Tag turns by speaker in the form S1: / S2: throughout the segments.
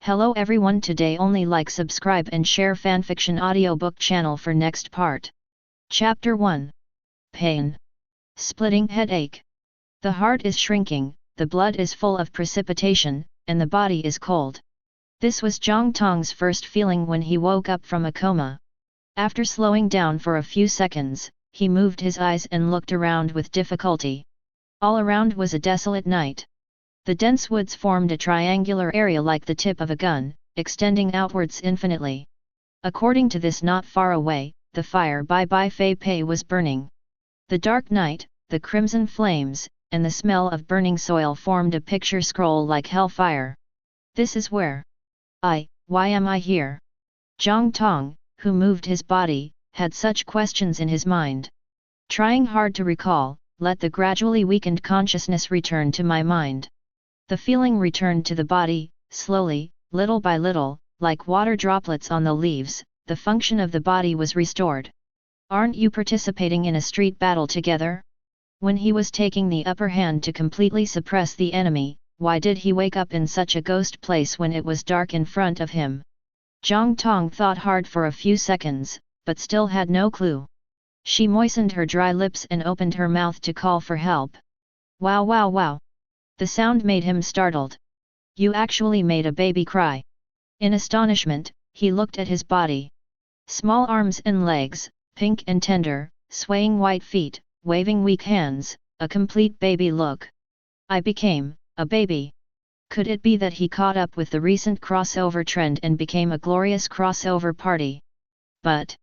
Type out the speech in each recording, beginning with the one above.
S1: Hello everyone, today only like, subscribe and share fanfiction audiobook channel for next part. Chapter 1. Pain. Splitting headache. The heart is shrinking, the blood is full of precipitation, and the body is cold. This was Jong Tong's first feeling when he woke up from a coma. After slowing down for a few seconds, he moved his eyes and looked around with difficulty. All around was a desolate night. The dense woods formed a triangular area like the tip of a gun, extending outwards infinitely. According to this, not far away, the fire by Fei Pei was burning. The dark night, the crimson flames, and the smell of burning soil formed a picture scroll like hellfire. This is where? Why am I here? Jong Tong, who moved his body, had such questions in his mind. Trying hard to recall, let the gradually weakened consciousness return to my mind. The feeling returned to the body, slowly, little by little, like water droplets on the leaves. The function of the body was restored. Aren't you participating in a street battle together? When he was taking the upper hand to completely suppress the enemy, why did he wake up in such a ghost place when it was dark in front of him? Jong Tong thought hard for a few seconds, but still had no clue. She moistened her dry lips and opened her mouth to call for help. Wow wow wow! The sound made him startled. You actually made a baby cry. In astonishment, he looked at his body. Small arms and legs, pink and tender, swaying white feet, waving weak hands, a complete baby look. I became a baby. Could it be that he caught up with the recent crossover trend and became a glorious crossover party? But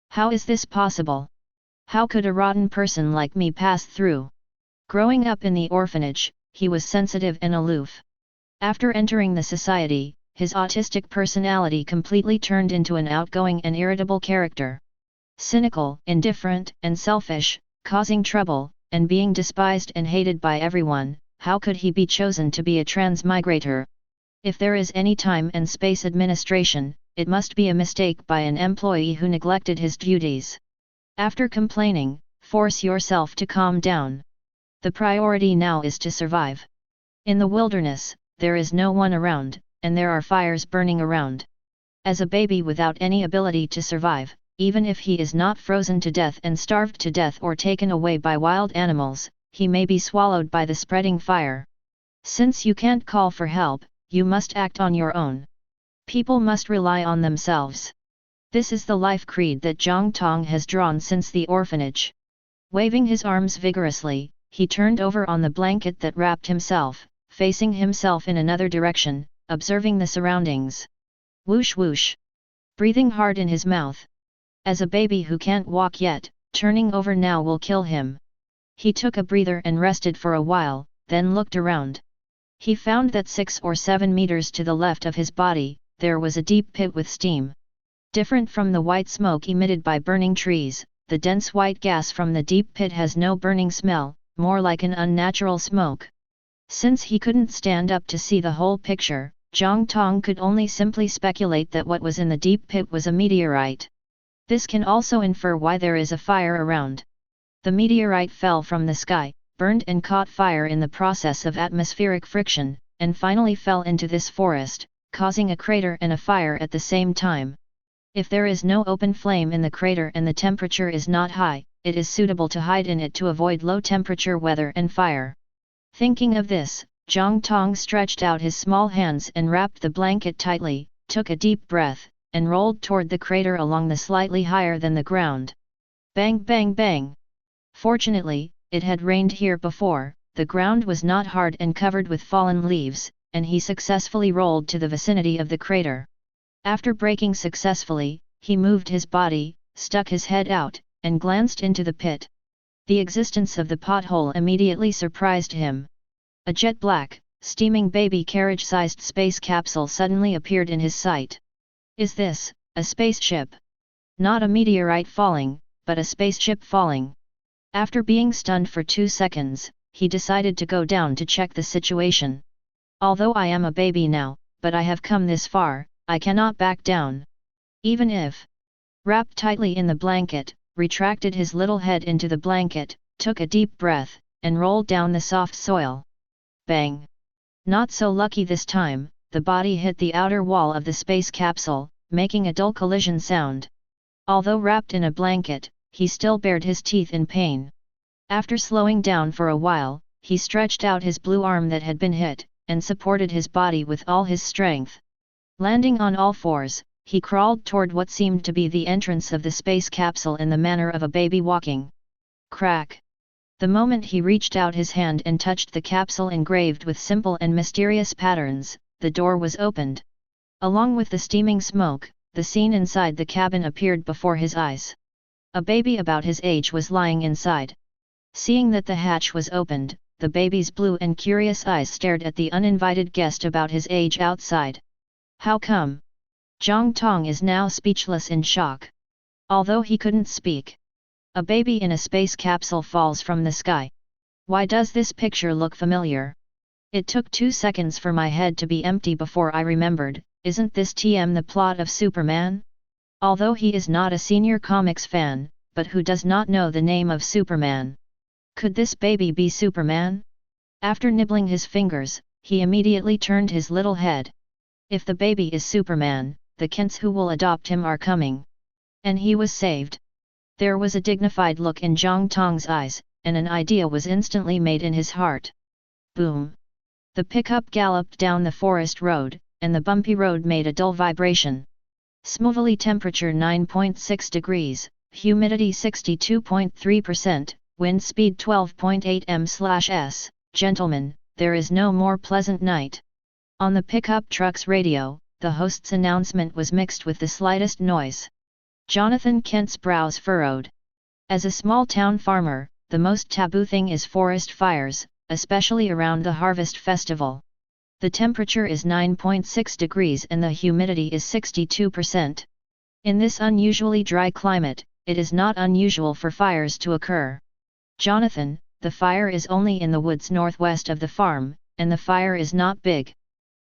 S1: how is this possible? How could a rotten person like me pass through? Growing up in the orphanage, he was sensitive and aloof. After entering the society, his autistic personality completely turned into an outgoing and irritable character. Cynical, indifferent, and selfish, causing trouble, and being despised and hated by everyone. How could he be chosen to be a transmigrator? If there is any time and space administration, it must be a mistake by an employee who neglected his duties. After complaining, force yourself to calm down. The priority now is to survive. In the wilderness, there is no one around, and there are fires burning around. As a baby without any ability to survive, even if he is not frozen to death and starved to death or taken away by wild animals, he may be swallowed by the spreading fire. Since you can't call for help, you must act on your own. People must rely on themselves. This is the life creed that Jong Tong has drawn since the orphanage. Waving his arms vigorously, he turned over on the blanket that wrapped himself, facing himself in another direction, observing the surroundings. Whoosh whoosh. Breathing hard in his mouth. As a baby who can't walk yet, turning over now will kill him. He took a breather and rested for a while, then looked around. He found that 6 or 7 meters to the left of his body, there was a deep pit with steam. Different from the white smoke emitted by burning trees, the dense white gas from the deep pit has no burning smell, more like an unnatural smoke. Since he couldn't stand up to see the whole picture, Jong Tong could only simply speculate that what was in the deep pit was a meteorite. This can also infer why there is a fire around. The meteorite fell from the sky, burned and caught fire in the process of atmospheric friction, and finally fell into this forest, causing a crater and a fire at the same time. If there is no open flame in the crater and the temperature is not high, it is suitable to hide in it to avoid low temperature weather and fire. Thinking of this, Jong Tong stretched out his small hands and wrapped the blanket tightly, took a deep breath, and rolled toward the crater along the slightly higher than the ground. Bang bang bang! Fortunately, it had rained here before, the ground was not hard and covered with fallen leaves, and he successfully rolled to the vicinity of the crater. After braking successfully, he moved his body, stuck his head out, and glanced into the pit. The existence of the pothole immediately surprised him. A jet black, steaming baby carriage-sized space capsule suddenly appeared in his sight. Is this a spaceship? Not a meteorite falling, but a spaceship falling. After being stunned for 2 seconds, he decided to go down to check the situation. Although I am a baby now, but I have come this far, I cannot back down. Even if. Wrapped tightly in the blanket, retracted his little head into the blanket, took a deep breath, and rolled down the soft soil. Bang! Not so lucky this time, the body hit the outer wall of the space capsule, making a dull collision sound. Although wrapped in a blanket, he still bared his teeth in pain. After slowing down for a while, he stretched out his blue arm that had been hit, and supported his body with all his strength. Landing on all fours, he crawled toward what seemed to be the entrance of the space capsule in the manner of a baby walking. Crack! The moment he reached out his hand and touched the capsule engraved with simple and mysterious patterns, the door was opened. Along with the steaming smoke, the scene inside the cabin appeared before his eyes. A baby about his age was lying inside. Seeing that the hatch was opened, the baby's blue and curious eyes stared at the uninvited guest about his age outside. How come? Zhang Tong is now speechless in shock. Although he couldn't speak. A baby in a space capsule falls from the sky. Why does this picture look familiar? It took 2 seconds for my head to be empty before I remembered, isn't this the plot of Superman? Although he is not a senior comics fan, but who does not know the name of Superman? Could this baby be Superman? After nibbling his fingers, he immediately turned his little head. If the baby is Superman, the Kents who will adopt him are coming. And he was saved. There was a dignified look in Zhang Tong's eyes, and an idea was instantly made in his heart. Boom! The pickup galloped down the forest road, and the bumpy road made a dull vibration. Smallville temperature 9.6 degrees, humidity 62.3%, wind speed 12.8 m/s. Gentlemen, there is no more pleasant night. On the pickup truck's radio, the host's announcement was mixed with the slightest noise. Jonathan Kent's brows furrowed. As a small-town farmer, the most taboo thing is forest fires, especially around the harvest festival. The temperature is 9.6 degrees and the humidity is 62%. In this unusually dry climate, it is not unusual for fires to occur. Jonathan, the fire is only in the woods northwest of the farm, and the fire is not big.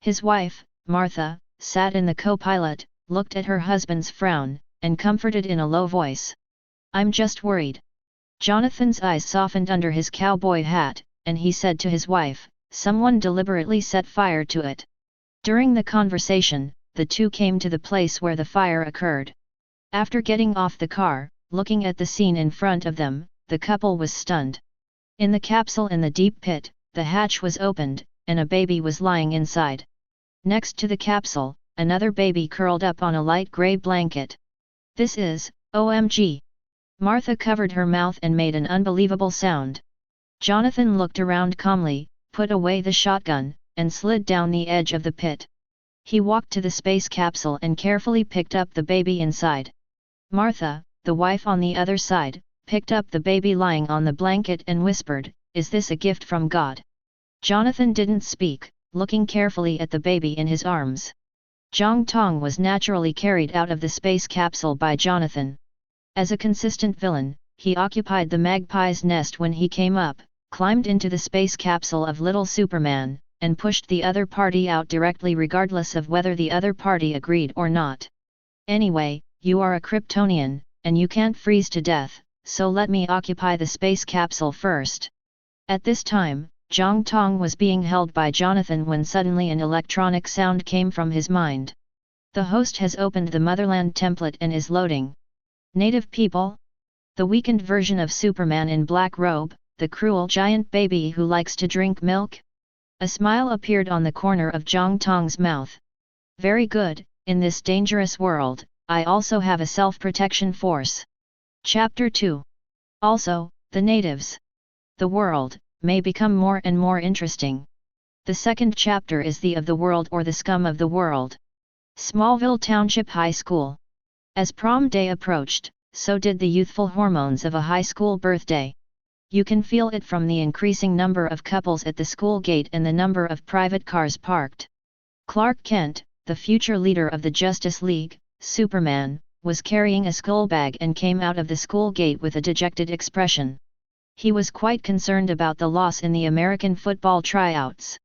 S1: His wife, Martha, sat in the co-pilot, looked at her husband's frown, and comforted in a low voice. I'm just worried. Jonathan's eyes softened under his cowboy hat, and he said to his wife, someone deliberately set fire to it. During the conversation, the two came to the place where the fire occurred. After getting off the car, looking at the scene in front of them, the couple was stunned. In the capsule in the deep pit, the hatch was opened, and a baby was lying inside. Next to the capsule, another baby curled up on a light grey blanket. This is, OMG! Martha covered her mouth and made an unbelievable sound. Jonathan looked around calmly, put away the shotgun, and slid down the edge of the pit. He walked to the space capsule and carefully picked up the baby inside. Martha, the wife on the other side, picked up the baby lying on the blanket and whispered, "Is this a gift from God?" Jonathan didn't speak, looking carefully at the baby in his arms. Zhang Tong was naturally carried out of the space capsule by Jonathan. As a consistent villain, he occupied the magpie's nest when he came up, climbed into the space capsule of Little Superman, and pushed the other party out directly regardless of whether the other party agreed or not. Anyway, you are a Kryptonian, and you can't freeze to death, so let me occupy the space capsule first. At this time, Zhang Tong was being held by Jonathan when suddenly an electronic sound came from his mind. The host has opened the motherland template and is loading. Native people? The weakened version of Superman in black robe, the cruel giant baby who likes to drink milk? A smile appeared on the corner of Zhang Tong's mouth. Very good, in this dangerous world, I also have a self-protection force. Chapter 2. Also, the natives. The world may become more and more interesting. The second chapter is the of the world or the scum of the world. Smallville Township High School. As prom day approached, so did the youthful hormones of a high school birthday. You can feel it from the increasing number of couples at the school gate and the number of private cars parked. Clark Kent, the future leader of the Justice League, Superman, was carrying a skull bag and came out of the school gate with a dejected expression. He was quite concerned about the loss in the American football tryouts.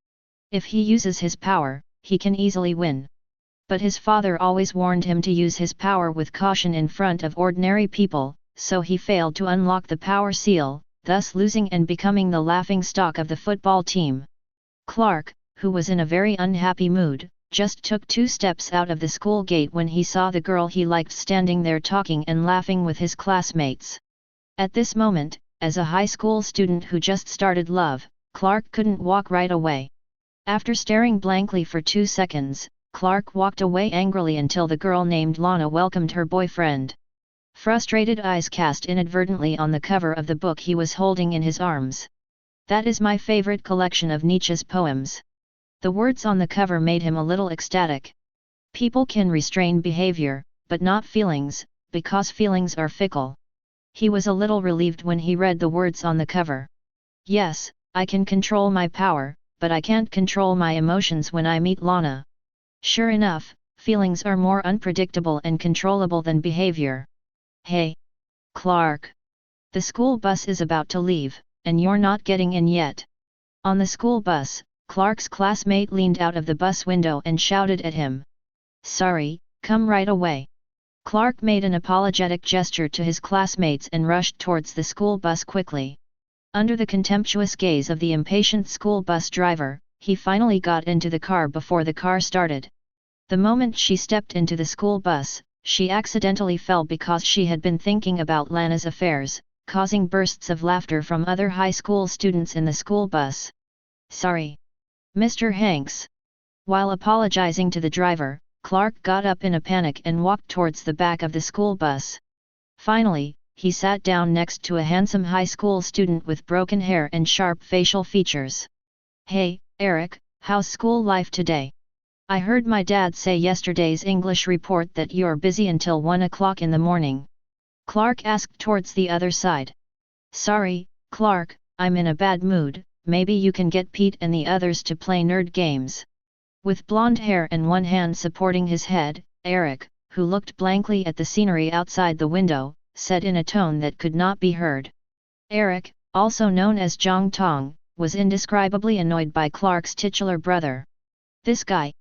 S1: If he uses his power, he can easily win. But his father always warned him to use his power with caution in front of ordinary people, so he failed to unlock the power seal, thus losing and becoming the laughing stock of the football team. Clark, who was in a very unhappy mood, just took 2 steps out of the school gate when he saw the girl he liked standing there talking and laughing with his classmates. At this moment, as a high school student who just started love, Clark couldn't walk right away. After staring blankly for 2 seconds, Clark walked away angrily until the girl named Lana welcomed her boyfriend. Frustrated eyes cast inadvertently on the cover of the book he was holding in his arms. That is my favorite collection of Nietzsche's poems. The words on the cover made him a little ecstatic. People can restrain behavior, but not feelings, because feelings are fickle. He was a little relieved when he read the words on the cover. Yes, I can control my power, but I can't control my emotions when I meet Lana. Sure enough, feelings are more unpredictable and controllable than behavior. Hey, Clark. The school bus is about to leave, and you're not getting in yet. On the school bus, Clark's classmate leaned out of the bus window and shouted at him. Sorry, come right away. Clark made an apologetic gesture to his classmates and rushed towards the school bus quickly. Under the contemptuous gaze of the impatient school bus driver, he finally got into the car before the car started. The moment she stepped into the school bus, she accidentally fell because she had been thinking about Lana's affairs, causing bursts of laughter from other high school students in the school bus. Sorry, Mr. Hanks. While apologizing to the driver, Clark got up in a panic and walked towards the back of the school bus. Finally, he sat down next to a handsome high school student with broken hair and sharp facial features. Hey, Eric, how's school life today? I heard my dad say yesterday's English report that you're busy until 1 o'clock in the morning. Clark asked towards the other side. Sorry, Clark, I'm in a bad mood, maybe you can get Pete and the others to play nerd games. With blonde hair and one hand supporting his head, Eric, who looked blankly at the scenery outside the window, said in a tone that could not be heard. Eric, also known as Jong Tong, was indescribably annoyed by Clark's titular brother. This guy.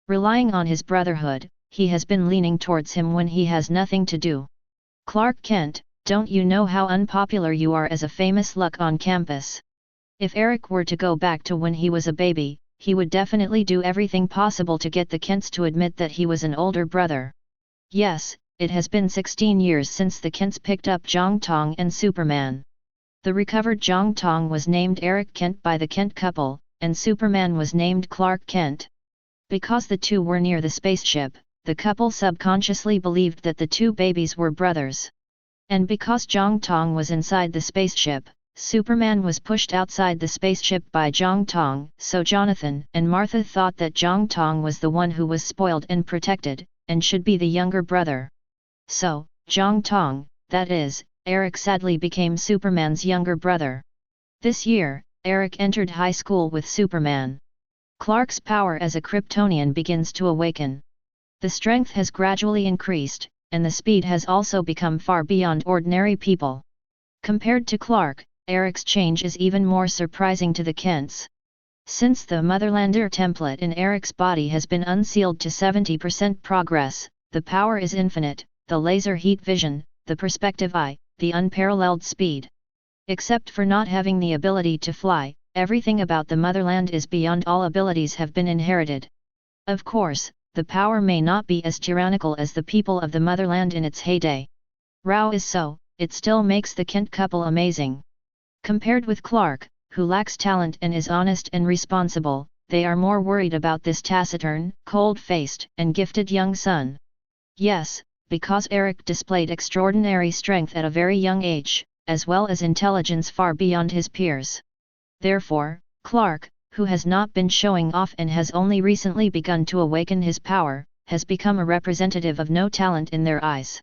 S1: Relying on his brotherhood, he has been leaning towards him when he has nothing to do. Clark Kent, don't you know how unpopular you are as a famous luck on campus? If Eric were to go back to when he was a baby, he would definitely do everything possible to get the Kents to admit that he was an older brother. Yes, it has been 16 years since the Kents picked up Jong Tong and Superman. The recovered Jong Tong was named Eric Kent by the Kent couple, and Superman was named Clark Kent. Because the two were near the spaceship, the couple subconsciously believed that the two babies were brothers. And because Jong Tong was inside the spaceship, Superman was pushed outside the spaceship by Jong Tong, so Jonathan and Martha thought that Jong Tong was the one who was spoiled and protected, and should be the younger brother. So, Jong Tong, that is, Eric sadly became Superman's younger brother. This year, Eric entered high school with Superman. Clark's power as a Kryptonian begins to awaken. The strength has gradually increased, and the speed has also become far beyond ordinary people. Compared to Clark, Eric's change is even more surprising to the Kents. Since the Motherlander template in Eric's body has been unsealed to 70% progress, the power is infinite, the laser heat vision, the perspective eye, the unparalleled speed. Except for not having the ability to fly, everything about the Motherland is beyond all abilities have been inherited. Of course, the power may not be as tyrannical as the people of the Motherland in its heyday. Rao is so, it still makes the Kent couple amazing. Compared with Clark, who lacks talent and is honest and responsible, they are more worried about this taciturn, cold-faced, and gifted young son. Yes, because Eric displayed extraordinary strength at a very young age, as well as intelligence far beyond his peers. Therefore, Clark, who has not been showing off and has only recently begun to awaken his power, has become a representative of no talent in their eyes.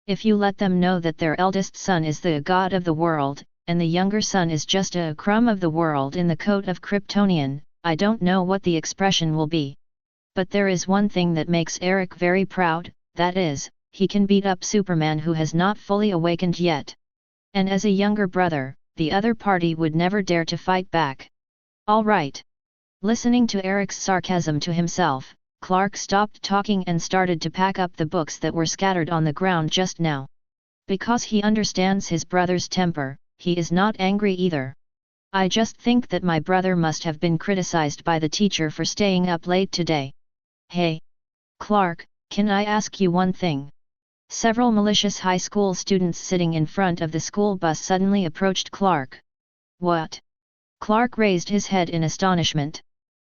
S1: If you let them know that their eldest son is the god of the world, and the younger son is just a crumb of the world in the coat of Kryptonian, I don't know what the expression will be. But there is one thing that makes Eric very proud, that is, he can beat up Superman who has not fully awakened yet. And as a younger brother, the other party would never dare to fight back. All right. Listening to Eric's sarcasm to himself, Clark stopped talking and started to pack up the books that were scattered on the ground just now. Because he understands his brother's temper, he is not angry either. I just think that my brother must have been criticized by the teacher for staying up late today. Hey, Clark, can I ask you one thing? Several malicious high school students sitting in front of the school bus suddenly approached Clark. What? Clark raised his head in astonishment.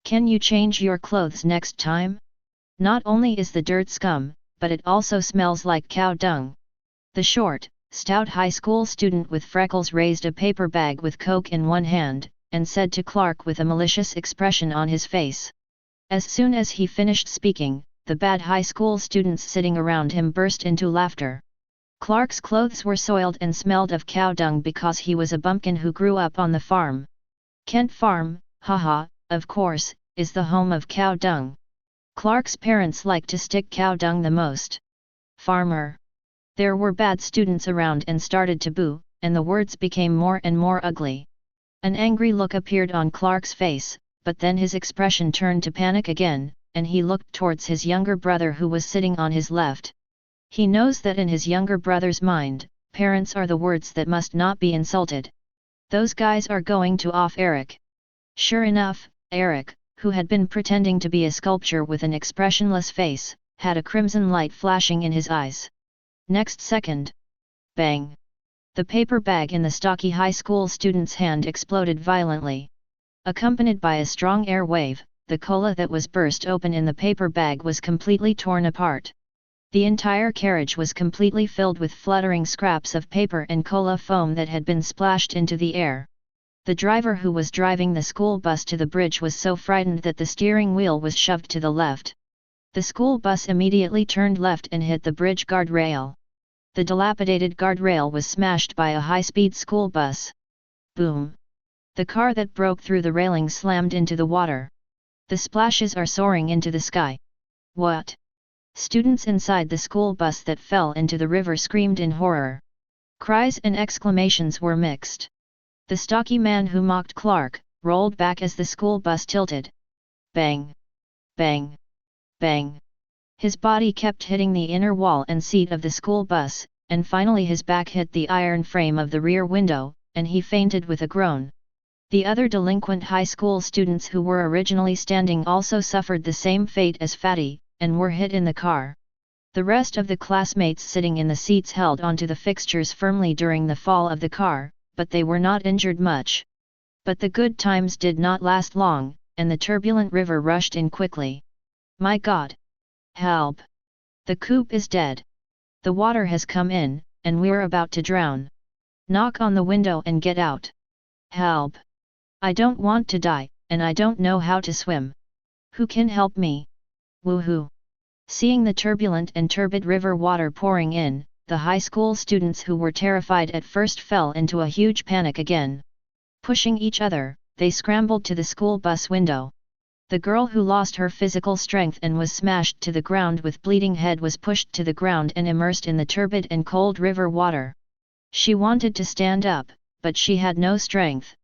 S1: Can you change your clothes next time? Not only is the dirt scum, but it also smells like cow dung. The short, stout high school student with freckles raised a paper bag with Coke in one hand, and said to Clark with a malicious expression on his face. As soon as he finished speaking, the bad high school students sitting around him burst into laughter. Clark's clothes were soiled and smelled of cow dung because he was a bumpkin who grew up on the farm. Kent Farm, haha, of course, is the home of cow dung. Clark's parents liked to stick cow dung the most. Farmer. There were bad students around and started to boo, and the words became more and more ugly. An angry look appeared on Clark's face, but then his expression turned to panic again, and he looked towards his younger brother who was sitting on his left. He knows that in his younger brother's mind, parents are the words that must not be insulted. Those guys are going to off Eric. Sure enough, Eric, who had been pretending to be a sculpture with an expressionless face, had a crimson light flashing in his eyes. Next second. Bang! The paper bag in the stocky high school student's hand exploded violently. Accompanied by a strong air wave, the cola that was burst open in the paper bag was completely torn apart. The entire carriage was completely filled with fluttering scraps of paper and cola foam that had been splashed into the air. The driver who was driving the school bus to the bridge was so frightened that the steering wheel was shoved to the left. The school bus immediately turned left and hit the bridge guardrail. The dilapidated guardrail was smashed by a high-speed school bus. Boom! The car that broke through the railing slammed into the water. The splashes are soaring into the sky. What? Students inside the school bus that fell into the river screamed in horror. Cries and exclamations were mixed. The stocky man who mocked Clark rolled back as the school bus tilted. Bang! Bang! Bang! His body kept hitting the inner wall and seat of the school bus, and finally his back hit the iron frame of the rear window, and he fainted with a groan. The other delinquent high school students who were originally standing also suffered the same fate as Fatty, and were hit in the car. The rest of the classmates sitting in the seats held onto the fixtures firmly during the fall of the car, but they were not injured much. But the good times did not last long, and the turbulent river rushed in quickly. My God! Help! The coupe is dead. The water has come in, and we're about to drown. Knock on the window and get out. Help! I don't want to die, and I don't know how to swim. Who can help me? Woohoo! Seeing the turbulent and turbid river water pouring in, the high school students who were terrified at first fell into a huge panic again. Pushing each other, they scrambled to the school bus window. The girl who lost her physical strength and was smashed to the ground with bleeding head was pushed to the ground and immersed in the turbid and cold river water. She wanted to stand up, but she had no strength.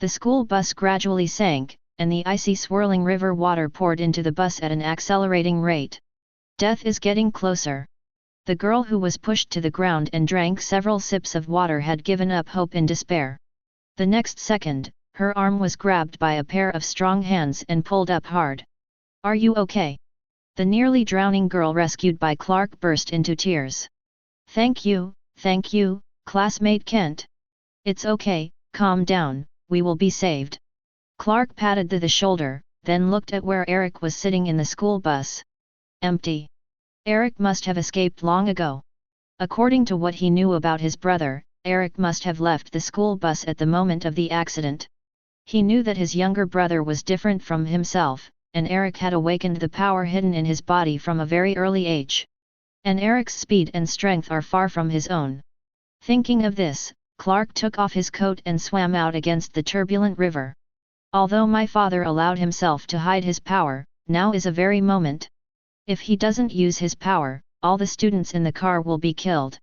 S1: The school bus gradually sank, and the icy swirling river water poured into the bus at an accelerating rate. Death is getting closer. The girl who was pushed to the ground and drank several sips of water had given up hope in despair. The next second, her arm was grabbed by a pair of strong hands and pulled up hard. Are you okay? The nearly drowning girl rescued by Clark burst into tears. Thank you, classmate Kent. It's okay, calm down, we will be saved. Clark patted the shoulder, then looked at where Eric was sitting in the school bus. Empty. Eric must have escaped long ago. According to what he knew about his brother, Eric must have left the school bus at the moment of the accident. He knew that his younger brother was different from himself, and Eric had awakened the power hidden in his body from a very early age. And Eric's speed and strength are far from his own. Thinking of this, Clark took off his coat and swam out against the turbulent river. Although my father allowed himself to hide his power, now is a very moment. If he doesn't use his power, all the students in the car will be killed.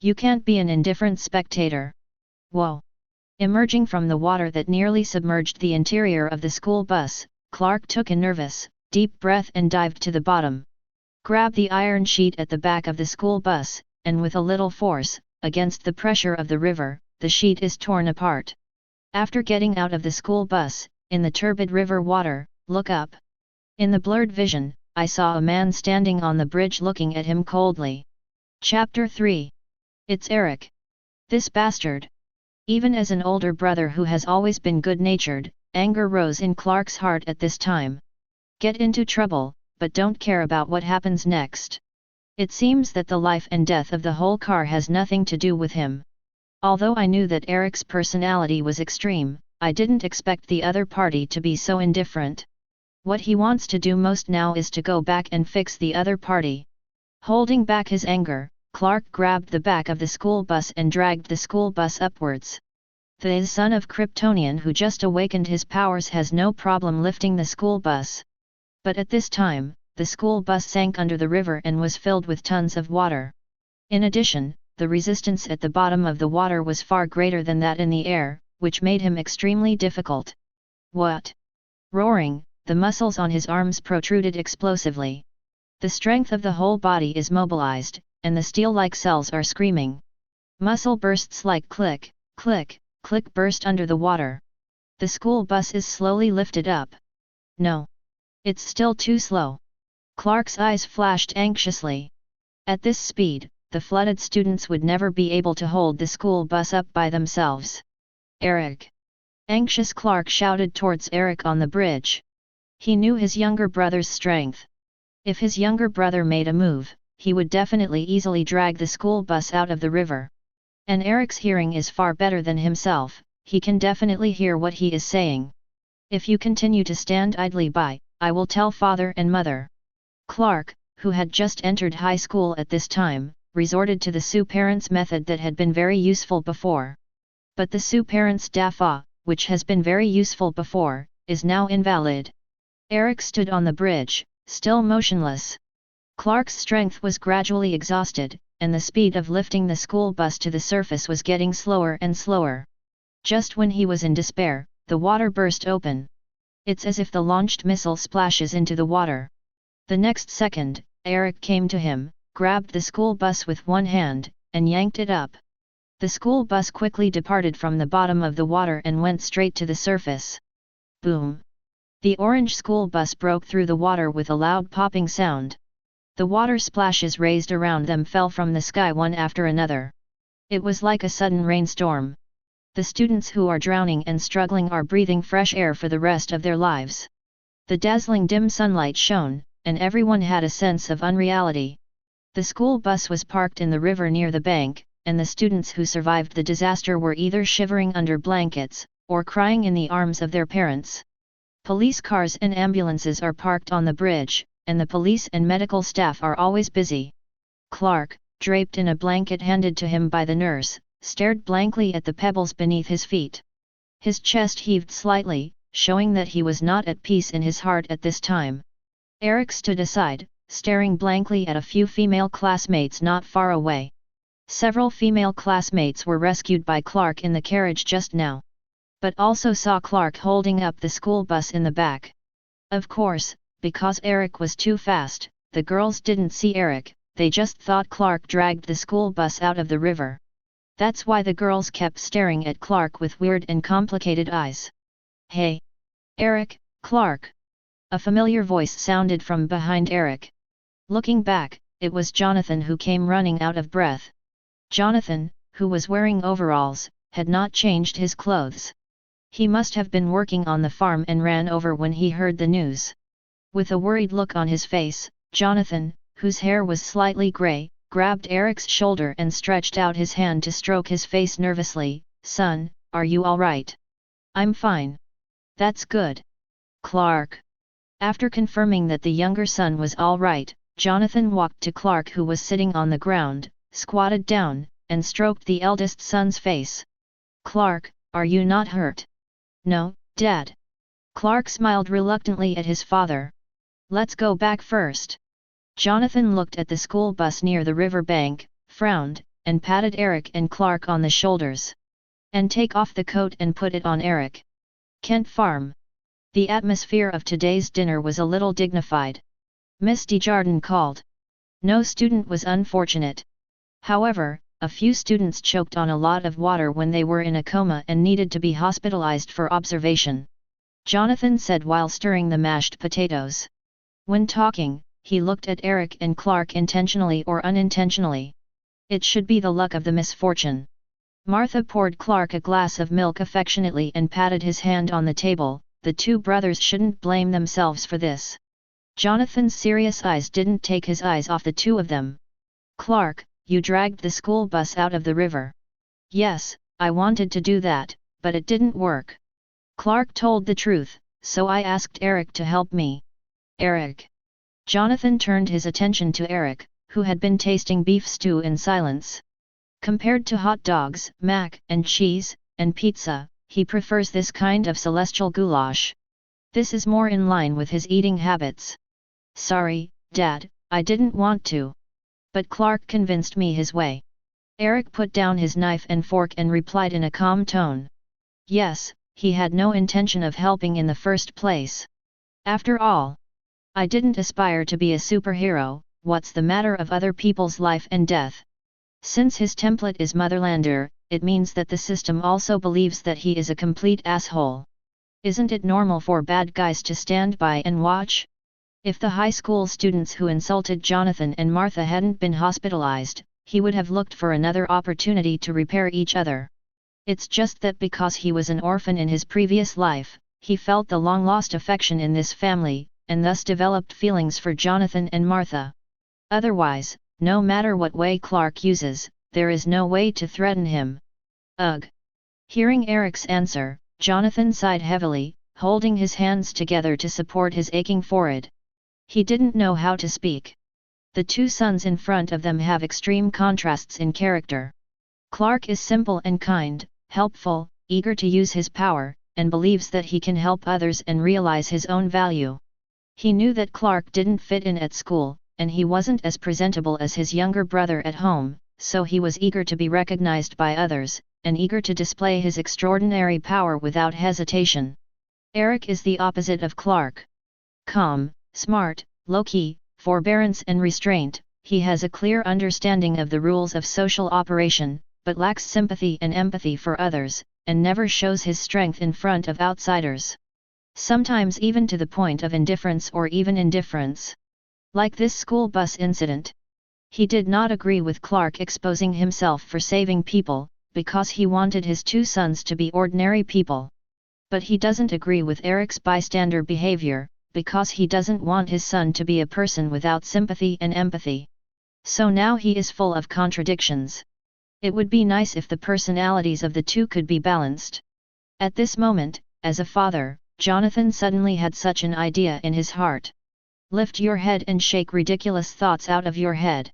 S1: You can't be an indifferent spectator. Whoa! Emerging from the water that nearly submerged the interior of the school bus, Clark took a nervous, deep breath and dived to the bottom. Grabbed the iron sheet at the back of the school bus, and with a little force, against the pressure of the river, the sheet is torn apart. After getting out of the school bus, in the turbid river water, look up. In the blurred vision, I saw a man standing on the bridge looking at him coldly. Chapter 3. It's Eric. This bastard. Even as an older brother who has always been good-natured, anger rose in Clark's heart at this time. Get into trouble, but don't care about what happens next. It seems that the life and death of the whole car has nothing to do with him. Although I knew that Eric's personality was extreme, I didn't expect the other party to be so indifferent. What he wants to do most now is to go back and fix the other party. Holding back his anger, Clark grabbed the back of the school bus and dragged the school bus upwards. The son of Kryptonian who just awakened his powers has no problem lifting the school bus. But at this time, the school bus sank under the river and was filled with tons of water. In addition, the resistance at the bottom of the water was far greater than that in the air, which made him extremely difficult. What? Roaring, the muscles on his arms protruded explosively. The strength of the whole body is mobilized, and the steel-like cells are screaming. Muscle bursts like click, click, click burst under the water. The school bus is slowly lifted up. No. It's still too slow. Clark's eyes flashed anxiously. At this speed, the flooded students would never be able to hold the school bus up by themselves. Eric! Anxious Clark shouted towards Eric on the bridge. He knew his younger brother's strength. If his younger brother made a move, he would definitely easily drag the school bus out of the river. And Eric's hearing is far better than himself, he can definitely hear what he is saying. If you continue to stand idly by, I will tell father and mother. Clark, who had just entered high school at this time, resorted to the Sioux parents method that had been very useful before. But the Sioux parents DAFA, which has been very useful before, is now invalid. Eric stood on the bridge, still motionless. Clark's strength was gradually exhausted, and the speed of lifting the school bus to the surface was getting slower and slower. Just when he was in despair, the water burst open. It's as if the launched missile splashes into the water. The next second, Eric came to him, grabbed the school bus with one hand, and yanked it up. The school bus quickly departed from the bottom of the water and went straight to the surface. Boom! The orange school bus broke through the water with a loud popping sound. The water splashes raised around them fell from the sky one after another. It was like a sudden rainstorm. The students who are drowning and struggling are breathing fresh air for the rest of their lives. The dazzling dim sunlight shone, and everyone had a sense of unreality. The school bus was parked in the river near the bank, and the students who survived the disaster were either shivering under blankets, or crying in the arms of their parents. Police cars and ambulances are parked on the bridge, and the police and medical staff are always busy. Clark, draped in a blanket handed to him by the nurse, stared blankly at the pebbles beneath his feet. His chest heaved slightly, showing that he was not at peace in his heart at this time. Eric stood aside, staring blankly at a few female classmates not far away. Several female classmates were rescued by Clark in the carriage just now. But also saw Clark holding up the school bus in the back. Of course, because Eric was too fast, the girls didn't see Eric, they just thought Clark dragged the school bus out of the river. That's why the girls kept staring at Clark with weird and complicated eyes. Hey! Eric, Clark! A familiar voice sounded from behind Eric. Looking back, it was Jonathan who came running out of breath. Jonathan, who was wearing overalls, had not changed his clothes. He must have been working on the farm and ran over when he heard the news. With a worried look on his face, Jonathan, whose hair was slightly grey, grabbed Eric's shoulder and stretched out his hand to stroke his face nervously. Son, are you all right? I'm fine. That's good. Clark. After confirming that the younger son was all right, Jonathan walked to Clark who was sitting on the ground, squatted down, and stroked the eldest son's face. Clark, are you not hurt? No, Dad. Clark smiled reluctantly at his father. Let's go back first. Jonathan looked at the school bus near the river bank, frowned, and patted Eric and Clark on the shoulders. And take off the coat and put it on Eric. Kent Farm. The atmosphere of today's dinner was a little dignified. Miss Desjardins called. No student was unfortunate. However, a few students choked on a lot of water when they were in a coma and needed to be hospitalized for observation. Jonathan said while stirring the mashed potatoes. When talking, he looked at Eric and Clark intentionally or unintentionally. It should be the luck of the misfortune. Martha poured Clark a glass of milk affectionately and patted his hand on the table. The two brothers shouldn't blame themselves for this. Jonathan's serious eyes didn't take his eyes off the two of them. Clark, you dragged the school bus out of the river. Yes, I wanted to do that, but it didn't work. Clark told the truth, so I asked Eric to help me. Eric. Jonathan turned his attention to Eric, who had been tasting beef stew in silence. Compared to hot dogs, mac and cheese, and pizza, he prefers this kind of celestial goulash. This is more in line with his eating habits. Sorry, Dad, I didn't want to. But Clark convinced me his way. Eric put down his knife and fork and replied in a calm tone. Yes, he had no intention of helping in the first place. After all, I didn't aspire to be a superhero. What's the matter of other people's life and death? Since his template is Motherlander, it means that the system also believes that he is a complete asshole. Isn't it normal for bad guys to stand by and watch? If the high school students who insulted Jonathan and Martha hadn't been hospitalized, he would have looked for another opportunity to repair each other. It's just that because he was an orphan in his previous life, he felt the long-lost affection in this family, and thus developed feelings for Jonathan and Martha. Otherwise, no matter what way Clark uses, there is no way to threaten him. Ugh! Hearing Eric's answer, Jonathan sighed heavily, holding his hands together to support his aching forehead. He didn't know how to speak. The two sons in front of them have extreme contrasts in character. Clark is simple and kind, helpful, eager to use his power, and believes that he can help others and realize his own value. He knew that Clark didn't fit in at school, and he wasn't as presentable as his younger brother at home, so he was eager to be recognized by others, and eager to display his extraordinary power without hesitation. Eric is the opposite of Clark. Calm, smart, low-key, forbearance and restraint, he has a clear understanding of the rules of social operation, but lacks sympathy and empathy for others, and never shows his strength in front of outsiders. Sometimes even to the point of indifference or even indifference. Like this school bus incident. He did not agree with Clark exposing himself for saving people, because he wanted his two sons to be ordinary people. But he doesn't agree with Eric's bystander behavior, because he doesn't want his son to be a person without sympathy and empathy. So now he is full of contradictions. It would be nice if the personalities of the two could be balanced. At this moment, as a father, Jonathan suddenly had such an idea in his heart. Lift your head and shake ridiculous thoughts out of your head.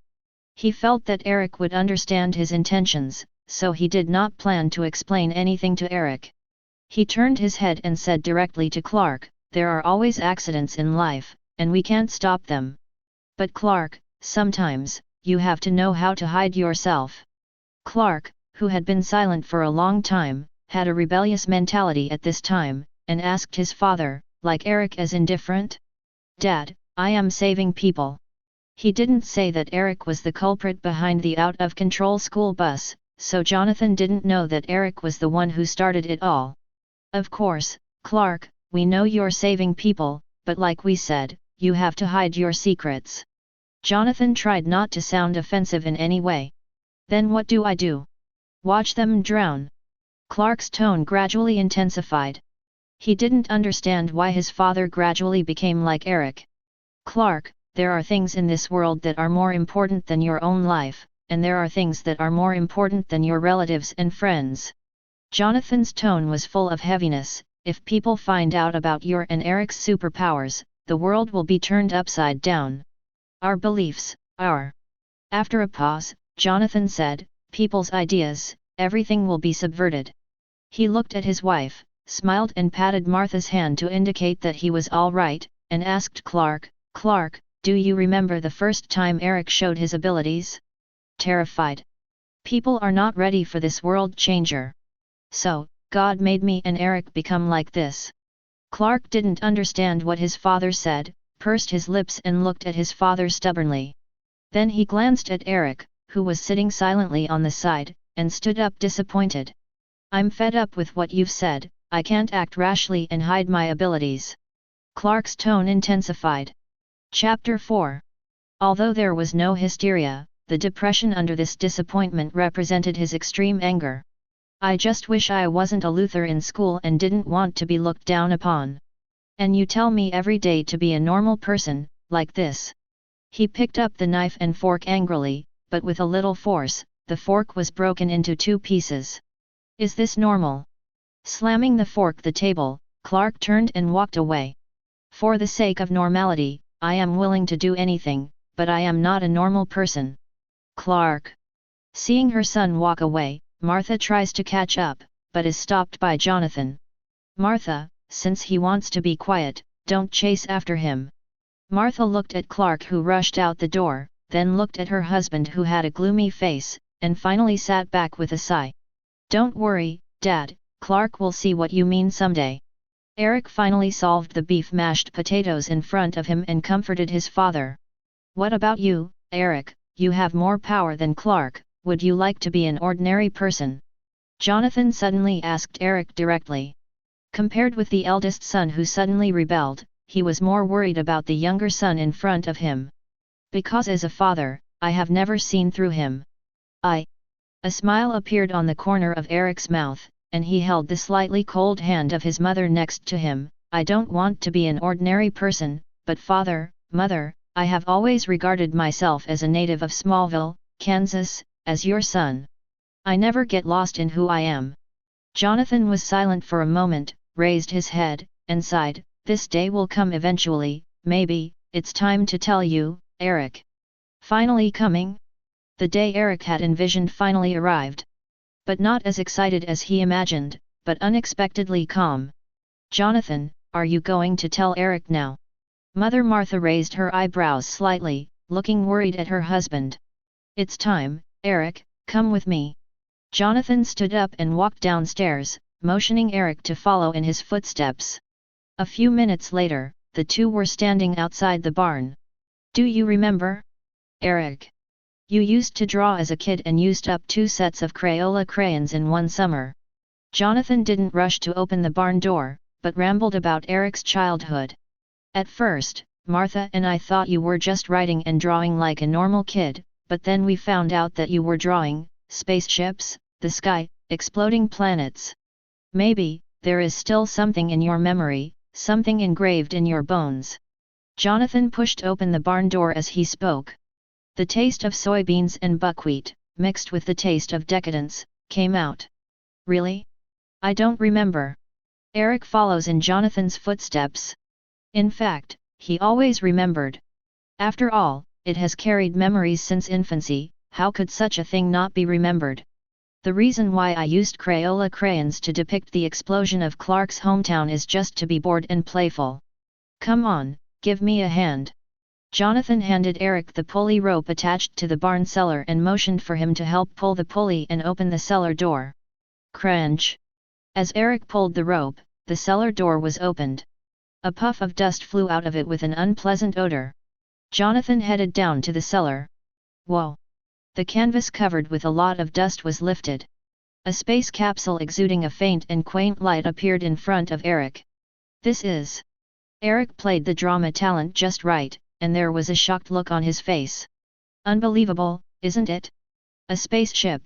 S1: He felt that Eric would understand his intentions, so he did not plan to explain anything to Eric. He turned his head and said directly to Clark, "There are always accidents in life, and we can't stop them. But Clark, sometimes, you have to know how to hide yourself." Clark, who had been silent for a long time, had a rebellious mentality at this time, and asked his father, like Eric as indifferent? "Dad, I am saving people." He didn't say that Eric was the culprit behind the out-of-control school bus, so Jonathan didn't know that Eric was the one who started it all. "Of course, Clark, we know you're saving people, but like we said, you have to hide your secrets." Jonathan tried not to sound offensive in any way. "Then what do I do? Watch them drown?" Clark's tone gradually intensified. He didn't understand why his father gradually became like Eric. "Clark, there are things in this world that are more important than your own life, and there are things that are more important than your relatives and friends." Jonathan's tone was full of heaviness. "If people find out about your and Eric's superpowers, the world will be turned upside down. Our beliefs, our..." After a pause, Jonathan said, "People's ideas, everything will be subverted." He looked at his wife, smiled and patted Martha's hand to indicate that he was all right, and asked Clark, "Clark, do you remember the first time Eric showed his abilities?" Terrified. "People are not ready for this world changer. So, God made me and Eric become like this." Clark didn't understand what his father said, pursed his lips and looked at his father stubbornly. Then he glanced at Eric, who was sitting silently on the side, and stood up disappointed. "I'm fed up with what you've said, I can't act rashly and hide my abilities." Clark's tone intensified. Chapter 4. Although there was no hysteria, the depression under this disappointment represented his extreme anger. I just wish I wasn't a Luther in school and didn't want to be looked down upon. And you tell me every day to be a normal person, like this. He picked up the knife and fork angrily, but with a little force, the fork was broken into 2 pieces. Is this normal? Slamming the fork the table, Clark turned and walked away. For the sake of normality, I am willing to do anything, but I am not a normal person. Clark. Seeing her son walk away, Martha tries to catch up, but is stopped by Jonathan. Martha, since he wants to be quiet, don't chase after him. Martha looked at Clark, who rushed out the door, then looked at her husband, who had a gloomy face, and finally sat back with a sigh. Don't worry, Dad, Clark will see what you mean someday. Eric finally solved the beef mashed potatoes in front of him and comforted his father. What about you, Eric? You have more power than Clark, would you like to be an ordinary person? Jonathan suddenly asked Eric directly. Compared with the eldest son who suddenly rebelled, he was more worried about the younger son in front of him. Because as a father, I have never seen through him. A smile appeared on the corner of Eric's mouth, and he held the slightly cold hand of his mother next to him. I don't want to be an ordinary person, but father, mother, I have always regarded myself as a native of Smallville, Kansas, as your son. I never get lost in who I am. Jonathan was silent for a moment, raised his head, and sighed. This day will come eventually, maybe. It's time to tell you, Eric. Finally coming? The day Eric had envisioned finally arrived. But not as excited as he imagined, but unexpectedly calm. Jonathan, are you going to tell Eric now? Mother Martha raised her eyebrows slightly, looking worried at her husband. It's time, Eric, come with me. Jonathan stood up and walked downstairs, motioning Eric to follow in his footsteps. A few minutes later, the two were standing outside the barn. Do you remember? Eric. You used to draw as a kid and used up 2 sets of Crayola crayons in one summer. Jonathan didn't rush to open the barn door, but rambled about Eric's childhood. At first, Martha and I thought you were just writing and drawing like a normal kid, but then we found out that you were drawing spaceships, the sky, exploding planets. Maybe there is still something in your memory, something engraved in your bones. Jonathan pushed open the barn door as he spoke. The taste of soybeans and buckwheat, mixed with the taste of decadence, came out. Really? I don't remember. Eric follows in Jonathan's footsteps. In fact, he always remembered. After all, it has carried memories since infancy. How could such a thing not be remembered? The reason why I used Crayola crayons to depict the explosion of Clark's hometown is just to be bored and playful. Come on, give me a hand. Jonathan handed Eric the pulley rope attached to the barn cellar and motioned for him to help pull the pulley and open the cellar door. Crunch! As Eric pulled the rope, the cellar door was opened. A puff of dust flew out of it with an unpleasant odor. Jonathan headed down to the cellar. Whoa! The canvas covered with a lot of dust was lifted. A space capsule exuding a faint and quaint light appeared in front of Eric. This is... Eric played the drama talent just right, and there was a shocked look on his face. Unbelievable, isn't it? A spaceship.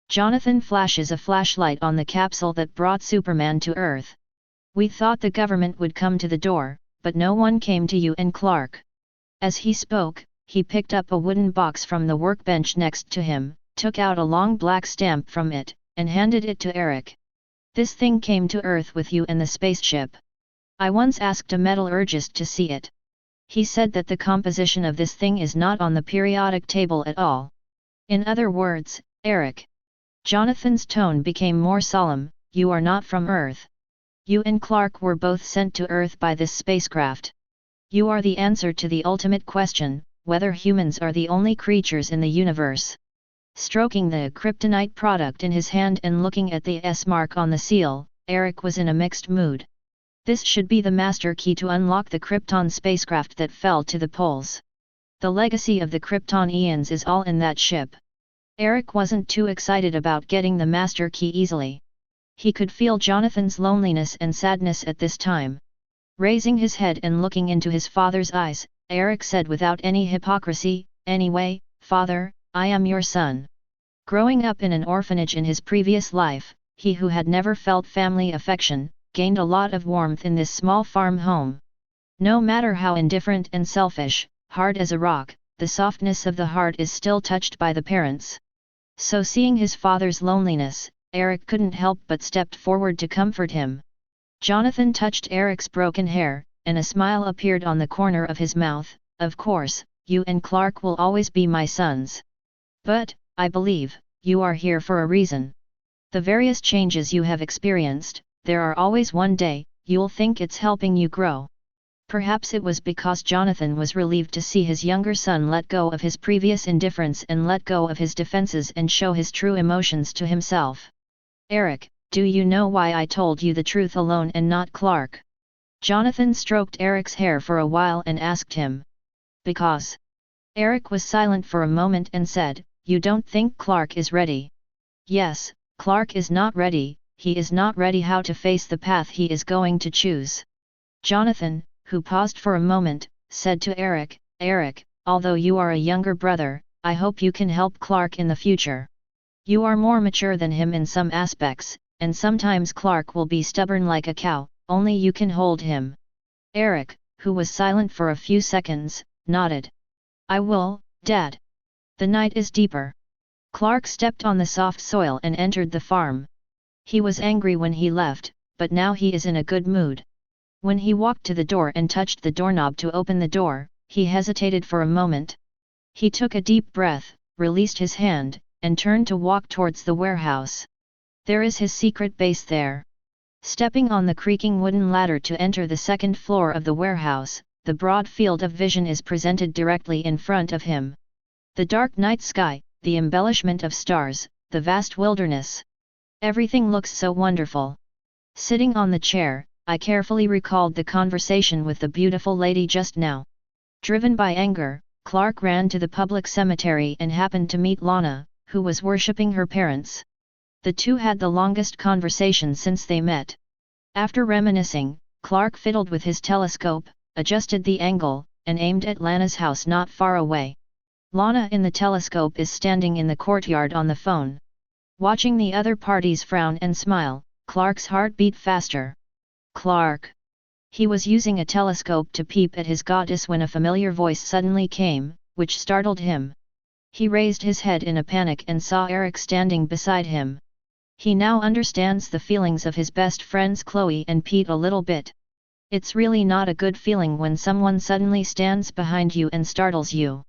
S1: Jonathan flashes a flashlight on the capsule that brought Superman to Earth. We thought the government would come to the door, but no one came to you and Clark. As he spoke, he picked up a wooden box from the workbench next to him, took out a long black stamp from it, and handed it to Eric. This thing came to Earth with you and the spaceship. I once asked a metallurgist to see it. He said that the composition of this thing is not on the periodic table at all. In other words, Eric. Jonathan's tone became more solemn, you are not from Earth. You and Clark were both sent to Earth by this spacecraft. You are the answer to the ultimate question, whether humans are the only creatures in the universe. Stroking the kryptonite product in his hand and looking at the S mark on the seal, Eric was in a mixed mood. This should be the master key to unlock the Krypton spacecraft that fell to the poles. The legacy of the Kryptonians is all in that ship. Eric wasn't too excited about getting the master key easily. He could feel Jonathan's loneliness and sadness at this time. Raising his head and looking into his father's eyes, Eric said without any hypocrisy. Anyway, father, I am your son. Growing up in an orphanage in his previous life, he who had never felt family affection, gained a lot of warmth in this small farm home. No matter how indifferent and selfish, hard as a rock, the softness of the heart is still touched by the parents. So seeing his father's loneliness, Eric couldn't help but stepped forward to comfort him. Jonathan touched Eric's broken hair, and a smile appeared on the corner of his mouth. Of course, you and Clark will always be my sons. But, I believe, you are here for a reason. The various changes you have experienced, there are always one day, you'll think it's helping you grow. Perhaps it was because Jonathan was relieved to see his younger son let go of his previous indifference and let go of his defenses and show his true emotions to himself. Eric, do you know why I told you the truth alone and not Clark? Jonathan stroked Eric's hair for a while and asked him. Because. Eric was silent for a moment and said, you don't think Clark is ready? Yes, Clark is not ready, he is not ready how to face the path he is going to choose. Jonathan, who paused for a moment, said to Eric, Eric, although you are a younger brother, I hope you can help Clark in the future. You are more mature than him in some aspects, and sometimes Clark will be stubborn like a cow, only you can hold him. Eric, who was silent for a few seconds, nodded. I will, Dad. The night is deeper. Clark stepped on the soft soil and entered the farm. He was angry when he left, but now he is in a good mood. When he walked to the door and touched the doorknob to open the door, he hesitated for a moment. He took a deep breath, released his hand, and turned to walk towards the warehouse. There is his secret base there. Stepping on the creaking wooden ladder to enter the second floor of the warehouse, the broad field of vision is presented directly in front of him. The dark night sky, the embellishment of stars, the vast wilderness. Everything looks so wonderful. Sitting on the chair, I carefully recalled the conversation with the beautiful lady just now. Driven by anger, Clark ran to the public cemetery and happened to meet Lana, who was worshipping her parents. The two had the longest conversation since they met. After reminiscing, Clark fiddled with his telescope, adjusted the angle, and aimed at Lana's house not far away. Lana in the telescope is standing in the courtyard on the phone. Watching the other parties frown and smile, Clark's heart beat faster. Clark. He was using a telescope to peep at his goddess when a familiar voice suddenly came, which startled him. He raised his head in a panic and saw Eric standing beside him. He now understands the feelings of his best friends Chloe and Pete a little bit. It's really not a good feeling when someone suddenly stands behind you and startles you.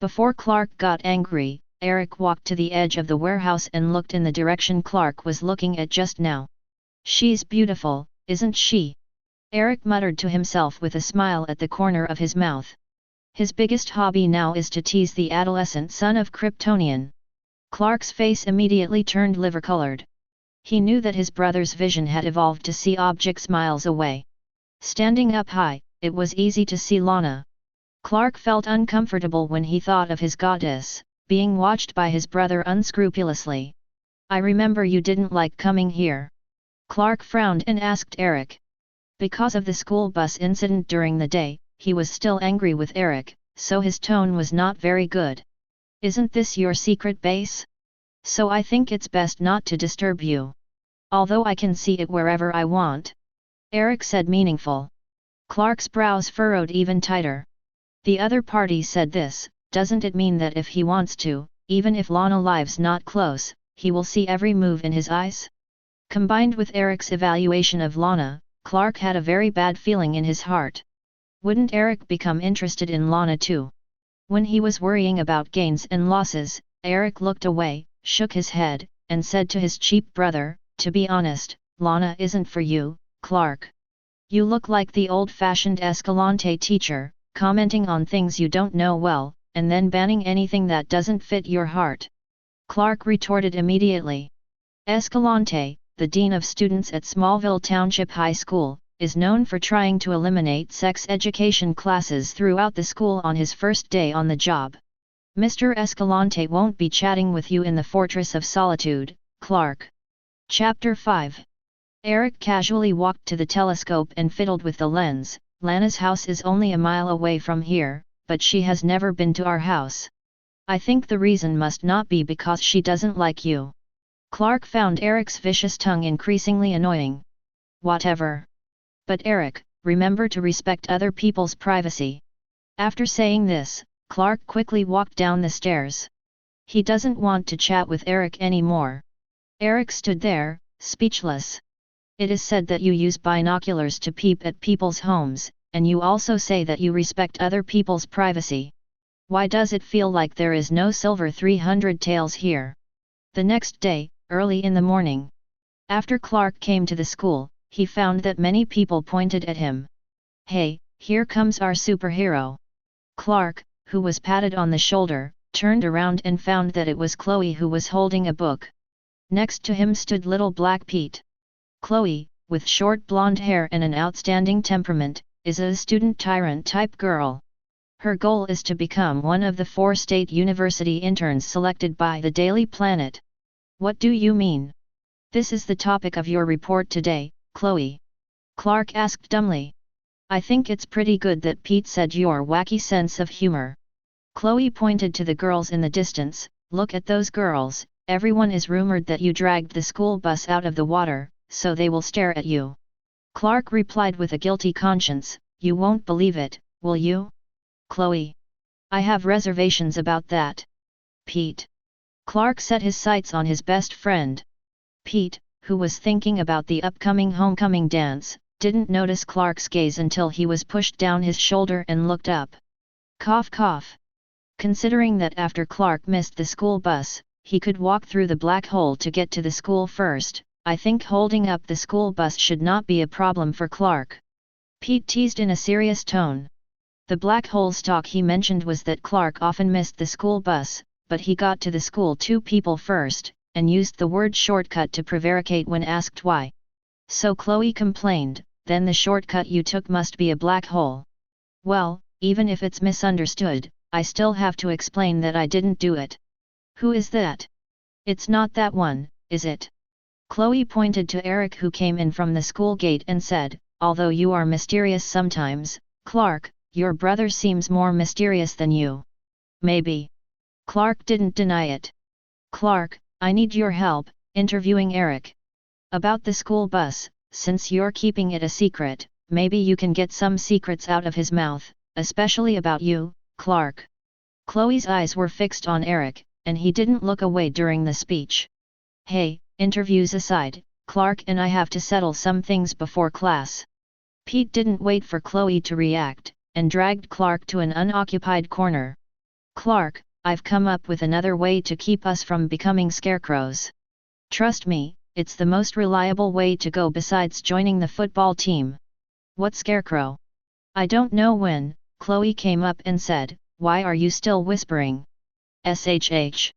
S1: Before Clark got angry, Eric walked to the edge of the warehouse and looked in the direction Clark was looking at just now. She's beautiful, isn't she? Eric muttered to himself with a smile at the corner of his mouth. His biggest hobby now is to tease the adolescent son of Kryptonian. Clark's face immediately turned liver-colored. He knew that his brother's vision had evolved to see objects miles away. Standing up high, it was easy to see Lana. Clark felt uncomfortable when he thought of his goddess, being watched by his brother unscrupulously. I remember you didn't like coming here. Clark frowned and asked Eric. Because of the school bus incident during the day, he was still angry with Eric, so his tone was not very good. Isn't this your secret base? So I think it's best not to disturb you. Although I can see it wherever I want. Eric said meaningful. Clark's brows furrowed even tighter. The other party said this, doesn't it mean that if he wants to, even if Lana lives not close, he will see every move in his eyes? Combined with Eric's evaluation of Lana, Clark had a very bad feeling in his heart. Wouldn't Eric become interested in Lana too? When he was worrying about gains and losses, Eric looked away, shook his head, and said to his cheap brother, to be honest, Lana isn't for you, Clark. You look like the old-fashioned Escalante teacher, commenting on things you don't know well, and then banning anything that doesn't fit your heart. Clark retorted immediately. Escalante, the dean of students at Smallville Township High School, is known for trying to eliminate sex education classes throughout the school on his first day on the job. Mr. Escalante won't be chatting with you in the Fortress of Solitude, Clark. Chapter 5. Eric casually walked to the telescope and fiddled with the lens, Lana's house is only a mile away from here, but she has never been to our house. I think the reason must not be because she doesn't like you." Clark found Eric's vicious tongue increasingly annoying. "Whatever. But Eric, remember to respect other people's privacy." After saying this, Clark quickly walked down the stairs. He doesn't want to chat with Eric anymore. Eric stood there, speechless. "It is said that you use binoculars to peep at people's homes, and you also say that you respect other people's privacy. Why does it feel like there is no silver 300 tails here?" The next day, early in the morning, after Clark came to the school, he found that many people pointed at him. "Hey, here comes our superhero." Clark, who was patted on the shoulder, turned around and found that it was Chloe who was holding a book. Next to him stood little Black Pete. Chloe, with short blonde hair and an outstanding temperament, is a student tyrant type girl. Her goal is to become one of the 4 state university interns selected by the Daily Planet. "What do you mean? This is the topic of your report today, Chloe?" Clark asked dumbly. "I think it's pretty good that Pete said your wacky sense of humor." Chloe pointed to the girls in the distance. "Look at those girls, everyone is rumored that you dragged the school bus out of the water, so they will stare at you." Clark replied with a guilty conscience, "You won't believe it, will you, Chloe? I have reservations about that." "Pete." Clark set his sights on his best friend. Pete, who was thinking about the upcoming homecoming dance, didn't notice Clark's gaze until he was pushed down his shoulder and looked up. Cough cough. Considering that after Clark missed the school bus, he could walk through the black hole to get to the school first, I think holding up the school bus should not be a problem for Clark. Pete teased in a serious tone. The black hole talk he mentioned was that Clark often missed the school bus, but he got to the school 2 people first, and used the word shortcut to prevaricate when asked why. So Chloe complained, "Then the shortcut you took must be a black hole." "Well, even if it's misunderstood, I still have to explain that I didn't do it." "Who is that?" "It's not that one, is it?" Chloe pointed to Eric, who came in from the school gate and said, "Although you are mysterious sometimes, Clark, your brother seems more mysterious than you." "Maybe." Clark didn't deny it. "Clark, I need your help, interviewing Eric. About the school bus, since you're keeping it a secret, maybe you can get some secrets out of his mouth, especially about you, Clark." Chloe's eyes were fixed on Eric, and he didn't look away during the speech. "Hey, interviews aside, Clark and I have to settle some things before class." Pete didn't wait for Chloe to react, and dragged Clark to an unoccupied corner. "Clark, I've come up with another way to keep us from becoming scarecrows. Trust me, it's the most reliable way to go besides joining the football team." "What scarecrow?" "I don't know when." Chloe came up and said, "Why are you still whispering?" "SHH.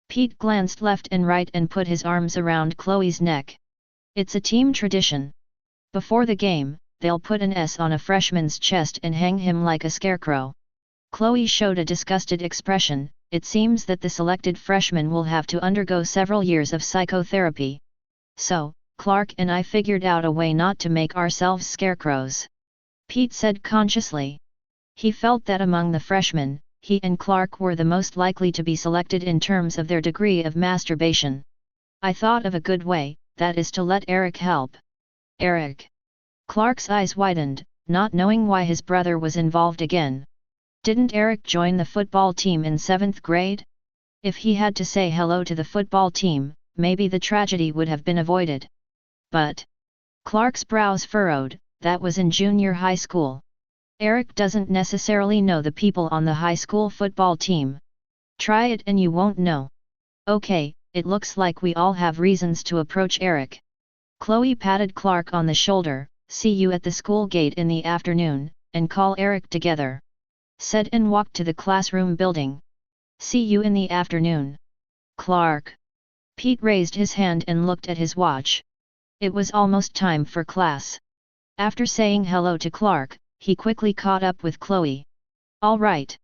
S1: Pete glanced left and right and put his arms around Chloe's neck. "It's a team tradition. Before the game, they'll put an S on a freshman's chest and hang him like a scarecrow." Chloe showed a disgusted expression. "It seems that the selected freshman will have to undergo several years of psychotherapy. So, Clark and I figured out a way not to make ourselves scarecrows," Pete said consciously. He felt that among the freshmen, he and Clark were the most likely to be selected in terms of their degree of masturbation. "I thought of a good way, that is to let Eric help." "Eric?" Clark's eyes widened, not knowing why his brother was involved again. Didn't Eric join the football team in 7th grade? If he had to say hello to the football team, maybe the tragedy would have been avoided. But Clark's brows furrowed, that was in junior high school. Eric doesn't necessarily know the people on the high school football team. Try it and you won't know. "Okay, it looks like we all have reasons to approach Eric." Chloe patted Clark on the shoulder. "See you at the school gate in the afternoon, and call Eric together," said and walked to the classroom building. "See you in the afternoon, Clark." Pete raised his hand and looked at his watch. It was almost time for class. After saying hello to Clark, he quickly caught up with Chloe. "All right."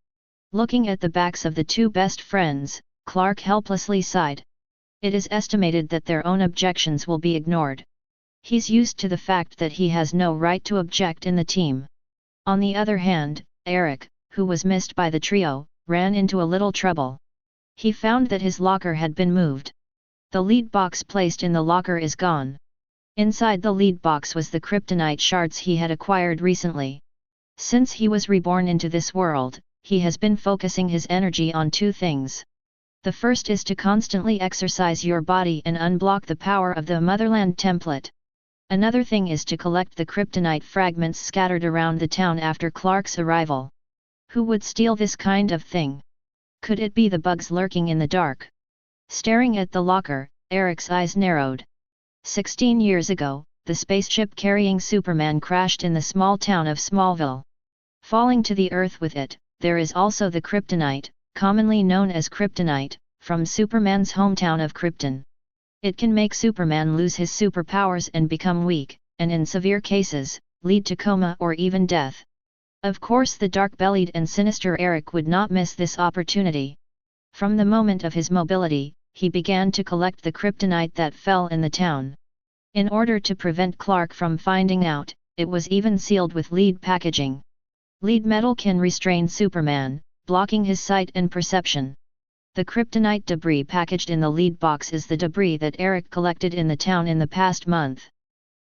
S1: Looking at the backs of the 2 best friends, Clark helplessly sighed. It is estimated that their own objections will be ignored. He's used to the fact that he has no right to object in the team. On the other hand, Eric, who was missed by the trio, ran into a little trouble. He found that his locker had been moved. The lead box placed in the locker is gone. Inside the lead box was the kryptonite shards he had acquired recently. Since he was reborn into this world, he has been focusing his energy on two things. The first is to constantly exercise your body and unblock the power of the motherland template. Another thing is to collect the kryptonite fragments scattered around the town after Clark's arrival. Who would steal this kind of thing? Could it be the bugs lurking in the dark? Staring at the locker, Eric's eyes narrowed. 16 years ago, the spaceship carrying Superman crashed in the small town of Smallville. Falling to the earth with it, there is also the kryptonite, commonly known as kryptonite, from Superman's hometown of Krypton. It can make Superman lose his superpowers and become weak, and in severe cases, lead to coma or even death. Of course, the dark-bellied and sinister Eric would not miss this opportunity. From the moment of his mobility, he began to collect the kryptonite that fell in the town. In order to prevent Clark from finding out, it was even sealed with lead packaging. Lead metal can restrain Superman, blocking his sight and perception. The kryptonite debris packaged in the lead box is the debris that Eric collected in the town in the past month.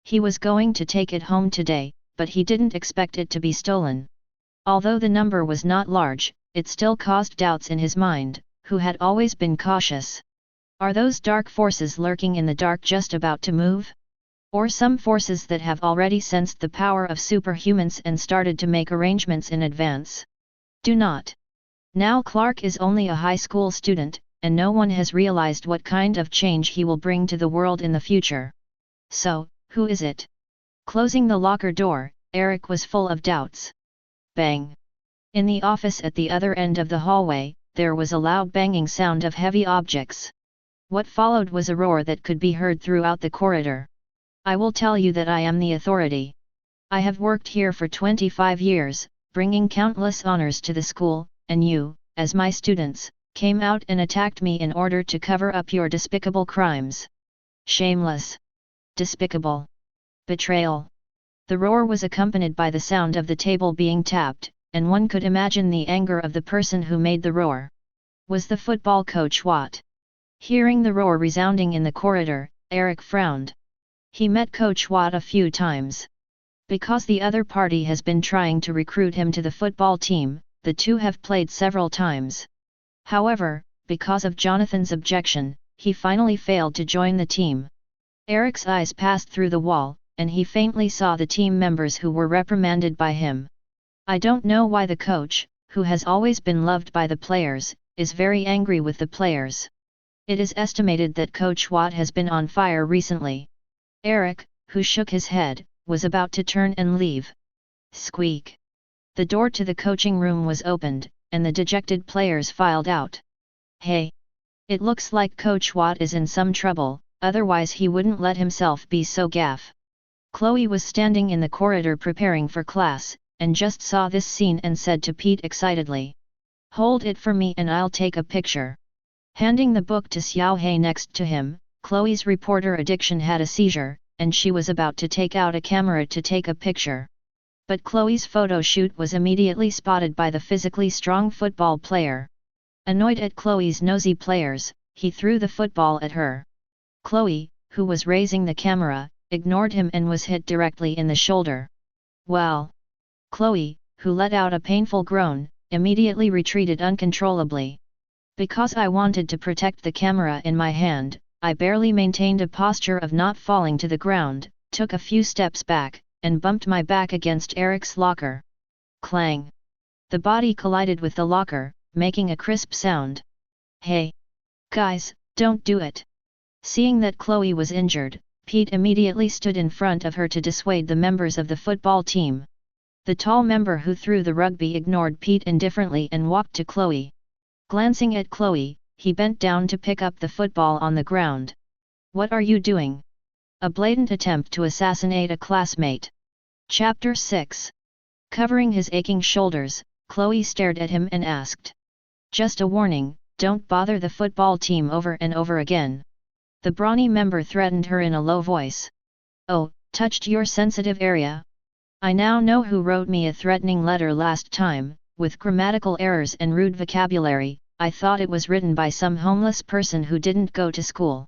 S1: He was going to take it home today, but he didn't expect it to be stolen. Although the number was not large, it still caused doubts in his mind, who had always been cautious. Are those dark forces lurking in the dark just about to move? Or some forces that have already sensed the power of superhumans and started to make arrangements in advance? Do not. Now Clark is only a high school student, and no one has realized what kind of change he will bring to the world in the future. So, who is it? Closing the locker door, Eric was full of doubts. Bang! In the office at the other end of the hallway, there was a loud banging sound of heavy objects. What followed was a roar that could be heard throughout the corridor. I will tell you that I am the authority. I have worked here for 25 years, bringing countless honors to the school, and you, as my students, came out and attacked me in order to cover up your despicable crimes. Shameless. Despicable. Betrayal. The roar was accompanied by the sound of the table being tapped, and one could imagine the anger of the person who made the roar. Was the football coach Watt? Hearing the roar resounding in the corridor, Eric frowned. He met Coach Watt a few times. Because the other party has been trying to recruit him to the football team, the two have played several times. However, because of Jonathan's objection, he finally failed to join the team. Eric's eyes passed through the wall, and he faintly saw the team members who were reprimanded by him. I don't know why the coach, who has always been loved by the players, is very angry with the players. It is estimated that Coach Watt has been on fire recently. Eric, who shook his head, was about to turn and leave. Squeak! The door to the coaching room was opened, and the dejected players filed out. Hey! It looks like Coach Watt is in some trouble, otherwise he wouldn't let himself be so gaff. Chloe was standing in the corridor preparing for class, and just saw this scene and said to Pete excitedly. Hold it for me and I'll take a picture. Handing the book to Xiaohei next to him, Chloe's reporter addiction had a seizure, and she was about to take out a camera to take a picture. But Chloe's photo shoot was immediately spotted by the physically strong football player. Annoyed at Chloe's nosy players, he threw the football at her. Chloe, who was raising the camera, ignored him and was hit directly in the shoulder. Well! Chloe, who let out a painful groan, immediately retreated uncontrollably. Because I wanted to protect the camera in my hand, I barely maintained a posture of not falling to the ground, took a few steps back, and bumped my back against Eric's locker. Clang! The body collided with the locker, making a crisp sound. Hey! Guys, don't do it! Seeing that Chloe was injured, Pete immediately stood in front of her to dissuade the members of the football team. The tall member who threw the rugby ignored Pete indifferently and walked to Chloe. Glancing at Chloe, he bent down to pick up the football on the ground. What are you doing? A blatant attempt to assassinate a classmate. Chapter 6. Covering his aching shoulders, Chloe stared at him and asked. Just a warning, don't bother the football team over and over again. The brawny member threatened her in a low voice. Oh, touched your sensitive area? I now know who wrote me a threatening letter last time, with grammatical errors and rude vocabulary. I thought it was written by some homeless person who didn't go to school.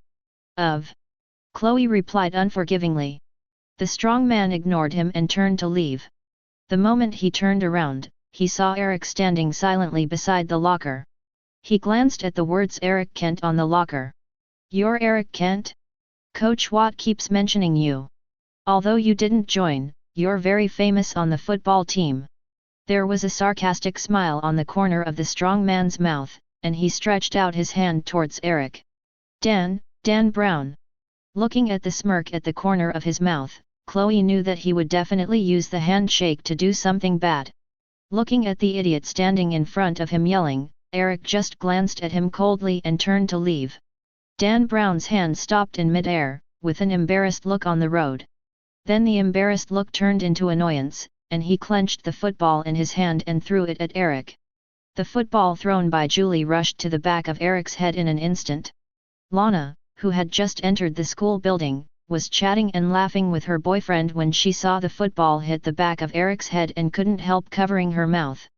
S1: Chloe replied unforgivingly. The strong man ignored him and turned to leave. The moment he turned around, he saw Eric standing silently beside the locker. He glanced at the words Eric Kent on the locker. "You're Eric Kent? Coach Watt keeps mentioning you. Although you didn't join, you're very famous on the football team." There was a sarcastic smile on the corner of the strong man's mouth, and he stretched out his hand towards Eric. Dan Brown." Looking at the smirk at the corner of his mouth, Chloe knew that he would definitely use the handshake to do something bad. Looking at the idiot standing in front of him yelling, Eric just glanced at him coldly and turned to leave. Dan Brown's hand stopped in mid-air, with an embarrassed look on the road. Then the embarrassed look turned into annoyance, and he clenched the football in his hand and threw it at Eric. The football thrown by Julie rushed to the back of Eric's head in an instant. Lana, who had just entered the school building, was chatting and laughing with her boyfriend when she saw the football hit the back of Eric's head and couldn't help covering her mouth.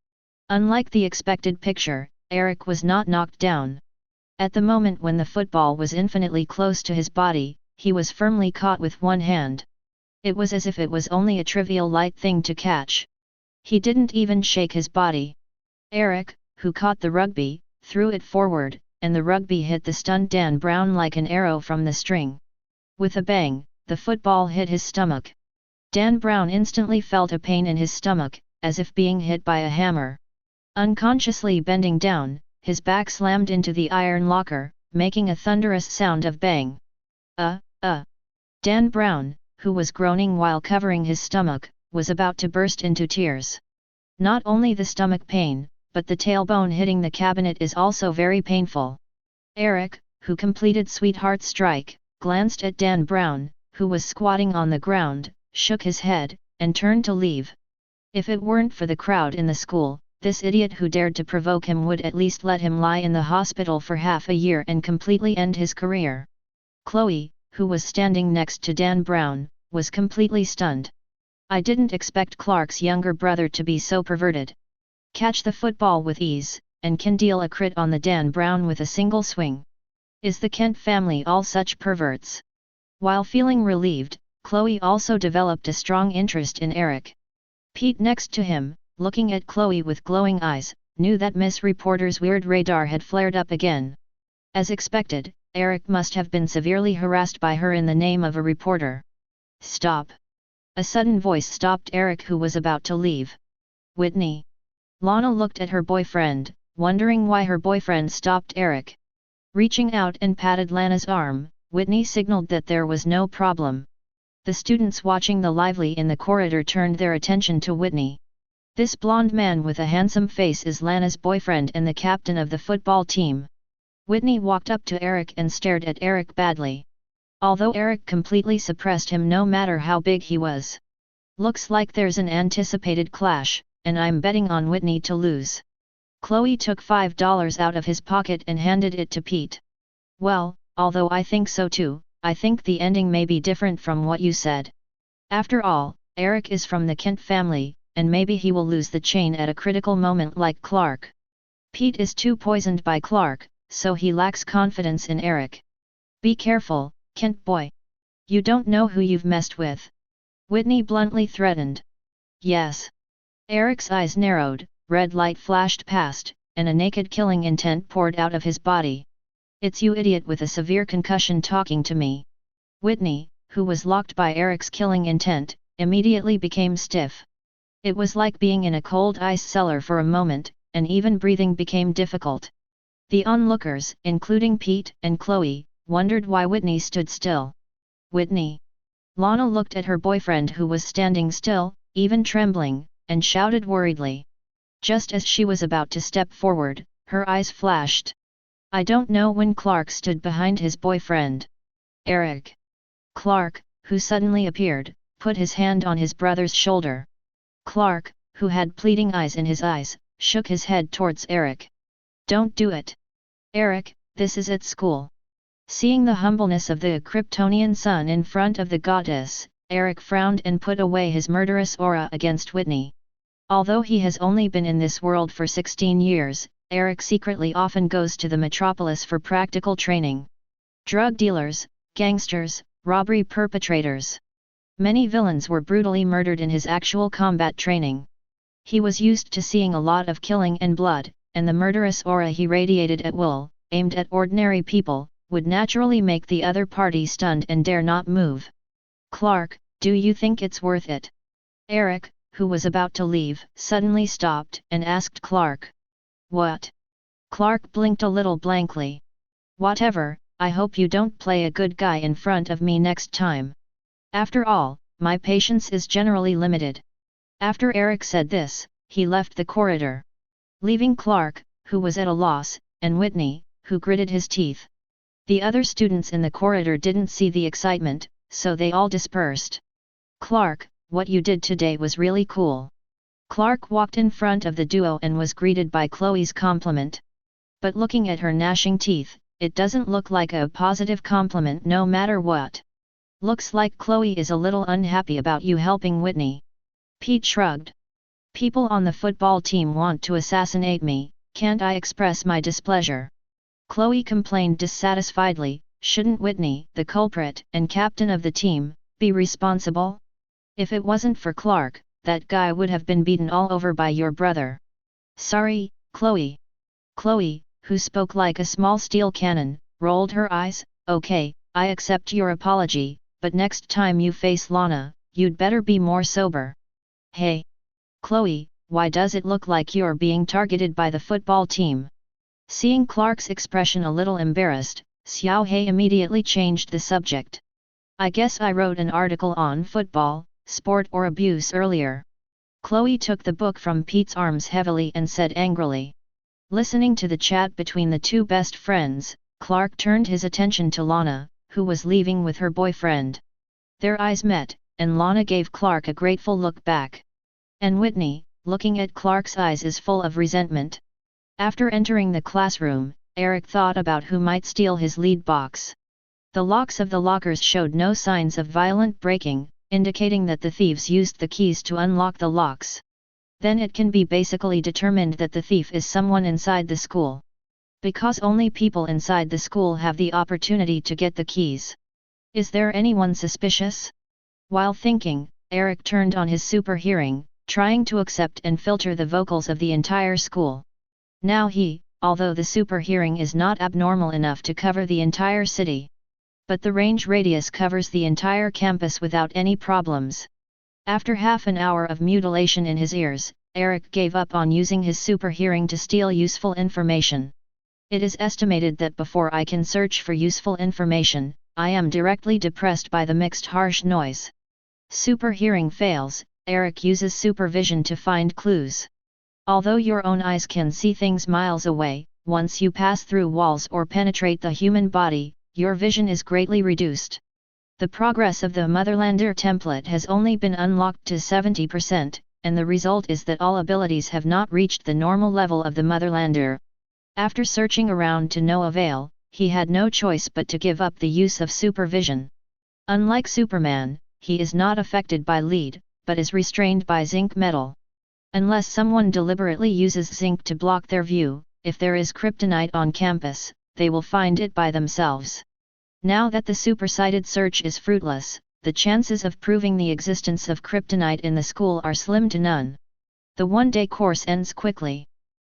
S1: Unlike the expected picture, Eric was not knocked down. At the moment when the football was infinitely close to his body, he was firmly caught with one hand. It was as if it was only a trivial light thing to catch. He didn't even shake his body. Eric, who caught the rugby, threw it forward, and the rugby hit the stunned Dan Brown like an arrow from the string. With a bang, the football hit his stomach. Dan Brown instantly felt a pain in his stomach, as if being hit by a hammer. Unconsciously bending down, his back slammed into the iron locker, making a thunderous sound of bang. Dan Brown, who was groaning while covering his stomach, was about to burst into tears. Not only the stomach pain, but the tailbone hitting the cabinet is also very painful. Eric, who completed Sweetheart Strike, glanced at Dan Brown, who was squatting on the ground, shook his head, and turned to leave. If it weren't for the crowd in the school, this idiot who dared to provoke him would at least let him lie in the hospital for half a year and completely end his career. Chloe, who was standing next to Dan Brown, was completely stunned. "I didn't expect Clark's younger brother to be so perverted. Catch the football with ease, and can deal a crit on the Dan Brown with a single swing. Is the Kent family all such perverts?" While feeling relieved, Chloe also developed a strong interest in Eric. Pete next to him, looking at Chloe with glowing eyes, knew that Miss Reporter's weird radar had flared up again. As expected, Eric must have been severely harassed by her in the name of a reporter. "Stop!" A sudden voice stopped Eric, who was about to leave. "Whitney." Lana looked at her boyfriend, wondering why her boyfriend stopped Eric. Reaching out and patted Lana's arm, Whitney signaled that there was no problem. The students watching the lively in the corridor turned their attention to Whitney. This blonde man with a handsome face is Lana's boyfriend and the captain of the football team. Whitney walked up to Eric and stared at Eric badly. Although Eric completely suppressed him no matter how big he was. "Looks like there's an anticipated clash, and I'm betting on Whitney to lose." Chloe took $5 out of his pocket and handed it to Pete. "Well, although I think so too, I think the ending may be different from what you said. After all, Eric is from the Kent family, and maybe he will lose the chain at a critical moment like Clark. Pete is too poisoned by Clark, so he lacks confidence in Eric. Be careful, Kent boy. You don't know who you've messed with." Whitney bluntly threatened. "Yes." Eric's eyes narrowed, red light flashed past, and a naked killing intent poured out of his body. "It's you idiot with a severe concussion talking to me." Whitney, who was locked by Eric's killing intent, immediately became stiff. It was like being in a cold ice cellar for a moment, and even breathing became difficult. The onlookers, including Pete and Chloe, wondered why Whitney stood still. "Whitney!" Lana looked at her boyfriend, who was standing still, even trembling, and shouted worriedly. Just as she was about to step forward, her eyes flashed. I don't know when Clark stood behind his boyfriend. Eric. Clark, who suddenly appeared, put his hand on his brother's shoulder. Clark, who had pleading eyes in his eyes, shook his head towards Eric. "Don't do it. Eric, this is at school." Seeing the humbleness of the Kryptonian son in front of the goddess, Eric frowned and put away his murderous aura against Whitney. Although he has only been in this world for 16 years, Eric secretly often goes to the metropolis for practical training. Drug dealers, gangsters, robbery perpetrators. Many villains were brutally murdered in his actual combat training. He was used to seeing a lot of killing and blood, and the murderous aura he radiated at will, aimed at ordinary people, would naturally make the other party stunned and dare not move. Clark, do you think it's worth it? Eric, who was about to leave, suddenly stopped and asked Clark. What? Clark blinked a little blankly. Whatever, I hope you don't play a good guy in front of me next time. After all, my patience is generally limited. After Eric said this, he left the corridor, leaving Clark, who was at a loss, and Whitney, who gritted his teeth. The other students in the corridor didn't see the excitement, so they all dispersed. Clark, what you did today was really cool. Clark walked in front of the duo and was greeted by Chloe's compliment. But looking at her gnashing teeth, it doesn't look like a positive compliment no matter what. Looks like Chloe is a little unhappy about you helping Whitney. Pete shrugged. People on the football team want to assassinate me, can't I express my displeasure? Chloe complained dissatisfiedly, shouldn't Whitney, the culprit and captain of the team, be responsible? If it wasn't for Clark, that guy would have been beaten all over by your brother. Sorry, Chloe. Chloe, who spoke like a small steel cannon, rolled her eyes. Okay, I accept your apology, but next time you face Lana, you'd better be more sober. Hey! Chloe, why does it look like you're being targeted by the football team? Seeing Clark's expression a little embarrassed, Xiao He immediately changed the subject. I guess I wrote an article on football, sport or abuse earlier. Chloe took the book from Pete's arms heavily and said angrily. Listening to the chat between the two best friends, Clark turned his attention to Lana, who was leaving with her boyfriend. Their eyes met, and Lana gave Clark a grateful look back. And Whitney, looking at Clark's eyes, is full of resentment. After entering the classroom, Eric thought about who might steal his lead box. The locks of the lockers showed no signs of violent breaking, indicating that the thieves used the keys to unlock the locks. Then it can be basically determined that the thief is someone inside the school. Because only people inside the school have the opportunity to get the keys. Is there anyone suspicious? While thinking, Eric turned on his super hearing, trying to accept and filter the vocals of the entire school. Now he, although the super hearing is not abnormal enough to cover the entire city. But the range radius covers the entire campus without any problems. After half an hour of mutilation in his ears, Eric gave up on using his super hearing to steal useful information. It is estimated that before I can search for useful information, I am directly depressed by the mixed harsh noise. Super hearing fails, Eric uses supervision to find clues. Although your own eyes can see things miles away, once you pass through walls or penetrate the human body, your vision is greatly reduced. The progress of the Motherlander template has only been unlocked to 70%, and the result is that all abilities have not reached the normal level of the Motherlander. After searching around to no avail, he had no choice but to give up the use of supervision. Unlike Superman, he is not affected by lead, but is restrained by zinc metal. Unless someone deliberately uses zinc to block their view, if there is kryptonite on campus, they will find it by themselves. Now that the super-sighted search is fruitless, the chances of proving the existence of kryptonite in the school are slim to none. The one-day course ends quickly.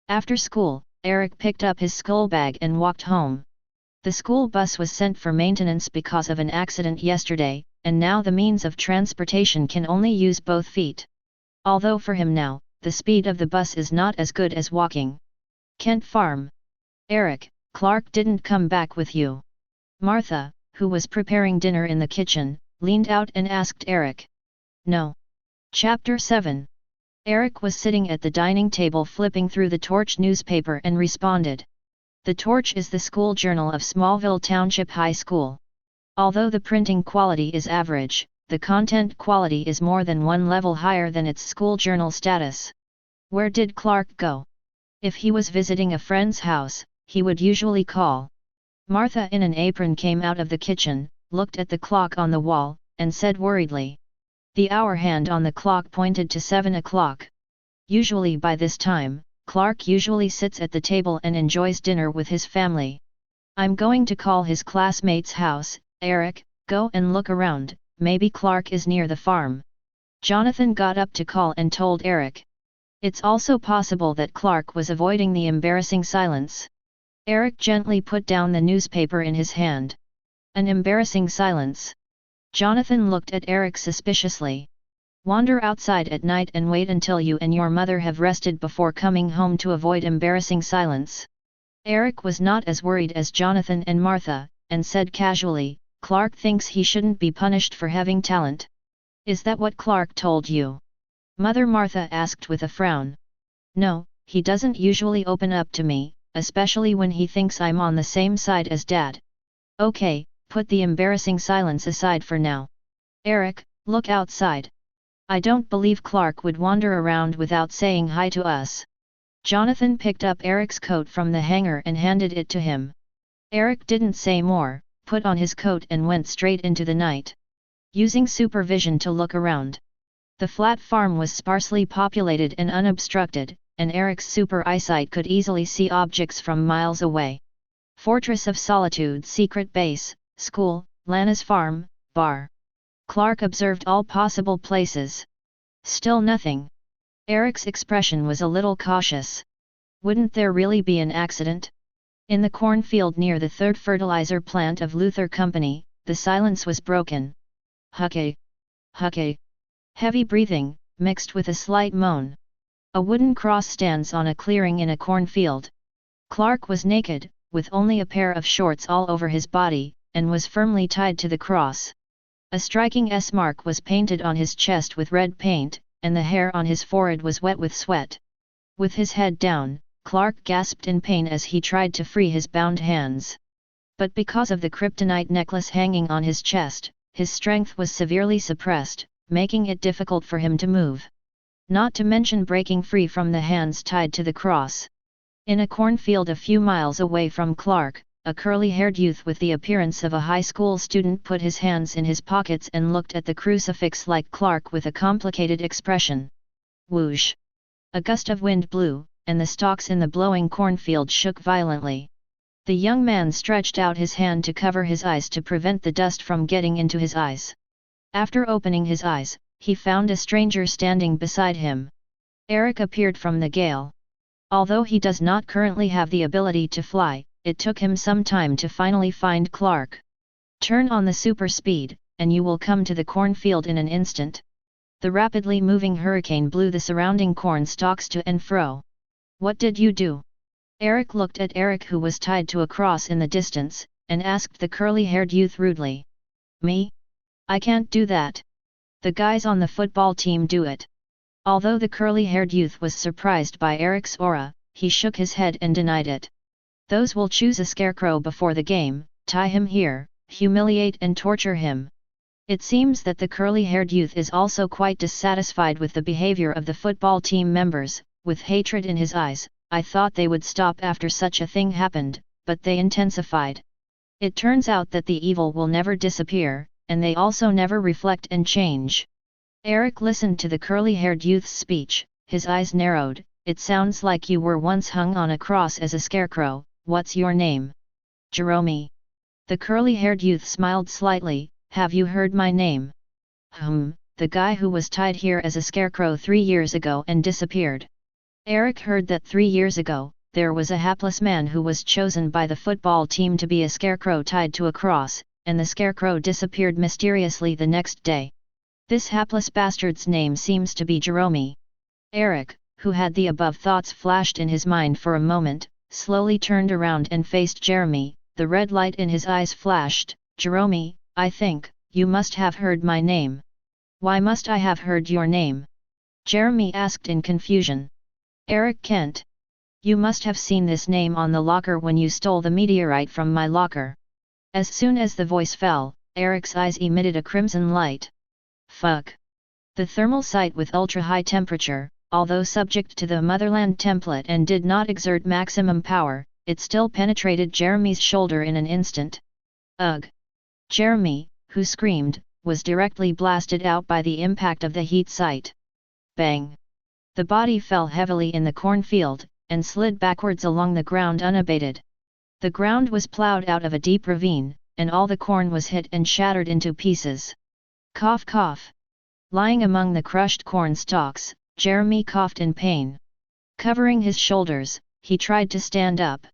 S1: After school, Eric picked up his school bag and walked home. The school bus was sent for maintenance because of an accident yesterday, and now the means of transportation can only use both feet. Although for him now, the speed of the bus is not as good as walking. Kent Farm. Eric, Clark didn't come back with you. Martha, who was preparing dinner in the kitchen, leaned out and asked Eric. No. Chapter 7. Eric was sitting at the dining table flipping through the Torch newspaper and responded. The Torch is the school journal of Smallville Township High School. Although the printing quality is average, the content quality is more than one level higher than its school journal status. Where did Clark go? If he was visiting a friend's house, he would usually call. Martha in an apron came out of the kitchen, looked at the clock on the wall, and said worriedly, The hour hand on the clock pointed to 7 o'clock. Usually by this time, Clark usually sits at the table and enjoys dinner with his family. I'm going to call his classmate's house. Eric, go and look around, maybe Clark is near the farm. Jonathan got up to call and told Eric. It's also possible that Clark was avoiding the embarrassing silence. Eric gently put down the newspaper in his hand. An embarrassing silence. Jonathan looked at Eric suspiciously. Wander outside at night and wait until you and your mother have rested before coming home to avoid embarrassing silence. Eric was not as worried as Jonathan and Martha, and said casually, Clark thinks he shouldn't be punished for having talent. Is that what Clark told you? Mother Martha asked with a frown. No, he doesn't usually open up to me, especially when he thinks I'm on the same side as Dad. Okay, put the embarrassing silence aside for now. Eric, look outside. I don't believe Clark would wander around without saying hi to us. Jonathan picked up Eric's coat from the hanger and handed it to him. Eric didn't say more, put on his coat and went straight into the night. Using supervision to look around. The flat farm was sparsely populated and unobstructed, and Eric's super eyesight could easily see objects from miles away. Fortress of Solitude, secret base, school, Lana's farm, bar. Clark observed all possible places. Still nothing. Eric's expression was a little cautious. Wouldn't there really be an accident? In the cornfield near the third fertilizer plant of Luther Company, the silence was broken. Hucky. Hucky. Heavy breathing, mixed with a slight moan. A wooden cross stands on a clearing in a cornfield. Clark was naked, with only a pair of shorts all over his body, and was firmly tied to the cross. A striking S mark was painted on his chest with red paint, and the hair on his forehead was wet with sweat. With his head down, Clark gasped in pain as he tried to free his bound hands. But because of the kryptonite necklace hanging on his chest, his strength was severely suppressed, making it difficult for him to move. Not to mention breaking free from the hands tied to the cross. In a cornfield a few miles away from Clark, a curly-haired youth with the appearance of a high school student put his hands in his pockets and looked at the crucifix like Clark with a complicated expression. Whoosh! A gust of wind blew, and the stalks in the blowing cornfield shook violently. The young man stretched out his hand to cover his eyes to prevent the dust from getting into his eyes. After opening his eyes, he found a stranger standing beside him. Eric appeared from the gale. Although he does not currently have the ability to fly, it took him some time to finally find Clark. Turn on the super speed, and you will come to the cornfield in an instant. The rapidly moving hurricane blew the surrounding corn stalks to and fro. What did you do? Eric looked at Eric, who was tied to a cross in the distance, and asked the curly-haired youth rudely. Me? I can't do that. The guys on the football team do it. Although the curly-haired youth was surprised by Eric's aura, he shook his head and denied it. Those will choose a scarecrow before the game, tie him here, humiliate and torture him. It seems that the curly-haired youth is also quite dissatisfied with the behavior of the football team members. With hatred in his eyes, I thought they would stop after such a thing happened, but they intensified. It turns out that the evil will never disappear, and they also never reflect and change. Eric listened to the curly-haired youth's speech, his eyes narrowed. It sounds like you were once hung on a cross as a scarecrow. What's your name? Jerome. The curly-haired youth smiled slightly. Have you heard my name? The guy who was tied here as a scarecrow 3 years ago and disappeared. Eric heard that 3 years ago, there was a hapless man who was chosen by the football team to be a scarecrow tied to a cross, and the scarecrow disappeared mysteriously the next day. This hapless bastard's name seems to be Jerome. Eric, who had the above thoughts flashed in his mind for a moment, slowly turned around and faced Jeremy. The red light in his eyes flashed. Jerome, I think, you must have heard my name. Why must I have heard your name? Jeremy asked in confusion. Eric Kent. You must have seen this name on the locker when you stole the meteorite from my locker. As soon as the voice fell, Eric's eyes emitted a crimson light. Fuck. The thermal sight with ultra-high temperature, although subject to the motherland template and did not exert maximum power, it still penetrated Jeremy's shoulder in an instant. Ugh! Jeremy, who screamed, was directly blasted out by the impact of the heat sight. Bang! The body fell heavily in the cornfield, and slid backwards along the ground unabated. The ground was plowed out of a deep ravine, and all the corn was hit and shattered into pieces. Cough cough. Lying among the crushed corn stalks, Jeremy coughed in pain. Covering his shoulders, he tried to stand up.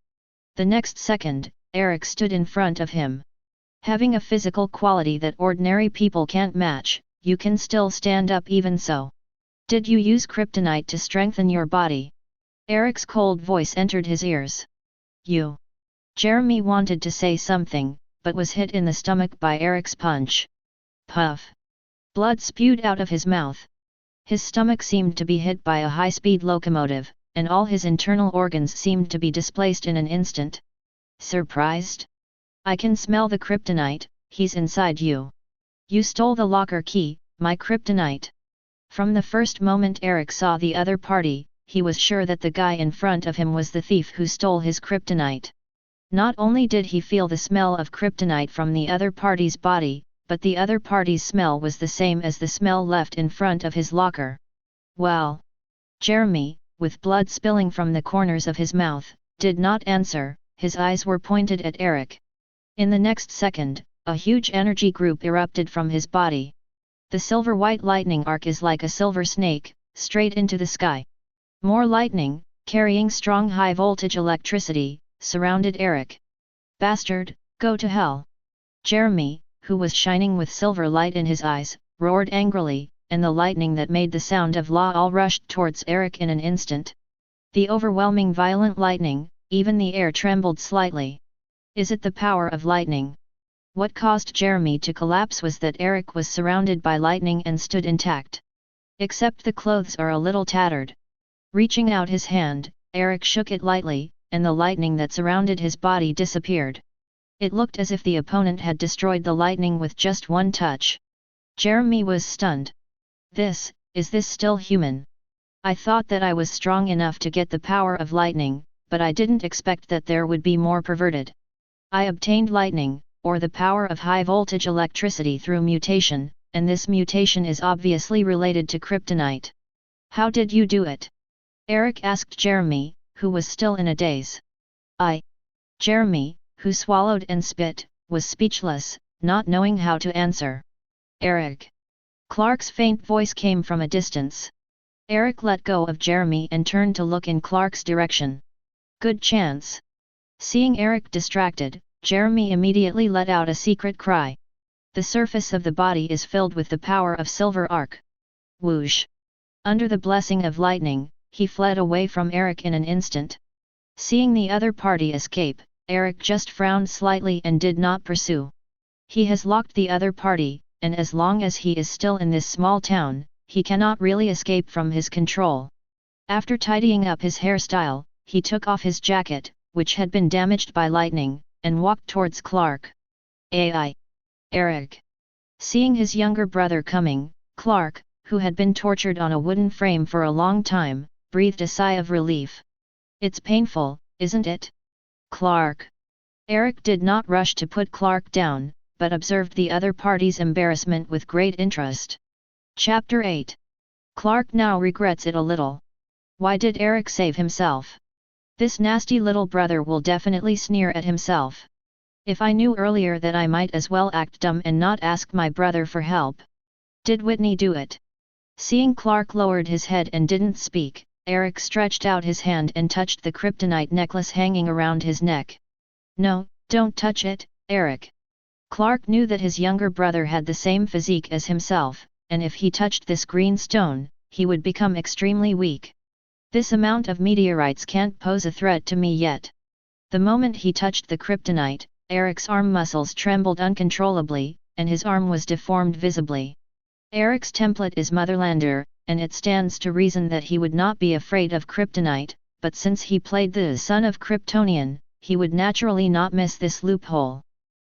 S1: The next second, Eric stood in front of him. Having a physical quality that ordinary people can't match, you can still stand up even so. Did you use kryptonite to strengthen your body? Eric's cold voice entered his ears. You. Jeremy wanted to say something, but was hit in the stomach by Eric's punch. Puff. Blood spewed out of his mouth. His stomach seemed to be hit by a high-speed locomotive, and all his internal organs seemed to be displaced in an instant. Surprised? I can smell the kryptonite, he's inside you. You stole the locker key, my kryptonite. From the first moment Eric saw the other party, he was sure that the guy in front of him was the thief who stole his kryptonite. Not only did he feel the smell of kryptonite from the other party's body, but the other party's smell was the same as the smell left in front of his locker. Well. Jeremy, with blood spilling from the corners of his mouth, did not answer, his eyes were pointed at Eric. In the next second, a huge energy group erupted from his body. The silver-white lightning arc is like a silver snake, straight into the sky. More lightning, carrying strong high-voltage electricity, surrounded Eric. Bastard, go to hell! Jeremy, who was shining with silver light in his eyes, roared angrily, and the lightning that made the sound of law all rushed towards Eric in an instant. The overwhelming violent lightning, even the air trembled slightly. Is it the power of lightning? What caused Jeremy to collapse was that Eric was surrounded by lightning and stood intact. Except the clothes are a little tattered. Reaching out his hand, Eric shook it lightly, and the lightning that surrounded his body disappeared. It looked as if the opponent had destroyed the lightning with just one touch. Jeremy was stunned. Is this still human? I thought that I was strong enough to get the power of lightning, but I didn't expect that there would be more perverted. I obtained lightning, or the power of high-voltage electricity through mutation, and this mutation is obviously related to kryptonite. How did you do it? Eric asked Jeremy, who was still in a daze. Jeremy, who swallowed and spit, was speechless, not knowing how to answer. Eric. Clark's faint voice came from a distance. Eric let go of Jeremy and turned to look in Clark's direction. Good chance. Seeing Eric distracted, Jeremy immediately let out a secret cry. The surface of the body is filled with the power of silver arc. Whoosh! Under the blessing of lightning, he fled away from Eric in an instant. Seeing the other party escape, Eric just frowned slightly and did not pursue. He has locked the other party, and as long as he is still in this small town, he cannot really escape from his control. After tidying up his hairstyle, he took off his jacket, which had been damaged by lightning, and walked towards Clark. Eric. Seeing his younger brother coming, Clark, who had been tortured on a wooden frame for a long time, breathed a sigh of relief. It's painful, isn't it? Clark. Eric did not rush to put Clark down, but observed the other party's embarrassment with great interest. Chapter 8. Clark now regrets it a little. Why did Eric save himself? This nasty little brother will definitely sneer at himself. If I knew earlier that I might as well act dumb and not ask my brother for help. Did Whitney do it? Seeing Clark lowered his head and didn't speak, Eric stretched out his hand and touched the kryptonite necklace hanging around his neck. No, don't touch it, Eric. Clark knew that his younger brother had the same physique as himself, and if he touched this green stone, he would become extremely weak. This amount of meteorites can't pose a threat to me yet. The moment he touched the kryptonite, Eric's arm muscles trembled uncontrollably, and his arm was deformed visibly. Eric's template is Motherlander, and it stands to reason that he would not be afraid of kryptonite, but since he played the son of Kryptonian, he would naturally not miss this loophole.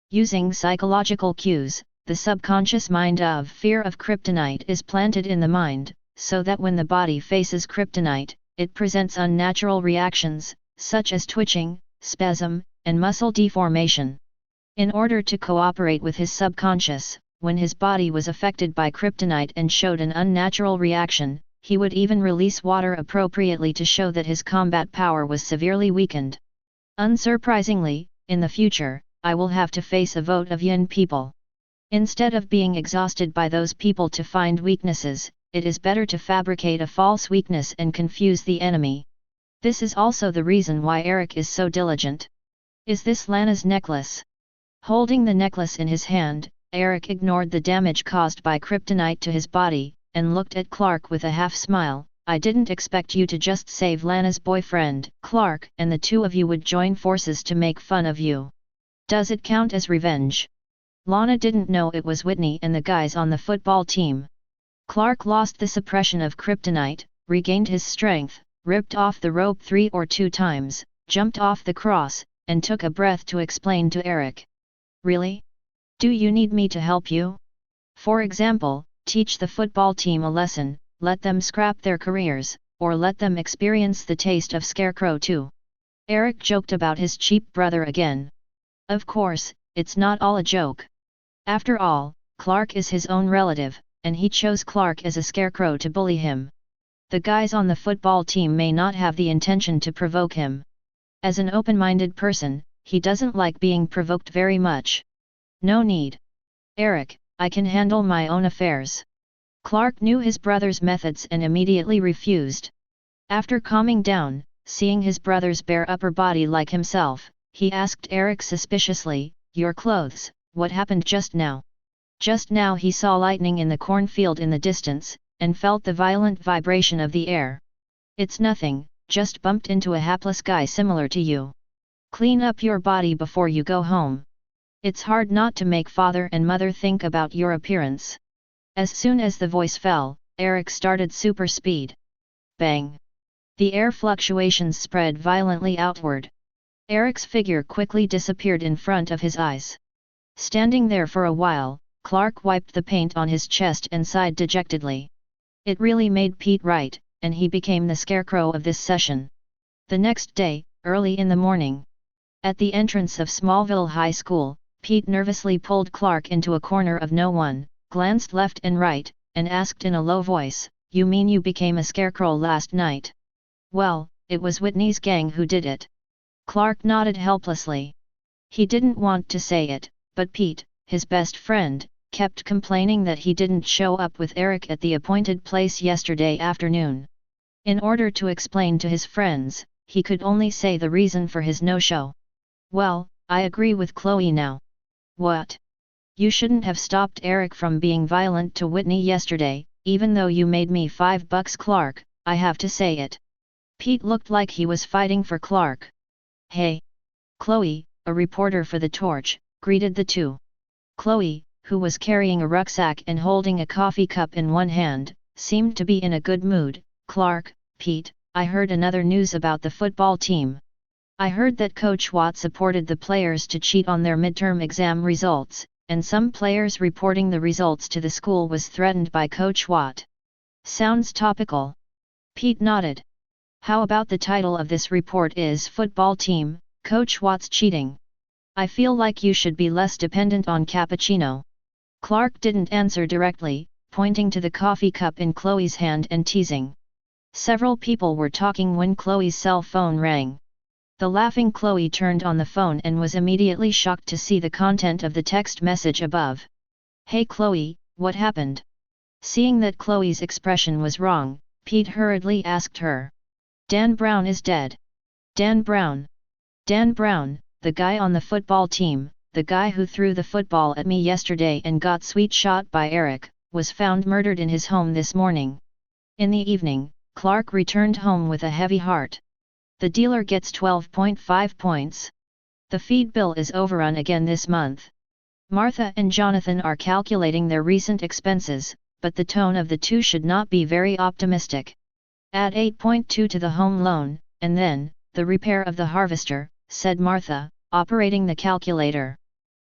S1: Using psychological cues, the subconscious mind of fear of kryptonite is planted in the mind, so that when the body faces kryptonite, it presents unnatural reactions, such as twitching, spasm, and muscle deformation. In order to cooperate with his subconscious, when his body was affected by kryptonite and showed an unnatural reaction, he would even release water appropriately to show that his combat power was severely weakened. Unsurprisingly, in the future, I will have to face a vote of Yin people. Instead of being exhausted by those people to find weaknesses, it is better to fabricate a false weakness and confuse the enemy. This is also the reason why Eric is so diligent. Is this Lana's necklace? Holding the necklace in his hand, Eric ignored the damage caused by kryptonite to his body, and looked at Clark with a half-smile. I didn't expect you to just save Lana's boyfriend, Clark, and the two of you would join forces to make fun of you. Does it count as revenge? Lana didn't know it was Whitney and the guys on the football team. Clark lost the suppression of kryptonite, regained his strength, ripped off the rope 3 or 2 times, jumped off the cross, and took a breath to explain to Eric. Really? Do you need me to help you? For example, teach the football team a lesson, let them scrap their careers, or let them experience the taste of Scarecrow too. Eric joked about his cheap brother again. Of course, it's not all a joke. After all, Clark is his own relative, and he chose Clark as a Scarecrow to bully him. The guys on the football team may not have the intention to provoke him. As an open-minded person, he doesn't like being provoked very much. No need. Eric, I can handle my own affairs. Clark knew his brother's methods and immediately refused. After calming down, seeing his brother's bare upper body like himself, he asked Eric suspiciously, "Your clothes, what happened just now?" Just now he saw lightning in the cornfield in the distance, and felt the violent vibration of the air. "It's nothing, just bumped into a hapless guy similar to you. Clean up your body before you go home. It's hard not to make father and mother think about your appearance." As soon as the voice fell, Eric started super speed. Bang! The air fluctuations spread violently outward. Eric's figure quickly disappeared in front of his eyes. Standing there for a while, Clark wiped the paint on his chest and sighed dejectedly. It really made Pete right, and he became the Scarecrow of this session. The next day, early in the morning, at the entrance of Smallville High School, Pete nervously pulled Clark into a corner of no one, glanced left and right, and asked in a low voice, "You mean you became a Scarecrow last night?" "Well, it was Whitney's gang who did it." Clark nodded helplessly. He didn't want to say it, but Pete, his best friend, kept complaining that he didn't show up with Eric at the appointed place yesterday afternoon. In order to explain to his friends, he could only say the reason for his no-show. "Well, I agree with Chloe now." "What? You shouldn't have stopped Eric from being violent to Whitney yesterday, even though you made me $5, Clark, I have to say it." Pete looked like he was fighting for Clark. "Hey!" Chloe, a reporter for the Torch, greeted the two. Chloe, who was carrying a rucksack and holding a coffee cup in one hand, seemed to be in a good mood. "Clark, Pete, I heard another news about the football team. I heard that Coach Watt supported the players to cheat on their midterm exam results, and some players reporting the results to the school was threatened by Coach Watt." "Sounds topical." Pete nodded. "How about the title of this report is Football Team, Coach Watt's Cheating? I feel like you should be less dependent on cappuccino." Clark didn't answer directly, pointing to the coffee cup in Chloe's hand and teasing. Several people were talking when Chloe's cell phone rang. The laughing Chloe turned on the phone and was immediately shocked to see the content of the text message above. "Hey Chloe, what happened?" Seeing that Chloe's expression was wrong, Pete hurriedly asked her. "Dan Brown is dead." "Dan Brown? Dan Brown, the guy on the football team, the guy who threw the football at me yesterday and got sweet shot by Eric, was found murdered in his home this morning." In the evening, Clark returned home with a heavy heart. The dealer gets 12.5 points. The feed bill is overrun again this month. Martha and Jonathan are calculating their recent expenses, but the tone of the two should not be very optimistic. Add 8.2 to the home loan, and then, the repair of the harvester, said Martha, operating the calculator.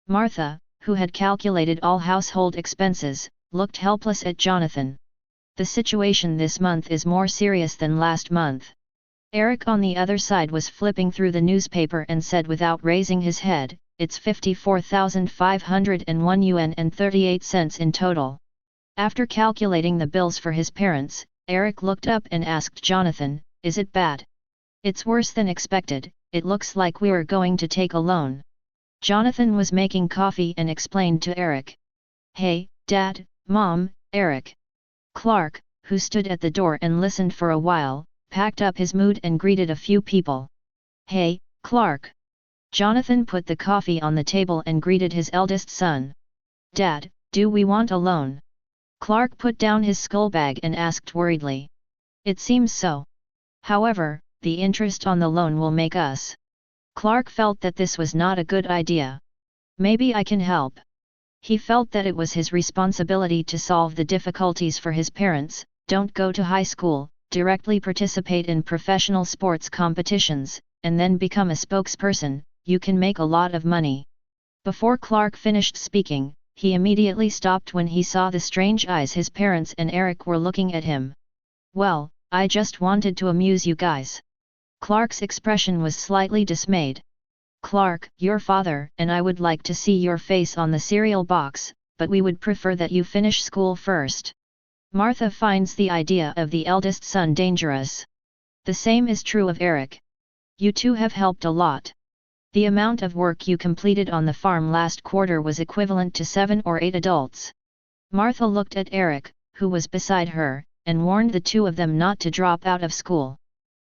S1: Martha, who had calculated all household expenses, looked helpless at Jonathan. The situation this month is more serious than last month. Eric on the other side was flipping through the newspaper and said without raising his head, it's 54,501 yuan and 38 cents in total. After calculating the bills for his parents, Eric looked up and asked Jonathan, "Is it bad?" "It's worse than expected, it looks like we are going to take a loan." Jonathan was making coffee and explained to Eric. "Hey, Dad, Mom, Eric." Clark, who stood at the door and listened for a while, packed up his mood and greeted a few people. "Hey, Clark." Jonathan put the coffee on the table and greeted his eldest son. "Dad, do we want a loan?" Clark put down his school bag and asked worriedly. "It seems so. However, the interest on the loan will make us." Clark felt that this was not a good idea. "Maybe I can help." He felt that it was his responsibility to solve the difficulties for his parents. "Don't go to high school, directly participate in professional sports competitions, and then become a spokesperson, you can make a lot of money." Before Clark finished speaking, he immediately stopped when he saw the strange eyes his parents and Eric were looking at him. "Well, I just wanted to amuse you guys." Clark's expression was slightly dismayed. "Clark, your father and I would like to see your face on the cereal box, but we would prefer that you finish school first." Martha finds the idea of the eldest son dangerous. The same is true of Eric. "You two have helped a lot. The amount of work you completed on the farm last quarter was equivalent to 7 or 8 adults." Martha looked at Eric, who was beside her, and warned the two of them not to drop out of school.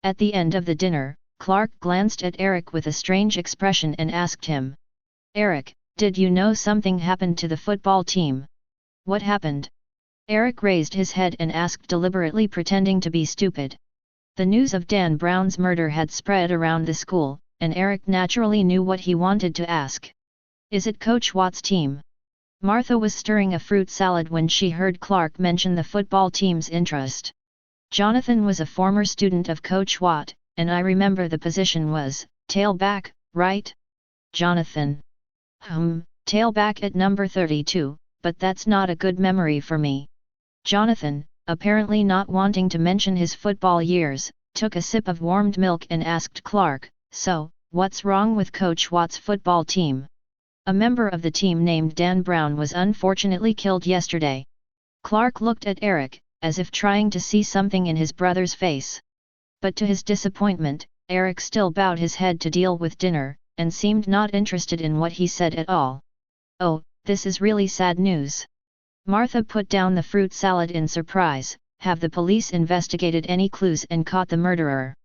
S1: At the end of the dinner, Clark glanced at Eric with a strange expression and asked him, "Eric, did you know something happened to the football team?" "What happened?" Eric raised his head and asked deliberately, pretending to be stupid. The news of Dan Brown's murder had spread around the school, and Eric naturally knew what he wanted to ask. "Is it Coach Watt's team?" Martha was stirring a fruit salad when she heard Clark mention the football team's interest. "Jonathan was a former student of Coach Watt, and I remember the position was tailback, right?" "Jonathan. Tailback at number 32, but that's not a good memory for me." Jonathan, apparently not wanting to mention his football years, took a sip of warmed milk and asked Clark, "So, what's wrong with Coach Watt's football team?" "A member of the team named Dan Brown was unfortunately killed yesterday." Clark looked at Eric, as if trying to see something in his brother's face. But to his disappointment, Eric still bowed his head to deal with dinner, and seemed not interested in what he said at all. "Oh, this is really sad news." Martha put down the fruit salad in surprise. "Have the police investigated any clues and caught the murderer?"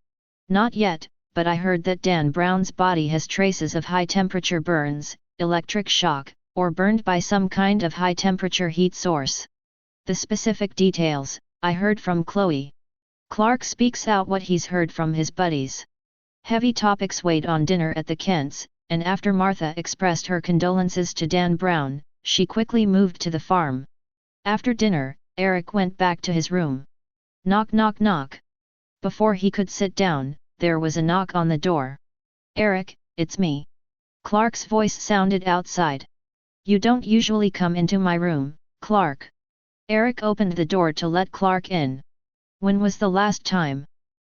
S1: "Not yet, but I heard that Dan Brown's body has traces of high-temperature burns, electric shock, or burned by some kind of high-temperature heat source. The specific details, I heard from Chloe." Clark speaks out what he's heard from his buddies. Heavy topics weighed on dinner at the Kents, and after Martha expressed her condolences to Dan Brown, she quickly moved to the farm. After dinner, Eric went back to his room. Knock knock knock. Before he could sit down, there was a knock on the door. "Eric, it's me." Clark's voice sounded outside. "You don't usually come into my room, Clark." Eric opened the door to let Clark in. "When was the last time?"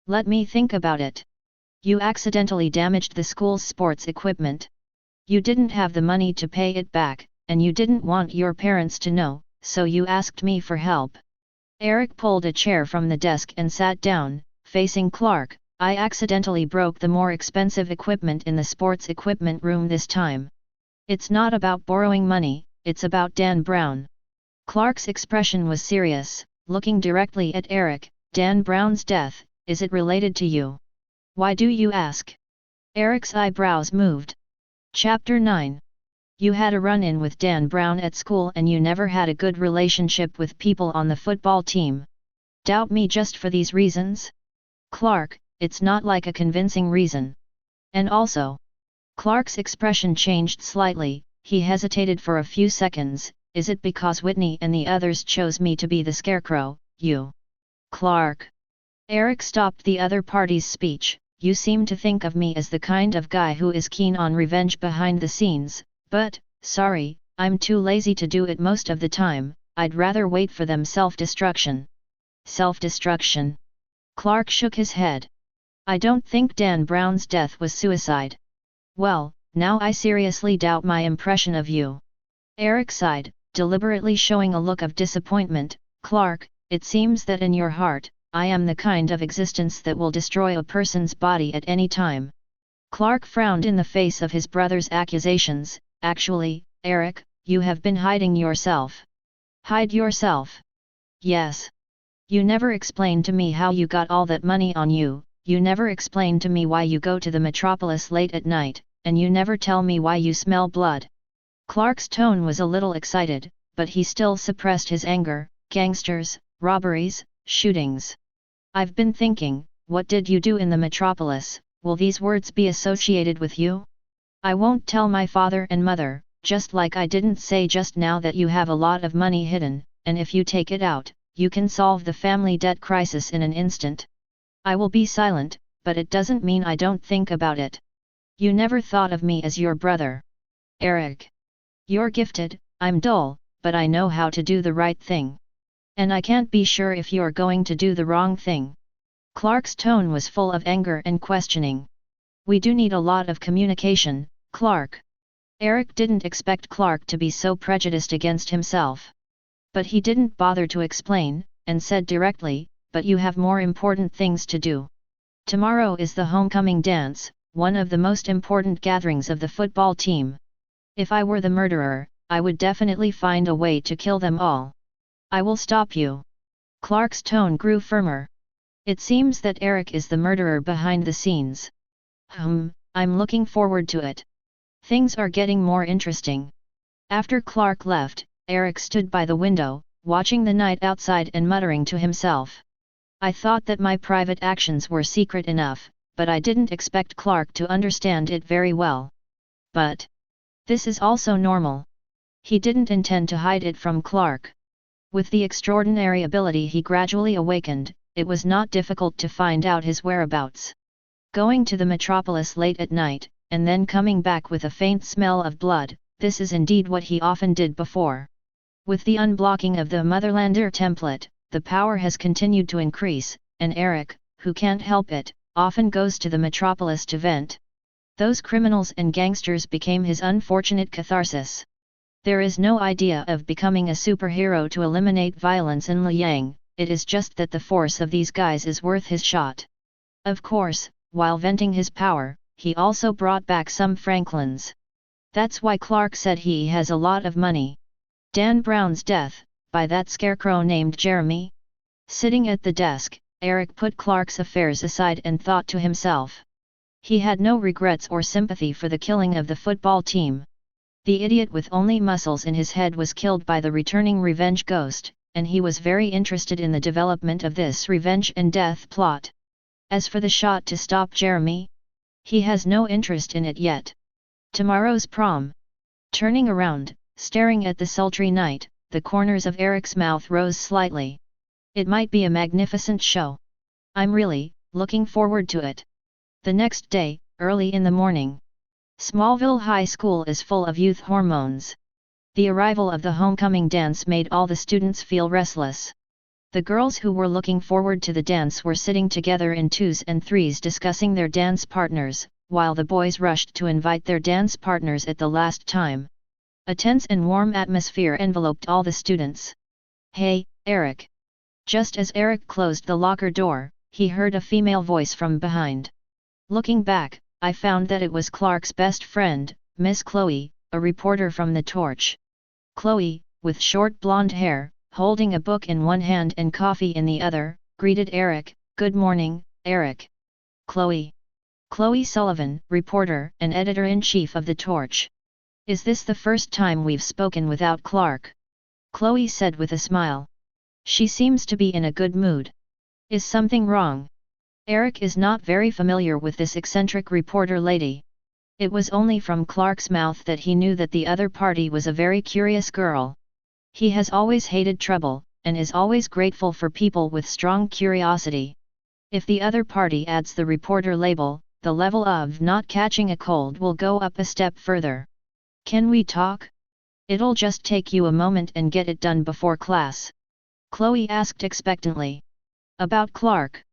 S1: "Let me think about it. You accidentally damaged the school's sports equipment. You didn't have the money to pay it back, and you didn't want your parents to know, so you asked me for help." Eric pulled a chair from the desk and sat down, facing Clark. "I accidentally broke the more expensive equipment in the sports equipment room this time. It's not about borrowing money, it's about Dan Brown." Clark's expression was serious, looking directly at Eric. "Dan Brown's death, is it related to you? Why do you ask?" Eric's eyebrows moved. Chapter 9. You had a run-in with Dan Brown at school and you never had a good relationship with people on the football team. Doubt me just for these reasons? Clark, it's not like a convincing reason. And also. Clark's expression changed slightly, he hesitated for a few seconds. Is it because Whitney and the others chose me to be the scarecrow, you? Clark. Eric stopped the other party's speech. You seem to think of me as the kind of guy who is keen on revenge behind the scenes. But, sorry, I'm too lazy to do it most of the time, I'd rather wait for them self-destruction. Self-destruction? Clark shook his head. I don't think Dan Brown's death was suicide. Well, now I seriously doubt my impression of you. Eric sighed, deliberately showing a look of disappointment. Clark, it seems that in your heart, I am the kind of existence that will destroy a person's body at any time. Clark frowned in the face of his brother's accusations. Actually, Eric, you have been hiding yourself. Hide yourself? Yes. You never explained to me how you got all that money on you, you never explained to me why you go to the metropolis late at night, and you never tell me why you smell blood. Clark's tone was a little excited, but he still suppressed his anger. Gangsters, robberies, shootings. I've been thinking, what did you do in the metropolis? Will these words be associated with you? I won't tell my father and mother, just like I didn't say just now that you have a lot of money hidden, and if you take it out, you can solve the family debt crisis in an instant. I will be silent, but it doesn't mean I don't think about it. You never thought of me as your brother. Eric. You're gifted, I'm dull, but I know how to do the right thing. And I can't be sure if you're going to do the wrong thing. Clark's tone was full of anger and questioning. We do need a lot of communication, Clark. Eric didn't expect Clark to be so prejudiced against himself. But he didn't bother to explain, and said directly, but you have more important things to do. Tomorrow is the homecoming dance, one of the most important gatherings of the football team. If I were the murderer, I would definitely find a way to kill them all. I will stop you. Clark's tone grew firmer. It seems that Eric is the murderer behind the scenes. I'm looking forward to it. Things are getting more interesting. After Clark left, Eric stood by the window, watching the night outside and muttering to himself. I thought that my private actions were secret enough, but I didn't expect Clark to understand it very well. But this is also normal. He didn't intend to hide it from Clark. With the extraordinary ability he gradually awakened, it was not difficult to find out his whereabouts. Going to the metropolis late at night, and then coming back with a faint smell of blood, this is indeed what he often did before. With the unblocking of the Motherlander template, the power has continued to increase, and Eric, who can't help it, often goes to the metropolis to vent. Those criminals and gangsters became his unfortunate catharsis. There is no idea of becoming a superhero to eliminate violence in Liang, it is just that the force of these guys is worth his shot. Of course, while venting his power, he also brought back some Franklins. That's why Clark said he has a lot of money. Dan Brown's death, by that scarecrow named Jeremy? Sitting at the desk, Eric put Clark's affairs aside and thought to himself. He had no regrets or sympathy for the killing of the football team. The idiot with only muscles in his head was killed by the returning revenge ghost, and he was very interested in the development of this revenge and death plot. As for the shot to stop Jeremy, he has no interest in it yet. Tomorrow's prom. Turning around, staring at the sultry night, the corners of Eric's mouth rose slightly. It might be a magnificent show. I'm really looking forward to it. The next day, early in the morning. Smallville High School is full of youth hormones. The arrival of the homecoming dance made all the students feel restless. The girls who were looking forward to the dance were sitting together in twos and threes discussing their dance partners, while the boys rushed to invite their dance partners at the last time. A tense and warm atmosphere enveloped all the students. Hey, Eric! Just as Eric closed the locker door, he heard a female voice from behind. Looking back, I found that it was Clark's best friend, Miss Chloe, a reporter from the Torch. Chloe, with short blonde hair, holding a book in one hand and coffee in the other, greeted Eric. Good morning, Eric. Chloe. Chloe Sullivan, reporter and editor-in-chief of the Torch. Is this the first time we've spoken without Clark? Chloe said with a smile. She seems to be in a good mood. Is something wrong? Eric is not very familiar with this eccentric reporter lady. It was only from Clark's mouth that he knew that the other party was a very curious girl. He has always hated trouble, and is always grateful for people with strong curiosity. If the other party adds the reporter label, the level of not catching a cold will go up a step further. Can we talk? It'll just take you a moment and get it done before class. Chloe asked expectantly. About Clark.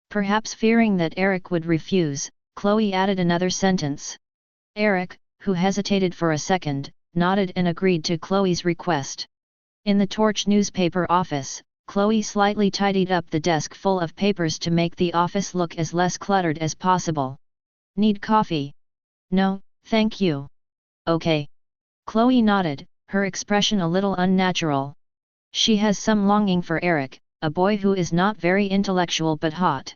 S1: Perhaps fearing that Eric would refuse, Chloe added another sentence. Eric, who hesitated for a second, nodded and agreed to Chloe's request. In the Torch newspaper office, Chloe slightly tidied up the desk full of papers to make the office look as less cluttered as possible. "Need coffee?" "No, thank you." "Okay." Chloe nodded, her expression a little unnatural. She has some longing for Eric, a boy who is not very intellectual but hot.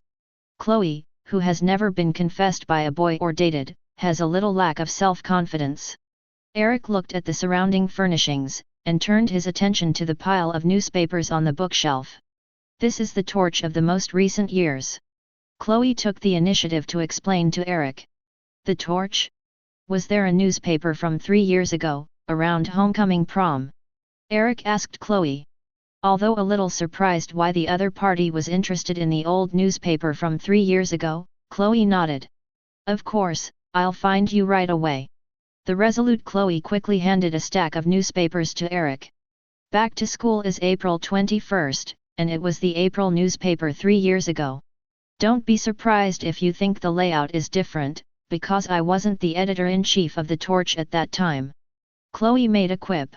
S1: Chloe, who has never been confessed by a boy or dated, has a little lack of self-confidence. Eric looked at the surrounding furnishings, and turned his attention to the pile of newspapers on the bookshelf. "This is the Torch of the most recent years." Chloe took the initiative to explain to Eric. "The Torch? Was there a newspaper from 3 years ago, around homecoming prom?" Eric asked Chloe. Although a little surprised why the other party was interested in the old newspaper from 3 years ago, Chloe nodded. "Of course, I'll find you right away." The resolute Chloe quickly handed a stack of newspapers to Eric. "Back to school is April 21st, and it was the April newspaper 3 years ago. Don't be surprised if you think the layout is different, because I wasn't the editor-in-chief of the Torch at that time." Chloe made a quip.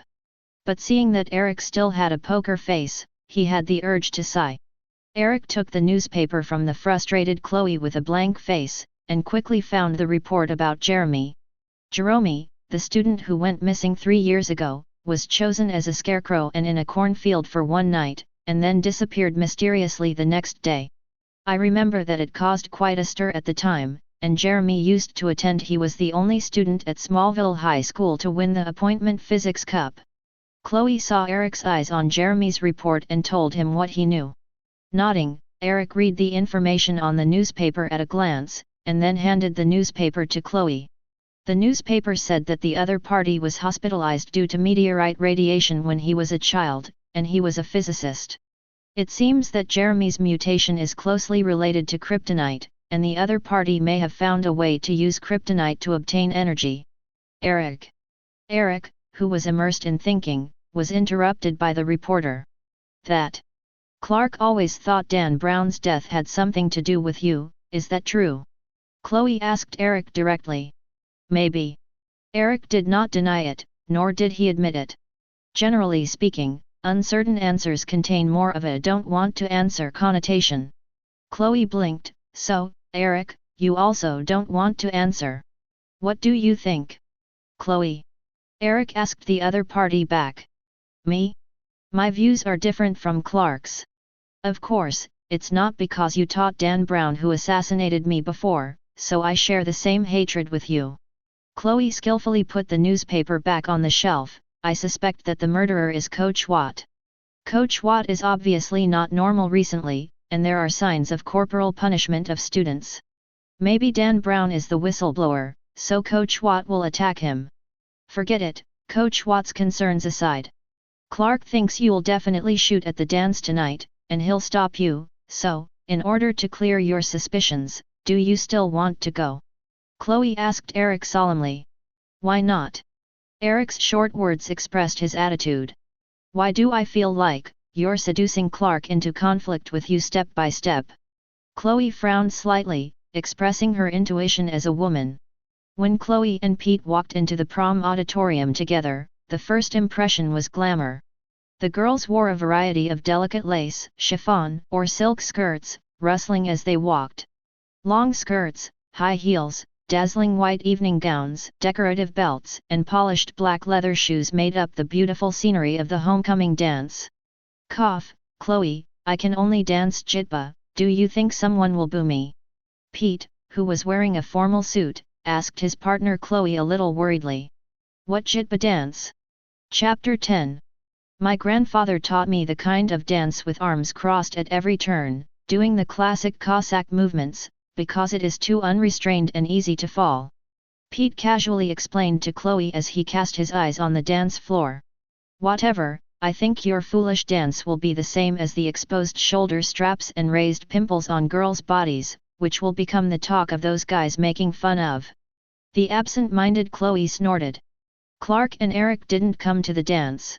S1: But seeing that Eric still had a poker face, he had the urge to sigh. Eric took the newspaper from the frustrated Chloe with a blank face, and quickly found the report about Jeremy. Jerome, the student who went missing 3 years ago, was chosen as a scarecrow and in a cornfield for one night, and then disappeared mysteriously the next day. I remember that it caused quite a stir at the time, and Jeremy used to attend. He was the only student at Smallville High School to win the Appointment Physics Cup. Chloe saw Eric's eyes on Jeremy's report and told him what he knew. Nodding, Eric read the information on the newspaper at a glance, and then handed the newspaper to Chloe. The newspaper said that the other party was hospitalized due to meteorite radiation when he was a child, and he was a physicist. It seems that Jeremy's mutation is closely related to kryptonite, and the other party may have found a way to use kryptonite to obtain energy. Eric, who was immersed in thinking, was interrupted by the reporter. "That Clark always thought Dan Brown's death had something to do with you, is that true?" Chloe asked Eric directly. "Maybe." Eric did not deny it, nor did he admit it. Generally speaking, uncertain answers contain more of a "don't want to answer" connotation. Chloe blinked. "So, Eric, you also don't want to answer. What do you think?" "Chloe?" Eric asked the other party back. "Me? My views are different from Clark's. Of course, it's not because you taught Dan Brown who assassinated me before, so I share the same hatred with you." Chloe skillfully put the newspaper back on the shelf. "I suspect that the murderer is Coach Watt. Coach Watt is obviously not normal recently, and there are signs of corporal punishment of students. Maybe Dan Brown is the whistleblower, so Coach Watt will attack him." "Forget it, Coach Watt's concerns aside. Clark thinks you'll definitely shoot at the dance tonight, and he'll stop you, so, in order to clear your suspicions, do you still want to go?" Chloe asked Eric solemnly. "Why not?" Eric's short words expressed his attitude. "Why do I feel like you're seducing Clark into conflict with you step by step?" Chloe frowned slightly, expressing her intuition as a woman. When Chloe and Pete walked into the prom auditorium together, the first impression was glamour. The girls wore a variety of delicate lace, chiffon, or silk skirts, rustling as they walked. Long skirts, high heels, dazzling white evening gowns, decorative belts, and polished black leather shoes made up the beautiful scenery of the homecoming dance. "Cough, Chloe, I can only dance jitba, do you think someone will boo me?" Pete, who was wearing a formal suit, asked his partner Chloe a little worriedly. "What jitba dance?" Chapter 10. My grandfather taught me the kind of dance with arms crossed at every turn, doing the classic Cossack movements, because it is too unrestrained and easy to fall. Pete casually explained to Chloe as he cast his eyes on the dance floor. "Whatever, I think your foolish dance will be the same as the exposed shoulder straps and raised pimples on girls' bodies, which will become the talk of those guys making fun of." The absent-minded Chloe snorted. Clark and Eric didn't come to the dance.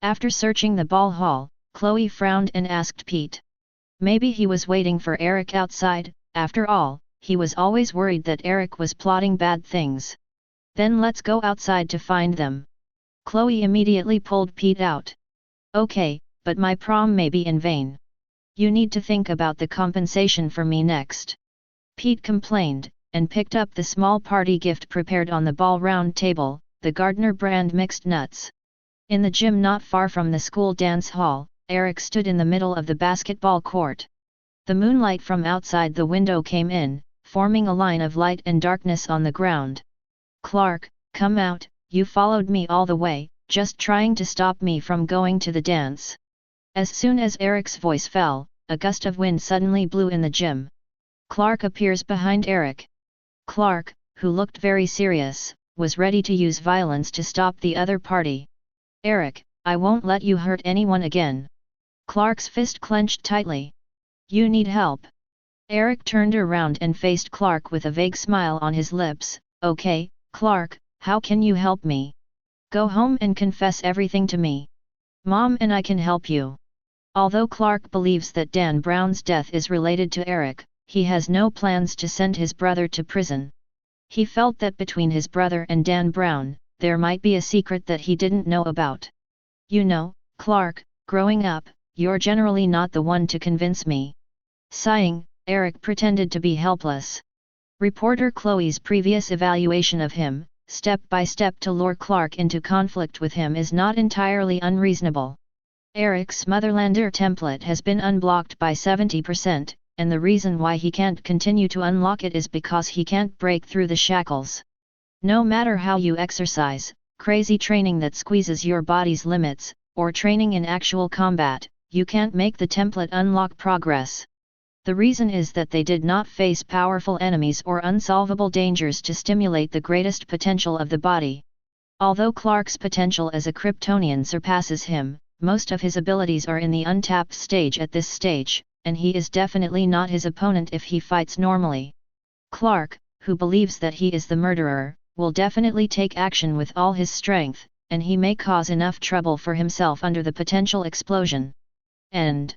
S1: After searching the ball hall, Chloe frowned and asked Pete. Maybe he was waiting for Eric outside. After all, he was always worried that Eric was plotting bad things. Then let's go outside to find them. Chloe immediately pulled Pete out. Okay, but my prom may be in vain. You need to think about the compensation for me next. Pete complained, and picked up the small party gift prepared on the ball round table, the Gardner brand mixed nuts. In the gym not far from the school dance hall, Eric stood in the middle of the basketball court. The moonlight from outside the window came in, forming a line of light and darkness on the ground. Clark, come out, you followed me all the way, just trying to stop me from going to the dance. As soon as Eric's voice fell, a gust of wind suddenly blew in the gym. Clark appears behind Eric. Clark, who looked very serious, was ready to use violence to stop the other party. Eric, I won't let you hurt anyone again. Clark's fist clenched tightly. You need help. Eric turned around and faced Clark with a vague smile on his lips. Okay, Clark, how can you help me? Go home and confess everything to me. Mom and I can help you. Although Clark believes that Dan Brown's death is related to Eric, he has no plans to send his brother to prison. He felt that between his brother and Dan Brown, there might be a secret that he didn't know about. You know, Clark, growing up, you're generally not the one to convince me. Sighing, Eric pretended to be helpless. Reporter Chloe's previous evaluation of him, step by step to lure Clark into conflict with him, is not entirely unreasonable. Eric's Motherlander template has been unblocked by 70%, and the reason why he can't continue to unlock it is because he can't break through the shackles. No matter how you exercise, crazy training that squeezes your body's limits, or training in actual combat, you can't make the template unlock progress. The reason is that they did not face powerful enemies or unsolvable dangers to stimulate the greatest potential of the body. Although Clark's potential as a Kryptonian surpasses him, most of his abilities are in the untapped stage at this stage, and he is definitely not his opponent if he fights normally. Clark, who believes that he is the murderer, will definitely take action with all his strength, and he may cause enough trouble for himself under the potential explosion. End.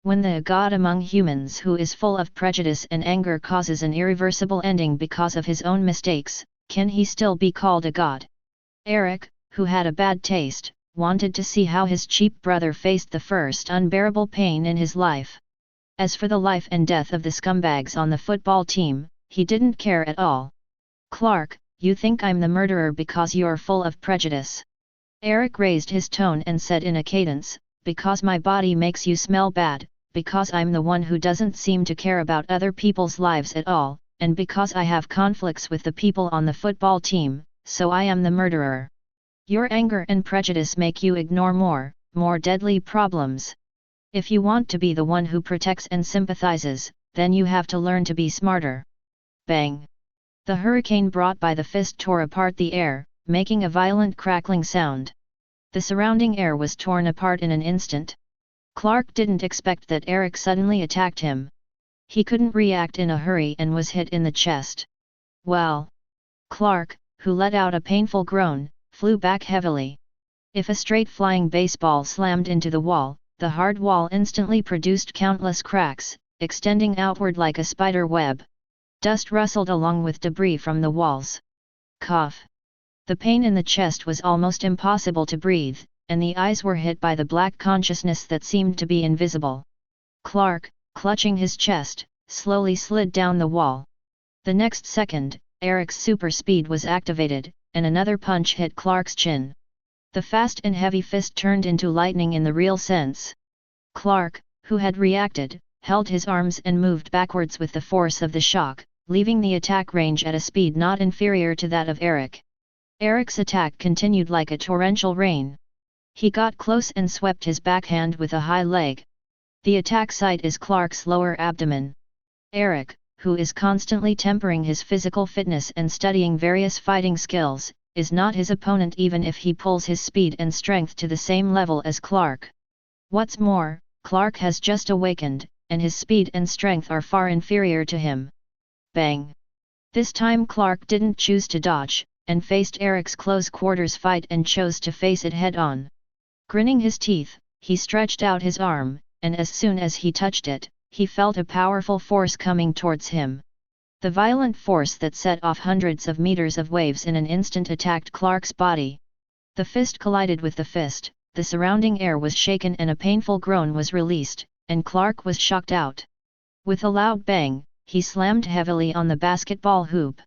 S1: When the god among humans who is full of prejudice and anger causes an irreversible ending because of his own mistakes, can he still be called a god? Eric, who had a bad taste, wanted to see how his cheap brother faced the first unbearable pain in his life. As for the life and death of the scumbags on the football team, he didn't care at all. Clark, you think I'm the murderer because you're full of prejudice. Eric raised his tone and said in a cadence, because my body makes you smell bad, because I'm the one who doesn't seem to care about other people's lives at all, and because I have conflicts with the people on the football team, so I am the murderer. Your anger and prejudice make you ignore more deadly problems. If you want to be the one who protects and sympathizes, then you have to learn to be smarter. Bang! The hurricane brought by the fist tore apart the air, making a violent crackling sound. The surrounding air was torn apart in an instant. Clark didn't expect that Eric suddenly attacked him. He couldn't react in a hurry and was hit in the chest. Well! Clark, who let out a painful groan, flew back heavily. If a straight flying baseball slammed into the wall, the hard wall instantly produced countless cracks, extending outward like a spider web. Dust rustled along with debris from the walls. Cough! The pain in the chest was almost impossible to breathe, and the eyes were hit by the black consciousness that seemed to be invisible. Clark, clutching his chest, slowly slid down the wall. The next second, Eric's super speed was activated, and another punch hit Clark's chin. The fast and heavy fist turned into lightning in the real sense. Clark, who had reacted, held his arms and moved backwards with the force of the shock, leaving the attack range at a speed not inferior to that of Eric. Eric's attack continued like a torrential rain. He got close and swept his backhand with a high leg. The attack site is Clark's lower abdomen. Eric, who is constantly tempering his physical fitness and studying various fighting skills, is not his opponent even if he pulls his speed and strength to the same level as Clark. What's more, Clark has just awakened, and his speed and strength are far inferior to him. Bang! This time Clark didn't choose to dodge, and faced Eric's close quarters fight and chose to face it head-on. Grinning his teeth, he stretched out his arm, and as soon as he touched it, he felt a powerful force coming towards him. The violent force that set off hundreds of meters of waves in an instant attacked Clark's body. The fist collided with the fist, the surrounding air was shaken and a painful groan was released, and Clark was shocked out. With a loud bang, he slammed heavily on the basketball hoop.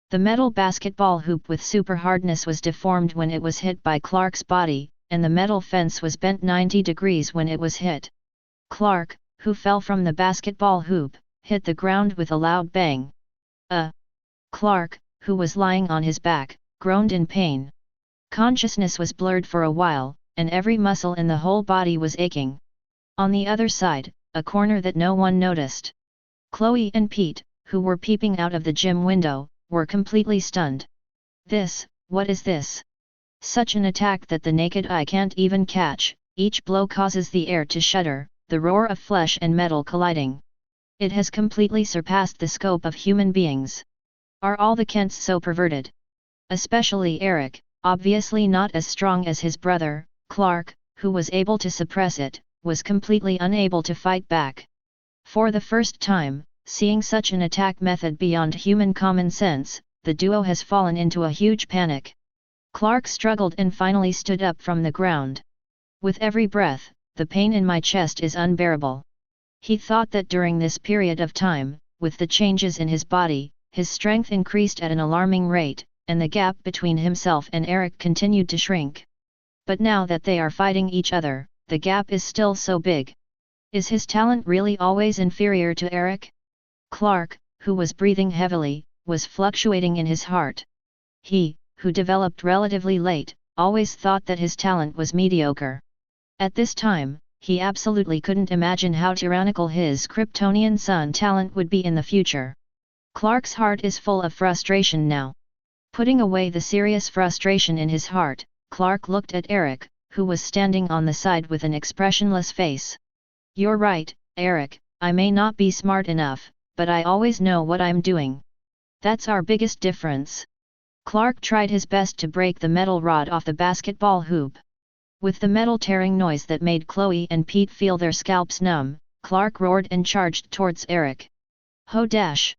S1: The metal basketball hoop with super hardness was deformed when it was hit by Clark's body, and the metal fence was bent 90 degrees when it was hit. Clark, who fell from the basketball hoop, hit the ground with a loud bang. Clark, who was lying on his back, groaned in pain. Consciousness was blurred for a while, and every muscle in the whole body was aching. On the other side, a corner that no one noticed. Chloe and Pete, who were peeping out of the gym window, were completely stunned. What is this? Such an attack that the naked eye can't even catch, each blow causes the air to shudder, the roar of flesh and metal colliding. It has completely surpassed the scope of human beings. Are all the Kents so perverted? Especially Eric, obviously not as strong as his brother, Clark, who was able to suppress it, was completely unable to fight back. For the first time, seeing such an attack method beyond human common sense, the duo has fallen into a huge panic. Clark struggled and finally stood up from the ground. With every breath, the pain in my chest is unbearable. He thought that during this period of time, with the changes in his body, his strength increased at an alarming rate, and the gap between himself and Eric continued to shrink. But now that they are fighting each other, the gap is still so big. Is his talent really always inferior to Eric? Clark, who was breathing heavily, was fluctuating in his heart. He, who developed relatively late, always thought that his talent was mediocre. At this time, he absolutely couldn't imagine how tyrannical his Kryptonian son talent would be in the future. Clark's heart is full of frustration now. Putting away the serious frustration in his heart, Clark looked at Eric, who was standing on the side with an expressionless face. "You're right, Eric, I may not be smart enough, but I always know what I'm doing. That's our biggest difference." Clark tried his best to break the metal rod off the basketball hoop. With the metal tearing noise that made Chloe and Pete feel their scalps numb, Clark roared and charged towards Eric. Ho dash!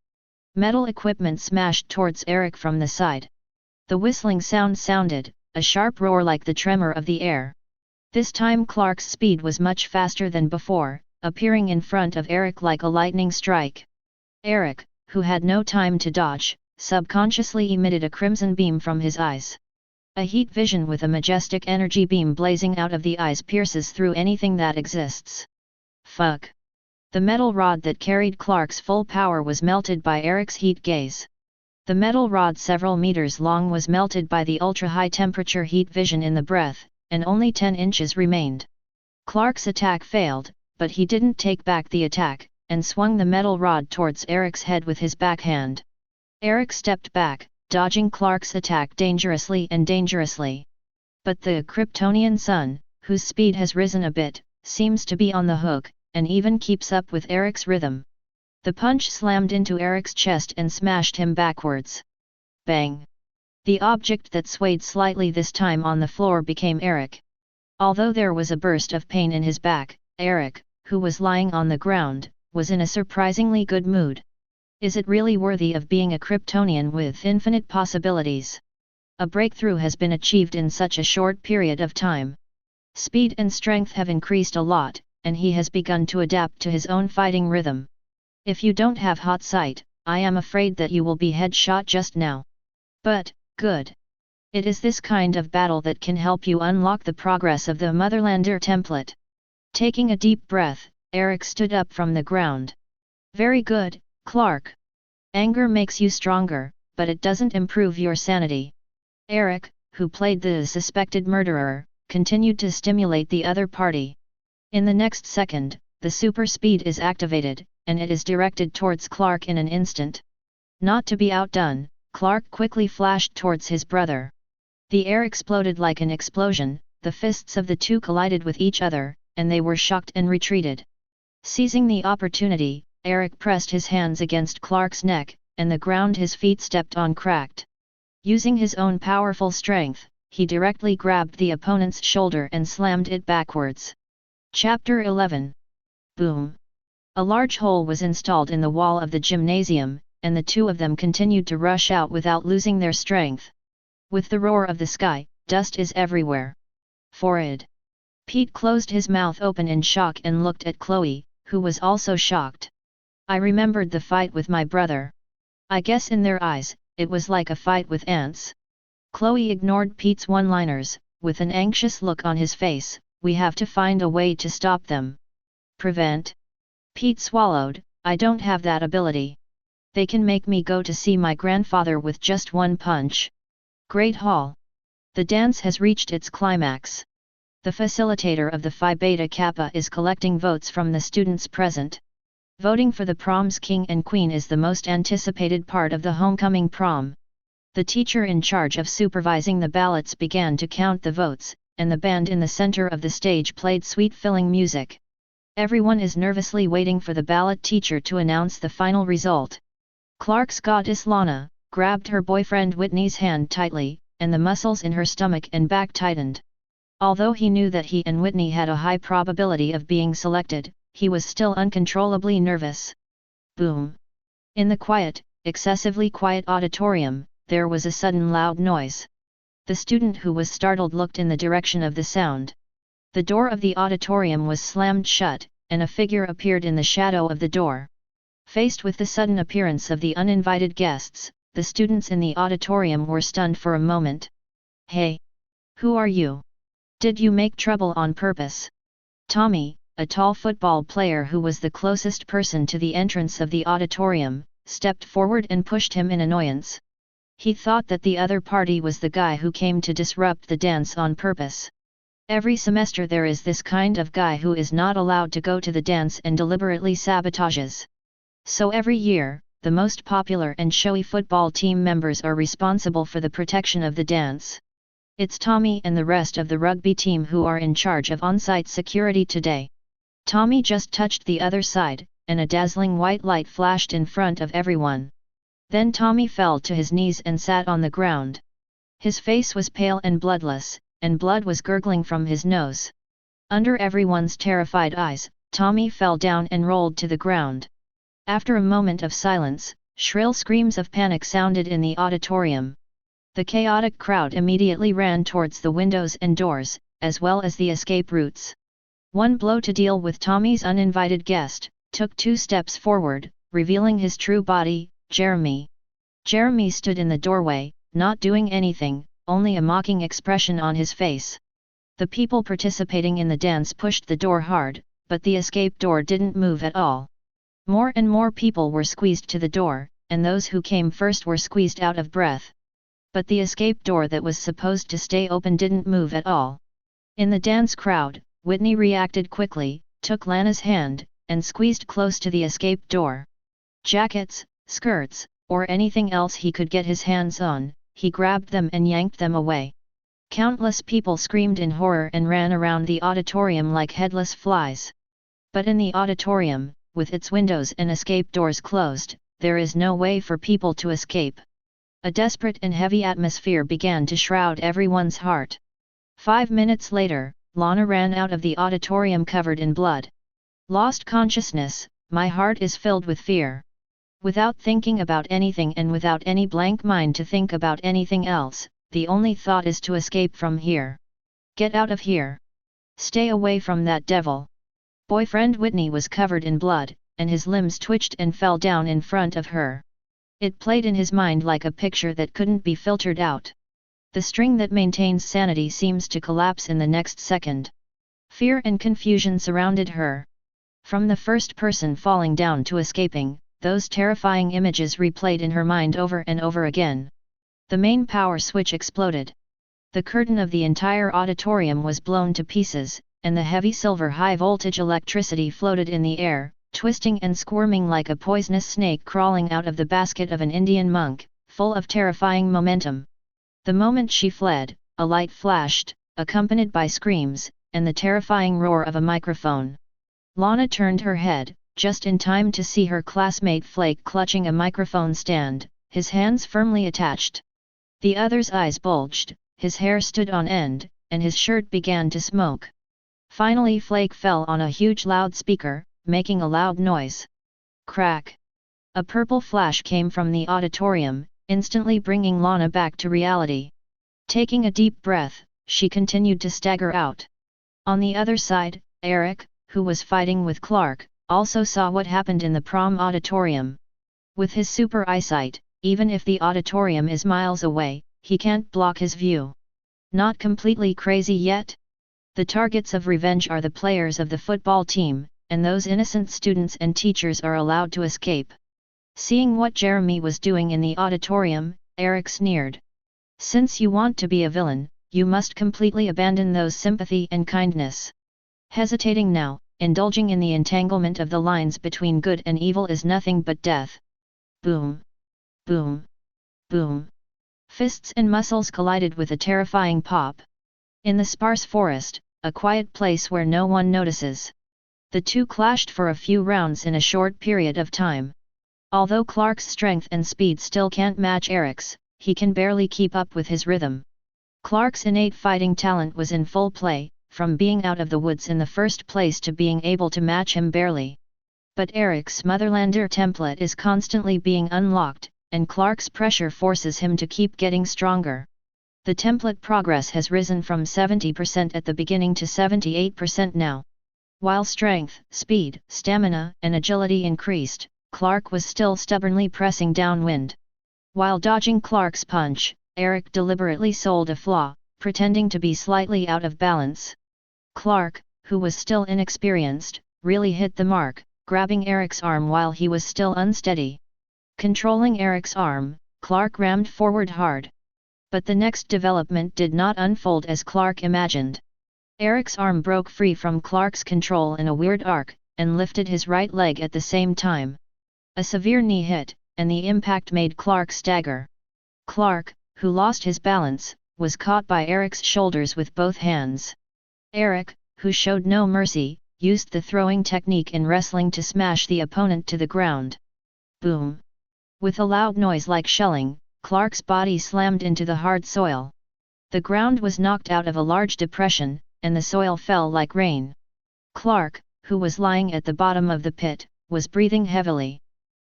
S1: Metal equipment smashed towards Eric from the side. The whistling sound sounded, a sharp roar like the tremor of the air. This time Clark's speed was much faster than before, appearing in front of Eric like a lightning strike. Eric, who had no time to dodge, subconsciously emitted a crimson beam from his eyes. A heat vision with a majestic energy beam blazing out of the eyes pierces through anything that exists. Fuck! The metal rod that carried Clark's full power was melted by Eric's heat gaze. The metal rod several meters long was melted by the ultra-high temperature heat vision in the breath, and only 10 inches remained. Clark's attack failed, but he didn't take back the attack, and swung the metal rod towards Eric's head with his backhand. Eric stepped back, dodging Clark's attack dangerously. But the Kryptonian son, whose speed has risen a bit, seems to be on the hook, and even keeps up with Eric's rhythm. The punch slammed into Eric's chest and smashed him backwards. Bang! The object that swayed slightly this time on the floor became Eric. Although there was a burst of pain in his back, Eric, who was lying on the ground, was in a surprisingly good mood. Is it really worthy of being a Kryptonian with infinite possibilities? A breakthrough has been achieved in such a short period of time. Speed and strength have increased a lot, and he has begun to adapt to his own fighting rhythm. If you don't have hot sight, I am afraid that you will be headshot just now. But, good. It is this kind of battle that can help you unlock the progress of the Motherlander template. Taking a deep breath, Eric stood up from the ground. Very good, Clark. Anger makes you stronger, but it doesn't improve your sanity. Eric, who played the suspected murderer, continued to stimulate the other party. In the next second, the super speed is activated, and it is directed towards Clark in an instant. Not to be outdone, Clark quickly flashed towards his brother. The air exploded like an explosion, the fists of the two collided with each other, and they were shocked and retreated. Seizing the opportunity, Eric pressed his hands against Clark's neck, and the ground his feet stepped on cracked. Using his own powerful strength, he directly grabbed the opponent's shoulder and slammed it backwards. Chapter 11. Boom! A large hole was installed in the wall of the gymnasium, and the two of them continued to rush out without losing their strength. With the roar of the sky, dust is everywhere. Forehead. Pete closed his mouth open in shock and looked at Chloe, who was also shocked. I remembered the fight with my brother. I guess in their eyes, it was like a fight with ants. Chloe ignored Pete's one-liners, with an anxious look on his face. We have to find a way to stop them. Prevent? Pete swallowed. I don't have that ability. They can make me go to see my grandfather with just one punch. Great Hall. The dance has reached its climax. The facilitator of the Phi Beta Kappa is collecting votes from the students present. Voting for the prom's king and queen is the most anticipated part of the homecoming prom. The teacher in charge of supervising the ballots began to count the votes, and the band in the center of the stage played sweet-filling music. Everyone is nervously waiting for the ballot teacher to announce the final result. Clark's goddess Lana grabbed her boyfriend Whitney's hand tightly, and the muscles in her stomach and back tightened. Although he knew that he and Whitney had a high probability of being selected, he was still uncontrollably nervous. Boom! In the quiet, excessively quiet auditorium, there was a sudden loud noise. The student who was startled looked in the direction of the sound. The door of the auditorium was slammed shut, and a figure appeared in the shadow of the door. Faced with the sudden appearance of the uninvited guests, the students in the auditorium were stunned for a moment. Hey! Who are you? Did you make trouble on purpose? Tommy, a tall football player who was the closest person to the entrance of the auditorium, stepped forward and pushed him in annoyance. He thought that the other party was the guy who came to disrupt the dance on purpose. Every semester there is this kind of guy who is not allowed to go to the dance and deliberately sabotages. So every year, the most popular and showy football team members are responsible for the protection of the dance. It's Tommy and the rest of the rugby team who are in charge of on-site security today. Tommy just touched the other side, and a dazzling white light flashed in front of everyone. Then Tommy fell to his knees and sat on the ground. His face was pale and bloodless, and blood was gurgling from his nose. Under everyone's terrified eyes, Tommy fell down and rolled to the ground. After a moment of silence, shrill screams of panic sounded in the auditorium. The chaotic crowd immediately ran towards the windows and doors, as well as the escape routes. One blow to deal with Tommy's uninvited guest took 2 steps forward, revealing his true body, Jeremy. Jeremy stood in the doorway, not doing anything, only a mocking expression on his face. The people participating in the dance pushed the door hard, but the escape door didn't move at all. More and more people were squeezed to the door, and those who came first were squeezed out of breath. But the escape door that was supposed to stay open didn't move at all. In the dance crowd, Whitney reacted quickly, took Lana's hand, and squeezed close to the escape door. Jackets, skirts, or anything else he could get his hands on, he grabbed them and yanked them away. Countless people screamed in horror and ran around the auditorium like headless flies. But in the auditorium, with its windows and escape doors closed, there is no way for people to escape. A desperate and heavy atmosphere began to shroud everyone's heart. 5 minutes later, Lana ran out of the auditorium covered in blood. Lost consciousness, my heart is filled with fear. Without thinking about anything and without any blank mind to think about anything else, the only thought is to escape from here. Get out of here. Stay away from that devil. Boyfriend Whitney was covered in blood, and his limbs twitched and fell down in front of her. It played in his mind like a picture that couldn't be filtered out. The string that maintains sanity seems to collapse in the next second. Fear and confusion surrounded her. From the first person falling down to escaping, those terrifying images replayed in her mind over and over again. The main power switch exploded. The curtain of the entire auditorium was blown to pieces, and the heavy silver high-voltage electricity floated in the air, twisting and squirming like a poisonous snake crawling out of the basket of an Indian monk, full of terrifying momentum. The moment she fled, a light flashed, accompanied by screams, and the terrifying roar of a microphone. Lana turned her head, just in time to see her classmate Flake clutching a microphone stand, his hands firmly attached. The other's eyes bulged, his hair stood on end, and his shirt began to smoke. Finally Flake fell on a huge loudspeaker, making a loud noise. Crack! A purple flash came from the auditorium, instantly bringing Lana back to reality. Taking a deep breath, she continued to stagger out. On the other side, Eric, who was fighting with Clark, also saw what happened in the prom auditorium. With his super eyesight, even if the auditorium is miles away, he can't block his view. Not completely crazy yet? The targets of revenge are the players of the football team, and those innocent students and teachers are allowed to escape. Seeing what Jeremy was doing in the auditorium, Eric sneered. Since you want to be a villain, you must completely abandon those sympathy and kindness. Hesitating now, indulging in the entanglement of the lines between good and evil is nothing but death. Boom! Boom! Boom! Fists and muscles collided with a terrifying pop. In the sparse forest, a quiet place where no one notices. The two clashed for a few rounds in a short period of time. Although Clark's strength and speed still can't match Eric's, he can barely keep up with his rhythm. Clark's innate fighting talent was in full play, from being out of the woods in the first place to being able to match him barely. But Eric's Motherlander template is constantly being unlocked, and Clark's pressure forces him to keep getting stronger. The template progress has risen from 70% at the beginning to 78% now. While strength, speed, stamina, and agility increased, Clark was still stubbornly pressing downwind. While dodging Clark's punch, Eric deliberately sold a flaw, pretending to be slightly out of balance. Clark, who was still inexperienced, really hit the mark, grabbing Eric's arm while he was still unsteady. Controlling Eric's arm, Clark rammed forward hard. But the next development did not unfold as Clark imagined. Eric's arm broke free from Clark's control in a weird arc, and lifted his right leg at the same time. A severe knee hit, and the impact made Clark stagger. Clark, who lost his balance, was caught by Eric's shoulders with both hands. Eric, who showed no mercy, used the throwing technique in wrestling to smash the opponent to the ground. Boom! With a loud noise like shelling, Clark's body slammed into the hard soil. The ground was knocked out of a large depression, and the soil fell like rain. Clark, who was lying at the bottom of the pit, was breathing heavily.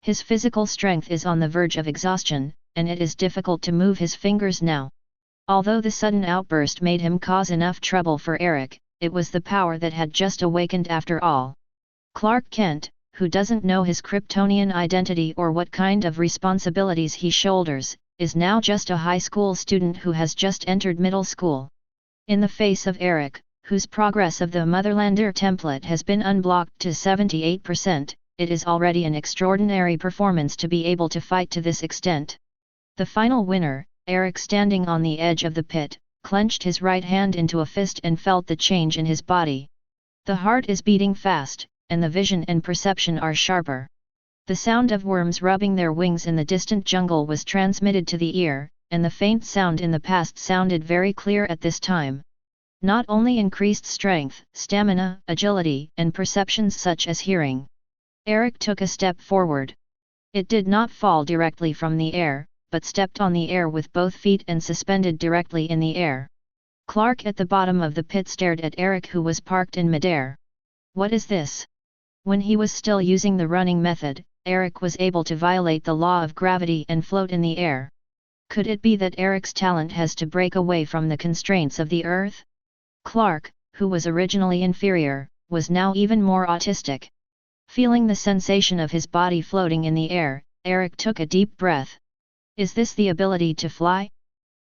S1: His physical strength is on the verge of exhaustion, and it is difficult to move his fingers now. Although the sudden outburst made him cause enough trouble for Eric, it was the power that had just awakened after all. Clark Kent, who doesn't know his Kryptonian identity or what kind of responsibilities he shoulders, is now just a high school student who has just entered middle school. In the face of Eric, whose progress of the Motherlander template has been unblocked to 78%, it is already an extraordinary performance to be able to fight to this extent. The final winner, Eric, standing on the edge of the pit, clenched his right hand into a fist and felt the change in his body. The heart is beating fast, and the vision and perception are sharper. The sound of worms rubbing their wings in the distant jungle was transmitted to the ear, and the faint sound in the past sounded very clear at this time. Not only increased strength, stamina, agility, and perceptions such as hearing. Eric took a step forward. It did not fall directly from the air, but stepped on the air with both feet and suspended directly in the air. Clark at the bottom of the pit stared at Eric, who was parked in midair. What is this? When he was still using the running method, Eric was able to violate the law of gravity and float in the air. Could it be that Eric's talent has to break away from the constraints of the earth? Clark, who was originally inferior, was now even more autistic. Feeling the sensation of his body floating in the air, Eric took a deep breath. Is this the ability to fly?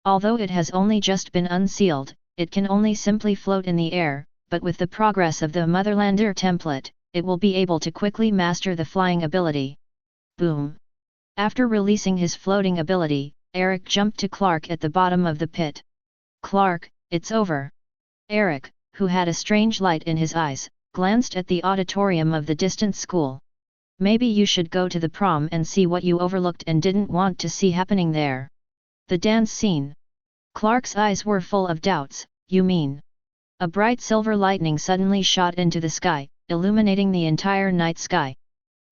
S1: Although it has only just been unsealed, it can only simply float in the air, but with the progress of the Motherlander template, it will be able to quickly master the flying ability. Boom! After releasing his floating ability, Eric jumped to Clark at the bottom of the pit. Clark, it's over. Eric, who had a strange light in his eyes, glanced at the auditorium of the distant school. Maybe you should go to the prom and see what you overlooked and didn't want to see happening there. The dance scene. Clark's eyes were full of doubts. You mean? A bright silver lightning suddenly shot into the sky, illuminating the entire night sky.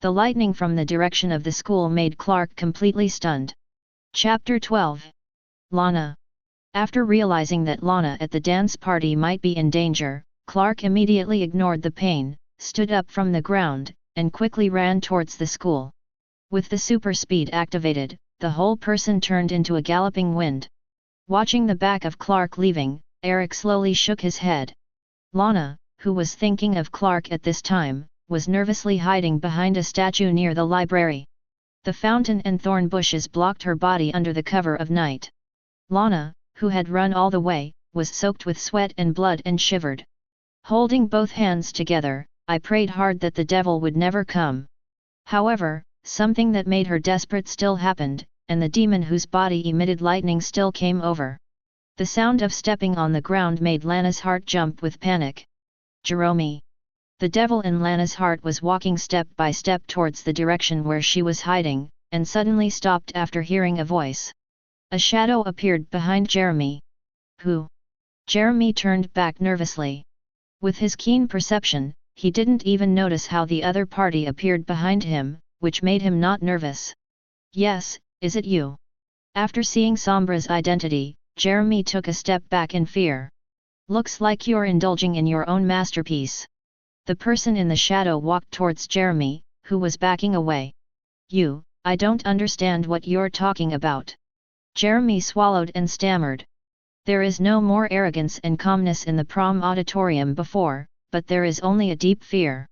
S1: The lightning from the direction of the school made Clark completely stunned. Chapter 12. Lana. After realizing that Lana at the dance party might be in danger, Clark immediately ignored the pain, stood up from the ground, and quickly ran towards the school. With the super speed activated, the whole person turned into a galloping wind. Watching the back of Clark leaving, Eric slowly shook his head. Lana, who was thinking of Clark at this time, was nervously hiding behind a statue near the library. The fountain and thorn bushes blocked her body under the cover of night. Lana, who had run all the way, was soaked with sweat and blood and shivered. Holding both hands together, I prayed hard that the devil would never come. However, something that made her desperate still happened, and the demon whose body emitted lightning still came over. The sound of stepping on the ground made Lana's heart jump with panic. Jerome. The devil in Lana's heart was walking step by step towards the direction where she was hiding, and suddenly stopped after hearing a voice. A shadow appeared behind Jeremy. Who? Jeremy turned back nervously. With his keen perception, he didn't even notice how the other party appeared behind him, which made him not nervous. Yes, is it you? After seeing Sombra's identity, Jeremy took a step back in fear. Looks like you're indulging in your own masterpiece. The person in the shadow walked towards Jeremy, who was backing away. I don't understand what you're talking about. Jeremy swallowed and stammered. There is no more arrogance and calmness in the prom auditorium before, but there is only a deep fear.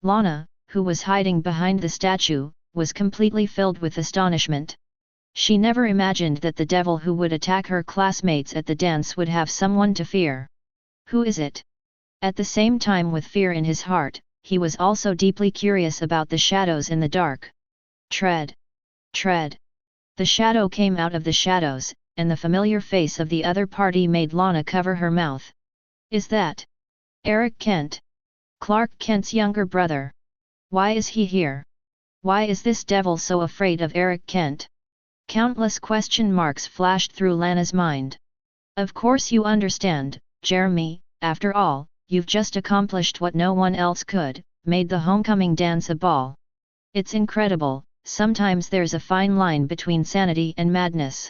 S1: Lana, who was hiding behind the statue, was completely filled with astonishment. She never imagined that the devil who would attack her classmates at the dance would have someone to fear. Who is it? At the same time, with fear in his heart, he was also deeply curious about the shadows in the dark. Tread. Tread. The shadow came out of the shadows, and the familiar face of the other party made Lana cover her mouth. Is that Eric Kent? Clark Kent's younger brother. Why is he here? Why is this devil so afraid of Eric Kent? Countless question marks flashed through Lana's mind. Of course you understand, Jeremy, after all, you've just accomplished what no one else could, made the homecoming dance a ball. It's incredible, sometimes there's a fine line between sanity and madness.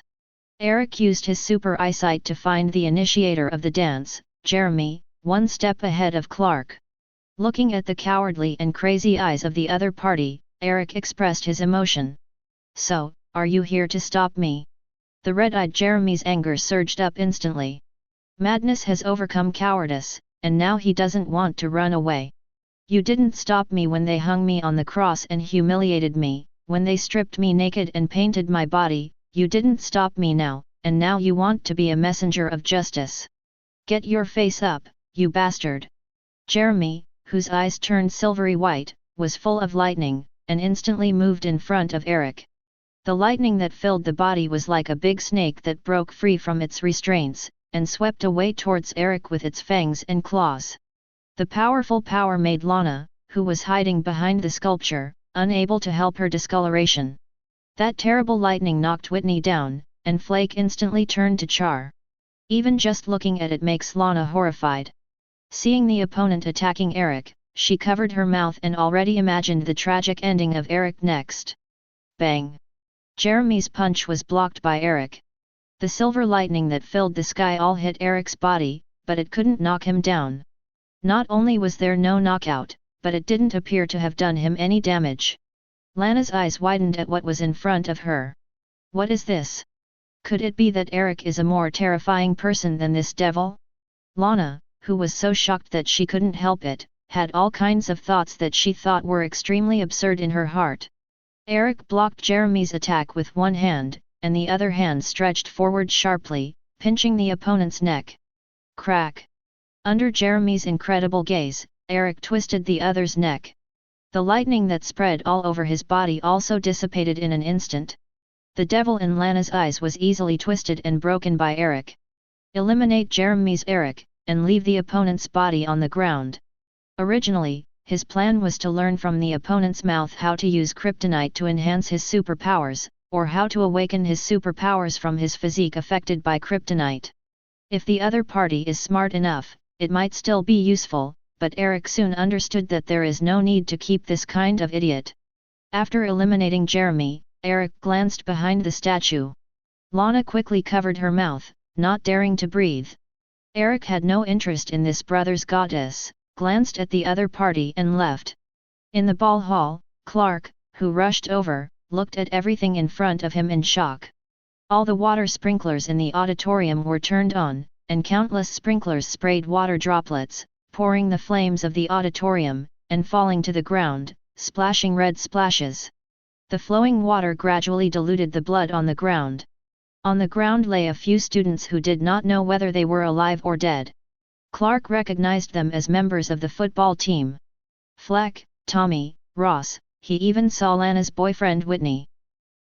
S1: Eric used his super eyesight to find the initiator of the dance, Jeremy, one step ahead of Clark. Looking at the cowardly and crazy eyes of the other party, Eric expressed his emotion. So, are you here to stop me? The red-eyed Jeremy's anger surged up instantly. Madness has overcome cowardice, and now he doesn't want to run away. You didn't stop me when they hung me on the cross and humiliated me, when they stripped me naked and painted my body, you didn't stop me now, and now you want to be a messenger of justice. Get your face up, you bastard. Jeremy, whose eyes turned silvery white, was full of lightning, and instantly moved in front of Eric. The lightning that filled the body was like a big snake that broke free from its restraints, and swept away towards Eric with its fangs and claws. The powerful power made Lana, who was hiding behind the sculpture, unable to help her discoloration. That terrible lightning knocked Whitney down, and Flake instantly turned to Char. Even just looking at it makes Lana horrified. Seeing the opponent attacking Eric, she covered her mouth and already imagined the tragic ending of Eric next. Bang! Jeremy's punch was blocked by Eric. The silver lightning that filled the sky all hit Eric's body, but it couldn't knock him down. Not only was there no knockout, but it didn't appear to have done him any damage. Lana's eyes widened at what was in front of her. What is this? Could it be that Eric is a more terrifying person than this devil? Lana, who was so shocked that she couldn't help it, had all kinds of thoughts that she thought were extremely absurd in her heart. Eric blocked Jeremy's attack with one hand, and the other hand stretched forward sharply, pinching the opponent's neck. Crack! Under Jeremy's incredible gaze, Eric twisted the other's neck. The lightning that spread all over his body also dissipated in an instant. The devil in Lana's eyes was easily twisted and broken by Eric. Eliminate Jeremy's Eric, and leave the opponent's body on the ground. Originally, his plan was to learn from the opponent's mouth how to use kryptonite to enhance his superpowers, or how to awaken his superpowers from his physique affected by kryptonite. If the other party is smart enough, it might still be useful, but Eric soon understood that there is no need to keep this kind of idiot. After eliminating Jeremy, Eric glanced behind the statue. Lana quickly covered her mouth, not daring to breathe. Eric had no interest in this brother's goddess, glanced at the other party and left. In the ball hall, Clark, who rushed over, looked at everything in front of him in shock. All the water sprinklers in the auditorium were turned on, and countless sprinklers sprayed water droplets, pouring the flames of the auditorium, and falling to the ground, splashing red splashes. The flowing water gradually diluted the blood on the ground. On the ground lay a few students who did not know whether they were alive or dead. Clark recognized them as members of the football team. Fleck, Tommy, Ross, he even saw Lana's boyfriend Whitney.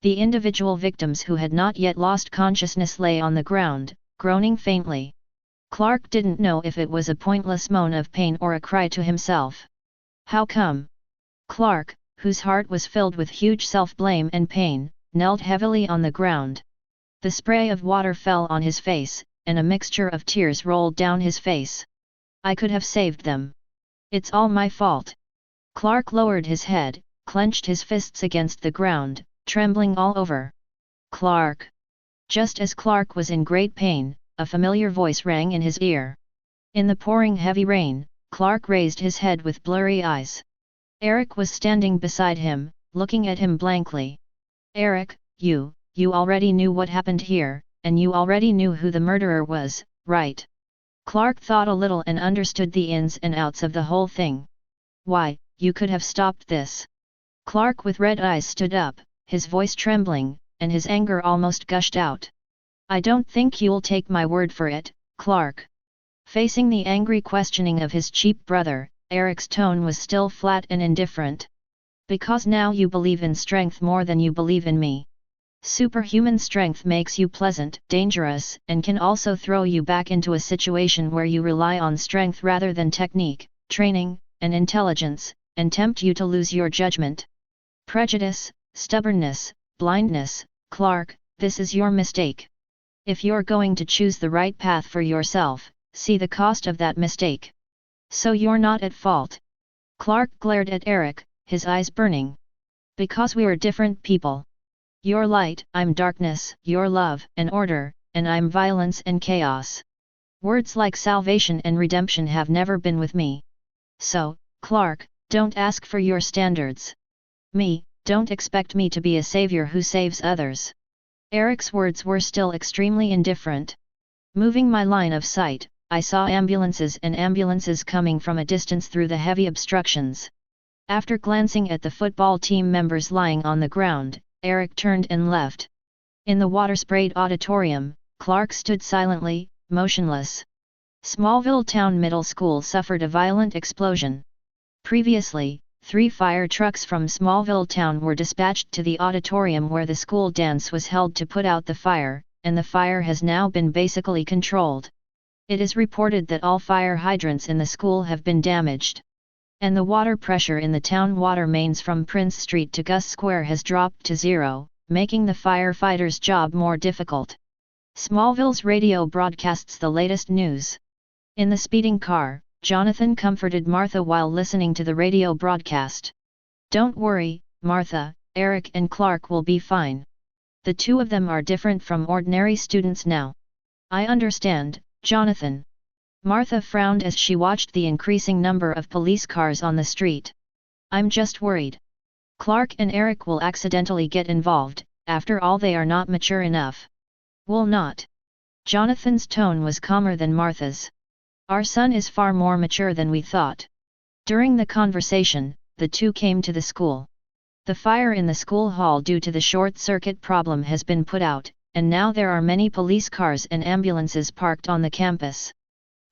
S1: The individual victims who had not yet lost consciousness lay on the ground, groaning faintly. Clark didn't know if it was a pointless moan of pain or a cry to himself. How come? Clark, whose heart was filled with huge self-blame and pain, knelt heavily on the ground. The spray of water fell on his face, and a mixture of tears rolled down his face. I could have saved them. It's all my fault. Clark lowered his head, clenched his fists against the ground, trembling all over. Clark! Just as Clark was in great pain, a familiar voice rang in his ear. In the pouring heavy rain, Clark raised his head with blurry eyes. Eric was standing beside him, looking at him blankly. Eric, you already knew what happened here, and you already knew who the murderer was, right? Clark thought a little and understood the ins and outs of the whole thing. Why, you could have stopped this. Clark with red eyes stood up, his voice trembling, and his anger almost gushed out. I don't think you'll take my word for it, Clark. Facing the angry questioning of his cheap brother, Eric's tone was still flat and indifferent. Because now you believe in strength more than you believe in me. Superhuman strength makes you pleasant, dangerous, and can also throw you back into a situation where you rely on strength rather than technique, training, and intelligence, and tempt you to lose your judgment. Prejudice, stubbornness, blindness, Clark, this is your mistake. If you're going to choose the right path for yourself, see the cost of that mistake. So you're not at fault. Clark glared at Eric, his eyes burning. Because we're different people. You're light, I'm darkness, you're love and order, and I'm violence and chaos. Words like salvation and redemption have never been with me. So, Clark, don't ask for your standards. Don't expect me to be a savior who saves others. Eric's words were still extremely indifferent. Moving my line of sight, I saw ambulances coming from a distance through the heavy obstructions. After glancing at the football team members lying on the ground, Eric turned and left. In the water-sprayed auditorium, Clark stood silently, motionless. Smallville Town Middle School suffered a violent explosion. Previously, 3 fire trucks from Smallville Town were dispatched to the auditorium where the school dance was held to put out the fire, and the fire has now been basically controlled. It is reported that all fire hydrants in the school have been damaged. And the water pressure in the town water mains from Prince Street to Gus Square has dropped to 0, making the firefighters' job more difficult. Smallville's radio broadcasts the latest news. In the speeding car, Jonathan comforted Martha while listening to the radio broadcast. Don't worry, Martha, Eric and Clark will be fine. The two of them are different from ordinary students now. I understand, Jonathan. Martha frowned as she watched the increasing number of police cars on the street. I'm just worried. Clark and Eric will accidentally get involved, after all they are not mature enough. Will not. Jonathan's tone was calmer than Martha's. Our son is far more mature than we thought. During the conversation, the two came to the school. The fire in the school hall due to the short-circuit problem has been put out, and now there are many police cars and ambulances parked on the campus.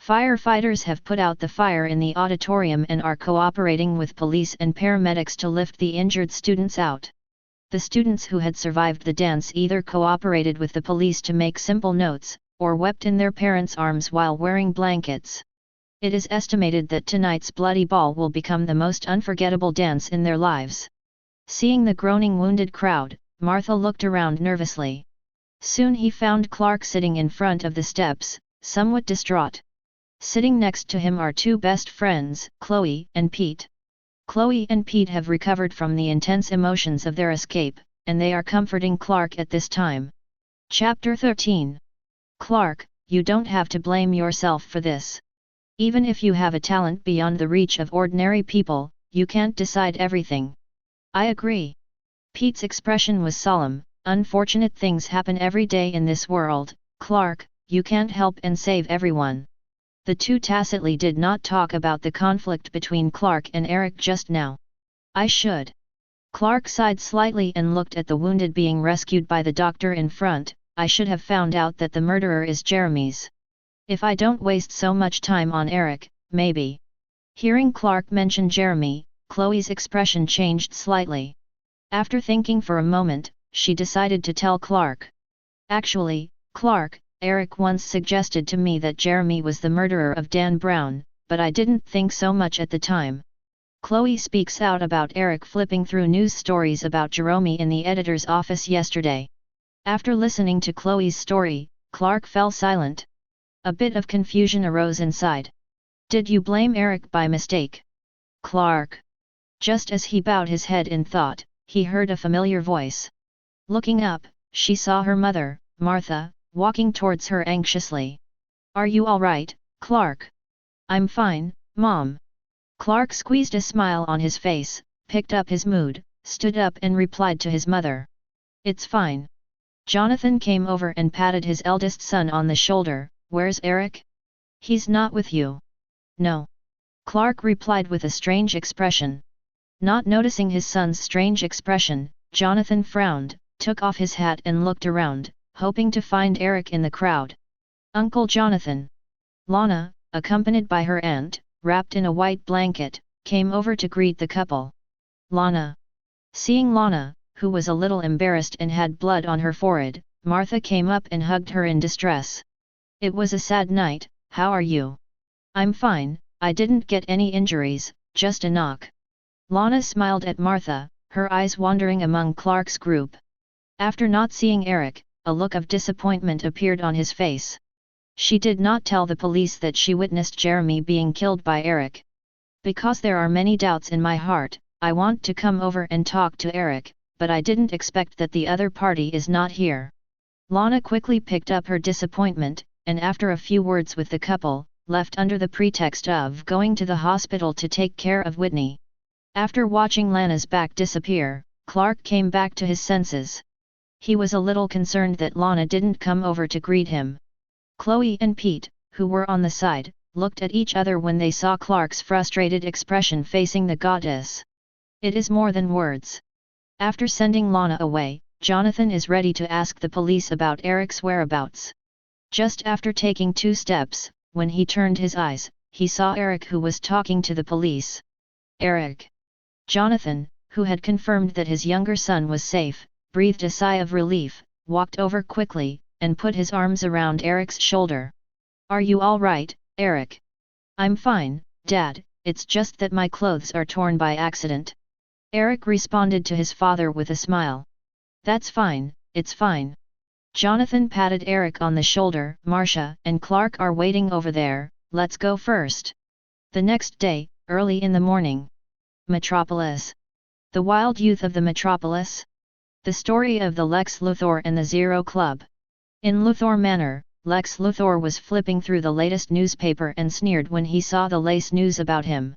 S1: Firefighters have put out the fire in the auditorium and are cooperating with police and paramedics to lift the injured students out. The students who had survived the dance either cooperated with the police to make simple notes, or wept in their parents' arms while wearing blankets. It is estimated that tonight's bloody ball will become the most unforgettable dance in their lives. Seeing the groaning wounded crowd, Martha looked around nervously. Soon he found Clark sitting in front of the steps, somewhat distraught. Sitting next to him are 2 best friends, Chloe and Pete. Chloe and Pete have recovered from the intense emotions of their escape, and they are comforting Clark at this time. Chapter 13. Clark, you don't have to blame yourself for this. Even if you have a talent beyond the reach of ordinary people, you can't decide everything. I agree. Pete's expression was solemn. Unfortunate things happen every day in this world, Clark, you can't help and save everyone. The two tacitly did not talk about the conflict between Clark and Eric just now. I should. Clark sighed slightly and looked at the wounded being rescued by the doctor in front. I should have found out that the murderer is Jeremy's. If I don't waste so much time on Eric, maybe. Hearing Clark mention Jeremy, Chloe's expression changed slightly. After thinking for a moment, she decided to tell Clark. Actually, Clark, Eric once suggested to me that Jeremy was the murderer of Dan Brown, but I didn't think so much at the time. Chloe speaks out about Eric flipping through news stories about Jeremy in the editor's office yesterday. After listening to Chloe's story, Clark fell silent. A bit of confusion arose inside. Did you blame Eric by mistake? Clark. Just as he bowed his head in thought, he heard a familiar voice. Looking up, she saw her mother, Martha, walking towards her anxiously. Are you all right, Clark? I'm fine, Mom. Clark squeezed a smile on his face, picked up his mood, stood up and replied to his mother. It's fine. Jonathan came over and patted his eldest son on the shoulder. Where's Eric? He's not with you. No. Clark replied with a strange expression. Not noticing his son's strange expression, Jonathan frowned, took off his hat and looked around, hoping to find Eric in the crowd. Uncle Jonathan. Lana, accompanied by her aunt, wrapped in a white blanket, came over to greet the couple. Lana. Seeing Lana, who was a little embarrassed and had blood on her forehead, Martha came up and hugged her in distress. It was a sad night, how are you? I'm fine, I didn't get any injuries, just a knock. Lana smiled at Martha, her eyes wandering among Clark's group. After not seeing Eric, a look of disappointment appeared on his face. She did not tell the police that she witnessed Jeremy being killed by Eric. Because there are many doubts in my heart, I want to come over and talk to Eric, but I didn't expect that the other party is not here. Lana quickly picked up her disappointment, and after a few words with the couple, left under the pretext of going to the hospital to take care of Whitney. After watching Lana's back disappear, Clark came back to his senses. He was a little concerned that Lana didn't come over to greet him. Chloe and Pete, who were on the side, looked at each other when they saw Clark's frustrated expression facing the goddess. It is more than words. After sending Lana away, Jonathan is ready to ask the police about Eric's whereabouts. Just after taking 2 steps, when he turned his eyes, he saw Eric, who was talking to the police. Eric. Jonathan, who had confirmed that his younger son was safe, breathed a sigh of relief, walked over quickly, and put his arms around Eric's shoulder. Are you all right, Eric? I'm fine, Dad, it's just that my clothes are torn by accident. Eric responded to his father with a smile. That's fine, it's fine. Jonathan patted Eric on the shoulder. Marcia and Clark are waiting over there, let's go first. The next day, early in the morning. Metropolis. The wild youth of the Metropolis? The story of the Lex Luthor and the Zero Club. In Luthor Manor, Lex Luthor was flipping through the latest newspaper and sneered when he saw the lace news about him.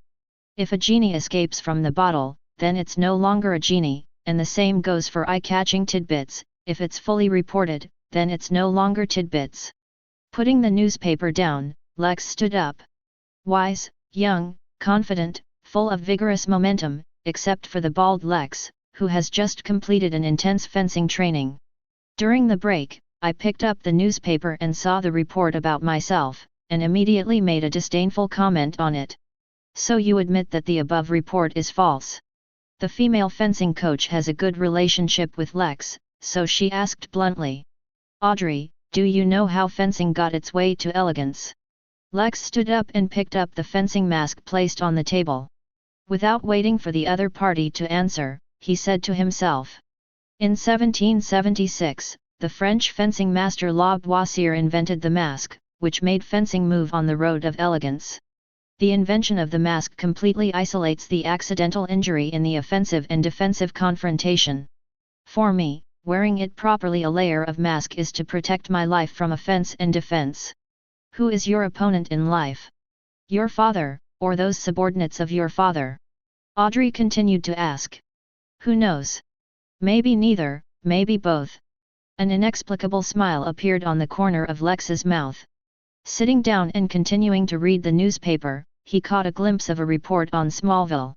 S1: If a genie escapes from the bottle, then it's no longer a genie, and the same goes for eye-catching tidbits. If it's fully reported, then it's no longer tidbits. Putting the newspaper down, Lex stood up. Wise, young, confident, full of vigorous momentum, except for the bald Lex, who has just completed an intense fencing training. During the break, I picked up the newspaper and saw the report about myself, and immediately made a disdainful comment on it. So you admit that the above report is false? The female fencing coach has a good relationship with Lex, so she asked bluntly. Audrey, do you know how fencing got its way to elegance? Lex stood up and picked up the fencing mask placed on the table. Without waiting for the other party to answer, he said to himself. In 1776, the French fencing master Lavoisier invented the mask, which made fencing move on the road of elegance. The invention of the mask completely isolates the accidental injury in the offensive and defensive confrontation. For me, wearing it properly, a layer of mask is to protect my life from offense and defense. Who is your opponent in life? Your father, or those subordinates of your father? Audrey continued to ask. Who knows? Maybe neither, maybe both. An inexplicable smile appeared on the corner of Lex's mouth. Sitting down and continuing to read the newspaper, he caught a glimpse of a report on Smallville.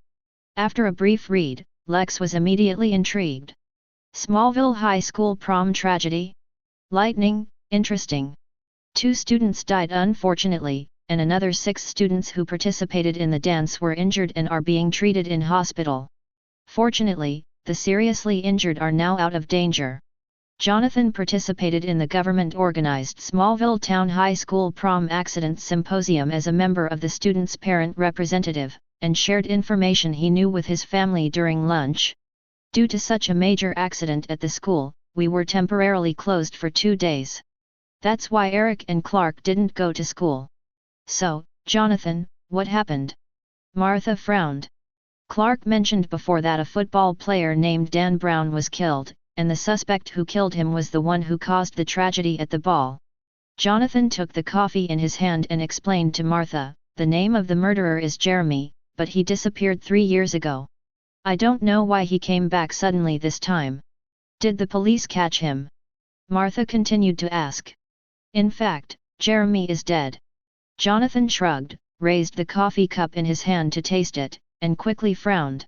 S1: After a brief read, Lex was immediately intrigued. Smallville High School prom tragedy? Lightning, interesting. 2 students died unfortunately, and another 6 students who participated in the dance were injured and are being treated in hospital. Fortunately, the seriously injured are now out of danger. Jonathan participated in the government-organized Smallville Town High School prom accident symposium as a member of the student's parent representative, and shared information he knew with his family during lunch. Due to such a major accident at the school, we were temporarily closed for 2 days. That's why Eric and Clark didn't go to school. So, Jonathan, what happened? Martha frowned. Clark mentioned before that a football player named Dan Brown was killed, and the suspect who killed him was the one who caused the tragedy at the ball. Jonathan took the coffee in his hand and explained to Martha, the name of the murderer is Jeremy, but he disappeared 3 years ago. I don't know why he came back suddenly this time. Did the police catch him? Martha continued to ask. In fact, Jeremy is dead. Jonathan shrugged, raised the coffee cup in his hand to taste it, and quickly frowned.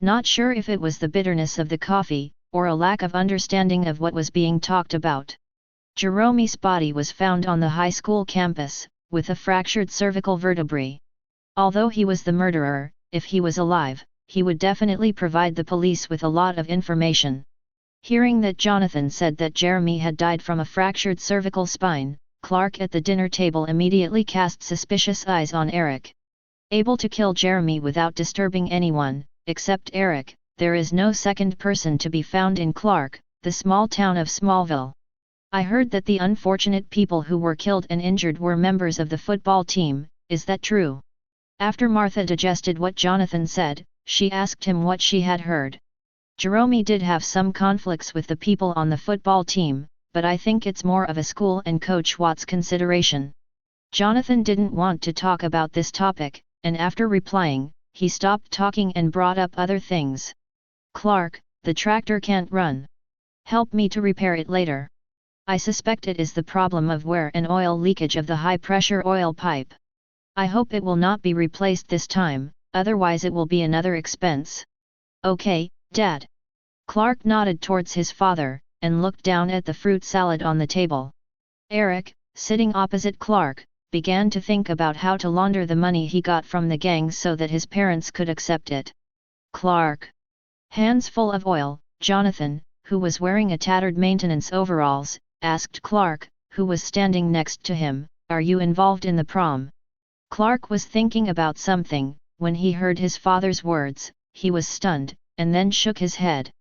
S1: Not sure if it was the bitterness of the coffee, or a lack of understanding of what was being talked about. Jeremy's body was found on the high school campus, with a fractured cervical vertebrae. Although he was the murderer, if he was alive, he would definitely provide the police with a lot of information. Hearing that Jonathan said that Jeremy had died from a fractured cervical spine, Clark at the dinner table immediately cast suspicious eyes on Eric. Able to kill Jeremy without disturbing anyone, except Eric, there is no second person to be found in Clark, the small town of Smallville. I heard that the unfortunate people who were killed and injured were members of the football team, is that true? After Martha digested what Jonathan said, she asked him what she had heard. Jeremy did have some conflicts with the people on the football team, but I think it's more of a school and Coach Watt's consideration. Jonathan didn't want to talk about this topic, and after replying, he stopped talking and brought up other things. Clark, the tractor can't run. Help me to repair it later. I suspect it is the problem of wear and oil leakage of the high-pressure oil pipe. I hope it will not be replaced this time, otherwise it will be another expense. Okay, Dad. Clark nodded towards his father, and looked down at the fruit salad on the table. Eric, sitting opposite Clark, began to think about how to launder the money he got from the gang so that his parents could accept it. Clark. Hands full of oil, Jonathan, who was wearing a tattered maintenance overalls, asked Clark, who was standing next to him, "Are you involved in the prom?" Clark was thinking about something. When he heard his father's words, he was stunned, and then shook his head.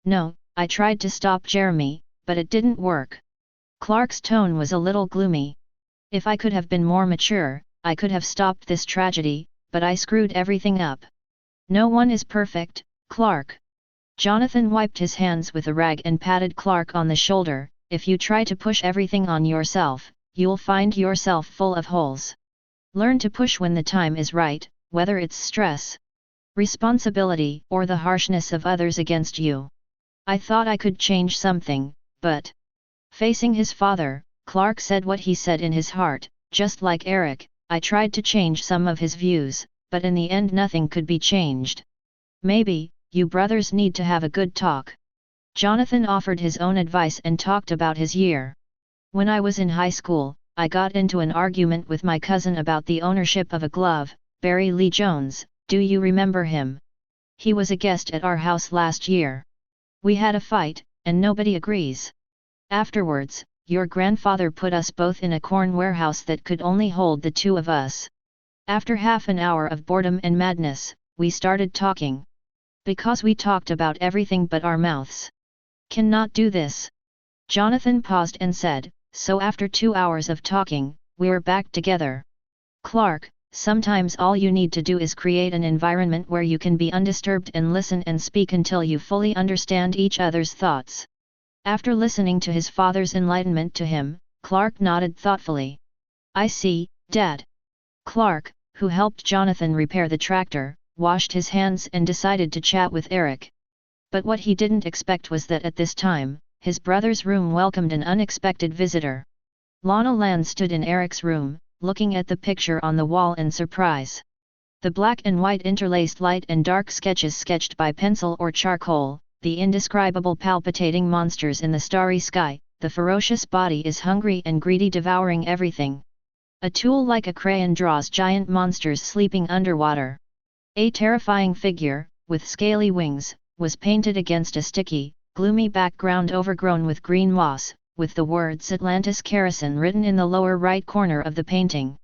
S1: No, I tried to stop Jeremy, but it didn't work. Clark's tone was a little gloomy. If I could have been more mature, I could have stopped this tragedy, but I screwed everything up. No one is perfect, Clark. Jonathan wiped his hands with a rag and patted Clark on the shoulder. If you try to push everything on yourself, you'll find yourself full of holes. Learn to push when the time is right, whether it's stress, responsibility, or the harshness of others against you. I thought I could change something, but... Facing his father, Clark said what he said in his heart. Just like Eric, I tried to change some of his views, but in the end nothing could be changed. Maybe, you brothers need to have a good talk. Jonathan offered his own advice and talked about his year. When I was in high school, I got into an argument with my cousin about the ownership of a glove, Barry Lee Jones, do you remember him? He was a guest at our house last year. We had a fight, and nobody agrees. Afterwards, your grandfather put us both in a corn warehouse that could only hold the 2 of us. After half an hour of boredom and madness, we started talking. Because we talked about everything but our mouths. Cannot do this. Jonathan paused and said, so after 2 hours of talking, we're back together. Clark, sometimes all you need to do is create an environment where you can be undisturbed and listen and speak until you fully understand each other's thoughts. After listening to his father's enlightenment to him, Clark nodded thoughtfully. I see, Dad. Clark, who helped Jonathan repair the tractor, washed his hands and decided to chat with Eric. But what he didn't expect was that at this time, his brother's room welcomed an unexpected visitor. Lana Land stood in Eric's room, looking at the picture on the wall in surprise. The black and white interlaced light and dark sketches sketched by pencil or charcoal, the indescribable palpitating monsters in the starry sky, the ferocious body is hungry and greedy, devouring everything. A tool like a crayon draws giant monsters sleeping underwater. A terrifying figure, with scaly wings, was painted against a sticky, gloomy background overgrown with green moss, with the words Atlantis Kerosene written in the lower right corner of the painting.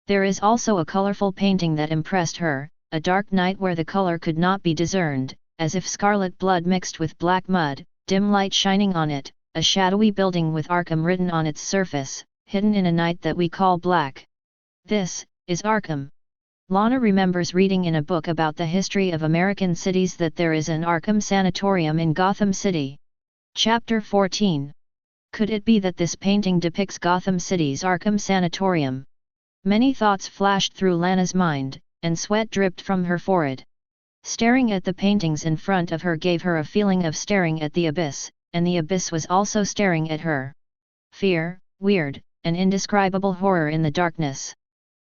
S1: There is also a colorful painting that impressed her, a dark night where the color could not be discerned, as if scarlet blood mixed with black mud, dim light shining on it, a shadowy building with Arkham written on its surface, hidden in a night that we call black. This is Arkham. Lana remembers reading in a book about the history of American cities that there is an Arkham Sanatorium in Gotham City. Chapter 14. Could it be that this painting depicts Gotham City's Arkham Sanatorium? Many thoughts flashed through Lana's mind, and sweat dripped from her forehead. Staring at the paintings in front of her gave her a feeling of staring at the abyss, and the abyss was also staring at her. Fear, weird, and indescribable horror in the darkness.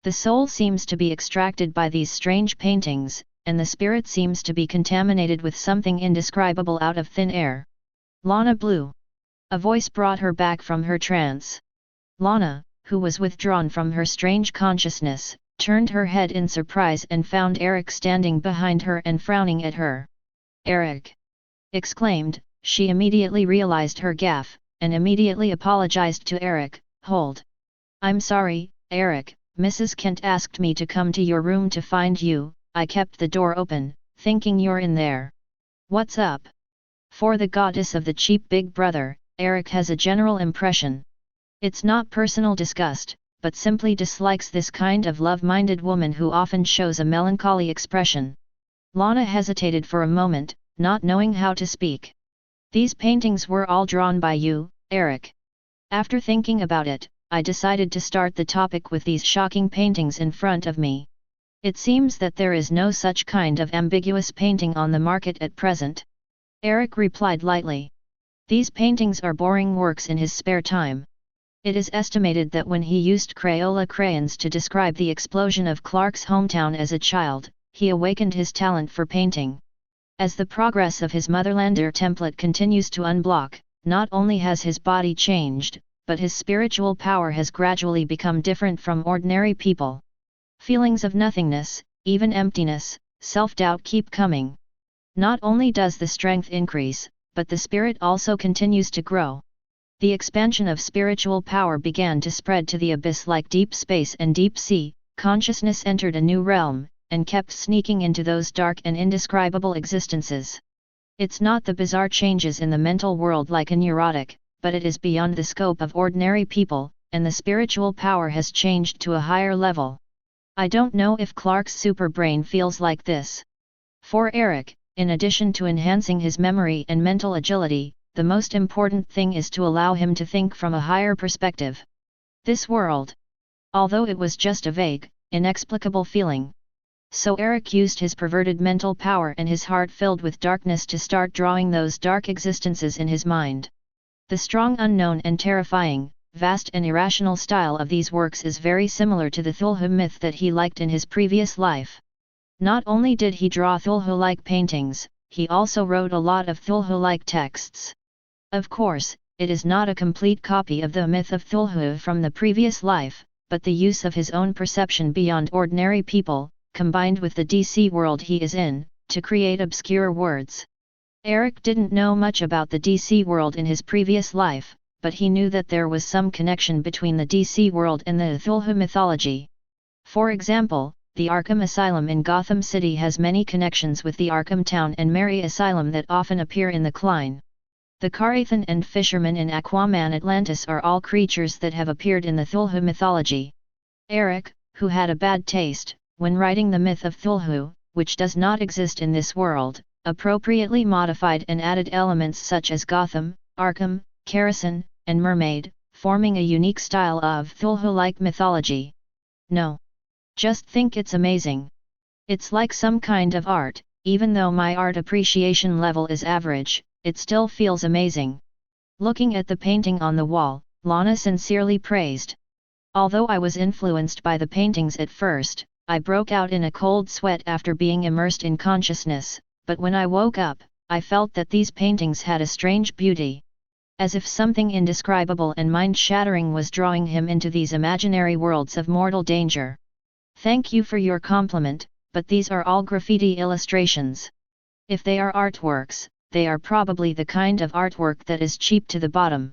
S1: The soul seems to be extracted by these strange paintings, and the spirit seems to be contaminated with something indescribable out of thin air. Lana blew. A voice brought her back from her trance. Lana, who was withdrawn from her strange consciousness, turned her head in surprise and found Eric standing behind her and frowning at her. "Eric!" exclaimed. She immediately realized her gaffe, and immediately apologized to Eric. "Hold. I'm sorry, Eric, Mrs. Kent asked me to come to your room to find you, I kept the door open, thinking you're in there. What's up?" For the goddess of the cheap big brother, Eric has a general impression. It's not personal disgust, but simply dislikes this kind of love-minded woman who often shows a melancholy expression. Lana hesitated for a moment, not knowing how to speak. "These paintings were all drawn by you, Eric. After thinking about it, I decided to start the topic with these shocking paintings in front of me. It seems that there is no such kind of ambiguous painting on the market at present." Eric replied lightly. These paintings are boring works in his spare time. It is estimated that when he used Crayola crayons to describe the explosion of Clark's hometown as a child, he awakened his talent for painting. As the progress of his Motherlander template continues to unblock, not only has his body changed, but his spiritual power has gradually become different from ordinary people. Feelings of nothingness, even emptiness, self-doubt keep coming. Not only does the strength increase, but the spirit also continues to grow. The expansion of spiritual power began to spread to the abyss like deep space and deep sea. Consciousness entered a new realm, and kept sneaking into those dark and indescribable existences. It's not the bizarre changes in the mental world like a neurotic, but it is beyond the scope of ordinary people, and the spiritual power has changed to a higher level. I don't know if Clark's superbrain feels like this. For Eric, in addition to enhancing his memory and mental agility, the most important thing is to allow him to think from a higher perspective. This world. Although it was just a vague, inexplicable feeling. So Eric used his perverted mental power and his heart filled with darkness to start drawing those dark existences in his mind. The strong unknown and terrifying, vast and irrational style of these works is very similar to the Cthulhu myth that he liked in his previous life. Not only did he draw Cthulhu-like paintings, he also wrote a lot of Cthulhu-like texts. Of course, it is not a complete copy of the myth of Cthulhu from the previous life, but the use of his own perception beyond ordinary people, combined with the DC world he is in, to create obscure words. Eric didn't know much about the DC world in his previous life, but he knew that there was some connection between the DC world and the Cthulhu mythology. For example, the Arkham Asylum in Gotham City has many connections with the Arkham Town and Mary Asylum that often appear in the Klein. The Karathan and fishermen in Aquaman Atlantis are all creatures that have appeared in the Cthulhu mythology. Eric, who had a bad taste, when writing the myth of Cthulhu, which does not exist in this world, appropriately modified and added elements such as Gotham, Arkham, Kerosene, and Mermaid, forming a unique style of Cthulhu-like mythology. No. Just think it's amazing. It's like some kind of art, even though my art appreciation level is average, it still feels amazing. Looking at the painting on the wall, Lana sincerely praised. Although I was influenced by the paintings at first, I broke out in a cold sweat after being immersed in consciousness, but when I woke up, I felt that these paintings had a strange beauty. As if something indescribable and mind-shattering was drawing him into these imaginary worlds of mortal danger. Thank you for your compliment, but these are all graffiti illustrations. If they are artworks, they are probably the kind of artwork that is cheap to the bottom.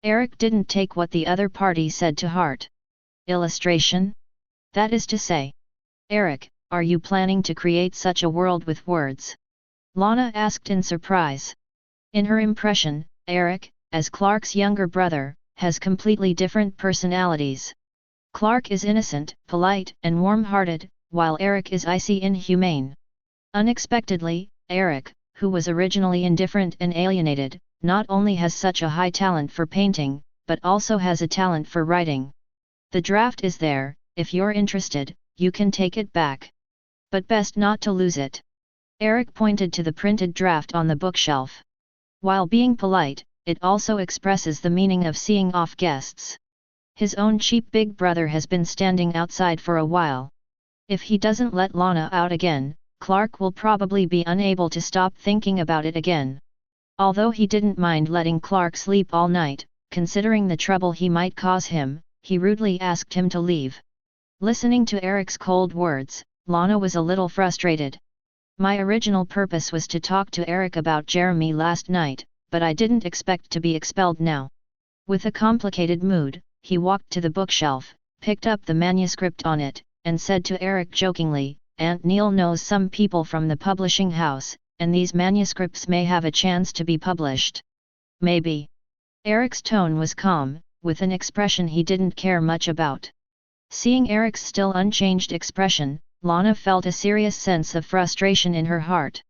S1: Eric didn't take what the other party said to heart. Illustration? That is to say. Eric, are you planning to create such a world with words? Lana asked in surprise. In her impression, Eric, as Clark's younger brother, has completely different personalities. Clark is innocent, polite, and warm-hearted, while Eric is icy inhumane. Unexpectedly, Eric, who was originally indifferent and alienated, not only has such a high talent for painting, but also has a talent for writing. The draft is there, if you're interested, you can take it back. But best not to lose it. Eric pointed to the printed draft on the bookshelf. While being polite, it also expresses the meaning of seeing off guests. His own cheap big brother has been standing outside for a while. If he doesn't let Lana out again, Clark will probably be unable to stop thinking about it again. Although he didn't mind letting Clark sleep all night, considering the trouble he might cause him, he rudely asked him to leave. Listening to Eric's cold words, Lana was a little frustrated. My original purpose was to talk to Eric about Jeremy last night, but I didn't expect to be expelled now. With a complicated mood, he walked to the bookshelf, picked up the manuscript on it, and said to Eric jokingly, Aunt Neil knows some people from the publishing house, and these manuscripts may have a chance to be published. Maybe. Eric's tone was calm, with an expression he didn't care much about. Seeing Eric's still unchanged expression, Lana felt a serious sense of frustration in her heart.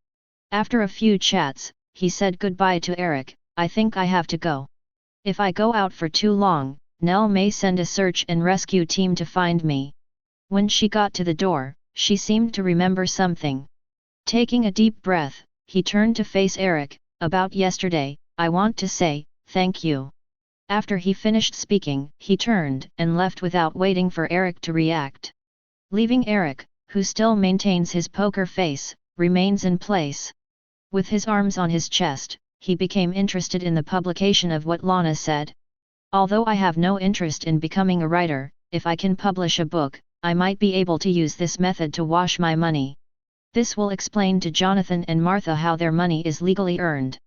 S1: After a few chats, he said goodbye to Eric. I think I have to go. If I go out for too long, Nell may send a search and rescue team to find me. When she got to the door, she seemed to remember something. Taking a deep breath, he turned to face Eric. About yesterday, I want to say, thank you. After he finished speaking, he turned and left without waiting for Eric to react. Leaving Eric, who still maintains his poker face, remains in place. With his arms on his chest, he became interested in the publication of what Lana said. Although I have no interest in becoming a writer, if I can publish a book, I might be able to use this method to wash my money. This will explain to Jonathan and Martha how their money is legally earned.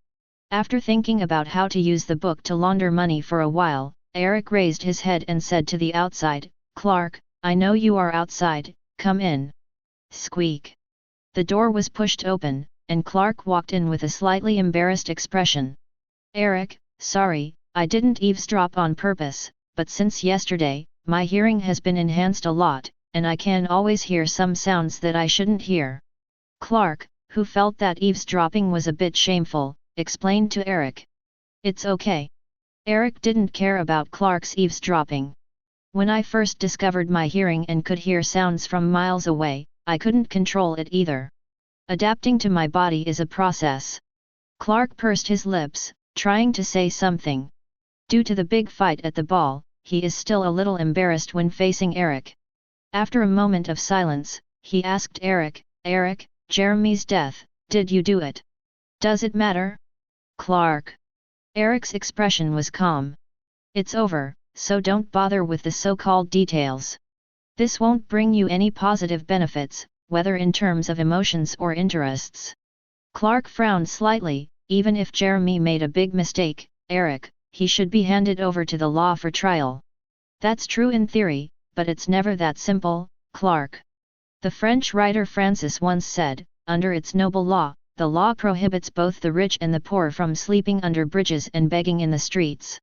S1: After thinking about how to use the book to launder money for a while, Eric raised his head and said to the outside, Clark, I know you are outside, come in. Squeak. The door was pushed open, and Clark walked in with a slightly embarrassed expression. Eric, sorry, I didn't eavesdrop on purpose, but since yesterday, my hearing has been enhanced a lot, and I can always hear some sounds that I shouldn't hear. Clark, who felt that eavesdropping was a bit shameful, explained to Eric. It's okay. Eric didn't care about Clark's eavesdropping. When I first discovered my hearing and could hear sounds from miles away, I couldn't control it either. Adapting to my body is a process. Clark pursed his lips, trying to say something. Due to the big fight at the ball, he is still a little embarrassed when facing Eric. After a moment of silence, he asked Eric, Eric, Jeremy's death, did you do it? Does it matter? Clark. Eric's expression was calm. It's over, so don't bother with the so-called details. This won't bring you any positive benefits, whether in terms of emotions or interests. Clark frowned slightly. Even if Jeremy made a big mistake, Eric, he should be handed over to the law for trial. That's true in theory, but it's never that simple, Clark. The French writer Francis once said, under its noble law, the law prohibits both the rich and the poor from sleeping under bridges and begging in the streets.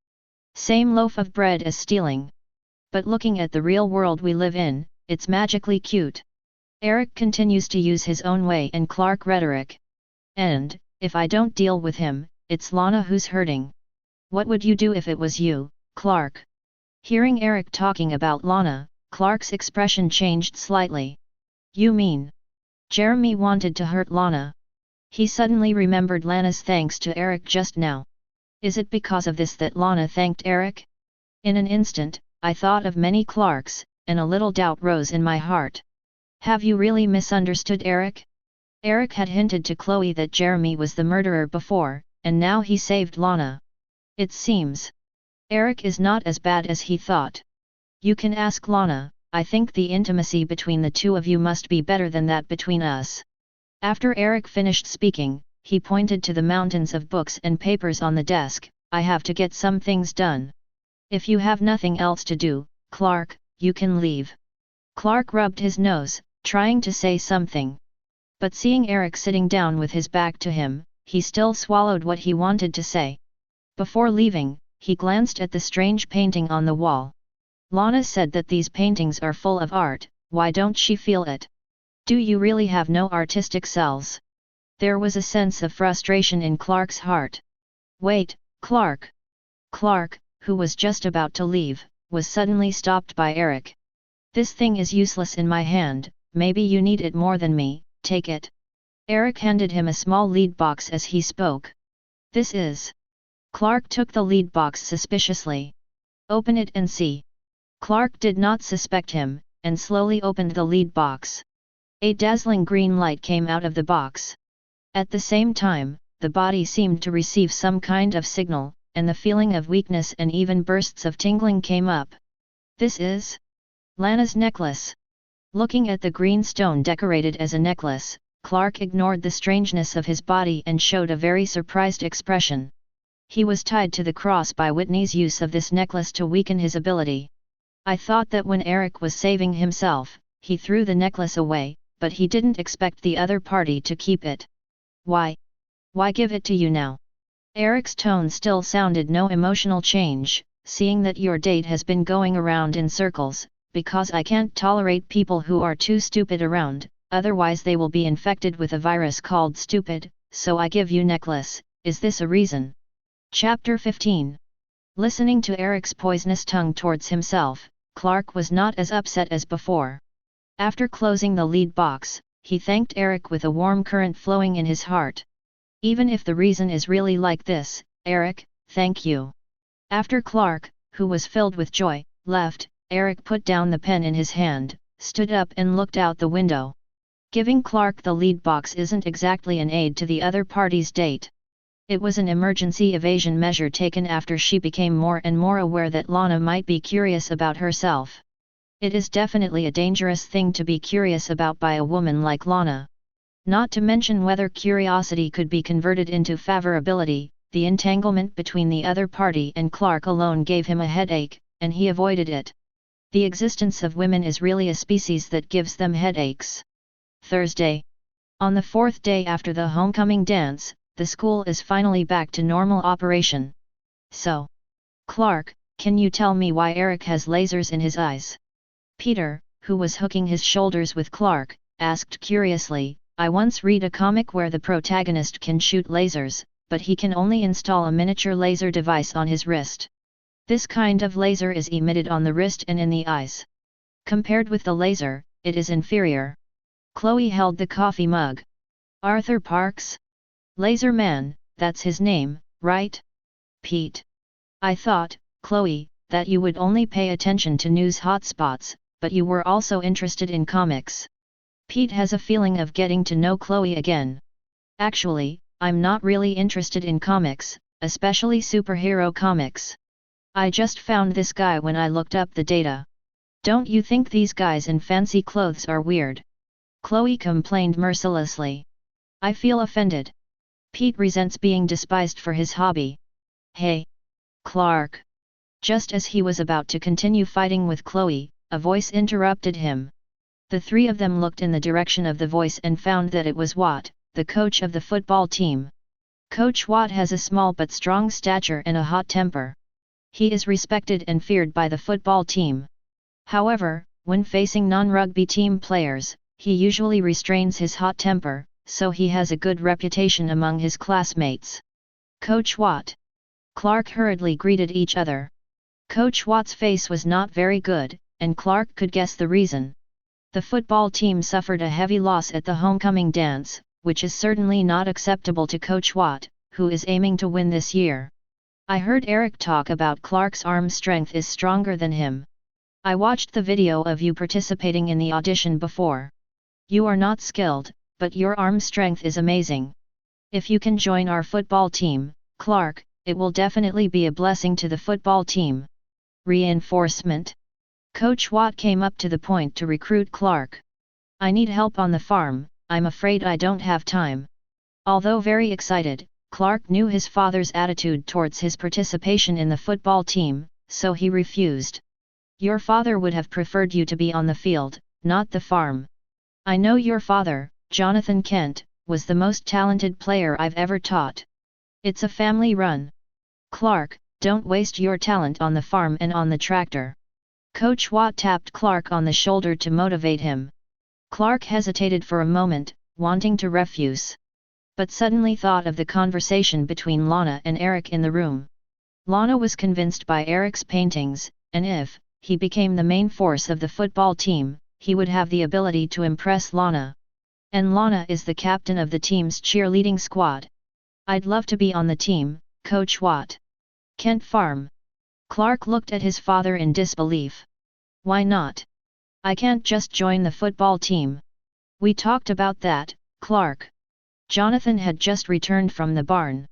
S1: Same loaf of bread as stealing. But looking at the real world we live in, it's magically cute. Eric continues to use his own way and Clark rhetoric. And, if I don't deal with him, it's Lana who's hurting. What would you do if it was you, Clark? Hearing Eric talking about Lana, Clark's expression changed slightly. You mean Jeremy wanted to hurt Lana. He suddenly remembered Lana's thanks to Eric just now. Is it because of this that Lana thanked Eric? In an instant, I thought of many Clarks, and a little doubt rose in my heart. Have you really misunderstood Eric? Eric had hinted to Chloe that Jeremy was the murderer before, and now he saved Lana. It seems Eric is not as bad as he thought. You can ask Lana. I think the intimacy between the two of you must be better than that between us. After Eric finished speaking, he pointed to the mountains of books and papers on the desk. I have to get some things done. If you have nothing else to do, Clark, you can leave. Clark rubbed his nose, trying to say something. But seeing Eric sitting down with his back to him, he still swallowed what he wanted to say. Before leaving, he glanced at the strange painting on the wall. Lana said that these paintings are full of art, why don't she feel it? Do you really have no artistic cells? There was a sense of frustration in Clark's heart. Wait, Clark! Clark, who was just about to leave, was suddenly stopped by Eric. This thing is useless in my hand, maybe you need it more than me, take it. Eric handed him a small lead box as he spoke. This is. Clark took the lead box suspiciously. Open it and see. Clark did not suspect him, and slowly opened the lead box. A dazzling green light came out of the box. At the same time, the body seemed to receive some kind of signal, and the feeling of weakness and even bursts of tingling came up. This is Lana's necklace. Looking at the green stone decorated as a necklace, Clark ignored the strangeness of his body and showed a very surprised expression. He was tied to the cross by Whitney's use of this necklace to weaken his ability. I thought that when Eric was saving himself, he threw the necklace away, but he didn't expect the other party to keep it. Why? Why give it to you now? Eric's tone still sounded no emotional change. Seeing that your date has been going around in circles, because I can't tolerate people who are too stupid around, otherwise they will be infected with a virus called stupid, so I give you necklace, is this a reason? Chapter 15. Listening to Eric's poisonous tongue towards himself, Clark was not as upset as before. After closing the lead box, he thanked Eric with a warm current flowing in his heart. Even if the reason is really like this, Eric, thank you. After Clark, who was filled with joy, left, Eric put down the pen in his hand, stood up and looked out the window. Giving Clark the lead box isn't exactly an aid to the other party's date. It was an emergency evasion measure taken after she became more and more aware that Lana might be curious about herself. It is definitely a dangerous thing to be curious about by a woman like Lana. Not to mention whether curiosity could be converted into favorability. The entanglement between the other party and Clark alone gave him a headache, and he avoided it. The existence of women is really a species that gives them headaches. Thursday. On the fourth day after the homecoming dance, the school is finally back to normal operation. So, Clark, can you tell me why Eric has lasers in his eyes? Peter, who was hooking his shoulders with Clark, asked curiously. I once read a comic where the protagonist can shoot lasers, but he can only install a miniature laser device on his wrist. This kind of laser is emitted on the wrist and in the eyes. Compared with the laser, it is inferior. Chloe held the coffee mug. Arthur Parks? Laser Man, that's his name, right? Pete. I thought, Chloe, that you would only pay attention to news hotspots, but you were also interested in comics. Pete has a feeling of getting to know Chloe again. Actually, I'm not really interested in comics, especially superhero comics. I just found this guy when I looked up the data. Don't you think these guys in fancy clothes are weird? Chloe complained mercilessly. I feel offended. Pete resents being despised for his hobby. Hey! Clark! Just as he was about to continue fighting with Chloe, a voice interrupted him. The three of them looked in the direction of the voice and found that it was Watt, the coach of the football team. Coach Watt has a small but strong stature and a hot temper. He is respected and feared by the football team. However, when facing non-rugby team players, he usually restrains his hot temper, so he has a good reputation among his classmates. Coach Watt. Clark hurriedly greeted each other. Coach Watt's face was not very good, and Clark could guess the reason. The football team suffered a heavy loss at the homecoming dance, which is certainly not acceptable to Coach Watt, who is aiming to win this year. I heard Eric talk about Clark's arm strength is stronger than him. I watched the video of you participating in the audition before. You are not skilled, but your arm strength is amazing. If you can join our football team, Clark, it will definitely be a blessing to the football team. Reinforcement. Coach Watt came up to the point to recruit Clark. I need help on the farm, I'm afraid I don't have time. Although very excited, Clark knew his father's attitude towards his participation in the football team, so he refused. Your father would have preferred you to be on the field, not the farm. I know your father, Jonathan Kent, was the most talented player I've ever taught. It's a family run. Clark, don't waste your talent on the farm and on the tractor. Coach Watt tapped Clark on the shoulder to motivate him. Clark hesitated for a moment, wanting to refuse. But suddenly thought of the conversation between Lana and Eric in the room. Lana was convinced by Eric's paintings, and if he became the main force of the football team, he would have the ability to impress Lana. And Lana is the captain of the team's cheerleading squad. I'd love to be on the team, Coach Watt. Kent Farm. Clark looked at his father in disbelief. Why not? I can't just join the football team. We talked about that, Clark. Jonathan had just returned from the barn.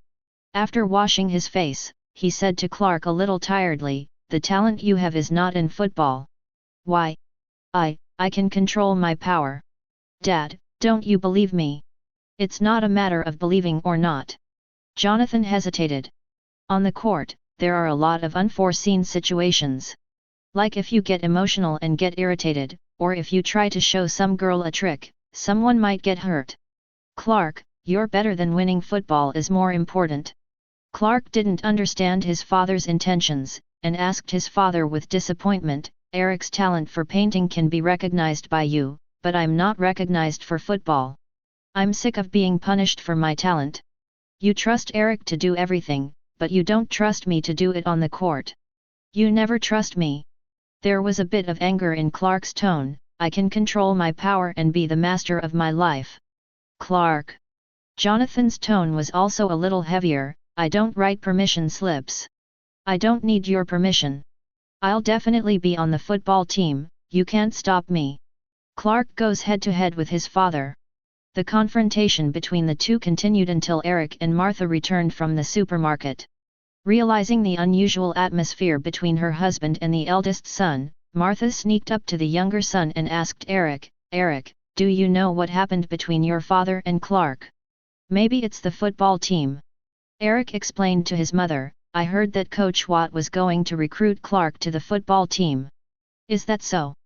S1: After washing his face, he said to Clark a little tiredly, the talent you have is not in football. Why? I can control my power. Dad, don't you believe me? It's not a matter of believing or not. Jonathan hesitated. On the court, there are a lot of unforeseen situations. Like if you get emotional and get irritated, or if you try to show some girl a trick, someone might get hurt. Clark, you're better than winning. Football is more important. Clark didn't understand his father's intentions, and asked his father with disappointment, Eric's talent for painting can be recognized by you, but I'm not recognized for football. I'm sick of being punished for my talent. You trust Eric to do everything, but you don't trust me to do it on the court. You never trust me. There was a bit of anger in Clark's tone. I can control my power and be the master of my life. Clark. Jonathan's tone was also a little heavier. I don't write permission slips. I don't need your permission. I'll definitely be on the football team, you can't stop me. Clark goes head to head with his father. The confrontation between the two continued until Eric and Martha returned from the supermarket. Realizing the unusual atmosphere between her husband and the eldest son, Martha sneaked up to the younger son and asked Eric, Eric, do you know what happened between your father and Clark? Maybe it's the football team. Eric explained to his mother, I heard that Coach Watt was going to recruit Clark to the football team. Is that so?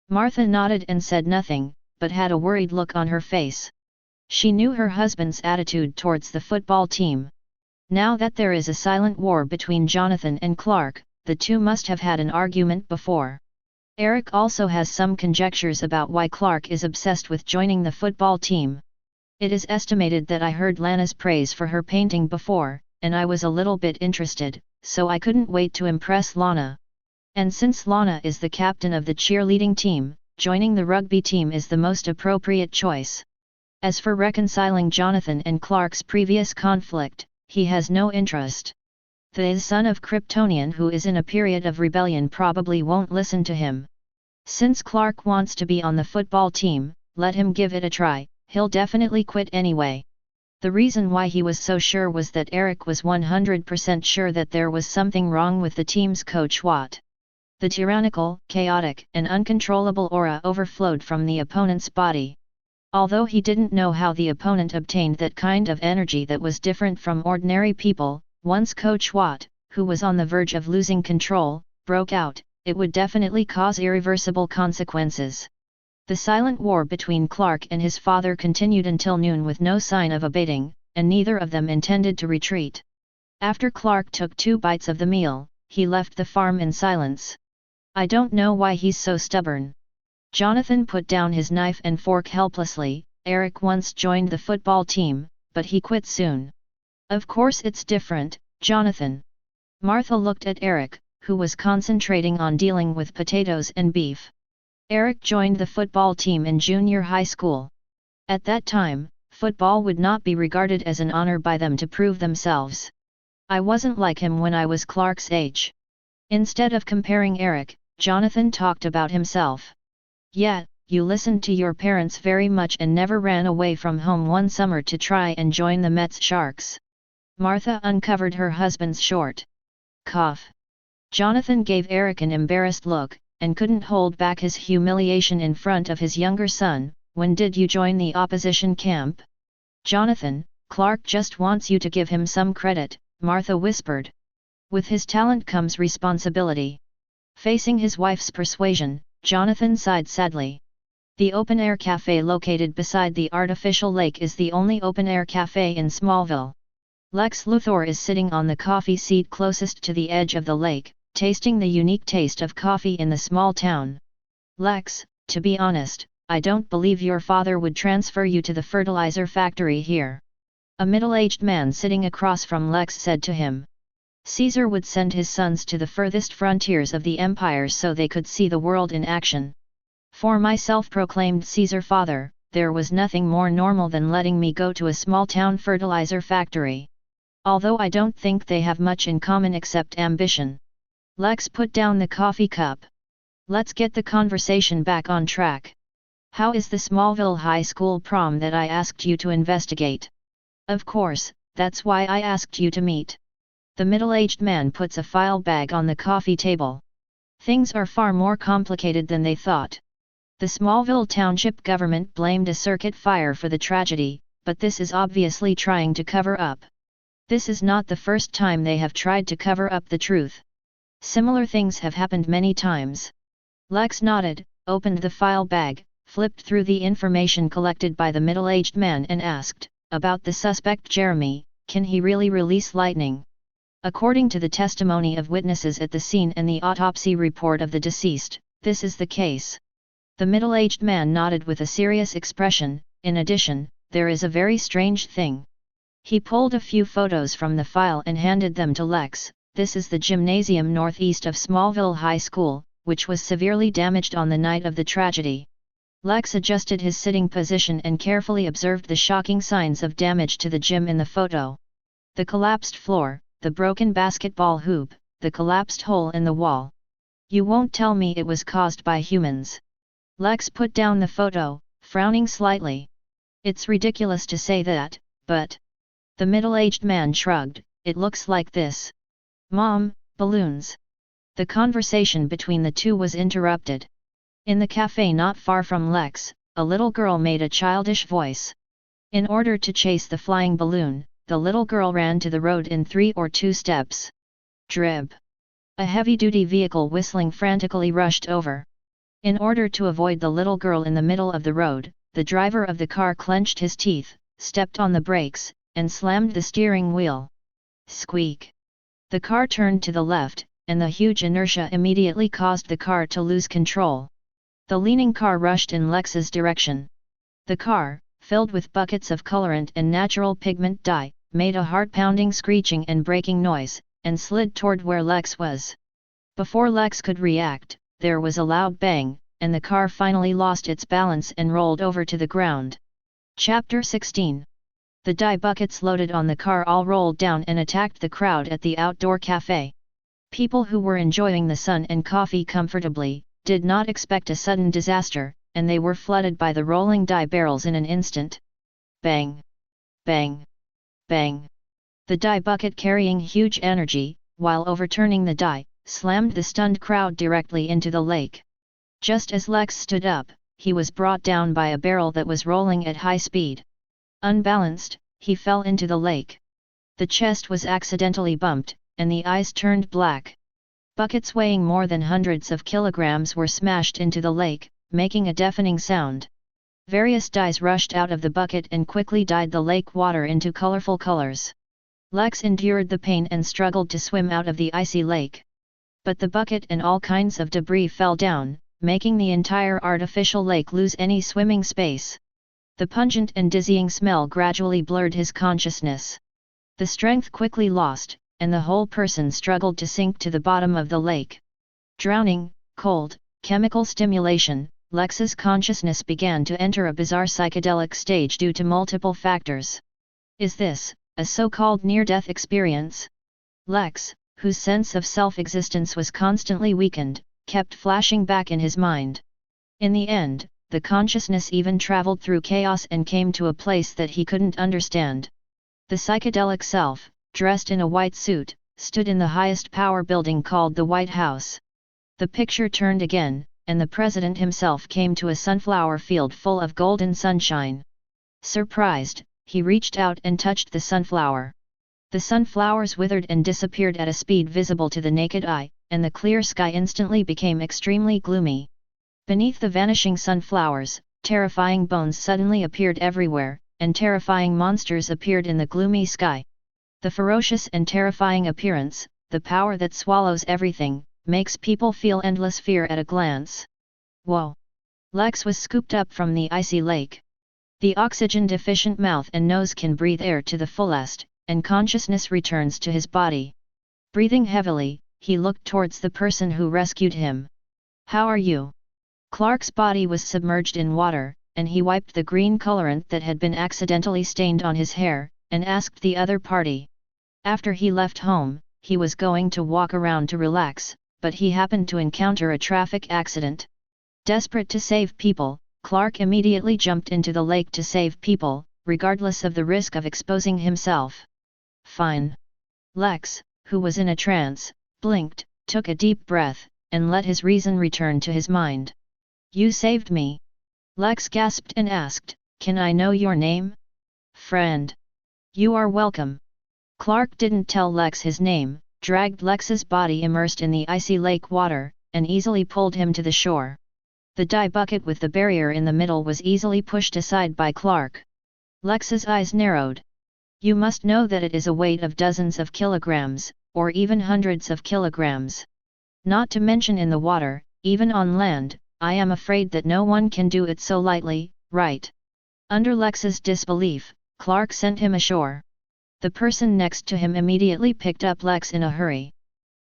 S1: Martha nodded and said nothing, but had a worried look on her face. She knew her husband's attitude towards the football team. Now that there is a silent war between Jonathan and Clark, the two must have had an argument before. Eric also has some conjectures about why Clark is obsessed with joining the football team. It is estimated that I heard Lana's praise for her painting before, and I was a little bit interested, so I couldn't wait to impress Lana. And since Lana is the captain of the cheerleading team, joining the rugby team is the most appropriate choice. As for reconciling Jonathan and Clark's previous conflict, he has no interest. The son of Kryptonian who is in a period of rebellion probably won't listen to him. Since Clark wants to be on the football team, let him give it a try, he'll definitely quit anyway. The reason why he was so sure was that Eric was 100% sure that there was something wrong with the team's coach Watt. The tyrannical, chaotic, and uncontrollable aura overflowed from the opponent's body. Although he didn't know how the opponent obtained that kind of energy that was different from ordinary people, once Coach Watt, who was on the verge of losing control, broke out, it would definitely cause irreversible consequences. The silent war between Clark and his father continued until noon with no sign of abating, and neither of them intended to retreat. After Clark took 2 bites of the meal, he left the farm in silence. I don't know why he's so stubborn. Jonathan put down his knife and fork helplessly. Eric once joined the football team, but he quit soon. Of course it's different, Jonathan. Martha looked at Eric, who was concentrating on dealing with potatoes and beef. Eric joined the football team in junior high school. At that time, football would not be regarded as an honor by them to prove themselves. I wasn't like him when I was Clark's age. Instead of comparing Eric, Jonathan talked about himself. Yeah, you listened to your parents very much and never ran away from home one summer to try and join the Mets Sharks. Martha uncovered her husband's short cough. Jonathan gave Eric an embarrassed look, and couldn't hold back his humiliation in front of his younger son. When did you join the opposition camp? Jonathan, Clark just wants you to give him some credit, Martha whispered. With his talent comes responsibility. Facing his wife's persuasion, Jonathan sighed sadly. The open-air cafe located beside the artificial lake is the only open-air cafe in Smallville. Lex Luthor is sitting on the coffee seat closest to the edge of the lake, tasting the unique taste of coffee in the small town. Lex, to be honest, I don't believe your father would transfer you to the fertilizer factory here. A middle-aged man sitting across from Lex said to him. Caesar would send his sons to the furthest frontiers of the empire so they could see the world in action. For my self-proclaimed Caesar father, there was nothing more normal than letting me go to a small-town fertilizer factory. Although I don't think they have much in common except ambition. Lex put down the coffee cup. Let's get the conversation back on track. How is the Smallville High School prom that I asked you to investigate? Of course, that's why I asked you to meet. The middle-aged man puts a file bag on the coffee table. Things are far more complicated than they thought. The Smallville Township government blamed a circuit fire for the tragedy, but this is obviously trying to cover up. This is not the first time they have tried to cover up the truth. Similar things have happened many times. Lex nodded, opened the file bag, flipped through the information collected by the middle-aged man and asked, about the suspect Jeremy, can he really release lightning? According to the testimony of witnesses at the scene and the autopsy report of the deceased, this is the case. The middle-aged man nodded with a serious expression. In addition, there is a very strange thing. He pulled a few photos from the file and handed them to Lex. This is the gymnasium northeast of Smallville High School, which was severely damaged on the night of the tragedy. Lex adjusted his sitting position and carefully observed the shocking signs of damage to the gym in the photo. The collapsed floor, the broken basketball hoop, the collapsed hole in the wall. You won't tell me it was caused by humans. Lex put down the photo, frowning slightly. It's ridiculous to say that, but... The middle-aged man shrugged, it looks like this. Mom, balloons. The conversation between the two was interrupted. In the cafe not far from Lex, a little girl made a childish voice. In order to chase the flying balloon, the little girl ran to the road in 3 or 2 steps. Drib. A heavy-duty vehicle whistling frantically rushed over. In order to avoid the little girl in the middle of the road, the driver of the car clenched his teeth, stepped on the brakes, and slammed the steering wheel. Squeak. The car turned to the left, and the huge inertia immediately caused the car to lose control. The leaning car rushed in Lex's direction. The car, filled with buckets of colorant and natural pigment dye, made a heart-pounding screeching and braking noise, and slid toward where Lex was. Before Lex could react, there was a loud bang, and the car finally lost its balance and rolled over to the ground. Chapter 16. The dye buckets loaded on the car all rolled down and attacked the crowd at the outdoor cafe. People who were enjoying the sun and coffee comfortably, did not expect a sudden disaster, and they were flooded by the rolling dye barrels in an instant. Bang! Bang! Bang! The dye bucket, carrying huge energy, while overturning the dye, slammed the stunned crowd directly into the lake. Just as Lex stood up, he was brought down by a barrel that was rolling at high speed. Unbalanced, he fell into the lake. The chest was accidentally bumped, and the eyes turned black. Buckets weighing more than hundreds of kilograms were smashed into the lake, making a deafening sound. Various dyes rushed out of the bucket and quickly dyed the lake water into colorful colors. Lex endured the pain and struggled to swim out of the icy lake. But the bucket and all kinds of debris fell down, making the entire artificial lake lose any swimming space. The pungent and dizzying smell gradually blurred his consciousness. The strength quickly lost, and the whole person struggled to sink to the bottom of the lake. Drowning, cold, chemical stimulation, Lex's consciousness began to enter a bizarre psychedelic stage due to multiple factors. Is this a so-called near-death experience? Lex, whose sense of self-existence was constantly weakened, kept flashing back in his mind. In the end, the consciousness even traveled through chaos and came to a place that he couldn't understand. The psychedelic self, dressed in a white suit, stood in the highest power building called the White House. The picture turned again, and the president himself came to a sunflower field full of golden sunshine. Surprised, he reached out and touched the sunflower. The sunflowers withered and disappeared at a speed visible to the naked eye, and the clear sky instantly became extremely gloomy. Beneath the vanishing sunflowers, terrifying bones suddenly appeared everywhere, and terrifying monsters appeared in the gloomy sky. The ferocious and terrifying appearance, the power that swallows everything, makes people feel endless fear at a glance. Whoa! Lex was scooped up from the icy lake. The oxygen-deficient mouth and nose can breathe air to the fullest, and consciousness returns to his body. Breathing heavily, he looked towards the person who rescued him. "How are you?" Clark's body was submerged in water, and he wiped the green colorant that had been accidentally stained on his hair, and asked the other party. After he left home, he was going to walk around to relax, but he happened to encounter a traffic accident. Desperate to save people, Clark immediately jumped into the lake to save people, regardless of the risk of exposing himself. "Fine." Lex, who was in a trance, blinked, took a deep breath, and let his reason return to his mind. "You saved me." Lex gasped and asked, "Can I know your name?" "Friend." "You are welcome." Clark didn't tell Lex his name, dragged Lex's body immersed in the icy lake water, and easily pulled him to the shore. The dye bucket with the barrier in the middle was easily pushed aside by Clark. Lex's eyes narrowed. "You must know that it is a weight of dozens of kilograms, or even hundreds of kilograms. Not to mention in the water, even on land, I am afraid that no one can do it so lightly, right?" Under Lex's disbelief, Clark sent him ashore. The person next to him immediately picked up Lex in a hurry.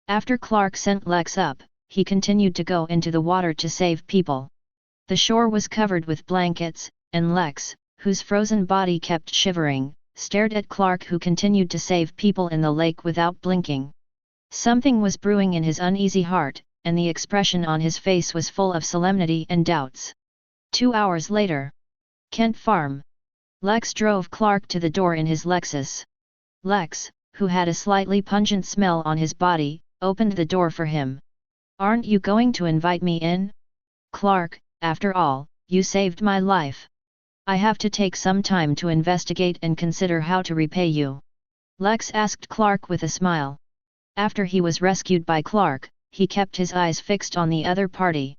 S1: After Clark sent Lex up, he continued to go into the water to save people. The shore was covered with blankets, and Lex, whose frozen body kept shivering, stared at Clark, who continued to save people in the lake without blinking. Something was brewing in his uneasy heart, and the expression on his face was full of solemnity and doubts. 2 hours later. Kent Farm. Lex drove Clark to the door in his Lexus. Lex, who had a slightly pungent smell on his body, opened the door for him. "Aren't you going to invite me in?" "Clark, after all, you saved my life. I have to take some time to investigate and consider how to repay you," Lex asked Clark with a smile. After he was rescued by Clark, he kept his eyes fixed on the other party.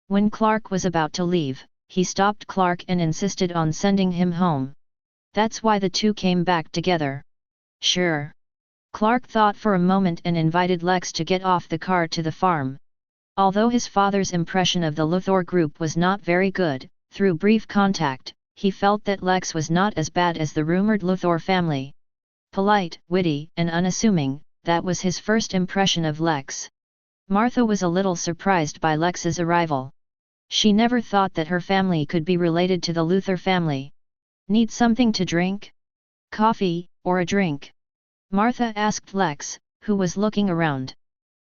S1: When Clark was about to leave, he stopped Clark and insisted on sending him home. That's why the two came back together. "Sure." Clark thought for a moment and invited Lex to get off the car to the farm. Although his father's impression of the Luthor group was not very good, through brief contact, he felt that Lex was not as bad as the rumored Luthor family. Polite, witty, and unassuming, that was his first impression of Lex. Martha was a little surprised by Lex's arrival. She never thought that her family could be related to the Luthor family. "Need something to drink? Coffee, or a drink?" Martha asked Lex, who was looking around.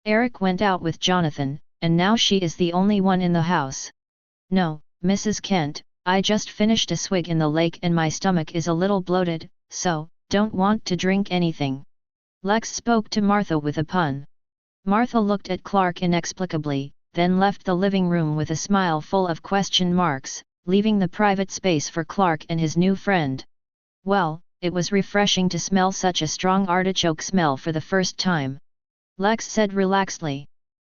S1: "Eric went out with Jonathan, and now she is the only one in the house." "No, Mrs. Kent, I just finished a swig in the lake and my stomach is a little bloated, so, don't want to drink anything." Lex spoke to Martha with a pun. Martha looked at Clark inexplicably, then left the living room with a smile full of question marks, leaving the private space for Clark and his new friend. Well, it was refreshing to smell such a strong artichoke smell for the first time. Lex said relaxedly.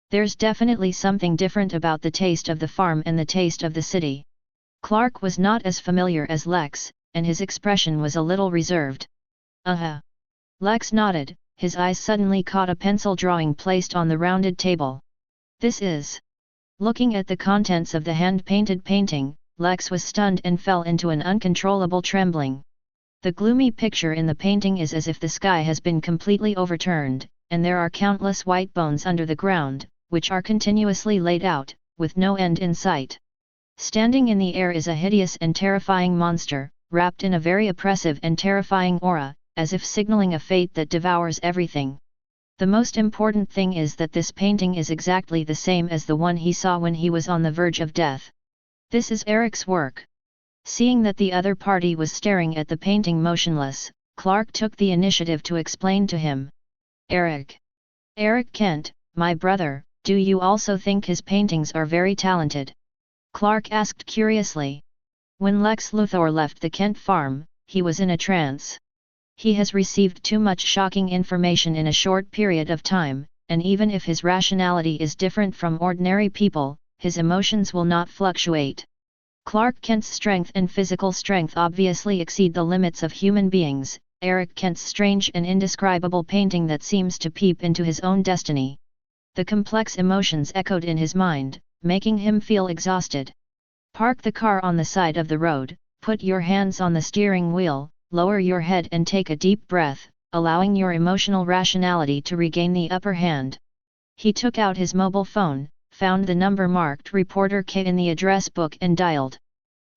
S1: "There's definitely something different about the taste of the farm and the taste of the city." Clark was not as familiar as Lex, and his expression was a little reserved. "Uh-huh." Lex nodded, his eyes suddenly caught a pencil drawing placed on the rounded table. "This is..." Looking at the contents of the hand-painted painting, Lex was stunned and fell into an uncontrollable trembling. The gloomy picture in the painting is as if the sky has been completely overturned, and there are countless white bones under the ground, which are continuously laid out, with no end in sight. Standing in the air is a hideous and terrifying monster, wrapped in a very oppressive and terrifying aura, as if signaling a fate that devours everything. The most important thing is that this painting is exactly the same as the one he saw when he was on the verge of death. This is Eric's work. Seeing that the other party was staring at the painting motionless, Clark took the initiative to explain to him. Eric Kent, my brother, do you also think his paintings are very talented? Clark asked curiously. When Lex Luthor left the Kent farm, he was in a trance. He has received too much shocking information in a short period of time, and even if his rationality is different from ordinary people, his emotions will not fluctuate. Clark Kent's strength and physical strength obviously exceed the limits of human beings. Eric Kent's strange and indescribable painting that seems to peep into his own destiny. The complex emotions echoed in his mind, making him feel exhausted. Park the car on the side of the road, put your hands on the steering wheel, lower your head and take a deep breath, allowing your emotional rationality to regain the upper hand. He took out his mobile phone, found the number marked Reporter K in the address book and dialed.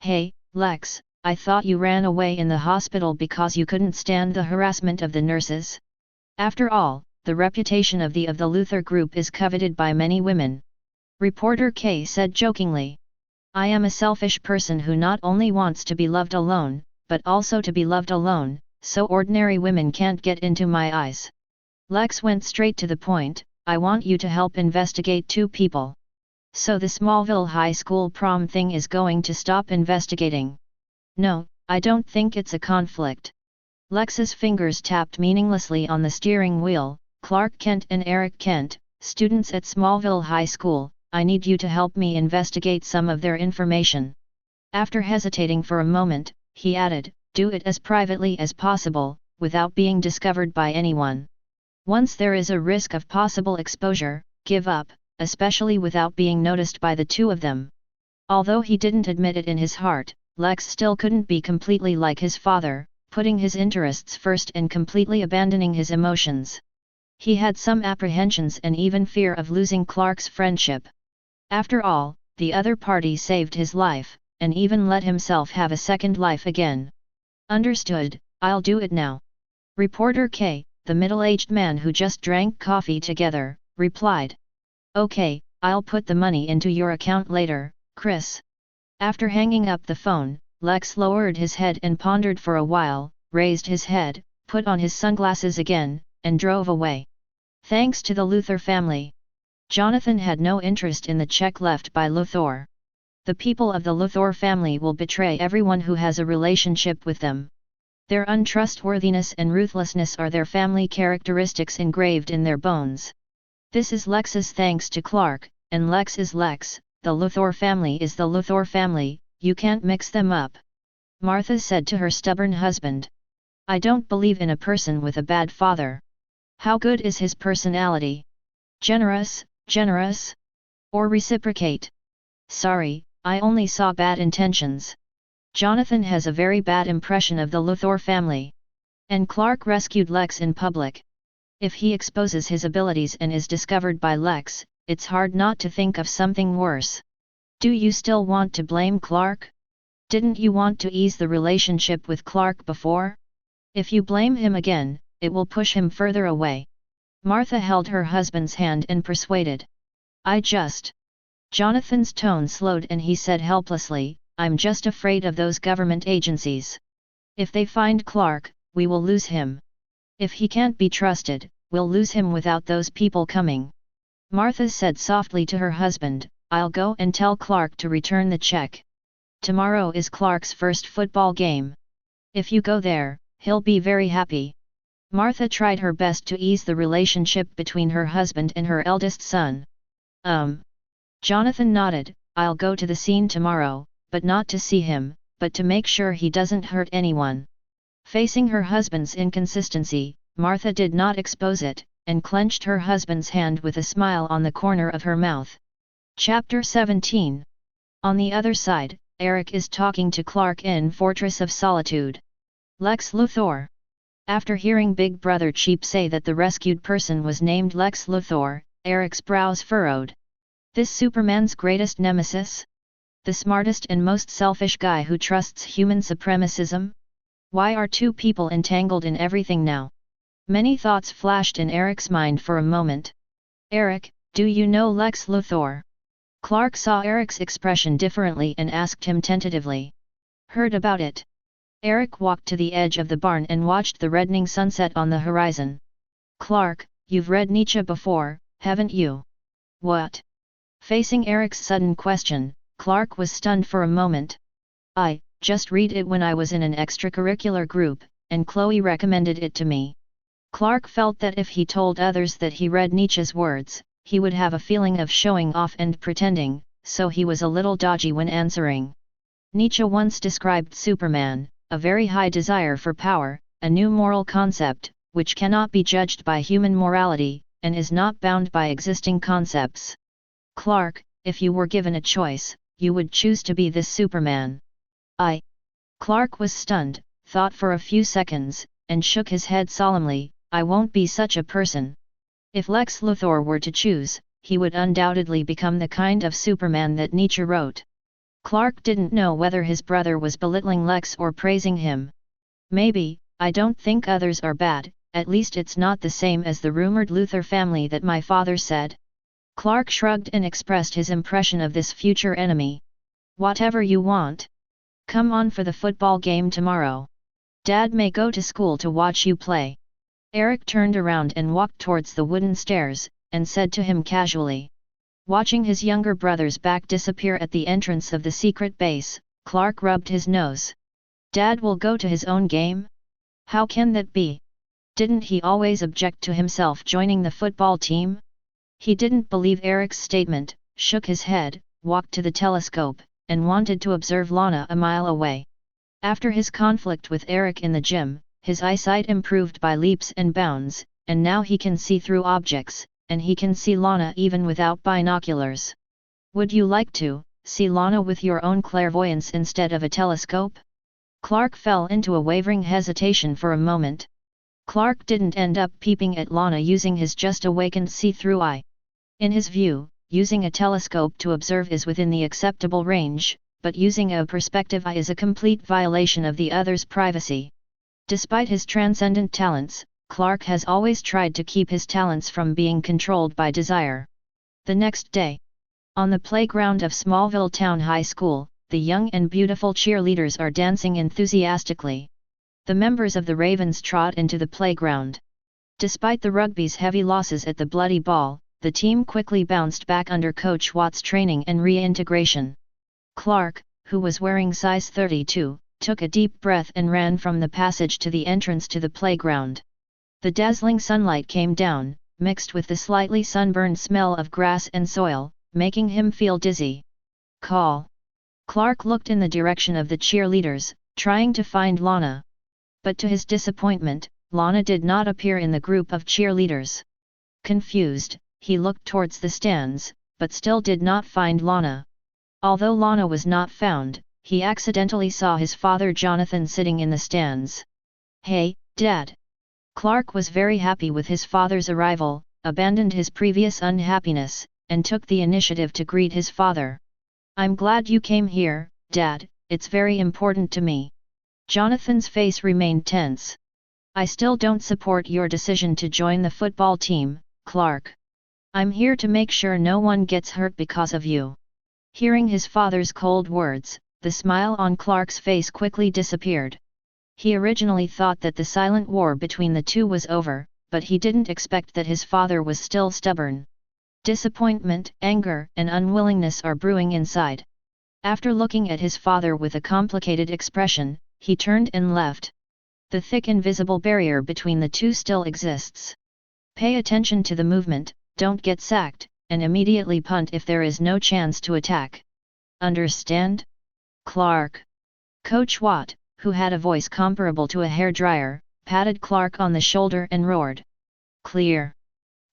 S1: Hey, Lex, I thought you ran away in the hospital because you couldn't stand the harassment of the nurses. After all, the reputation of the Luthor group is coveted by many women. Reporter K said jokingly. I am a selfish person who not only wants to be loved alone, but also to be loved alone, so ordinary women can't get into my eyes. Lex went straight to the point. I want you to help investigate two people. So the Smallville High School prom thing is going to stop investigating? No, I don't think it's a conflict. Lex's fingers tapped meaninglessly on the steering wheel. Clark Kent and Eric Kent, students at Smallville High School, I need you to help me investigate some of their information. After hesitating for a moment, he added, do it as privately as possible, without being discovered by anyone. Once there is a risk of possible exposure, give up, especially without being noticed by the two of them. Although he didn't admit it in his heart, Lex still couldn't be completely like his father, putting his interests first and completely abandoning his emotions. He had some apprehensions and even fear of losing Clark's friendship. After all, the other party saved his life, and even let himself have a second life again. Understood, I'll do it now. Reporter K, the middle-aged man who just drank coffee together, replied. Okay, I'll put the money into your account later, Chris. After hanging up the phone, Lex lowered his head and pondered for a while, raised his head, put on his sunglasses again, and drove away. Thanks to the Luthor family. Jonathan had no interest in the check left by Luthor. The people of the Luthor family will betray everyone who has a relationship with them. Their untrustworthiness and ruthlessness are their family characteristics engraved in their bones. This is Lex's thanks to Clark, and Lex is Lex, the Luthor family is the Luthor family, you can't mix them up. Martha said to her stubborn husband. I don't believe in a person with a bad father. How good is his personality? Generous? Or reciprocate? Sorry, I only saw bad intentions. Jonathan has a very bad impression of the Luthor family. And Clark rescued Lex in public. If he exposes his abilities and is discovered by Lex, it's hard not to think of something worse. Do you still want to blame Clark? Didn't you want to ease the relationship with Clark before? If you blame him again, it will push him further away. Martha held her husband's hand and persuaded. Jonathan's tone slowed and he said helplessly, I'm just afraid of those government agencies. If they find Clark, we will lose him. If he can't be trusted, we'll lose him without those people coming. Martha said softly to her husband, I'll go and tell Clark to return the check. Tomorrow is Clark's first football game. If you go there, he'll be very happy. Martha tried her best to ease the relationship between her husband and her eldest son. Jonathan nodded, I'll go to the scene tomorrow, but not to see him, but to make sure he doesn't hurt anyone. Facing her husband's inconsistency, Martha did not expose it, and clenched her husband's hand with a smile on the corner of her mouth. Chapter 17. On the other side, Eric is talking to Clark in Fortress of Solitude. Lex Luthor. After hearing Big Brother Cheap say that the rescued person was named Lex Luthor, Eric's brows furrowed. This Superman's greatest nemesis? The smartest and most selfish guy who trusts human supremacism? Why are two people entangled in everything now? Many thoughts flashed in Eric's mind for a moment. Eric, do you know Lex Luthor? Clark saw Eric's expression differently and asked him tentatively. Heard about it. Eric walked to the edge of the barn and watched the reddening sunset on the horizon. Clark, you've read Nietzsche before, haven't you? What? Facing Eric's sudden question, Clark was stunned for a moment. I just read it when I was in an extracurricular group, and Chloe recommended it to me. Clark felt that if he told others that he read Nietzsche's words, he would have a feeling of showing off and pretending, so he was a little dodgy when answering. Nietzsche once described Superman, a very high desire for power, a new moral concept, which cannot be judged by human morality, and is not bound by existing concepts. Clark, if you were given a choice, you would choose to be this Superman. Clark was stunned, thought for a few seconds, and shook his head solemnly. I won't be such a person. If Lex Luthor were to choose, he would undoubtedly become the kind of Superman that Nietzsche wrote. Clark didn't know whether his brother was belittling Lex or praising him. Maybe, I don't think others are bad, at least it's not the same as the rumored Luthor family that my father said. Clark shrugged and expressed his impression of this future enemy. Whatever you want. Come on for the football game tomorrow. Dad may go to school to watch you play. Eric turned around and walked towards the wooden stairs, and said to him casually. Watching his younger brother's back disappear at the entrance of the secret base, Clark rubbed his nose. Dad will go to his own game? How can that be? Didn't he always object to himself joining the football team? He didn't believe Eric's statement, shook his head, walked to the telescope, and wanted to observe Lana a mile away. After his conflict with Eric in the gym, his eyesight improved by leaps and bounds, and now he can see through objects, and he can see Lana even without binoculars. Would you like to see Lana with your own clairvoyance instead of a telescope? Clark fell into a wavering hesitation for a moment. Clark didn't end up peeping at Lana using his just awakened see-through eye. In his view, using a telescope to observe is within the acceptable range, but using a perspective eye is a complete violation of the other's privacy. Despite his transcendent talents, Clark has always tried to keep his talents from being controlled by desire. The next day, on the playground of Smallville Town High School, the young and beautiful cheerleaders are dancing enthusiastically. The members of the Ravens trot into the playground. Despite the rugby's heavy losses at the Bloody Ball, the team quickly bounced back under Coach Watt's training and reintegration. Clark, who was wearing size 32, took a deep breath and ran from the passage to the entrance to the playground. The dazzling sunlight came down, mixed with the slightly sunburned smell of grass and soil, making him feel dizzy. Call. Clark looked in the direction of the cheerleaders, trying to find Lana. But to his disappointment, Lana did not appear in the group of cheerleaders. Confused, he looked towards the stands, but still did not find Lana. Although Lana was not found, he accidentally saw his father Jonathan sitting in the stands. Hey, Dad! Clark was very happy with his father's arrival, abandoned his previous unhappiness, and took the initiative to greet his father. I'm glad you came here, Dad, it's very important to me. Jonathan's face remained tense. I still don't support your decision to join the football team, Clark. I'm here to make sure no one gets hurt because of you. Hearing his father's cold words, the smile on Clark's face quickly disappeared. He originally thought that the silent war between the two was over, but he didn't expect that his father was still stubborn. Disappointment, anger, and unwillingness are brewing inside. After looking at his father with a complicated expression, he turned and left. The thick invisible barrier between the two still exists. Pay attention to the movement, don't get sacked, and immediately punt if there is no chance to attack. Understand? Clark. Coach Watt, who had a voice comparable to a hairdryer, patted Clark on the shoulder and roared. Clear.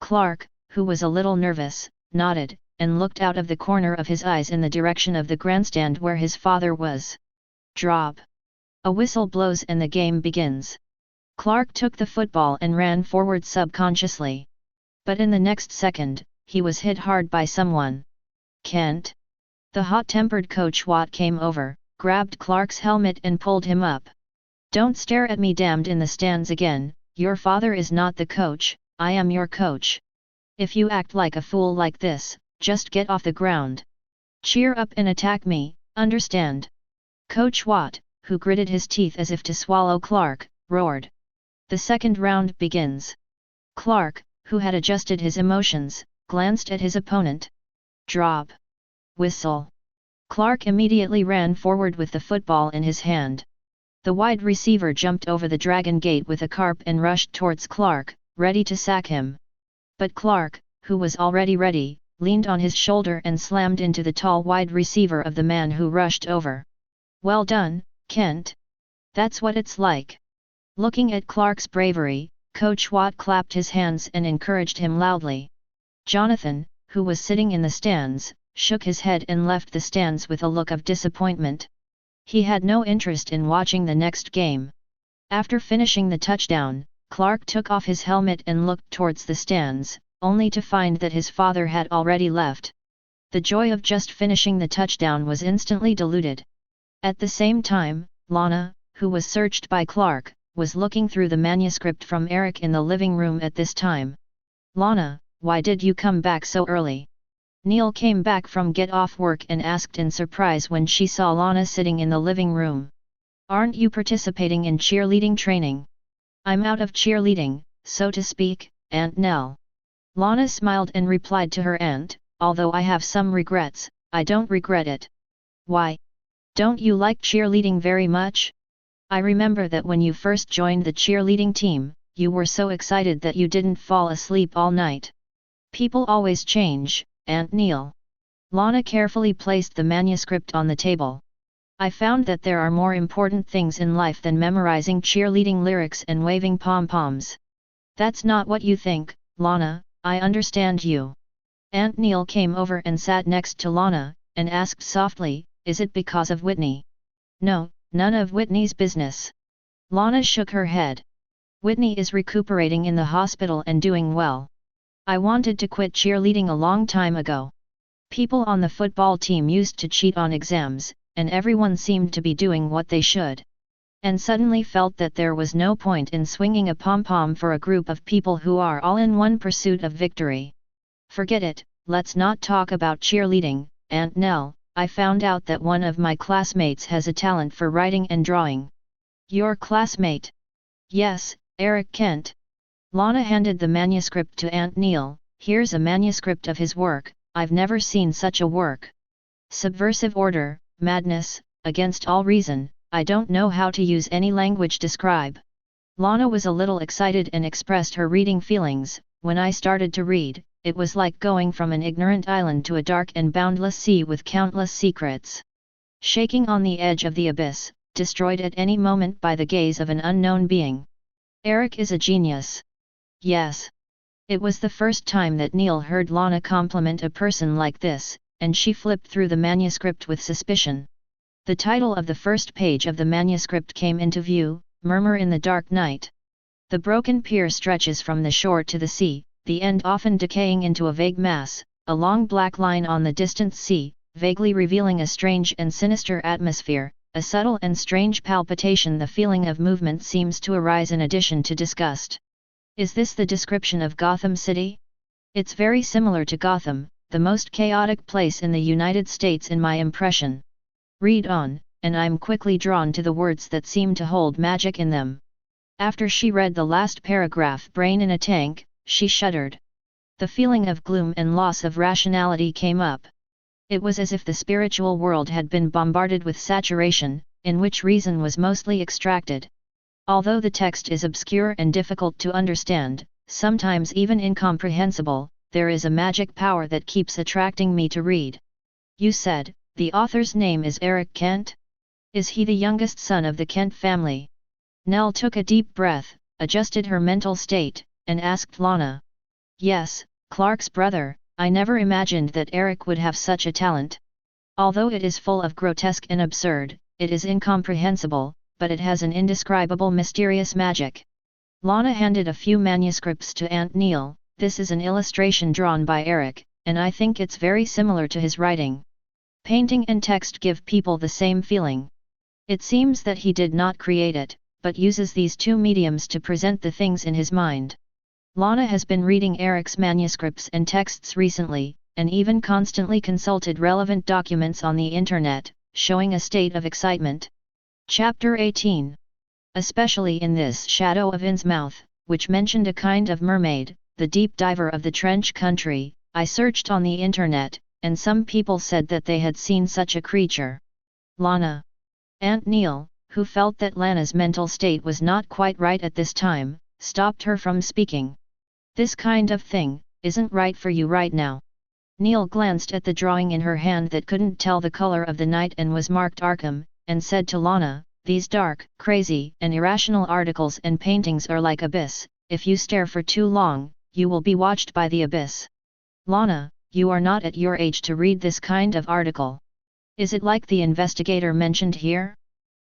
S1: Clark, who was a little nervous, nodded, and looked out of the corner of his eyes in the direction of the grandstand where his father was. Drop. A whistle blows and the game begins. Clark took the football and ran forward subconsciously. But in the next second, he was hit hard by someone. Kent. The hot-tempered Coach Watt came over, grabbed Clark's helmet and pulled him up. "Don't stare at me damned in the stands again, your father is not the coach, I am your coach. If you act like a fool like this, just get off the ground. Cheer up and attack me, understand?" Coach Watt, who gritted his teeth as if to swallow Clark, roared. The second round begins. Clark, who had adjusted his emotions, glanced at his opponent. Drop. Whistle. Clark immediately ran forward with the football in his hand. The wide receiver jumped over the Dragon Gate with a carp and rushed towards Clark, ready to sack him. But Clark, who was already ready, leaned on his shoulder and slammed into the tall wide receiver of the man who rushed over. "Well done, Kent. That's what it's like." Looking at Clark's bravery, Coach Watt clapped his hands and encouraged him loudly. Jonathan, who was sitting in the stands, shook his head and left the stands with a look of disappointment. He had no interest in watching the next game. After finishing the touchdown, Clark took off his helmet and looked towards the stands, only to find that his father had already left. The joy of just finishing the touchdown was instantly diluted. At the same time, Lana, who was searched by Clark, was looking through the manuscript from Eric in the living room at this time. "Lana, why did you come back so early?" Neil came back from get off work and asked in surprise when she saw Lana sitting in the living room. "Aren't you participating in cheerleading training?" "I'm out of cheerleading, so to speak, Aunt Nell." Lana smiled and replied to her aunt, "Although I have some regrets, I don't regret it." "Why? Don't you like cheerleading very much? I remember that when you first joined the cheerleading team, you were so excited that you didn't fall asleep all night." "People always change, Aunt Neil." Lana carefully placed the manuscript on the table. "I found that there are more important things in life than memorizing cheerleading lyrics and waving pom-poms." "That's not what you think, Lana, I understand you." Aunt Neil came over and sat next to Lana, and asked softly, "Is it because of Whitney?" "No, none of Whitney's business." Lana shook her head. "Whitney is recuperating in the hospital and doing well. I wanted to quit cheerleading a long time ago. People on the football team used to cheat on exams, and everyone seemed to be doing what they should. And suddenly felt that there was no point in swinging a pom-pom for a group of people who are all in one pursuit of victory. Forget it, let's not talk about cheerleading, Aunt Nell. I found out that one of my classmates has a talent for writing and drawing." "Your classmate?" "Yes, Eric Kent." Lana handed the manuscript to Aunt Neil. "Here's a manuscript of his work, I've never seen such a work. Subversive order, madness, against all reason, I don't know how to use any language describe." Lana was a little excited and expressed her reading feelings. "When I started to read, it was like going from an ignorant island to a dark and boundless sea with countless secrets. Shaking on the edge of the abyss, destroyed at any moment by the gaze of an unknown being. Eric is a genius." "Yes." It was the first time that Neil heard Lana compliment a person like this, and she flipped through the manuscript with suspicion. The title of the first page of the manuscript came into view, "Murmur in the Dark Night." The broken pier stretches from the shore to the sea, the end often decaying into a vague mass, a long black line on the distant sea, vaguely revealing a strange and sinister atmosphere, a subtle and strange palpitation. The feeling of movement seems to arise in addition to disgust. Is this the description of Gotham City? It's very similar to Gotham, the most chaotic place in the United States in my impression. Read on, and I'm quickly drawn to the words that seem to hold magic in them. After she read the last paragraph, "Brain in a tank," she shuddered. The feeling of gloom and loss of rationality came up. It was as if the spiritual world had been bombarded with saturation, in which reason was mostly extracted. Although the text is obscure and difficult to understand, sometimes even incomprehensible, there is a magic power that keeps attracting me to read. You said, the author's name is Eric Kent? Is he the youngest son of the Kent family? Nell took a deep breath, adjusted her mental state, and asked Lana. Yes, Clark's brother. I never imagined that Eric would have such a talent. Although it is full of grotesque and absurd, it is incomprehensible, but it has an indescribable mysterious magic. Lana handed a few manuscripts to Aunt Neil. This is an illustration drawn by Eric, and I think it's very similar to his writing. Painting and text give people the same feeling. It seems that he did not create it, but uses these two mediums to present the things in his mind. Lana has been reading Eric's manuscripts and texts recently, and even constantly consulted relevant documents on the internet, showing a state of excitement. Chapter 18. Especially in this Shadow of Innsmouth, which mentioned a kind of mermaid, the deep diver of the trench country, I searched on the internet, and some people said that they had seen such a creature. Lana. Aunt Neil, who felt that Lana's mental state was not quite right at this time, stopped her from speaking. This kind of thing isn't right for you right now. Neil glanced at the drawing in her hand that couldn't tell the color of the night and was marked Arkham, and said to Lana, "These dark, crazy, and irrational articles and paintings are like abyss. If you stare for too long, you will be watched by the abyss. Lana, you are not at your age to read this kind of article. Is it like the investigator mentioned here?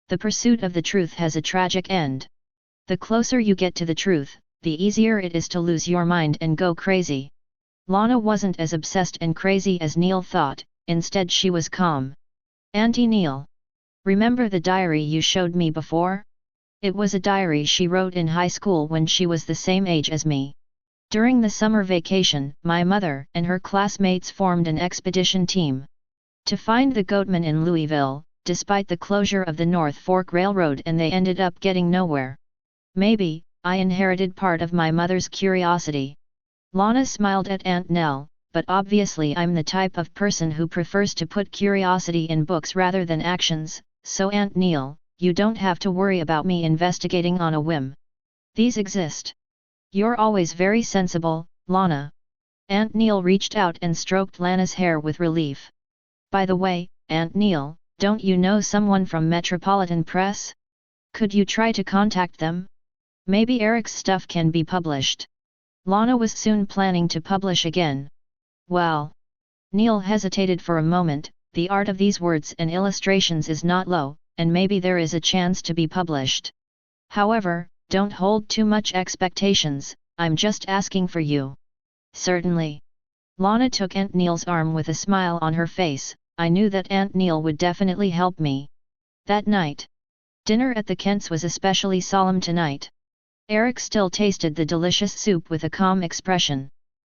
S1: The pursuit of the truth has a tragic end. The closer you get to the truth, the easier it is to lose your mind and go crazy." Lana wasn't as obsessed and crazy as Neil thought, instead she was calm. "Auntie Neil. Remember the diary you showed me before? It was a diary she wrote in high school when she was the same age as me. During the summer vacation, my mother and her classmates formed an expedition team to find the Goatman in Louisville, despite the closure of the North Fork Railroad, and they ended up getting nowhere. Maybe I inherited part of my mother's curiosity." Lana smiled at Aunt Nell, "But obviously I'm the type of person who prefers to put curiosity in books rather than actions, so Aunt Neil, you don't have to worry about me investigating on a whim. These exist." "You're always very sensible, Lana." Aunt Neil reached out and stroked Lana's hair with relief. "By the way, Aunt Neil, don't you know someone from Metropolitan Press? Could you try to contact them? Maybe Eric's stuff can be published." Lana was soon planning to publish again. "Well." Neil hesitated for a moment, "The art of these words and illustrations is not low, and maybe there is a chance to be published. However, don't hold too much expectations, I'm just asking for you." "Certainly." Lana took Aunt Neil's arm with a smile on her face. "I knew that Aunt Neil would definitely help me." That night, dinner at the Kents was especially solemn tonight. Eric still tasted the delicious soup with a calm expression.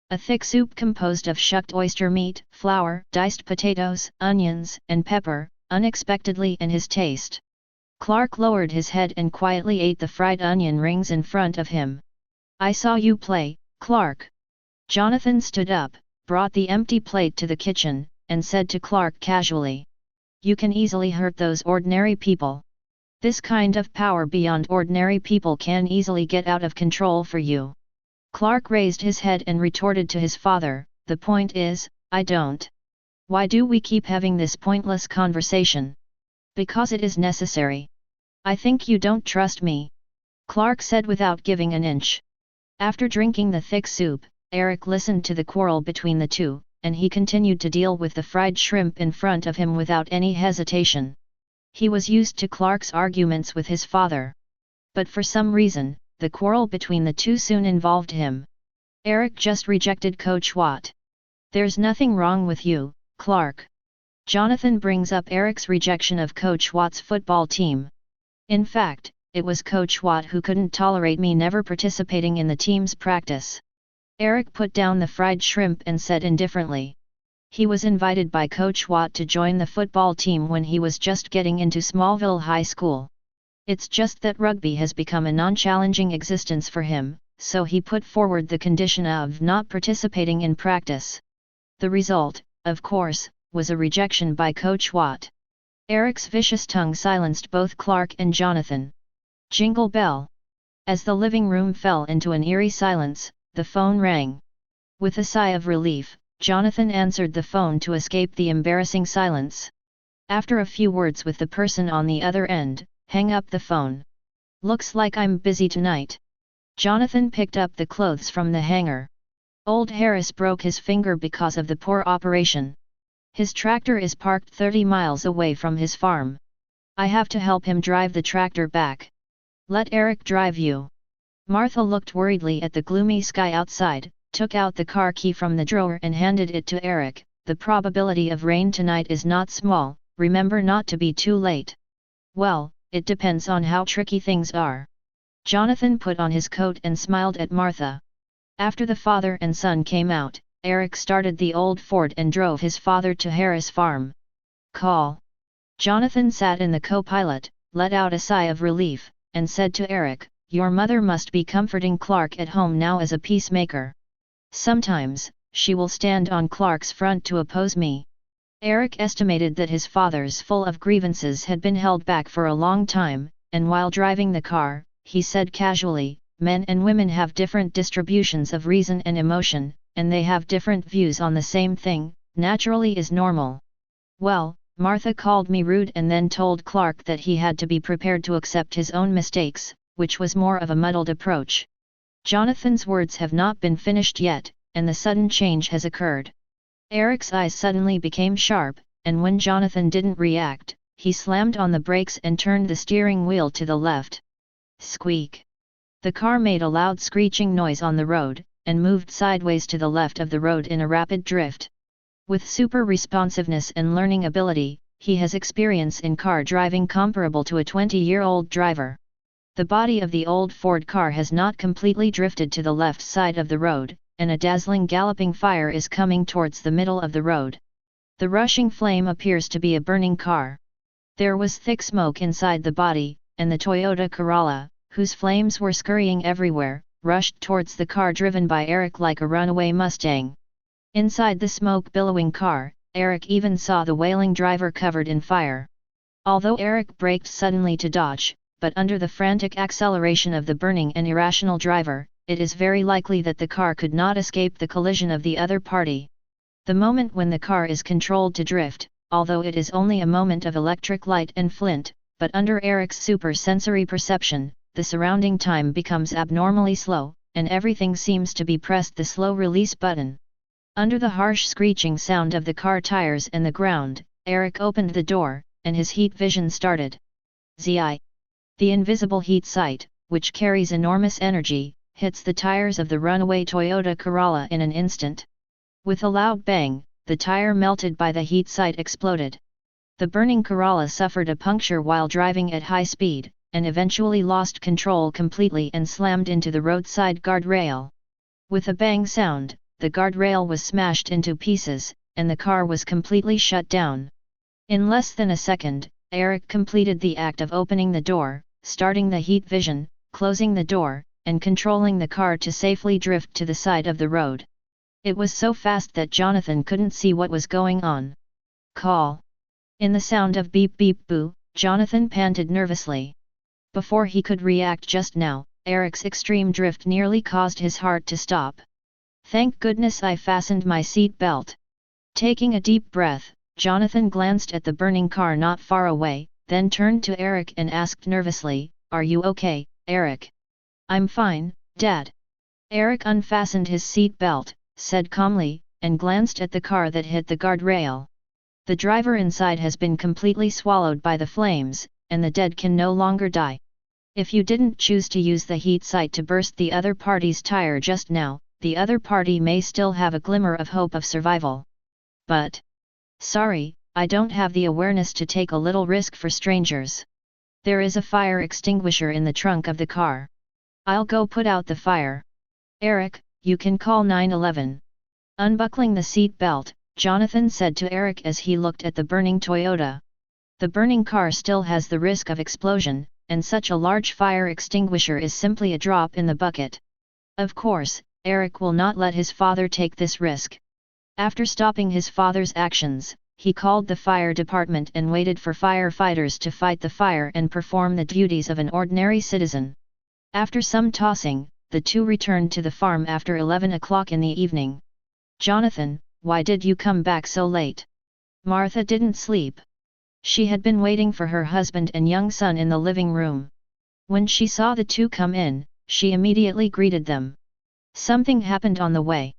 S1: A thick soup composed of shucked oyster meat, flour, diced potatoes, onions, and pepper, unexpectedly in his taste. Clark lowered his head and quietly ate the fried onion rings in front of him. "I saw you play, Clark." Jonathan stood up, brought the empty plate to the kitchen, and said to Clark casually, "You can easily hurt those ordinary people. This kind of power beyond ordinary people can easily get out of control for you." Clark raised his head and retorted to his father, "The point is, I don't. Why do we keep having this pointless conversation?" "Because it is necessary. I think you don't trust me," Clark said without giving an inch. After drinking the thick soup, Eric listened to the quarrel between the two, and he continued to deal with the fried shrimp in front of him without any hesitation. He was used to Clark's arguments with his father. But for some reason, the quarrel between the two soon involved him. Eric just rejected Coach Watt. "There's nothing wrong with you, Clark." Jonathan brings up Eric's rejection of Coach Watt's football team. "In fact, it was Coach Watt who couldn't tolerate me never participating in the team's practice." Eric put down the fried shrimp and said indifferently, "He was invited by Coach Watt to join the football team when he was just getting into Smallville High School. It's just that rugby has become a non-challenging existence for him, so he put forward the condition of not participating in practice. The result, of course, was a rejection by Coach Watt." Eric's vicious tongue silenced both Clark and Jonathan. Jingle bell. As the living room fell into an eerie silence, the phone rang. With a sigh of relief, Jonathan answered the phone to escape the embarrassing silence. After a few words with the person on the other end, hang up the phone. "Looks like I'm busy tonight." Jonathan picked up the clothes from the hanger. "Old Harris broke his finger because of the poor operation. His tractor is parked 30 miles away from his farm. I have to help him drive the tractor back." "Let Eric drive you." Martha looked worriedly at the gloomy sky outside, took out the car key from the drawer and handed it to Eric, the probability of rain tonight is not small, remember not to be too late. Well, it depends on how tricky things are. Jonathan put on his coat and smiled at Martha. After the father and son came out, Eric started the old Ford and drove his father to Harris Farm. Call. Jonathan sat in the co-pilot, let out a sigh of relief, and said to Eric, "Your mother must be comforting Clark at home now as a peacemaker. Sometimes, she will stand on Clark's front to oppose me." Eric estimated that his father's full of grievances had been held back for a long time, and while driving the car, he said casually, "Men and women have different distributions of reason and emotion, and they have different views on the same thing, naturally is normal. Well, Martha called me rude and then told Clark that he had to be prepared to accept his own mistakes, which was more of a muddled approach." Jonathan's words have not been finished yet, and the sudden change has occurred. Eric's eyes suddenly became sharp, and when Jonathan didn't react, he slammed on the brakes and turned the steering wheel to the left. Squeak! The car made a loud screeching noise on the road, and moved sideways to the left of the road in a rapid drift. With super responsiveness and learning ability, he has experience in car driving comparable to a 20-year-old driver. The body of the old Ford car has not completely drifted to the left side of the road, and a dazzling galloping fire is coming towards the middle of the road. The rushing flame appears to be a burning car. There was thick smoke inside the body, and the Toyota Corolla, whose flames were scurrying everywhere, rushed towards the car driven by Eric like a runaway Mustang. Inside the smoke-billowing car, Eric even saw the wailing driver covered in fire. Although Eric braked suddenly to dodge, but under the frantic acceleration of the burning and irrational driver, it is very likely that the car could not escape the collision of the other party. The moment when the car is controlled to drift, although it is only a moment of electric light and flint, but under Eric's super-sensory perception, the surrounding time becomes abnormally slow, and everything seems to be pressed the slow release button. Under the harsh screeching sound of the car tires and the ground, Eric opened the door, and his heat vision started. ZI. The invisible heat sight, which carries enormous energy, hits the tires of the runaway Toyota Corolla in an instant. With a loud bang, the tire melted by the heat sight exploded. The burning Corolla suffered a puncture while driving at high speed, and eventually lost control completely and slammed into the roadside guardrail. With a bang sound, the guardrail was smashed into pieces, and the car was completely shut down. In less than a second, Eric completed the act of opening the door, starting the heat vision, closing the door, and controlling the car to safely drift to the side of the road. It was so fast that Jonathan couldn't see what was going on. Call. In the sound of beep beep boo, Jonathan panted nervously. Before he could react just now, Eric's extreme drift nearly caused his heart to stop. Thank goodness I fastened my seat belt. Taking a deep breath, Jonathan glanced at the burning car not far away, then turned to Eric and asked nervously, "Are you okay, Eric?" "I'm fine, Dad." Eric unfastened his seat belt, said calmly, and glanced at the car that hit the guardrail. The driver inside has been completely swallowed by the flames, and the dead can no longer die. If you didn't choose to use the heat sight to burst the other party's tire just now, the other party may still have a glimmer of hope of survival. But, sorry, I don't have the awareness to take a little risk for strangers. There is a fire extinguisher in the trunk of the car. I'll go put out the fire. Eric, you can call 911. Unbuckling the seat belt, Jonathan said to Eric as he looked at the burning Toyota. The burning car still has the risk of explosion, and such a large fire extinguisher is simply a drop in the bucket. Of course, Eric will not let his father take this risk. After stopping his father's actions, he called the fire department and waited for firefighters to fight the fire and perform the duties of an ordinary citizen. After some tossing, the two returned to the farm after 11 o'clock in the evening. "Jonathan, why did you come back so late?" Martha didn't sleep. She had been waiting for her husband and young son in the living room. When she saw the two come in, she immediately greeted them. Something happened on the way.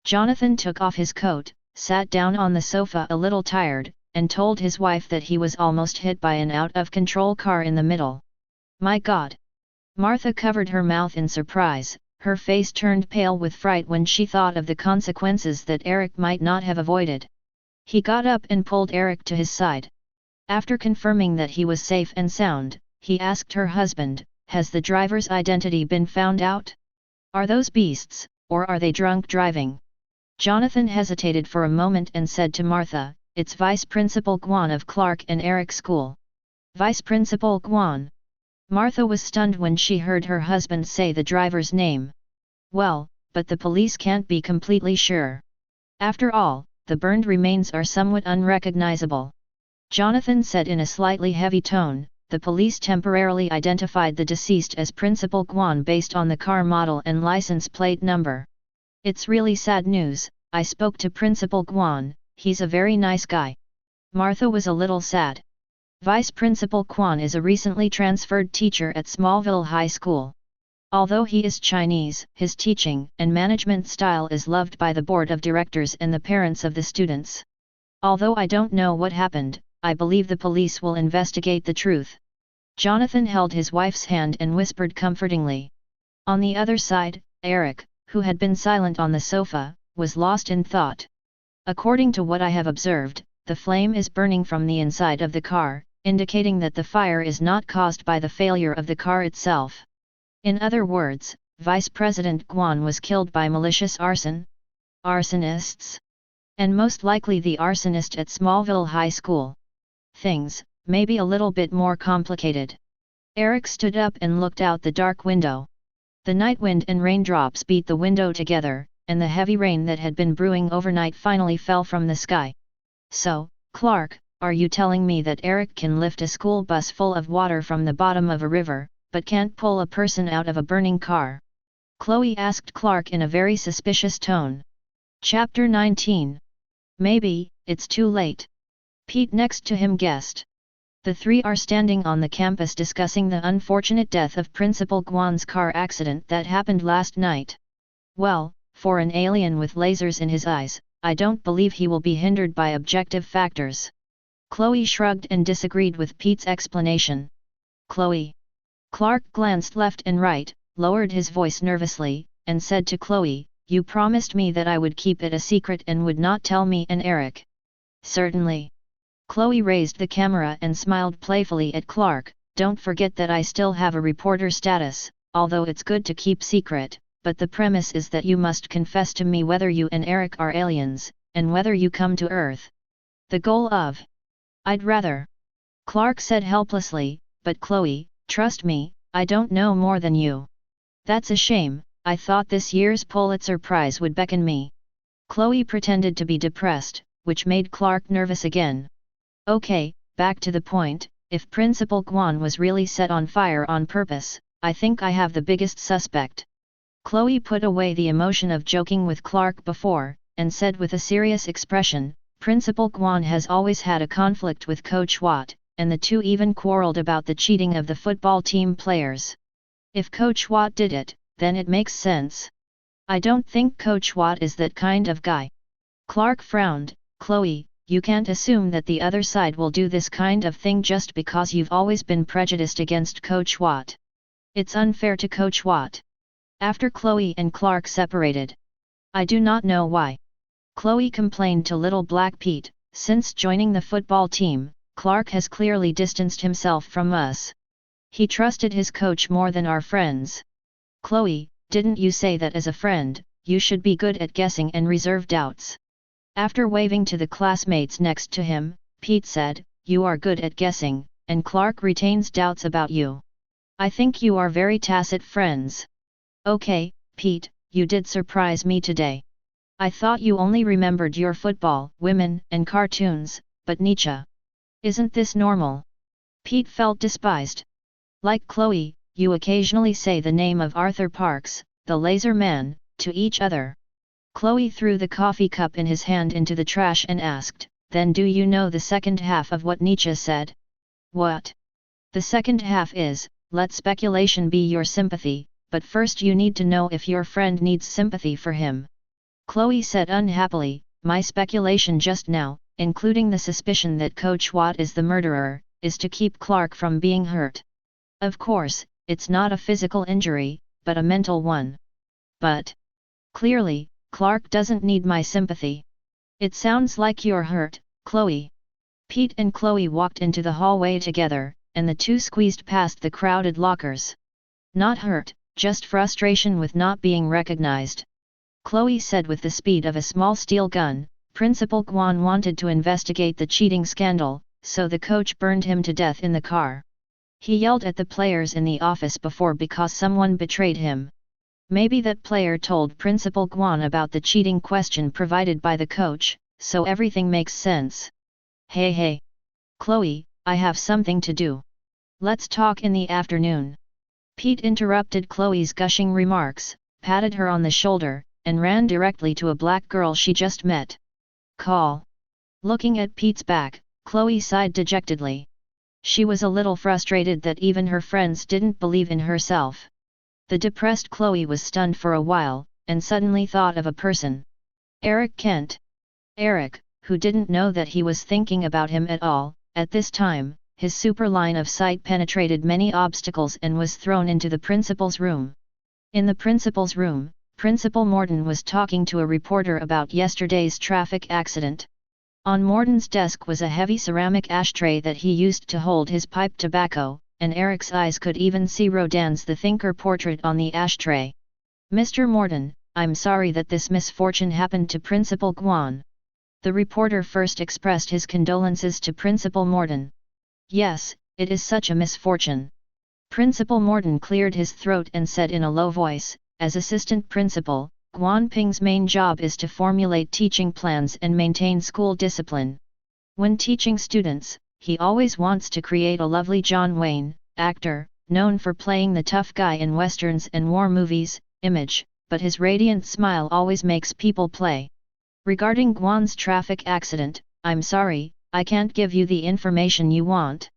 S1: Jonathan took off his coat, sat down on the sofa a little tired, and told his wife that he was almost hit by an out-of-control car in the middle. "My God!" Martha covered her mouth in surprise, her face turned pale with fright when she thought of the consequences that Eric might not have avoided. He got up and pulled Eric to his side. After confirming that he was safe and sound, he asked her husband, "Has the driver's identity been found out? Are those beasts, or are they drunk driving?" Jonathan hesitated for a moment and said to Martha, "It's Vice Principal Guan of Clark and Eric's school." Vice Principal Guan. Martha was stunned when she heard her husband say the driver's name. Well, but the police can't be completely sure. After all, the burned remains are somewhat unrecognizable. Jonathan said in a slightly heavy tone, "The police temporarily identified the deceased as Principal Guan based on the car model and license plate number. It's really sad news. I spoke to Principal Guan, he's a very nice guy." Martha was a little sad. Vice Principal Guan is a recently transferred teacher at Smallville High School. Although he is Chinese, his teaching and management style is loved by the board of directors and the parents of the students. Although I don't know what happened, I believe the police will investigate the truth. Jonathan held his wife's hand and whispered comfortingly. On the other side, Eric, who had been silent on the sofa, was lost in thought. "According to what I have observed, the flame is burning from the inside of the car, indicating that the fire is not caused by the failure of the car itself. In other words, Vice President Guan was killed by malicious arson? Arsonists? And most likely the arsonist at Smallville High School. Things, maybe a little bit more complicated." Eric stood up and looked out the dark window. The night wind and raindrops beat the window together, and the heavy rain that had been brewing overnight finally fell from the sky. "So, Clark, are you telling me that Eric can lift a school bus full of water from the bottom of a river, but can't pull a person out of a burning car?" Chloe asked Clark in a very suspicious tone. Chapter 19. "Maybe, it's too late." Pete next to him guessed. The three are standing on the campus discussing the unfortunate death of Principal Guan's car accident that happened last night. "Well, for an alien with lasers in his eyes, I don't believe he will be hindered by objective factors." Chloe shrugged and disagreed with Pete's explanation. "Chloe." Clark glanced left and right, lowered his voice nervously, and said to Chloe, "You promised me that I would keep it a secret and would not tell me and Eric." "Certainly." Chloe raised the camera and smiled playfully at Clark, "Don't forget that I still have a reporter status, although it's good to keep secret, but the premise is that you must confess to me whether you and Eric are aliens, and whether you come to Earth." "The goal of?" "I'd rather." Clark said helplessly, "But Chloe, trust me, I don't know more than you." "That's a shame, I thought this year's Pulitzer Prize would beckon me." Chloe pretended to be depressed, which made Clark nervous again. "Okay, back to the point, if Principal Guan was really set on fire on purpose, I think I have the biggest suspect." Chloe put away the emotion of joking with Clark before, and said with a serious expression, "Principal Guan has always had a conflict with Coach Watt, and the two even quarreled about the cheating of the football team players. If Coach Watt did it, then it makes sense. I don't think Coach Watt is that kind of guy." Clark frowned. "Chloe, you can't assume that the other side will do this kind of thing just because you've always been prejudiced against Coach Watt. It's unfair to Coach Watt." After Chloe and Clark separated. "I do not know why." Chloe complained to Little Black Pete, "Since joining the football team, Clark has clearly distanced himself from us. He trusted his coach more than our friends." "Chloe, didn't you say that as a friend, you should be good at guessing and reserve doubts?" After waving to the classmates next to him, Pete said, "You are good at guessing, and Clark retains doubts about you. I think you are very tacit friends." "Okay, Pete, you did surprise me today. I thought you only remembered your football, women, and cartoons, but Nietzsche. Isn't this normal?" Pete felt despised. "Like Chloe, you occasionally say the name of Arthur Parks, the Laser Man, to each other." Chloe threw the coffee cup in his hand into the trash and asked, "Then do you know the second half of what Nietzsche said?" "What?" "The second half is, let speculation be your sympathy, but first you need to know if your friend needs sympathy for him." Chloe said unhappily, "My speculation just now, including the suspicion that Coach Watt is the murderer, is to keep Clark from being hurt. Of course, it's not a physical injury, but a mental one. But clearly, Clark doesn't need my sympathy. It sounds like you're hurt, Chloe. Pete and Chloe walked into the hallway together, and the two squeezed past the crowded lockers. Not hurt, just frustration with not being recognized. Chloe said with the speed of a small steel gun. Principal Guan wanted to investigate the cheating scandal, so the coach burned him to death in the car. He yelled at the players in the office before because someone betrayed him. Maybe that player told Principal Guan about the cheating question provided by the coach, so everything makes sense. Hey, Chloe, I have something to do. Let's talk in the afternoon. Pete interrupted Chloe's gushing remarks, patted her on the shoulder, and ran directly to a black girl she just met. Call. Looking at Pete's back, Chloe sighed dejectedly. She was a little frustrated that even her friends didn't believe in herself. The depressed Chloe was stunned for a while, and suddenly thought of a person. Eric Kent. Eric, who didn't know that he was thinking about him at all, at this time, his super line of sight penetrated many obstacles and was thrown into the principal's room. In the principal's room, Principal Morton was talking to a reporter about yesterday's traffic accident. On Morton's desk was a heavy ceramic ashtray that he used to hold his pipe tobacco, and Eric's eyes could even see Rodin's The Thinker portrait on the ashtray. Mr. Morton, I'm sorry that this misfortune happened to Principal Guan. The reporter first expressed his condolences to Principal Morton. Yes, it is such a misfortune. Principal Morton cleared his throat and said in a low voice, as assistant principal, Guan Ping's main job is to formulate teaching plans and maintain school discipline. When teaching students, he always wants to create a lovely John Wayne, actor, known for playing the tough guy in westerns and war movies, image, but his radiant smile always makes people play. Regarding Guan's traffic accident, I'm sorry, I can't give you the information you want.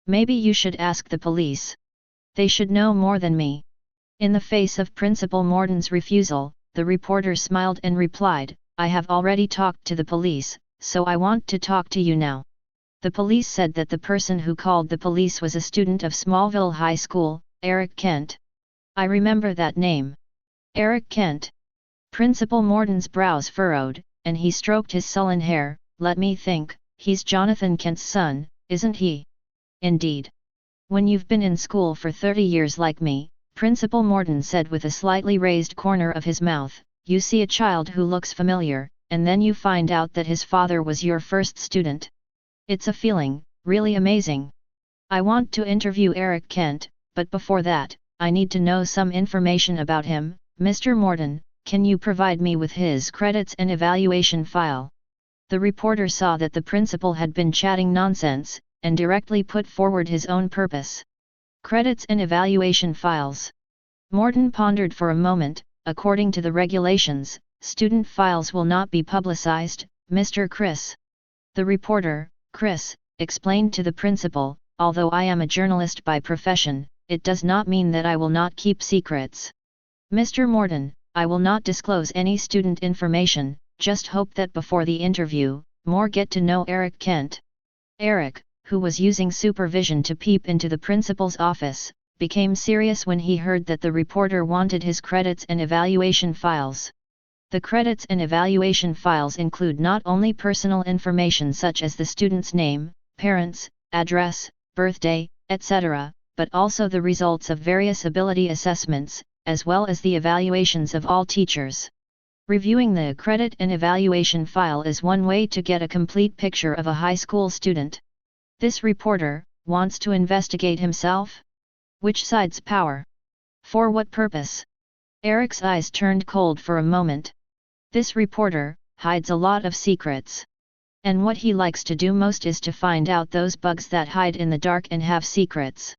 S1: Maybe you should ask the police. They should know more than me. In the face of Principal Morton's refusal, the reporter smiled and replied, I have already talked to the police, so I want to talk to you now. The police said that the person who called the police was a student of Smallville High School, Eric Kent. I remember that name. Eric Kent. Principal Morton's brows furrowed, and he stroked his sullen hair. Let me think, he's Jonathan Kent's son, isn't he? Indeed. When you've been in school for 30 years like me, Principal Morton said with a slightly raised corner of his mouth, you see a child who looks familiar, and then you find out that his father was your first student. It's a feeling, really amazing. I want to interview Eric Kent, but before that, I need to know some information about him. Mr. Morton, can you provide me with his credits and evaluation file? The reporter saw that the principal had been chatting nonsense, and directly put forward his own purpose. Credits and evaluation files. Morton pondered for a moment. According to the regulations, student files will not be publicized, Mr. Chris. The reporter, Chris, explained to the principal, although I am a journalist by profession, it does not mean that I will not keep secrets. Mr. Morton, I will not disclose any student information, just hope that before the interview, more get to know Eric Kent. Eric, who was using supervision to peep into the principal's office, became serious when he heard that the reporter wanted his credits and evaluation files. The credits and evaluation files include not only personal information such as the student's name, parents, address, birthday, etc., but also the results of various ability assessments, as well as the evaluations of all teachers. Reviewing the credit and evaluation file is one way to get a complete picture of a high school student. This reporter wants to investigate himself? Which side's power? For what purpose? Eric's eyes turned cold for a moment. This reporter hides a lot of secrets. And what he likes to do most is to find out those bugs that hide in the dark and have secrets.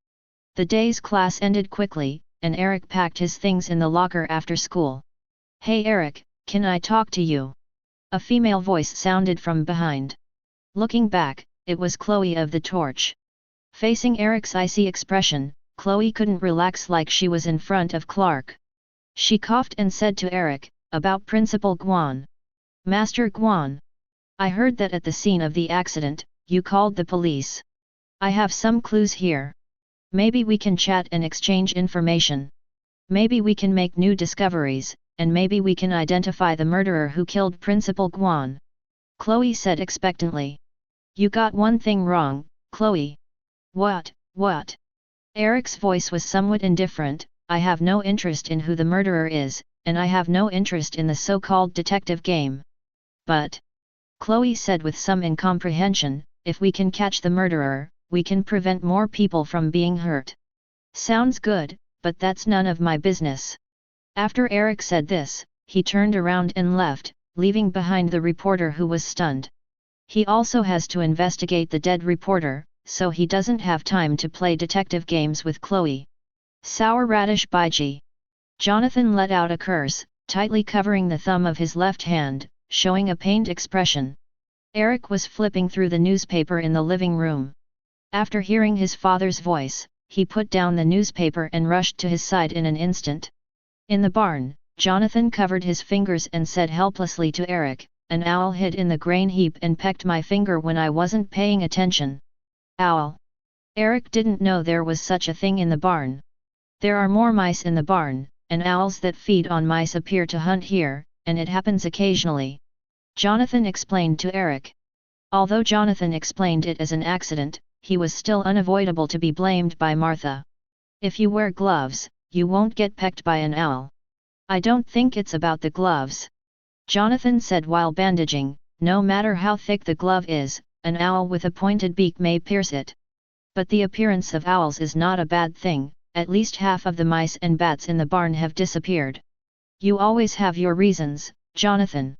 S1: The day's class ended quickly, and Eric packed his things in the locker after school. Hey Eric, can I talk to you? A female voice sounded from behind. Looking back, it was Chloe of the torch. Facing Eric's icy expression, Chloe couldn't relax like she was in front of Clark. She coughed and said to Eric, about Principal Guan. Master Guan. I heard that at the scene of the accident, you called the police. I have some clues here. Maybe we can chat and exchange information. Maybe we can make new discoveries, and maybe we can identify the murderer who killed Principal Guan. Chloe said expectantly. You got one thing wrong, Chloe. What? Eric's voice was somewhat indifferent. I have no interest in who the murderer is, and I have no interest in the so-called detective game. But, Chloe said with some incomprehension, if we can catch the murderer, we can prevent more people from being hurt. Sounds good, but that's none of my business. After Eric said this, he turned around and left, leaving behind the reporter who was stunned. He also has to investigate the dead reporter, so he doesn't have time to play detective games with Chloe. Sour radish Baiji. Jonathan let out a curse, tightly covering the thumb of his left hand, showing a pained expression. Eric was flipping through the newspaper in the living room. After hearing his father's voice, he put down the newspaper and rushed to his side in an instant. In the barn, Jonathan covered his fingers and said helplessly to Eric, "An owl hid in the grain heap and pecked my finger when I wasn't paying attention." Owl. Eric didn't know there was such a thing in the barn. There are more mice in the barn, and owls that feed on mice appear to hunt here, and it happens occasionally. Jonathan explained to Eric. Although Jonathan explained it as an accident, he was still unavoidable to be blamed by Martha. If you wear gloves, you won't get pecked by an owl. I don't think it's about the gloves. Jonathan said while bandaging, no matter how thick the glove is, an owl with a pointed beak may pierce it. But the appearance of owls is not a bad thing, at least half of the mice and bats in the barn have disappeared. You always have your reasons, Jonathan.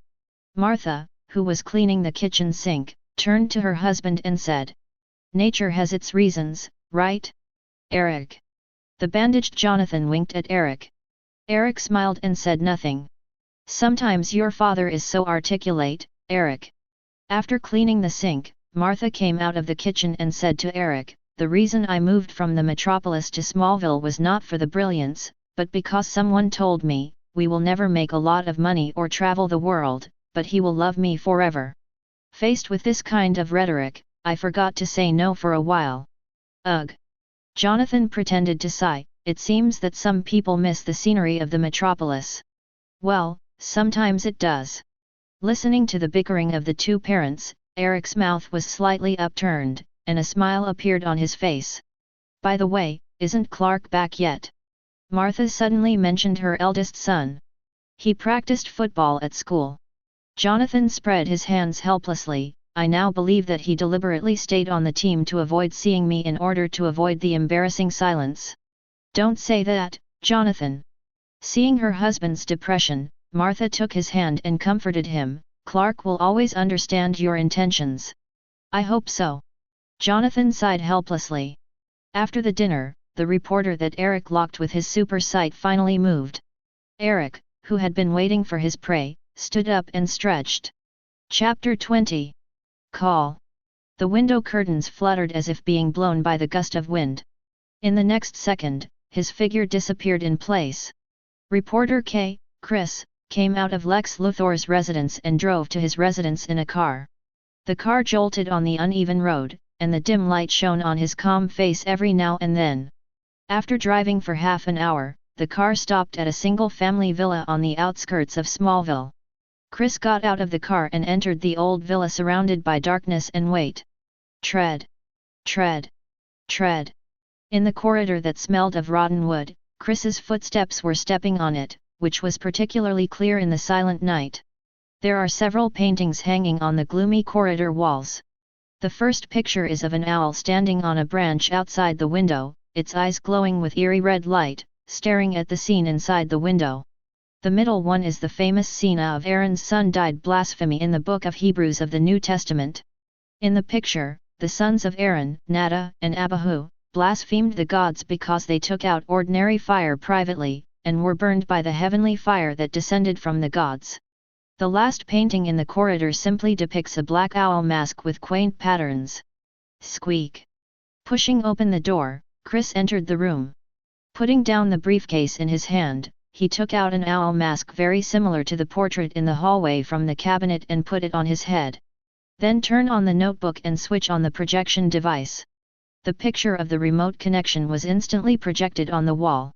S1: Martha, who was cleaning the kitchen sink, turned to her husband and said. Nature has its reasons, right? Eric. The bandaged Jonathan winked at Eric. Eric smiled and said nothing. Sometimes your father is so articulate, Eric. After cleaning the sink, Martha came out of the kitchen and said to Eric, the reason I moved from the metropolis to Smallville was not for the brilliance, but because someone told me, we will never make a lot of money or travel the world, but he will love me forever. Faced with this kind of rhetoric, I forgot to say no for a while. Ugh. Jonathan pretended to sigh. It seems that some people miss the scenery of the metropolis. Well, sometimes it does. Listening to the bickering of the two parents, Eric's mouth was slightly upturned, and a smile appeared on his face. By the way, isn't Clark back yet? Martha suddenly mentioned her eldest son. He practiced football at school. Jonathan spread his hands helplessly. I now believe that he deliberately stayed on the team to avoid seeing me in order to avoid the embarrassing silence. Don't say that, Jonathan. Seeing her husband's depression, Martha took his hand and comforted him. Clark will always understand your intentions. I hope so. Jonathan sighed helplessly. After the dinner, the reporter that Eric locked with his super sight finally moved. Eric, who had been waiting for his prey, stood up and stretched. Chapter 20. Call. The window curtains fluttered as if being blown by the gust of wind. In the next second, his figure disappeared in place. Reporter Chris, came out of Lex Luthor's residence and drove to his residence in a car. The car jolted on the uneven road, and the dim light shone on his calm face every now and then. After driving for half an hour, the car stopped at a single-family villa on the outskirts of Smallville. Chris got out of the car and entered the old villa surrounded by darkness and weight. Tread. Tread. Tread. In the corridor that smelled of rotten wood, Chris's footsteps were stepping on it, which was particularly clear in the silent night. There are several paintings hanging on the gloomy corridor walls. The first picture is of an owl standing on a branch outside the window, its eyes glowing with eerie red light, staring at the scene inside the window. The middle one is the famous scene of Aaron's son died blasphemy in the book of Hebrews of the New Testament. In the picture, the sons of Aaron, Nadav and Abihu, blasphemed the gods because they took out ordinary fire privately, and were burned by the heavenly fire that descended from the gods. The last painting in the corridor simply depicts a black owl mask with quaint patterns. Squeak. Pushing open the door, Chris entered the room. Putting down the briefcase in his hand, he took out an owl mask very similar to the portrait in the hallway from the cabinet and put it on his head. Then turn on the notebook and switch on the projection device. The picture of the remote connection was instantly projected on the wall.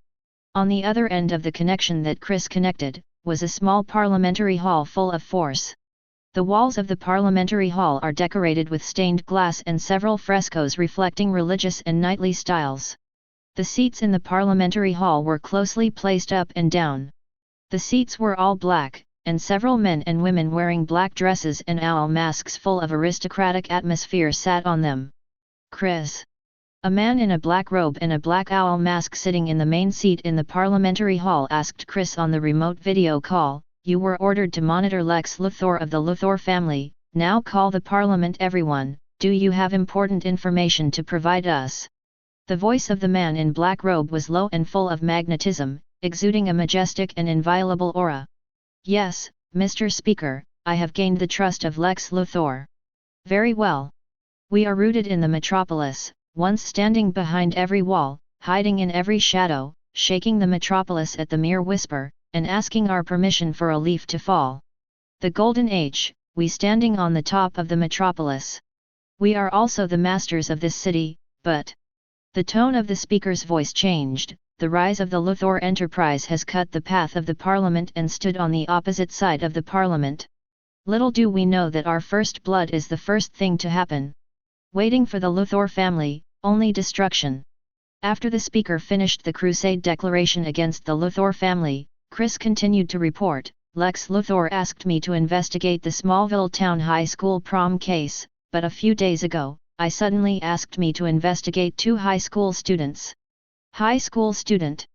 S1: On the other end of the connection that Chris connected, was a small parliamentary hall full of force. The walls of the parliamentary hall are decorated with stained glass and several frescoes reflecting religious and knightly styles. The seats in the parliamentary hall were closely placed up and down. The seats were all black, and several men and women wearing black dresses and owl masks full of aristocratic atmosphere sat on them. Chris. A man in a black robe and a black owl mask sitting in the main seat in the parliamentary hall asked Chris on the remote video call, "You were ordered to monitor Lex Luthor of the Luthor family, now call the parliament everyone, do you have important information to provide us?" The voice of the man in black robe was low and full of magnetism, exuding a majestic and inviolable aura. "Yes, Mr. Speaker, I have gained the trust of Lex Luthor." "Very well. We are rooted in the metropolis, once standing behind every wall, hiding in every shadow, shaking the metropolis at the mere whisper, and asking our permission for a leaf to fall. The Golden Age, we standing on the top of the metropolis. We are also the masters of this city, but..." The tone of the speaker's voice changed. The rise of the Luthor enterprise has cut the path of the parliament and stood on the opposite side of the parliament. Little do we know that our first blood is the first thing to happen. Waiting for the Luthor family, only destruction. After the speaker finished the crusade declaration against the Luthor family, Chris continued to report, "Lex Luthor asked me to investigate the Smallville Town High School prom case, but a few days ago, I suddenly asked me to investigate 2 high school students." "High school student?"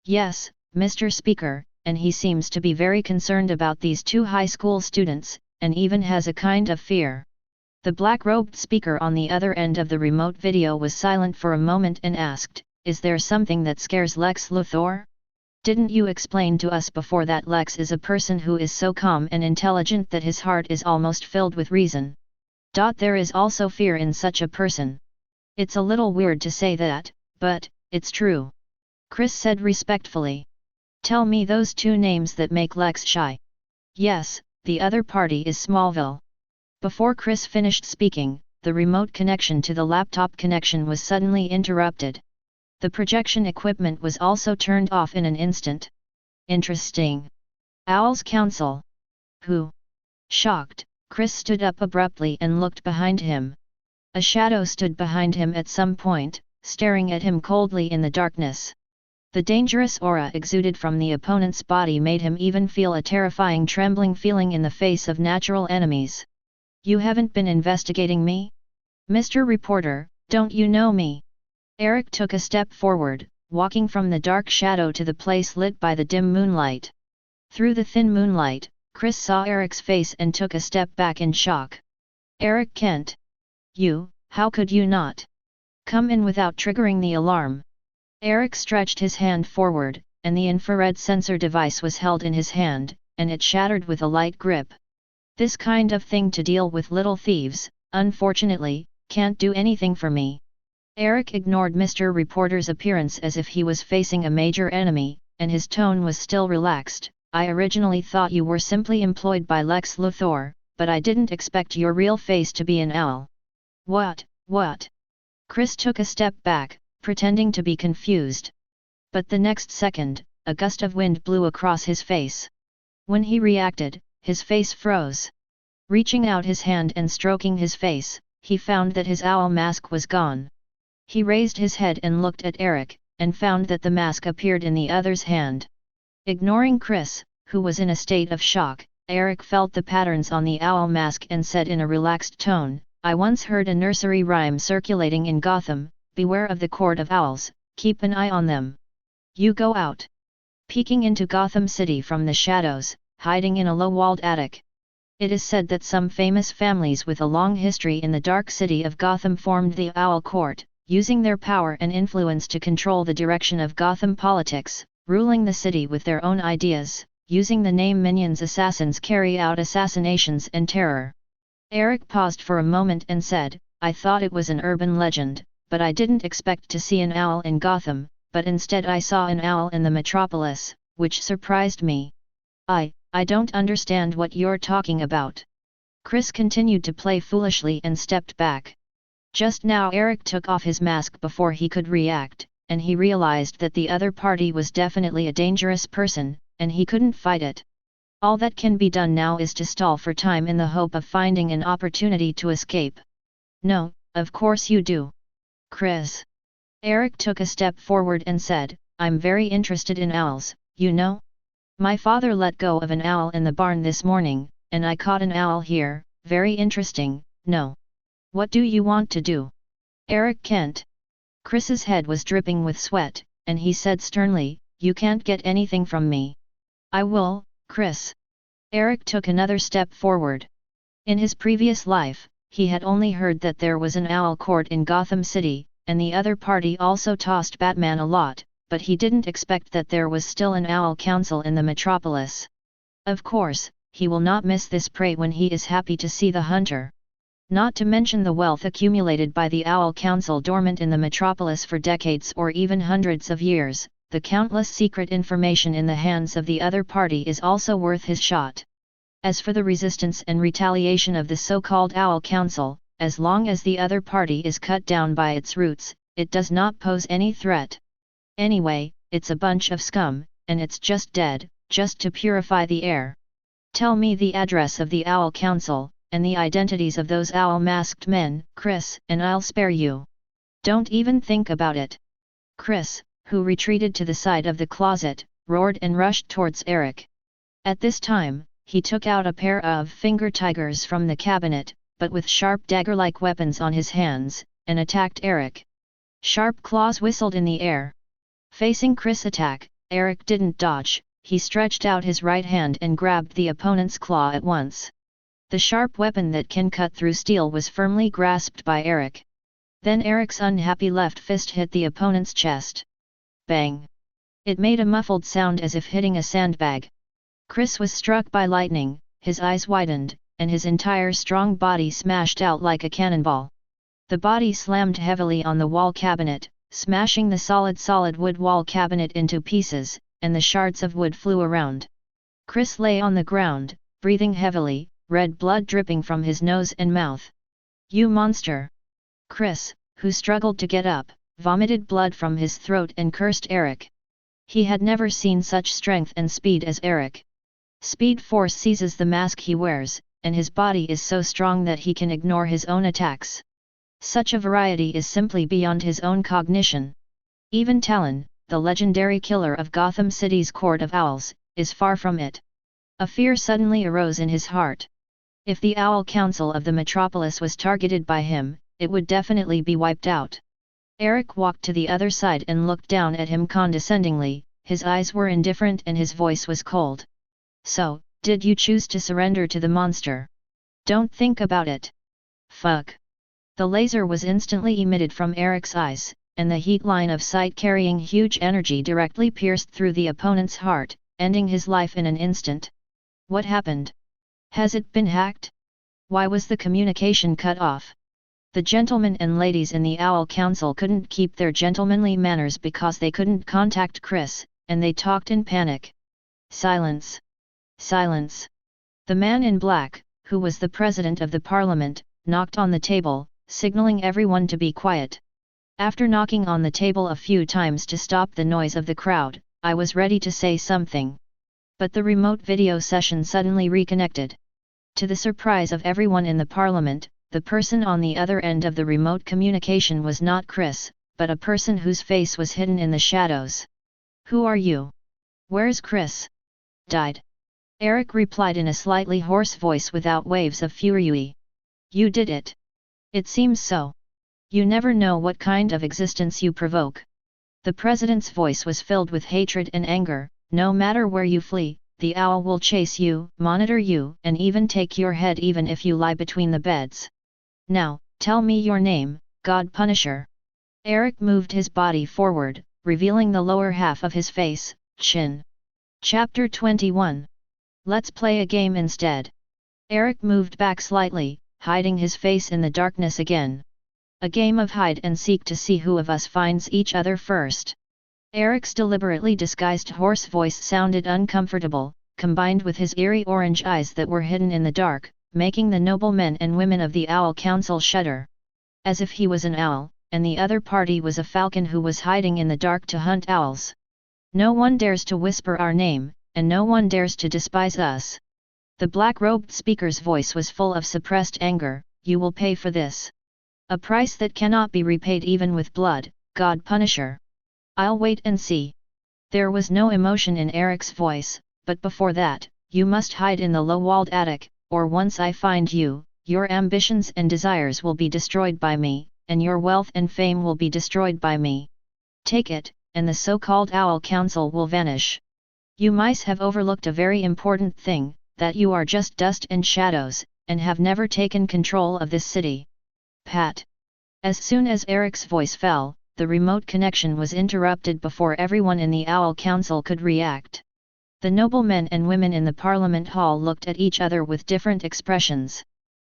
S1: "Yes, Mr. Speaker, and he seems to be very concerned about these 2 high school students, and even has a kind of fear." The black-robed speaker on the other end of the remote video was silent for a moment and asked, "Is there something that scares Lex Luthor? Didn't you explain to us before that Lex is a person who is so calm and intelligent that his heart is almost filled with reason? There is also fear in such a person. It's a little weird to say that, but it's true," Chris said respectfully. "Tell me those 2 names that make Lex shy." "Yes, the other party is Smallville." Before Chris finished speaking, the remote connection to the laptop connection was suddenly interrupted. The projection equipment was also turned off in an instant. "Interesting. Owl's Council. Who?" Shocked, Chris stood up abruptly and looked behind him. A shadow stood behind him at some point, staring at him coldly in the darkness. The dangerous aura exuded from the opponent's body made him even feel a terrifying trembling feeling in the face of natural enemies. "You haven't been investigating me? Mr. Reporter, don't you know me?" Eric took a step forward, walking from the dark shadow to the place lit by the dim moonlight. Through the thin moonlight, Chris saw Eric's face and took a step back in shock. "Eric Kent? You, how could you not come in without triggering the alarm?" Eric stretched his hand forward, and the infrared sensor device was held in his hand, and it shattered with a light grip. "This kind of thing to deal with little thieves, unfortunately, can't do anything for me." Eric ignored Mr. Reporter's appearance as if he was facing a major enemy, and his tone was still relaxed. "I originally thought you were simply employed by Lex Luthor, but I didn't expect your real face to be an owl." What? Chris took a step back, pretending to be confused. But the next second, a gust of wind blew across his face. When he reacted, his face froze. Reaching out his hand and stroking his face, he found that his owl mask was gone. He raised his head and looked at Eric, and found that the mask appeared in the other's hand. Ignoring Chris, who was in a state of shock, Eric felt the patterns on the owl mask and said in a relaxed tone, "I once heard a nursery rhyme circulating in Gotham, beware of the court of owls, keep an eye on them." "You go out." Peeking into Gotham City from the shadows, hiding in a low-walled attic. It is said that some famous families with a long history in the dark city of Gotham formed the Owl Court, using their power and influence to control the direction of Gotham politics, ruling the city with their own ideas, using the name minions. Assassins carry out assassinations and terror. Eric paused for a moment and said, "I thought it was an urban legend, but I didn't expect to see an owl in Gotham, but instead I saw an owl in the metropolis, which surprised me." I don't understand what you're talking about." Chris continued to play foolishly and stepped back. Just now Eric took off his mask before he could react, and he realized that the other party was definitely a dangerous person, and he couldn't fight it. All that can be done now is to stall for time in the hope of finding an opportunity to escape. No, of course you do. Chris. Eric took a step forward and said, I'm very interested in owls, you know? My father let go of an owl in the barn this morning, and I caught an owl here, very interesting, no. What do you want to do? Eric can't. Chris's head was dripping with sweat, and he said sternly, you can't get anything from me. I will, Chris. Eric took another step forward. In his previous life, he had only heard that there was an owl court in Gotham City, and the other party also tossed Batman a lot, but he didn't expect that there was still an owl council in the metropolis. Of course, he will not miss this prey when he is happy to see the hunter. Not to mention the wealth accumulated by the Owl Council dormant in the metropolis for decades or even hundreds of years, the countless secret information in the hands of the other party is also worth his shot. As for the resistance and retaliation of the so-called Owl Council, as long as the other party is cut down by its roots, it does not pose any threat. Anyway, it's a bunch of scum, and it's just dead, just to purify the air. Tell me the address of the Owl Council, and the identities of those owl-masked men, Chris, and I'll spare you. Don't even think about it. Chris, who retreated to the side of the closet, roared and rushed towards Eric. At this time, he took out a pair of finger tigers from the cabinet, but with sharp dagger-like weapons on his hands, and attacked Eric. Sharp claws whistled in the air. Facing Chris' attack, Eric didn't dodge, he stretched out his right hand and grabbed the opponent's claw at once. The sharp weapon that can cut through steel was firmly grasped by Eric. Then Eric's unhappy left fist hit the opponent's chest. Bang! It made a muffled sound as if hitting a sandbag. Chris was struck by lightning, his eyes widened, and his entire strong body smashed out like a cannonball. The body slammed heavily on the wall cabinet, smashing the solid wood wall cabinet into pieces, and the shards of wood flew around. Chris lay on the ground, breathing heavily, red blood dripping from his nose and mouth. You monster! Chris, who struggled to get up, vomited blood from his throat and cursed Eric. He had never seen such strength and speed as Eric. Speed Force seizes the mask he wears, and his body is so strong that he can ignore his own attacks. Such a variety is simply beyond his own cognition. Even Talon, the legendary killer of Gotham City's Court of Owls, is far from it. A fear suddenly arose in his heart. If the Owl Council of the metropolis was targeted by him, it would definitely be wiped out. Eric walked to the other side and looked down at him condescendingly, his eyes were indifferent and his voice was cold. So, did you choose to surrender to the monster? Don't think about it. Fuck. The laser was instantly emitted from Eric's eyes, and the heat line of sight carrying huge energy directly pierced through the opponent's heart, ending his life in an instant. What happened? Has it been hacked? Why was the communication cut off? The gentlemen and ladies in the Owl Council couldn't keep their gentlemanly manners because they couldn't contact Chris, and they talked in panic. Silence. Silence. The man in black, who was the president of the parliament, knocked on the table, signaling everyone to be quiet. After knocking on the table a few times to stop the noise of the crowd, I was ready to say something. But the remote video session suddenly reconnected. To the surprise of everyone in the parliament, the person on the other end of the remote communication was not Chris, but a person whose face was hidden in the shadows. Who are you? Where's Chris? Died. Eric replied in a slightly hoarse voice without waves of fury. You did it. It seems so. You never know what kind of existence you provoke. The president's voice was filled with hatred and anger. No matter where you flee, the owl will chase you, monitor you, and even take your head even if you lie between the beds. Now, tell me your name, God Punisher. Eric moved his body forward, revealing the lower half of his face, chin. Chapter 21. Let's play a game instead. Eric moved back slightly, hiding his face in the darkness again. A game of hide and seek to see who of us finds each other first. Eric's deliberately disguised hoarse voice sounded uncomfortable, combined with his eerie orange eyes that were hidden in the dark, making the noble men and women of the Owl Council shudder. As if he was an owl, and the other party was a falcon who was hiding in the dark to hunt owls. No one dares to whisper our name, and no one dares to despise us." The black-robed speaker's voice was full of suppressed anger. "You will pay for this. A price that cannot be repaid even with blood, God Punisher. I'll wait and see." There was no emotion in Eric's voice, "But before that, you must hide in the low-walled attic, or once I find you, your ambitions and desires will be destroyed by me, and your wealth and fame will be destroyed by me. Take it, and the so-called Owl Council will vanish. You mice have overlooked a very important thing, that you are just dust and shadows, and have never taken control of this city." Pat. As soon as Eric's voice fell, the remote connection was interrupted before everyone in the Owl Council could react. The noblemen and women in the Parliament Hall looked at each other with different expressions.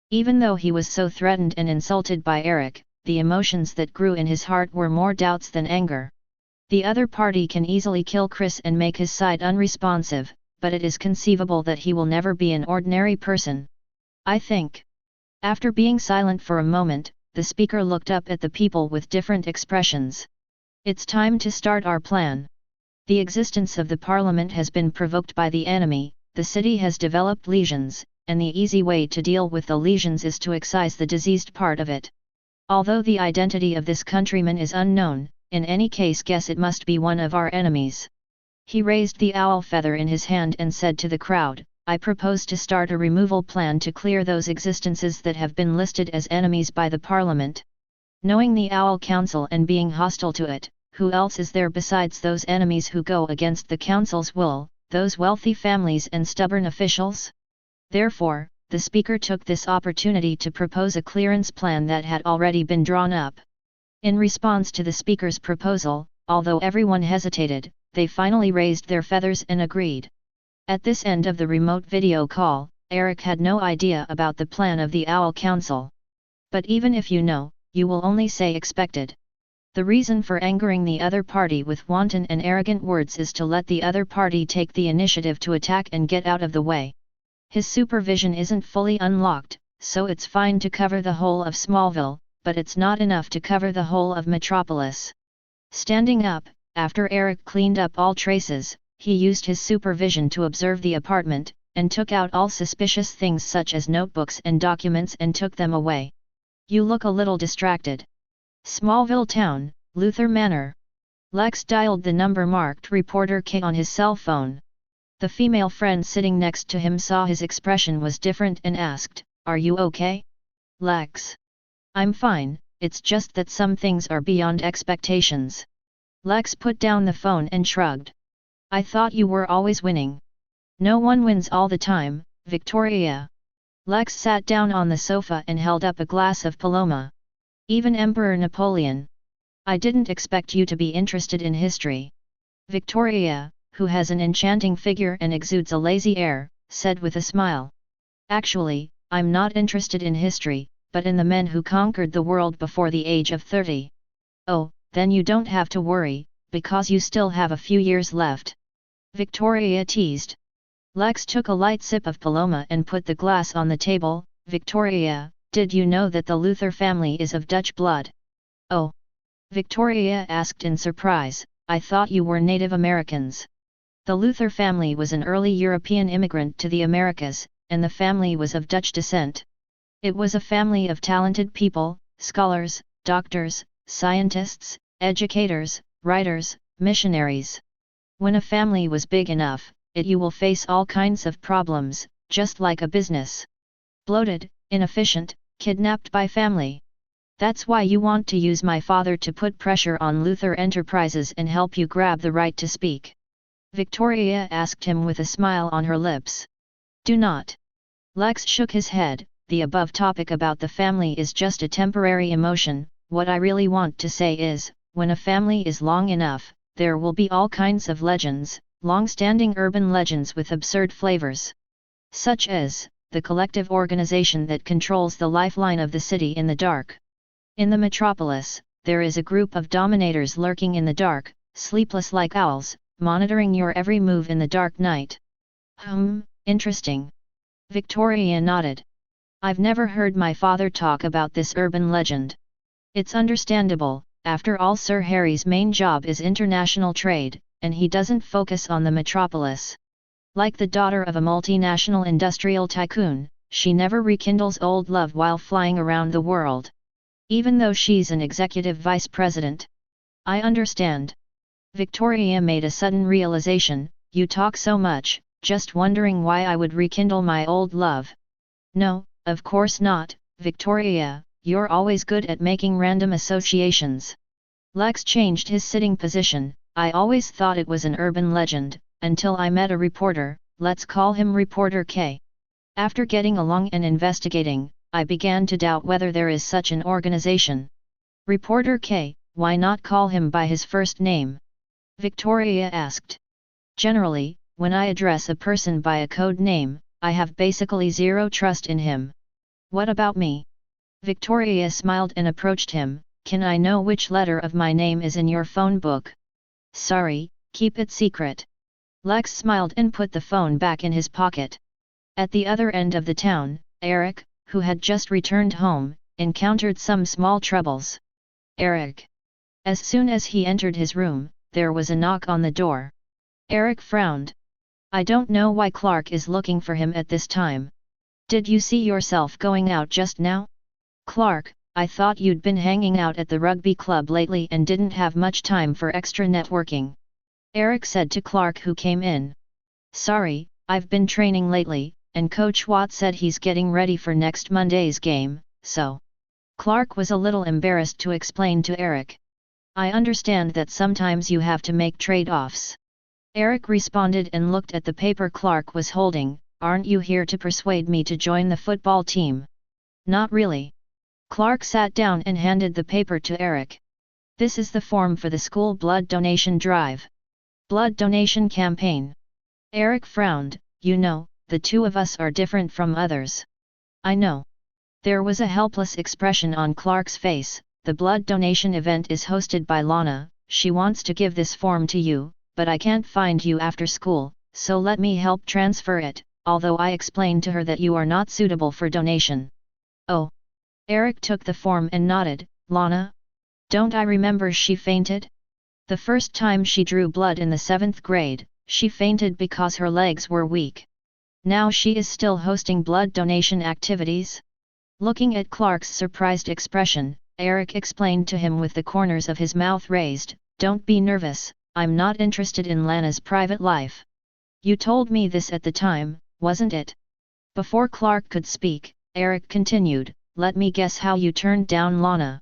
S1: Even though he was so threatened and insulted by Eric, the emotions that grew in his heart were more doubts than anger. The other party can easily kill Chris and make his side unresponsive, but it is conceivable that he will never be an ordinary person. I think. After being silent for a moment, the speaker looked up at the people with different expressions. "It's time to start our plan. The existence of the parliament has been provoked by the enemy, the city has developed lesions, and the easy way to deal with the lesions is to excise the diseased part of it. Although the identity of this countryman is unknown, in any case guess it must be one of our enemies." He raised the owl feather in his hand and said to the crowd, "I propose to start a removal plan to clear those existences that have been listed as enemies by the Parliament. Knowing the Owl Council and being hostile to it, who else is there besides those enemies who go against the Council's will, those wealthy families and stubborn officials?" Therefore, the speaker took this opportunity to propose a clearance plan that had already been drawn up. In response to the speaker's proposal, although everyone hesitated, they finally raised their feathers and agreed. At this end of the remote video call, Eric had no idea about the plan of the Owl Council. But even if you know, you will only say expected. The reason for angering the other party with wanton and arrogant words is to let the other party take the initiative to attack and get out of the way. His supervision isn't fully unlocked, so it's fine to cover the whole of Smallville, but it's not enough to cover the whole of Metropolis. Standing up, after Eric cleaned up all traces, he used his supervision to observe the apartment, and took out all suspicious things such as notebooks and documents and took them away. "You look a little distracted." "Smallville Town, Luther Manor." Lex dialed the number marked Reporter K on his cell phone. The female friend sitting next to him saw his expression was different and asked, "Are you okay?" "Lex. I'm fine, it's just that some things are beyond expectations." Lex put down the phone and shrugged. "I thought you were always winning." "No one wins all the time, Victoria." Lex sat down on the sofa and held up a glass of Paloma. "Even Emperor Napoleon." "I didn't expect you to be interested in history." Victoria, who has an enchanting figure and exudes a lazy air, said with a smile. "Actually, I'm not interested in history, but in the men who conquered the world before the age of 30. "Oh, then you don't have to worry, because you still have a few years left," Victoria teased. Lex took a light sip of Paloma and put the glass on the table. "Victoria, did you know that the Luther family is of Dutch blood?" "Oh?" Victoria asked in surprise, "I thought you were Native Americans." The Luther family was an early European immigrant to the Americas, and the family was of Dutch descent. It was a family of talented people, scholars, doctors, scientists, educators, writers, missionaries. When a family was big enough, you will face all kinds of problems, just like a business. Bloated, inefficient, kidnapped by family. That's why you want to use my father to put pressure on Luther Enterprises and help you grab the right to speak?" Victoria asked him with a smile on her lips. "Do not." Lex shook his head. "The above topic about the family is just a temporary emotion. What I really want to say is, when a family is long enough, there will be all kinds of legends, long-standing urban legends with absurd flavors. Such as, the collective organization that controls the lifeline of the city in the dark. In the metropolis, there is a group of dominators lurking in the dark, sleepless like owls, monitoring your every move in the dark night." Interesting. Victoria nodded. "I've never heard my father talk about this urban legend. It's understandable, after all Sir Harry's main job is international trade, and he doesn't focus on the metropolis. Like the daughter of a multinational industrial tycoon, she never rekindles old love while flying around the world. Even though she's an executive vice president. I understand. Victoria made a sudden realization, you talk so much, just wondering why I would rekindle my old love. No, of course not, Victoria, you're always good at making random associations. Lex changed his sitting position. I always thought it was an urban legend, until I met a reporter, let's call him Reporter K. After getting along and investigating, I began to doubt whether there is such an organization. Reporter K, why not call him by his first name? Victoria asked. Generally, when I address a person by a code name, I have basically zero trust in him. What about me? Victoria smiled and approached him. Can I know which letter of my name is in your phone book? Sorry, keep it secret. Lex smiled and put the phone back in his pocket. At the other end of the town, Eric, who had just returned home, encountered some small troubles. Eric. As soon as he entered his room, there was a knock on the door. Eric frowned. I don't know why Clark is looking for him at this time. Did you see yourself going out just now? Clark, I thought you'd been hanging out at the rugby club lately and didn't have much time for extra networking. Eric said to Clark, who came in. Sorry, I've been training lately, and Coach Watt said he's getting ready for next Monday's game, so. Clark was a little embarrassed to explain to Eric. I understand that sometimes you have to make trade-offs. Eric responded and looked at the paper Clark was holding. Aren't you here to persuade me to join the football team? Not really. Clark sat down and handed the paper to Eric. This is the form for the school blood donation drive. Blood donation campaign. Eric frowned. You know, the two of us are different from others. I know. There was a helpless expression on Clark's face. The blood donation event is hosted by Lana. She wants to give this form to you, but I can't find you after school, so let me help transfer it, although I explained to her that you are not suitable for donation. Oh. Eric took the form and nodded. Lana? Don't I remember she fainted? The first time she drew blood in the 7th grade, she fainted because her legs were weak. Now she is still hosting blood donation activities? Looking at Clark's surprised expression, Eric explained to him with the corners of his mouth raised, don't be nervous, I'm not interested in Lana's private life. You told me this at the time, wasn't it? Before Clark could speak, Eric continued, let me guess how you turned down Lana.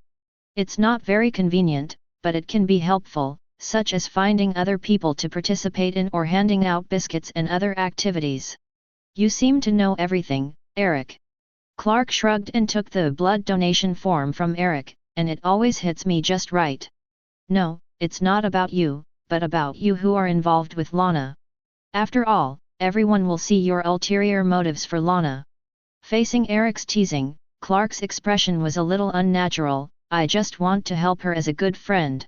S1: It's not very convenient, but it can be helpful, such as finding other people to participate in or handing out biscuits and other activities. You seem to know everything, Eric. Clark shrugged and took the blood donation form from Eric, and it always hits me just right. No, it's not about you, but about you who are involved with Lana. After all, everyone will see your ulterior motives for Lana. Facing Eric's teasing, Clark's expression was a little unnatural. I just want to help her as a good friend.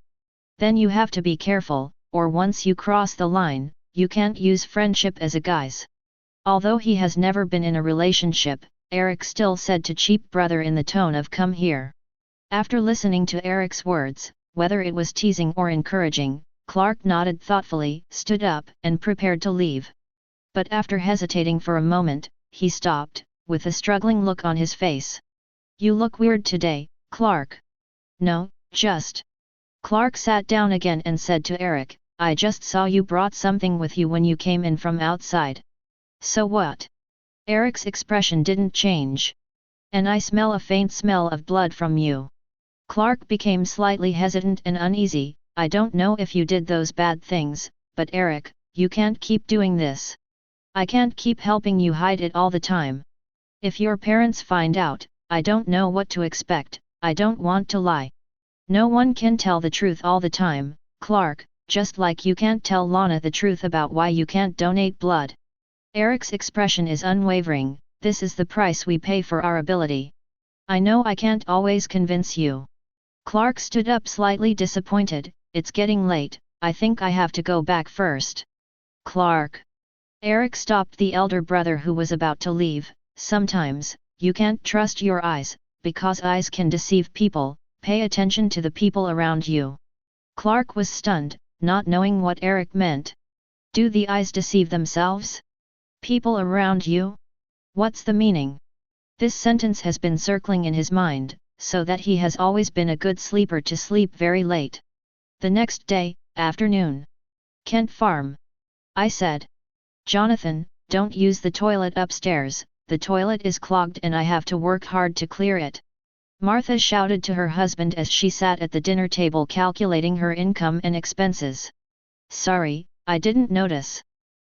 S1: Then you have to be careful, or once you cross the line, you can't use friendship as a guise. Although he has never been in a relationship, Eric still said to cheap brother in the tone of come here. After listening to Eric's words, whether it was teasing or encouraging, Clark nodded thoughtfully, stood up, and prepared to leave. But after hesitating for a moment, he stopped, with a struggling look on his face. You look weird today, Clark. No, just. Clark sat down again and said to Eric, I just saw you brought something with you when you came in from outside. So what? Eric's expression didn't change. And I smell a faint smell of blood from you. Clark became slightly hesitant and uneasy. I don't know if you did those bad things, but Eric, you can't keep doing this. I can't keep helping you hide it all the time. If your parents find out, I don't know what to expect. I don't want to lie. No one can tell the truth all the time, Clark, just like you can't tell Lana the truth about why you can't donate blood. Eric's expression is unwavering. This is the price we pay for our ability. I know I can't always convince you. Clark stood up slightly disappointed. It's getting late, I think I have to go back first. Clark. Eric stopped the elder brother who was about to leave. Sometimes, you can't trust your eyes, because eyes can deceive people. Pay attention to the people around you. Clark was stunned, not knowing what Eric meant. Do the eyes deceive themselves? People around you? What's the meaning? This sentence has been circling in his mind, so that he has always been a good sleeper to sleep very late. The next day, afternoon. Kent Farm. I said. Jonathan, don't use the toilet upstairs, the toilet is clogged and I have to work hard to clear it. Martha shouted to her husband as she sat at the dinner table calculating her income and expenses. Sorry, I didn't notice.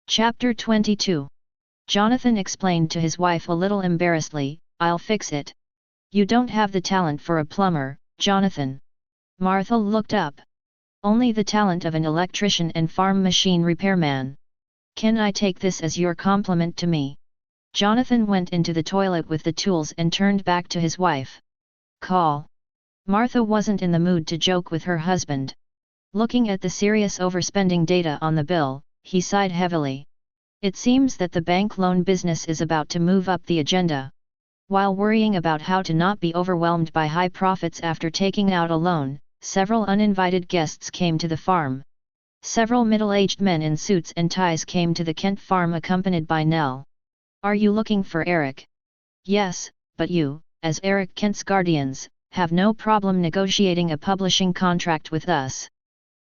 S1: Chapter 22. Jonathan explained to his wife a little embarrassedly, I'll fix it. You don't have the talent for a plumber, Jonathan. Martha looked up. Only the talent of an electrician and farm machine repairman. Can I take this as your compliment to me? Jonathan went into the toilet with the tools and turned back to his wife. Call. Martha wasn't in the mood to joke with her husband. Looking at the serious overspending data on the bill, he sighed heavily. It seems that the bank loan business is about to move up the agenda. While worrying about how to not be overwhelmed by high profits after taking out a loan, several uninvited guests came to the farm. Several middle-aged men in suits and ties came to the Kent farm accompanied by Nell. Are you looking for Eric? Yes, but you, as Eric Kent's guardians, have no problem negotiating a publishing contract with us.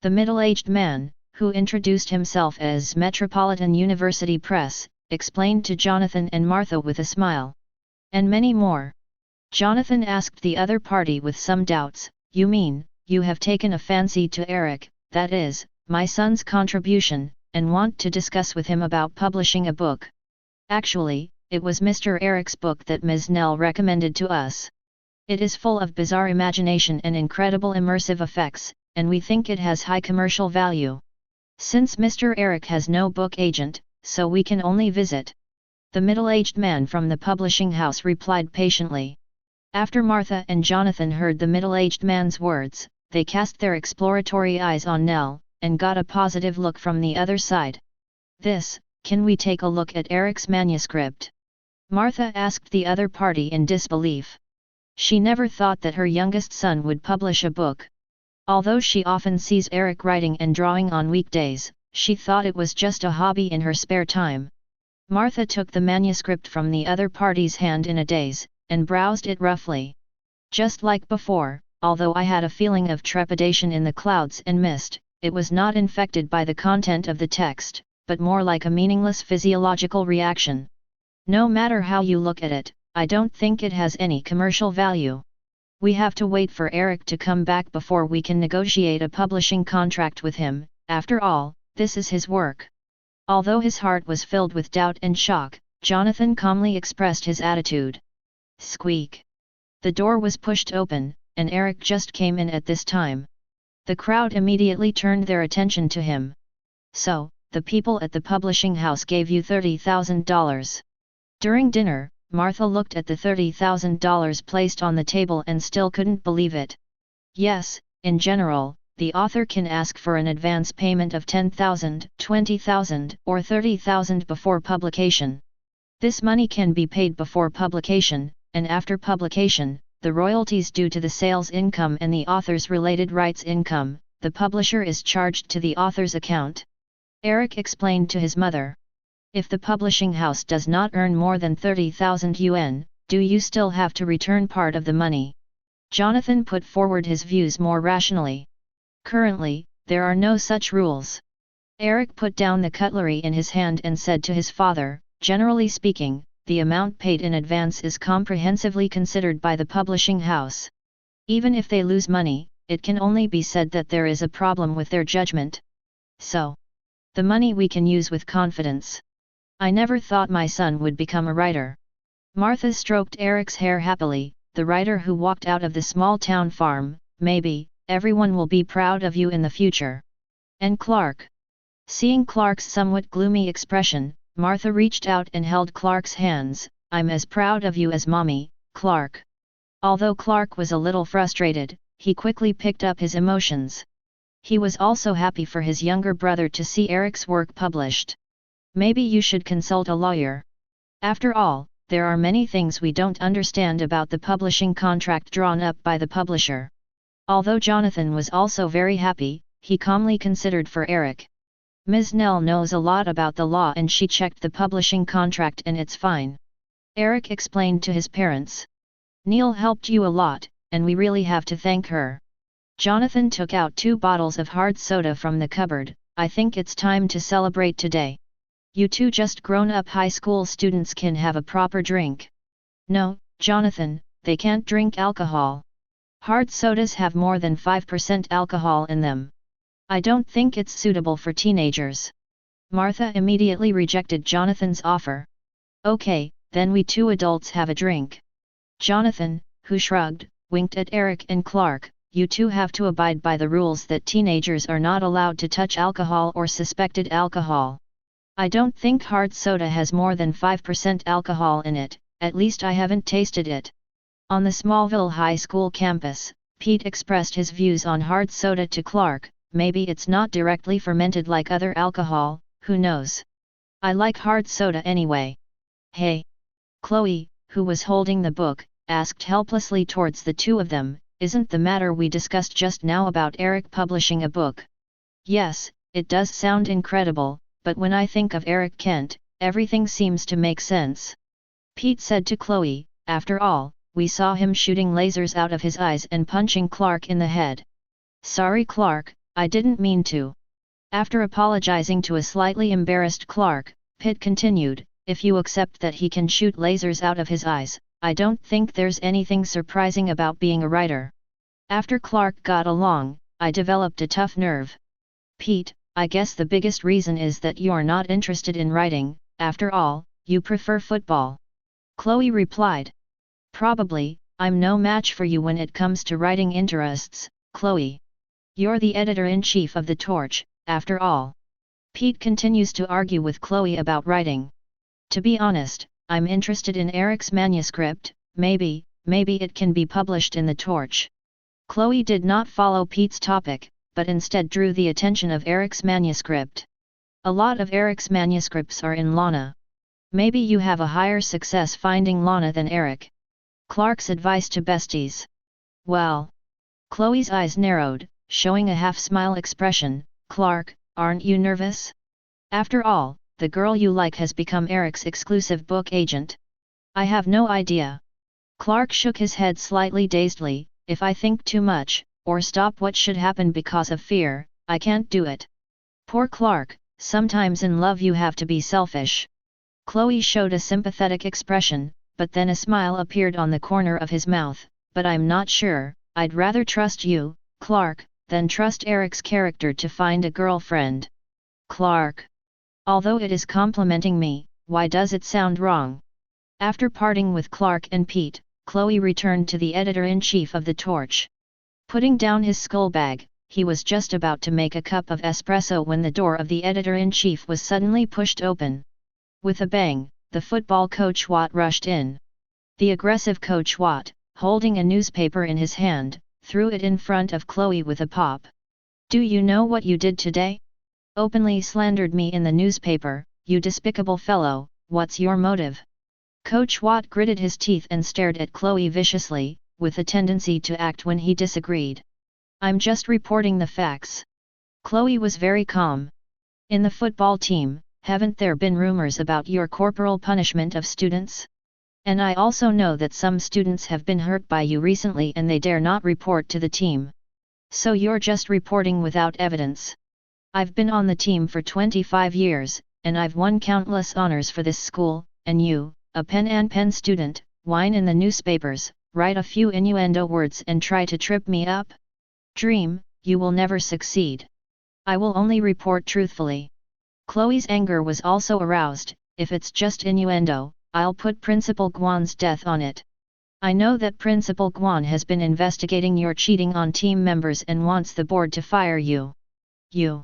S1: The middle-aged man, who introduced himself as Metropolitan University Press, explained to Jonathan and Martha with a smile. And many more. Jonathan asked the other party with some doubts, you mean, you have taken a fancy to Eric, that is, my son's contribution, and want to discuss with him about publishing a book? Actually, it was Mr. Eric's book that Ms. Nell recommended to us. It is full of bizarre imagination and incredible immersive effects, and we think it has high commercial value. Since Mr. Eric has no book agent, so we can only visit. The middle-aged man from the publishing house replied patiently. After Martha and Jonathan heard the middle-aged man's words, they cast their exploratory eyes on Nell, and got a positive look from the other side. Can we take a look at Eric's manuscript? Martha asked the other party in disbelief. She never thought that her youngest son would publish a book. Although she often sees Eric writing and drawing on weekdays, she thought it was just a hobby in her spare time. Martha took the manuscript from the other party's hand in a daze, and browsed it roughly. Just like before, although I had a feeling of trepidation in the clouds and mist, it was not infected by the content of the text, but more like a meaningless physiological reaction. No matter how you look at it, I don't think it has any commercial value. We have to wait for Eric to come back before we can negotiate a publishing contract with him. After all, this is his work. Although his heart was filled with doubt and shock, Jonathan calmly expressed his attitude. Squeak! The door was pushed open, and Eric just came in at this time. The crowd immediately turned their attention to him. So, the people at the publishing house gave you $30,000. During dinner, Martha looked at the $30,000 placed on the table and still couldn't believe it. Yes, in general, the author can ask for an advance payment of $10,000, $20,000, or $30,000 before publication. This money can be paid before publication, and after publication, the royalties due to the sales income and the author's related rights income, the publisher is charged to the author's account. Eric explained to his mother. If the publishing house does not earn more than 30,000 yuan, do you still have to return part of the money? Jonathan put forward his views more rationally. Currently, there are no such rules. Eric put down the cutlery in his hand and said to his father, generally speaking, the amount paid in advance is comprehensively considered by the publishing house. Even if they lose money, it can only be said that there is a problem with their judgment. So, the money we can use with confidence. I never thought my son would become a writer. Martha stroked Eric's hair happily, the writer who walked out of the small town farm. Maybe, everyone will be proud of you in the future. And Clark? Seeing Clark's somewhat gloomy expression, Martha reached out and held Clark's hands. I'm as proud of you as Mommy, Clark. Although Clark was a little frustrated, he quickly picked up his emotions. He was also happy for his younger brother to see Eric's work published. Maybe you should consult a lawyer. After all, there are many things we don't understand about the publishing contract drawn up by the publisher. Although Jonathan was also very happy, he calmly considered for Eric. Ms. Nell knows a lot about the law and she checked the publishing contract and it's fine. Eric explained to his parents. Neil helped you a lot, and we really have to thank her. Jonathan took out 2 bottles of hard soda from the cupboard. I think it's time to celebrate today. You two just grown-up high school students can have a proper drink. No, Jonathan, they can't drink alcohol. Hard sodas have more than 5% alcohol in them. I don't think it's suitable for teenagers. Martha immediately rejected Jonathan's offer. Okay, then we 2 adults have a drink. Jonathan, who shrugged, winked at Eric and Clark. You two have to abide by the rules that teenagers are not allowed to touch alcohol or suspected alcohol. I don't think hard soda has more than 5% alcohol in it, at least I haven't tasted it. On the Smallville High School campus, Pete expressed his views on hard soda to Clark. Maybe it's not directly fermented like other alcohol, who knows? I like hard soda anyway. Hey! Chloe, who was holding the book, asked helplessly towards the 2 of them. Isn't the matter we discussed just now about Eric publishing a book? Yes, it does sound incredible, but when I think of Eric Kent, everything seems to make sense. Pete said to Chloe, after all, we saw him shooting lasers out of his eyes and punching Clark in the head. Sorry Clark, I didn't mean to. After apologizing to a slightly embarrassed Clark, Pitt continued, if you accept that he can shoot lasers out of his eyes, I don't think there's anything surprising about being a writer. After Clark got along, I developed a tough nerve. Pete, I guess the biggest reason is that you're not interested in writing, after all, you prefer football. Chloe replied. Probably, I'm no match for you when it comes to writing interests, Chloe. You're the editor-in-chief of the Torch, after all. Pete continues to argue with Chloe about writing. To be honest, I'm interested in Eric's manuscript, maybe it can be published in the Torch. Chloe did not follow Pete's topic, but instead drew the attention of Eric's manuscript. A lot of Eric's manuscripts are in Lana. Maybe you have a higher success finding Lana than Eric. Clark's advice to besties. Well. Chloe's eyes narrowed, showing a half-smile expression. Clark, aren't you nervous? After all, the girl you like has become Eric's exclusive book agent. I have no idea. Clark shook his head slightly dazedly. If I think too much, or stop what should happen because of fear, I can't do it. Poor Clark, sometimes in love you have to be selfish. Chloe showed a sympathetic expression, but then a smile appeared on the corner of his mouth. But I'm not sure, I'd rather trust you, Clark, than trust Eric's character to find a girlfriend. Clark. Although it is complimenting me, why does it sound wrong? After parting with Clark and Pete, Chloe returned to the editor-in-chief of the Torch. Putting down his skull bag, he was just about to make a cup of espresso when the door of the editor-in-chief was suddenly pushed open. With a bang, the football coach Watt rushed in. The aggressive coach Watt, holding a newspaper in his hand, threw it in front of Chloe with a pop. Do you know what you did today? Openly slandered me in the newspaper, you despicable fellow, what's your motive? Coach Watt gritted his teeth and stared at Chloe viciously, with a tendency to act when he disagreed. I'm just reporting the facts. Chloe was very calm. In the football team, haven't there been rumors about your corporal punishment of students? And I also know that some students have been hurt by you recently and they dare not report to the team. So you're just reporting without evidence. I've been on the team for 25 years, and I've won countless honors for this school, and you, a pen student, whine in the newspapers, write a few innuendo words and try to trip me up? Dream, you will never succeed. I will only report truthfully. Chloe's anger was also aroused. If it's just innuendo, I'll put Principal Guan's death on it. I know that Principal Guan has been investigating your cheating on team members and wants the board to fire you. You.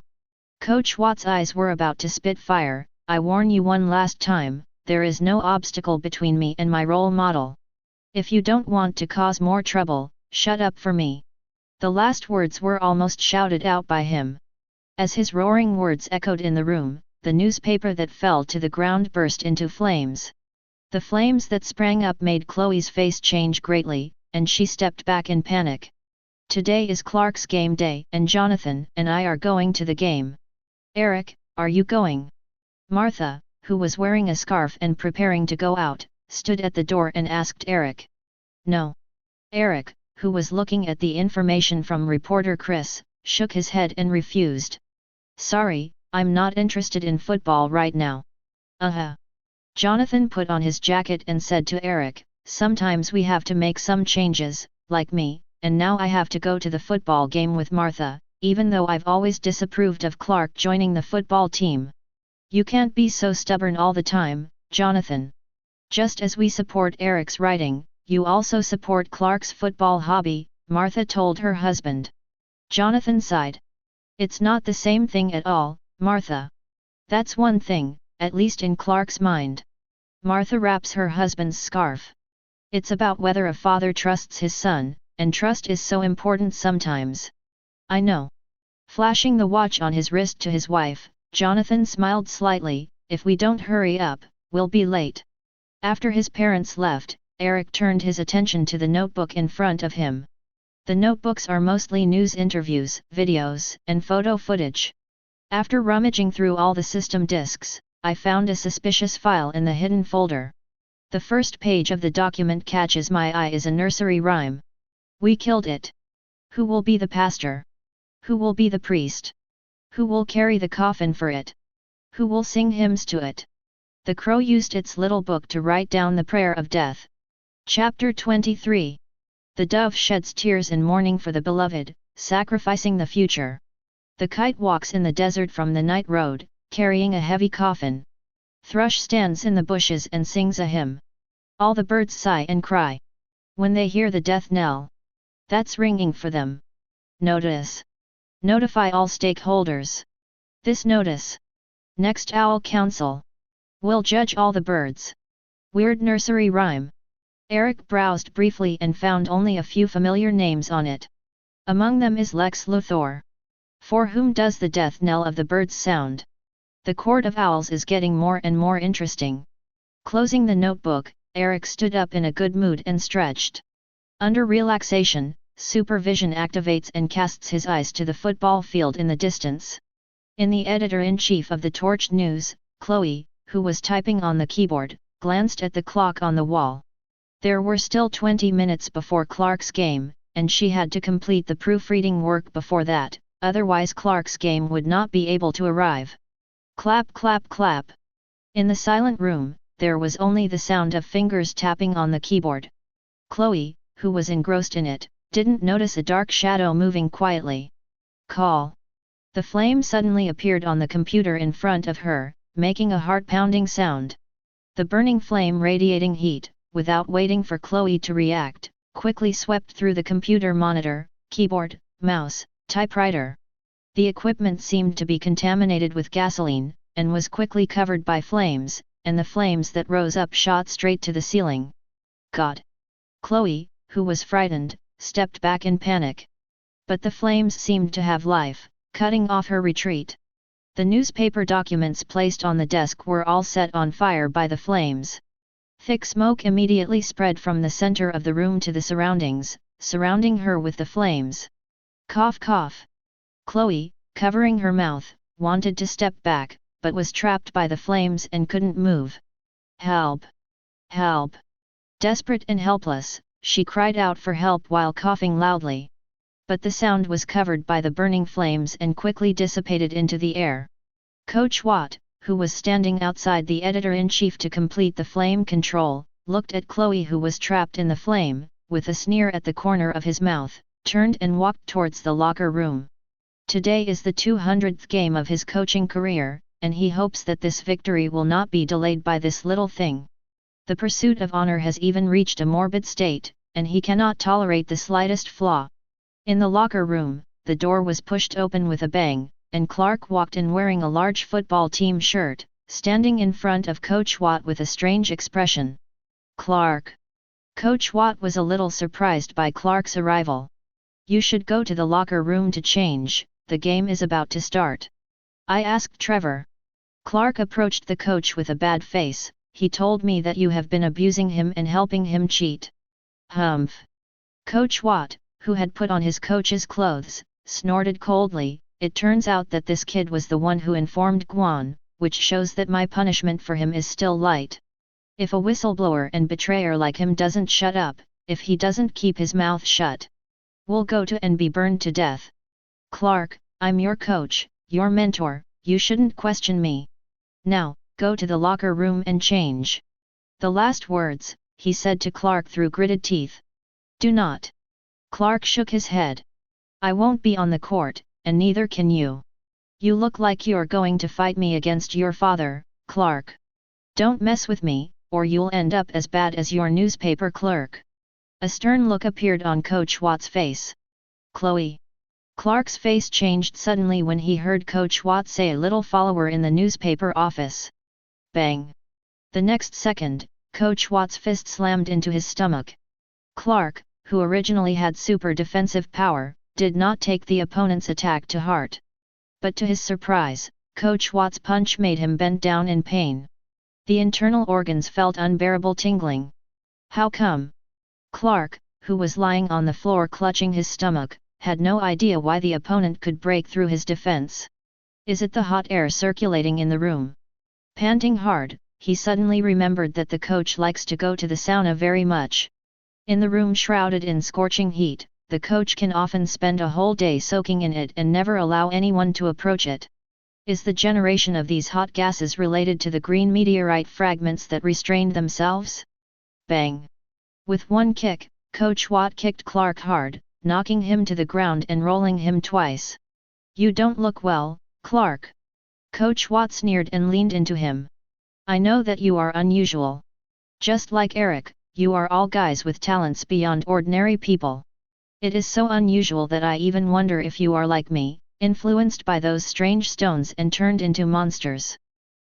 S1: Coach Watt's eyes were about to spit fire. I warn you one last time, there is no obstacle between me and my role model. If you don't want to cause more trouble, shut up for me. The last words were almost shouted out by him. As his roaring words echoed in the room, the newspaper that fell to the ground burst into flames. The flames that sprang up made Chloe's face change greatly, and she stepped back in panic. Today is Clark's game day, and Jonathan and I are going to the game. Eric, are you going? Martha, who was wearing a scarf and preparing to go out, stood at the door and asked Eric. No. Eric, who was looking at the information from reporter Chris, shook his head and refused. Sorry, I'm not interested in football right now. Jonathan put on his jacket and said to Eric, sometimes we have to make some changes, like me, and now I have to go to the football game with Martha, even though I've always disapproved of Clark joining the football team. You can't be so stubborn all the time, Jonathan. Just as we support Eric's writing, you also support Clark's football hobby, Martha told her husband. Jonathan sighed. It's not the same thing at all, Martha. That's one thing, at least in Clark's mind. Martha wraps her husband's scarf. It's about whether a father trusts his son, and trust is so important sometimes. I know. Flashing the watch on his wrist to his wife, Jonathan smiled slightly, if we don't hurry up, we'll be late. After his parents left, Eric turned his attention to the notebook in front of him. The notebooks are mostly news interviews, videos, and photo footage. After rummaging through all the system disks, I found a suspicious file in the hidden folder. The first page of the document catches my eye is a nursery rhyme. We killed it. Who will be the pastor? Who will be the priest? Who will carry the coffin for it? Who will sing hymns to it? The crow used its little book to write down the prayer of death. Chapter 23. The dove sheds tears in mourning for the beloved, sacrificing the future. The kite walks in the desert from the night road, carrying a heavy coffin. Thrush stands in the bushes and sings a hymn. All the birds sigh and cry when they hear the death knell. That's ringing for them. Notice. Notify all stakeholders. This notice. Next Owl Council. Will judge all the birds. Weird nursery rhyme. Eric browsed briefly and found only a few familiar names on it. Among them is Lex Luthor. For whom does the death knell of the birds sound? The Court of Owls is getting more and more interesting. Closing the notebook, Eric stood up in a good mood and stretched. Under relaxation, supervision activates and casts his eyes to the football field in the distance. In the editor-in-chief of the Torch News, Chloe, who was typing on the keyboard, glanced at the clock on the wall. There were still 20 minutes before Clark's game, and she had to complete the proofreading work before that, otherwise Clark's game would not be able to arrive. Clap clap clap. In the silent room, there was only the sound of fingers tapping on the keyboard. Chloe, who was engrossed in it, didn't notice a dark shadow moving quietly. Call. The flame suddenly appeared on the computer in front of her, making a heart-pounding sound. The burning flame radiating heat, without waiting for Chloe to react, quickly swept through the computer monitor, keyboard, mouse, typewriter. The equipment seemed to be contaminated with gasoline, and was quickly covered by flames, and the flames that rose up shot straight to the ceiling. God! Chloe, who was frightened, stepped back in panic. But the flames seemed to have life, cutting off her retreat. The newspaper documents placed on the desk were all set on fire by the flames. Thick smoke immediately spread from the center of the room to the surroundings, surrounding her with the flames. Cough cough. Chloe, covering her mouth, wanted to step back, but was trapped by the flames and couldn't move. Help! Help! Desperate and helpless, she cried out for help while coughing loudly. But the sound was covered by the burning flames and quickly dissipated into the air. Coach Watt, who was standing outside the editor-in-chief to complete the flame control, looked at Chloe, who was trapped in the flame, with a sneer at the corner of his mouth, turned and walked towards the locker room. Today is the 200th game of his coaching career, and he hopes that this victory will not be delayed by this little thing. The pursuit of honor has even reached a morbid state, and he cannot tolerate the slightest flaw. In the locker room, the door was pushed open with a bang, and Clark walked in wearing a large football team shirt, standing in front of Coach Watt with a strange expression. Clark. Coach Watt was a little surprised by Clark's arrival. You should go to the locker room to change, the game is about to start. I asked Trevor. Clark approached the coach with a bad face. He told me that you have been abusing him and helping him cheat. Humph. Coach Watt, who had put on his coach's clothes, snorted coldly. It turns out that this kid was the one who informed Guan, which shows that my punishment for him is still light. If a whistleblower and betrayer like him doesn't shut up, if he doesn't keep his mouth shut, we'll go to and be burned to death. Clark, I'm your coach, your mentor, you shouldn't question me. Now, go to the locker room and change. The last words, he said to Clark through gritted teeth. Do not. Clark shook his head. I won't be on the court, and neither can you. You look like you're going to fight me against your father, Clark. Don't mess with me, or you'll end up as bad as your newspaper clerk. A stern look appeared on Coach Watt's face. Chloe. Clark's face changed suddenly when he heard Coach Watt say a little follower in the newspaper office. Bang. The next second, Coach Watt's fist slammed into his stomach. Clark, who originally had super defensive power, did not take the opponent's attack to heart. But to his surprise, Coach Watt's punch made him bend down in pain. The internal organs felt unbearable tingling. How come? Clark, who was lying on the floor clutching his stomach, had no idea why the opponent could break through his defense. Is it the hot air circulating in the room? Panting hard, he suddenly remembered that the coach likes to go to the sauna very much. In the room shrouded in scorching heat, the coach can often spend a whole day soaking in it and never allow anyone to approach it. Is the generation of these hot gases related to the green meteorite fragments that restrained themselves? Bang! With one kick, Coach Watt kicked Clark hard, knocking him to the ground and rolling him twice. You don't look well, Clark. Coach Watt sneered and leaned into him. I know that you are unusual. Just like Eric, you are all guys with talents beyond ordinary people. It is so unusual that I even wonder if you are like me, influenced by those strange stones and turned into monsters.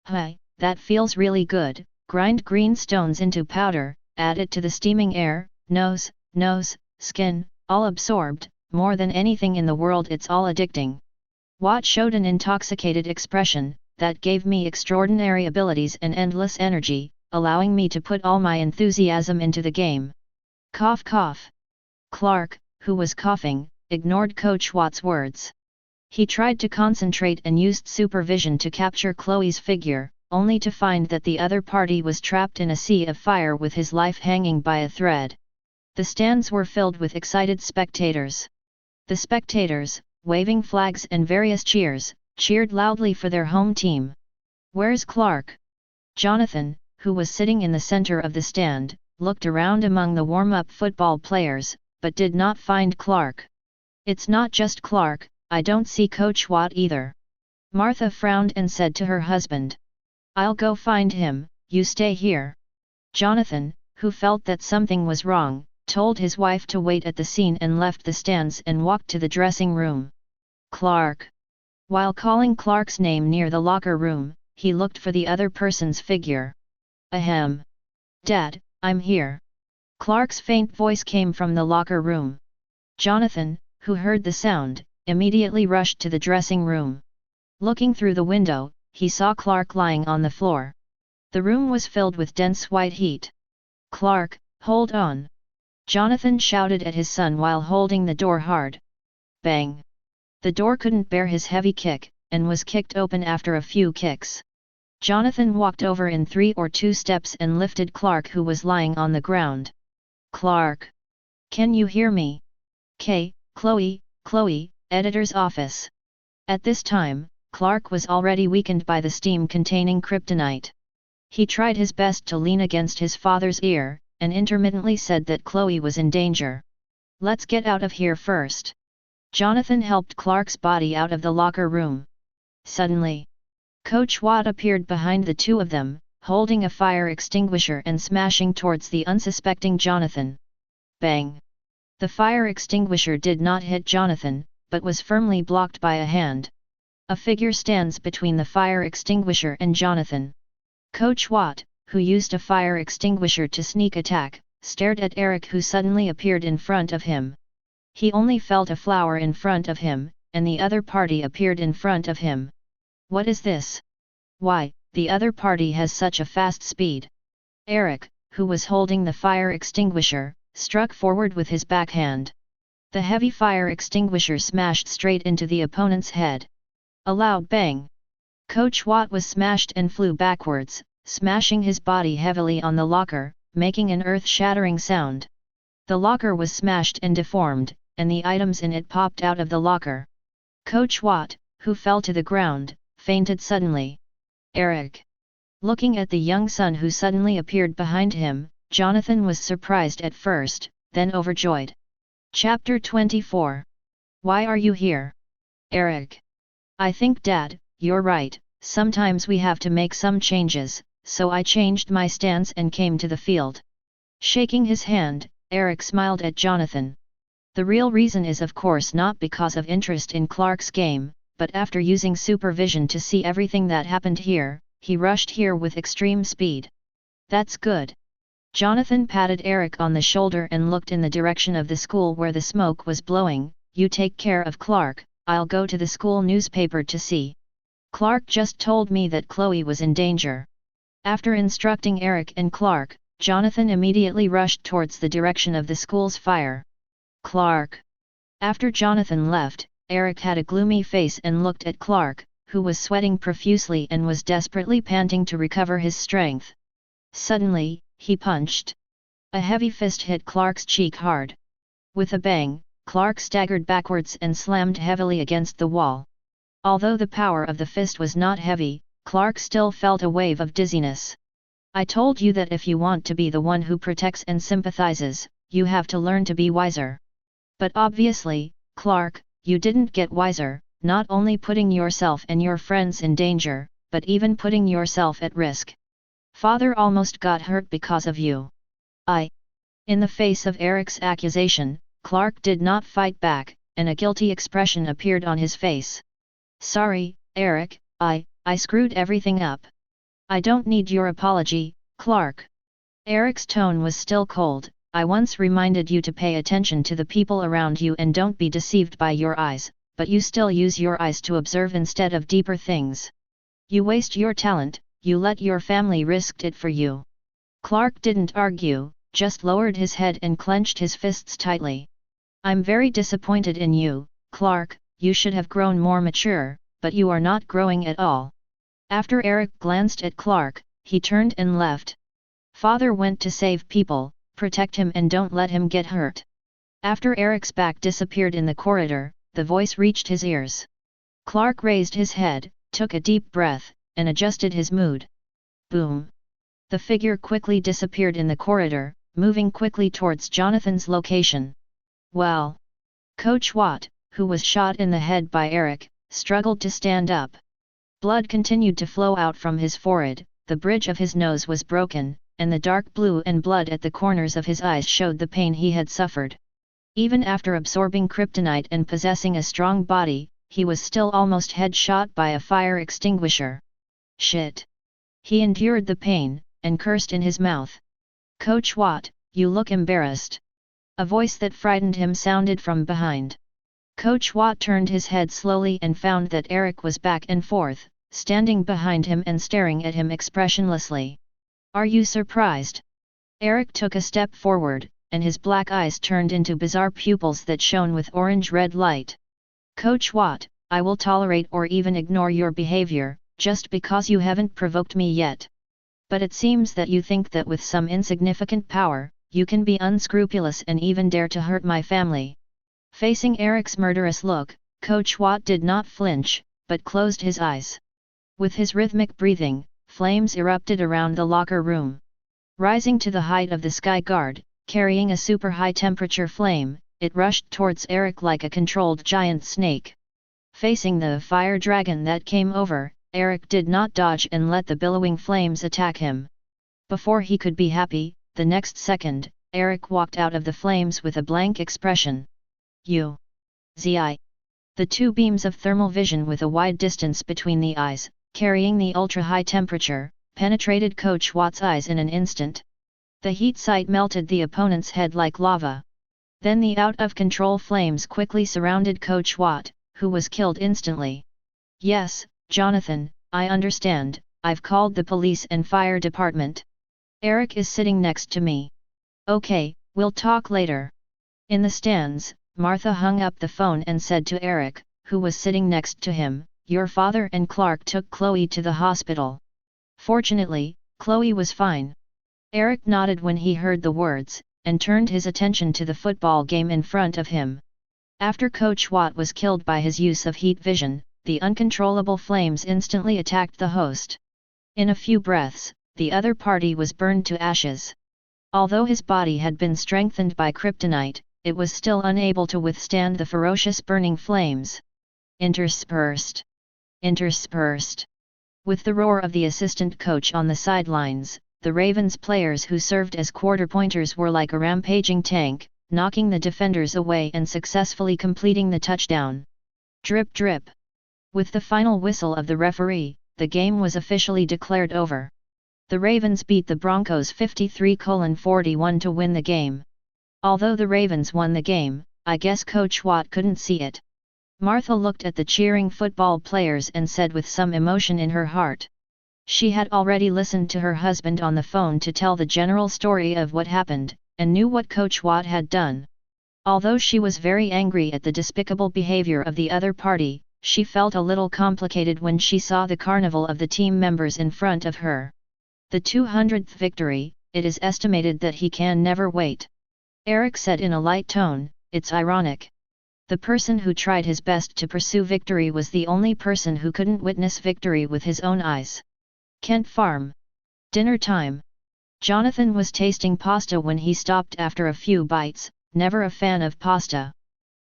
S1: Hi, that feels really good. Grind green stones into powder, add it to the steaming air, nose, skin, all absorbed, more than anything in the world it's all addicting. Watt showed an intoxicated expression, that gave me extraordinary abilities and endless energy, allowing me to put all my enthusiasm into the game. Cough cough. Clark, who was coughing, ignored Coach Watt's words. He tried to concentrate and used supervision to capture Chloe's figure, only to find that the other party was trapped in a sea of fire with his life hanging by a thread. The stands were filled with excited spectators. The spectators, waving flags and various cheers, cheered loudly for their home team. Where's Clark? Jonathan, who was sitting in the center of the stand, looked around among the warm-up football players, but did not find Clark. It's not just Clark, I don't see Coach Watt either. Martha frowned and said to her husband. I'll go find him, you stay here. Jonathan, who felt that something was wrong, told his wife to wait at the scene and left the stands and walked to the dressing room. Clark. While calling Clark's name near the locker room, he looked for the other person's figure. Ahem. Dad, I'm here. Clark's faint voice came from the locker room. Jonathan, who heard the sound, immediately rushed to the dressing room. Looking through the window, he saw Clark lying on the floor. The room was filled with dense white heat. Clark, hold on. Jonathan shouted at his son while holding the door hard. Bang! The door couldn't bear his heavy kick, and was kicked open after a few kicks. Jonathan walked over in 3 or 2 steps and lifted Clark, who was lying on the ground. Clark! Can you hear me? Chloe, editor's office. At this time, Clark was already weakened by the steam containing kryptonite. He tried his best to lean against his father's ear, and intermittently said that Chloe was in danger. Let's get out of here first. Jonathan helped Clark's body out of the locker room. Suddenly, Coach Watt appeared behind the two of them, holding a fire extinguisher and smashing towards the unsuspecting Jonathan. Bang! The fire extinguisher did not hit Jonathan, but was firmly blocked by a hand. A figure stands between the fire extinguisher and Jonathan. Coach Watt, who used a fire extinguisher to sneak attack, stared at Eric, who suddenly appeared in front of him. He only felt a flower in front of him, and the other party appeared in front of him. What is this? Why, the other party has such a fast speed. Eric, who was holding the fire extinguisher, struck forward with his backhand. The heavy fire extinguisher smashed straight into the opponent's head. A loud bang. Coach Watt was smashed and flew backwards, smashing his body heavily on the locker, making an earth-shattering sound. The locker was smashed and deformed, and the items in it popped out of the locker. Coach Watt, who fell to the ground, fainted suddenly. Eric. Looking at the young son who suddenly appeared behind him, Jonathan was surprised at first, then overjoyed. Chapter 24. Why are you here? Eric. I think Dad, you're right, sometimes we have to make some changes, so I changed my stance and came to the field. Shaking his hand, Eric smiled at Jonathan. The real reason is of course not because of interest in Clark's game, but after using supervision to see everything that happened here, he rushed here with extreme speed. That's good. Jonathan patted Eric on the shoulder and looked in the direction of the school where the smoke was blowing. You take care of Clark, I'll go to the school newspaper to see. Clark just told me that Chloe was in danger. After instructing Eric and Clark, Jonathan immediately rushed towards the direction of the school's fire. Clark. After Jonathan left, Eric had a gloomy face and looked at Clark, who was sweating profusely and was desperately panting to recover his strength. Suddenly, he punched. A heavy fist hit Clark's cheek hard. With a bang, Clark staggered backwards and slammed heavily against the wall. Although the power of the fist was not heavy, Clark still felt a wave of dizziness. I told you that if you want to be the one who protects and sympathizes, you have to learn to be wiser. But obviously, Clark, you didn't get wiser, not only putting yourself and your friends in danger, but even putting yourself at risk. Father almost got hurt because of you. In the face of Eric's accusation, Clark did not fight back, and a guilty expression appeared on his face. Sorry, Eric, I screwed everything up. I don't need your apology, Clark. Eric's tone was still cold. I once reminded you to pay attention to the people around you and don't be deceived by your eyes, but you still use your eyes to observe instead of deeper things. You waste your talent, you let your family risk it for you. Clark didn't argue, just lowered his head and clenched his fists tightly. I'm very disappointed in you, Clark, you should have grown more mature, but you are not growing at all. After Eric glanced at Clark, he turned and left. Father went to save people, protect him and don't let him get hurt. After Eric's back disappeared in the corridor, the voice reached his ears. Clark raised his head, took a deep breath, and adjusted his mood. Boom! The figure quickly disappeared in the corridor, moving quickly towards Jonathan's location. Well! Coach Watt, who was shot in the head by Eric, struggled to stand up. Blood continued to flow out from his forehead, the bridge of his nose was broken, and the dark blue and blood at the corners of his eyes showed the pain he had suffered. Even after absorbing kryptonite and possessing a strong body, he was still almost headshot by a fire extinguisher. Shit! He endured the pain, and cursed in his mouth. Coach Watt, you look embarrassed. A voice that frightened him sounded from behind. Coach Watt turned his head slowly and found that Eric was back and forth, standing behind him and staring at him expressionlessly. Are you surprised? Eric took a step forward, and his black eyes turned into bizarre pupils that shone with orange-red light. Coach Watt, I will tolerate or even ignore your behavior, just because you haven't provoked me yet. But it seems that you think that with some insignificant power, you can be unscrupulous and even dare to hurt my family. Facing Eric's murderous look, Coach Watt did not flinch, but closed his eyes. With his rhythmic breathing, flames erupted around the locker room. Rising to the height of the sky guard, carrying a super high temperature flame, it rushed towards Eric like a controlled giant snake. Facing the fire dragon that came over, Eric did not dodge and let the billowing flames attack him. Before he could be happy, the next second, Eric walked out of the flames with a blank expression. ZI. The two beams of thermal vision with a wide distance between the eyes, carrying the ultra-high temperature, penetrated Coach Watt's eyes in an instant. The heat sight melted the opponent's head like lava. Then the out-of-control flames quickly surrounded Coach Watt, who was killed instantly. Yes, Jonathan, I understand, I've called the police and fire department. Eric is sitting next to me. Okay, we'll talk later. In the stands, Martha hung up the phone and said to Eric, who was sitting next to him, "Your father and Clark took Chloe to the hospital. Fortunately, Chloe was fine." Eric nodded when he heard the words, and turned his attention to the football game in front of him. After Coach Watt was killed by his use of heat vision, the uncontrollable flames instantly attacked the host. In a few breaths, the other party was burned to ashes. Although his body had been strengthened by kryptonite, it was still unable to withstand the ferocious burning flames. Interspersed. Interspersed. With the roar of the assistant coach on the sidelines, the Ravens players who served as quarter pointers were like a rampaging tank, knocking the defenders away and successfully completing the touchdown. Drip drip. With the final whistle of the referee, the game was officially declared over. The Ravens beat the Broncos 53-41 to win the game. Although the Ravens won the game, I guess Coach Watt couldn't see it. Martha looked at the cheering football players and said with some emotion in her heart. She had already listened to her husband on the phone to tell the general story of what happened, and knew what Coach Watt had done. Although she was very angry at the despicable behavior of the other party, she felt a little complicated when she saw the carnival of the team members in front of her. The 200th victory, it is estimated that he can never wait. Eric said in a light tone, "It's ironic. The person who tried his best to pursue victory was the only person who couldn't witness victory with his own eyes." Kent Farm. Dinner time. Jonathan was tasting pasta when he stopped after a few bites, never a fan of pasta.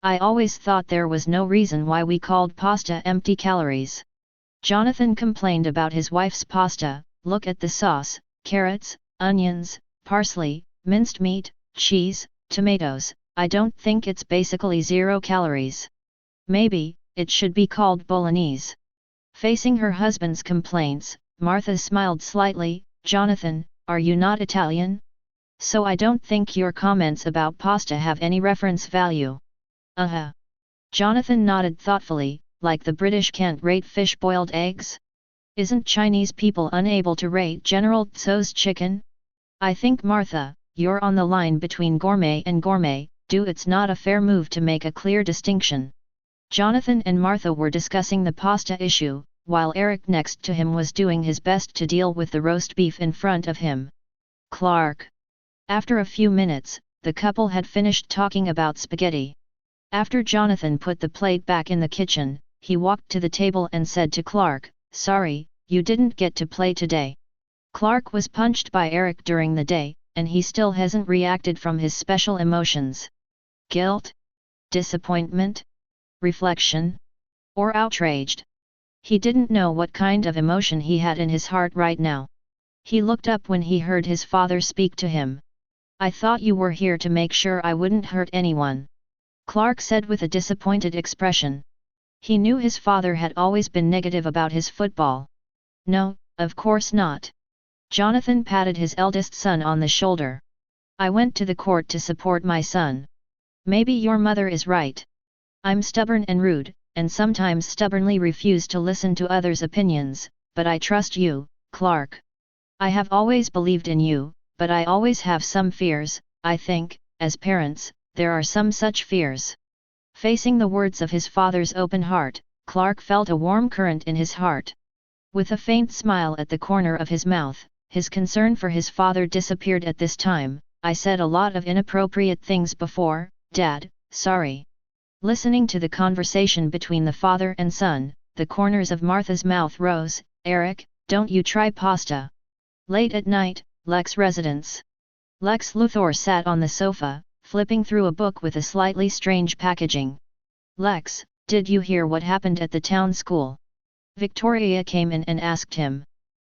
S1: "I always thought there was no reason why we called pasta empty calories." Jonathan complained about his wife's pasta. "Look at the sauce, carrots, onions, parsley, minced meat, cheese, tomatoes, I don't think it's basically 0 calories. Maybe, it should be called bolognese." Facing her husband's complaints, Martha smiled slightly. "Jonathan, are you not Italian? So I don't think your comments about pasta have any reference value." Jonathan nodded thoughtfully, "Like the British can't rate fish-boiled eggs? Isn't Chinese people unable to rate General Tso's chicken? I think Martha, you're on the line between gourmet and gourmet, it's not a fair move to make a clear distinction." Jonathan and Martha were discussing the pasta issue, while Eric next to him was doing his best to deal with the roast beef in front of him. Clark. After a few minutes, the couple had finished talking about spaghetti. After Jonathan put the plate back in the kitchen, he walked to the table and said to Clark, "Sorry, you didn't get to play today." Clark was punched by Eric during the day, and he still hasn't reacted from his special emotions. Guilt? Disappointment? Reflection? Or outraged? He didn't know what kind of emotion he had in his heart right now. He looked up when he heard his father speak to him. "I thought you were here to make sure I wouldn't hurt anyone," Clark said with a disappointed expression. He knew his father had always been negative about his football. "No, of course not." Jonathan patted his eldest son on the shoulder. "I went to the court to support my son. Maybe your mother is right. I'm stubborn and rude, and sometimes stubbornly refuse to listen to others' opinions, but I trust you, Clark. I have always believed in you, but I always have some fears. I think, as parents, there are some such fears." Facing the words of his father's open heart, Clark felt a warm current in his heart. With a faint smile at the corner of his mouth, his concern for his father disappeared at this time. "I said a lot of inappropriate things before, Dad, sorry." Listening to the conversation between the father and son, the corners of Martha's mouth rose. "Eric, don't you try pasta." Late at night, Lex residence. Lex Luthor sat on the sofa, flipping through a book with a slightly strange packaging. "Lex, did you hear what happened at the town school?" Victoria came in and asked him.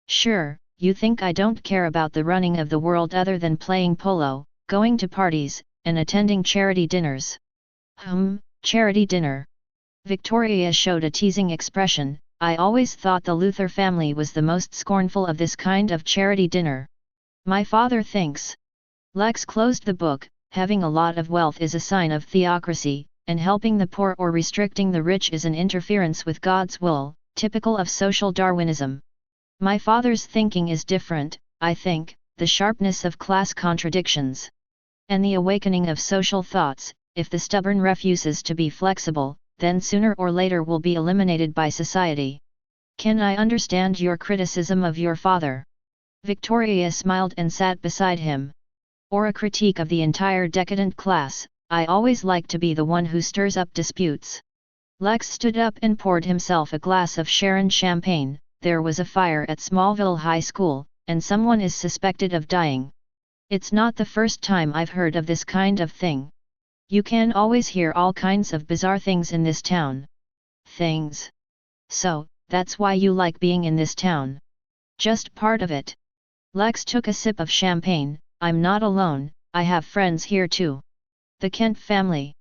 S1: "Sure, you think I don't care about the running of the world other than playing polo, going to parties, and attending charity dinners?" Charity dinner." Victoria showed a teasing expression. "I always thought the Luthor family was the most scornful of this kind of charity dinner. My father thinks." Lex closed the book. "Having a lot of wealth is a sign of theocracy, and helping the poor or restricting the rich is an interference with God's will, typical of social Darwinism. My father's thinking is different, I think, the sharpness of class contradictions. And the awakening of social thoughts, if the stubborn refuses to be flexible, then sooner or later will be eliminated by society. Can I understand your criticism of your father? Victoria smiled and sat beside him. Or a critique of the entire decadent class. I always like to be the one who stirs up disputes. Lex stood up and poured himself a glass of Sharon champagne. There was a fire at Smallville High School, and someone is suspected of dying. It's not the first time I've heard of this kind of thing. You can always hear all kinds of bizarre things in this town. Things. So, that's why you like being in this town. Just part of it. Lex took a sip of champagne. I'm not alone, I have friends here too. The Kent family.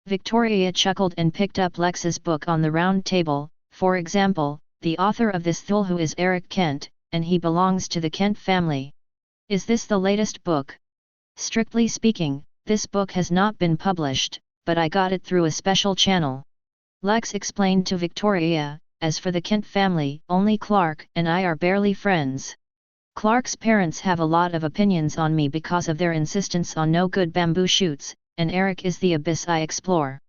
S1: Victoria chuckled and picked up Lex's book on the round table. For example, the author of this Thulhu is Eric Kent, and he belongs to the Kent family. Is this the latest book? Strictly speaking, this book has not been published, but I got it through a special channel. Lex explained to Victoria. As for the Kent family, only Clark and I are barely friends. Clark's parents have a lot of opinions on me because of their insistence on no good bamboo shoots, and Eric is the abyss I explore.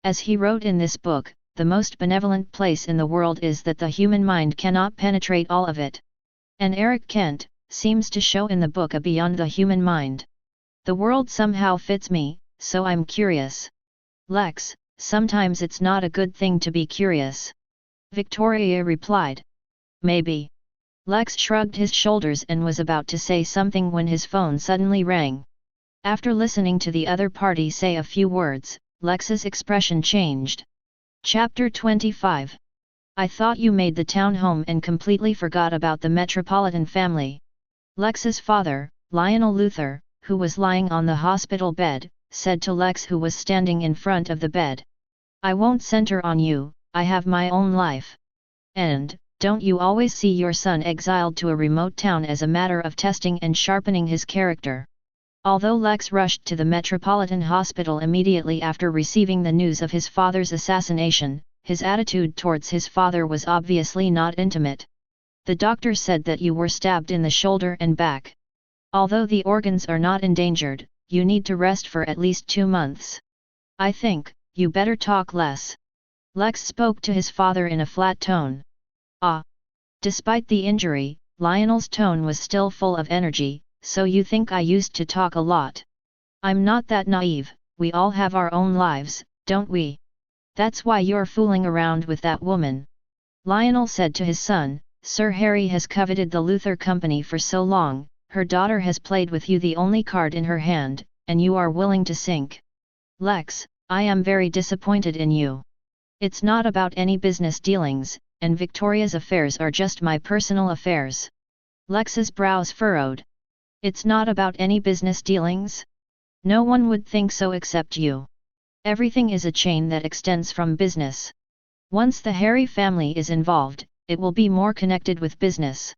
S1: As he wrote in this book, the most benevolent place in the world is that the human mind cannot penetrate all of it. And Eric Kent seems to show in the book a beyond the human mind. The world somehow fits me, so I'm curious. Lex, sometimes it's not a good thing to be curious. Victoria replied. Maybe. Lex shrugged his shoulders and was about to say something when his phone suddenly rang. After listening to the other party say a few words, Lex's expression changed. Chapter 25. I thought you made the town home and completely forgot about the Metropolitan family. Lex's father, Lionel Luthor, who was lying on the hospital bed, said to Lex, who was standing in front of the bed. I won't center on you, I have my own life. And, don't you always see your son exiled to a remote town as a matter of testing and sharpening his character? Although Lex rushed to the Metropolitan Hospital immediately after receiving the news of his father's assassination, his attitude towards his father was obviously not intimate. The doctor said that you were stabbed in the shoulder and back. Although the organs are not endangered, you need to rest for at least 2 months. I think, you better talk less. Lex spoke to his father in a flat tone. Despite the injury, Lionel's tone was still full of energy. So you think I used to talk a lot? I'm not that naive, we all have our own lives, don't we? That's why you're fooling around with that woman. Lionel said to his son, Sir Harry has coveted the Luthor company for so long, her daughter has played with you the only card in her hand, and you are willing to sink. Lex, I am very disappointed in you. It's not about any business dealings, and Victoria's affairs are just my personal affairs. Lex's brows furrowed. It's not about any business dealings? No one would think so except you. Everything is a chain that extends from business. Once the Harry family is involved, it will be more connected with business.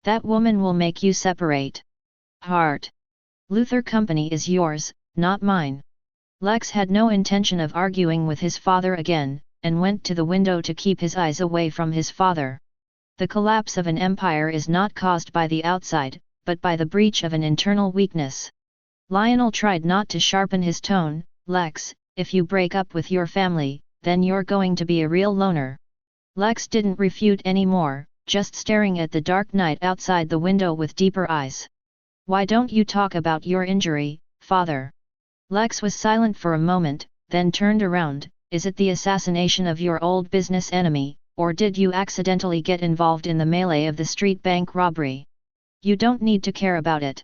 S1: That woman will make you separate. Heart. Luthor Company is yours, not mine. Lex had no intention of arguing with his father again, and went to the window to keep his eyes away from his father. The collapse of an empire is not caused by the outside, but by the breach of an internal weakness. Lionel tried not to sharpen his tone. Lex, if you break up with your family, then you're going to be a real loner. Lex didn't refute anymore, just staring at the dark night outside the window with deeper eyes. Why don't you talk about your injury, father? Lex was silent for a moment, then turned around. Is it the assassination of your old business enemy, or did you accidentally get involved in the melee of the street bank robbery? You don't need to care about it.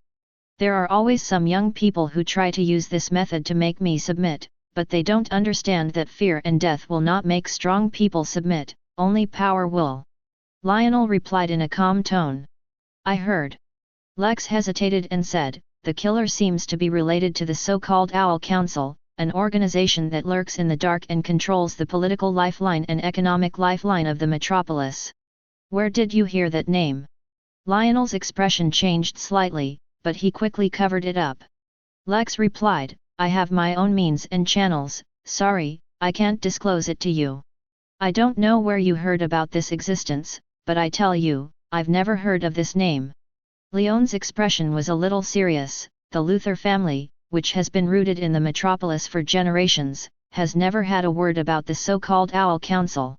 S1: There are always some young people who try to use this method to make me submit, but they don't understand that fear and death will not make strong people submit, only power will. Lionel replied in a calm tone. I heard. Lex hesitated and said, the killer seems to be related to the so-called Owl Council, an organization that lurks in the dark and controls the political lifeline and economic lifeline of the metropolis. Where did you hear that name? Lionel's expression changed slightly, but he quickly covered it up. Lex replied, I have my own means and channels, sorry, I can't disclose it to you. I don't know where you heard about this existence, but I tell you, I've never heard of this name. Leon's expression was a little serious. The Luthor family, which has been rooted in the metropolis for generations, has never had a word about the so-called Owl Council.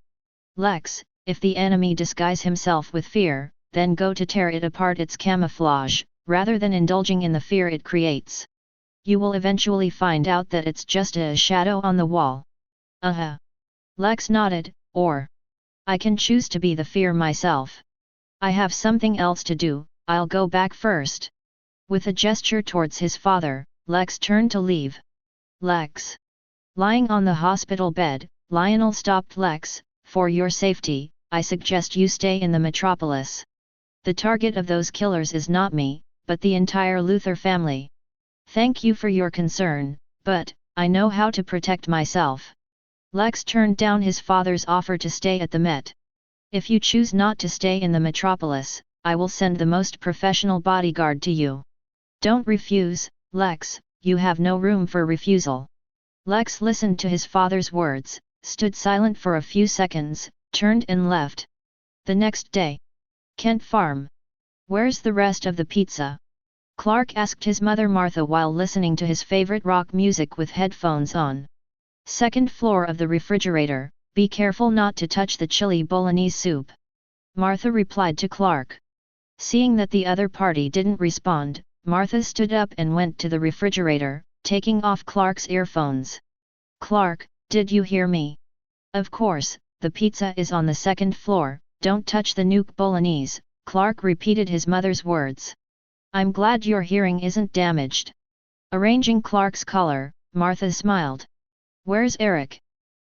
S1: Lex, if the enemy disguise himself with fear, then go to tear it apart its camouflage, rather than indulging in the fear it creates. You will eventually find out that it's just a shadow on the wall. Lex nodded, or I can choose to be the fear myself. I have something else to do, I'll go back first. With a gesture towards his father, Lex turned to leave. Lex. Lying on the hospital bed, Lionel stopped Lex. For your safety, I suggest you stay in the metropolis. The target of those killers is not me, but the entire Luthor family. Thank you for your concern, but I know how to protect myself. Lex turned down his father's offer to stay at the Met. If you choose not to stay in the metropolis, I will send the most professional bodyguard to you. Don't refuse, Lex, you have no room for refusal. Lex listened to his father's words, stood silent for a few seconds, turned and left. The next day. Kent Farm. Where's the rest of the pizza? Clark asked his mother Martha while listening to his favorite rock music with headphones on. Second floor of the refrigerator, be careful not to touch the chili bolognese soup. Martha replied to Clark. Seeing that the other party didn't respond, Martha stood up and went to the refrigerator, taking off Clark's earphones. Clark, did you hear me? Of course, the pizza is on the second floor, don't touch the nuke bolognese, Clark repeated his mother's words. I'm glad your hearing isn't damaged. Arranging Clark's collar, Martha smiled. Where's Eric?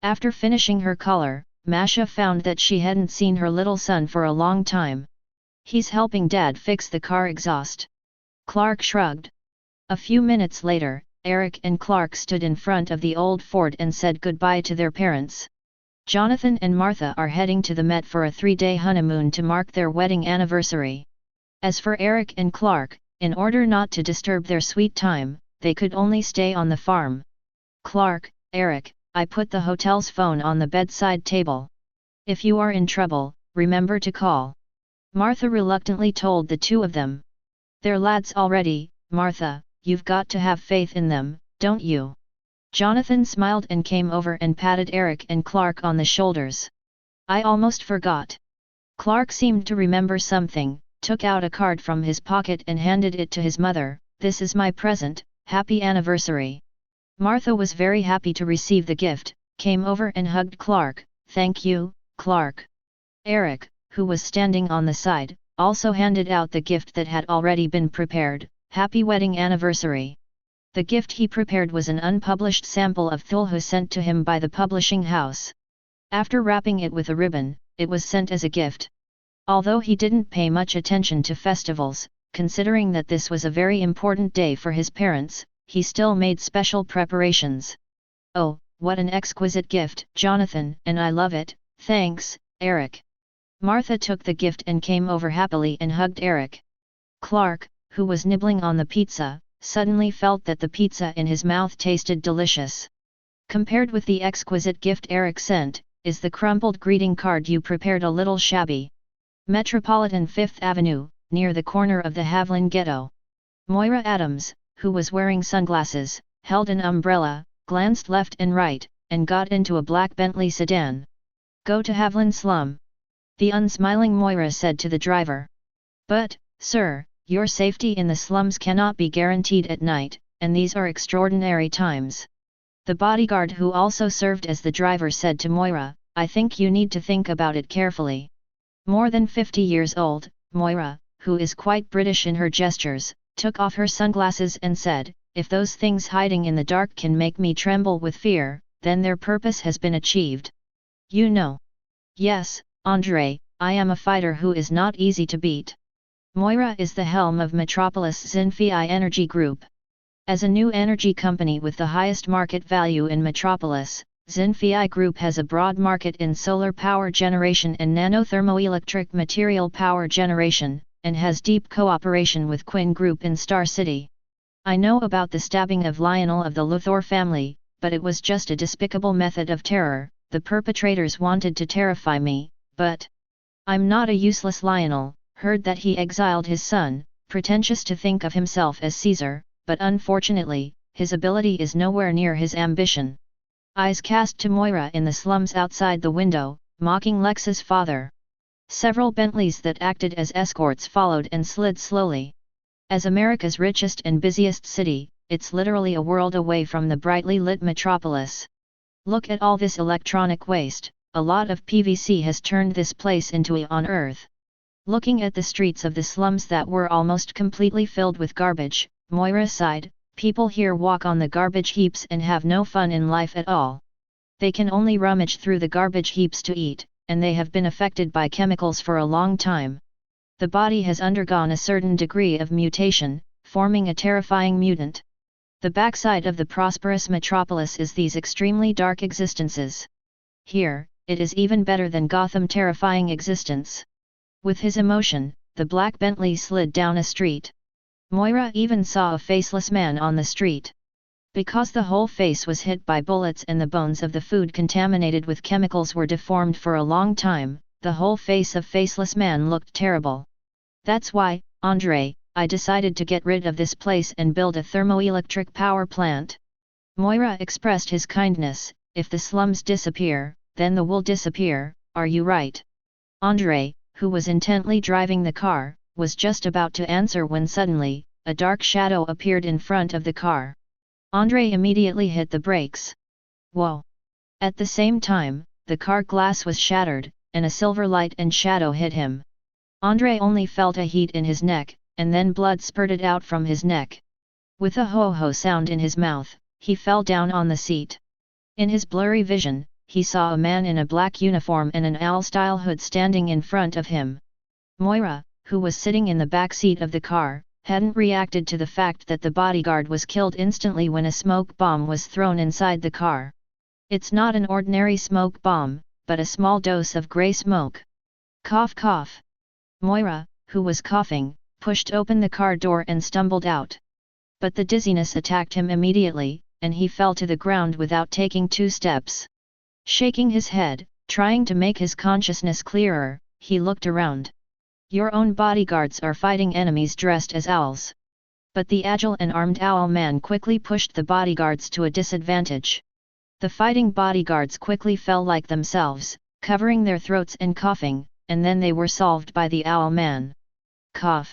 S1: After finishing her collar, Masha found that she hadn't seen her little son for a long time. He's helping Dad fix the car exhaust. Clark shrugged. A few minutes later, Eric and Clark stood in front of the old Ford and said goodbye to their parents. Jonathan and Martha are heading to the Met for a 3-day honeymoon to mark their wedding anniversary. As for Eric and Clark, in order not to disturb their sweet time, they could only stay on the farm. Clark, Eric, I put the hotel's phone on the bedside table. If you are in trouble, remember to call. Martha reluctantly told the two of them. They're lads already, Martha, you've got to have faith in them, don't you? Jonathan smiled and came over and patted Eric and Clark on the shoulders. I almost forgot. Clark seemed to remember something, took out a card from his pocket and handed it to his mother. This is my present, happy anniversary. Martha was very happy to receive the gift, came over and hugged Clark. Thank you, Clark. Eric, who was standing on the side, also handed out the gift that had already been prepared. Happy wedding anniversary. The gift he prepared was an unpublished sample of Thulhu sent to him by the publishing house. After wrapping it with a ribbon, it was sent as a gift. Although he didn't pay much attention to festivals, considering that this was a very important day for his parents, he still made special preparations. Oh, what an exquisite gift, Jonathan, and I love it, thanks, Eric. Martha took the gift and came over happily and hugged Eric. Clark, who was nibbling on the pizza, suddenly felt that the pizza in his mouth tasted delicious. Compared with the exquisite gift Eric sent, is the crumpled greeting card you prepared a little shabby. Metropolitan 5th Avenue, near the corner of the Haviland Ghetto. Moira Adams, who was wearing sunglasses, held an umbrella, glanced left and right, and got into a black Bentley sedan. Go to Haviland Slum. The unsmiling Moira said to the driver. But, sir, your safety in the slums cannot be guaranteed at night, and these are extraordinary times. The bodyguard who also served as the driver said to Moira, I think you need to think about it carefully. More than 50 years old, Moira, who is quite British in her gestures, took off her sunglasses and said, if those things hiding in the dark can make me tremble with fear, then their purpose has been achieved. You know. Yes, Andre, I am a fighter who is not easy to beat. Moira is the helm of Metropolis Zinfi Energy Group. As a new energy company with the highest market value in Metropolis, Zinfi Group has a broad market in solar power generation and nanothermoelectric material power generation, and has deep cooperation with Quinn Group in Star City. I know about the stabbing of Lionel of the Luthor family, but it was just a despicable method of terror. The perpetrators wanted to terrify me, but I'm not a useless Lionel. Heard that he exiled his son, pretentious to think of himself as Caesar, but unfortunately, his ability is nowhere near his ambition. Eyes cast to Moira in the slums outside the window, mocking Lex's father. Several Bentleys that acted as escorts followed and slid slowly. As America's richest and busiest city, it's literally a world away from the brightly lit metropolis. Look at all this electronic waste, a lot of PVC has turned this place into a on Earth. Looking at the streets of the slums that were almost completely filled with garbage, Moira sighed. People here walk on the garbage heaps and have no fun in life at all. They can only rummage through the garbage heaps to eat, and they have been affected by chemicals for a long time. The body has undergone a certain degree of mutation, forming a terrifying mutant. The backside of the prosperous metropolis is these extremely dark existences. Here, it is even better than Gotham's terrifying existence. With his emotion, the black Bentley slid down a street. Moira even saw a faceless man on the street. Because the whole face was hit by bullets and the bones of the food contaminated with chemicals were deformed for a long time, the whole face of faceless man looked terrible. That's why, Andre, I decided to get rid of this place and build a thermoelectric power plant. Moira expressed his kindness. If the slums disappear, then the will disappear, are you right? Andre, who was intently driving the car, was just about to answer when suddenly, a dark shadow appeared in front of the car. Andre immediately hit the brakes. Whoa! At the same time, the car glass was shattered, and a silver light and shadow hit him. Andre only felt a heat in his neck, and then blood spurted out from his neck. With a ho-ho sound in his mouth, he fell down on the seat. In his blurry vision, he saw a man in a black uniform and an owl-style hood standing in front of him. Moira, who was sitting in the back seat of the car, hadn't reacted to the fact that the bodyguard was killed instantly when a smoke bomb was thrown inside the car. It's not an ordinary smoke bomb, but a small dose of grey smoke. Cough cough. Moira, who was coughing, pushed open the car door and stumbled out. But the dizziness attacked him immediately, and he fell to the ground without taking 2 steps. Shaking his head, trying to make his consciousness clearer, he looked around. Your own bodyguards are fighting enemies dressed as owls. But the agile and armed owl man quickly pushed the bodyguards to a disadvantage. The fighting bodyguards quickly fell like themselves, covering their throats and coughing, and then they were solved by the owl man. Cough.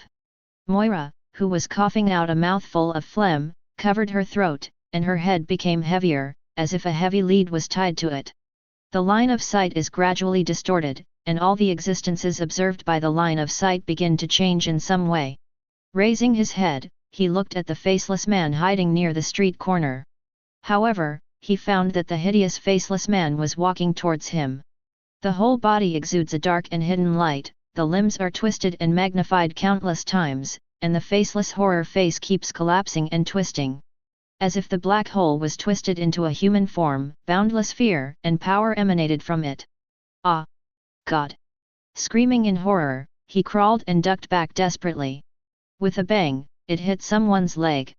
S1: Moira, who was coughing out a mouthful of phlegm, covered her throat, and her head became heavier, as if a heavy lead was tied to it. The line of sight is gradually distorted, and all the existences observed by the line of sight begin to change in some way. Raising his head, he looked at the faceless man hiding near the street corner. However, he found that the hideous faceless man was walking towards him. The whole body exudes a dark and hidden light, the limbs are twisted and magnified countless times, and the faceless horror face keeps collapsing and twisting. As if the black hole was twisted into a human form, boundless fear and power emanated from it. Ah! God! Screaming in horror, he crawled and ducked back desperately. With a bang, it hit someone's leg.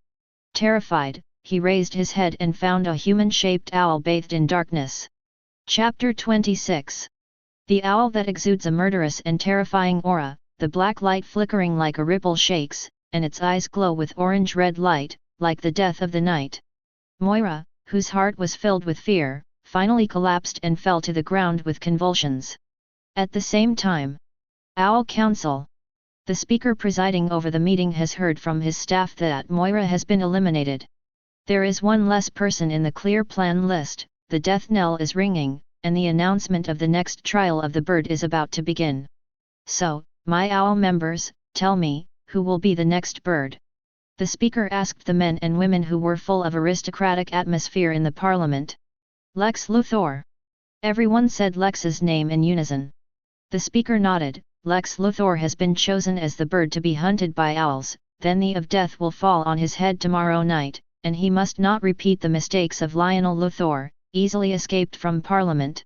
S1: Terrified, he raised his head and found a human-shaped owl bathed in darkness. Chapter 26. The owl that exudes a murderous and terrifying aura, the black light flickering like a ripple shakes, and its eyes glow with orange-red light, like the death of the night. Moira, whose heart was filled with fear, finally collapsed and fell to the ground with convulsions. At the same time, Owl Council. The speaker presiding over the meeting has heard from his staff that Moira has been eliminated. There is one less person in the clear plan list, the death knell is ringing, and the announcement of the next trial of the bird is about to begin. So, my owl members, tell me, who will be the next bird? The speaker asked the men and women who were full of aristocratic atmosphere in the parliament. Lex Luthor. Everyone said Lex's name in unison. The speaker nodded. Lex Luthor has been chosen as the bird to be hunted by owls, then the of death will fall on his head tomorrow night, and he must not repeat the mistakes of Lionel Luthor, easily escaped from Parliament.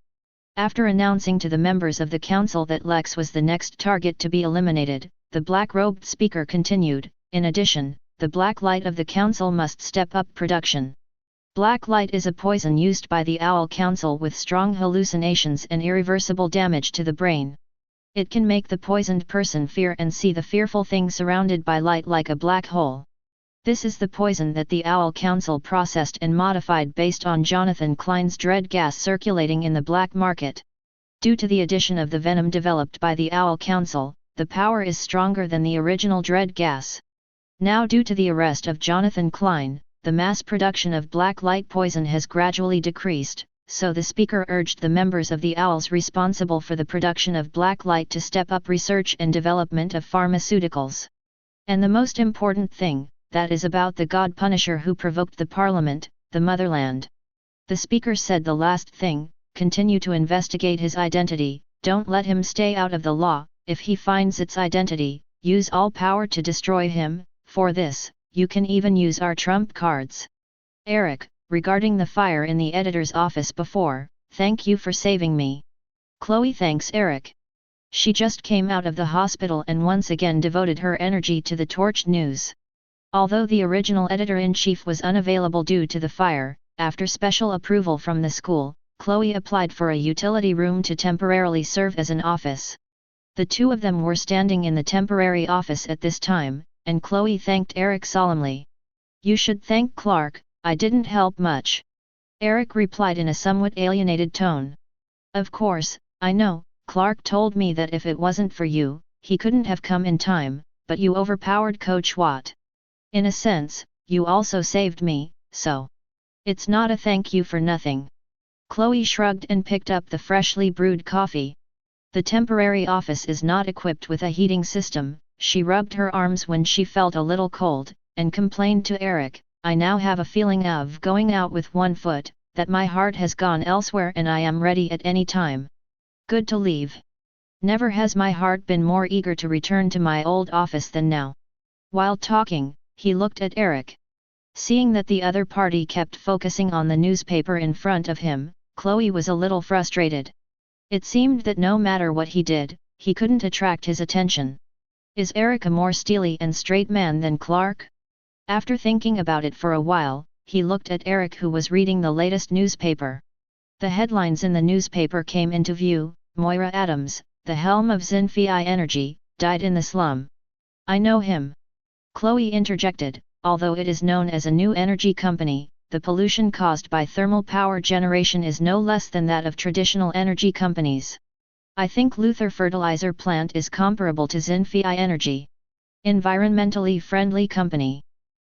S1: After announcing to the members of the council that Lex was the next target to be eliminated, the black-robed speaker continued, in addition, the black light of the council must step up production. Black light is a poison used by the Owl Council with strong hallucinations and irreversible damage to the brain. It can make the poisoned person fear and see the fearful thing surrounded by light like a black hole. This is the poison that the Owl Council processed and modified based on Jonathan Klein's dread gas circulating in the black market. Due to the addition of the venom developed by the Owl Council, the power is stronger than the original dread gas. Now, due to the arrest of Jonathan Klein, the mass production of black light poison has gradually decreased, so the speaker urged the members of the Owls responsible for the production of black light to step up research and development of pharmaceuticals. And the most important thing, that is about the God Punisher who provoked the Parliament, the motherland. The speaker said the last thing, continue to investigate his identity, don't let him stay out of the law, if he finds its identity, use all power to destroy him, for this, you can even use our trump cards. Eric, regarding the fire in the editor's office before, thank you for saving me. Chloe thanks Eric. She just came out of the hospital and once again devoted her energy to the torched news. Although the original editor-in-chief was unavailable due to the fire, after special approval from the school, Chloe applied for a utility room to temporarily serve as an office. The two of them were standing in the temporary office at this time, and Chloe thanked Eric solemnly. You should thank Clark, I didn't help much. Eric replied in a somewhat alienated tone. Of course, I know, Clark told me that if it wasn't for you, he couldn't have come in time, but you overpowered Coach Watt. In a sense, you also saved me, so it's not a thank you for nothing. Chloe shrugged and picked up the freshly brewed coffee. The temporary office is not equipped with a heating system. She rubbed her arms when she felt a little cold, and complained to Eric, I now have a feeling of going out with one foot, that my heart has gone elsewhere and I am ready at any time. Good to leave. Never has my heart been more eager to return to my old office than now. While talking, he looked at Eric. Seeing that the other party kept focusing on the newspaper in front of him, Chloe was a little frustrated. It seemed that no matter what he did, he couldn't attract his attention. Is Eric a more steely and straight man than Clark? After thinking about it for a while, he looked at Eric who was reading the latest newspaper. The headlines in the newspaper came into view, Moira Adams, the helm of Zinfi Energy, died in the slum. I know him. Chloe interjected, although it is known as a new energy company, the pollution caused by thermal power generation is no less than that of traditional energy companies. I think Luther Fertilizer Plant is comparable to Zinfi Energy. Environmentally friendly company.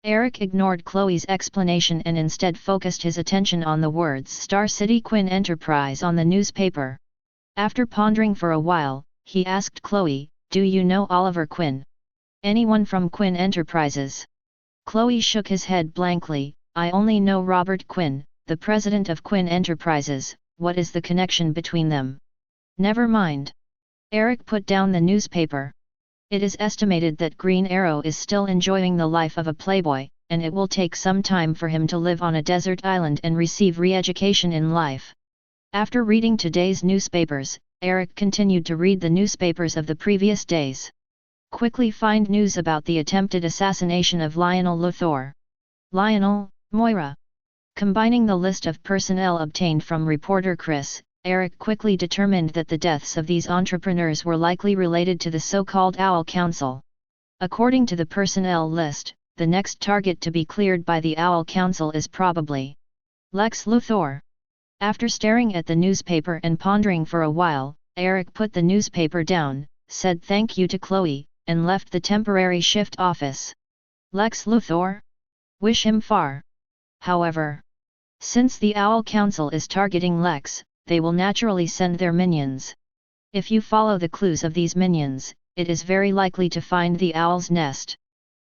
S1: Eric ignored Chloe's explanation and instead focused his attention on the words Star City Quinn Enterprise on the newspaper. After pondering for a while, he asked Chloe, do you know Oliver Quinn? Anyone from Quinn Enterprises? Chloe shook his head blankly, I only know Robert Quinn, the president of Quinn Enterprises, what is the connection between them? Never mind. Eric put down the newspaper. It is estimated that Green Arrow is still enjoying the life of a playboy, and it will take some time for him to live on a desert island and receive re-education in life. After reading today's newspapers, Eric continued to read the newspapers of the previous days. Quickly find news about the attempted assassination of Lionel Luthor. Lionel, Moira. Combining the list of personnel obtained from reporter Chris, Eric quickly determined that the deaths of these entrepreneurs were likely related to the so-called Owl Council. According to the personnel list, the next target to be cleared by the Owl Council is probably Lex Luthor. After staring at the newspaper and pondering for a while, Eric put the newspaper down, said thank you to Chloe, and left the temporary shift office. Lex Luthor? Wish him far. However, since the Owl Council is targeting Lex, they will naturally send their minions. If you follow the clues of these minions, it is very likely to find the owl's nest.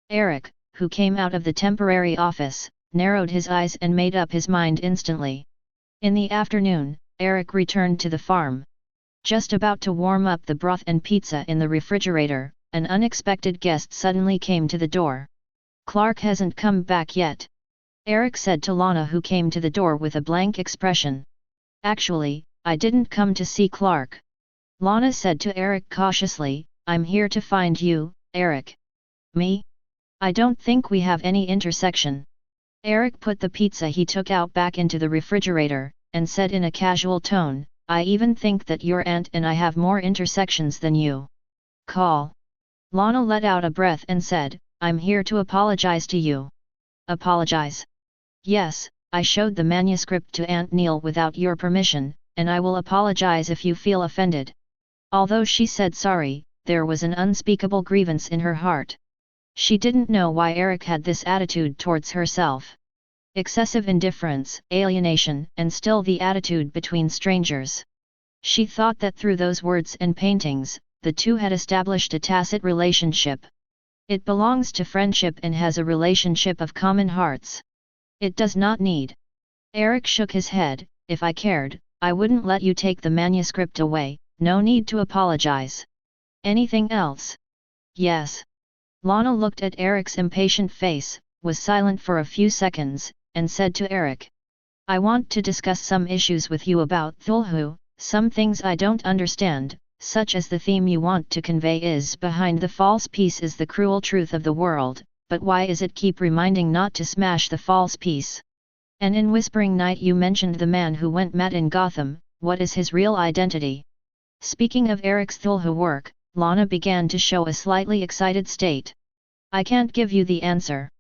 S1: Eric, who came out of the temporary office, narrowed his eyes and made up his mind instantly. In the afternoon, Eric returned to the farm. Just about to warm up the broth and pizza in the refrigerator, an unexpected guest suddenly came to the door. Clark hasn't come back yet. Eric said to Lana, who came to the door with a blank expression. Actually, I didn't come to see Clark. Lana said to Eric cautiously, I'm here to find you, Eric. Me? I don't think we have any intersection. Eric put the pizza he took out back into the refrigerator, and said in a casual tone, I even think that your aunt and I have more intersections than you. Call. Lana let out a breath and said, I'm here to apologize to you. apologize. Yes, I showed the manuscript to Aunt Neil without your permission, and I will apologize if you feel offended. Although she said sorry, there was an unspeakable grievance in her heart. She didn't know why Eric had this attitude towards herself. Excessive indifference, alienation, and still the attitude between strangers. She thought that through those words and paintings, the two had established a tacit relationship. It belongs to friendship and has a relationship of common hearts. It does not need. Eric shook his head. If I cared, I wouldn't let you take the manuscript away, no need to apologize. Anything else? Yes. Lana looked at Eric's impatient face, was silent for a few seconds, and said to Eric. I want to discuss some issues with you about Thulhu, some things I don't understand, such as the theme you want to convey is behind the false piece is the cruel truth of the world, but why is it keep reminding not to smash the false piece? And in Whispering Night you mentioned the man who went mad in Gotham, what is his real identity? Speaking of Eric's Thulhu work, Lana began to show a slightly excited state. I can't give you the answer.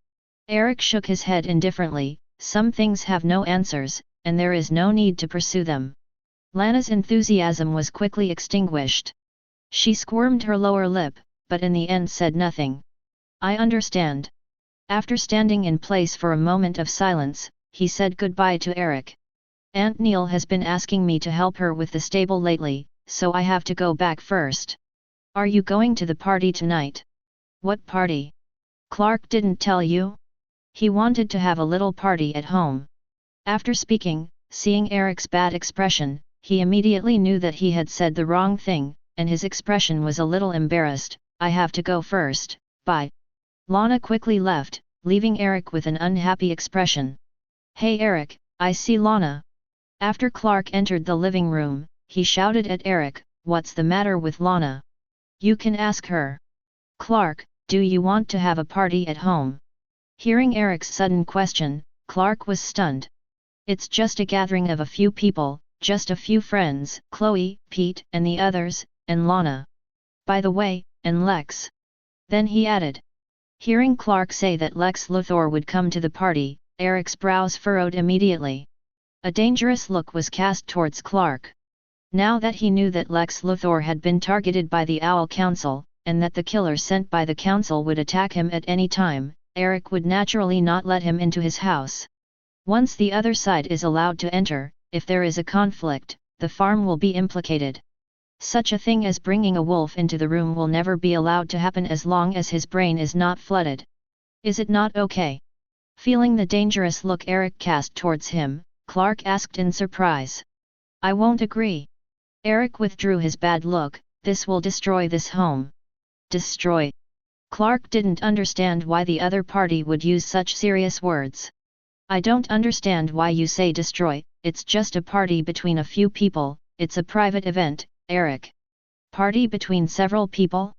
S1: Eric shook his head indifferently. Some things have no answers, and there is no need to pursue them. Lana's enthusiasm was quickly extinguished. She squirmed her lower lip, but in the end said nothing. I understand. After standing in place for a moment of silence, he said goodbye to Eric. Aunt Neil has been asking me to help her with the stable lately, so I have to go back first. Are you going to the party tonight? What party? Clark didn't tell you? He wanted to have a little party at home. After speaking, seeing Eric's bad expression, he immediately knew that he had said the wrong thing, and his expression was a little embarrassed. I have to go first, bye. Lana quickly left, leaving Eric with an unhappy expression. Hey Eric, I see Lana. After Clark entered the living room, he shouted at Eric, what's the matter with Lana? You can ask her. Clark, do you want to have a party at home? Hearing Eric's sudden question, Clark was stunned. It's just a gathering of a few people, just a few friends, Chloe, Pete, and the others, and Lana. By the way, and Lex. Then he added. Hearing Clark say that Lex Luthor would come to the party, Eric's brows furrowed immediately. A dangerous look was cast towards Clark. Now that he knew that Lex Luthor had been targeted by the Owl Council, and that the killer sent by the Council would attack him at any time, Eric would naturally not let him into his house. Once the other side is allowed to enter, if there is a conflict, the farm will be implicated. Such a thing as bringing a wolf into the room will never be allowed to happen as long as his brain is not flooded. Is it not okay? Feeling the dangerous look Eric cast towards him, Clark asked in surprise. I won't agree. Eric withdrew his bad look. This will destroy this home. Destroy. Clark didn't understand why the other party would use such serious words. I don't understand why you say destroy, it's just a party between a few people, it's a private event, Eric. Party between several people?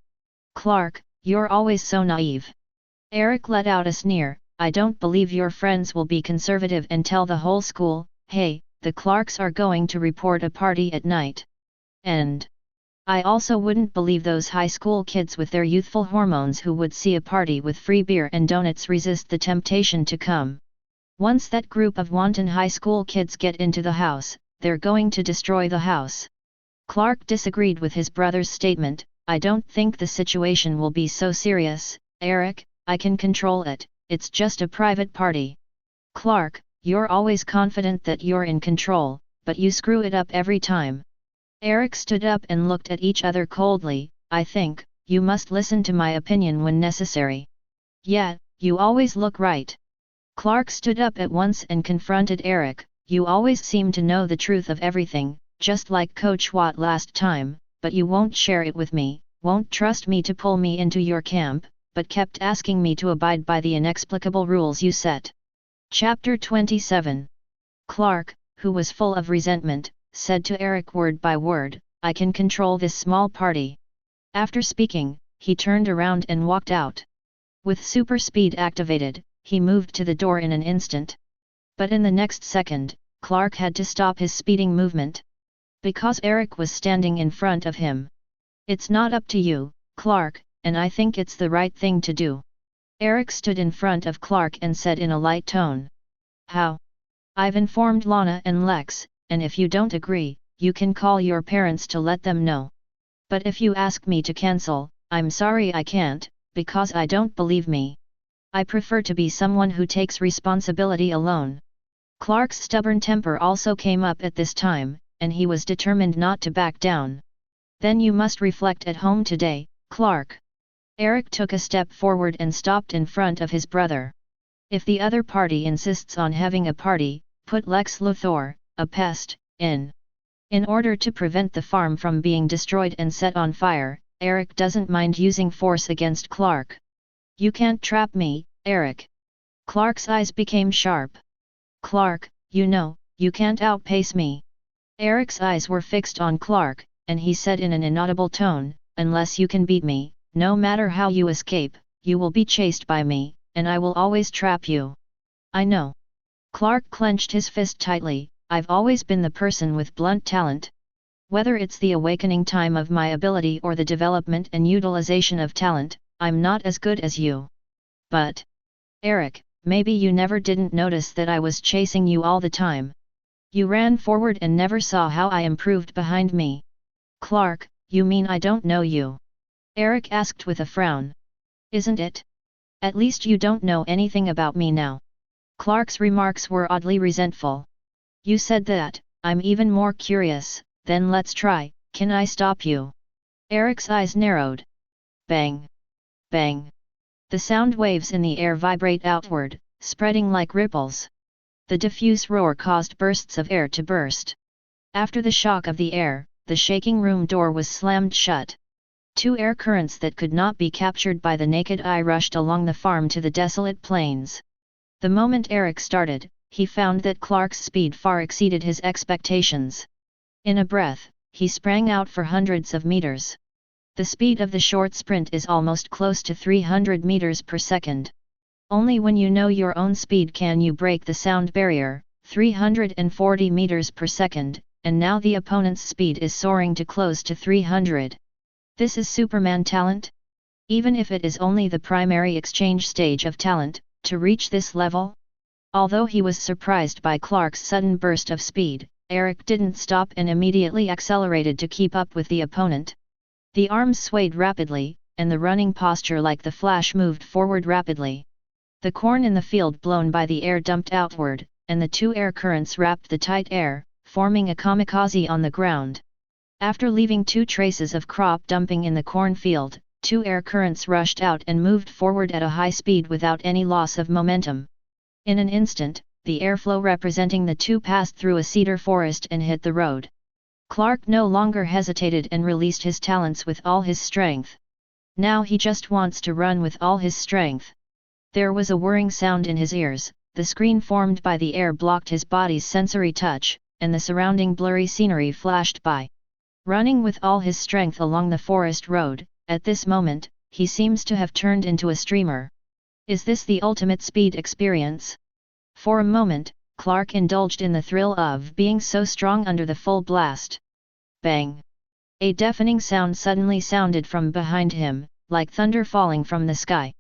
S1: Clark, you're always so naive. Eric let out a sneer, I don't believe your friends will be conservative and tell the whole school, hey, the Clarks are going to report a party at night. And I also wouldn't believe those high school kids with their youthful hormones who would see a party with free beer and donuts resist the temptation to come. Once that group of wanton high school kids get into the house, they're going to destroy the house. Clark disagreed with his brother's statement, I don't think the situation will be so serious, Eric, I can control it, it's just a private party. Clark, you're always confident that you're in control, but you screw it up every time. Eric stood up and looked at each other coldly, I think, you must listen to my opinion when necessary. Yeah, you always look right. Clark stood up at once and confronted Eric, you always seem to know the truth of everything, just like Coach Watt last time, but you won't share it with me, won't trust me to pull me into your camp, but kept asking me to abide by the inexplicable rules you set. Chapter 27. Clark, who was full of resentment, said to Eric word by word, I can control this small party. After speaking, he turned around and walked out. With super speed activated, he moved to the door in an instant. But in the next second, Clark had to stop his speeding movement. Because Eric was standing in front of him. It's not up to you, Clark, and I think it's the right thing to do. Eric stood in front of Clark and said in a light tone. How? I've informed Lana and Lex, and if you don't agree, you can call your parents to let them know. But if you ask me to cancel, I'm sorry I can't, because I don't believe me. I prefer to be someone who takes responsibility alone. Clark's stubborn temper also came up at this time, and he was determined not to back down. Then you must reflect at home today, Clark. Eric took a step forward and stopped in front of his brother. If the other party insists on having a party, put Lex Luthor, a pest, in. In order to prevent the farm from being destroyed and set on fire, Eric doesn't mind using force against Clark. You can't trap me, Eric. Clark's eyes became sharp. Clark, you can't outpace me. Eric's eyes were fixed on Clark, and he said in an inaudible tone, unless you can beat me, no matter how you escape, you will be chased by me, and I will always trap you. I know. Clark clenched his fist tightly. I've always been the person with blunt talent. Whether it's the awakening time of my ability or the development and utilization of talent, I'm not as good as you. But, Eric, maybe you never didn't notice that I was chasing you all the time. You ran forward and never saw how I improved behind me. Clark, you mean I don't know you? Eric asked with a frown. Isn't it? At least you don't know anything about me now. Clark's remarks were oddly resentful. You said that, I'm even more curious, then let's try, can I stop you? Eric's eyes narrowed. Bang! Bang! The sound waves in the air vibrate outward, spreading like ripples. The diffuse roar caused bursts of air to burst. After the shock of the air, the shaking room door was slammed shut. Two air currents that could not be captured by the naked eye rushed along the farm to the desolate plains. The moment Eric started, he found that Clark's speed far exceeded his expectations. In a breath, he sprang out for hundreds of meters. The speed of the short sprint is almost close to 300 meters per second. Only when you know your own speed can you break the sound barrier, 340 meters per second, and now the opponent's speed is soaring to close to 300. This is Superman talent? Even if it is only the primary exchange stage of talent, to reach this level? Although he was surprised by Clark's sudden burst of speed, Eric didn't stop and immediately accelerated to keep up with the opponent. The arms swayed rapidly, and the running posture like the Flash moved forward rapidly. The corn in the field blown by the air dumped outward, and the two air currents wrapped the tight air, forming a kamikaze on the ground. After leaving two traces of crop dumping in the cornfield, two air currents rushed out and moved forward at a high speed without any loss of momentum. In an instant, the airflow representing the two passed through a cedar forest and hit the road. Clark no longer hesitated and released his talents with all his strength. Now he just wants to run with all his strength. There was a whirring sound in his ears, the screen formed by the air blocked his body's sensory touch, and the surrounding blurry scenery flashed by. Running with all his strength along the forest road, at this moment, he seems to have turned into a streamer. Is this the ultimate speed experience? For a moment, Clark indulged in the thrill of being so strong under the full blast. Bang! A deafening sound suddenly sounded from behind him, like thunder falling from the sky.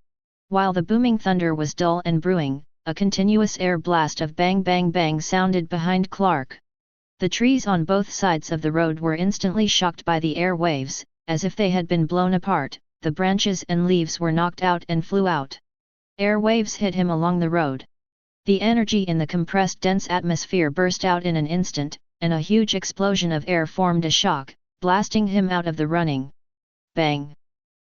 S1: While the booming thunder was dull and brewing, a continuous air blast of bang bang bang sounded behind Clark. The trees on both sides of the road were instantly shocked by the air waves, as if they had been blown apart, the branches and leaves were knocked out and flew out. Air waves hit him along the road. The energy in the compressed dense atmosphere burst out in an instant, and a huge explosion of air formed a shock, blasting him out of the running. Bang!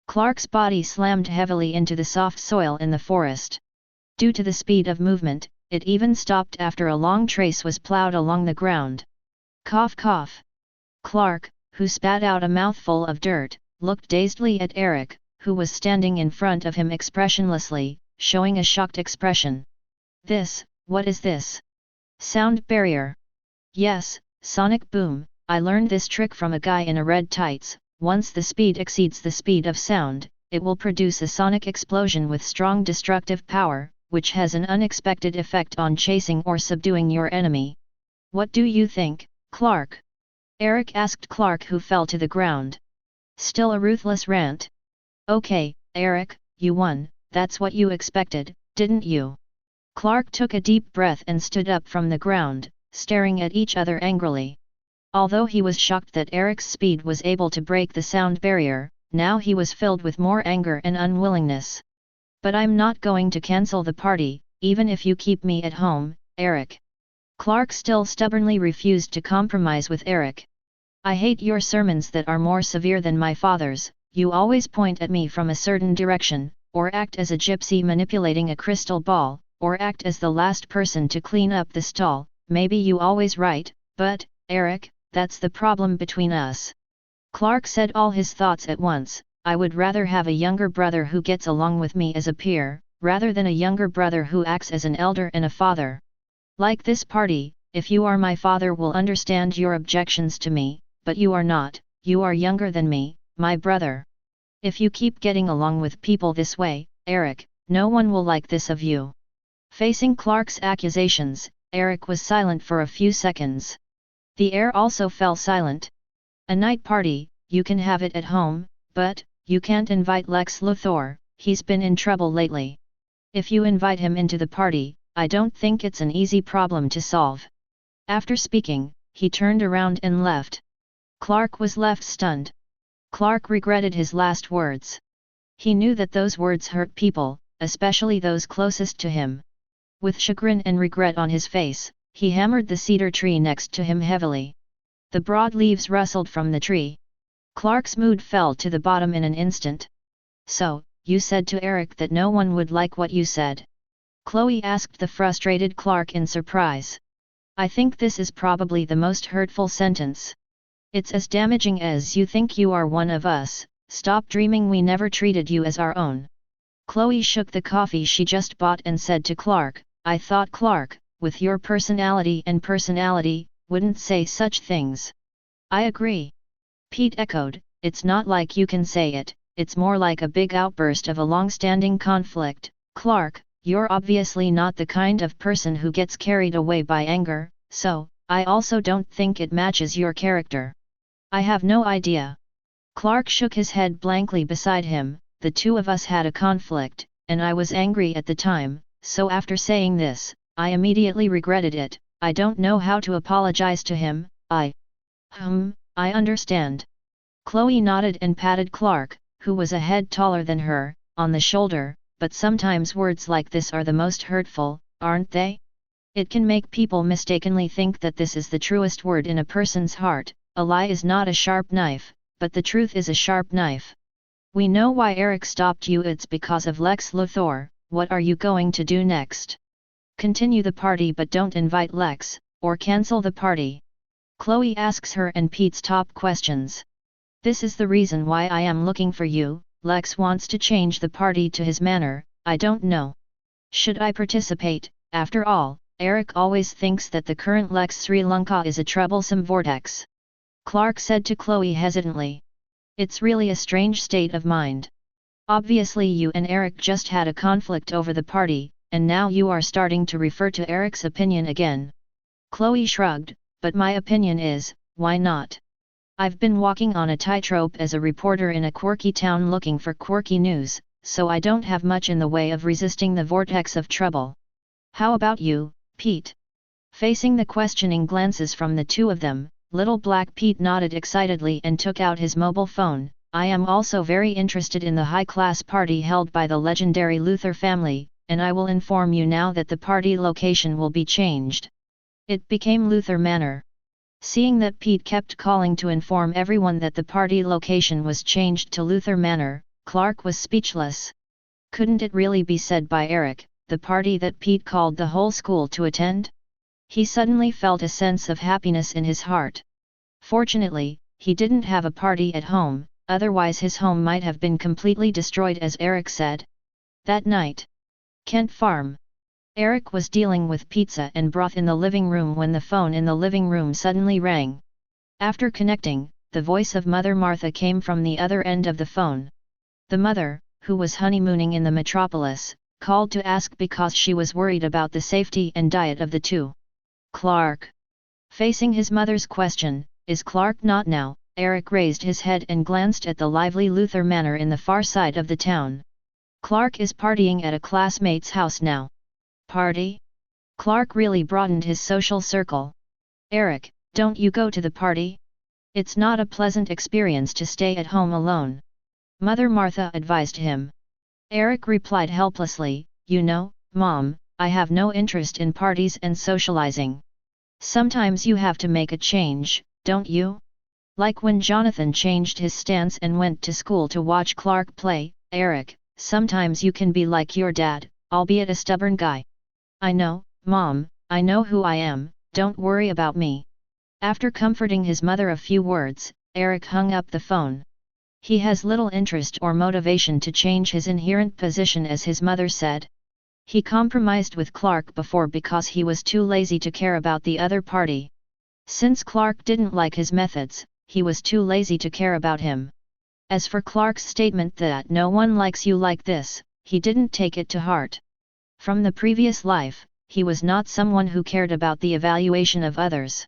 S1: Clark's body slammed heavily into the soft soil in the forest. Due to the speed of movement, it even stopped after a long trace was plowed along the ground. Cough cough. Clark, who spat out a mouthful of dirt, looked dazedly at Eric, who was standing in front of him expressionlessly, showing a shocked expression. What is this? Sound barrier. Yes, sonic boom, I learned this trick from a guy in a red tights. Once the speed exceeds the speed of sound, it will produce a sonic explosion with strong destructive power, which has an unexpected effect on chasing or subduing your enemy. What do you think, Clark? Eric asked Clark, who fell to the ground. Still a ruthless rant. Okay, Eric, you won, that's what you expected, didn't you? Clark took a deep breath and stood up from the ground, staring at each other angrily. Although he was shocked that Eric's speed was able to break the sound barrier, now he was filled with more anger and unwillingness. But I'm not going to cancel the party, even if you keep me at home, Eric. Clark still stubbornly refused to compromise with Eric. I hate your sermons that are more severe than my father's. You always point at me from a certain direction, or act as a gypsy manipulating a crystal ball, or act as the last person to clean up the stall. Maybe you always right, but, Eric, that's the problem between us. Clark said all his thoughts at once. I would rather have a younger brother who gets along with me as a peer, rather than a younger brother who acts as an elder and a father. Like this party, if you are my father will understand your objections to me, but you are not, you are younger than me, my brother. If you keep getting along with people this way, Eric, no one will like this of you. Facing Clark's accusations, Eric was silent for a few seconds. The air also fell silent. A night party, you can have it at home, but, you can't invite Lex Luthor, he's been in trouble lately. If you invite him into the party, I don't think it's an easy problem to solve. After speaking, he turned around and left. Clark was left stunned. Clark regretted his last words. He knew that those words hurt people, especially those closest to him. With chagrin and regret on his face, he hammered the cedar tree next to him heavily. The broad leaves rustled from the tree. Clark's mood fell to the bottom in an instant. So, you said to Eric that no one would like what you said? Chloe asked the frustrated Clark in surprise. I think this is probably the most hurtful sentence. It's as damaging as you think you are one of us. Stop dreaming we never treated you as our own. Chloe shook the coffee she just bought and said to Clark, I thought Clark, with your personality and personality, wouldn't say such things. I agree. Pete echoed, it's not like you can say it, it's more like a big outburst of a long-standing conflict. Clark, you're obviously not the kind of person who gets carried away by anger, so, I also don't think it matches your character. I have no idea. Clark shook his head blankly beside him. The two of us had a conflict, and I was angry at the time, so after saying this, I immediately regretted it. I don't know how to apologize to him. I understand. Chloe nodded and patted Clark, who was a head taller than her, on the shoulder, but sometimes words like this are the most hurtful, aren't they? It can make people mistakenly think that this is the truest word in a person's heart. A lie is not a sharp knife, but the truth is a sharp knife. We know why Eric stopped you, it's because of Lex Luthor. What are you going to do next? Continue the party but don't invite Lex, or cancel the party. Chloe asks her and Pete's top questions. This is the reason why I am looking for you. Lex wants to change the party to his manner. I don't know. Should I participate? After all, Eric always thinks that the current Lex Sri Lanka is a troublesome vortex. Clark said to Chloe hesitantly. It's really a strange state of mind. Obviously you and Eric just had a conflict over the party, and now you are starting to refer to Eric's opinion again. Chloe shrugged, but my opinion is, why not? I've been walking on a tightrope as a reporter in a quirky town looking for quirky news, so I don't have much in the way of resisting the vortex of trouble. How about you, Pete? Facing the questioning glances from the two of them, Little Black Pete nodded excitedly and took out his mobile phone. I am also very interested in the high-class party held by the legendary Luthor family, and I will inform you now that the party location will be changed. It became Luthor Manor. Seeing that Pete kept calling to inform everyone that the party location was changed to Luthor Manor, Clark was speechless. Couldn't it really be said by Eric, the party that Pete called the whole school to attend? He suddenly felt a sense of happiness in his heart. Fortunately, he didn't have a party at home, otherwise his home might have been completely destroyed as Eric said. That night, Kent Farm. Eric was dealing with pizza and broth in the living room when the phone in the living room suddenly rang. After connecting, the voice of Mother Martha came from the other end of the phone. The mother, who was honeymooning in the metropolis, called to ask because she was worried about the safety and diet of the two. Clark. Facing his mother's question, is Clark not now? Eric raised his head and glanced at the lively Luthor Manor in the far side of the town. Clark is partying at a classmate's house now. Party? Clark really broadened his social circle. Eric, don't you go to the party? It's not a pleasant experience to stay at home alone. Mother Martha advised him. Eric replied helplessly, you know, Mom, I have no interest in parties and socializing. Sometimes you have to make a change, don't you? Like when Jonathan changed his stance and went to school to watch Clark play. Eric, sometimes you can be like your dad, albeit a stubborn guy. I know, Mom, I know who I am, don't worry about me. After comforting his mother a few words, Eric hung up the phone. He has little interest or motivation to change his inherent position, as his mother said. He compromised with Clark before because he was too lazy to care about the other party. Since Clark didn't like his methods, he was too lazy to care about him. As for Clark's statement that no one likes you like this, he didn't take it to heart. From the previous life, he was not someone who cared about the evaluation of others.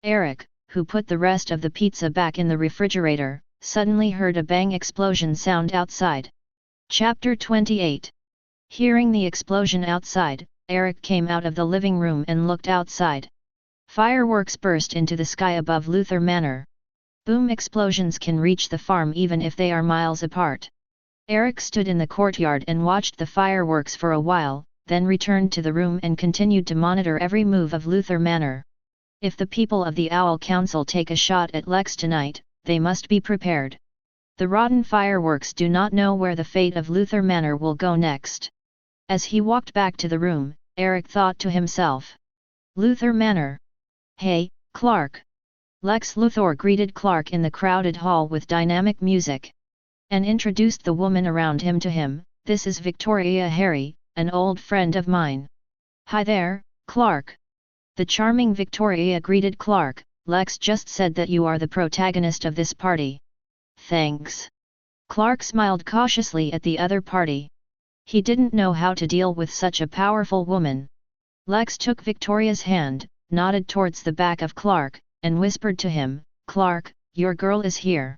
S1: Eric, who put the rest of the pizza back in the refrigerator, suddenly heard a bang explosion sound outside. Chapter 28. Hearing the explosion outside, Eric came out of the living room and looked outside. Fireworks burst into the sky above Luther Manor. Boom explosions can reach the farm even if they are miles apart. Eric stood in the courtyard and watched the fireworks for a while, then returned to the room and continued to monitor every move of Luther Manor. If the people of the Owl Council take a shot at Lex tonight, they must be prepared. The rotten fireworks do not know where the fate of Luther Manor will go next. As he walked back to the room, Eric thought to himself. Luther Manor. Hey, Clark. Lex Luthor greeted Clark in the crowded hall with dynamic music. And introduced the woman around him to him. This is Victoria Harry, an old friend of mine. Hi there, Clark. The charming Victoria greeted Clark. Lex just said that you are the protagonist of this party. Thanks. Clark smiled cautiously at the other party. He didn't know how to deal with such a powerful woman. Lex took Victoria's hand, nodded towards the back of Clark, and whispered to him, Clark, your girl is here.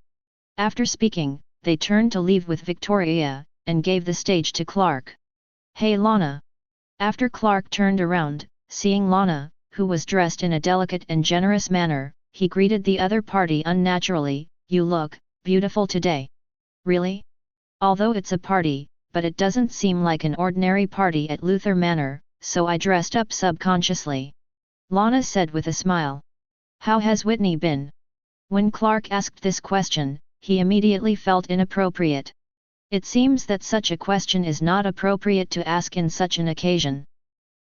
S1: After speaking, they turned to leave with Victoria, and gave the stage to Clark. Hey Lana. After Clark turned around, seeing Lana, who was dressed in a delicate and generous manner, he greeted the other party unnaturally, you look beautiful today. Really? Although it's a party, but it doesn't seem like an ordinary party at Luther Manor, so I dressed up subconsciously. Lana said with a smile. How has Whitney been? When Clark asked this question, he immediately felt inappropriate. It seems that such a question is not appropriate to ask in such an occasion.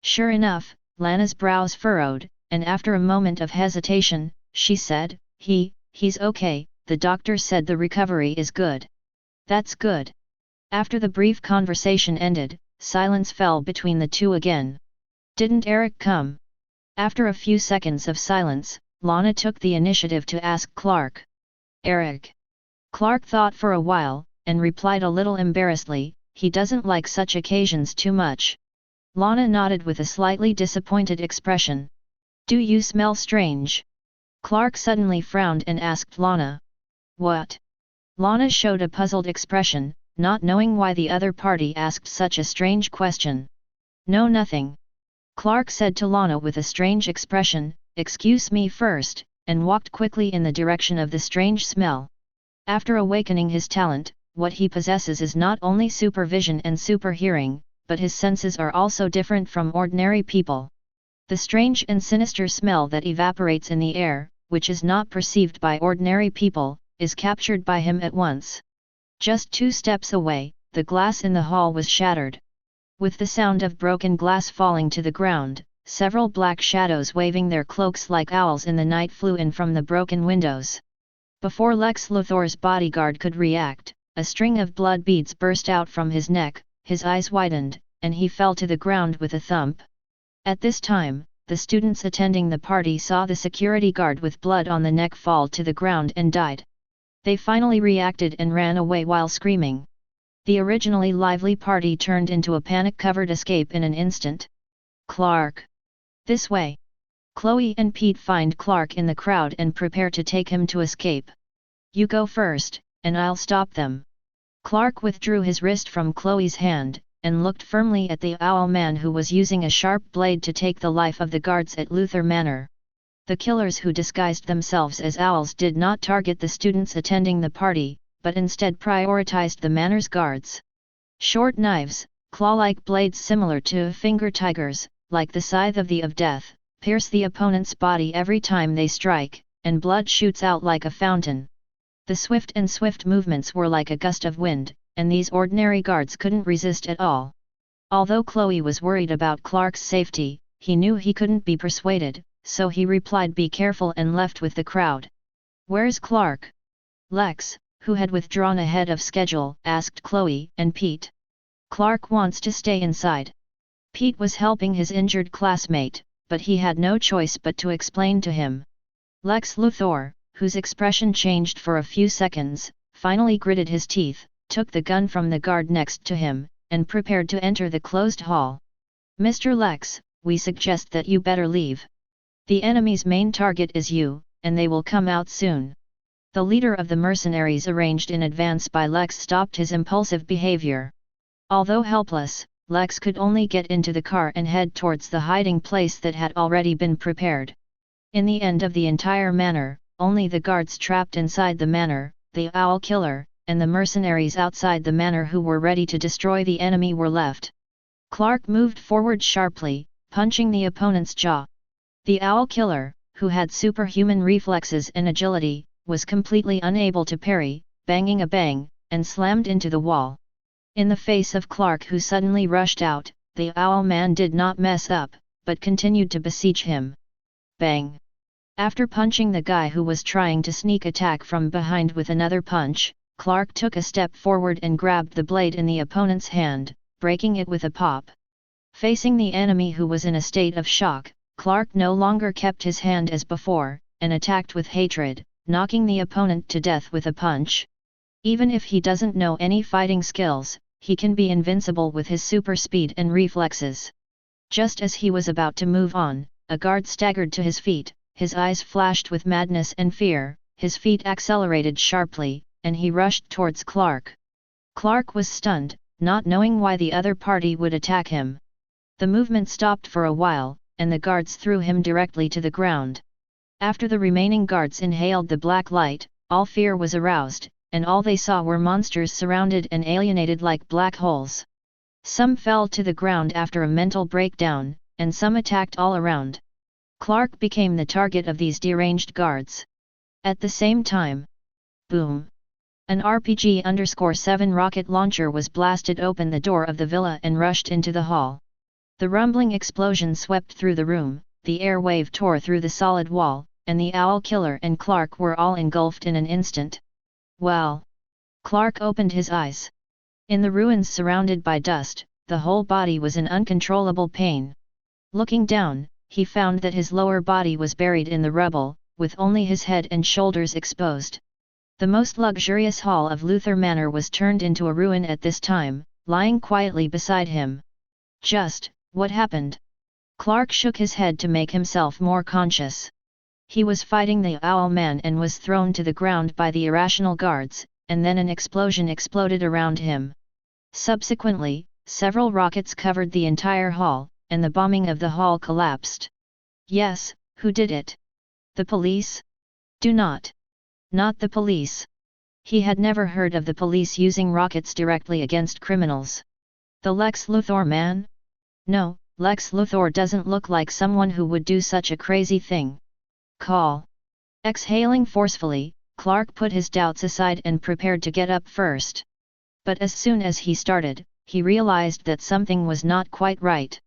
S1: Sure enough, Lana's brows furrowed, and after a moment of hesitation, she said, he's okay, the doctor said the recovery is good. That's good. After the brief conversation ended, silence fell between the two again. Didn't Eric come? After a few seconds of silence, Lana took the initiative to ask Clark. Eric. Clark thought for a while, and replied a little embarrassedly, he doesn't like such occasions too much. Lana nodded with a slightly disappointed expression. Do you smell strange? Clark suddenly frowned and asked Lana. What? Lana showed a puzzled expression, not knowing why the other party asked such a strange question. No, nothing. Clark said to Lana with a strange expression, excuse me first, and walked quickly in the direction of the strange smell. After awakening his talent, what he possesses is not only supervision and superhearing, but his senses are also different from ordinary people. The strange and sinister smell that evaporates in the air, which is not perceived by ordinary people, is captured by him at once. Just 2 steps away, the glass in the hall was shattered. With the sound of broken glass falling to the ground, several black shadows waving their cloaks like owls in the night flew in from the broken windows. Before Lex Luthor's bodyguard could react, a string of blood beads burst out from his neck, his eyes widened, and he fell to the ground with a thump. At this time, the students attending the party saw the security guard with blood on the neck fall to the ground and died. They finally reacted and ran away while screaming. The originally lively party turned into a panic-covered escape in an instant. Clark. This way. Chloe and Pete find Clark in the crowd and prepare to take him to escape. You go first, and I'll stop them. Clark withdrew his wrist from Chloe's hand, and looked firmly at the owl man who was using a sharp blade to take the life of the guards at Luther Manor. The killers who disguised themselves as owls did not target the students attending the party, but instead prioritized the manor's guards. Short knives, claw-like blades similar to finger tigers, like the scythe of death, pierce the opponent's body every time they strike, and blood shoots out like a fountain. The swift movements were like a gust of wind, and these ordinary guards couldn't resist at all. Although Chloe was worried about Clark's safety, he knew he couldn't be persuaded, so he replied, "Be careful," and left with the crowd. "Where's Clark?" Lex, who had withdrawn ahead of schedule, asked Chloe and Pete. "Clark wants to stay inside." Pete was helping his injured classmate, but he had no choice but to explain to him. Lex Luthor, whose expression changed for a few seconds, finally gritted his teeth, took the gun from the guard next to him, and prepared to enter the closed hall. "Mr. Lex, we suggest that you better leave. The enemy's main target is you, and they will come out soon." The leader of the mercenaries, arranged in advance by Lex, stopped his impulsive behavior. Although helpless, Lex could only get into the car and head towards the hiding place that had already been prepared. In the end of the entire manor, only the guards trapped inside the manor, the owl killer, and the mercenaries outside the manor who were ready to destroy the enemy were left. Clark moved forward sharply, punching the opponent's jaw. The owl killer, who had superhuman reflexes and agility, was completely unable to parry, banging a bang, and slammed into the wall. In the face of Clark, who suddenly rushed out, the owl man did not mess up, but continued to besiege him. Bang! After punching the guy who was trying to sneak attack from behind with another punch, Clark took a step forward and grabbed the blade in the opponent's hand, breaking it with a pop. Facing the enemy, who was in a state of shock, Clark no longer kept his hand as before, and attacked with hatred, knocking the opponent to death with a punch. Even if he doesn't know any fighting skills, he can be invincible with his super speed and reflexes. Just as he was about to move on, a guard staggered to his feet, his eyes flashed with madness and fear, his feet accelerated sharply, and he rushed towards Clark. Clark was stunned, not knowing why the other party would attack him. The movement stopped for a while, and the guards threw him directly to the ground. After the remaining guards inhaled the black light, all fear was aroused, and all they saw were monsters surrounded and alienated like black holes. Some fell to the ground after a mental breakdown, and some attacked all around. Clark became the target of these deranged guards. At the same time, boom! An RPG-7 rocket launcher was blasted open the door of the villa and rushed into the hall. The rumbling explosion swept through the room, the air wave tore through the solid wall, and the owl killer and Clark were all engulfed in an instant. Well! Clark opened his eyes. In the ruins surrounded by dust, the whole body was in uncontrollable pain. Looking down, he found that his lower body was buried in the rubble, with only his head and shoulders exposed. The most luxurious hall of Luther Manor was turned into a ruin at this time, lying quietly beside him. Just, what happened? Clark shook his head to make himself more conscious. He was fighting the owl man and was thrown to the ground by the irrational guards, and then an explosion exploded around him. Subsequently, several rockets covered the entire hall, and the bombing of the hall collapsed. Yes, who did it? The police? Do not. Not the police. He had never heard of the police using rockets directly against criminals. The Lex Luthor man? No, Lex Luthor doesn't look like someone who would do such a crazy thing. Call. Exhaling forcefully, Clark put his doubts aside and prepared to get up first. But as soon as he started, he realized that something was not quite right.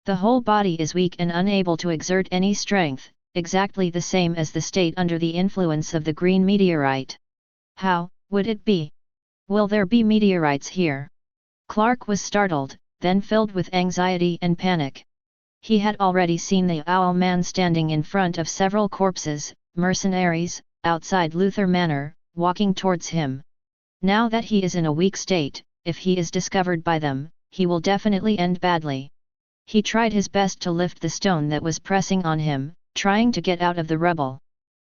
S1: The whole body is weak and unable to exert any strength, exactly the same as the state under the influence of the green meteorite. How would it be? Will there be meteorites here? Clark was startled, then filled with anxiety and panic. He had already seen the owl man standing in front of several corpses, mercenaries, outside Luther Manor, walking towards him. Now that he is in a weak state, if he is discovered by them, he will definitely end badly. He tried his best to lift the stone that was pressing on him, trying to get out of the rubble.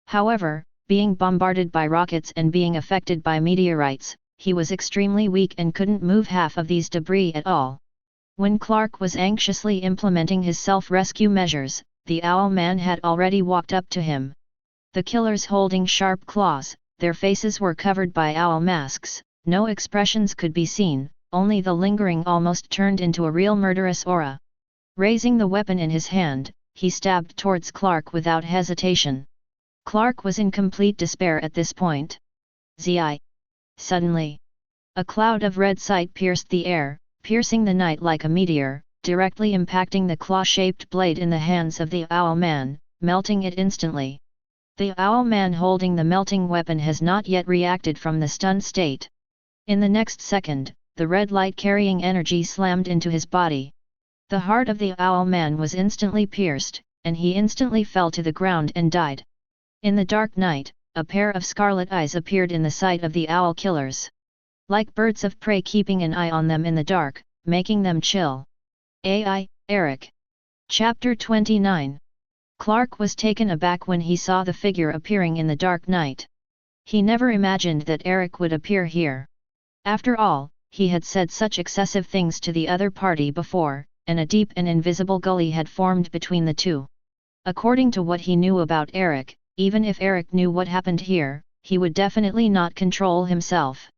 S1: However, being bombarded by rockets and being affected by meteorites, he was extremely weak and couldn't move half of these debris at all. When Clark was anxiously implementing his self-rescue measures, the Owl Man had already walked up to him. The killers holding sharp claws, their faces were covered by owl masks, no expressions could be seen, only the lingering almost turned into a real murderous aura. Raising the weapon in his hand, he stabbed towards Clark without hesitation. Clark was in complete despair at this point. Zi. Suddenly, a cloud of red sight pierced the air, piercing the night like a meteor, directly impacting the claw-shaped blade in the hands of the Owl Man, melting it instantly. The Owl Man holding the melting weapon has not yet reacted from the stunned state. In the next second, the red light carrying energy slammed into his body. The heart of the Owl Man was instantly pierced, and he instantly fell to the ground and died. In the dark night, a pair of scarlet eyes appeared in the sight of the owl killers. Like birds of prey keeping an eye on them in the dark, making them chill. AI, Eric. Chapter 29. Clark was taken aback when he saw the figure appearing in the dark night. He never imagined that Eric would appear here. After all, he had said such excessive things to the other party before, and a deep and invisible gully had formed between the two. According to what he knew about Eric, even if Eric knew what happened here, he would definitely not control himself.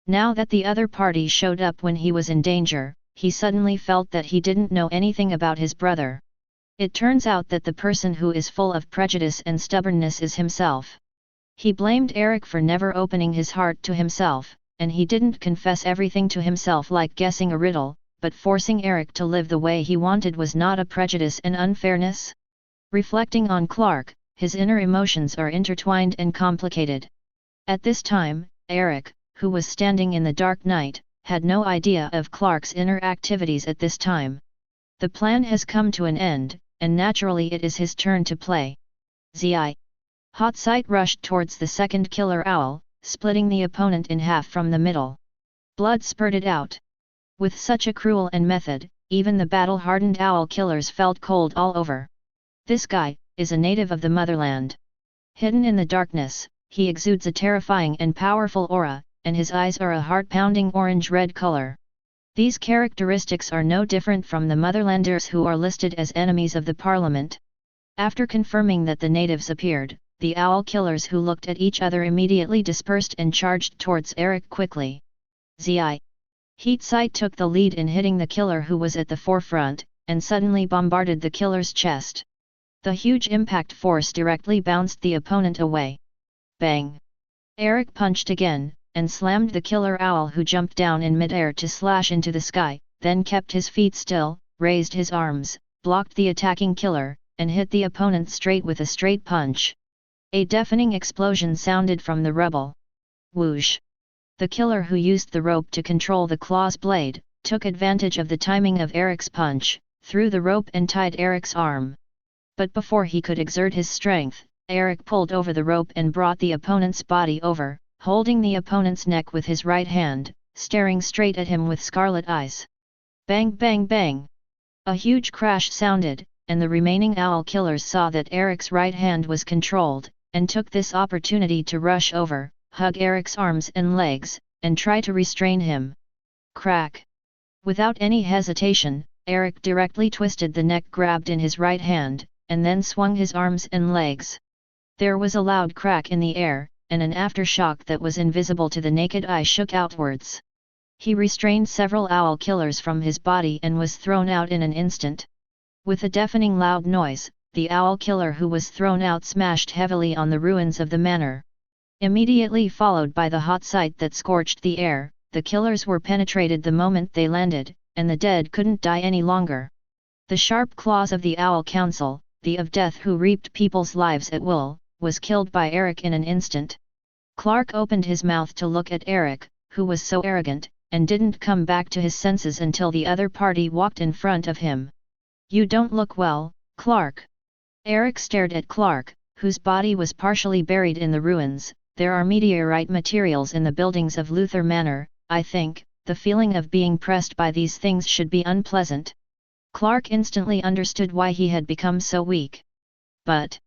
S1: Now that the other party showed up when he was in danger, he suddenly felt that he didn't know anything about his brother. It turns out that the person who is full of prejudice and stubbornness is himself. He blamed Eric for never opening his heart to himself, and he didn't confess everything to himself like guessing a riddle, but forcing Eric to live the way he wanted was not a prejudice and unfairness? Reflecting on Clark, his inner emotions are intertwined and complicated. At this time, Eric, who was standing in the dark night, had no idea of Clark's inner activities at this time. The plan has come to an end, and naturally it is his turn to play. Zi. Hot Sight rushed towards the second killer owl, splitting the opponent in half from the middle. Blood spurted out. With such a cruel and method, even the battle-hardened owl killers felt cold all over. This guy is a native of the motherland. Hidden in the darkness, he exudes a terrifying and powerful aura, and his eyes are a heart-pounding orange-red color. These characteristics are no different from the Motherlanders who are listed as enemies of the Parliament. After confirming that the natives appeared, the owl killers who looked at each other immediately dispersed and charged towards Eric quickly. Zi. Heat Sight took the lead in hitting the killer who was at the forefront, and suddenly bombarded the killer's chest. The huge impact force directly bounced the opponent away. Bang! Eric punched again, and slammed the killer owl who jumped down in midair to slash into the sky, then kept his feet still, raised his arms, blocked the attacking killer, and hit the opponent straight with a straight punch. A deafening explosion sounded from the rubble. Whoosh! The killer who used the rope to control the claw's blade, took advantage of the timing of Eric's punch, threw the rope and tied Eric's arm. But before he could exert his strength, Eric pulled over the rope and brought the opponent's body over, holding the opponent's neck with his right hand, staring straight at him with scarlet eyes. Bang bang bang! A huge crash sounded, and the remaining owl killers saw that Eric's right hand was controlled, and took this opportunity to rush over, hug Eric's arms and legs, and try to restrain him. Crack! Without any hesitation, Eric directly twisted the neck grabbed in his right hand, and then swung his arms and legs. There was a loud crack in the air, and an aftershock that was invisible to the naked eye shook outwards. He restrained several owl killers from his body and was thrown out in an instant. With a deafening loud noise, the owl killer who was thrown out smashed heavily on the ruins of the manor. Immediately followed by the hot sight that scorched the air, the killers were penetrated the moment they landed, and the dead couldn't die any longer. The sharp claws of the Owl Council, the of death who reaped people's lives at will, was killed by Eric in an instant. Clark opened his mouth to look at Eric, who was so arrogant, and didn't come back to his senses until the other party walked in front of him. "You don't look well, Clark." Eric stared at Clark, whose body was partially buried in the ruins. "There are meteorite materials in the buildings of Luther Manor. I think, the feeling of being pressed by these things should be unpleasant." Clark instantly understood why he had become so weak. "But,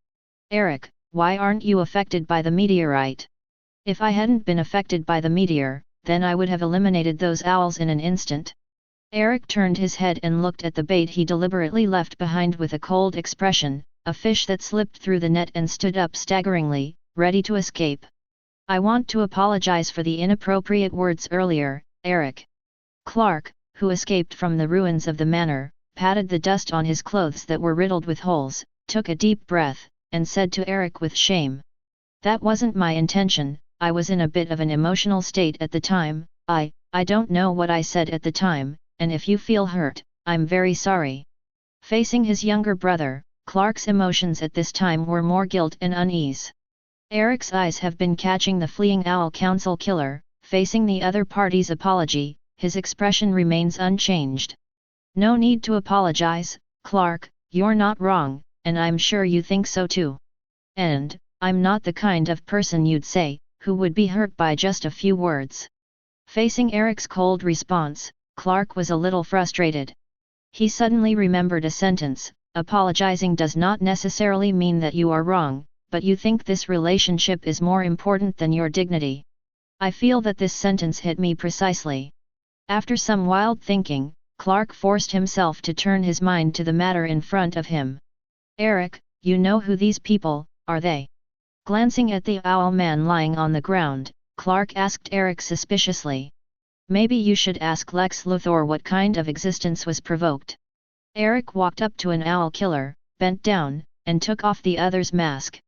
S1: Eric, why aren't you affected by the meteorite?" "If I hadn't been affected by the meteor, then I would have eliminated those owls in an instant. Eric turned his head and looked at the bait he deliberately left behind with a cold expression, a fish that slipped through the net and stood up staggeringly, ready to escape. I want to apologize for the inappropriate words earlier, Eric. Clark, who escaped from the ruins of the manor, patted the dust on his clothes that were riddled with holes, took a deep breath, and said to Eric with shame. That wasn't my intention, I was in a bit of an emotional state at the time, I don't know what I said at the time, and if you feel hurt, I'm very sorry. Facing his younger brother, Clark's emotions at this time were more guilt and unease. Eric's eyes have been catching the fleeing owl council killer, facing the other party's apology, his expression remains unchanged. No need to apologize, Clark, you're not wrong, and I'm sure you think so too. And, I'm not the kind of person you'd say, who would be hurt by just a few words. Facing Eric's cold response, Clark was a little frustrated. He suddenly remembered a sentence, apologizing does not necessarily mean that you are wrong, but you think this relationship is more important than your dignity. I feel that this sentence hit me precisely. After some wild thinking, Clark forced himself to turn his mind to the matter in front of him. Eric, you know who these people, are they? Glancing at the owl man lying on the ground, Clark asked Eric suspiciously. Maybe you should ask Lex Luthor what kind of existence was provoked. Eric walked up to an owl killer, bent down, and took off the other's mask.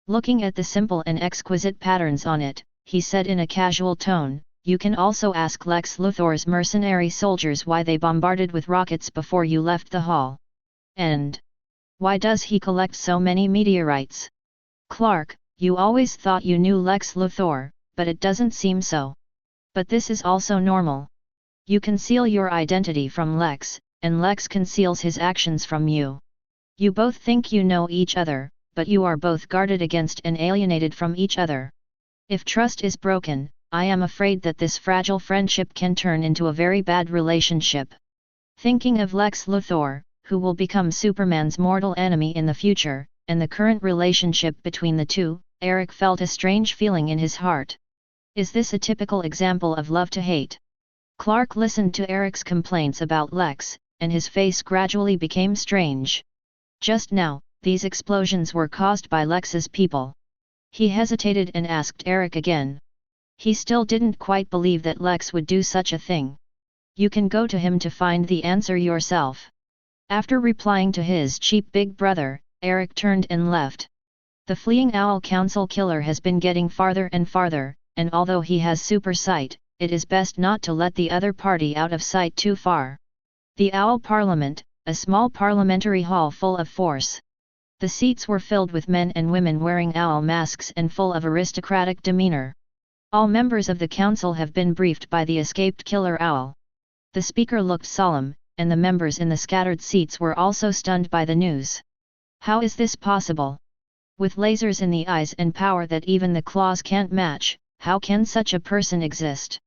S1: Looking at the simple and exquisite patterns on it, he said in a casual tone, you can also ask Lex Luthor's mercenary soldiers why they bombarded with rockets before you left the hall. And why does he collect so many meteorites? Clark, you always thought you knew Lex Luthor, but it doesn't seem so. But this is also normal. You conceal your identity from Lex, and Lex conceals his actions from you. You both think you know each other, but you are both guarded against and alienated from each other. If trust is broken, I am afraid that this fragile friendship can turn into a very bad relationship. Thinking of Lex Luthor, who will become Superman's mortal enemy in the future, and the current relationship between the two, Eric felt a strange feeling in his heart. Is this a typical example of love to hate? Clark listened to Eric's complaints about Lex, and his face gradually became strange. Just now, these explosions were caused by Lex's people. He hesitated and asked Eric again. He still didn't quite believe that Lex would do such a thing. You can go to him to find the answer yourself. After replying to his cheap big brother, Eric turned and left. The fleeing owl council killer has been getting farther and farther, and although he has super sight, it is best not to let the other party out of sight too far. The Owl Parliament, a small parliamentary hall full of force. The seats were filled with men and women wearing owl masks and full of aristocratic demeanor. All members of the council have been briefed by the escaped killer owl. The speaker looked solemn, and the members in the scattered seats were also stunned by the news. How is this possible? With lasers in the eyes and power that even the claws can't match, how can such a person exist?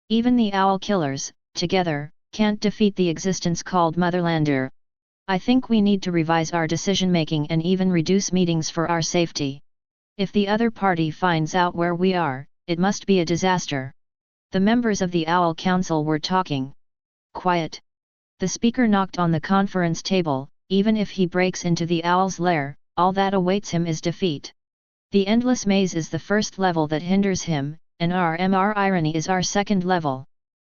S1: Even the owl killers, together, can't defeat the existence called Motherlander. I think we need to revise our decision-making and even reduce meetings for our safety. If the other party finds out where we are, it must be a disaster. The members of the Owl Council were talking. Quiet. The speaker knocked on the conference table. Even if he breaks into the owl's lair, all that awaits him is defeat. The endless maze is the first level that hinders him, and our irony is our second level.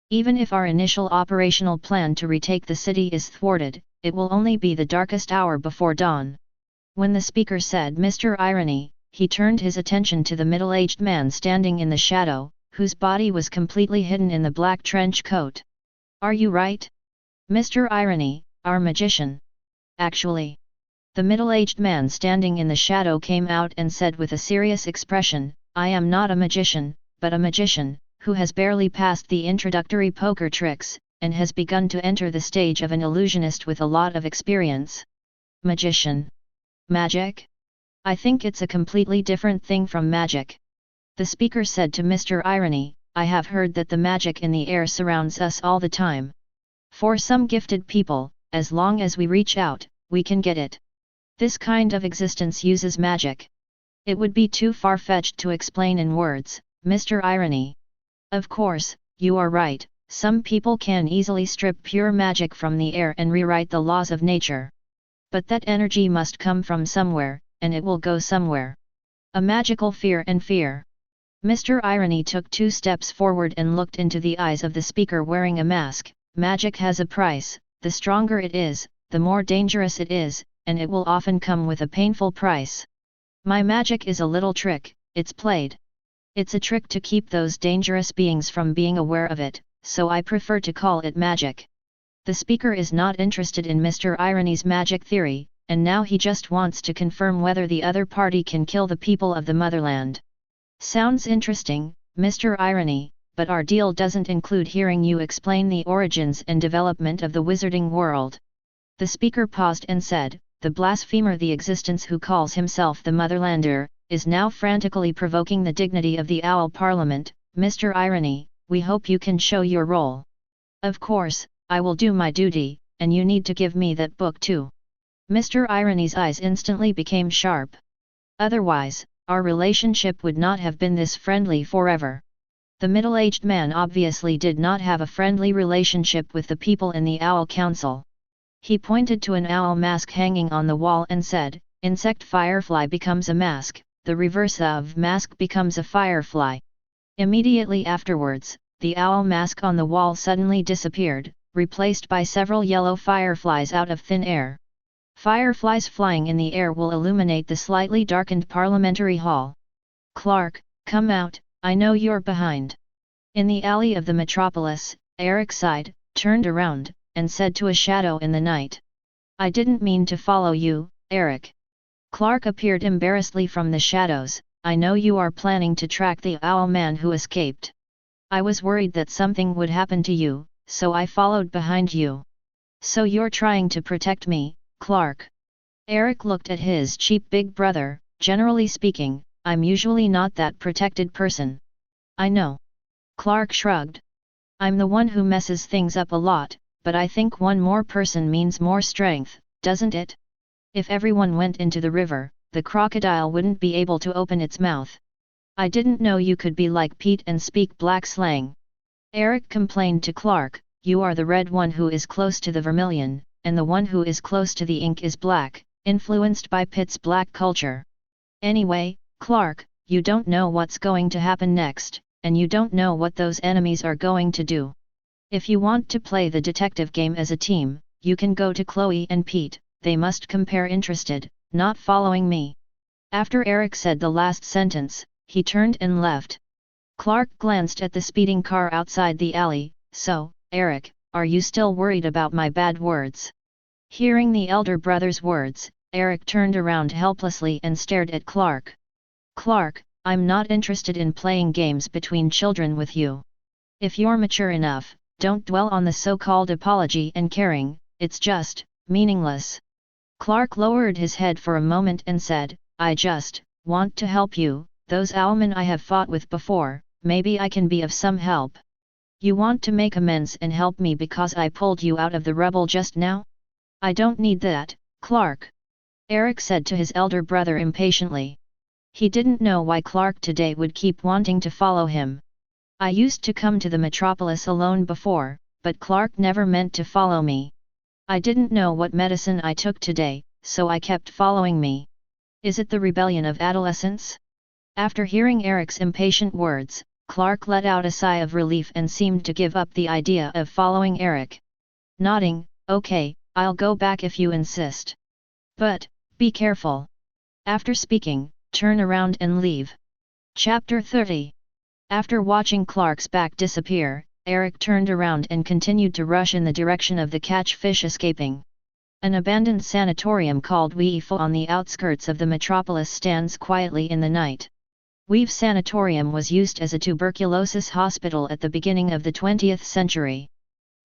S1: Even if our initial operational plan to retake the city is thwarted, it will only be the darkest hour before dawn. When the speaker said Mr. Irony, he turned his attention to the middle-aged man standing in the shadow, whose body was completely hidden in the black trench coat. Are you right? Mr. Irony, our magician. Actually. The middle-aged man standing in the shadow came out and said with a serious expression, I am not a magician, but a magician, who has barely passed the introductory poker tricks, and has begun to enter the stage of an illusionist with a lot of experience. Magician. Magic? I think it's a completely different thing from magic. The speaker said to Mr. Irony, I have heard that the magic in the air surrounds us all the time. For some gifted people, as long as we reach out, we can get it. This kind of existence uses magic. It would be too far-fetched to explain in words, Mr. Irony. Of course, you are right, some people can easily strip pure magic from the air and rewrite the laws of nature. But that energy must come from somewhere, and it will go somewhere. A magical fear and fear. Mr. Irony took 2 steps forward and looked into the eyes of the speaker wearing a mask. Magic has a price, the stronger it is, the more dangerous it is, and it will often come with a painful price. My magic is a little trick, it's played. It's a trick to keep those dangerous beings from being aware of it, so I prefer to call it magic. The speaker is not interested in Mr. Irony's magic theory, and now he just wants to confirm whether the other party can kill the people of the motherland. Sounds interesting, Mr. Irony, but our deal doesn't include hearing you explain the origins and development of the wizarding world. The speaker paused and said, the blasphemer, the existence who calls himself the Motherlander, is now frantically provoking the dignity of the Owl Parliament. Mr. Irony, we hope you can show your role. Of course, I will do my duty, and you need to give me that book too. Mr. Irony's eyes instantly became sharp. Otherwise, our relationship would not have been this friendly forever. The middle-aged man obviously did not have a friendly relationship with the people in the Owl Council. He pointed to an owl mask hanging on the wall and said, insect firefly becomes a mask, the reverse of mask becomes a firefly. Immediately afterwards, the owl mask on the wall suddenly disappeared, replaced by several yellow fireflies out of thin air. Fireflies flying in the air will illuminate the slightly darkened parliamentary hall. Clark, come out, I know you're behind. In the alley of the metropolis, Eric sighed, turned around, and said to a shadow in the night. I didn't mean to follow you, Eric. Clark appeared embarrassedly from the shadows. I know you are planning to track the owl man who escaped. I was worried that something would happen to you, so I followed behind you. So you're trying to protect me, Clark. Eric looked at his cheap big brother. Generally speaking, I'm usually not that protected person. I know. Clark shrugged. I'm the one who messes things up a lot, but I think one more person means more strength, doesn't it? If everyone went into the river, the crocodile wouldn't be able to open its mouth. I didn't know you could be like Pete and speak black slang. Eric complained to Clark, you are the red one who is close to the vermilion, and the one who is close to the ink is black, influenced by Pitt's black culture. Anyway, Clark, you don't know what's going to happen next, and you don't know what those enemies are going to do. If you want to play the detective game as a team, you can go to Chloe and Pete, they must compare interested, not following me. After Eric said the last sentence, he turned and left. Clark glanced at the speeding car outside the alley. So, Eric, are you still worried about my bad words? Hearing the elder brother's words, Eric turned around helplessly and stared at Clark. Clark, I'm not interested in playing games between children with you. If you're mature enough, don't dwell on the so-called apology and caring, it's just meaningless. Clark lowered his head for a moment and said, I just want to help you, those owlmen I have fought with before, maybe I can be of some help. You want to make amends and help me because I pulled you out of the rubble just now? I don't need that, Clark. Eric said to his elder brother impatiently. He didn't know why Clark today would keep wanting to follow him. I used to come to the metropolis alone before, but Clark never meant to follow me. I didn't know what medicine I took today, so I kept following me. Is it the rebellion of adolescence? After hearing Eric's impatient words, Clark let out a sigh of relief and seemed to give up the idea of following Eric. Nodding, okay, I'll go back if you insist. But, be careful. After speaking, turn around and leave. Chapter 30. After watching Clark's back disappear, Eric turned around and continued to rush in the direction of the catch-fish escaping. An abandoned sanatorium called Weefo on the outskirts of the metropolis stands quietly in the night. Weave Sanatorium was used as a tuberculosis hospital at the beginning of the 20th century.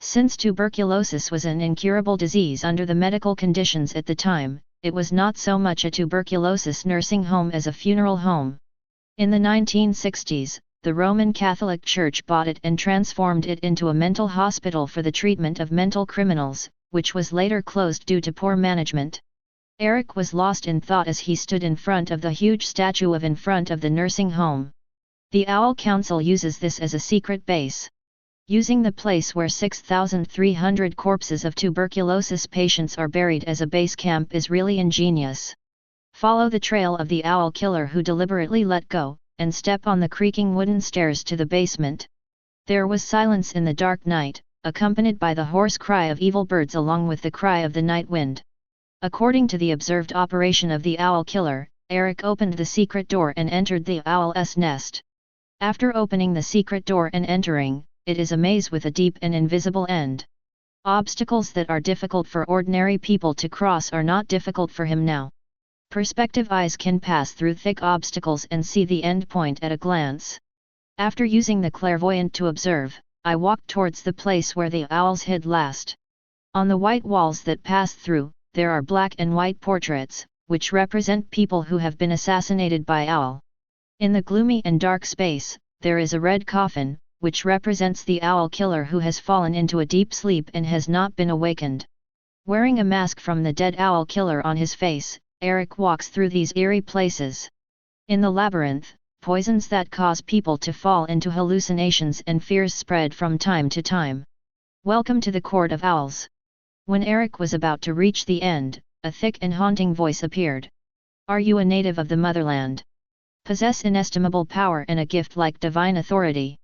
S1: Since tuberculosis was an incurable disease under the medical conditions at the time, it was not so much a tuberculosis nursing home as a funeral home. In the 1960s, the Roman Catholic Church bought it and transformed it into a mental hospital for the treatment of mental criminals, which was later closed due to poor management. Eric was lost in thought as he stood in front of the huge statue in front of the nursing home. The Owl Council uses this as a secret base. Using the place where 6,300 corpses of tuberculosis patients are buried as a base camp is really ingenious. Follow the trail of the owl killer who deliberately let go, and step on the creaking wooden stairs to the basement. There was silence in the dark night, accompanied by the hoarse cry of evil birds along with the cry of the night wind. According to the observed operation of the owl killer, Eric opened the secret door and entered the owl's nest. After opening the secret door and entering, it is a maze with a deep and invisible end. Obstacles that are difficult for ordinary people to cross are not difficult for him now. Perspective eyes can pass through thick obstacles and see the end point at a glance. After using the clairvoyant to observe, I walked towards the place where the owls hid last. On the white walls that pass through, there are black and white portraits, which represent people who have been assassinated by owl. In the gloomy and dark space, there is a red coffin, which represents the owl killer who has fallen into a deep sleep and has not been awakened. Wearing a mask from the dead owl killer on his face, Eric walks through these eerie places. In the labyrinth, poisons that cause people to fall into hallucinations and fears spread from time to time. Welcome to the Court of Owls. When Eric was about to reach the end, a thick and haunting voice appeared. Are you a native of the motherland? Possess inestimable power and a gift like divine authority.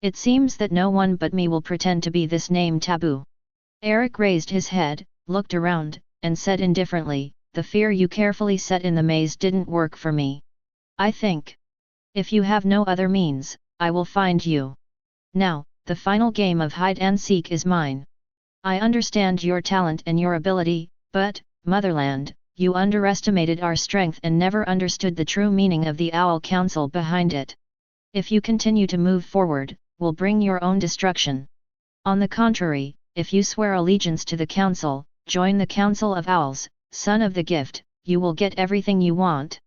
S1: It seems that no one but me will pretend to be this name taboo. Eric raised his head, looked around, and said indifferently, the fear you carefully set in the maze didn't work for me. I think. If you have no other means, I will find you. Now, the final game of hide and seek is mine. I understand your talent and your ability, but, Motherland, you underestimated our strength and never understood the true meaning of the Owl Council behind it. If you continue to move forward, will bring your own destruction. On the contrary, if you swear allegiance to the Council, join the Council of Owls, son of the gift, you will get everything you want.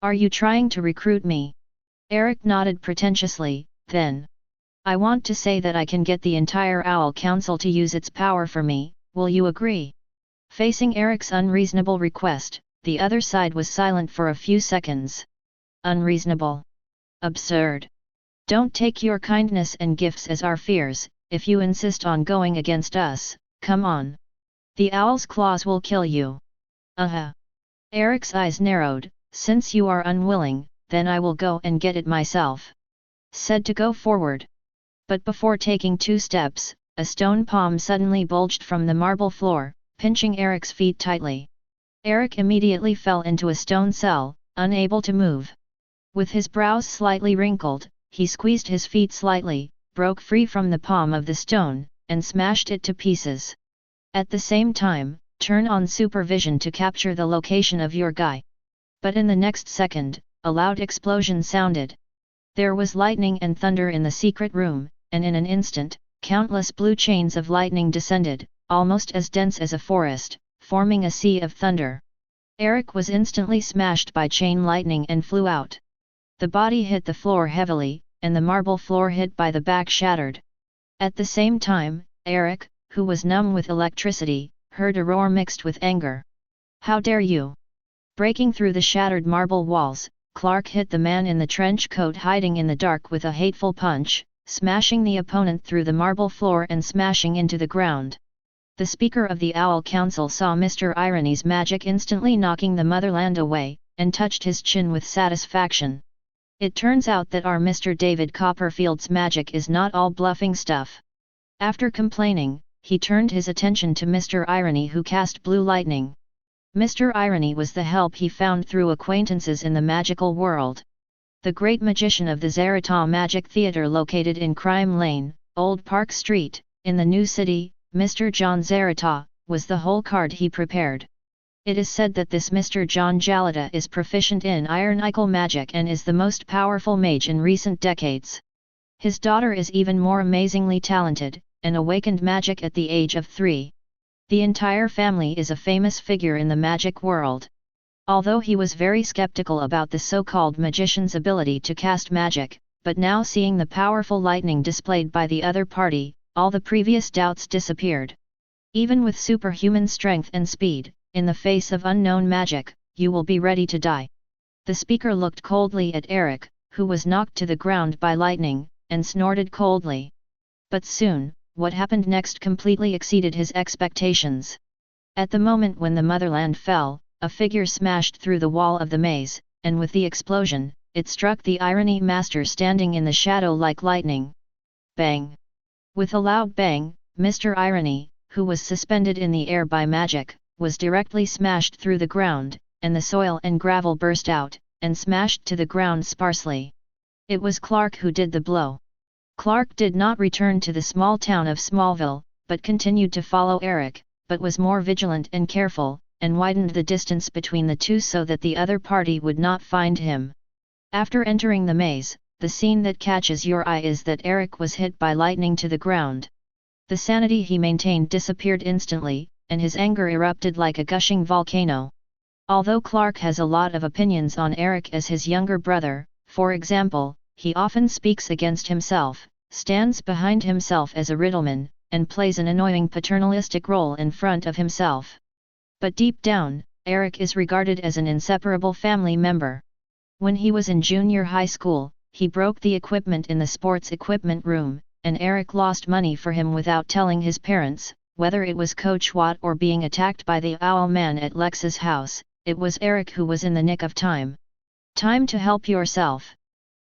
S1: Are you trying to recruit me? Eric nodded pretentiously, then. I want to say that I can get the entire Owl Council to use its power for me, will you agree? Facing Eric's unreasonable request, the other side was silent for a few seconds. Unreasonable. Absurd. Don't take your kindness and gifts as our fears. If you insist on going against us, come on. The owl's claws will kill you. Eric's eyes narrowed. Since you are unwilling, then I will go and get it myself. Said to go forward. But before taking 2 steps, a stone palm suddenly bulged from the marble floor, pinching Eric's feet tightly. Eric immediately fell into a stone cell, unable to move. With his brows slightly wrinkled, he squeezed his feet slightly, broke free from the palm of the stone, and smashed it to pieces. At the same time, turn on supervision to capture the location of your guy. But in the next second, a loud explosion sounded. There was lightning and thunder in the secret room, and in an instant, countless blue chains of lightning descended, almost as dense as a forest, forming a sea of thunder. Eric was instantly smashed by chain lightning and flew out. The body hit the floor heavily, and the marble floor hit by the back shattered. At the same time, Eric, who was numb with electricity, heard a roar mixed with anger. How dare you! Breaking through the shattered marble walls, Clark hit the man in the trench coat hiding in the dark with a hateful punch, smashing the opponent through the marble floor and smashing into the ground. The Speaker of the Owl Council saw Mr. Irony's magic instantly knocking the motherland away, and touched his chin with satisfaction. It turns out that our Mr. David Copperfield's magic is not all bluffing stuff. After complaining, he turned his attention to Mr. Irony, who cast blue lightning. Mr. Irony was the help he found through acquaintances in the magical world. The great magician of the Zarata Magic Theatre located in Crime Lane, Old Park Street, in the New City, Mr. John Zarata, was the whole card he prepared. It is said that this Mr. John Jalata is proficient in iron-nickel magic and is the most powerful mage in recent decades. His daughter is even more amazingly talented, and awakened magic at the age of 3. The entire family is a famous figure in the magic world. Although he was very skeptical about the so-called magician's ability to cast magic, but now seeing the powerful lightning displayed by the other party, all the previous doubts disappeared. Even with superhuman strength and speed, in the face of unknown magic, you will be ready to die. The speaker looked coldly at Eric, who was knocked to the ground by lightning, and snorted coldly. But soon, what happened next completely exceeded his expectations. At the moment when the motherland fell, a figure smashed through the wall of the maze, and with the explosion, it struck the irony master standing in the shadow like lightning. Bang! With a loud bang, Mr. Irony, who was suspended in the air by magic, was directly smashed through the ground, and the soil and gravel burst out, and smashed to the ground sparsely. It was Clark who did the blow. Clark did not return to the small town of Smallville, but continued to follow Eric, but was more vigilant and careful, and widened the distance between the two so that the other party would not find him. After entering the maze, the scene that catches your eye is that Eric was hit by lightning to the ground. The sanity he maintained disappeared instantly, and his anger erupted like a gushing volcano. Although Clark has a lot of opinions on Eric as his younger brother, for example, he often speaks against himself, stands behind himself as a riddleman, and plays an annoying paternalistic role in front of himself. But deep down, Eric is regarded as an inseparable family member. When he was in junior high school, he broke the equipment in the sports equipment room, and Eric lost money for him without telling his parents. Whether it was Coach Watt or being attacked by the Owl Man at Lex's house, it was Eric who was in the nick of time. Time to help yourself.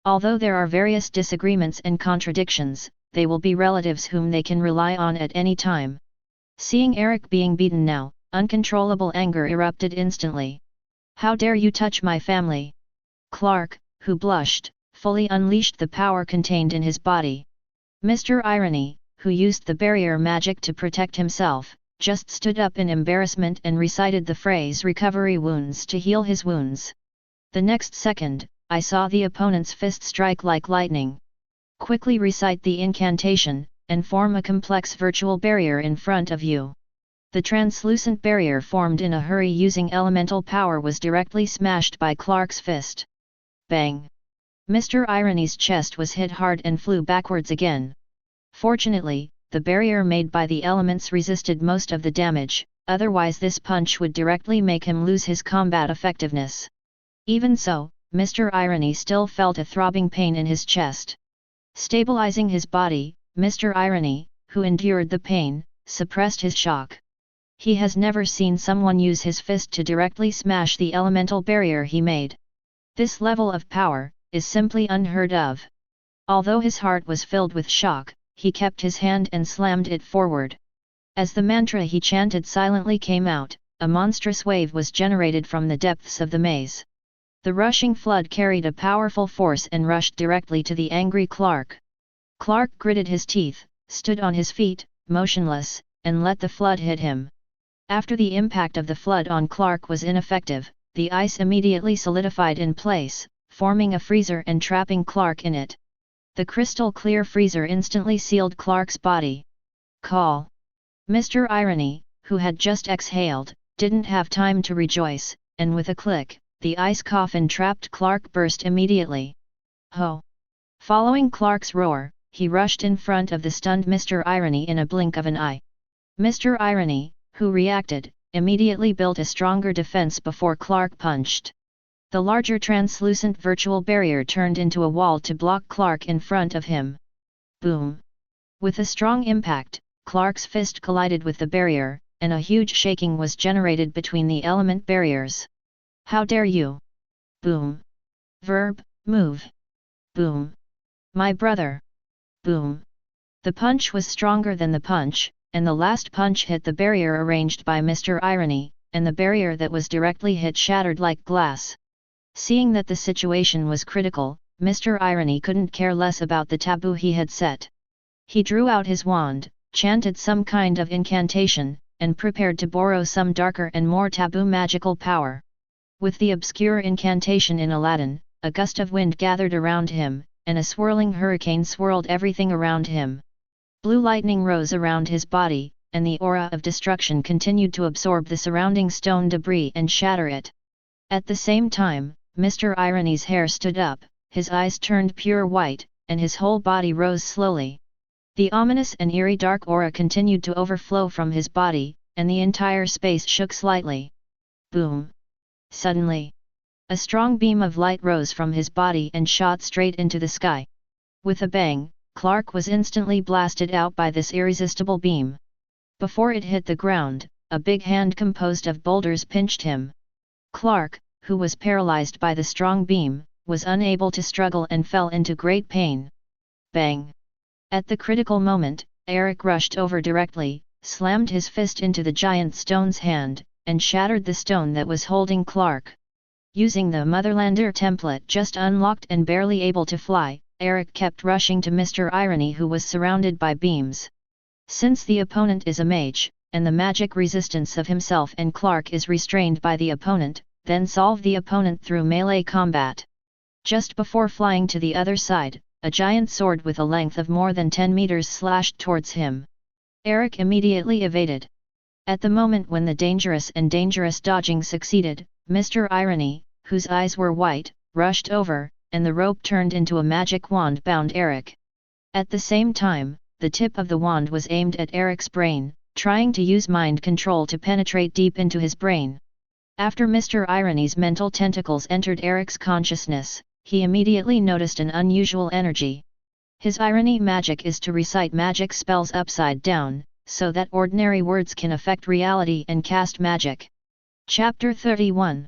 S1: Although there are various disagreements and contradictions, they will be relatives whom they can rely on at any time. Seeing Eric being beaten now, uncontrollable anger erupted instantly. How dare you touch my family? Clark, who blushed, fully unleashed the power contained in his body. Mr. Irony, who used the barrier magic to protect himself, just stood up in embarrassment and recited the phrase recovery wounds to heal his wounds. The next second, I saw the opponent's fist strike like lightning. Quickly recite the incantation, and form a complex virtual barrier in front of you. The translucent barrier formed in a hurry using elemental power was directly smashed by Clark's fist. Bang! Mr. Irony's chest was hit hard and flew backwards again. Fortunately, the barrier made by the elements resisted most of the damage, otherwise this punch would directly make him lose his combat effectiveness. Even so, Mr. Irony still felt a throbbing pain in his chest. Stabilizing his body, Mr. Irony, who endured the pain, suppressed his shock. He has never seen someone use his fist to directly smash the elemental barrier he made. This level of power is simply unheard of. Although his heart was filled with shock, he kept his hand and slammed it forward. As the mantra he chanted silently came out, a monstrous wave was generated from the depths of the maze. The rushing flood carried a powerful force and rushed directly to the angry Clark. Clark gritted his teeth, stood on his feet, motionless, and let the flood hit him. After the impact of the flood on Clark was ineffective, the ice immediately solidified in place, forming a freezer and trapping Clark in it. The crystal-clear freezer instantly sealed Clark's body. Call! Mr. Irony, who had just exhaled, didn't have time to rejoice, and with a click, the ice coffin trapped Clark burst immediately. Ho! Following Clark's roar, he rushed in front of the stunned Mr. Irony in a blink of an eye. Mr. Irony, who reacted, immediately built a stronger defense before Clark punched. The larger translucent virtual barrier turned into a wall to block Clark in front of him. Boom! With a strong impact, Clark's fist collided with the barrier, and a huge shaking was generated between the element barriers. How dare you! Boom! Verb, move! Boom! My brother! Boom! The punch was stronger than the punch, and the last punch hit the barrier arranged by Mr. Irony, and the barrier that was directly hit shattered like glass. Seeing that the situation was critical, Mr. Irony couldn't care less about the taboo he had set. He drew out his wand, chanted some kind of incantation, and prepared to borrow some darker and more taboo magical power. With the obscure incantation in Aladdin, a gust of wind gathered around him, and a swirling hurricane swirled everything around him. Blue lightning rose around his body, and the aura of destruction continued to absorb the surrounding stone debris and shatter it. At the same time, Mr. Irony's hair stood up, his eyes turned pure white, and his whole body rose slowly. The ominous and eerie dark aura continued to overflow from his body, and the entire space shook slightly. Boom! Suddenly, a strong beam of light rose from his body and shot straight into the sky. With a bang, Clark was instantly blasted out by this irresistible beam. Before it hit the ground, a big hand composed of boulders pinched him. Clark, who was paralyzed by the strong beam, was unable to struggle and fell into great pain. Bang! At the critical moment, Eric rushed over directly, slammed his fist into the giant stone's hand, and shattered the stone that was holding Clark. Using the Motherlander template just unlocked and barely able to fly, Eric kept rushing to Mr. Irony, who was surrounded by beams. Since the opponent is a mage, and the magic resistance of himself and Clark is restrained by the opponent, then solve the opponent through melee combat. Just before flying to the other side, a giant sword with a length of more than 10 meters slashed towards him. Eric immediately evaded. At the moment when the dangerous dodging succeeded, Mr. Irony, whose eyes were white, rushed over, and the rope turned into a magic wand bound Eric. At the same time, the tip of the wand was aimed at Eric's brain, trying to use mind control to penetrate deep into his brain. After Mr. Irony's mental tentacles entered Eric's consciousness, he immediately noticed an unusual energy. His irony magic is to recite magic spells upside down, so that ordinary words can affect reality and cast magic. Chapter 31.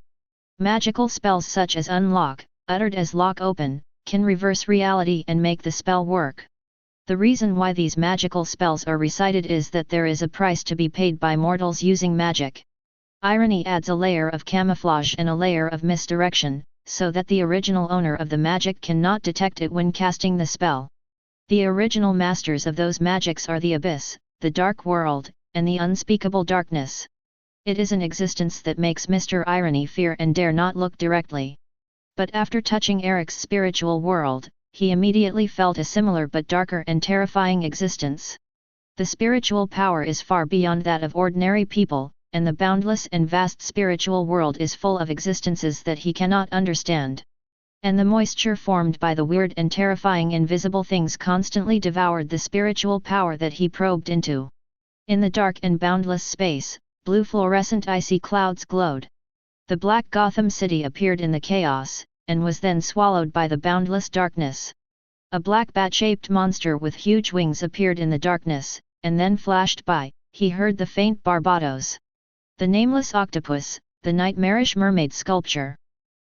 S1: Magical spells such as unlock, uttered as lock open, can reverse reality and make the spell work. The reason why these magical spells are recited is that there is a price to be paid by mortals using magic. Irony adds a layer of camouflage and a layer of misdirection, so that the original owner of the magic cannot detect it when casting the spell. The original masters of those magics are the abyss, the dark world, and the unspeakable darkness. It is an existence that makes Mr. Irony fear and dare not look directly. But after touching Eric's spiritual world, he immediately felt a similar but darker and terrifying existence. The spiritual power is far beyond that of ordinary people, and the boundless and vast spiritual world is full of existences that he cannot understand. And the moisture formed by the weird and terrifying invisible things constantly devoured the spiritual power that he probed into. In the dark and boundless space, blue fluorescent icy clouds glowed. The black Gotham City appeared in the chaos, and was then swallowed by the boundless darkness. A black bat-shaped monster with huge wings appeared in the darkness, and then flashed by. He heard the faint barbados. The nameless octopus, the nightmarish mermaid sculpture.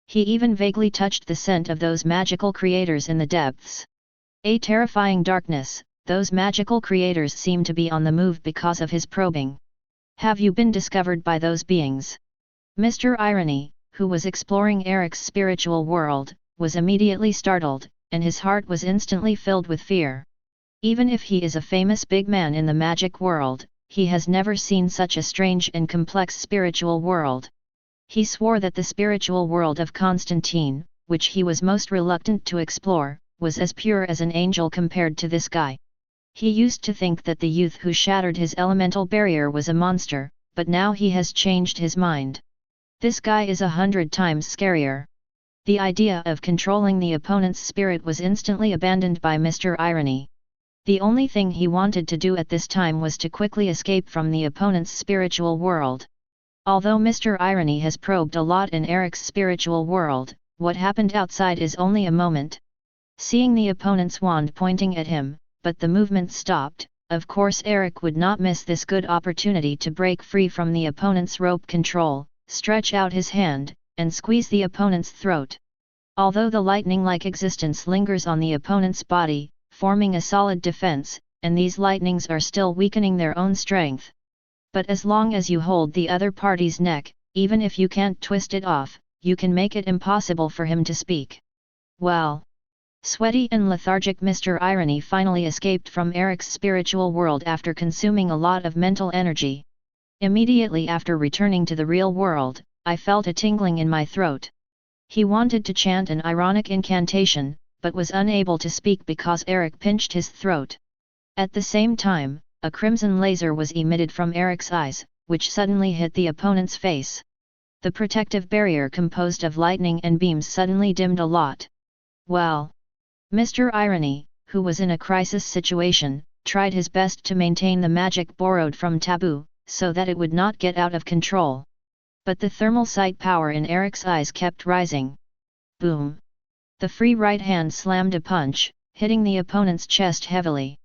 S1: He even vaguely touched the scent of those magical creators in the depths. A terrifying darkness, those magical creators seemed to be on the move because of his probing. Have you been discovered by those beings? Mr. Irony, who was exploring Eric's spiritual world, was immediately startled, and his heart was instantly filled with fear. Even if he is a famous big man in the magic world, he has never seen such a strange and complex spiritual world. He swore that the spiritual world of Constantine, which he was most reluctant to explore, was as pure as an angel compared to this guy. He used to think that the youth who shattered his elemental barrier was a monster, but now he has changed his mind. This guy is 100 times scarier. The idea of controlling the opponent's spirit was instantly abandoned by Mr. Irony. The only thing he wanted to do at this time was to quickly escape from the opponent's spiritual world. Although Mr. Irony has probed a lot in Eric's spiritual world, what happened outside is only a moment. Seeing the opponent's wand pointing at him, but the movement stopped, of course Eric would not miss this good opportunity to break free from the opponent's rope control, stretch out his hand, and squeeze the opponent's throat. Although the lightning-like existence lingers on the opponent's body, forming a solid defense, and these lightnings are still weakening their own strength. But as long as you hold the other party's neck, even if you can't twist it off, you can make it impossible for him to speak. Well. Sweaty and lethargic Mr. Irony finally escaped from Eric's spiritual world after consuming a lot of mental energy. Immediately after returning to the real world, I felt a tingling in my throat. He wanted to chant an ironic incantation, but was unable to speak because Eric pinched his throat. At the same time, a crimson laser was emitted from Eric's eyes, which suddenly hit the opponent's face. The protective barrier composed of lightning and beams suddenly dimmed a lot. Well. Mr. Irony, who was in a crisis situation, tried his best to maintain the magic borrowed from Taboo, so that it would not get out of control. But the thermal sight power in Eric's eyes kept rising. Boom! The free right hand slammed a punch, hitting the opponent's chest heavily.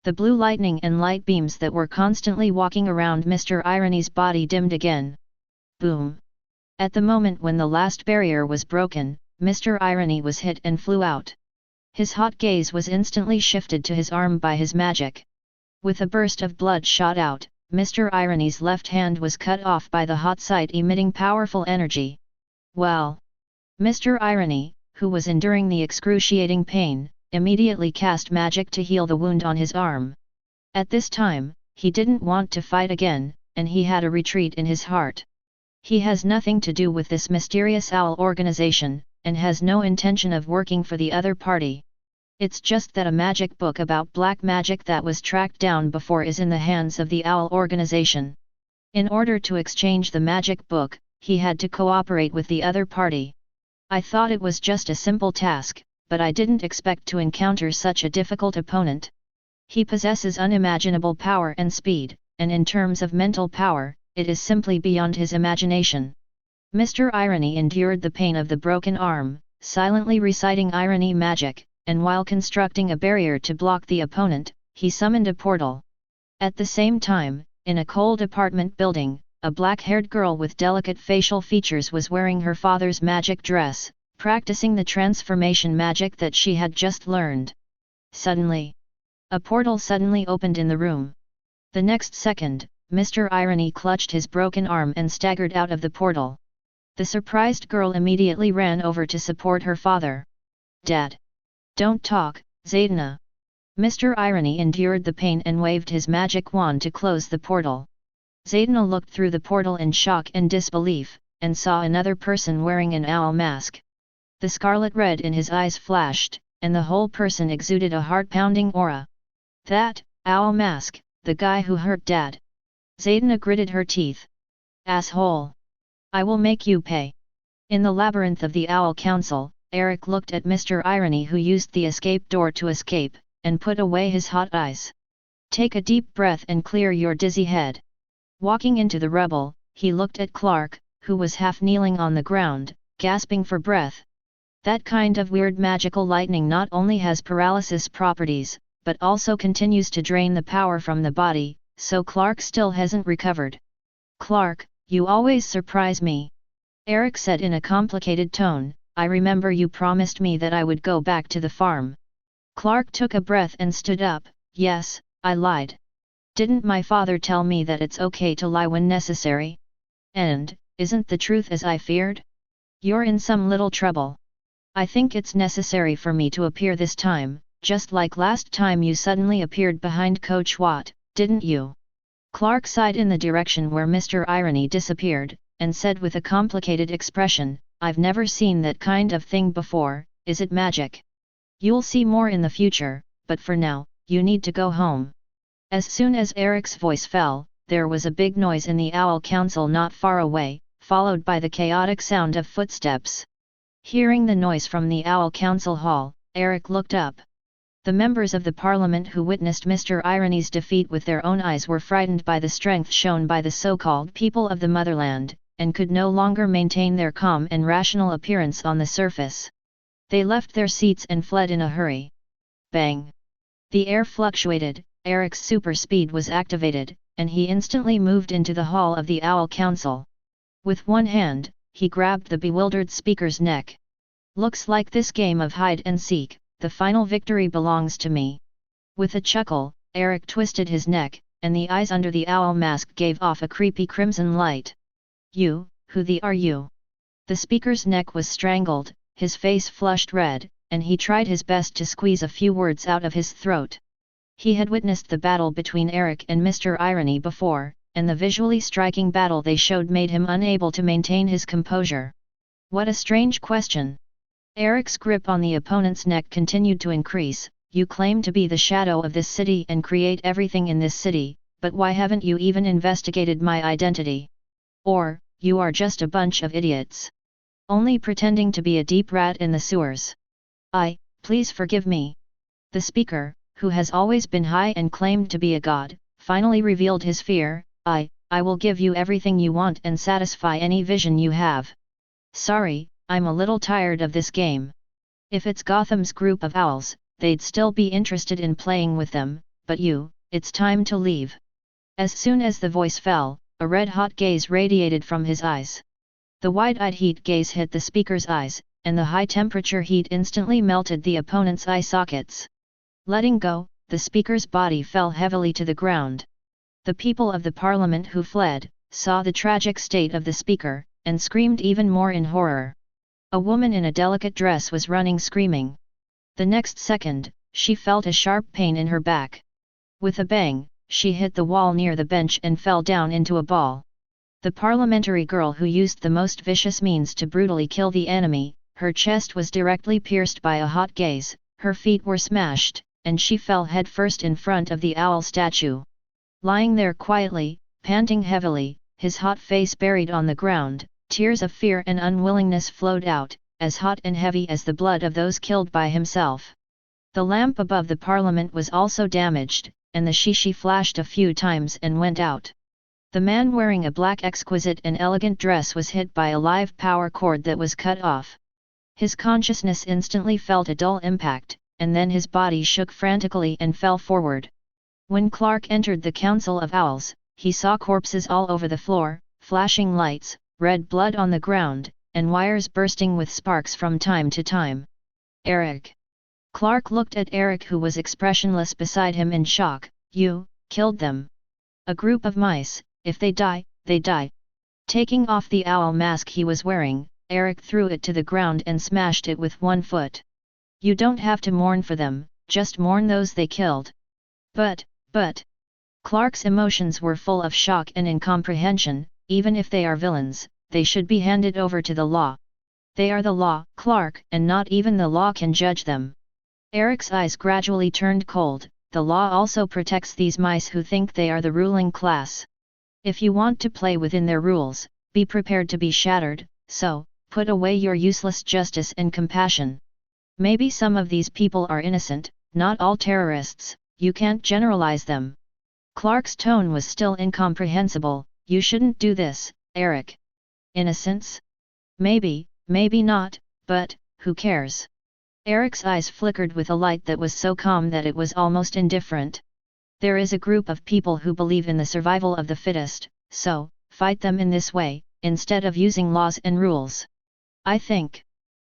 S1: The blue lightning and light beams that were constantly walking around Mr. Irony's body dimmed again. Boom! At the moment when the last barrier was broken, Mr. Irony was hit and flew out. His hot gaze was instantly shifted to his arm by his magic. With a burst of blood shot out, Mr. Irony's left hand was cut off by the hot site emitting powerful energy. Well! Mr. Irony, who was enduring the excruciating pain, immediately cast magic to heal the wound on his arm. At this time, he didn't want to fight again, and he had a retreat in his heart. He has nothing to do with this mysterious owl organization, and has no intention of working for the other party. It's just that a magic book about black magic that was tracked down before is in the hands of the owl organization. In order to exchange the magic book, he had to cooperate with the other party. I thought it was just a simple task, but I didn't expect to encounter such a difficult opponent. He possesses unimaginable power and speed, and in terms of mental power, it is simply beyond his imagination. Mr. Irony endured the pain of the broken arm, silently reciting irony magic, and while constructing a barrier to block the opponent, he summoned a portal. At the same time, in a cold apartment building, a black-haired girl with delicate facial features was wearing her father's magic dress, practicing the transformation magic that she had just learned. Suddenly, a portal suddenly opened in the room. The next second, Mr. Irony clutched his broken arm and staggered out of the portal. The surprised girl immediately ran over to support her father. "Dad! Don't talk, Zaydna!" Mr. Irony endured the pain and waved his magic wand to close the portal. Zaydna looked through the portal in shock and disbelief, and saw another person wearing an owl mask. The scarlet red in his eyes flashed, and the whole person exuded a heart-pounding aura. "That, owl mask, the guy who hurt Dad." Zaydna gritted her teeth. "Asshole! I will make you pay." In the labyrinth of the Owl Council, Eric looked at Mr. Irony, who used the escape door to escape, and put away his hot eyes. "Take a deep breath and clear your dizzy head." Walking into the rubble, he looked at Clark, who was half kneeling on the ground, gasping for breath. That kind of weird magical lightning not only has paralysis properties, but also continues to drain the power from the body, so Clark still hasn't recovered. "Clark, you always surprise me," Eric said in a complicated tone. "I remember you promised me that I would go back to the farm." Clark took a breath and stood up. "Yes, I lied. Didn't my father tell me that it's okay to lie when necessary? And, isn't the truth as I feared? You're in some little trouble. I think it's necessary for me to appear this time, just like last time you suddenly appeared behind Coach Watt, didn't you?" Clark sighed in the direction where Mr. Irony disappeared, and said with a complicated expression, "I've never seen that kind of thing before. Is it magic? You'll see more in the future, but for now, you need to go home." As soon as Eric's voice fell, there was a big noise in the Owl Council not far away, followed by the chaotic sound of footsteps. Hearing the noise from the Owl Council hall, Eric looked up. The members of the parliament who witnessed Mr. Irony's defeat with their own eyes were frightened by the strength shown by the so-called people of the motherland, and could no longer maintain their calm and rational appearance on the surface. They left their seats and fled in a hurry. Bang! The air fluctuated, Eric's super speed was activated, and he instantly moved into the hall of the Owl Council. With one hand, he grabbed the bewildered speaker's neck. "Looks like this game of hide and seek, the final victory belongs to me." With a chuckle, Eric twisted his neck, and the eyes under the owl mask gave off a creepy crimson light. "You, who the are you?" The speaker's neck was strangled, his face flushed red, and he tried his best to squeeze a few words out of his throat. He had witnessed the battle between Eric and Mr. Irony before, and the visually striking battle they showed made him unable to maintain his composure. What a strange question! Eric's grip on the opponent's neck continued to increase. "You claim to be the shadow of this city and create everything in this city, but why haven't you even investigated my identity? Or, you are just a bunch of idiots, only pretending to be a deep rat in the sewers." Please forgive me." The speaker, who has always been high and claimed to be a god, finally revealed his fear. I will give you everything you want and satisfy any vision you have. Sorry, I'm a little tired of this game. If it's Gotham's group of owls, they'd still be interested in playing with them, but it's time to leave. As soon as the voice fell, a red-hot gaze radiated from his eyes. The wide-eyed heat gaze hit the speaker's eyes, and the high-temperature heat instantly melted the opponent's eye sockets. Letting go, the speaker's body fell heavily to the ground. The people of the parliament who fled, saw the tragic state of the speaker, and screamed even more in horror. A woman in a delicate dress was running screaming. The next second, she felt a sharp pain in her back. With a bang, she hit the wall near the bench and fell down into a ball. The parliamentary girl who used the most vicious means to brutally kill the enemy, her chest was directly pierced by a hot gaze, her feet were smashed, and she fell headfirst in front of the owl statue. Lying there quietly, panting heavily, his hot face buried on the ground, tears of fear and unwillingness flowed out, as hot and heavy as the blood of those killed by himself. The lamp above the parliament was also damaged, and the shishi flashed a few times and went out. The man wearing a black exquisite and elegant dress was hit by a live power cord that was cut off. His consciousness instantly felt a dull impact, and then his body shook frantically and fell forward. When Clark entered the Council of Owls, he saw corpses all over the floor, flashing lights, red blood on the ground, and wires bursting with sparks from time to time. Eric. Clark looked at Eric, who was expressionless beside him in shock. You killed them. A group of mice, if they die, they die. Taking off the owl mask he was wearing, Eric threw it to the ground and smashed it with one foot. You don't have to mourn for them, just mourn those they killed. But... Clark's emotions were full of shock and incomprehension. Even if they are villains, they should be handed over to the law. They are the law, Clark, and not even the law can judge them. Eric's eyes gradually turned cold. The law also protects these mice who think they are the ruling class. If you want to play within their rules, be prepared to be shattered, so, put away your useless justice and compassion. Maybe some of these people are innocent, not all terrorists, you can't generalize them. Clark's tone was still incomprehensible. You shouldn't do this, Eric. Innocence? Maybe, maybe not, but, who cares? Eric's eyes flickered with a light that was so calm that it was almost indifferent. There is a group of people who believe in the survival of the fittest, so, fight them in this way, instead of using laws and rules. I think.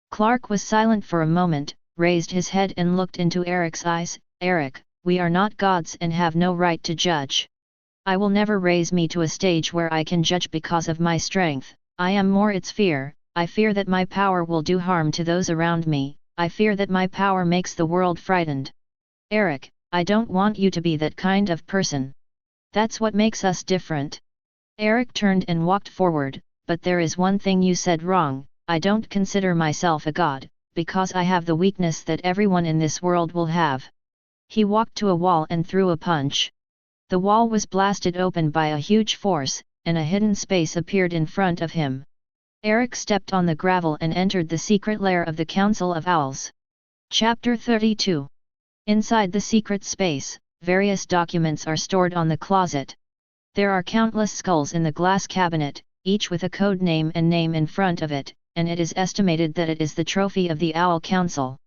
S1: Clark was silent for a moment, raised his head and looked into Eric's eyes. Eric, we are not gods and have no right to judge. I will never raise me to a stage where I can judge because of my strength. I am more its fear. I fear that my power will do harm to those around me. I fear that my power makes the world frightened. Eric, I don't want you to be that kind of person. That's what makes us different. Eric turned and walked forward, but there is one thing you said wrong. I don't consider myself a god, because I have the weakness that everyone in this world will have. He walked to a wall and threw a punch. The wall was blasted open by a huge force, and a hidden space appeared in front of him. Eric stepped on the gravel and entered the secret lair of the Council of Owls. Chapter 32. Inside the secret space, various documents are stored on the closet. There are countless skulls in the glass cabinet, each with a code name and name in front of it, and it is estimated that it is the trophy of the Owl Council.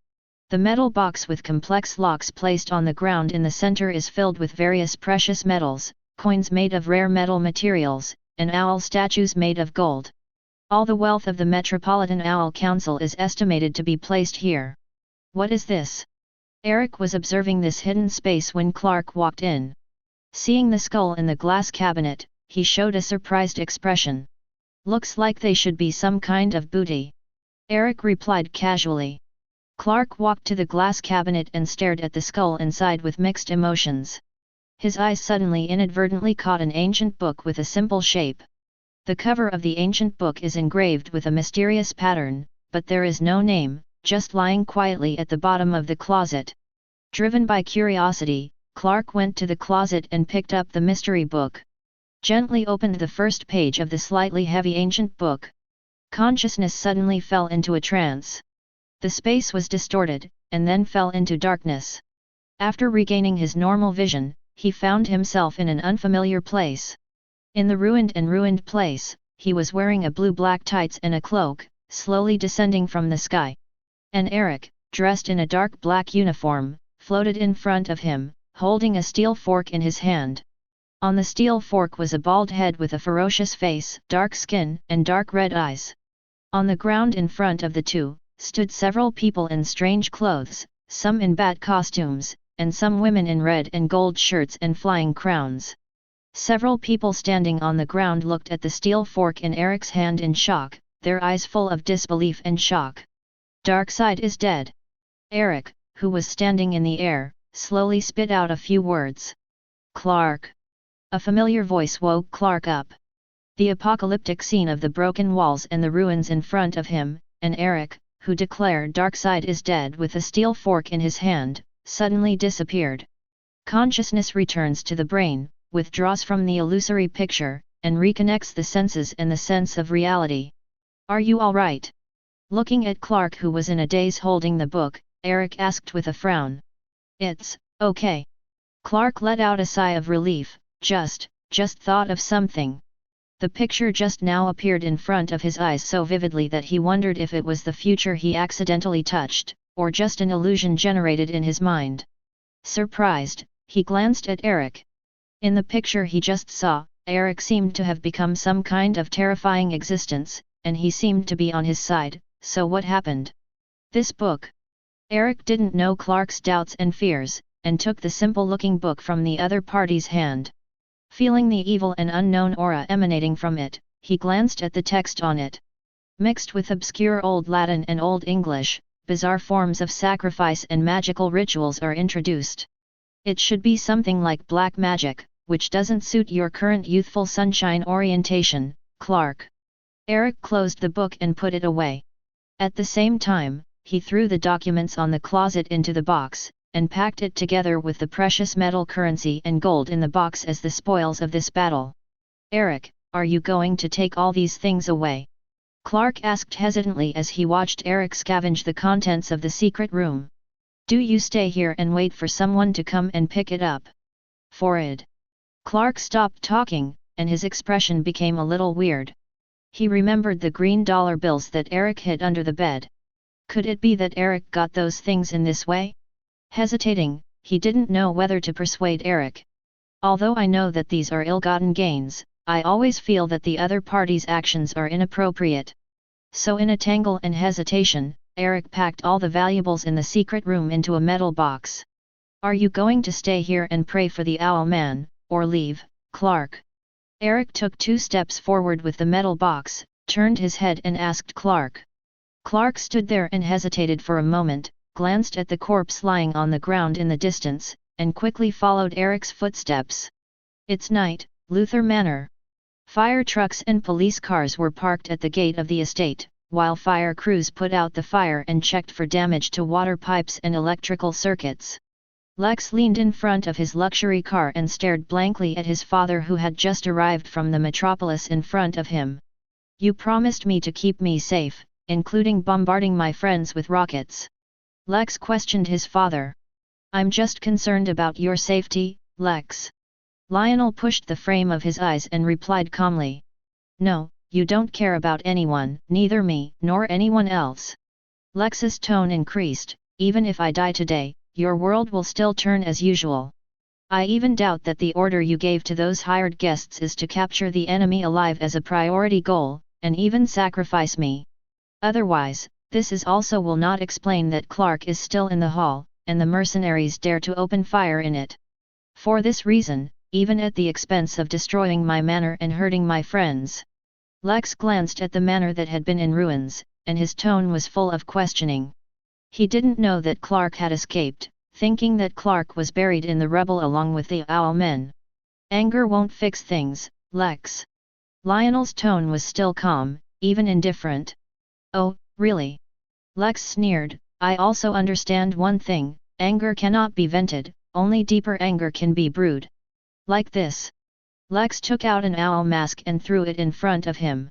S1: The metal box with complex locks placed on the ground in the center is filled with various precious metals, coins made of rare metal materials, and owl statues made of gold. All the wealth of the Metropolitan Owl Council is estimated to be placed here. What is this? Eric was observing this hidden space when Clark walked in. Seeing the skull in the glass cabinet, he showed a surprised expression. Looks like they should be some kind of booty. Eric replied casually. Clark walked to the glass cabinet and stared at the skull inside with mixed emotions. His eyes suddenly inadvertently caught an ancient book with a simple shape. The cover of the ancient book is engraved with a mysterious pattern, but there is no name, just lying quietly at the bottom of the closet. Driven by curiosity, Clark went to the closet and picked up the mystery book. Gently opened the first page of the slightly heavy ancient book. Consciousness suddenly fell into a trance. The space was distorted, and then fell into darkness. After regaining his normal vision, he found himself in an unfamiliar place. In the ruined place, he was wearing a blue-black tights and a cloak, slowly descending from the sky. And Eric, dressed in a dark black uniform, floated in front of him, holding a steel fork in his hand. On the steel fork was a bald head with a ferocious face, dark skin, and dark red eyes. On the ground in front of the two, stood several people in strange clothes, some in bat costumes, and some women in red and gold shirts and flying crowns. Several people standing on the ground looked at the steel fork in Eric's hand in shock, their eyes full of disbelief and shock. Darkseid is dead. Eric, who was standing in the air, slowly spit out a few words. Clark. A familiar voice woke Clark up. The apocalyptic scene of the broken walls and the ruins in front of him, and Eric, who declared Darkseid is dead with a steel fork in his hand, suddenly disappeared. Consciousness returns to the brain, withdraws from the illusory picture, and reconnects the senses and the sense of reality. Are you all right? Looking at Clark, who was in a daze holding the book, Eric asked with a frown. It's okay. Clark let out a sigh of relief. Just thought of something. The picture just now appeared in front of his eyes so vividly that he wondered if it was the future he accidentally touched, or just an illusion generated in his mind. Surprised, he glanced at Eric. In the picture he just saw, Eric seemed to have become some kind of terrifying existence, and he seemed to be on his side. So what happened? This book. Eric didn't know Clark's doubts and fears, and took the simple-looking book from the other party's hand. Feeling the evil and unknown aura emanating from it, he glanced at the text on it. Mixed with obscure Old Latin and Old English, bizarre forms of sacrifice and magical rituals are introduced. It should be something like black magic, which doesn't suit your current youthful sunshine orientation, Clark. Eric closed the book and put it away. At the same time, he threw the documents on the closet into the box, and packed it together with the precious metal currency and gold in the box as the spoils of this battle. Eric, are you going to take all these things away? Clark asked hesitantly as he watched Eric scavenge the contents of the secret room. Do you stay here and wait for someone to come and pick it up? Forrid. Clark stopped talking, and his expression became a little weird. He remembered the green dollar bills that Eric hid under the bed. Could it be that Eric got those things in this way? Hesitating, he didn't know whether to persuade Eric. Although I know that these are ill-gotten gains, I always feel that the other party's actions are inappropriate. So in a tangle and hesitation, Eric packed all the valuables in the secret room into a metal box. Are you going to stay here and pray for the Owl Man, or leave, Clark? Eric took 2 steps forward with the metal box, turned his head and asked Clark. Clark stood there and hesitated for a moment, glanced at the corpse lying on the ground in the distance, and quickly followed Eric's footsteps. It's night, Luther Manor. Fire trucks and police cars were parked at the gate of the estate, while fire crews put out the fire and checked for damage to water pipes and electrical circuits. Lex leaned in front of his luxury car and stared blankly at his father, who had just arrived from the metropolis in front of him. You promised me to keep me safe, including bombarding my friends with rockets. Lex questioned his father. I'm just concerned about your safety, Lex. Lionel pushed the frame of his eyes and replied calmly. No, you don't care about anyone, neither me nor anyone else. Lex's tone increased. Even if I die today, your world will still turn as usual. I even doubt that the order you gave to those hired guests is to capture the enemy alive as a priority goal, and even sacrifice me. Otherwise, this is also will not explain that Clark is still in the hall, and the mercenaries dare to open fire in it. For this reason, even at the expense of destroying my manor and hurting my friends. Lex glanced at the manor that had been in ruins, and his tone was full of questioning. He didn't know that Clark had escaped, thinking that Clark was buried in the rubble along with the Owl Men. Anger won't fix things, Lex. Lionel's tone was still calm, even indifferent. Oh, really? Lex sneered. I also understand one thing, anger cannot be vented, only deeper anger can be brewed. Like this. Lex took out an owl mask and threw it in front of him.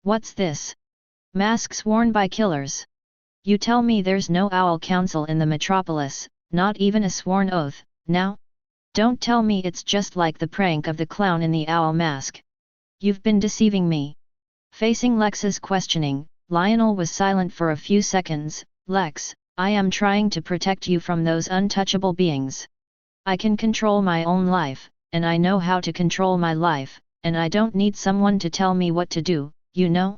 S1: What's this? Masks worn by killers. You tell me there's no Owl Council in the metropolis, not even a sworn oath, now? Don't tell me it's just like the prank of the clown in the owl mask. You've been deceiving me. Facing Lex's questioning, Lionel was silent for a few seconds. Lex, I am trying to protect you from those untouchable beings. I can control my own life, and I know how to control my life, and I don't need someone to tell me what to do, you know?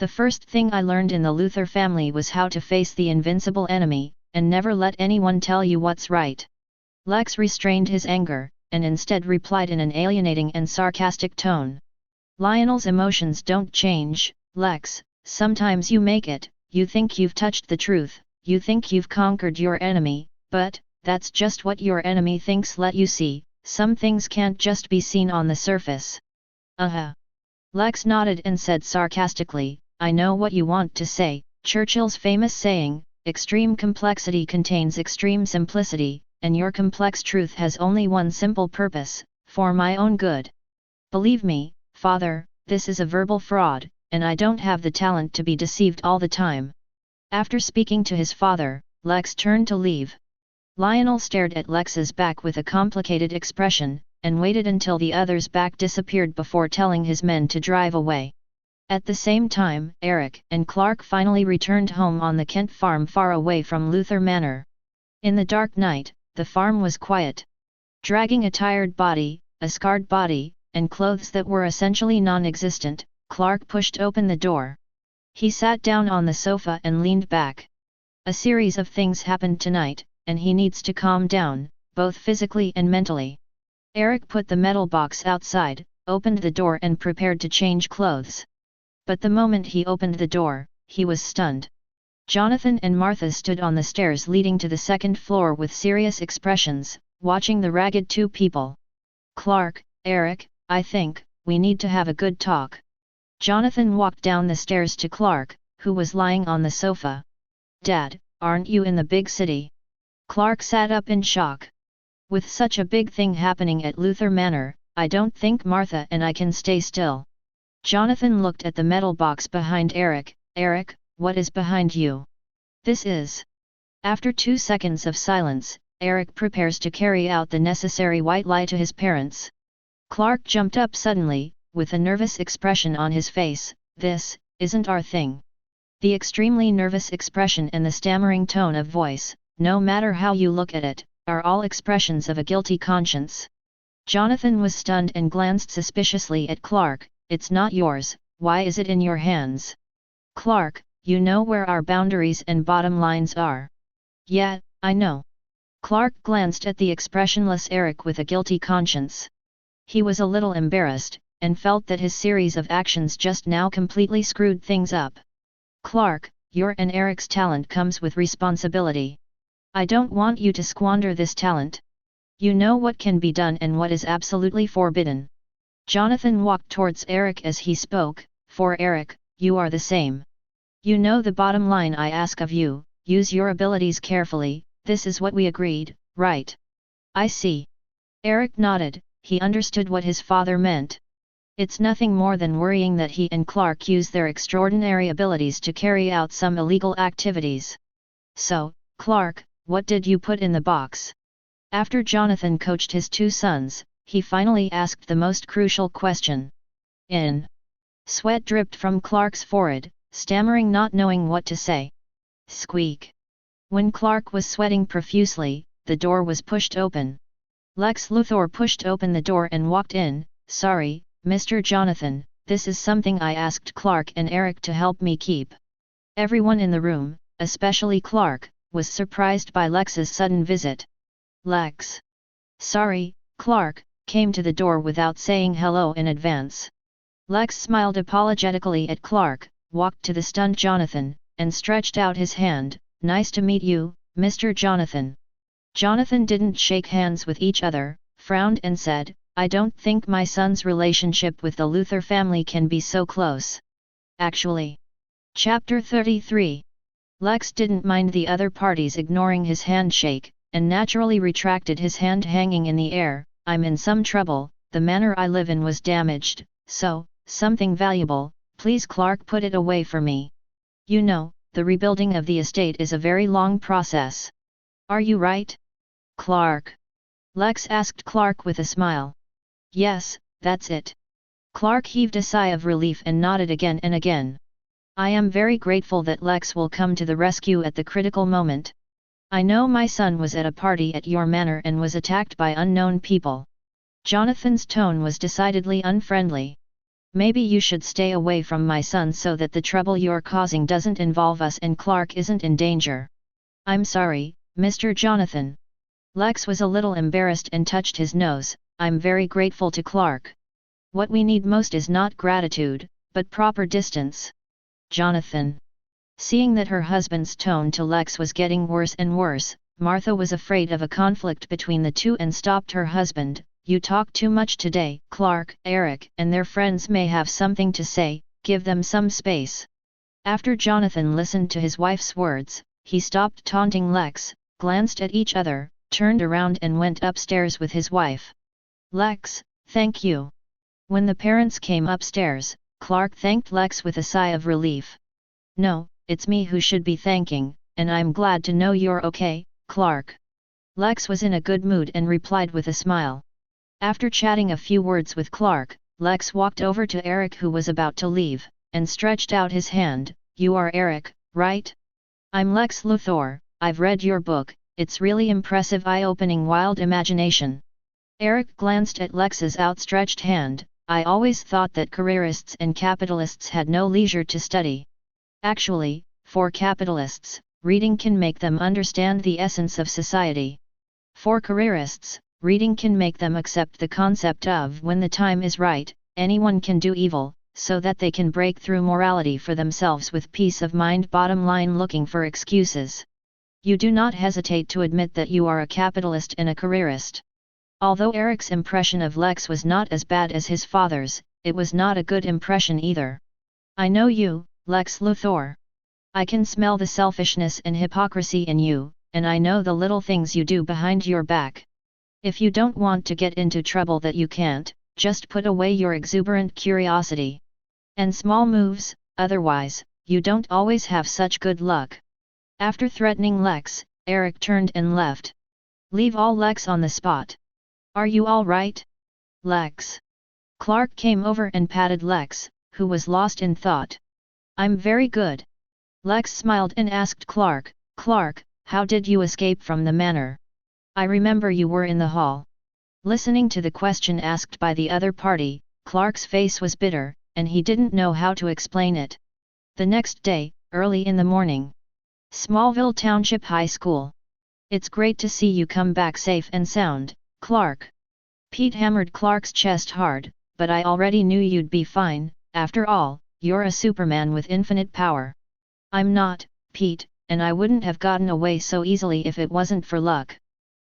S1: The first thing I learned in the Luthor family was how to face the invincible enemy, and never let anyone tell you what's right. Lex restrained his anger, and instead replied in an alienating and sarcastic tone. Lionel's emotions don't change, Lex, sometimes you make it, you think you've touched the truth, you think you've conquered your enemy, but, that's just what your enemy thinks let you see, some things can't just be seen on the surface. Lex nodded and said sarcastically, I know what you want to say, Churchill's famous saying, extreme complexity contains extreme simplicity, and your complex truth has only one simple purpose, for my own good. Believe me, Father, this is a verbal fraud, and I don't have the talent to be deceived all the time. After speaking to his father, Lex turned to leave. Lionel stared at Lex's back with a complicated expression, and waited until the other's back disappeared before telling his men to drive away. At the same time, Eric and Clark finally returned home on the Kent farm far away from Luthor Manor. In the dark night, the farm was quiet. Dragging a tired body, a scarred body, and clothes that were essentially non-existent, Clark pushed open the door. He sat down on the sofa and leaned back. A series of things happened tonight, and he needs to calm down, both physically and mentally. Eric put the metal box outside, opened the door and prepared to change clothes. But the moment he opened the door, he was stunned. Jonathan and Martha stood on the stairs leading to the second floor with serious expressions, watching the ragged two people. Clark, Eric, I think, we need to have a good talk. Jonathan walked down the stairs to Clark, who was lying on the sofa. Dad, aren't you in the big city? Clark sat up in shock. With such a big thing happening at Luthor Manor, I don't think Martha and I can stay still. Jonathan looked at the metal box behind Eric. Eric, what is behind you? This is. After 2 seconds of silence, Eric prepares to carry out the necessary white lie to his parents. Clark jumped up suddenly, with a nervous expression on his face. This isn't our thing. The extremely nervous expression and the stammering tone of voice, no matter how you look at it, are all expressions of a guilty conscience. Jonathan was stunned and glanced suspiciously at Clark. It's not yours, why is it in your hands? Clark, you know where our boundaries and bottom lines are. Yeah, I know. Clark glanced at the expressionless Eric with a guilty conscience. He was a little embarrassed, and felt that his series of actions just now completely screwed things up. Clark, your and Eric's talent comes with responsibility. I don't want you to squander this talent. You know what can be done and what is absolutely forbidden. Jonathan walked towards Eric as he spoke. For Eric, you are the same. You know the bottom line I ask of you, use your abilities carefully, this is what we agreed, right? I see. Eric nodded, he understood what his father meant. It's nothing more than worrying that he and Clark use their extraordinary abilities to carry out some illegal activities. So, Clark, what did you put in the box? After Jonathan coached his two sons, he finally asked the most crucial question. In. Sweat dripped from Clark's forehead, stammering not knowing what to say. Squeak. When Clark was sweating profusely, the door was pushed open. Lex Luthor pushed open the door and walked in. Sorry, Mr. Jonathan, this is something I asked Clark and Eric to help me keep. Everyone in the room, especially Clark, was surprised by Lex's sudden visit. Lex. Sorry, Clark, came to the door without saying hello in advance. Lex smiled apologetically at Clark, walked to the stunned Jonathan, and stretched out his hand. Nice to meet you, Mr. Jonathan. Jonathan didn't shake hands with each other, frowned and said, I don't think my son's relationship with the Luthor family can be so close. Actually. Chapter 33. Lex didn't mind the other parties ignoring his handshake, and naturally retracted his hand hanging in the air. I'm in some trouble, the manor I live in was damaged, so, something valuable, please Clark put it away for me. You know, the rebuilding of the estate is a very long process. Are you right? Clark. Lex asked Clark with a smile. Yes, that's it. Clark heaved a sigh of relief and nodded again and again. I am very grateful that Lex will come to the rescue at the critical moment. I know my son was at a party at your manor and was attacked by unknown people. Jonathan's tone was decidedly unfriendly. Maybe you should stay away from my son so that the trouble you're causing doesn't involve us and Clark isn't in danger. I'm sorry, Mr. Jonathan. Lex was a little embarrassed and touched his nose. I'm very grateful to Clark. What we need most is not gratitude, but proper distance. Jonathan. Seeing that her husband's tone to Lex was getting worse and worse, Martha was afraid of a conflict between the two and stopped her husband. You talk too much today. Clark, Eric, and their friends may have something to say, give them some space. After Jonathan listened to his wife's words, he stopped taunting Lex, glanced at each other, turned around and went upstairs with his wife. Lex, thank you. When the parents came upstairs, Clark thanked Lex with a sigh of relief. No, it's me who should be thanking, and I'm glad to know you're okay, Clark. Lex was in a good mood and replied with a smile. After chatting a few words with Clark, Lex walked over to Eric who was about to leave, and stretched out his hand. You are Eric, right? I'm Lex Luthor. I've read your book, it's really impressive, eye-opening, wild imagination. Eric glanced at Lex's outstretched hand. I always thought that careerists and capitalists had no leisure to study. Actually, for capitalists, reading can make them understand the essence of society. For careerists, reading can make them accept the concept of when the time is right, anyone can do evil, so that they can break through morality for themselves with peace of mind. Bottom line, looking for excuses. You do not hesitate to admit that you are a capitalist and a careerist. Although Eric's impression of Lex was not as bad as his father's, it was not a good impression either. I know you, Lex Luthor. I can smell the selfishness and hypocrisy in you, and I know the little things you do behind your back. If you don't want to get into trouble that you can't, just put away your exuberant curiosity. And small moves, otherwise, you don't always have such good luck. After threatening Lex, Eric turned and left. Leave all Lex on the spot. Are you all right? Lex. Clark came over and patted Lex, who was lost in thought. I'm very good. Lex smiled and asked Clark, Clark, how did you escape from the manor? I remember you were in the hall. Listening to the question asked by the other party, Clark's face was bitter, and he didn't know how to explain it. The next day, early in the morning. Smallville Township High School. It's great to see you come back safe and sound, Clark. Pete hammered Clark's chest hard, but I already knew you'd be fine. After all, you're a Superman with infinite power. I'm not, Pete, and I wouldn't have gotten away so easily if it wasn't for luck.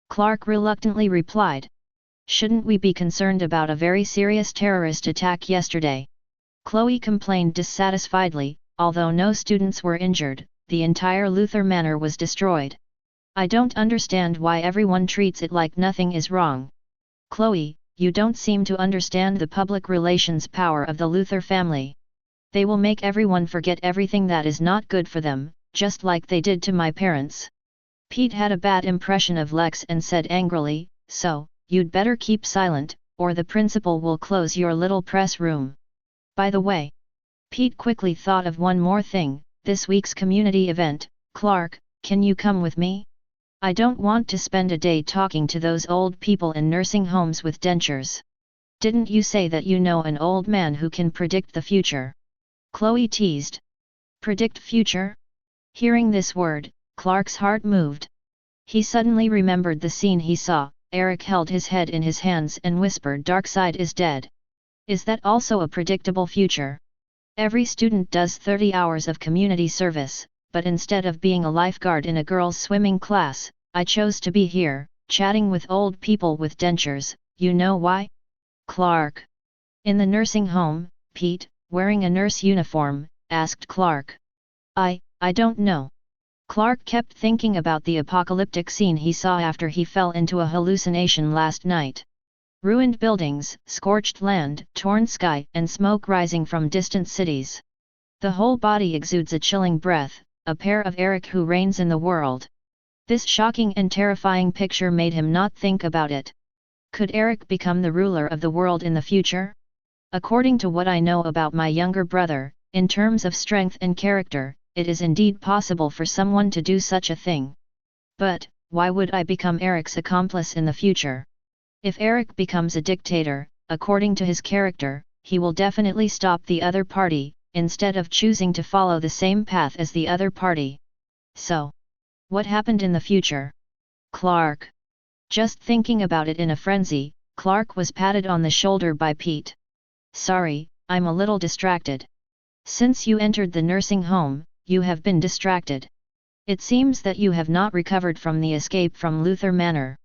S1: Clark reluctantly replied. Shouldn't we be concerned about a very serious terrorist attack yesterday? Chloe complained dissatisfiedly. Although no students were injured, the entire Luthor Manor was destroyed. I don't understand why everyone treats it like nothing is wrong. Chloe, you don't seem to understand the public relations power of the Luthor family. They will make everyone forget everything that is not good for them, just like they did to my parents. Pete had a bad impression of Lex and said angrily, so, you'd better keep silent, or the principal will close your little press room. By the way, Pete quickly thought of one more thing, this week's community event. Clark, can you come with me? I don't want to spend a day talking to those old people in nursing homes with dentures. Didn't you say that you know an old man who can predict the future? Chloe teased. Predict future? Hearing this word, Clark's heart moved. He suddenly remembered the scene he saw. Eric held his head in his hands and whispered, Darkseid is dead. Is that also a predictable future? Every student does 30 hours of community service, but instead of being a lifeguard in a girls' swimming class, I chose to be here, chatting with old people with dentures. You know why? Clark. In the nursing home, Pete, wearing a nurse uniform, asked Clark. I don't know. Clark kept thinking about the apocalyptic scene he saw after he fell into a hallucination last night. Ruined buildings, scorched land, torn sky, and smoke rising from distant cities. The whole body exudes a chilling breath, a pair of Eric who reigns in the world. This shocking and terrifying picture made him not think about it. Could Eric become the ruler of the world in the future? According to what I know about my younger brother, In terms of strength and character, it is indeed possible for someone to do such a thing. But, why would I become Eric's accomplice in the future? If Eric becomes a dictator, according to his character, he will definitely stop the other party, instead of choosing to follow the same path as the other party. So, what happened in the future? Clark. Just thinking about it in a frenzy, Clark was patted on the shoulder by Pete. Sorry, I'm a little distracted. Since you entered the nursing home, you have been distracted. It seems that you have not recovered from the escape from Luther Manor.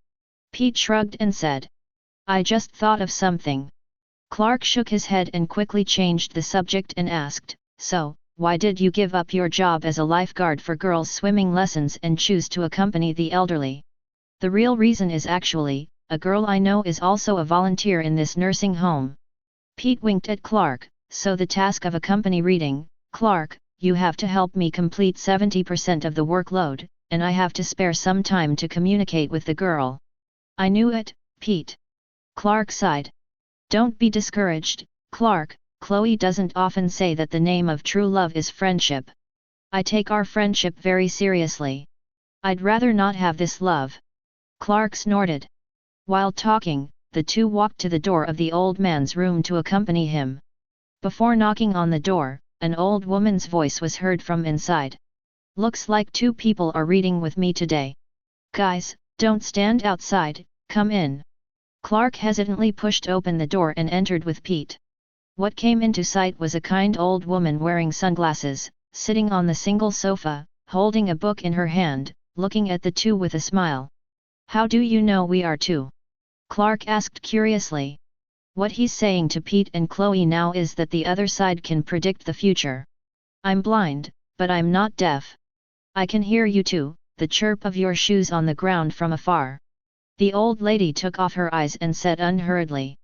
S1: Pete shrugged and said. I just thought of something. Clark shook his head and quickly changed the subject and asked, so, why did you give up your job as a lifeguard for girls' swimming lessons and choose to accompany the elderly? The real reason is actually, a girl I know is also a volunteer in this nursing home. Pete winked at Clark, so the task of accompany reading, Clark, you have to help me complete 70% of the workload, and I have to spare some time to communicate with the girl. I knew it, Pete. Clark sighed. Don't be discouraged, Clark, Chloe doesn't often say that the name of true love is friendship. I take our friendship very seriously. I'd rather not have this love. Clark snorted. While talking, the two walked to the door of the old man's room to accompany him. Before knocking on the door, an old woman's voice was heard from inside. Looks like two people are reading with me today. Guys, don't stand outside, come in. Clark hesitantly pushed open the door and entered with Pete. What came into sight was a kind old woman wearing sunglasses, sitting on the single sofa, holding a book in her hand, looking at the two with a smile. How do you know we are two? Clark asked curiously. What he's saying to Pete and Chloe now is that the other side can predict the future. I'm blind, but I'm not deaf. I can hear you too, the chirp of your shoes on the ground from afar. The old lady took off her eyes and said unhurriedly.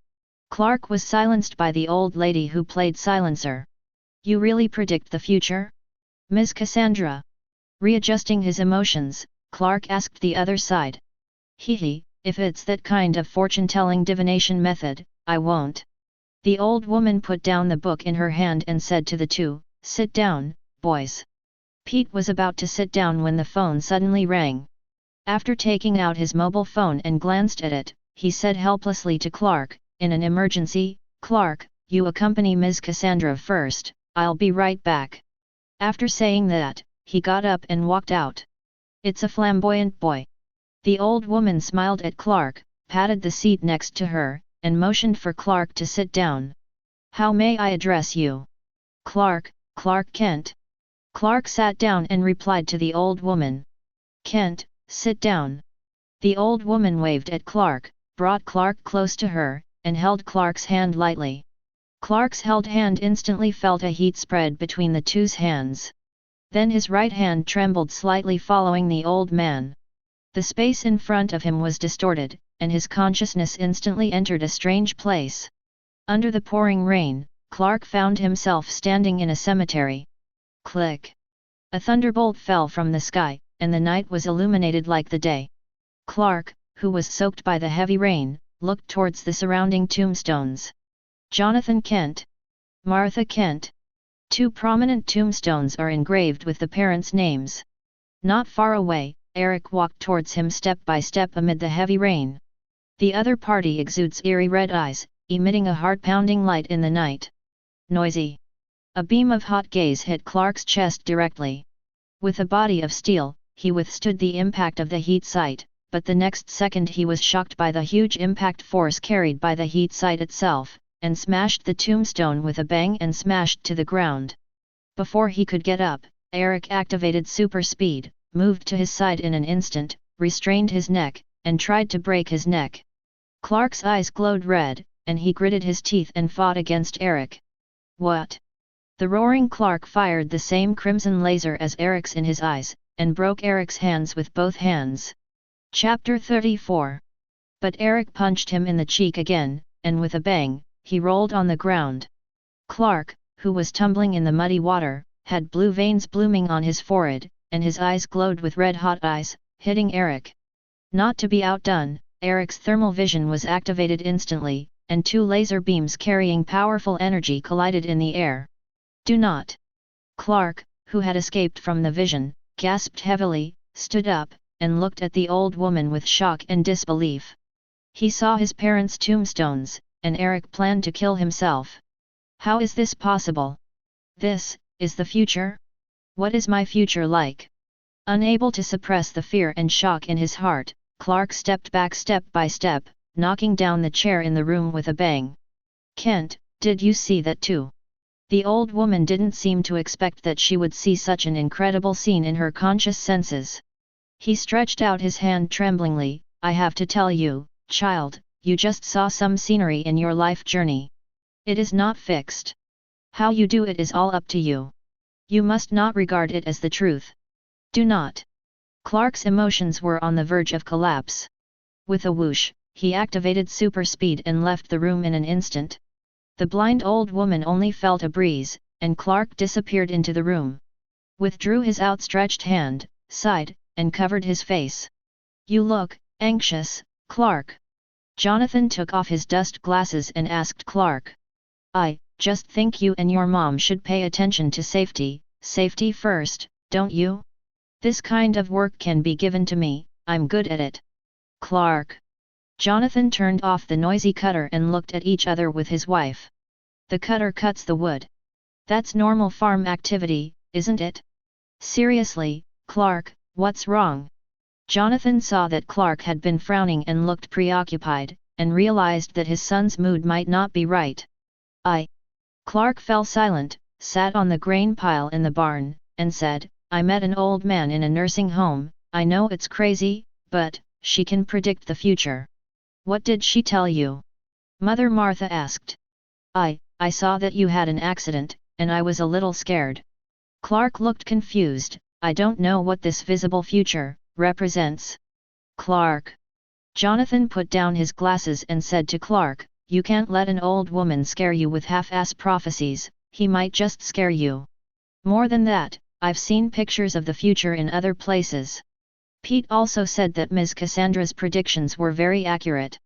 S1: Clark was silenced by the old lady who played silencer. You really predict the future? Ms. Cassandra. Readjusting his emotions, Clark asked the other side. Hee, if it's that kind of fortune-telling divination method, I won't. The old woman put down the book in her hand and said to the two, sit down, boys. Pete was about to sit down when the phone suddenly rang. After taking out his mobile phone and glanced at it, he said helplessly to Clark, in an emergency, Clark, you accompany Ms. Cassandra first, I'll be right back. After saying that, he got up and walked out. It's a flamboyant boy. The old woman smiled at Clark, patted the seat next to her, and motioned for Clark to sit down. How may I address you? Clark, Clark Kent. Clark sat down and replied to the old woman. Kent, sit down. The old woman waved at Clark, brought Clark close to her, and held Clark's hand lightly. Clark's held hand instantly felt a heat spread between the two's hands. Then his right hand trembled slightly following the old man. The space in front of him was distorted, and his consciousness instantly entered a strange place. Under the pouring rain, Clark found himself standing in a cemetery. Click! A thunderbolt fell from the sky, and the night was illuminated like the day. Clark, who was soaked by the heavy rain, looked towards the surrounding tombstones. Jonathan Kent. Martha Kent. Two prominent tombstones are engraved with the parents' names. Not far away, Eric walked towards him step by step amid the heavy rain. The other party exudes eerie red eyes, emitting a heart-pounding light in the night. Noisy. A beam of hot gaze hit Clark's chest directly. With a body of steel, he withstood the impact of the heat sight, but the next second he was shocked by the huge impact force carried by the heat sight itself, and smashed the tombstone with a bang and smashed to the ground. Before he could get up, Eric activated super speed, moved to his side in an instant, restrained his neck, and tried to break his neck. Clark's eyes glowed red, and he gritted his teeth and fought against Eric. What? The roaring Clark fired the same crimson laser as Eric's in his eyes, and broke Eric's hands with both hands. Chapter 34. But Eric punched him in the cheek again, and with a bang, he rolled on the ground. Clark, who was tumbling in the muddy water, had blue veins blooming on his forehead, and his eyes glowed with red-hot eyes, hitting Eric. Not to be outdone, Eric's thermal vision was activated instantly, and two laser beams carrying powerful energy collided in the air. Do not. Clark, who had escaped from the vision, gasped heavily, stood up, and looked at the old woman with shock and disbelief. He saw his parents' tombstones, and Eric planned to kill himself. How is this possible? This is the future? What is my future like? Unable to suppress the fear and shock in his heart, Clark stepped back step by step, knocking down the chair in the room with a bang. Kent, did you see that too? The old woman didn't seem to expect that she would see such an incredible scene in her conscious senses. He stretched out his hand tremblingly. I have to tell you, child, you just saw some scenery in your life journey. It is not fixed. How you do it is all up to you. You must not regard it as the truth. Do not. Clark's emotions were on the verge of collapse. With a whoosh, he activated super speed and left the room in an instant. The blind old woman only felt a breeze, and Clark disappeared into the room. Withdrew his outstretched hand, sighed, and covered his face. You look anxious, Clark. Jonathan took off his dust glasses and asked Clark. I just think you and your mom should pay attention to safety, safety first, don't you? This kind of work can be given to me, I'm good at it. Clark. Jonathan turned off the noisy cutter and looked at each other with his wife. The cutter cuts the wood. That's normal farm activity, isn't it? Seriously, Clark, what's wrong? Jonathan saw that Clark had been frowning and looked preoccupied, and realized that his son's mood might not be right. Clark fell silent, sat on the grain pile in the barn, and said, I met an old man in a nursing home. I know it's crazy, but she can predict the future. What did she tell you? Mother Martha asked. I saw that you had an accident, and I was a little scared. Clark looked confused. I don't know what this visible future represents. Clark. Jonathan put down his glasses and said to Clark, you can't let an old woman scare you with half-ass prophecies, he might just scare you. More than that, I've seen pictures of the future in other places. Pete also said that Ms. Cassandra's predictions were very accurate.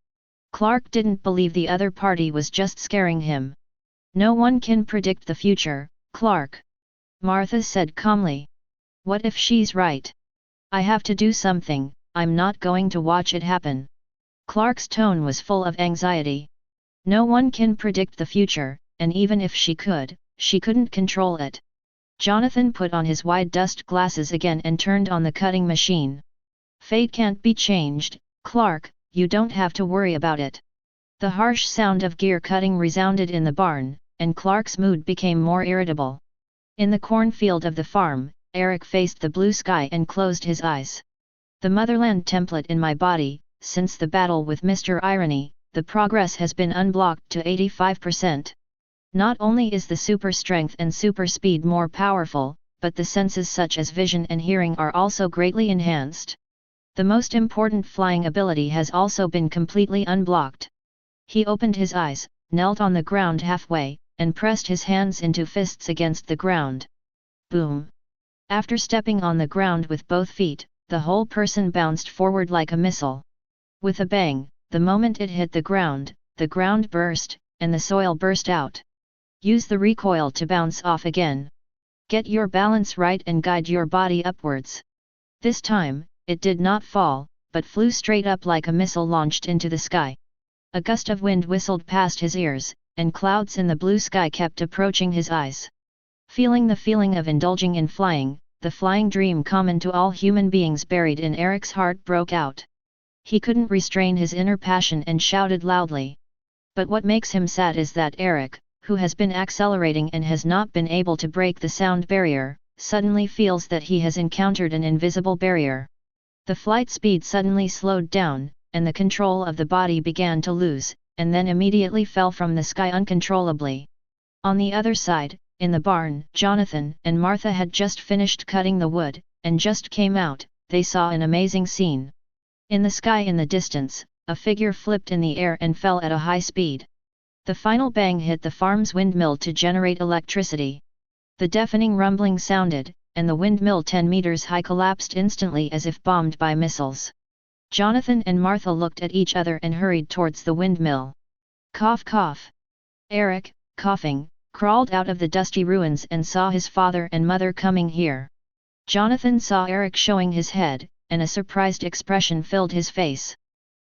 S1: Clark didn't believe the other party was just scaring him. No one can predict the future, Clark. Martha said calmly. What if she's right? I have to do something, I'm not going to watch it happen. Clark's tone was full of anxiety. No one can predict the future, and even if she could, she couldn't control it. Jonathan put on his wide dust glasses again and turned on the cutting machine. Fate can't be changed, Clark, you don't have to worry about it. The harsh sound of gear cutting resounded in the barn, and Clark's mood became more irritable. In the cornfield of the farm, Eric faced the blue sky and closed his eyes. The motherland template in my body, since the battle with Mr. Irony, the progress has been unblocked to 85%. Not only is the super strength and super speed more powerful, but the senses such as vision and hearing are also greatly enhanced. The most important flying ability has also been completely unblocked. He opened his eyes, knelt on the ground halfway, and pressed his hands into fists against the ground. Boom! After stepping on the ground with both feet, the whole person bounced forward like a missile. With a bang, the moment it hit the ground burst, and the soil burst out. Use the recoil to bounce off again. Get your balance right and guide your body upwards. This time, it did not fall, but flew straight up like a missile launched into the sky. A gust of wind whistled past his ears, and clouds in the blue sky kept approaching his eyes. Feeling the feeling of indulging in flying, the flying dream common to all human beings buried in Eric's heart broke out. He couldn't restrain his inner passion and shouted loudly. But what makes him sad is that Eric, who has been accelerating and has not been able to break the sound barrier, suddenly feels that he has encountered an invisible barrier. The flight speed suddenly slowed down, and the control of the body began to lose, and then immediately fell from the sky uncontrollably. On the other side, in the barn, Jonathan and Martha had just finished cutting the wood, and just came out. They saw an amazing scene. In the sky in the distance, a figure flipped in the air and fell at a high speed. The final bang hit the farm's windmill to generate electricity. The deafening rumbling sounded, and the windmill 10 meters high collapsed instantly as if bombed by missiles. Jonathan and Martha looked at each other and hurried towards the windmill. Cough cough. Eric, coughing, crawled out of the dusty ruins and saw his father and mother coming here. Jonathan saw Eric showing his head, and a surprised expression filled his face.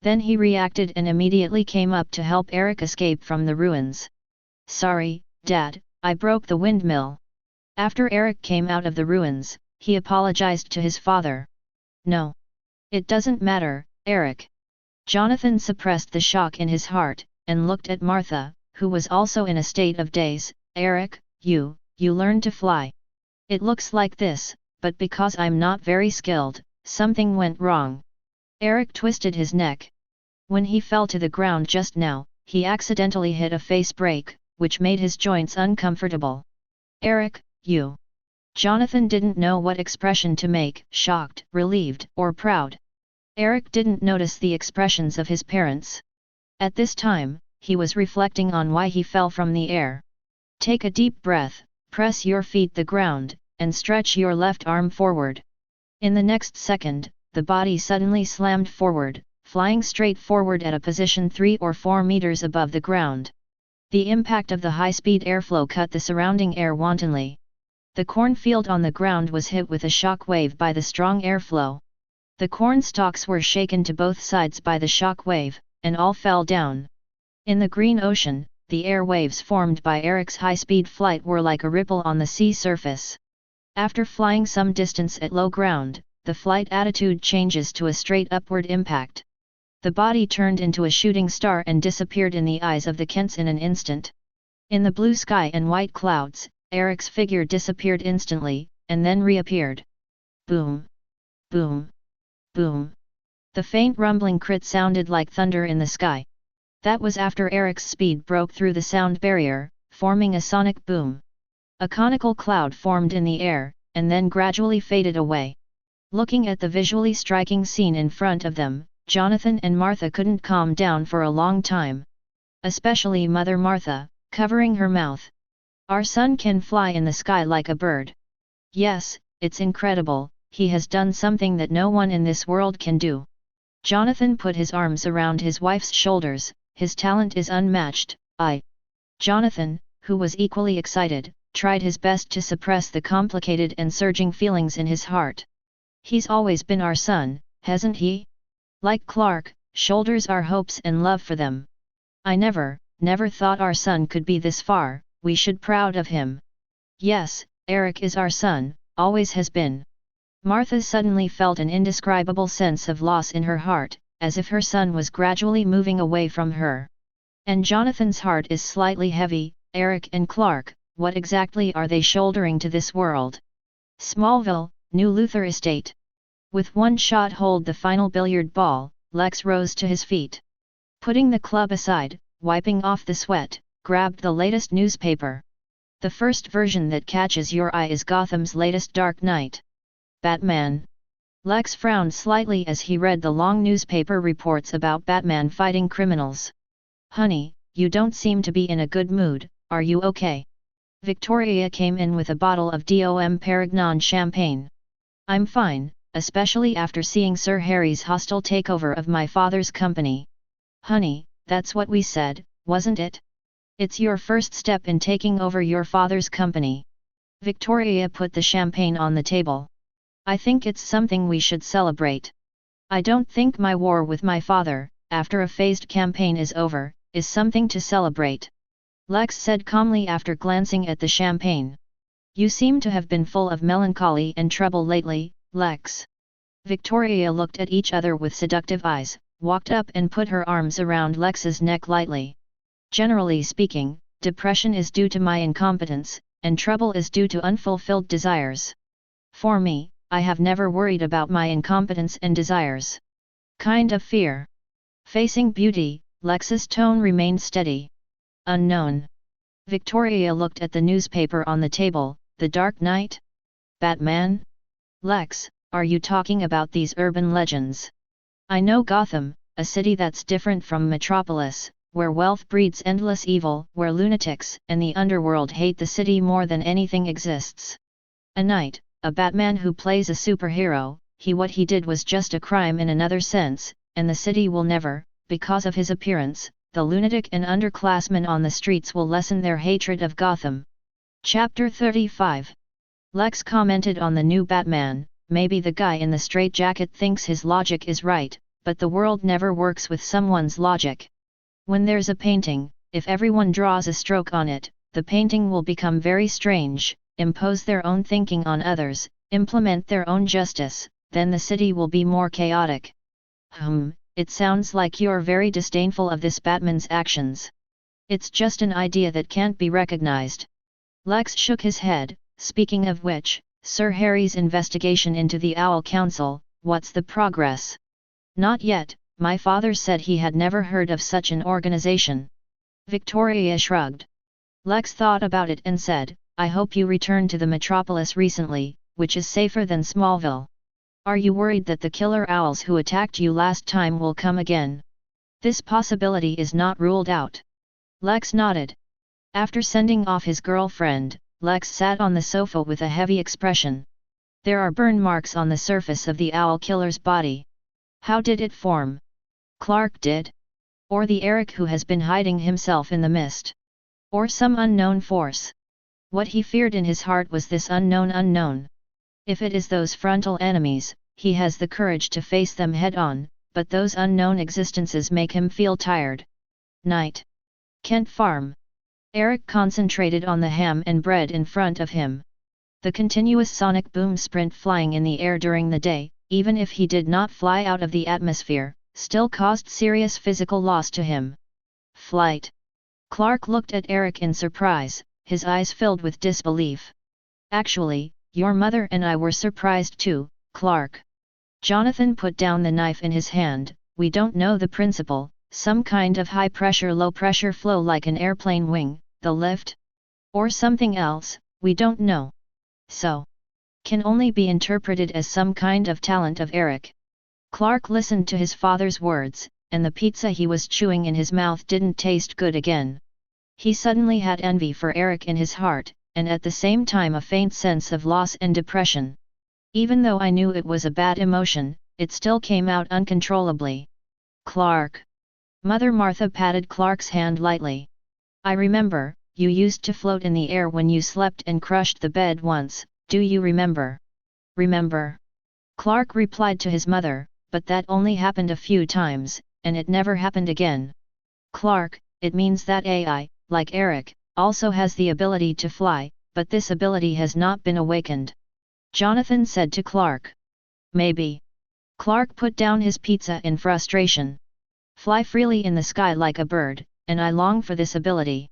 S1: Then he reacted and immediately came up to help Eric escape from the ruins. "Sorry, Dad, I broke the windmill." After Eric came out of the ruins, he apologized to his father. "No. It doesn't matter, Eric." Jonathan suppressed the shock in his heart, and looked at Martha, who was also in a state of daze. "Eric, you learned to fly. It looks like this, but because I'm not very skilled, something went wrong." Eric twisted his neck. When he fell to the ground just now, he accidentally hit a face break, which made his joints uncomfortable. "Eric, you..." Jonathan didn't know what expression to make, shocked, relieved, or proud. Eric didn't notice the expressions of his parents. At this time, he was reflecting on why he fell from the air. Take a deep breath, press your feet the ground, and stretch your left arm forward. In the next second, the body suddenly slammed forward, flying straight forward at a position 3 or 4 meters above the ground. The impact of the high-speed airflow cut the surrounding air wantonly. The cornfield on the ground was hit with a shock wave by the strong airflow. The corn stalks were shaken to both sides by the shock wave, and all fell down. In the green ocean, the air waves formed by Eric's high-speed flight were like a ripple on the sea surface. After flying some distance at low ground, the flight attitude changes to a straight upward impact. The body turned into a shooting star and disappeared in the eyes of the Kents in an instant. In the blue sky and white clouds, Eric's figure disappeared instantly, and then reappeared. Boom! Boom! Boom! The faint rumbling crit sounded like thunder in the sky. That was after Eric's speed broke through the sound barrier, forming a sonic boom. A conical cloud formed in the air, and then gradually faded away. Looking at the visually striking scene in front of them, Jonathan and Martha couldn't calm down for a long time. Especially Mother Martha, covering her mouth. "Our son can fly in the sky like a bird. Yes, it's incredible, he has done something that no one in this world can do." Jonathan put his arms around his wife's shoulders. "His talent is unmatched." Jonathan, who was equally excited, tried his best to suppress the complicated and surging feelings in his heart. "He's always been our son, hasn't he? Like Clark, shoulders our hopes and love for them. I never thought our son could be this far, we should proud of him. Yes, Eric is our son, always has been." Martha suddenly felt an indescribable sense of loss in her heart, as if her son was gradually moving away from her. And Jonathan's heart is slightly heavy. Eric and Clark, what exactly are they shouldering to this world? Smallville, New Luthor Estate. With one shot hold the final billiard ball, Lex rose to his feet. Putting the club aside, wiping off the sweat, grabbed the latest newspaper. The first version that catches your eye is Gotham's latest Dark Knight. Batman. Lex frowned slightly as he read the long newspaper reports about Batman fighting criminals. "Honey, you don't seem to be in a good mood, are you okay?" Victoria came in with a bottle of Dom Perignon champagne. "I'm fine, especially after seeing Sir Harry's hostile takeover of my father's company." "Honey, that's what we said, wasn't it? It's your first step in taking over your father's company." Victoria put the champagne on the table. "I think it's something we should celebrate. I don't think my war with my father, after a phased campaign is over, is something to celebrate," Lex said calmly after glancing at the champagne. "You seem to have been full of melancholy and trouble lately, Lex." Victoria looked at each other with seductive eyes, walked up and put her arms around Lex's neck lightly. "Generally speaking, depression is due to my incompetence, and trouble is due to unfulfilled desires. For me, I have never worried about my incompetence and desires. Kind of fear. Facing beauty." Lex's tone remained steady. "Unknown." Victoria looked at the newspaper on the table. "The Dark Knight? Batman? Lex, are you talking about these urban legends? I know Gotham, a city that's different from Metropolis, where wealth breeds endless evil, where lunatics and the underworld hate the city more than anything exists. A knight, a Batman who plays a superhero, what he did was just a crime in another sense, and the city will never, because of his appearance, the lunatic and underclassmen on the streets will lessen their hatred of Gotham. Chapter 35. Lex commented on the new Batman, maybe the guy in the straitjacket thinks his logic is right, but the world never works with someone's logic. When there's a painting, if everyone draws a stroke on it, the painting will become very strange, impose their own thinking on others, implement their own justice, then the city will be more chaotic. It sounds like you're very disdainful of this Batman's actions. It's just an idea that can't be recognized. Lex shook his head. Speaking of which, Sir Harry's investigation into the Owl Council, what's the progress? Not yet, my father said he had never heard of such an organization. Victoria shrugged. Lex thought about it and said, I hope you returned to the metropolis recently, which is safer than Smallville. Are you worried that the killer owls who attacked you last time will come again? This possibility is not ruled out. Lex nodded. After sending off his girlfriend, Lex sat on the sofa with a heavy expression. There are burn marks on the surface of the owl killer's body. How did it form? Clark did? Or the Eric who has been hiding himself in the mist? Or some unknown force? What he feared in his heart was this unknown. If it is those frontal enemies, he has the courage to face them head-on, but those unknown existences make him feel tired. Night. Kent Farm. Eric concentrated on the ham and bread in front of him. The continuous sonic boom sprint flying in the air during the day, even if he did not fly out of the atmosphere, still caused serious physical loss to him. Flight. Clark looked at Eric in surprise, his eyes filled with disbelief. Actually, your mother and I were surprised too, Clark. Jonathan put down the knife in his hand. We don't know the principle, some kind of high-pressure low-pressure flow like an airplane wing, the lift? Or something else, we don't know. So, can only be interpreted as some kind of talent of Eric. Clark listened to his father's words, and the pizza he was chewing in his mouth didn't taste good again. He suddenly had envy for Eric in his heart, and at the same time a faint sense of loss and depression. Even though I knew it was a bad emotion, it still came out uncontrollably. Clark. Mother Martha patted Clark's hand lightly. I remember, you used to float in the air when you slept and crushed the bed once, do you remember? Remember. Clark replied to his mother, but that only happened a few times, and it never happened again. Clark, it means that AI, like Eric, also has the ability to fly, but this ability has not been awakened. Jonathan said to Clark. Maybe. Clark put down his pizza in frustration. Fly freely in the sky like a bird, and I long for this ability.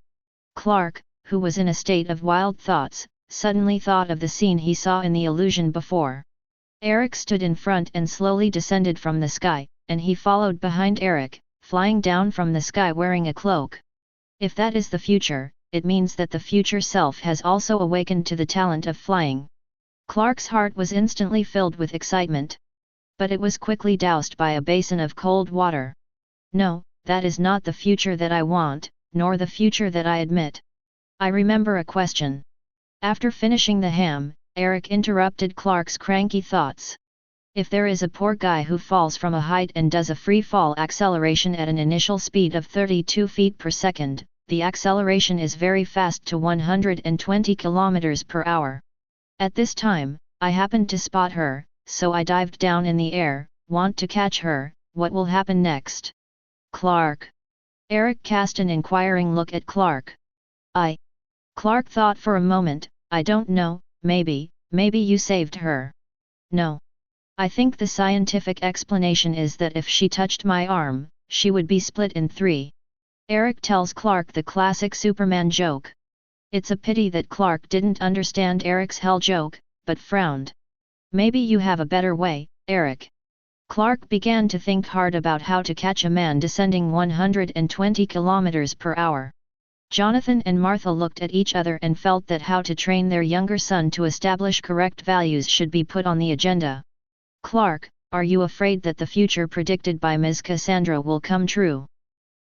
S1: Clark, who was in a state of wild thoughts, suddenly thought of the scene he saw in the illusion before. Eric stood in front and slowly descended from the sky, and he followed behind Eric, flying down from the sky wearing a cloak. If that is the future, it means that the future self has also awakened to the talent of flying. Clark's heart was instantly filled with excitement. But it was quickly doused by a basin of cold water. No, that is not the future that I want, nor the future that I admit. I remember a question. After finishing the ham, Eric interrupted Clark's cranky thoughts. If there is a poor guy who falls from a height and does a free fall acceleration at an initial speed of 32 feet per second, the acceleration is very fast to 120 km per hour. At this time, I happened to spot her, so I dived down in the air, want to catch her, what will happen next? Clark. Eric cast an inquiring look at Clark. Clark thought for a moment, I don't know, maybe you saved her. No. I think the scientific explanation is that if she touched my arm, she would be split in three. Eric tells Clark the classic Superman joke. It's a pity that Clark didn't understand Eric's hell joke, but frowned. Maybe you have a better way, Eric. Clark began to think hard about how to catch a man descending 120 km per hour. Jonathan and Martha looked at each other and felt that how to train their younger son to establish correct values should be put on the agenda. Clark, are you afraid that the future predicted by Ms. Cassandra will come true?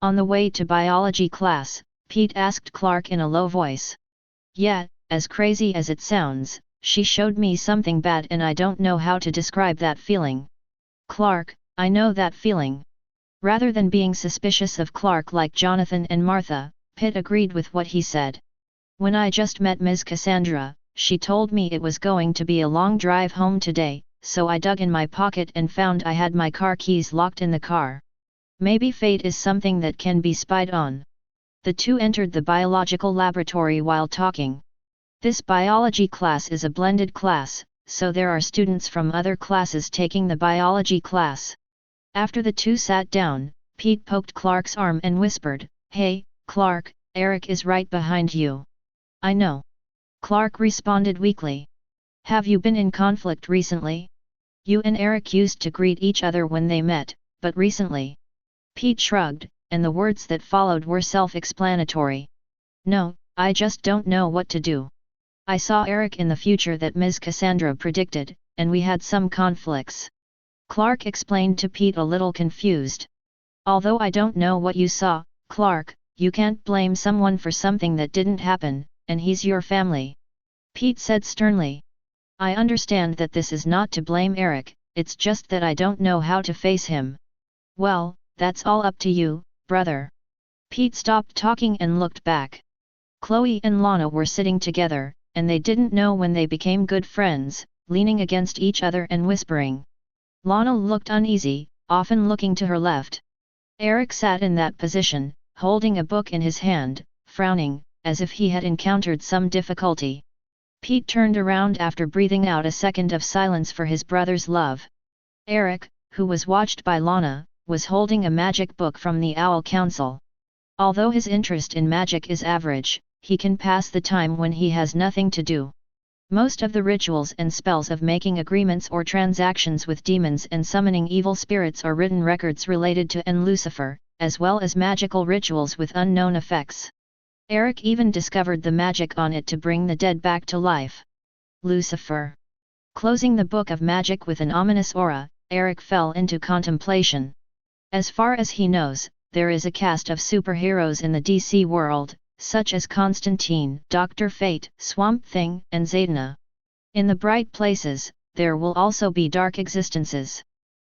S1: On the way to biology class, Pete asked Clark in a low voice. Yeah, as crazy as it sounds, she showed me something bad and I don't know how to describe that feeling. Clark, I know that feeling. Rather than being suspicious of Clark like Jonathan and Martha, Pitt agreed with what he said. When I just met Ms. Cassandra, she told me it was going to be a long drive home today, so I dug in my pocket and found I had my car keys locked in the car. Maybe fate is something that can be spied on. The two entered the biological laboratory while talking. This biology class is a blended class, so there are students from other classes taking the biology class. After the two sat down, Pete poked Clark's arm and whispered, "Hey, Clark, Eric is right behind you." "I know." Clark responded weakly. "Have you been in conflict recently? You and Eric used to greet each other when they met, but recently?" Pete shrugged, and the words that followed were self-explanatory. "No, I just don't know what to do. I saw Eric in the future that Ms. Cassandra predicted, and we had some conflicts." Clark explained to Pete, a little confused. "Although I don't know what you saw, Clark, you can't blame someone for something that didn't happen, and he's your family," Pete said sternly. "I understand that this is not to blame Eric, it's just that I don't know how to face him." "Well, that's all up to you, brother." Pete stopped talking and looked back. Chloe and Lana were sitting together, and they didn't know when they became good friends, leaning against each other and whispering. Lana looked uneasy, often looking to her left. Eric sat in that position, holding a book in his hand, frowning, as if he had encountered some difficulty. Pete turned around after breathing out a second of silence for his brother's love. Eric, who was watched by Lana, was holding a magic book from the Owl Council. Although his interest in magic is average, he can pass the time when he has nothing to do. Most of the rituals and spells of making agreements or transactions with demons and summoning evil spirits are written records related to Lucifer, as well as magical rituals with unknown effects. Eric even discovered the magic on it to bring the dead back to life. Lucifer. Closing the book of magic with an ominous aura, Eric fell into contemplation. As far as he knows, there is a cast of superheroes in the DC world, such as Constantine, Dr. Fate, Swamp Thing, and Zatanna. In the bright places, there will also be dark existences.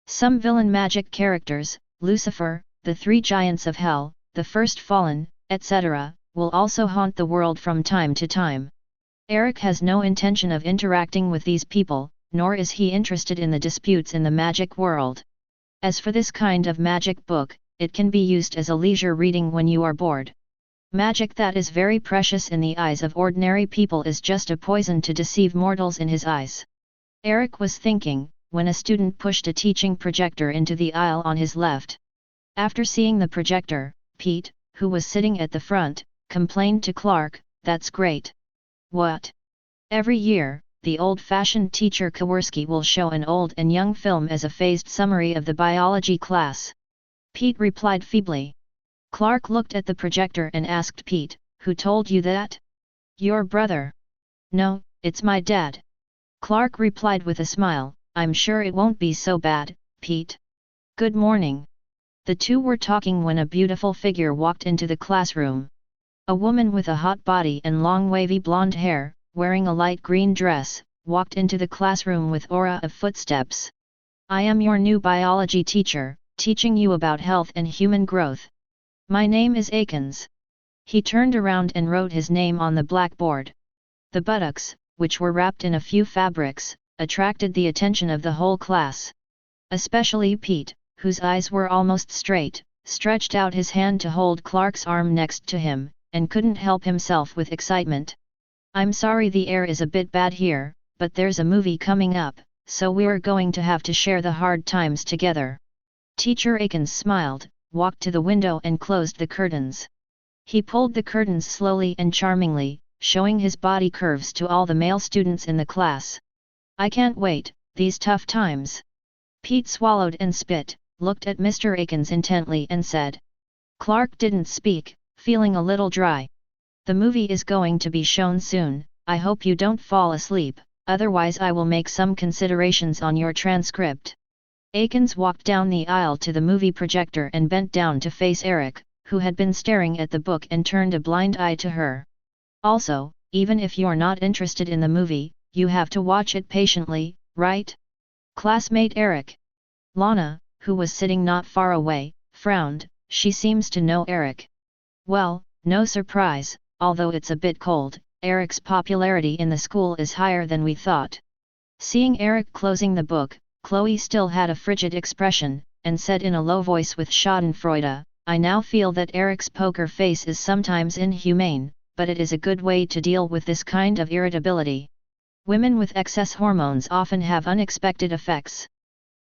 S1: Some villain magic characters, Lucifer, the three giants of hell, the first fallen, etc., will also haunt the world from time to time. Eric has no intention of interacting with these people, nor is he interested in the disputes in the magic world. As for this kind of magic book, it can be used as a leisure reading when you are bored. Magic that is very precious in the eyes of ordinary people is just a poison to deceive mortals in his eyes. Eric was thinking, when a student pushed a teaching projector into the aisle on his left. After seeing the projector, Pete, who was sitting at the front, complained to Clark, "That's great. What? Every year, the old-fashioned teacher Kowarski will show an old and young film as a phased summary of the biology class." Pete replied feebly. Clark looked at the projector and asked Pete, "Who told you that?" "Your brother." "No, it's my dad." Clark replied with a smile, "I'm sure it won't be so bad, Pete. Good morning." The two were talking when a beautiful figure walked into the classroom. A woman with a hot body and long wavy blonde hair, wearing a light green dress, walked into the classroom with aura of footsteps. "I am your new biology teacher, teaching you about health and human growth. My name is Akins." He turned around and wrote his name on the blackboard. The buttocks, which were wrapped in a few fabrics, attracted the attention of the whole class. Especially Pete, whose eyes were almost straight, stretched out his hand to hold Clark's arm next to him, and couldn't help himself with excitement. "I'm sorry the air is a bit bad here, but there's a movie coming up, so we're going to have to share the hard times together." Teacher Akins smiled, walked to the window and closed the curtains. He pulled the curtains slowly and charmingly, showing his body curves to all the male students in the class. "I can't wait, these tough times." Pete swallowed and spit, looked at Mr. Akins intently and said. Clark didn't speak, feeling a little dry. "The movie is going to be shown soon, I hope you don't fall asleep, otherwise I will make some considerations on your transcript." Akins walked down the aisle to the movie projector and bent down to face Eric, who had been staring at the book and turned a blind eye to her. "Also, even if you're not interested in the movie, you have to watch it patiently, right? Classmate Eric." Lana, who was sitting not far away, frowned. She seems to know Eric. Well, no surprise, although it's a bit cold, Eric's popularity in the school is higher than we thought. Seeing Eric closing the book, Chloe still had a frigid expression, and said in a low voice with schadenfreude, I now feel that Eric's poker face is sometimes inhumane, but it is a good way to deal with this kind of irritability. Women with excess hormones often have unexpected effects.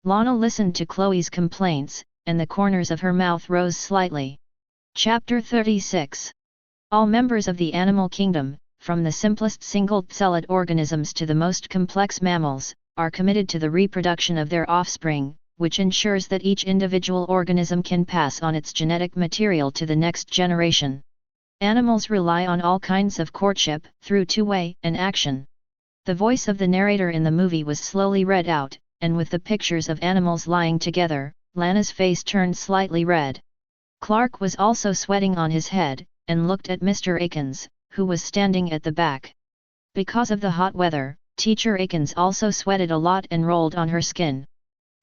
S1: Lana listened to Chloe's complaints, and the corners of her mouth rose slightly. Chapter 36. All members of the animal kingdom, from the simplest single-celled organisms to the most complex mammals, are committed to the reproduction of their offspring, which ensures that each individual organism can pass on its genetic material to the next generation. Animals rely on all kinds of courtship, through two-way and action. The voice of the narrator in the movie was slowly read out, and with the pictures of animals lying together, Lana's face turned slightly red. Clark was also sweating on his head, and looked at Mr. Akins, who was standing at the back. Because of the hot weather, Teacher Akins also sweated a lot and rolled on her skin.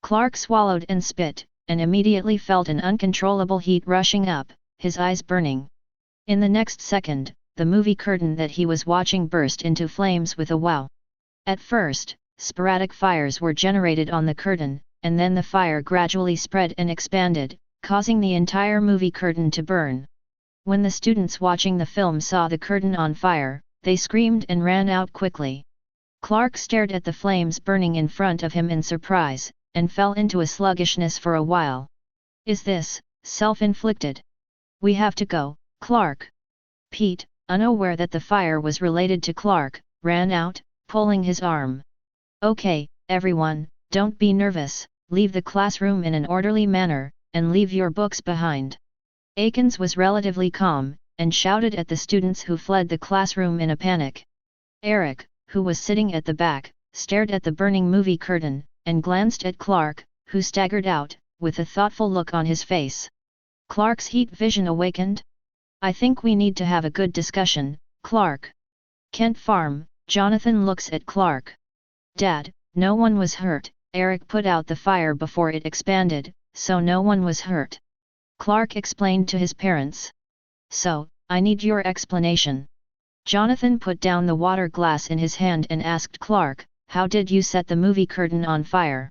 S1: Clark swallowed and spit, and immediately felt an uncontrollable heat rushing up, his eyes burning. In the next second, the movie curtain that he was watching burst into flames with a wow. At first, sporadic fires were generated on the curtain, and then the fire gradually spread and expanded, causing the entire movie curtain to burn. When the students watching the film saw the curtain on fire, they screamed and ran out quickly. Clark stared at the flames burning in front of him in surprise, and fell into a sluggishness for a while. Is this self-inflicted? We have to go, Clark. Pete, unaware that the fire was related to Clark, ran out, pulling his arm. Okay, everyone, don't be nervous, leave the classroom in an orderly manner, and leave your books behind. Akins was relatively calm, and shouted at the students who fled the classroom in a panic. Eric, who was sitting at the back, stared at the burning movie curtain, and glanced at Clark, who staggered out, with a thoughtful look on his face. Clark's heat vision awakened. I think we need to have a good discussion, Clark. Kent Farm, Jonathan looks at Clark. Dad, no one was hurt, Eric put out the fire before it expanded, so no one was hurt. Clark explained to his parents. So, I need your explanation. Jonathan put down the water glass in his hand and asked Clark, how did you set the movie curtain on fire?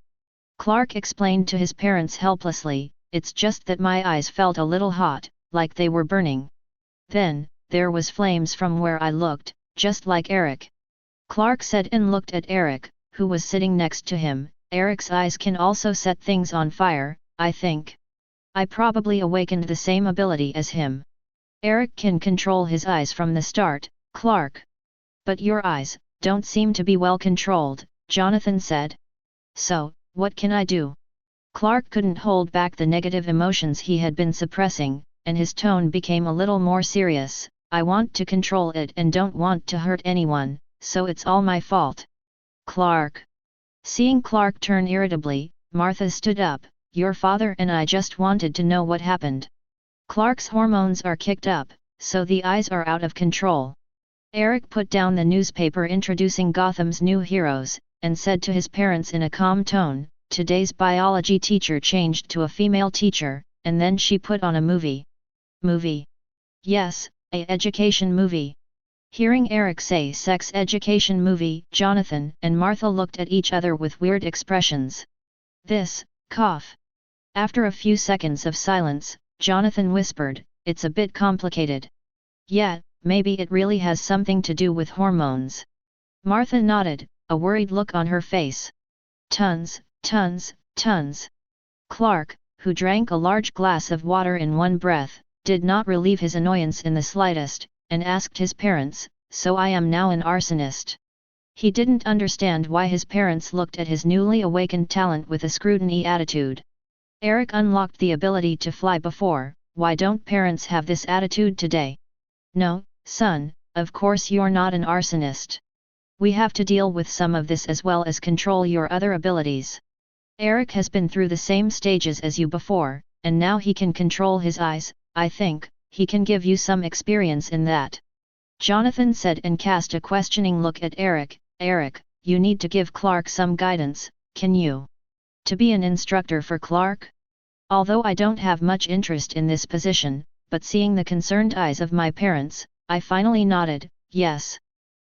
S1: Clark explained to his parents helplessly, it's just that my eyes felt a little hot, like they were burning. Then, there was flames from where I looked, just like Eric. Clark said and looked at Eric, who was sitting next to him. Eric's eyes can also set things on fire, I think. I probably awakened the same ability as him. Eric can control his eyes from the start, Clark. But your eyes don't seem to be well controlled, Jonathan said. So, what can I do? Clark couldn't hold back the negative emotions he had been suppressing, and his tone became a little more serious. I want to control it and don't want to hurt anyone, so it's all my fault. Clark. Seeing Clark turn irritably, Martha stood up. Your father and I just wanted to know what happened. Clark's hormones are kicked up, so the eyes are out of control. Eric put down the newspaper introducing Gotham's new heroes, and said to his parents in a calm tone, today's biology teacher changed to a female teacher, and then she put on a movie. Movie? Yes, a education movie. Hearing Eric say sex education movie, Jonathan and Martha looked at each other with weird expressions. This, cough. After a few seconds of silence, Jonathan whispered, it's a bit complicated. Yeah, maybe it really has something to do with hormones. Martha nodded, a worried look on her face. Tons. Clark, who drank a large glass of water in one breath, did not relieve his annoyance in the slightest, and asked his parents, so I am now an arsonist. He didn't understand why his parents looked at his newly awakened talent with a scrutiny attitude. Eric unlocked the ability to fly before, why don't parents have this attitude today? No, son, of course you're not an arsonist. We have to deal with some of this as well as control your other abilities. Eric has been through the same stages as you before, and now he can control his eyes. I think he can give you some experience in that. Jonathan said and cast a questioning look at Eric. Eric, you need to give Clark some guidance, can you? To be an instructor for Clark? Although I don't have much interest in this position, but seeing the concerned eyes of my parents, I finally nodded, yes.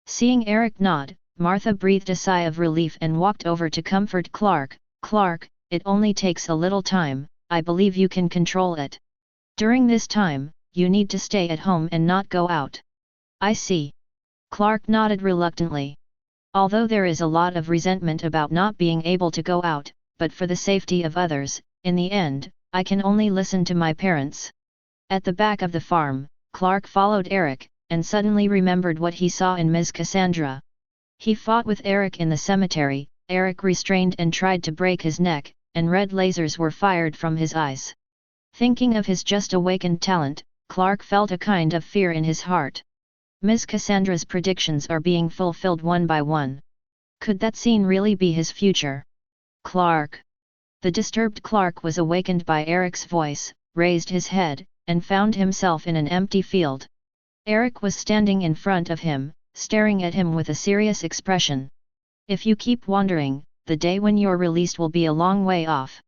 S1: Seeing Eric nod, Martha breathed a sigh of relief and walked over to comfort Clark. Clark, it only takes a little time, I believe you can control it. During this time, you need to stay at home and not go out. I see. Clark nodded reluctantly. Although there is a lot of resentment about not being able to go out, but for the safety of others, in the end, I can only listen to my parents. At the back of the farm, Clark followed Eric, and suddenly remembered what he saw in Ms. Cassandra. He fought with Eric in the cemetery, Eric restrained and tried to break his neck, and red lasers were fired from his eyes. Thinking of his just awakened talent, Clark felt a kind of fear in his heart. Ms. Cassandra's predictions are being fulfilled one by one. Could that scene really be his future? Clark. The disturbed Clark was awakened by Eric's voice, raised his head, and found himself in an empty field. Eric was standing in front of him, staring at him with a serious expression. If you keep wandering, the day when you're released will be a long way off.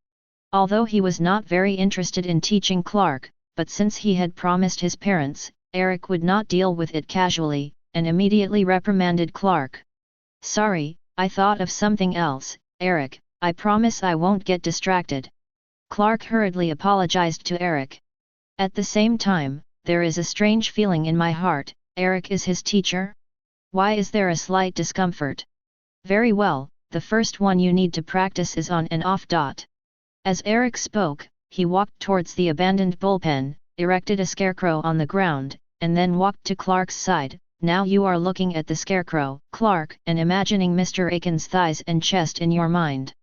S1: Although he was not very interested in teaching Clark, but since he had promised his parents, Eric would not deal with it casually, and immediately reprimanded Clark. Sorry, I thought of something else, Eric, I promise I won't get distracted. Clark hurriedly apologized to Eric. At the same time, there is a strange feeling in my heart, Eric is his teacher? Why is there a slight discomfort? Very well, the first one you need to practice is on and off dot. As Eric spoke, he walked towards the abandoned bullpen, erected a scarecrow on the ground, and then walked to Clark's side. Now you are looking at the scarecrow, Clark, and imagining Mr. Aiken's thighs and chest in your mind.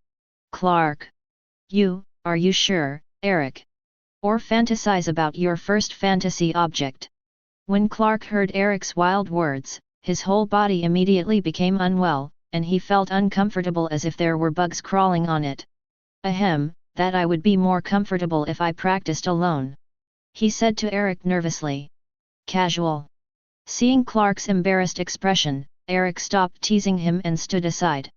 S1: Clark. Are you sure, Eric? Or fantasize about your first fantasy object. When Clark heard Eric's wild words, his whole body immediately became unwell, and he felt uncomfortable as if there were bugs crawling on it. Ahem, that I would be more comfortable if I practiced alone. He said to Eric nervously. Casual. Seeing Clark's embarrassed expression, Eric stopped teasing him and stood aside.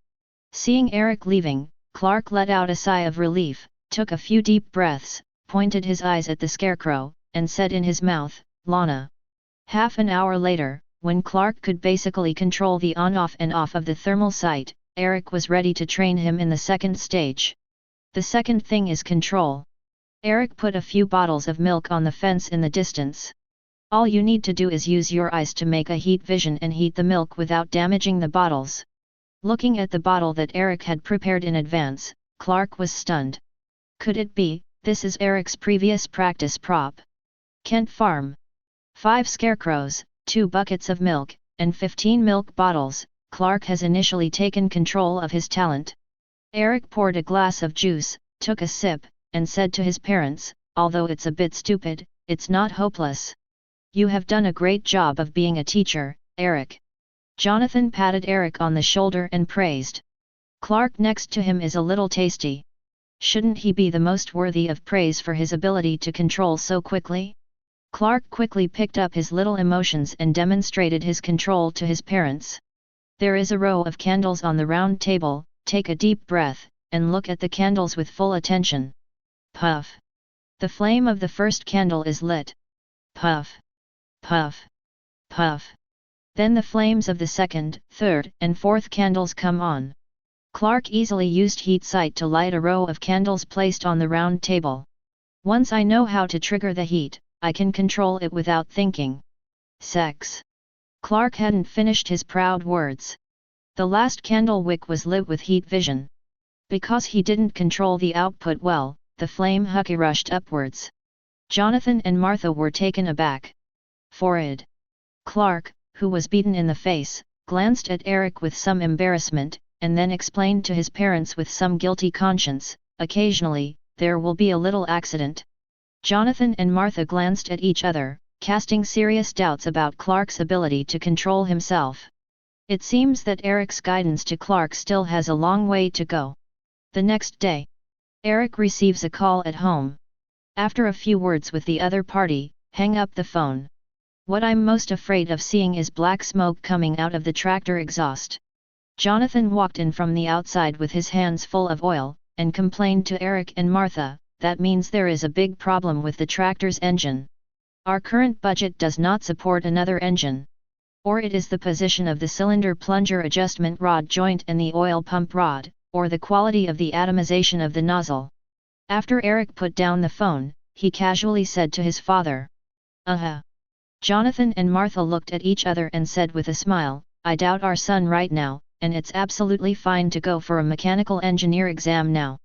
S1: Seeing Eric leaving, Clark let out a sigh of relief, took a few deep breaths, pointed his eyes at the scarecrow, and said in his mouth, Lana. Half an hour later, when Clark could basically control the on-off and off of the thermal sight, Eric was ready to train him in the second stage. The second thing is control. Eric put a few bottles of milk on the fence in the distance. All you need to do is use your eyes to make a heat vision and heat the milk without damaging the bottles. Looking at the bottle that Eric had prepared in advance, Clark was stunned. Could it be, this is Eric's previous practice prop? Kent Farm. 5 scarecrows, 2 buckets of milk, and 15 milk bottles. Clark has initially taken control of his talent. Eric poured a glass of juice, took a sip, and said to his parents, although it's a bit stupid, it's not hopeless. You have done a great job of being a teacher, Eric. Jonathan patted Eric on the shoulder and praised. Clark next to him is a little tasty. Shouldn't he be the most worthy of praise for his ability to control so quickly? Clark quickly picked up his little emotions and demonstrated his control to his parents. There is a row of candles on the round table, take a deep breath, and look at the candles with full attention. Puff. The flame of the first candle is lit. Puff. Puff. Puff. Then the flames of the second, third, and fourth candles come on. Clark easily used heat sight to light a row of candles placed on the round table. Once I know how to trigger the heat, I can control it without thinking. Sex. Clark hadn't finished his proud words. The last candle wick was lit with heat vision. Because he didn't control the output well, the flame hucky rushed upwards. Jonathan and Martha were taken aback. Forward. Clark, who was beaten in the face, glanced at Eric with some embarrassment, and then explained to his parents with some guilty conscience, occasionally, there will be a little accident. Jonathan and Martha glanced at each other, casting serious doubts about Clark's ability to control himself. It seems that Eric's guidance to Clark still has a long way to go. The next day, Eric receives a call at home. After a few words with the other party, hang up the phone. What I'm most afraid of seeing is black smoke coming out of the tractor exhaust. Jonathan walked in from the outside with his hands full of oil, and complained to Eric and Martha, that means there is a big problem with the tractor's engine. Our current budget does not support another engine. Or it is the position of the cylinder plunger adjustment rod joint and the oil pump rod, or the quality of the atomization of the nozzle. After Eric put down the phone, he casually said to his father, Jonathan and Martha looked at each other and said with a smile, I doubt our son right now, and it's absolutely fine to go for a mechanical engineer exam now.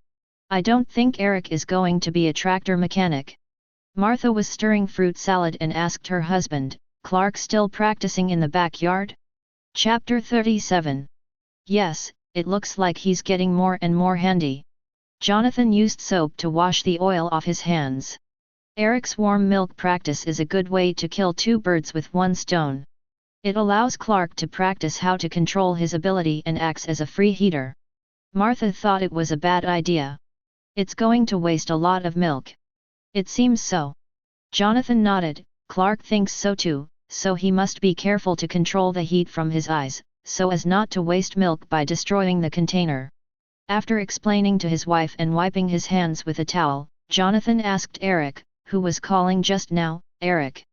S1: I don't think Eric is going to be a tractor mechanic. Martha was stirring fruit salad and asked her husband, Clark still practicing in the backyard? Chapter 37. Yes, it looks like he's getting more and more handy. Jonathan used soap to wash the oil off his hands. Eric's warm milk practice is a good way to kill two birds with one stone. It allows Clark to practice how to control his ability and acts as a free heater. Martha thought it was a bad idea. It's going to waste a lot of milk. It seems so. Jonathan nodded. Clark thinks so too, so he must be careful to control the heat from his eyes, so as not to waste milk by destroying the container. After explaining to his wife and wiping his hands with a towel, Jonathan asked Eric, who was calling just now, Eric.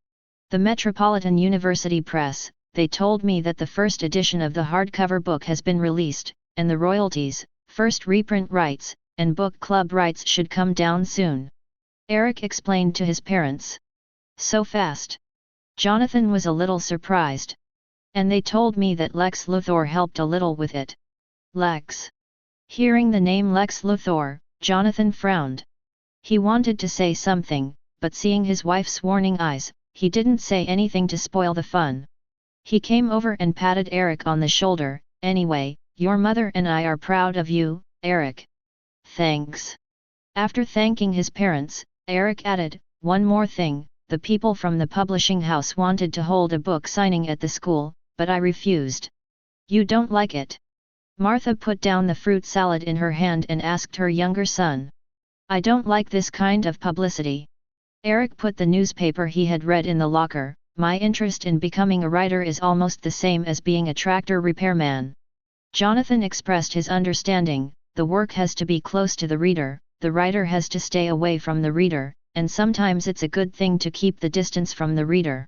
S1: The Metropolitan University Press, they told me that the first edition of the hardcover book has been released, and the royalties, first reprint rights, and book club rights should come down soon. Eric explained to his parents. So fast. Jonathan was a little surprised. And they told me that Lex Luthor helped a little with it. Lex. Hearing the name Lex Luthor, Jonathan frowned. He wanted to say something, but seeing his wife's warning eyes, he didn't say anything to spoil the fun. He came over and patted Eric on the shoulder. Anyway, your mother and I are proud of you, Eric. Thanks. After thanking his parents, Eric added, one more thing, the people from the publishing house wanted to hold a book signing at the school, but I refused. You don't like it? Martha put down the fruit salad in her hand and asked her younger son. I don't like this kind of publicity. Eric put the newspaper he had read in the locker. My interest in becoming a writer is almost the same as being a tractor repairman. Jonathan expressed his understanding. The work has to be close to the reader, the writer has to stay away from the reader, and sometimes it's a good thing to keep the distance from the reader.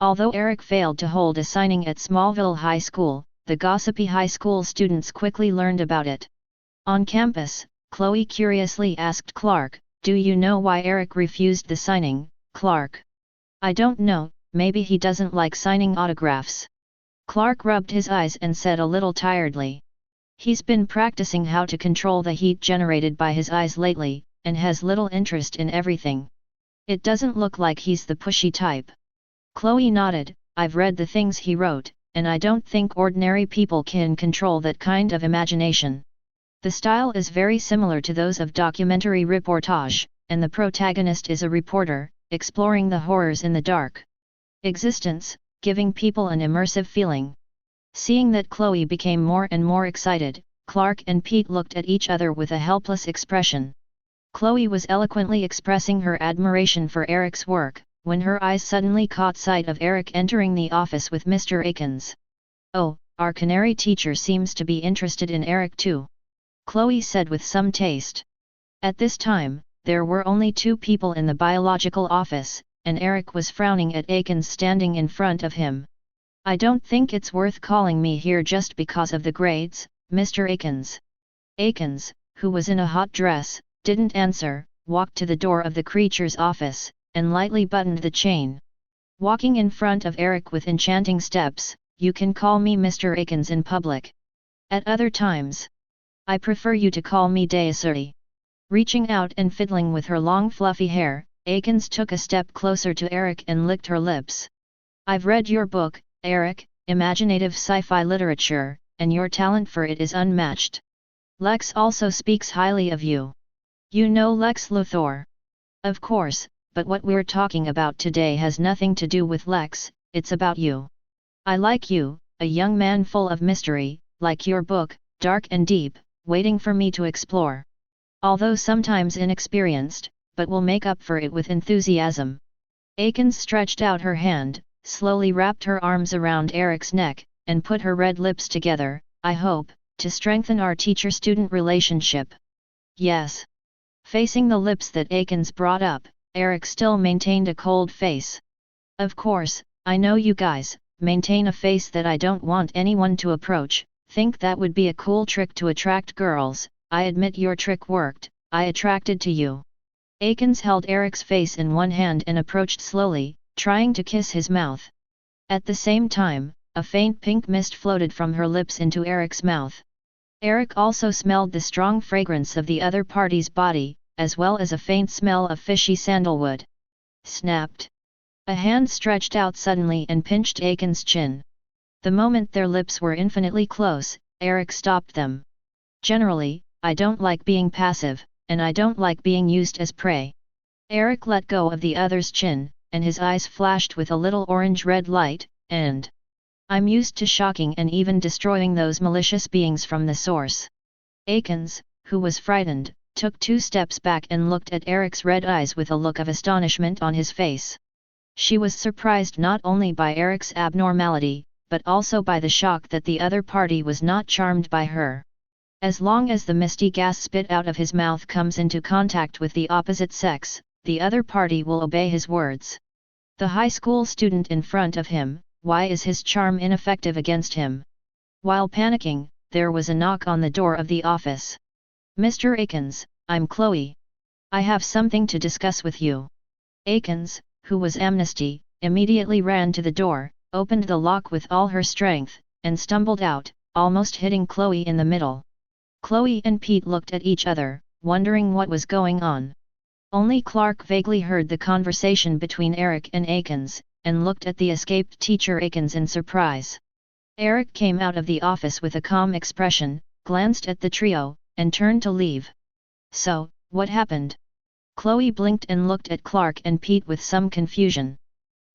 S1: Although Eric failed to hold a signing at Smallville High School, the gossipy high school students quickly learned about it. On campus, Chloe curiously asked Clark, do you know why Eric refused the signing, Clark? I don't know, maybe he doesn't like signing autographs. Clark rubbed his eyes and said a little tiredly. He's been practicing how to control the heat generated by his eyes lately, and has little interest in everything. It doesn't look like he's the pushy type. Chloe nodded. I've read the things he wrote, and I don't think ordinary people can control that kind of imagination. The style is very similar to those of documentary reportage, and the protagonist is a reporter, exploring the horrors in the dark existence, giving people an immersive feeling. Seeing that Chloe became more and more excited, Clark and Pete looked at each other with a helpless expression. Chloe was eloquently expressing her admiration for Eric's work, when her eyes suddenly caught sight of Eric entering the office with Mr. Akins. Oh, our canary teacher seems to be interested in Eric too. Chloe said with some taste. At this time, there were only two people in the biological office, and Eric was frowning at Akins standing in front of him. I don't think it's worth calling me here just because of the grades, Mr. Akins. Akins, who was in a hot dress, didn't answer, walked to the door of the creature's office, and lightly buttoned the chain. Walking in front of Eric with enchanting steps, you can call me Mr. Akins in public. At other times, I prefer you to call me Daisuri. Reaching out and fiddling with her long fluffy hair, Akins took a step closer to Eric and licked her lips. I've read your book, Eric, imaginative sci-fi literature, and your talent for it is unmatched. Lex also speaks highly of you. You know Lex Luthor? Of course, but what we're talking about today has nothing to do with Lex, it's about you. I like you, a young man full of mystery, like your book, dark and deep, waiting for me to explore. Although sometimes inexperienced, but will make up for it with enthusiasm. Akins stretched out her hand, slowly wrapped her arms around Eric's neck, and put her red lips together, I hope, to strengthen our teacher-student relationship. Yes. Facing the lips that Akins brought up, Eric still maintained a cold face. Of course, I know you guys maintain a face that I don't want anyone to approach, think that would be a cool trick to attract girls. I admit your trick worked, I attracted to you. Akins held Eric's face in one hand and approached slowly, trying to kiss his mouth. At the same time, a faint pink mist floated from her lips into Eric's mouth. Eric also smelled the strong fragrance of the other party's body, as well as a faint smell of fishy sandalwood. Snapped. A hand stretched out suddenly and pinched Akins' chin. The moment their lips were infinitely close, Eric stopped them. Generally, I don't like being passive, and I don't like being used as prey. Eric let go of the other's chin, and his eyes flashed with a little orange-red light, and I'm used to shocking and even destroying those malicious beings from the source. Akins, who was frightened, took 2 steps back and looked at Eric's red eyes with a look of astonishment on his face. She was surprised not only by Eric's abnormality, but also by the shock that the other party was not charmed by her. As long as the misty gas spit out of his mouth comes into contact with the opposite sex, the other party will obey his words. The high school student in front of him, why is his charm ineffective against him? While panicking, there was a knock on the door of the office. Mr. Akins, I'm Chloe. I have something to discuss with you. Akins, who was amnesty, immediately ran to the door, opened the lock with all her strength, and stumbled out, almost hitting Chloe in the middle. Chloe and Pete looked at each other, wondering what was going on. Only Clark vaguely heard the conversation between Eric and Akins, and looked at the escaped teacher Akins in surprise. Eric came out of the office with a calm expression, glanced at the trio, and turned to leave. So, what happened? Chloe blinked and looked at Clark and Pete with some confusion.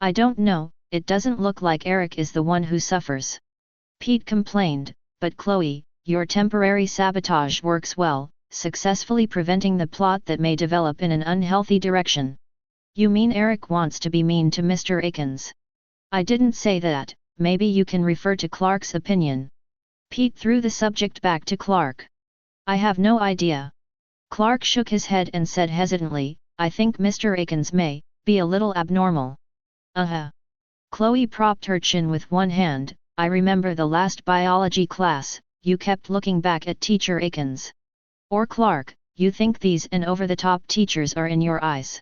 S1: I don't know, it doesn't look like Eric is the one who suffers. Pete complained, but Chloe, your temporary sabotage works well, successfully preventing the plot that may develop in an unhealthy direction. You mean Eric wants to be mean to Mr. Akins? I didn't say that, maybe you can refer to Clark's opinion. Pete threw the subject back to Clark. I have no idea. Clark shook his head and said hesitantly, I think Mr. Akins may be a little abnormal. Chloe propped her chin with one hand. I remember the last biology class, you kept looking back at teacher Akins. Or Clark, you think these and over-the-top teachers are in your eyes.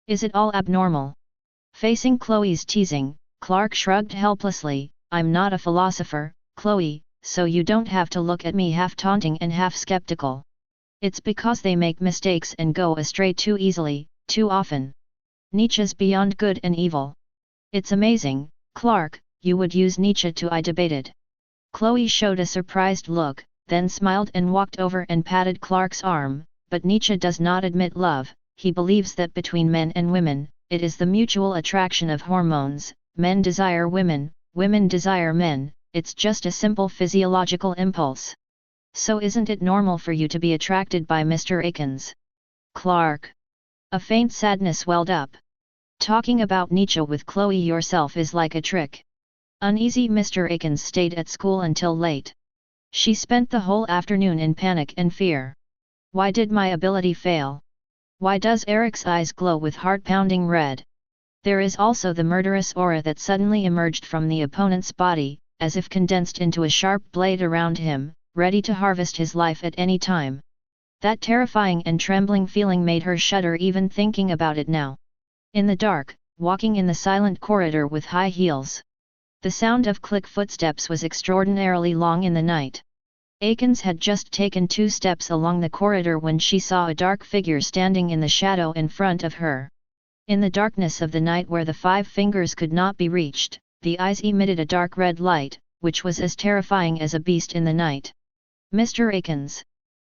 S1: Is it all abnormal? Facing Chloe's teasing, Clark shrugged helplessly, I'm not a philosopher, Chloe, so you don't have to look at me half taunting and half skeptical. It's because they make mistakes and go astray too easily, too often. Nietzsche's beyond good and evil. It's amazing, Clark, you would use Nietzsche to I debated. Chloe showed a surprised look, then smiled and walked over and patted Clark's arm, but Nietzsche does not admit love, he believes that between men and women, it is the mutual attraction of hormones, men desire women, women desire men, it's just a simple physiological impulse. So isn't it normal for you to be attracted by Mr. Akins? Clark. A faint sadness welled up. Talking about Nietzsche with Chloe yourself is like a trick. Uneasy Mr. Akins stayed at school until late. She spent the whole afternoon in panic and fear. Why did my ability fail? Why does Eric's eyes glow with heart-pounding red? There is also the murderous aura that suddenly emerged from the opponent's body, as if condensed into a sharp blade around him, ready to harvest his life at any time. That terrifying and trembling feeling made her shudder even thinking about it now. In the dark, walking in the silent corridor with high heels. The sound of click footsteps was extraordinarily long in the night. Akins had just taken 2 steps along the corridor when she saw a dark figure standing in the shadow in front of her. In the darkness of the night where the 5 fingers could not be reached, the eyes emitted a dark red light, which was as terrifying as a beast in the night. Mr. Akins.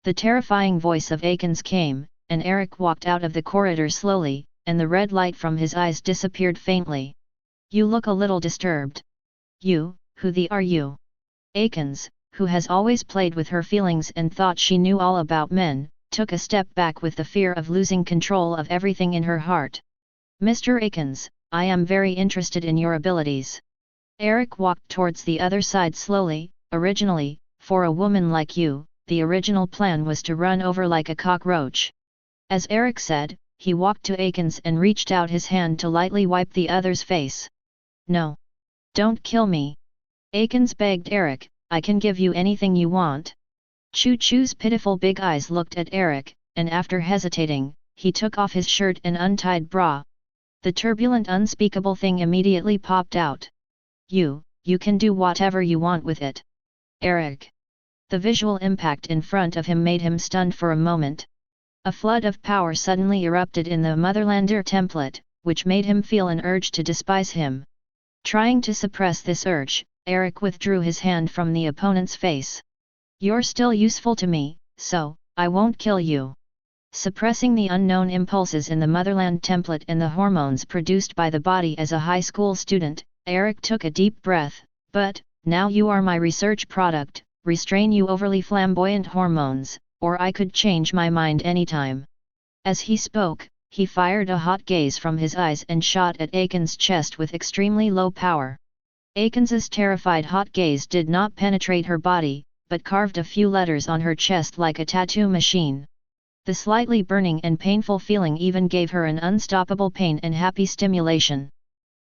S1: The terrifying voice of Akins came, and Eric walked out of the corridor slowly, and the red light from his eyes disappeared faintly. You look a little disturbed. You, who the are you? Akins, who has always played with her feelings and thought she knew all about men, took a step back with the fear of losing control of everything in her heart. Mr. Akins, I am very interested in your abilities. Eric walked towards the other side slowly. Originally, for a woman like you, the original plan was to run over like a cockroach. As Eric said, he walked to Akins and reached out his hand to lightly wipe the other's face. No. Don't kill me. Akins begged Eric, I can give you anything you want. Choo Choo's pitiful big eyes looked at Eric, and after hesitating, he took off his shirt and untied bra. The turbulent unspeakable thing immediately popped out. You can do whatever you want with it. Eric. The visual impact in front of him made him stunned for a moment. A flood of power suddenly erupted in the Motherlander template, which made him feel an urge to despise him. Trying to suppress this urge, Eric withdrew his hand from the opponent's face. You're still useful to me, so I won't kill you. Suppressing the unknown impulses in the Motherland template and the hormones produced by the body as a high school student, Eric took a deep breath. But, now you are my research product, restrain you overly flamboyant hormones, or I could change my mind anytime. As he spoke, he fired a hot gaze from his eyes and shot at Akins' chest with extremely low power. Akins's terrified hot gaze did not penetrate her body, but carved a few letters on her chest like a tattoo machine. The slightly burning and painful feeling even gave her an unstoppable pain and happy stimulation.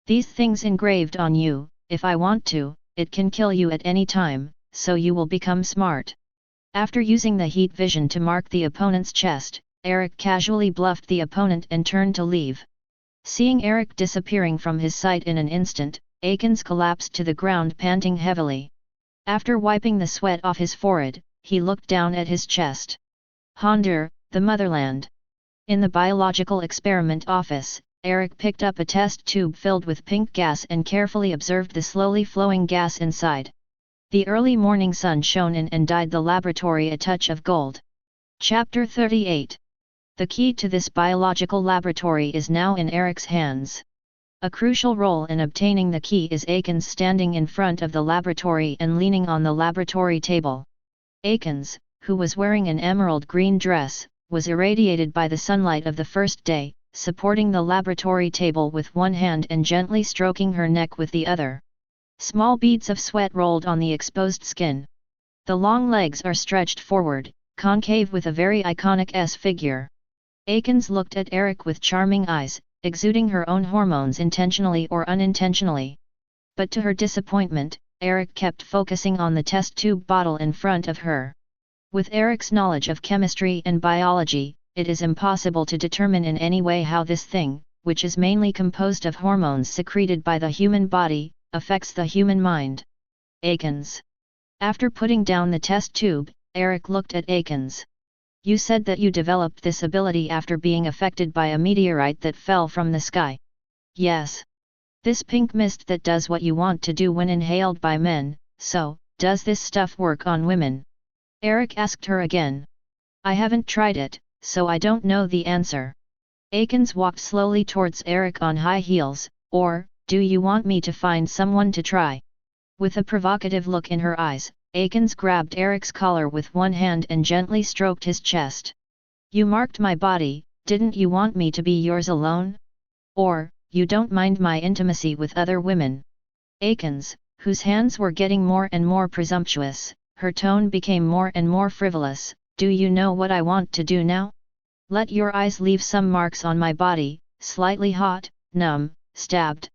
S1: These things engraved on you, if I want to, it can kill you at any time, so you will become smart. After using the heat vision to mark the opponent's chest, Eric casually bluffed the opponent and turned to leave. Seeing Eric disappearing from his sight in an instant, Akins collapsed to the ground panting heavily. After wiping the sweat off his forehead, he looked down at his chest. Homelander, the Motherland. In the biological experiment office, Eric picked up a test tube filled with pink gas and carefully observed the slowly flowing gas inside. The early morning sun shone in and dyed the laboratory a touch of gold. Chapter 38. The key to this biological laboratory is now in Eric's hands. A crucial role in obtaining the key is Akins standing in front of the laboratory and leaning on the laboratory table. Akins, who was wearing an emerald green dress, was irradiated by the sunlight of the first day, supporting the laboratory table with one hand and gently stroking her neck with the other. Small beads of sweat rolled on the exposed skin. The long legs are stretched forward, concave with a very iconic S figure. Akins looked at Eric with charming eyes, exuding her own hormones intentionally or unintentionally. But to her disappointment, Eric kept focusing on the test tube bottle in front of her. With Eric's knowledge of chemistry and biology, it is impossible to determine in any way how this thing, which is mainly composed of hormones secreted by the human body, affects the human mind. Akins. After putting down the test tube, Eric looked at Akins. You said that you developed this ability after being affected by a meteorite that fell from the sky. Yes. This pink mist that does what you want to do when inhaled by men, so, does this stuff work on women? Eric asked her again. I haven't tried it, so I don't know the answer. Akins walked slowly towards Eric on high heels. Or, do you want me to find someone to try? With a provocative look in her eyes, Akins grabbed Eric's collar with one hand and gently stroked his chest. You marked my body, didn't you want me to be yours alone? Or, you don't mind my intimacy with other women? Akins, whose hands were getting more and more presumptuous, her tone became more and more frivolous. Do you know what I want to do now? Let your eyes leave some marks on my body, slightly hot, numb, stabbed.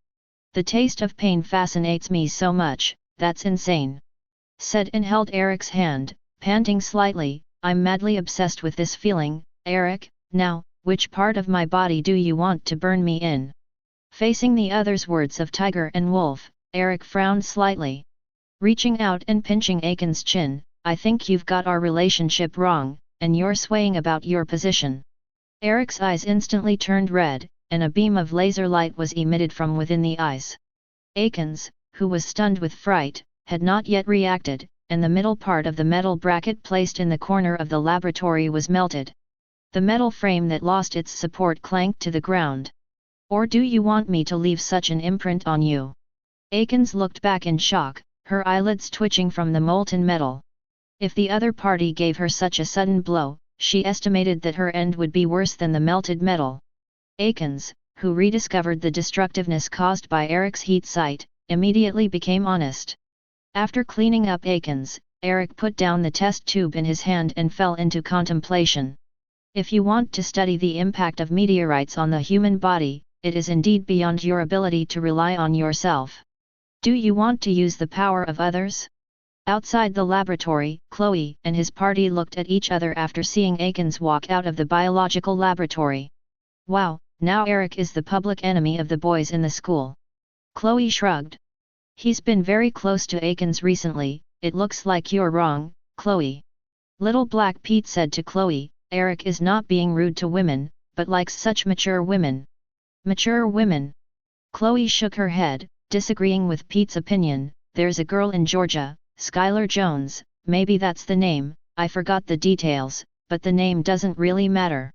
S1: The taste of pain fascinates me so much, that's insane. Said and held Eric's hand, panting slightly, I'm madly obsessed with this feeling. Eric, now, which part of my body do you want to burn me in? Facing the other's words of tiger and wolf, Eric frowned slightly. Reaching out and pinching Akins' chin, I think you've got our relationship wrong, and you're swaying about your position. Eric's eyes instantly turned red, and a beam of laser light was emitted from within the eyes. Akins, who was stunned with fright, had not yet reacted, and the middle part of the metal bracket placed in the corner of the laboratory was melted. The metal frame that lost its support clanked to the ground. Or do you want me to leave such an imprint on you? Akins looked back in shock, her eyelids twitching from the molten metal. If the other party gave her such a sudden blow, she estimated that her end would be worse than the melted metal. Akins, who rediscovered the destructiveness caused by Eric's heat sight, immediately became honest. After cleaning up Akins, Eric put down the test tube in his hand and fell into contemplation. If you want to study the impact of meteorites on the human body, it is indeed beyond your ability to rely on yourself. Do you want to use the power of others? Outside the laboratory, Chloe and his party looked at each other after seeing Akins walk out of the biological laboratory. Wow, now Eric is the public enemy of the boys in the school. Chloe shrugged. He's been very close to Akins recently. It looks like you're wrong, Chloe. Little Black Pete said to Chloe, Eric is not being rude to women, but likes such mature women. Mature women? Chloe shook her head, disagreeing with Pete's opinion. There's a girl in Georgia, Skylar Jones, maybe that's the name, I forgot the details, but the name doesn't really matter.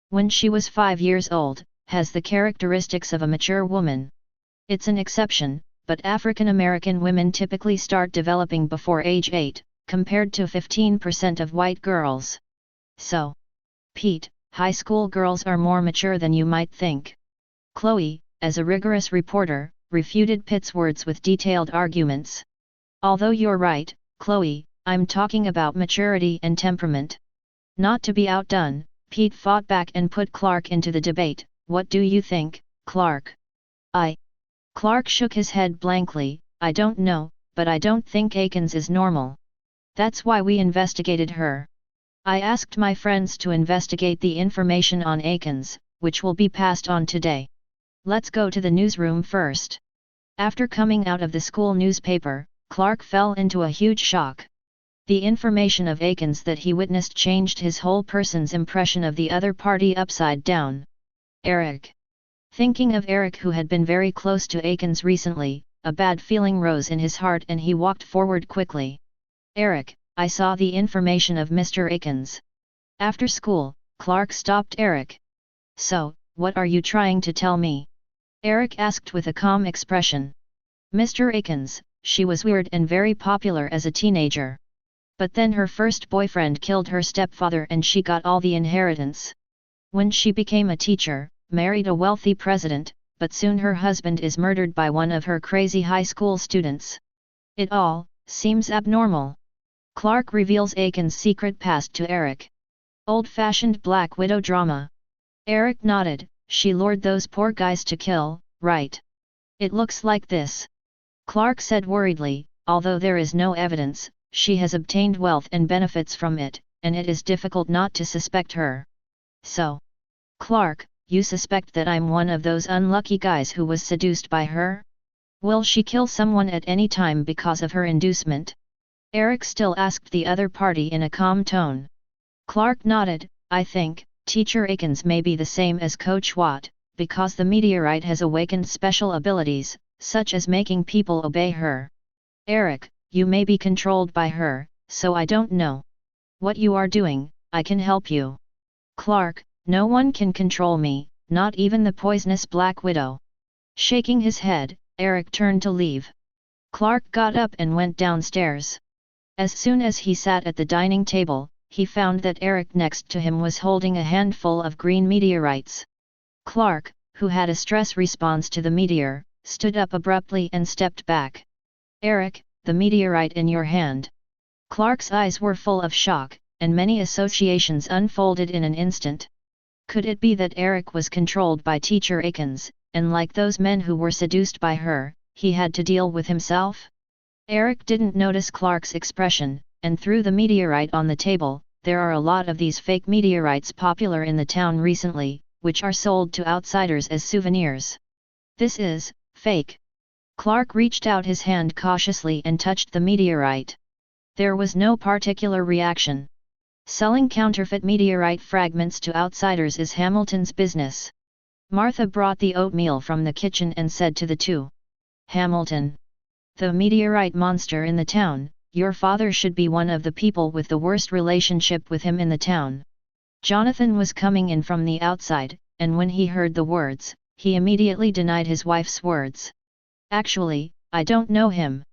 S1: When she was 5 years old, has the characteristics of a mature woman. It's an exception, but African American women typically start developing before age 8, compared to 15% of white girls. So, Pete, high school girls are more mature than you might think. Chloe, as a rigorous reporter, refuted Pitt's words with detailed arguments. Although you're right, Chloe, I'm talking about maturity and temperament. Not to be outdone, Pete fought back and put Clark into the debate. What do you think, Clark? Clark shook his head blankly. I don't know, but I don't think Akins is normal. That's why we investigated her. I asked my friends to investigate the information on Akins, which will be passed on today. Let's go to the newsroom first. After coming out of the school newspaper, Clark fell into a huge shock. The information of Akins that he witnessed changed his whole person's impression of the other party upside down. Eric. Thinking of Eric, who had been very close to Akins recently, a bad feeling rose in his heart and he walked forward quickly. Eric, I saw the information of Mr. Akins. After school, Clark stopped Eric. So, what are you trying to tell me? Eric asked with a calm expression. Mr. Akins, she was weird and very popular as a teenager. But then her first boyfriend killed her stepfather and she got all the inheritance. When she became a teacher, married a wealthy president, but soon her husband is murdered by one of her crazy high school students. It all seems abnormal. Clark reveals Akins' secret past to Eric. Old-fashioned Black Widow drama. Eric nodded. She lured those poor guys to kill, right? It looks like this. Clark said worriedly, although there is no evidence, she has obtained wealth and benefits from it, and it is difficult not to suspect her. So, Clark, you suspect that I'm one of those unlucky guys who was seduced by her? Will she kill someone at any time because of her inducement? Eric still asked the other party in a calm tone. Clark nodded. I think, Teacher Akins may be the same as Coach Watt, because the meteorite has awakened special abilities, such as making people obey her. Eric, you may be controlled by her, so I don't know what you are doing. I can help you. Clark, no one can control me, not even the poisonous Black Widow. Shaking his head, Eric turned to leave. Clark got up and went downstairs. As soon as he sat at the dining table, he found that Eric next to him was holding a handful of green meteorites. Clark, who had a stress response to the meteor, stood up abruptly and stepped back. Eric, the meteorite in your hand. Clark's eyes were full of shock, and many associations unfolded in an instant. Could it be that Eric was controlled by Teacher Akins, and like those men who were seduced by her, he had to deal with himself? Eric didn't notice Clark's expression, and threw the meteorite on the table. There are a lot of these fake meteorites popular in the town recently, which are sold to outsiders as souvenirs. This is fake. Clark reached out his hand cautiously and touched the meteorite. There was no particular reaction. Selling counterfeit meteorite fragments to outsiders is Hamilton's business. Martha brought the oatmeal from the kitchen and said to the two. Hamilton. The meteorite monster in the town, your father should be one of the people with the worst relationship with him in the town. Jonathan was coming in from the outside, and when he heard the words, he immediately denied his wife's words. Actually, I don't know him.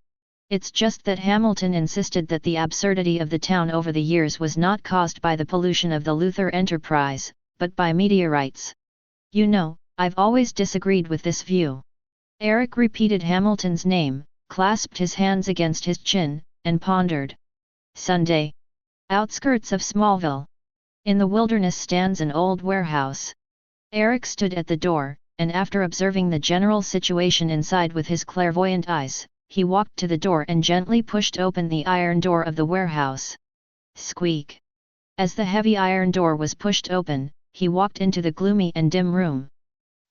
S1: It's just that Hamilton insisted that the absurdity of the town over the years was not caused by the pollution of the Luther enterprise, but by meteorites. You know, I've always disagreed with this view. Eric repeated Hamilton's name, clasped his hands against his chin, and pondered. Sunday. Outskirts of Smallville. In the wilderness stands an old warehouse. Eric stood at the door, and after observing the general situation inside with his clairvoyant eyes, he walked to the door and gently pushed open the iron door of the warehouse. Squeak! As the heavy iron door was pushed open, he walked into the gloomy and dim room.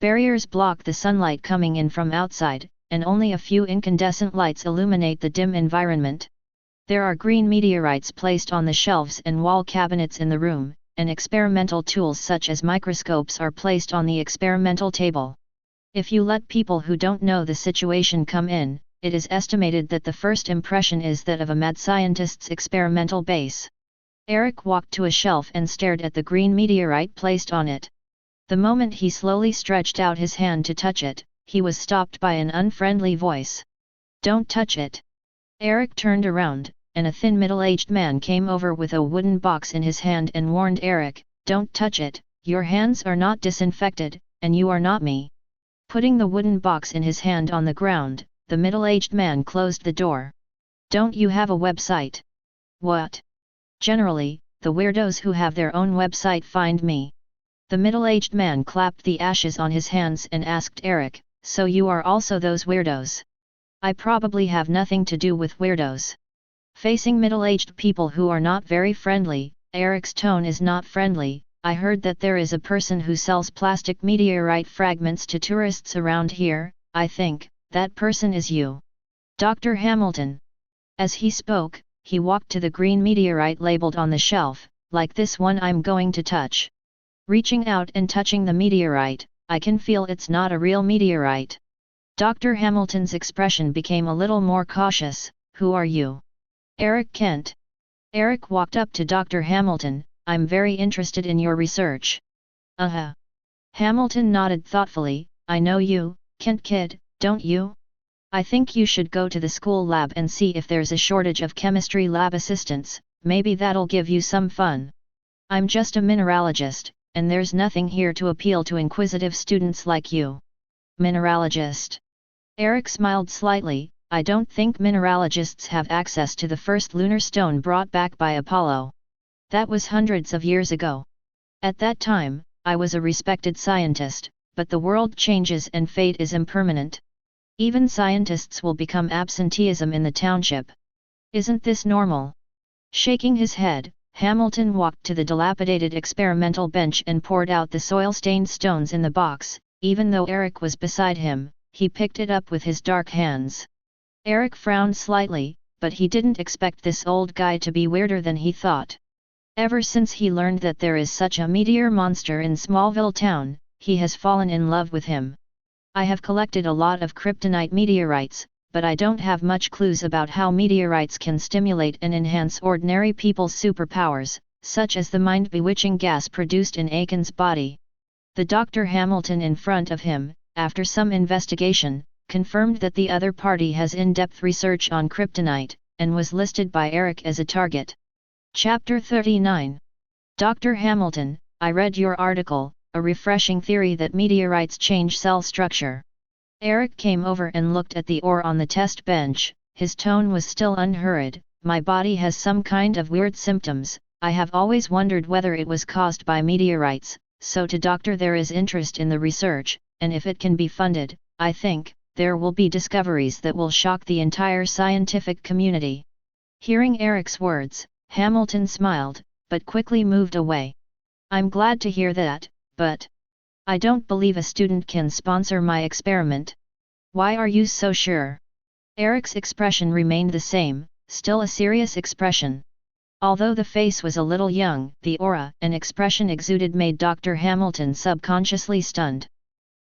S1: Barriers block the sunlight coming in from outside, and only a few incandescent lights illuminate the dim environment. There are green meteorites placed on the shelves and wall cabinets in the room, and experimental tools such as microscopes are placed on the experimental table. If you let people who don't know the situation come in, it is estimated that the first impression is that of a mad scientist's experimental base. Eric walked to a shelf and stared at the green meteorite placed on it. The moment he slowly stretched out his hand to touch it, he was stopped by an unfriendly voice. "Don't touch it." Eric turned around, and a thin middle-aged man came over with a wooden box in his hand and warned Eric, "Don't touch it, your hands are not disinfected, and you are not me." Putting the wooden box in his hand on the ground, the middle-aged man closed the door. "Don't you have a website?" "What?" "Generally, the weirdos who have their own website find me." The middle-aged man clapped the ashes on his hands and asked Eric, "So you are also those weirdos?" "I probably have nothing to do with weirdos." Facing middle-aged people who are not very friendly, Eric's tone is not friendly. "I heard that there is a person who sells plastic meteorite fragments to tourists around here. I think that person is you. Dr. Hamilton." As he spoke, he walked to the green meteorite labeled on the shelf, "Like this one I'm going to touch." Reaching out and touching the meteorite, "I can feel it's not a real meteorite." Dr. Hamilton's expression became a little more cautious. "Who are you?" "Eric Kent." Eric walked up to Dr. Hamilton. "I'm very interested in your research." "Uh-huh." Hamilton nodded thoughtfully. "I know you, Kent kid, don't you? I think you should go to the school lab and see if there's a shortage of chemistry lab assistants, maybe that'll give you some fun." "I'm just a mineralogist, and there's nothing here to appeal to inquisitive students like you." "Mineralogist?" Eric smiled slightly. "I don't think mineralogists have access to the first lunar stone brought back by Apollo. That was hundreds of years ago. At that time, I was a respected scientist, but the world changes and fate is impermanent. Even scientists will become absenteeism in the township. Isn't this normal?" Shaking his head, Hamilton walked to the dilapidated experimental bench and poured out the soil-stained stones in the box. Even though Eric was beside him, he picked it up with his dark hands. Eric frowned slightly, but he didn't expect this old guy to be weirder than he thought. Ever since he learned that there is such a meteor monster in Smallville town, he has fallen in love with him. "I have collected a lot of kryptonite meteorites, but I don't have much clues about how meteorites can stimulate and enhance ordinary people's superpowers, such as the mind-bewitching gas produced in Aiken's body." The Dr. Hamilton in front of him, after some investigation, confirmed that the other party has in-depth research on kryptonite, and was listed by Eric as a target. Chapter 39. Dr. Hamilton, I read your article, a refreshing theory that meteorites change cell structure. Eric came over and looked at the ore on the test bench. His tone was still unhurried. "My body has some kind of weird symptoms. I have always wondered whether it was caused by meteorites, so to doctor there is interest in the research, and if it can be funded, I think there will be discoveries that will shock the entire scientific community." Hearing Eric's words, Hamilton smiled, but quickly moved away. "I'm glad to hear that, but I don't believe a student can sponsor my experiment." "Why are you so sure?" Eric's expression remained the same, still a serious expression. Although the face was a little young, the aura and expression exuded made Dr. Hamilton subconsciously stunned.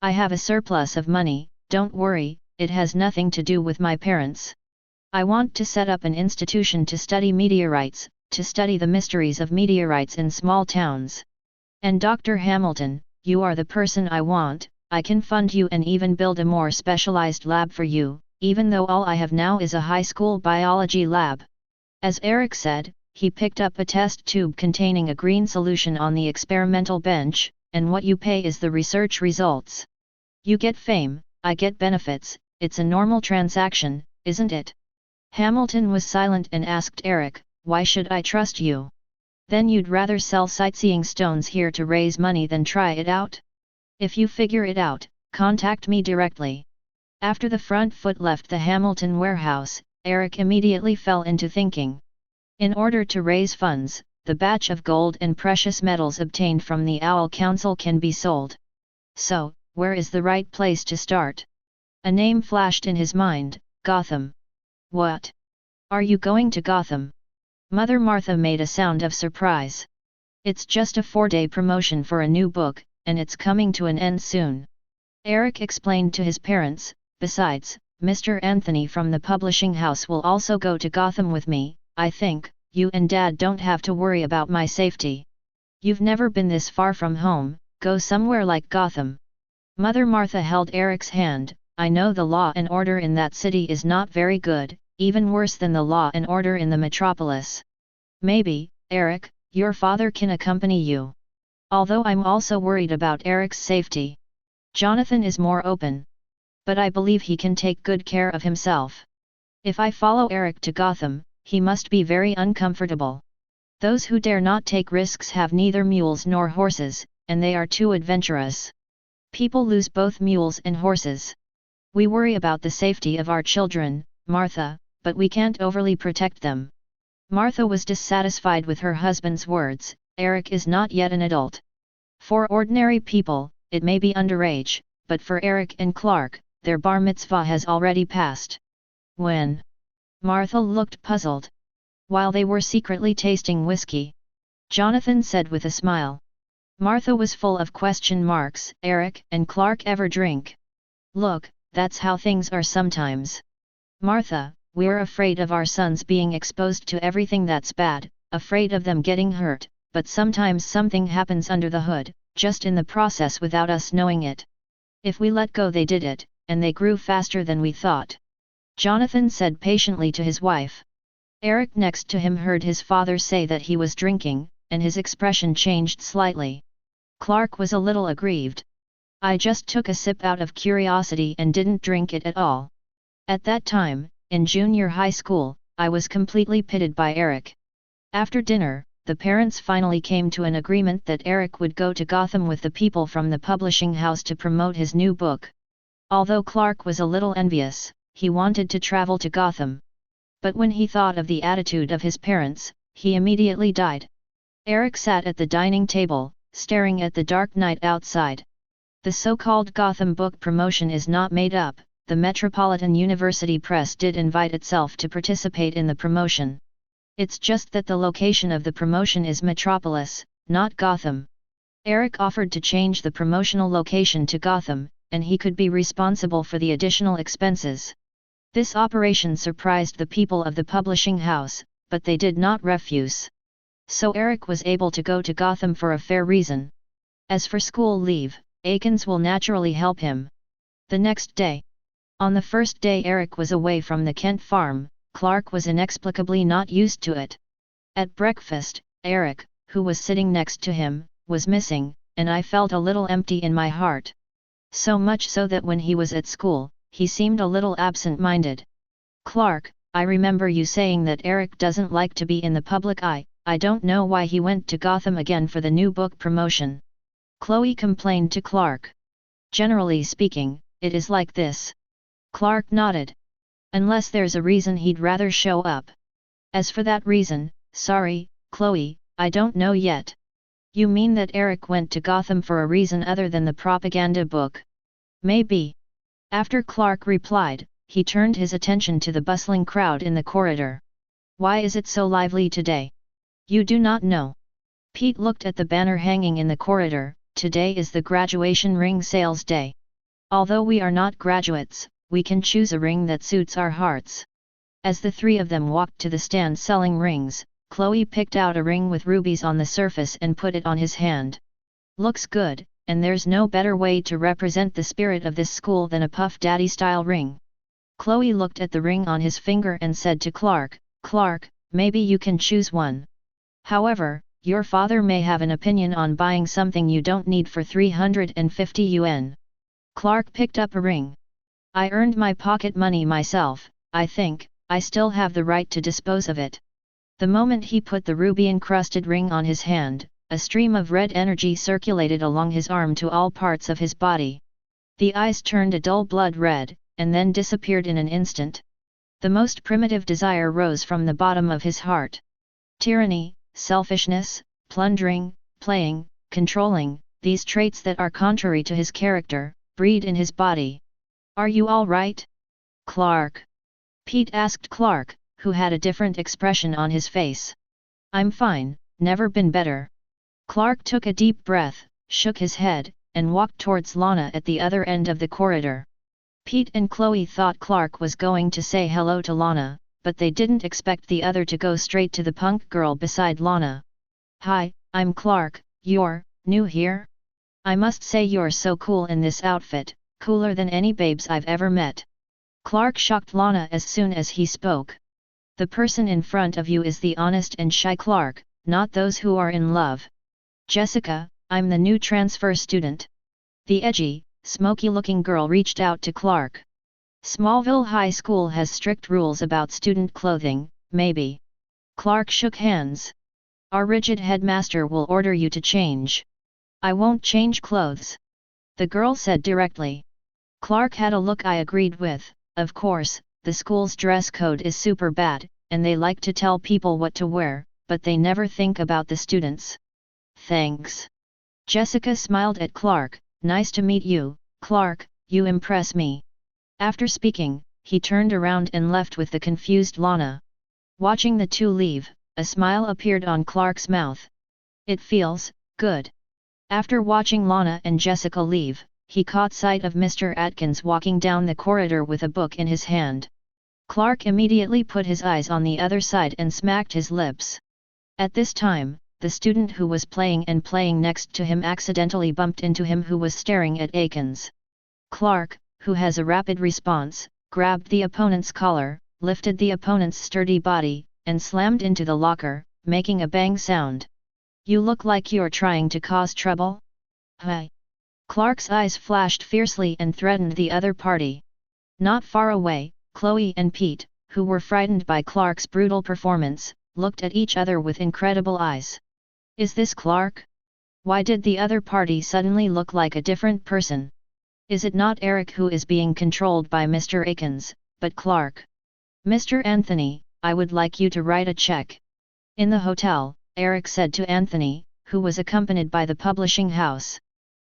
S1: "I have a surplus of money, don't worry, it has nothing to do with my parents. I want to set up an institution to study meteorites, to study the mysteries of meteorites in small towns. And Dr. Hamilton, you are the person I want. I can fund you and even build a more specialized lab for you, even though all I have now is a high school biology lab." As Eric said, he picked up a test tube containing a green solution on the experimental bench, "And what you pay is the research results. You get fame, I get benefits, it's a normal transaction, isn't it?" Hamilton was silent and asked Eric, "Why should I trust you?" Then you'd rather sell sightseeing stones here to raise money than try it out? If you figure it out, contact me directly. After the front foot left the Hamilton warehouse, Eric immediately fell into thinking. In order to raise funds, the batch of gold and precious metals obtained from the Owl Council can be sold. So, where is the right place to start? A name flashed in his mind: Gotham. What? Are you going to Gotham? Mother Martha made a sound of surprise. It's just a 4-day promotion for a new book, and it's coming to an end soon. Eric explained to his parents. Besides, Mr. Anthony from the publishing house will also go to Gotham with me. I think, you and Dad don't have to worry about my safety. You've never been this far from home, go somewhere like Gotham. Mother Martha held Eric's hand. I know the law and order in that city is not very good, even worse than the law and order in the metropolis. Maybe, Eric, your father can accompany you. Although I'm also worried about Eric's safety. Jonathan is more open. But I believe he can take good care of himself. If I follow Eric to Gotham, he must be very uncomfortable. Those who dare not take risks have neither mules nor horses, and they are too adventurous. People lose both mules and horses. We worry about the safety of our children, Martha, but we can't overly protect them. Martha was dissatisfied with her husband's words. Eric is not yet an adult. For ordinary people, it may be underage, but for Eric and Clark, their bar mitzvah has already passed. When? Martha looked puzzled. While they were secretly tasting whiskey. Jonathan said with a smile. Martha was full of question marks. Eric and Clark ever drink? Look, that's how things are sometimes. Martha, we're afraid of our sons being exposed to everything that's bad, afraid of them getting hurt, but sometimes something happens under the hood, just in the process without us knowing it. If we let go they did it, and they grew faster than we thought. Jonathan said patiently to his wife. Eric next to him heard his father say that he was drinking, and his expression changed slightly. Clark was a little aggrieved. I just took a sip out of curiosity and didn't drink it at all. At that time, in junior high school, I was completely pitted by Eric. After dinner, the parents finally came to an agreement that Eric would go to Gotham with the people from the publishing house to promote his new book. Although Clark was a little envious, he wanted to travel to Gotham. But when he thought of the attitude of his parents, he immediately died. Eric sat at the dining table, staring at the dark night outside. The so-called Gotham book promotion is not made up. The Metropolitan University Press did invite itself to participate in the promotion. It's just that the location of the promotion is Metropolis, not Gotham. Eric offered to change the promotional location to Gotham, and he could be responsible for the additional expenses. This operation surprised the people of the publishing house, but they did not refuse. So Eric was able to go to Gotham for a fair reason. As for school leave, Akins will naturally help him. The next day. On the first day Eric was away from the Kent farm, Clark was inexplicably not used to it. At breakfast, Eric, who was sitting next to him, was missing, and I felt a little empty in my heart. So much so that when he was at school, he seemed a little absent-minded. Clark, I remember you saying that Eric doesn't like to be in the public eye. I don't know why he went to Gotham again for the new book promotion. Chloe complained to Clark. Generally speaking, it is like this. Clark nodded. Unless there's a reason he'd rather show up. As for that reason, sorry, Chloe, I don't know yet. You mean that Eric went to Gotham for a reason other than the propaganda book? Maybe. After Clark replied, he turned his attention to the bustling crowd in the corridor. Why is it so lively today? You do not know. Pete looked at the banner hanging in the corridor. Today is the graduation ring sales day. Although we are not graduates, we can choose a ring that suits our hearts. As the three of them walked to the stand selling rings, Chloe picked out a ring with rubies on the surface and put it on his hand. Looks good, and there's no better way to represent the spirit of this school than a Puff Daddy-style ring. Chloe looked at the ring on his finger and said to Clark, Clark, maybe you can choose one. However, your father may have an opinion on buying something you don't need for 350 yuan. Clark picked up a ring. I earned my pocket money myself, I think, I still have the right to dispose of it. The moment he put the ruby-encrusted ring on his hand, a stream of red energy circulated along his arm to all parts of his body. The eyes turned a dull blood red, and then disappeared in an instant. The most primitive desire rose from the bottom of his heart. Tyranny, selfishness, plundering, playing, controlling, these traits that are contrary to his character, breed in his body. "Are you all right, Clark?" Pete asked Clark, who had a different expression on his face. "I'm fine, never been better." Clark took a deep breath, shook his head, and walked towards Lana at the other end of the corridor. Pete and Chloe thought Clark was going to say hello to Lana, but they didn't expect the other to go straight to the punk girl beside Lana. "Hi, I'm Clark, you're new here? I must say you're so cool in this outfit, cooler than any babes I've ever met." Clark shocked Lana as soon as he spoke. "The person in front of you is the honest and shy Clark, not those who are in love. Jessica, I'm the new transfer student." The edgy, smoky-looking girl reached out to Clark. "Smallville High School has strict rules about student clothing, maybe." Clark shook hands. "Our rigid headmaster will order you to change." "I won't change clothes," the girl said directly. Clark had a look I agreed with. Of course, the school's dress code is super bad, and they like to tell people what to wear, but they never think about the students. "Thanks." Jessica smiled at Clark. "Nice to meet you, Clark, you impress me." After speaking, he turned around and left with the confused Lana. Watching the two leave, a smile appeared on Clark's mouth. "It feels good." After watching Lana and Jessica leave, he caught sight of Mr. Atkins walking down the corridor with a book in his hand. Clark immediately put his eyes on the other side and smacked his lips. At this time, the student who was playing next to him accidentally bumped into him who was staring at Atkins. Clark, who has a rapid response, grabbed the opponent's collar, lifted the opponent's sturdy body, and slammed into the locker, making a bang sound. "You look like you're trying to cause trouble?" "Hi!" Clark's eyes flashed fiercely and threatened the other party. Not far away, Chloe and Pete, who were frightened by Clark's brutal performance, looked at each other with incredible eyes. "Is this Clark? Why did the other party suddenly look like a different person? Is it not Eric who is being controlled by Mr. Atkins, but Clark?" "Mr. Anthony, I would like you to write a check." In the hotel, Eric said to Anthony, who was accompanied by the publishing house.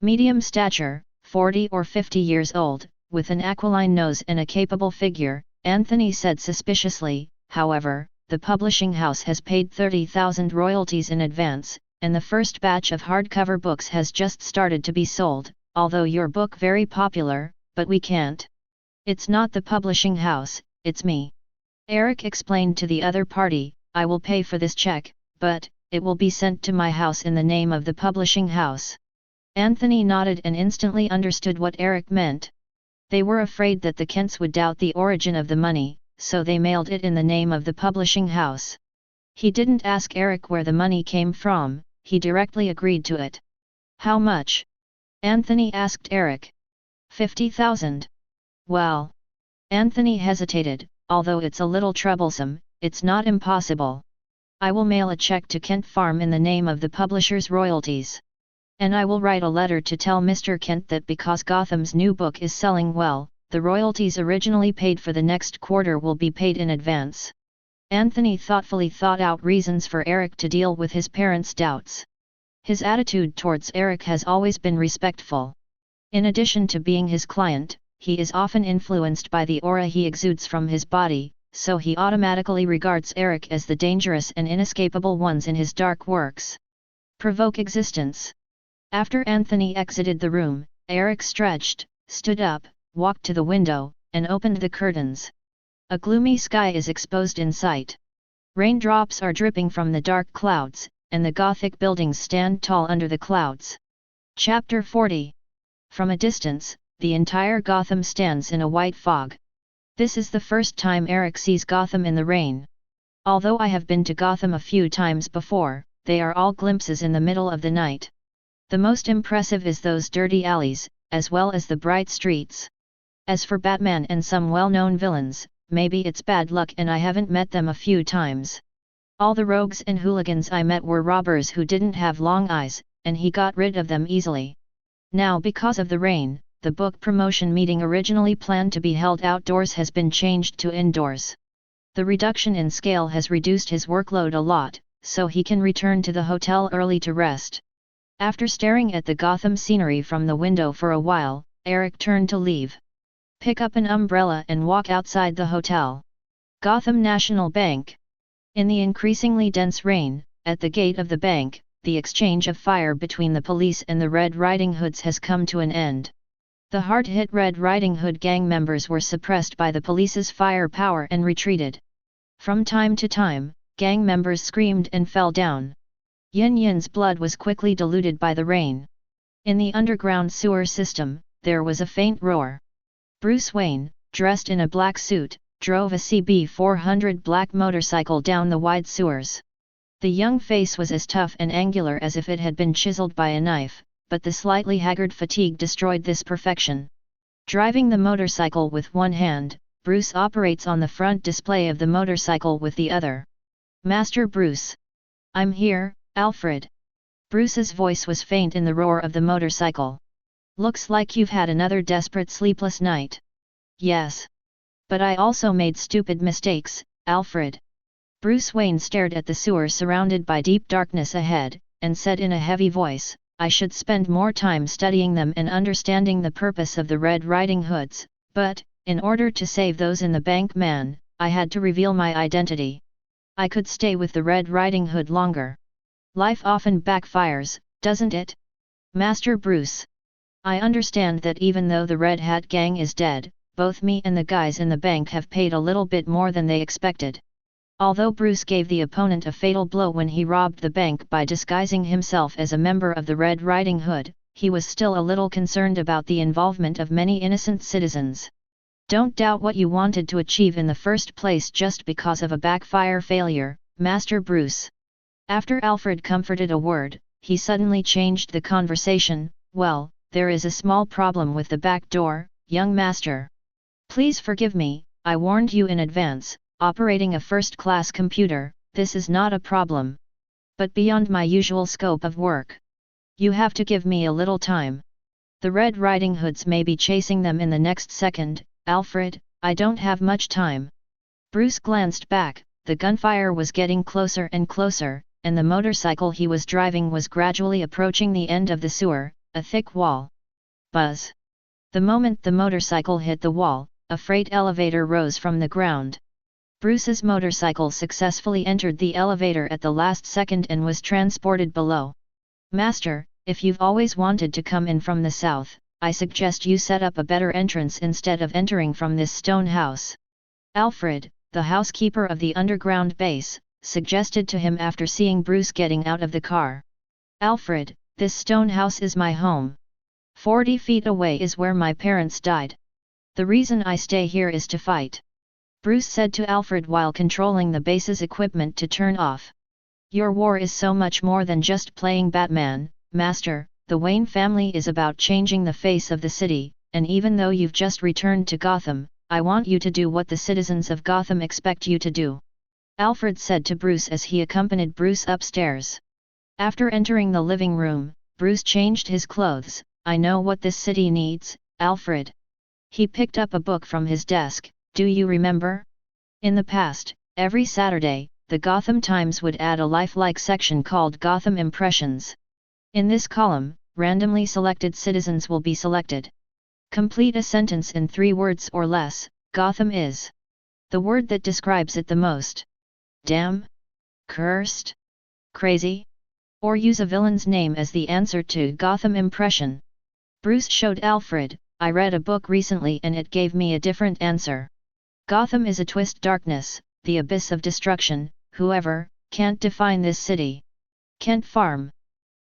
S1: Medium stature, 40 or 50 years old, with an aquiline nose and a capable figure, Anthony said suspiciously. "However, the publishing house has paid 30,000 royalties in advance, and the first batch of hardcover books has just started to be sold, although your book very popular, but we can't. It's not the publishing house, it's me." Eric explained to the other party, "I will pay for this check, but it will be sent to my house in the name of the publishing house." Anthony nodded and instantly understood what Eric meant. They were afraid that the Kents would doubt the origin of the money, so they mailed it in the name of the publishing house. He didn't ask Eric where the money came from, he directly agreed to it. "How much?" Anthony asked Eric. 50,000. Well. Anthony hesitated. "Although it's a little troublesome, it's not impossible. I will mail a check to Kent Farm in the name of the publisher's royalties. And I will write a letter to tell Mr. Kent that because Gotham's new book is selling well, the royalties originally paid for the next quarter will be paid in advance." Anthony thoughtfully thought out reasons for Eric to deal with his parents' doubts. His attitude towards Eric has always been respectful. In addition to being his client, he is often influenced by the aura he exudes from his body, so he automatically regards Eric as the dangerous and inescapable ones in his dark works. Provoke existence. After Anthony exited the room, Eric stretched, stood up, walked to the window, and opened the curtains. A gloomy sky is exposed in sight. Raindrops are dripping from the dark clouds, and the Gothic buildings stand tall under the clouds. Chapter 40. From a distance, the entire Gotham stands in a white fog. This is the first time Eric sees Gotham in the rain. Although I have been to Gotham a few times before, they are all glimpses in the middle of the night. The most impressive is those dirty alleys, as well as the bright streets. As for Batman and some well-known villains, maybe it's bad luck and I haven't met them a few times. All the rogues and hooligans I met were robbers who didn't have long eyes, and he got rid of them easily. Now because of the rain, the book promotion meeting originally planned to be held outdoors has been changed to indoors. The reduction in scale has reduced his workload a lot, so he can return to the hotel early to rest. After staring at the Gotham scenery from the window for a while, Eric turned to leave. Pick up an umbrella and walk outside the hotel. Gotham National Bank. In the increasingly dense rain, at the gate of the bank, the exchange of fire between the police and the Red Riding Hoods has come to an end. The hard-hit Red Riding Hood gang members were suppressed by the police's firepower and retreated. From time to time, gang members screamed and fell down. Yin Yin's blood was quickly diluted by the rain. In the underground sewer system, there was a faint roar. Bruce Wayne, dressed in a black suit, drove a CB400 black motorcycle down the wide sewers. The young face was as tough and angular as if it had been chiseled by a knife, but the slightly haggard fatigue destroyed this perfection. Driving the motorcycle with one hand, Bruce operates on the front display of the motorcycle with the other. Master Bruce. I'm here, Alfred. Bruce's voice was faint in the roar of the motorcycle. Looks like you've had another desperate sleepless night. Yes. But I also made stupid mistakes, Alfred. Bruce Wayne stared at the sewer surrounded by deep darkness ahead, and said in a heavy voice, I should spend more time studying them and understanding the purpose of the Red Riding Hoods, but, in order to save those in the bank man, I had to reveal my identity. I could stay with the Red Riding Hood longer. Life often backfires, doesn't it? Master Bruce. I understand that even though the Red Hat gang is dead, both me and the guys in the bank have paid a little bit more than they expected. Although Bruce gave the opponent a fatal blow when he robbed the bank by disguising himself as a member of the Red Riding Hood, he was still a little concerned about the involvement of many innocent citizens. Don't doubt what you wanted to achieve in the first place just because of a backfire failure, Master Bruce. After Alfred comforted a word, he suddenly changed the conversation. Well, there is a small problem with the back door, young master. Please forgive me, I warned you in advance, operating a first-class computer, this is not a problem. But beyond my usual scope of work. You have to give me a little time. The Red Riding Hoods may be chasing them in the next second, Alfred, I don't have much time. Bruce glanced back, the gunfire was getting closer and closer, and the motorcycle he was driving was gradually approaching the end of the sewer, a thick wall. Buzz. The moment the motorcycle hit the wall, a freight elevator rose from the ground. Bruce's motorcycle successfully entered the elevator at the last second and was transported below. Master, if you've always wanted to come in from the south, I suggest you set up a better entrance instead of entering from this stone house. Alfred, the housekeeper of the underground base, suggested to him after seeing Bruce getting out of the car. Alfred, this stone house is my home. 40 feet away is where my parents died. The reason I stay here is to fight. Bruce said to Alfred while controlling the base's equipment to turn off. Your war is so much more than just playing Batman, Master. The Wayne family is about changing the face of the city, and even though you've just returned to Gotham, I want you to do what the citizens of Gotham expect you to do. Alfred said to Bruce as he accompanied Bruce upstairs. After entering the living room, Bruce changed his clothes. I know what this city needs, Alfred. He picked up a book from his desk. Do you remember? In the past, every Saturday, the Gotham Times would add a lifelike section called Gotham Impressions. In this column, randomly selected citizens will be selected. Complete a sentence in 3 words or less. Gotham is the word that describes it the most. Damn? Cursed? Crazy? Or use a villain's name as the answer to Gotham impression. Bruce showed Alfred, I read a book recently and it gave me a different answer. Gotham is a twist darkness, the abyss of destruction, whoever, can't define this city. Kent Farm.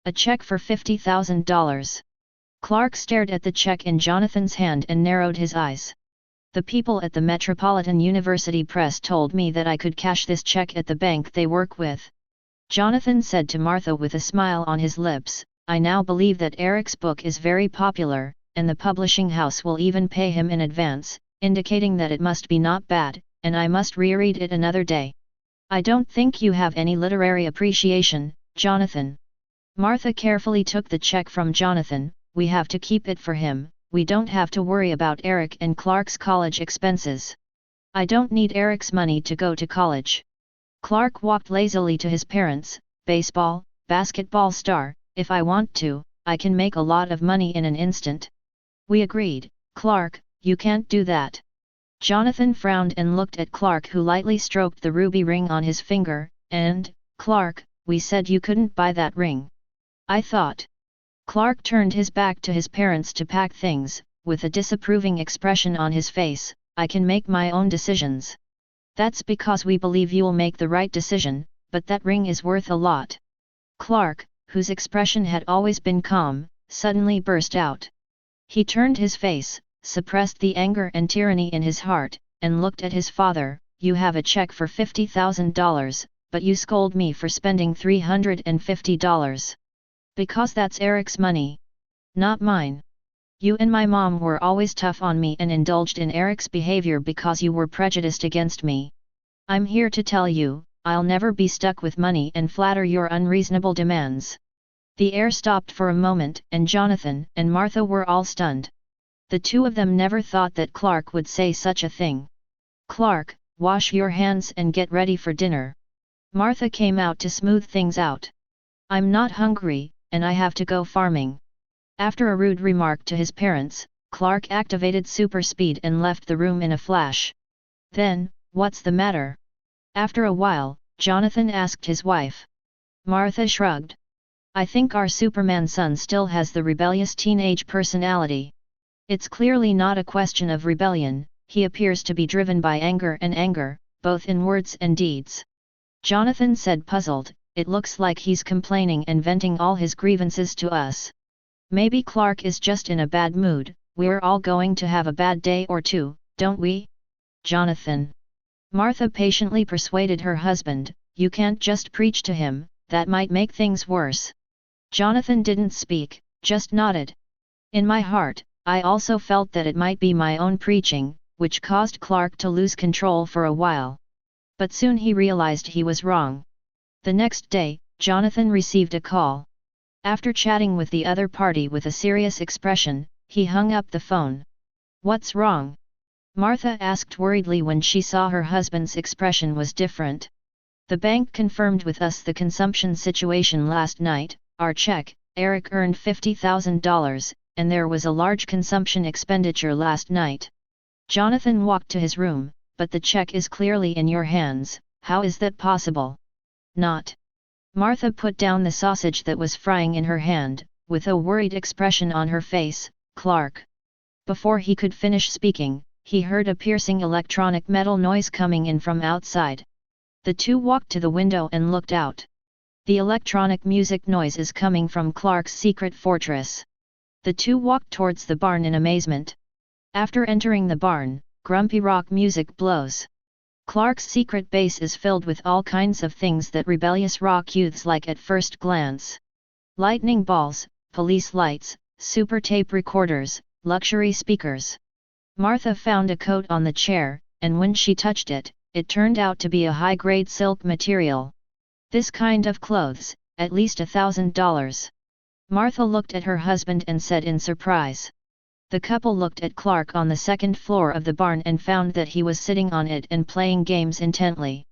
S1: A check for $50,000. Clark stared at the check in Jonathan's hand and narrowed his eyes. The people at the Metropolitan University Press told me that I could cash this check at the bank they work with. Jonathan said to Martha with a smile on his lips, I now believe that Eric's book is very popular, and the publishing house will even pay him in advance, indicating that it must be not bad, and I must reread it another day. I don't think you have any literary appreciation, Jonathan. Martha carefully took the check from Jonathan. We have to keep it for him, we don't have to worry about Eric and Clark's college expenses. I don't need Eric's money to go to college. Clark walked lazily to his parents. Baseball, basketball star, if I want to, I can make a lot of money in an instant. We agreed. Clark, you can't do that. Jonathan frowned and looked at Clark, who lightly stroked the ruby ring on his finger. And, Clark, we said you couldn't buy that ring. I thought. Clark turned his back to his parents to pack things, with a disapproving expression on his face. I can make my own decisions. That's because we believe you'll make the right decision, but that ring is worth a lot. Clark, whose expression had always been calm, suddenly burst out. He turned his face, suppressed the anger and tyranny in his heart, and looked at his father. You have a check for $50,000, but you scold me for spending $350. Because that's Eric's money. Not mine. You and my mom were always tough on me and indulged in Eric's behavior because you were prejudiced against me. I'm here to tell you, I'll never be stuck with money and flatter your unreasonable demands. The air stopped for a moment, and Jonathan and Martha were all stunned. The two of them never thought that Clark would say such a thing. Clark, wash your hands and get ready for dinner. Martha came out to smooth things out. I'm not hungry, and I have to go farming. After a rude remark to his parents, Clark activated super speed and left the room in a flash. Then, what's the matter? After a while, Jonathan asked his wife. Martha shrugged. I think our Superman son still has the rebellious teenage personality. It's clearly not a question of rebellion, he appears to be driven by anger, both in words and deeds. Jonathan said, puzzled, it looks like he's complaining and venting all his grievances to us. Maybe Clark is just in a bad mood. We're all going to have a bad day or two, don't we? Jonathan. Martha patiently persuaded her husband, you can't just preach to him, that might make things worse. Jonathan didn't speak, just nodded. In my heart, I also felt that it might be my own preaching, which caused Clark to lose control for a while. But soon he realized he was wrong. The next day, Jonathan received a call. After chatting with the other party with a serious expression, he hung up the phone. What's wrong? Martha asked worriedly when she saw her husband's expression was different. The bank confirmed with us the consumption situation last night. Our check, Eric earned $50,000, and there was a large consumption expenditure last night. Jonathan walked to his room, but the check is clearly in your hands, how is that possible? Not. Martha put down the sausage that was frying in her hand, with a worried expression on her face. Clark. Before he could finish speaking, he heard a piercing electronic metal noise coming in from outside. The two walked to the window and looked out. The electronic music noise is coming from Clark's secret fortress. The two walked towards the barn in amazement. After entering the barn, grumpy rock music blows. Clark's secret base is filled with all kinds of things that rebellious rock youths like at first glance. Lightning balls, police lights, super tape recorders, luxury speakers. Martha found a coat on the chair, and when she touched it, it turned out to be a high-grade silk material. This kind of clothes, at least $1,000. Martha looked at her husband and said in surprise. The couple looked at Clark on the second floor of the barn and found that he was sitting on it and playing games intently.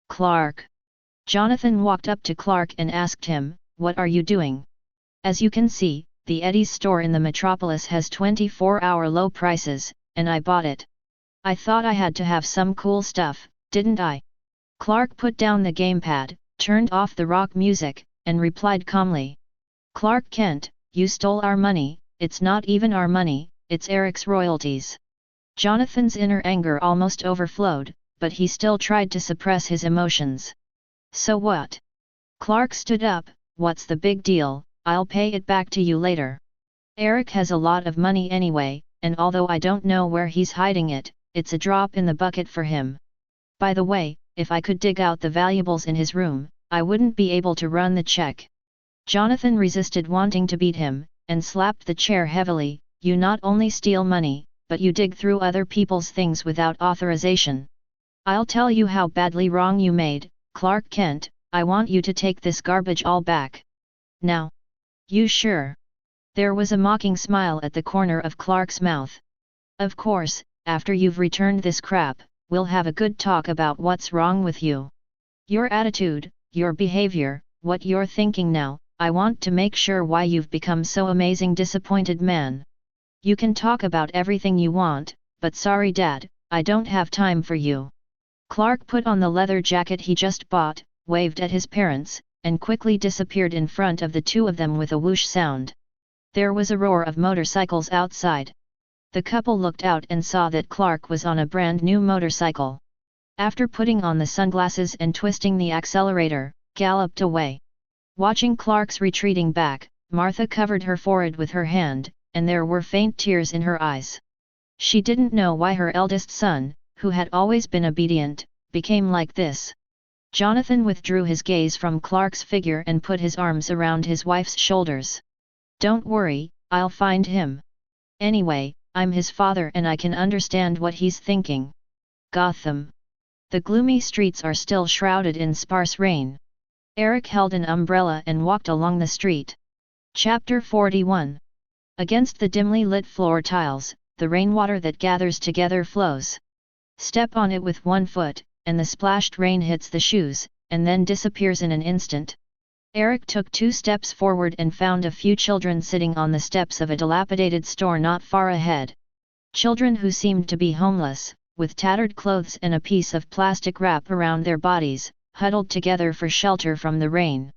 S1: Clark. Jonathan walked up to Clark and asked him, what are you doing? As you can see, the Eddie's store in the metropolis has 24-hour low prices, and I bought it. I thought I had to have some cool stuff, didn't I? Clark put down the gamepad, turned off the rock music, and replied calmly. Clark Kent, you stole our money, it's not even our money, it's Eric's royalties. Jonathan's inner anger almost overflowed, but he still tried to suppress his emotions. So what? Clark stood up, what's the big deal, I'll pay it back to you later. Eric has a lot of money anyway, and although I don't know where he's hiding it, it's a drop in the bucket for him. By the way, if I could dig out the valuables in his room, I wouldn't be able to run the check. Jonathan resisted wanting to beat him, and slapped the chair heavily. You not only steal money, but you dig through other people's things without authorization. I'll tell you how badly wrong you made, "Clark Kent, I want you to take this garbage all back. Now. You sure?" There was a mocking smile at the corner of Clark's mouth. "Of course, after you've returned this crap, we'll have a good talk about what's wrong with you. Your attitude, your behavior, what you're thinking now. I want to make sure why you've become so amazing disappointed man. You can talk about everything you want, but sorry Dad, I don't have time for you." Clark put on the leather jacket he just bought, waved at his parents, and quickly disappeared in front of the two of them with a whoosh sound. There was a roar of motorcycles outside. The couple looked out and saw that Clark was on a brand new motorcycle. After putting on the sunglasses and twisting the accelerator, galloped away. Watching Clark's retreating back, Martha covered her forehead with her hand, and there were faint tears in her eyes. She didn't know why her eldest son, who had always been obedient, became like this. Jonathan withdrew his gaze from Clark's figure and put his arms around his wife's shoulders. "Don't worry, I'll find him. Anyway, I'm his father and I can understand what he's thinking." Gotham. The gloomy streets are still shrouded in sparse rain. Eric held an umbrella and walked along the street. Chapter 41. Against the dimly lit floor tiles, the rainwater that gathers together flows. Step on it with one foot, and the splashed rain hits the shoes, and then disappears in an instant. Eric took 2 steps forward and found a few children sitting on the steps of a dilapidated store not far ahead. Children who seemed to be homeless, with tattered clothes and a piece of plastic wrap around their bodies, huddled together for shelter from the rain.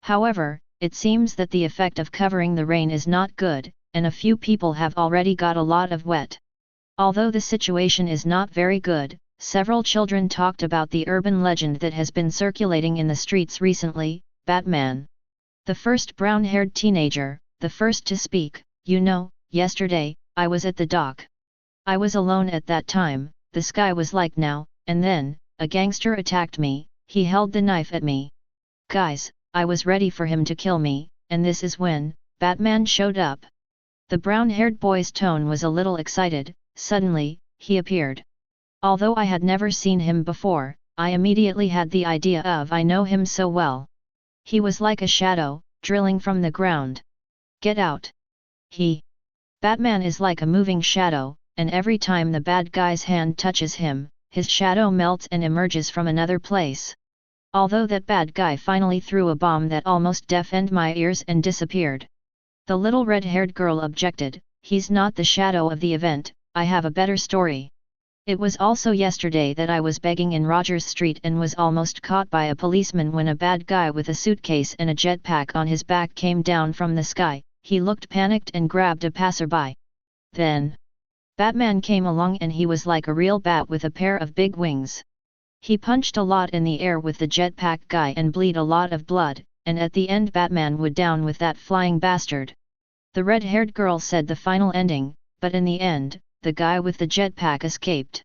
S1: However, it seems that the effect of covering the rain is not good, and a few people have already got a lot of wet. Although the situation is not very good, several children talked about the urban legend that has been circulating in the streets recently, Batman. The first brown-haired teenager, the first to speak, "You know, yesterday, I was at the dock. I was alone at that time, the sky was like now, and then, a gangster attacked me, he held the knife at me. Guys, I was ready for him to kill me, and this is when Batman showed up." The brown-haired boy's tone was a little excited. "Suddenly, he appeared. Although I had never seen him before, I immediately had the idea of I know him so well. He was like a shadow, drilling from the ground. Get out. Batman is like a moving shadow, and every time the bad guy's hand touches him, his shadow melts and emerges from another place. Although that bad guy finally threw a bomb that almost deafened my ears and disappeared." The little red-haired girl objected, "He's not the shadow of the event, I have a better story. It was also yesterday that I was begging in Rogers Street and was almost caught by a policeman when a bad guy with a suitcase and a jetpack on his back came down from the sky. He looked panicked and grabbed a passerby. Then Batman came along and he was like a real bat with a pair of big wings. He punched a lot in the air with the jetpack guy and bleed a lot of blood, and at the end Batman would down with that flying bastard." The red-haired girl said the final ending, but in the end, the guy with the jetpack escaped.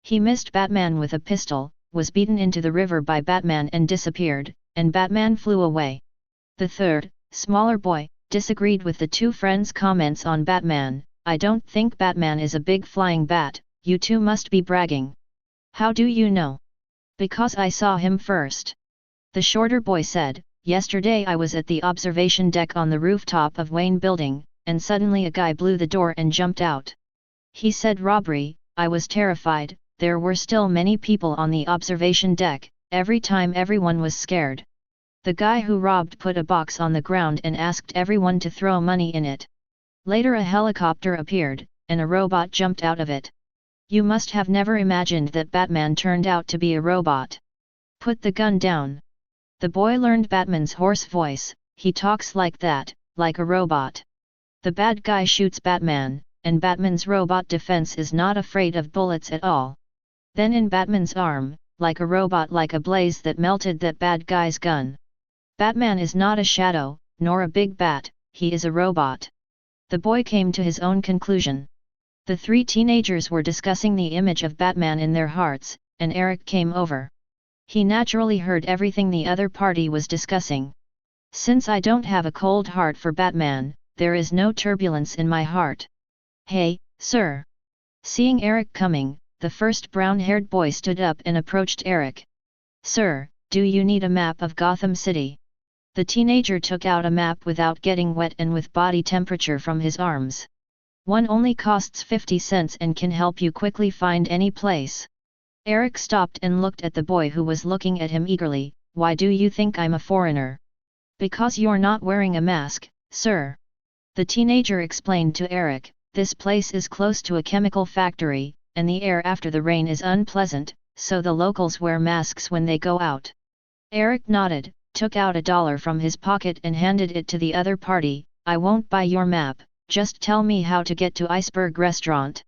S1: He missed Batman with a pistol, was beaten into the river by Batman and disappeared, and Batman flew away. The third, smaller boy, disagreed with the two friends' comments on Batman. "I don't think Batman is a big flying bat, you two must be bragging." "How do you know?" "Because I saw him first." The shorter boy said, "Yesterday I was at the observation deck on the rooftop of Wayne Building, and suddenly a guy blew the door and jumped out. He said robbery, I was terrified, there were still many people on the observation deck, every time everyone was scared. The guy who robbed put a box on the ground and asked everyone to throw money in it. Later a helicopter appeared, and a robot jumped out of it. You must have never imagined that Batman turned out to be a robot. Put the gun down." The boy learned Batman's hoarse voice, "He talks like that, like a robot. The bad guy shoots Batman, and Batman's robot defense is not afraid of bullets at all. Then in Batman's arm, like a robot like a blaze that melted that bad guy's gun. Batman is not a shadow, nor a big bat, he is a robot." The boy came to his own conclusion. The three teenagers were discussing the image of Batman in their hearts, and Eric came over. He naturally heard everything the other party was discussing. "Since I don't have a cold heart for Batman, there is no turbulence in my heart. Hey, sir." Seeing Eric coming, the first brown-haired boy stood up and approached Eric. "Sir, do you need a map of Gotham City? The teenager took out a map without getting wet and with body temperature from his arms. One only costs 50 cents and can help you quickly find any place. Eric stopped and looked at the boy who was looking at him eagerly. Why do you think I'm a foreigner? Because you're not wearing a mask, sir. The teenager explained to Eric, this place is close to a chemical factory, and the air after the rain is unpleasant, so the locals wear masks when they go out. Eric nodded, took out $1 from his pocket and handed it to the other party. I won't buy your map, just tell me how to get to Iceberg Restaurant.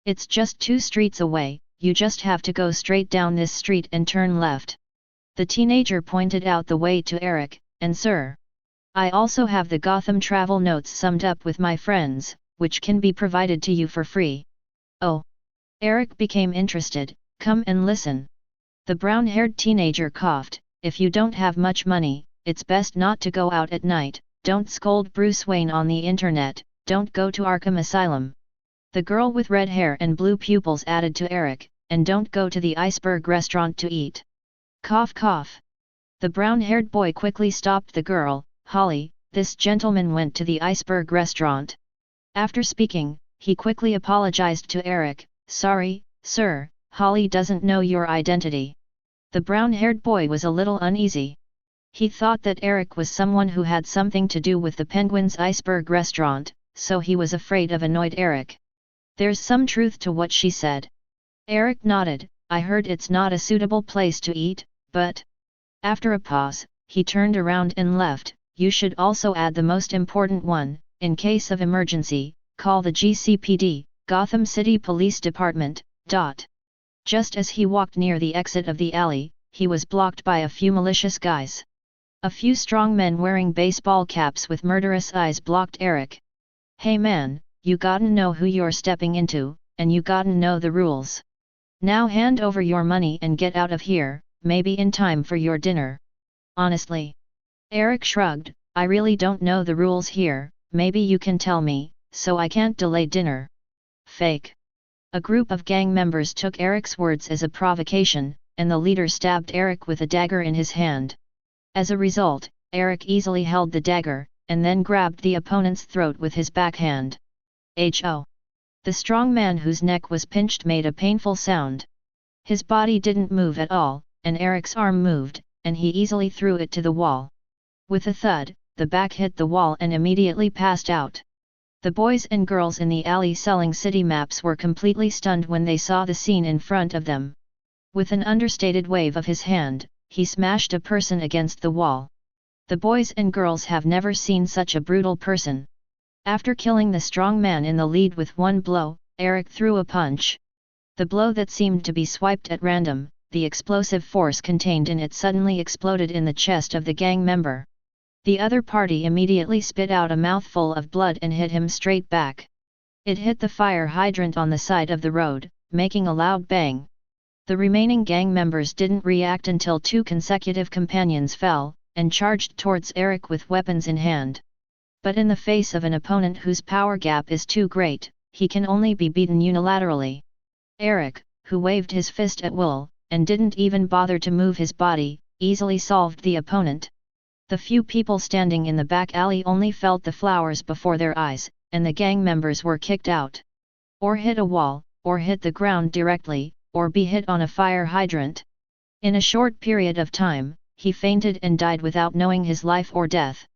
S1: It's just 2 streets away, you just have to go straight down this street and turn left. The teenager pointed out the way to Eric, and sir, I also have the Gotham travel notes summed up with my friends, which can be provided to you for free. Oh! Eric became interested, come and listen. The brown-haired teenager coughed, if you don't have much money, it's best not to go out at night, don't scold Bruce Wayne on the internet, don't go to Arkham Asylum. The girl with red hair and blue pupils added to Eric, and don't go to the Iceberg Restaurant to eat. Cough cough. The brown-haired boy quickly stopped the girl. Holly, this gentleman went to the Iceberg Restaurant. After speaking, he quickly apologized to Eric, sorry, sir, Holly doesn't know your identity. The brown-haired boy was a little uneasy. He thought that Eric was someone who had something to do with the Penguin's Iceberg Restaurant, so he was afraid of annoyed Eric. There's some truth to what she said. Eric nodded, I heard it's not a suitable place to eat, but... After a pause, he turned around and left. You should also add the most important one, in case of emergency, call the GCPD, Gotham City Police Department. Just as he walked near the exit of the alley, he was blocked by a few malicious guys. A few strong men wearing baseball caps with murderous eyes blocked Eric. Hey man, you gotta know who you're stepping into, and you gotta know the rules. Now hand over your money and get out of here, maybe in time for your dinner. Honestly. Eric shrugged, I really don't know the rules here, maybe you can tell me, so I can't delay dinner. Fake. A group of gang members took Eric's words as a provocation, and the leader stabbed Eric with a dagger in his hand. As a result, Eric easily held the dagger, and then grabbed the opponent's throat with his backhand. Ho! The strong man whose neck was pinched made a painful sound. His body didn't move at all, and Eric's arm moved, and he easily threw it to the wall. With a thud, the back hit the wall and immediately passed out. The boys and girls in the alley selling city maps were completely stunned when they saw the scene in front of them. With an understated wave of his hand, he smashed a person against the wall. The boys and girls have never seen such a brutal person. After killing the strong man in the lead with one blow, Eric threw a punch. The blow that seemed to be swiped at random, the explosive force contained in it suddenly exploded in the chest of the gang member. The other party immediately spit out a mouthful of blood and hit him straight back. It hit the fire hydrant on the side of the road, making a loud bang. The remaining gang members didn't react until 2 consecutive companions fell, and charged towards Eric with weapons in hand. But in the face of an opponent whose power gap is too great, he can only be beaten unilaterally. Eric, who waved his fist at will, and didn't even bother to move his body, easily solved the opponent. The few people standing in the back alley only felt the flowers before their eyes, and the gang members were kicked out. Or hit a wall, or hit the ground directly, or be hit on a fire hydrant. In a short period of time, he fainted and died without knowing his life or death.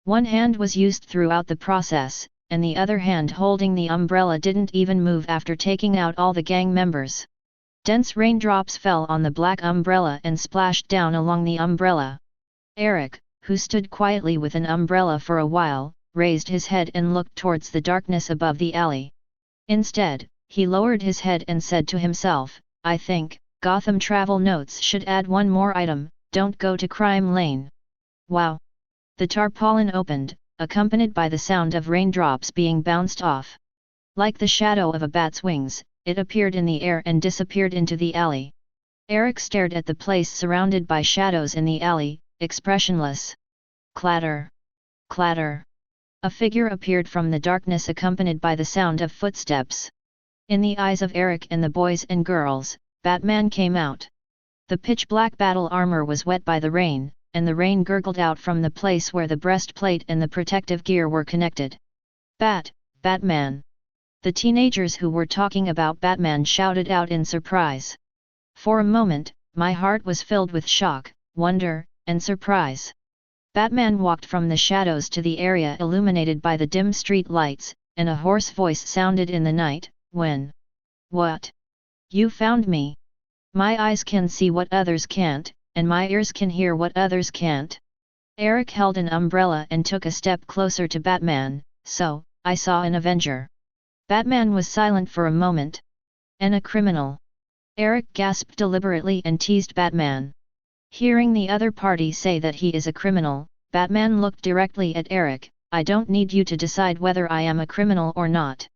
S1: One hand was used throughout the process, and the other hand holding the umbrella didn't even move after taking out all the gang members. Dense raindrops fell on the black umbrella and splashed down along the umbrella. Eric, who stood quietly with an umbrella for a while, raised his head and looked towards the darkness above the alley. Instead, he lowered his head and said to himself, I think, Gotham travel notes should add one more item, don't go to crime lane. Wow! The tarpaulin opened, accompanied by the sound of raindrops being bounced off. Like the shadow of a bat's wings, it appeared in the air and disappeared into the alley. Eric stared at the place surrounded by shadows in the alley, expressionless. Clatter! Clatter! A figure appeared from the darkness accompanied by the sound of footsteps. In the eyes of Eric and the boys and girls, Batman came out. The pitch-black battle armor was wet by the rain, and the rain gurgled out from the place where the breastplate and the protective gear were connected. Batman! The teenagers who were talking about Batman shouted out in surprise. For a moment, my heart was filled with shock, wonder, and surprise. Batman walked from the shadows to the area illuminated by the dim street lights, and a hoarse voice sounded in the night, "When? What? You found me? My eyes can see what others can't, and my ears can hear what others can't." Eric held an umbrella and took a step closer to Batman. "So, I saw an Avenger." Batman was silent for a moment. "And a criminal?" Eric gasped deliberately and teased Batman. Hearing the other party say that he is a criminal, Batman looked directly at Eric. "I don't need you to decide whether I am a criminal or not.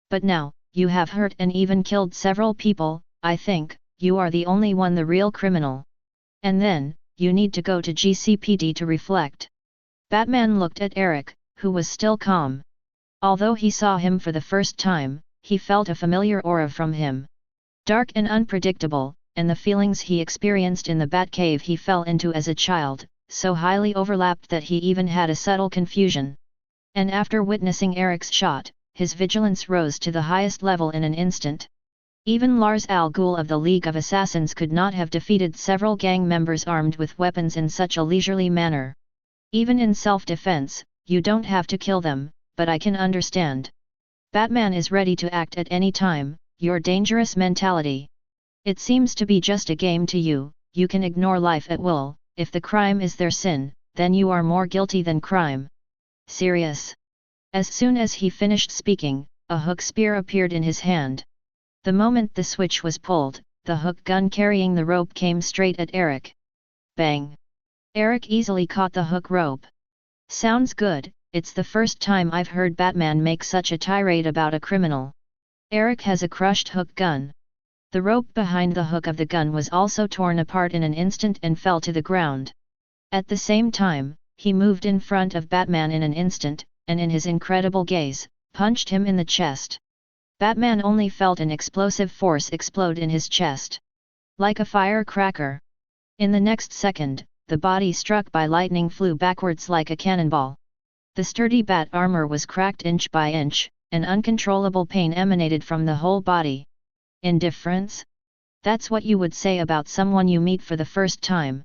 S1: But now, you have hurt and even killed several people, I think, you are the only one the real criminal. And then, you need to go to GCPD to reflect." Batman looked at Eric, who was still calm. Although he saw him for the first time, he felt a familiar aura from him. Dark and unpredictable, and the feelings he experienced in the Batcave he fell into as a child, so highly overlapped that he even had a subtle confusion. And after witnessing Eric's shot, his vigilance rose to the highest level in an instant. Even Lars Al Ghul of the League of Assassins could not have defeated several gang members armed with weapons in such a leisurely manner. Even in self-defense, you don't have to kill them, but I can understand. Batman is ready to act at any time, your dangerous mentality. It seems to be just a game to you, you can ignore life at will, if the crime is their sin, then you are more guilty than crime. Serious. As soon as he finished speaking, a hook spear appeared in his hand. The moment the switch was pulled, the hook gun carrying the rope came straight at Eric. Bang! Eric easily caught the hook rope. Sounds good, it's the first time I've heard Batman make such a tirade about a criminal. Eric has a crushed hook gun. The rope behind the hook of the gun was also torn apart in an instant and fell to the ground. At the same time, he moved in front of Batman in an instant, and in his incredible gaze, punched him in the chest. Batman only felt an explosive force explode in his chest. Like a firecracker. In the next second, the body struck by lightning flew backwards like a cannonball. The sturdy bat armor was cracked inch by inch, and uncontrollable pain emanated from the whole body. Indifference? That's what you would say about someone you meet for the first time.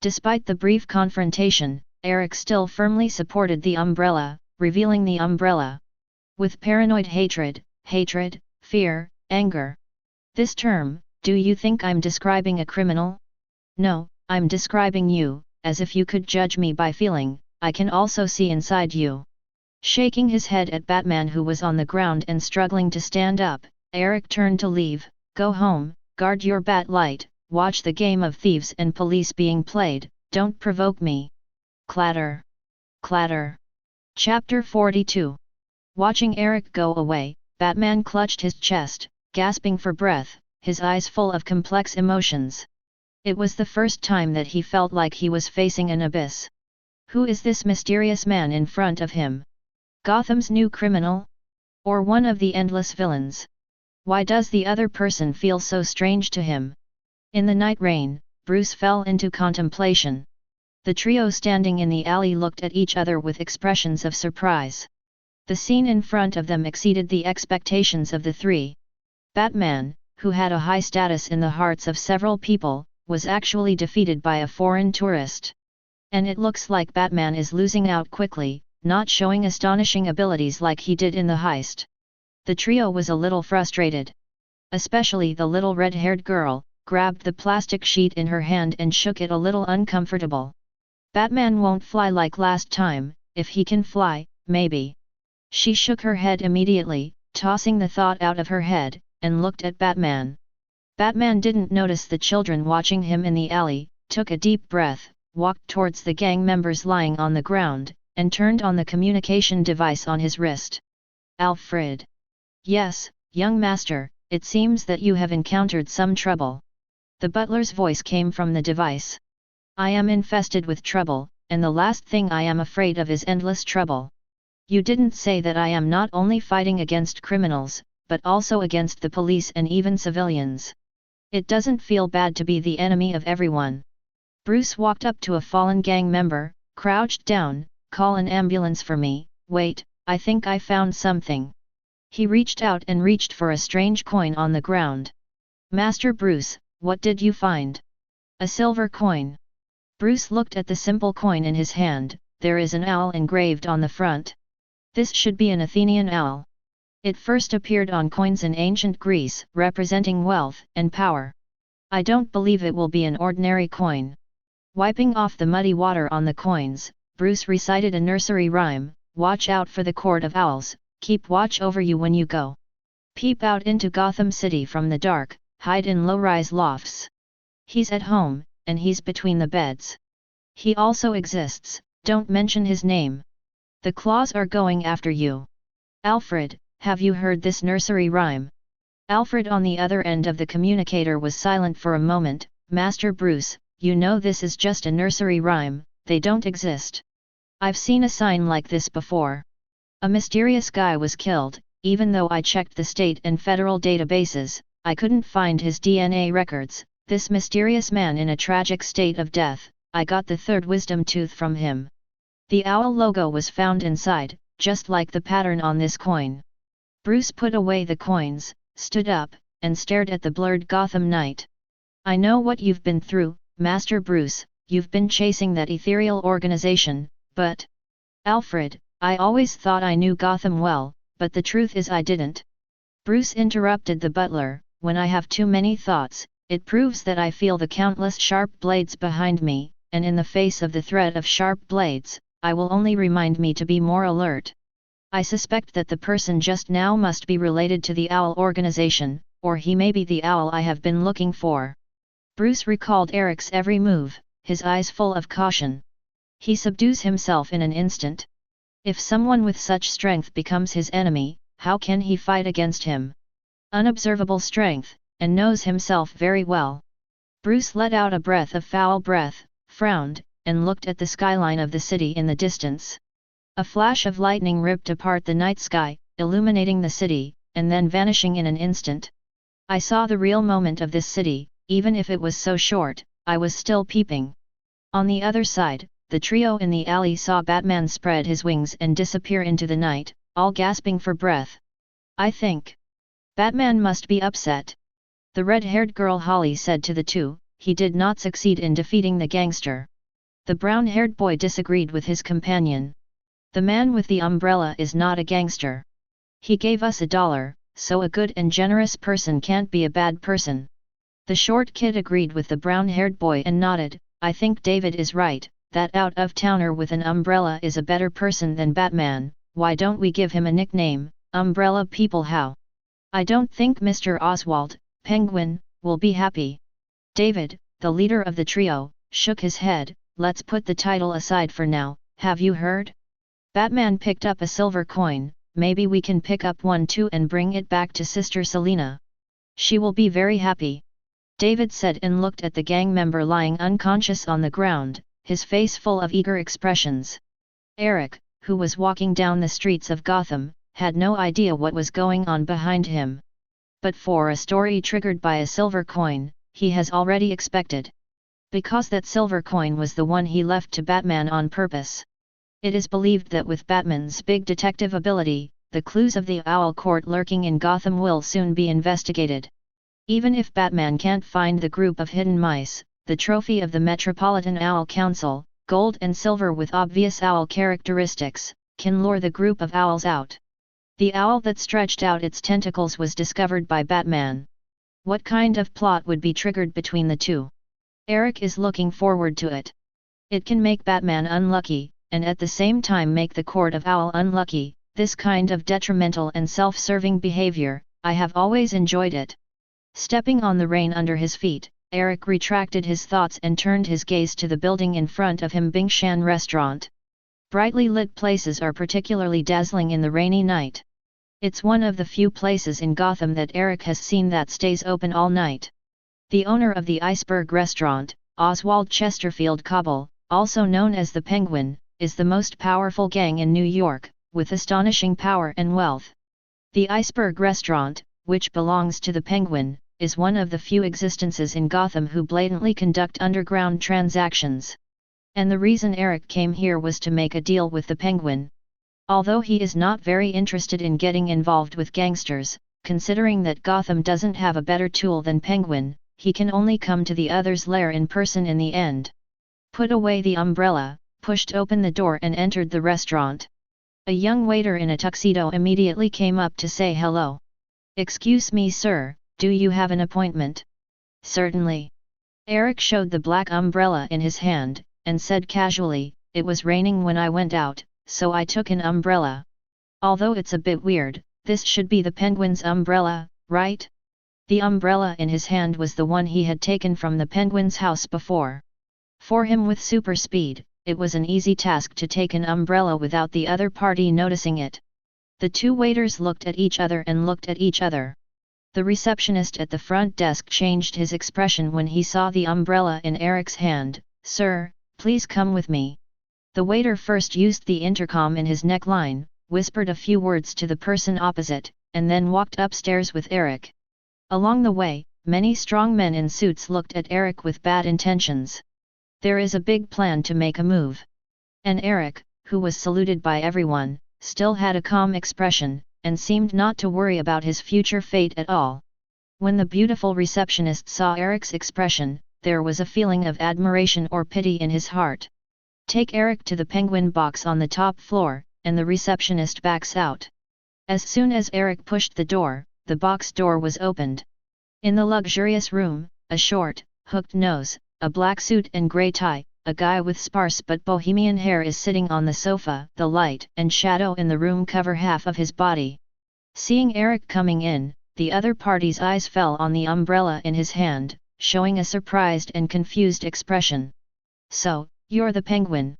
S1: Despite the brief confrontation, Eric still firmly supported the umbrella, revealing the umbrella. With paranoid hatred, fear, anger. This term, do you think I'm describing a criminal? No, I'm describing you, as if you could judge me by feeling, I can also see inside you. Shaking his head at Batman who was on the ground and struggling to stand up, Eric turned to leave. Go home, guard your bat light, watch the game of thieves and police being played, don't provoke me. Clatter. Clatter. Chapter 42. Watching Eric go away, Batman clutched his chest, gasping for breath, his eyes full of complex emotions. It was the first time that he felt like he was facing an abyss. Who is this mysterious man in front of him? Gotham's new criminal? Or one of the endless villains? Why does the other person feel so strange to him? In the night rain, Bruce fell into contemplation. The trio standing in the alley looked at each other with expressions of surprise. The scene in front of them exceeded the expectations of the three. Batman, who had a high status in the hearts of several people, was actually defeated by a foreign tourist. And it looks like Batman is losing out quickly, not showing astonishing abilities like he did in the heist. The trio was a little frustrated. Especially the little red-haired girl, grabbed the plastic sheet in her hand and shook it a little uncomfortable. Batman won't fly like last time, if he can fly, maybe. She shook her head immediately, tossing the thought out of her head, and looked at Batman. Batman didn't notice the children watching him in the alley, took a deep breath, walked towards the gang members lying on the ground, and turned on the communication device on his wrist. Alfred. Yes, young master, it seems that you have encountered some trouble. The butler's voice came from the device. I am infested with trouble, and the last thing I am afraid of is endless trouble. You didn't say that I am not only fighting against criminals, but also against the police and even civilians. It doesn't feel bad to be the enemy of everyone. Bruce walked up to a fallen gang member, crouched down. Call an ambulance for me. Wait, I think I found something. He reached out and reached for a strange coin on the ground. Master Bruce, what did you find? A silver coin. Bruce looked at the simple coin in his hand. There is an owl engraved on the front. This should be an Athenian owl. It first appeared on coins in ancient Greece, representing wealth and power. I don't believe it will be an ordinary coin. Wiping off the muddy water on the coins, Bruce recited a nursery rhyme, watch out for the court of owls, keep watch over you when you go. Peep out into Gotham City from the dark, hide in low-rise lofts. He's at home, and he's between the beds. He also exists, don't mention his name. The claws are going after you. Alfred, have you heard this nursery rhyme? Alfred on the other end of the communicator was silent for a moment. Master Bruce, you know this is just a nursery rhyme, they don't exist. I've seen a sign like this before. A mysterious guy was killed, even though I checked the state and federal databases, I couldn't find his DNA records. This mysterious man in a tragic state of death, I got the third wisdom tooth from him. The owl logo was found inside, just like the pattern on this coin. Bruce put away the coins, stood up, and stared at the blurred Gotham night. I know what you've been through, Master Bruce, you've been chasing that ethereal organization, but... Alfred, I always thought I knew Gotham well, but the truth is I didn't. Bruce interrupted the butler, when I have too many thoughts, it proves that I feel the countless sharp blades behind me, and in the face of the threat of sharp blades, I will only remind me to be more alert. I suspect that the person just now must be related to the Owl organization, or he may be the owl I have been looking for. Bruce recalled Eric's every move, his eyes full of caution. He subdues himself in an instant. If someone with such strength becomes his enemy, how can he fight against him? Unobservable strength, and knows himself very well. Bruce let out a breath of foul breath, frowned, and looked at the skyline of the city in the distance. A flash of lightning ripped apart the night sky, illuminating the city, and then vanishing in an instant. I saw the real moment of this city, even if it was so short, I was still peeping. On the other side, the trio in the alley saw Batman spread his wings and disappear into the night, all gasping for breath. I think Batman must be upset. The red-haired girl Holly said to the two, he did not succeed in defeating the gangster. The brown-haired boy disagreed with his companion. The man with the umbrella is not a gangster. He gave us $1, so a good and generous person can't be a bad person. The short kid agreed with the brown-haired boy and nodded, I think David is right, that out-of-towner with an umbrella is a better person than Batman. Why don't we give him a nickname, Umbrella People? How? I don't think Mr. Oswald, Penguin, will be happy. David, the leader of the trio, shook his head, let's put the title aside for now, have you heard? Batman picked up a silver coin, maybe we can pick up one too and bring it back to Sister Selina. She will be very happy. David said and looked at the gang member lying unconscious on the ground, his face full of eager expressions. Eric, who was walking down the streets of Gotham, had no idea what was going on behind him. But for a story triggered by a silver coin, he has already expected. Because that silver coin was the one he left to Batman on purpose. It is believed that with Batman's big detective ability, the clues of the Owl Court lurking in Gotham will soon be investigated. Even if Batman can't find the group of hidden mice, the trophy of the Metropolitan Owl Council, gold and silver with obvious owl characteristics, can lure the group of owls out. The owl that stretched out its tentacles was discovered by Batman. What kind of plot would be triggered between the two? Eric is looking forward to it. It can make Batman unlucky, and at the same time make the Court of Owl unlucky. This kind of detrimental and self-serving behavior, I have always enjoyed it. Stepping on the rain under his feet, Eric retracted his thoughts and turned his gaze to the building in front of him, Bingshan Restaurant. Brightly lit places are particularly dazzling in the rainy night. It's one of the few places in Gotham that Eric has seen that stays open all night. The owner of the Iceberg Restaurant, Oswald Chesterfield Coble, also known as the Penguin, is the most powerful gang in New York, with astonishing power and wealth. The Iceberg Restaurant, which belongs to the Penguin, is one of the few existences in Gotham who blatantly conduct underground transactions. And the reason Eric came here was to make a deal with the Penguin. Although he is not very interested in getting involved with gangsters, considering that Gotham doesn't have a better tool than Penguin, he can only come to the other's lair in person in the end. Put away the umbrella, pushed open the door and entered the restaurant. A young waiter in a tuxedo immediately came up to say hello. "Excuse me, sir, do you have an appointment?" "Certainly." Eric showed the black umbrella in his hand, and said casually, "It was raining when I went out, so I took an umbrella. Although it's a bit weird, this should be the Penguin's umbrella, right?" The umbrella in his hand was the one he had taken from the Penguin's house before. For him with super speed, it was an easy task to take an umbrella without the other party noticing it. The two waiters looked at each other and looked at each other. The receptionist at the front desk changed his expression when he saw the umbrella in Eric's hand. "Sir, please come with me." The waiter first used the intercom in his neckline, whispered a few words to the person opposite, and then walked upstairs with Eric. Along the way, many strong men in suits looked at Eric with bad intentions. There is a big plan to make a move. And Eric, who was saluted by everyone, still had a calm expression, and seemed not to worry about his future fate at all. When the beautiful receptionist saw Eric's expression, there was a feeling of admiration or pity in his heart. "Take Eric to the Penguin box on the top floor," and the receptionist backs out. As soon as Eric pushed the door, the box door was opened. In the luxurious room, a short, hooked nose, a black suit and grey tie, a guy with sparse but bohemian hair is sitting on the sofa. The light and shadow in the room cover half of his body. Seeing Eric coming in, the other party's eyes fell on the umbrella in his hand, showing a surprised and confused expression. "So, you're the Penguin?"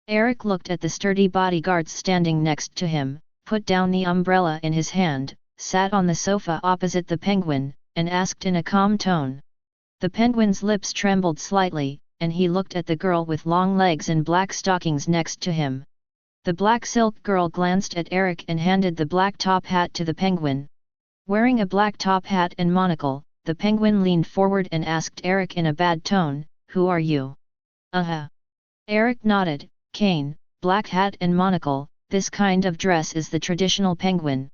S1: Eric looked at the sturdy bodyguards standing next to him, put down the umbrella in his hand, sat on the sofa opposite the Penguin, and asked in a calm tone. The Penguin's lips trembled slightly, and he looked at the girl with long legs and black stockings next to him. The black silk girl glanced at Eric and handed the black top hat to the Penguin. Wearing a black top hat and monocle, the Penguin leaned forward and asked Eric in a bad tone, "Who are you?" Eric nodded. "Cane, black hat and monocle, this kind of dress is the traditional Penguin.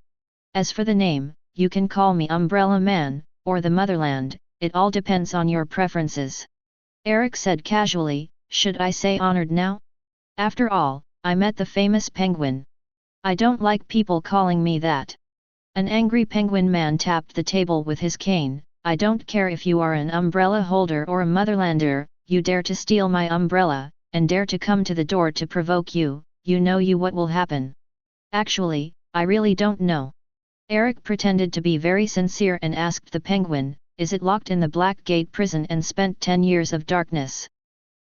S1: As for the name, you can call me Umbrella Man, or the Motherland, it all depends on your preferences." Eric said casually, "Should I say honored now? After all, I met the famous Penguin. I don't like people calling me that." An angry Penguin man tapped the table with his cane. "I don't care if you are an umbrella holder or a Motherlander, you dare to steal my umbrella, and dare to come to the door to provoke you know what will happen." "Actually, I really don't know." Eric pretended to be very sincere and asked the Penguin, "Is it locked in the Black Gate prison and spent 10 years of darkness?"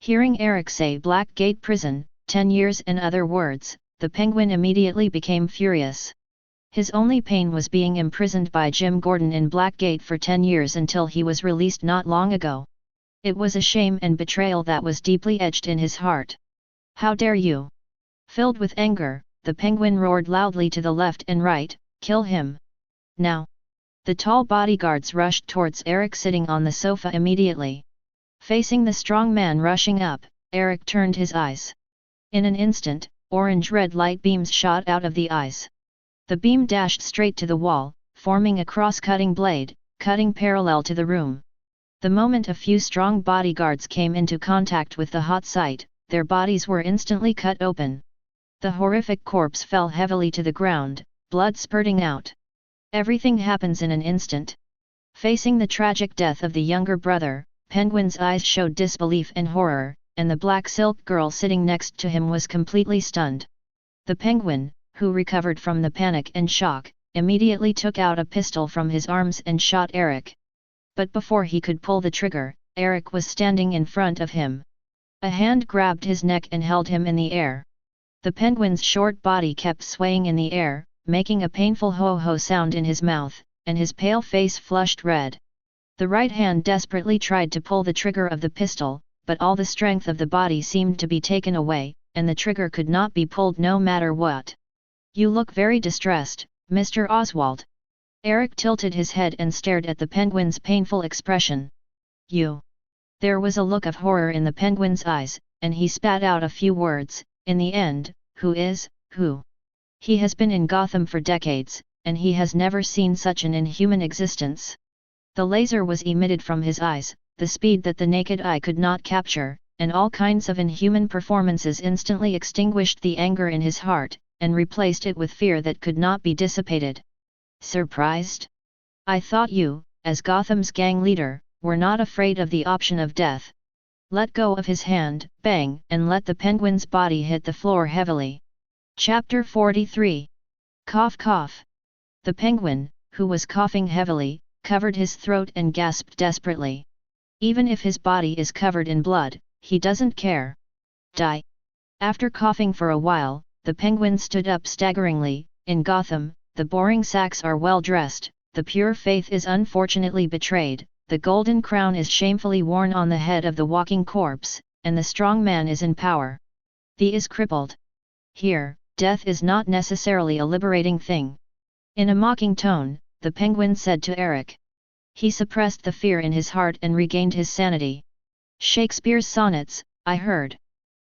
S1: Hearing Eric say Black Gate prison, 10 years and other words, the Penguin immediately became furious. His only pain was being imprisoned by Jim Gordon in Blackgate for 10 years until he was released not long ago. It was a shame and betrayal that was deeply etched in his heart. "How dare you!" Filled with anger, the Penguin roared loudly to the left and right, "Kill him! Now!" The tall bodyguards rushed towards Eric sitting on the sofa immediately. Facing the strong man rushing up, Eric turned his eyes. In an instant, orange-red light beams shot out of the eyes. The beam dashed straight to the wall, forming a cross-cutting blade, cutting parallel to the room. The moment a few strong bodyguards came into contact with the hot site, their bodies were instantly cut open. The horrific corpse fell heavily to the ground, blood spurting out. Everything happens in an instant. Facing the tragic death of the younger brother, Penguin's eyes showed disbelief and horror, and the black silk girl sitting next to him was completely stunned. The Penguin, who recovered from the panic and shock, immediately took out a pistol from his arms and shot Eric. But before he could pull the trigger, Eric was standing in front of him. A hand grabbed his neck and held him in the air. The Penguin's short body kept swaying in the air, making a painful ho-ho sound in his mouth, and his pale face flushed red. The right hand desperately tried to pull the trigger of the pistol, but all the strength of the body seemed to be taken away, and the trigger could not be pulled no matter what. "You look very distressed, Mr. Oswald." Eric tilted his head and stared at the penguin's painful expression. You. There was a look of horror in the penguin's eyes, and he spat out a few words. In the end, who is, who? He has been in Gotham for decades, and he has never seen such an inhuman existence. The laser was emitted from his eyes, the speed that the naked eye could not capture, and all kinds of inhuman performances instantly extinguished the anger in his heart, and replaced it with fear that could not be dissipated. Surprised? I thought you, as Gotham's gang leader, were not afraid of the option of death. Let go of his hand, bang, and let the penguin's body hit the floor heavily. Chapter 43. Cough cough. The penguin, who was coughing heavily, covered his throat and gasped desperately. Even if his body is covered in blood, he doesn't care. Die. After coughing for a while, the penguin stood up staggeringly. In Gotham, the boring sacks are well dressed, the pure faith is unfortunately betrayed, the golden crown is shamefully worn on the head of the walking corpse, and the strong man is in power. The is crippled. Here, death is not necessarily a liberating thing. In a mocking tone, the penguin said to Eric. He suppressed the fear in his heart and regained his sanity. Shakespeare's sonnets, I heard.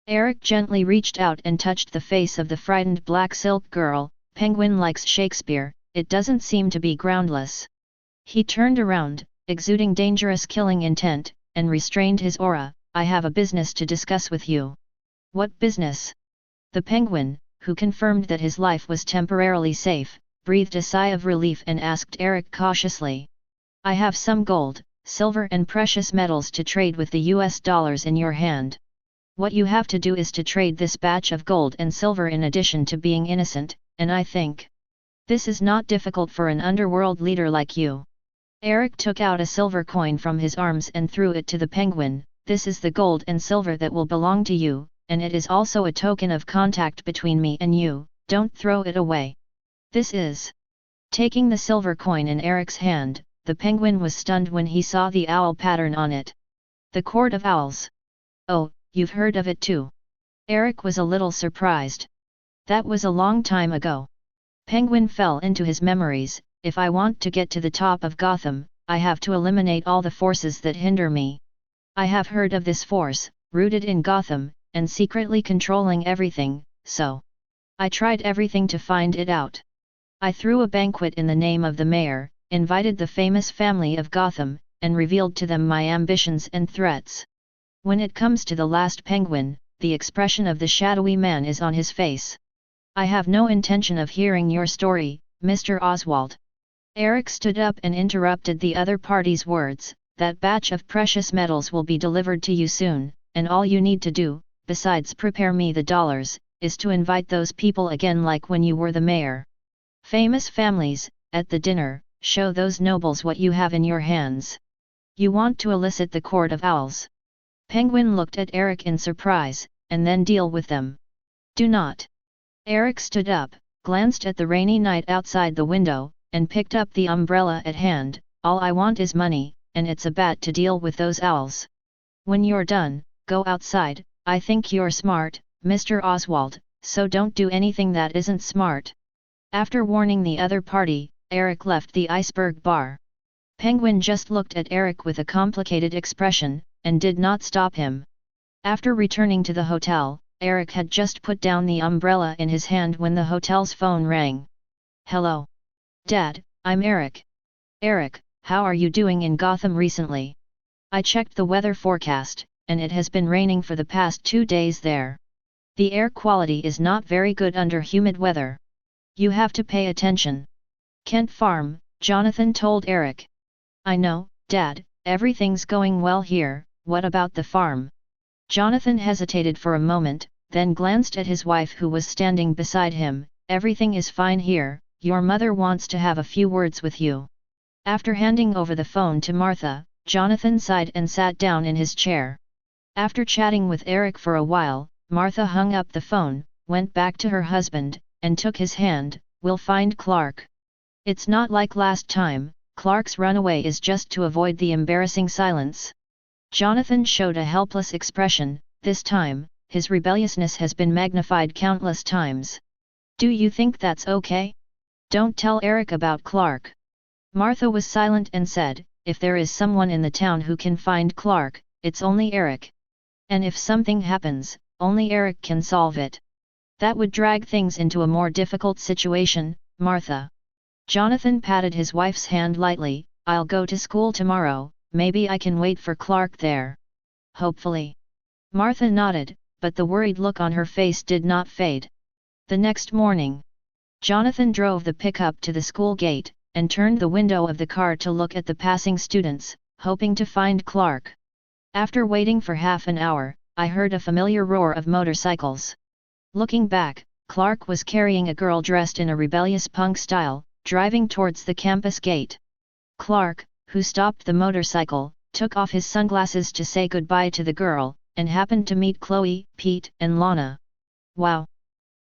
S1: Eric gently reached out and touched the face of the frightened black silk girl. Penguin likes Shakespeare, it doesn't seem to be groundless. He turned around, exuding dangerous killing intent, and restrained his aura. I have a business to discuss with you. What business? The penguin, who confirmed that his life was temporarily safe, breathed a sigh of relief and asked Eric cautiously. I have some gold, silver and precious metals to trade with the US dollars in your hand. What you have to do is to trade this batch of gold and silver in addition to being innocent, and I think this is not difficult for an underworld leader like you. Eric took out a silver coin from his arms and threw it to the penguin. This is the gold and silver that will belong to you, and it is also a token of contact between me and you, don't throw it away. This is. Taking the silver coin in Eric's hand, the penguin was stunned when he saw the owl pattern on it. The Court of Owls. Oh, you've heard of it too. Eric was a little surprised. That was a long time ago. Penguin fell into his memories. If I want to get to the top of Gotham, I have to eliminate all the forces that hinder me. I have heard of this force, rooted in Gotham, and secretly controlling everything, so I tried everything to find it out. I threw a banquet in the name of the mayor, invited the famous family of Gotham, and revealed to them my ambitions and threats. When it comes to the last penguin, the expression of the shadowy man is on his face. I have no intention of hearing your story, Mr. Oswald. Eric stood up and interrupted the other party's words. That batch of precious metals will be delivered to you soon, and all you need to do, besides prepare me the dollars, is to invite those people again like when you were the mayor. Famous families, at the dinner, show those nobles what you have in your hands. You want to elicit the Court of Owls. Penguin looked at Eric in surprise, and then deal with them. Do not. Eric stood up, glanced at the rainy night outside the window, and picked up the umbrella at hand. All I want is money, and it's a bat to deal with those owls. When you're done, go outside. I think you're smart, Mr. Oswald, so don't do anything that isn't smart. After warning the other party, Eric left the iceberg bar. Penguin just looked at Eric with a complicated expression, and did not stop him. After returning to the hotel, Eric had just put down the umbrella in his hand when the hotel's phone rang. Hello. Dad, I'm Eric. Eric, how are you doing in Gotham recently? I checked the weather forecast, and it has been raining for the past 2 days there. The air quality is not very good under humid weather. You have to pay attention. Kent Farm, Jonathan told Eric. I know, Dad, everything's going well here, what about the farm? Jonathan hesitated for a moment, then glanced at his wife who was standing beside him. Everything is fine here, your mother wants to have a few words with you. After handing over the phone to Martha, Jonathan sighed and sat down in his chair. After chatting with Eric for a while, Martha hung up the phone, went back to her husband, and took his hand. We'll find Clark. It's not like last time, Clark's runaway is just to avoid the embarrassing silence. Jonathan showed a helpless expression. This time, his rebelliousness has been magnified countless times. Do you think that's okay? Don't tell Eric about Clark. Martha was silent and said, if there is someone in the town who can find Clark, it's only Eric. And if something happens, only Eric can solve it. That would drag things into a more difficult situation, Martha. Jonathan patted his wife's hand lightly. I'll go to school tomorrow, maybe I can wait for Clark there. Hopefully. Martha nodded, but the worried look on her face did not fade. The next morning, Jonathan drove the pickup to the school gate, and turned the window of the car to look at the passing students, hoping to find Clark. After waiting for half an hour, I heard a familiar roar of motorcycles. Looking back, Clark was carrying a girl dressed in a rebellious punk style, driving towards the campus gate. Clark, who stopped the motorcycle, took off his sunglasses to say goodbye to the girl, and happened to meet Chloe, Pete, and Lana. Wow!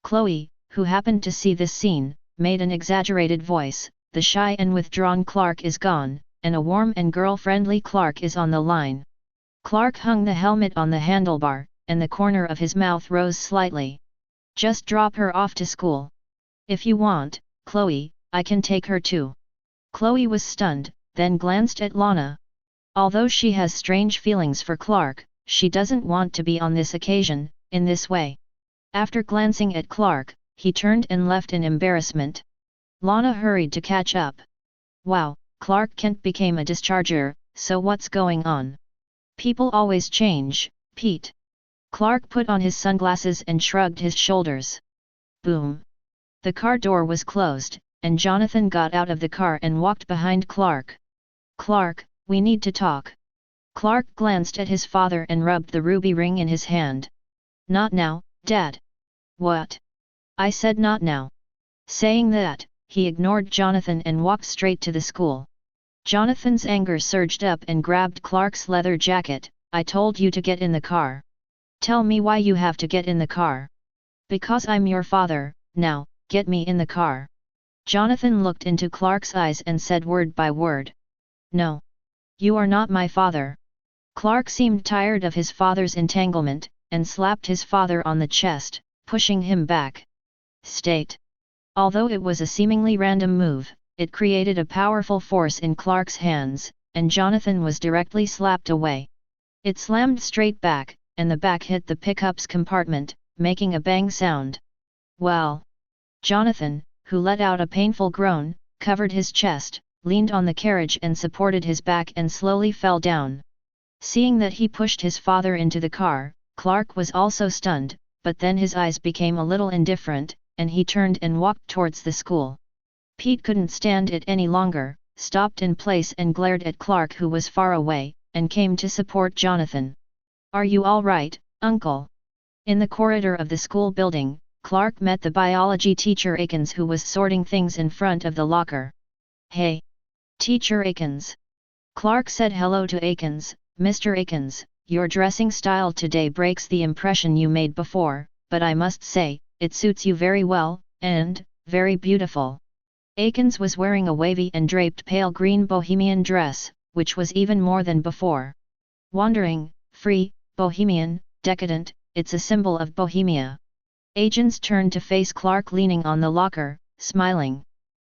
S1: Chloe, who happened to see this scene, made an exaggerated voice, the shy and withdrawn Clark is gone, and a warm and girl-friendly Clark is on the line. Clark hung the helmet on the handlebar, and the corner of his mouth rose slightly. Just drop her off to school. If you want, Chloe, I can take her too. Chloe was stunned, then glanced at Lana. Although she has strange feelings for Clark, she doesn't want to be on this occasion, in this way. After glancing at Clark, he turned and left in embarrassment. Lana hurried to catch up. Wow, Clark Kent became a discharger, so what's going on? People always change, Pete. Clark put on his sunglasses and shrugged his shoulders. Boom. The car door was closed, and Jonathan got out of the car and walked behind Clark. Clark, we need to talk. Clark glanced at his father and rubbed the ruby ring in his hand. Not now, Dad. What? I said not now. Saying that, he ignored Jonathan and walked straight to the school. Jonathan's anger surged up and grabbed Clark's leather jacket. I told you to get in the car. Tell me why you have to get in the car. Because I'm your father, now, get me in the car. Jonathan looked into Clark's eyes and said word by word. No. You are not my father. Clark seemed tired of his father's entanglement, and slapped his father on the chest, pushing him back. State. Although it was a seemingly random move, it created a powerful force in Clark's hands, and Jonathan was directly slapped away. It slammed straight back, and the back hit the pickup's compartment, making a bang sound. Well. Jonathan, who let out a painful groan, covered his chest, leaned on the carriage and supported his back and slowly fell down. Seeing that he pushed his father into the car, Clark was also stunned, but then his eyes became a little indifferent, and he turned and walked towards the school. Pete couldn't stand it any longer, stopped in place and glared at Clark, who was far away, and came to support Jonathan. Are you all right, Uncle? In the corridor of the school building, Clark met the biology teacher Akins, who was sorting things in front of the locker. Hey! Teacher Akins. Clark said hello to Akins. Mr. Akins, your dressing style today breaks the impression you made before, but I must say, it suits you very well, and, very beautiful. Akins was wearing a wavy and draped pale green bohemian dress, which was even more than before. Wandering, free, bohemian, decadent, it's a symbol of Bohemia. Akins turned to face Clark leaning on the locker, smiling.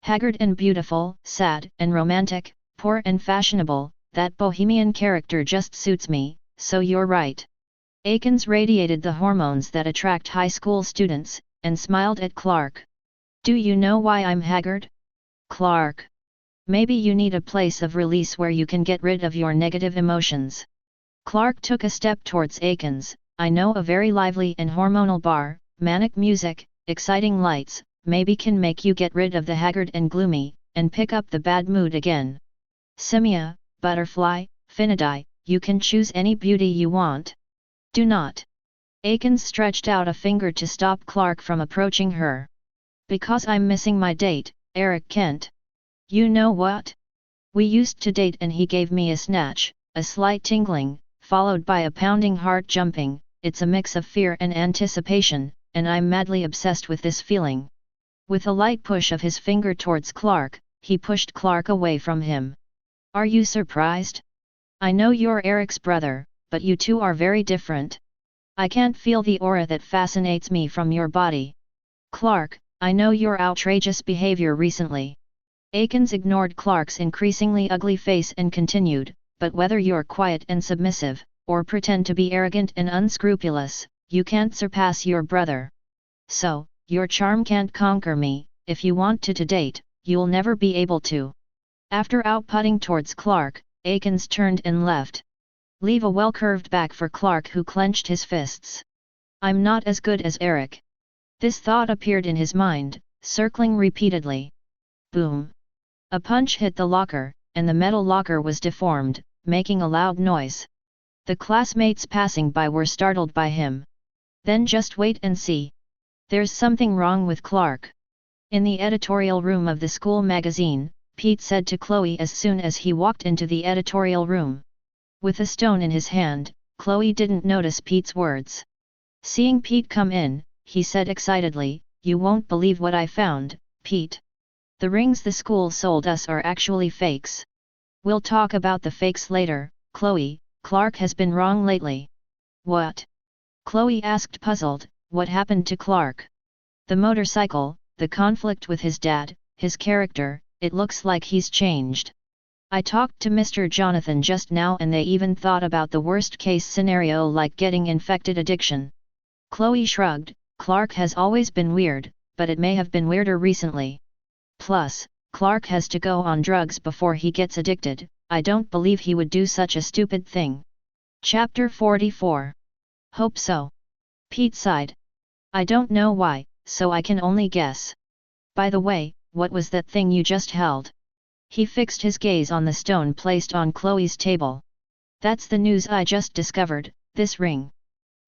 S1: Haggard and beautiful, sad and romantic, poor and fashionable, that bohemian character just suits me, so you're right. Akins radiated the hormones that attract high school students, and smiled at Clark. Do you know why I'm haggard? Clark. Maybe you need a place of release where you can get rid of your negative emotions. Clark took a step towards Akins. I know a very lively and hormonal bar, manic music, exciting lights, maybe can make you get rid of the haggard and gloomy, and pick up the bad mood again. Simia, butterfly, finidi, you can choose any beauty you want. Do not. Akins stretched out a finger to stop Clark from approaching her. Because I'm missing my date, Eric Kent. You know what? We used to date and he gave me a snatch, a slight tingling, followed by a pounding heart jumping. It's a mix of fear and anticipation, and I'm madly obsessed with this feeling. With a light push of his finger towards Clark, he pushed Clark away from him. Are you surprised? I know you're Eric's brother, but you two are very different. I can't feel the aura that fascinates me from your body. Clark, I know your outrageous behavior recently. Akins ignored Clark's increasingly ugly face and continued, but whether you're quiet and submissive, or pretend to be arrogant and unscrupulous, you can't surpass your brother. So, your charm can't conquer me. If you want to date, you'll never be able to. After outputting towards Clark, Akins turned and left. Leave a well-curved back for Clark, who clenched his fists. I'm not as good as Eric. This thought appeared in his mind, circling repeatedly. Boom! A punch hit the locker, and the metal locker was deformed, making a loud noise. The classmates passing by were startled by him. Then just wait and see. There's something wrong with Clark. In the editorial room of the school magazine, Pete said to Chloe as soon as he walked into the editorial room. With a stone in his hand, Chloe didn't notice Pete's words. Seeing Pete come in, he said excitedly, "You won't believe what I found, Pete. The rings the school sold us are actually fakes." "We'll talk about the fakes later, Chloe. Clark has been wrong lately." "What?" Chloe asked, puzzled. "What happened to Clark?" "The motorcycle, the conflict with his dad, his character, it looks like he's changed. I talked to Mr. Jonathan just now and they even thought about the worst case scenario like getting infected addiction." Chloe shrugged. "Clark has always been weird, but it may have been weirder recently. Plus, Clark has to go on drugs before he gets addicted. I don't believe he would do such a stupid thing." Chapter 44. Hope so. Pete sighed. "I don't know why, so I can only guess. By the way, what was that thing you just held?" He fixed his gaze on the stone placed on Chloe's table. "That's the news I just discovered, this ring."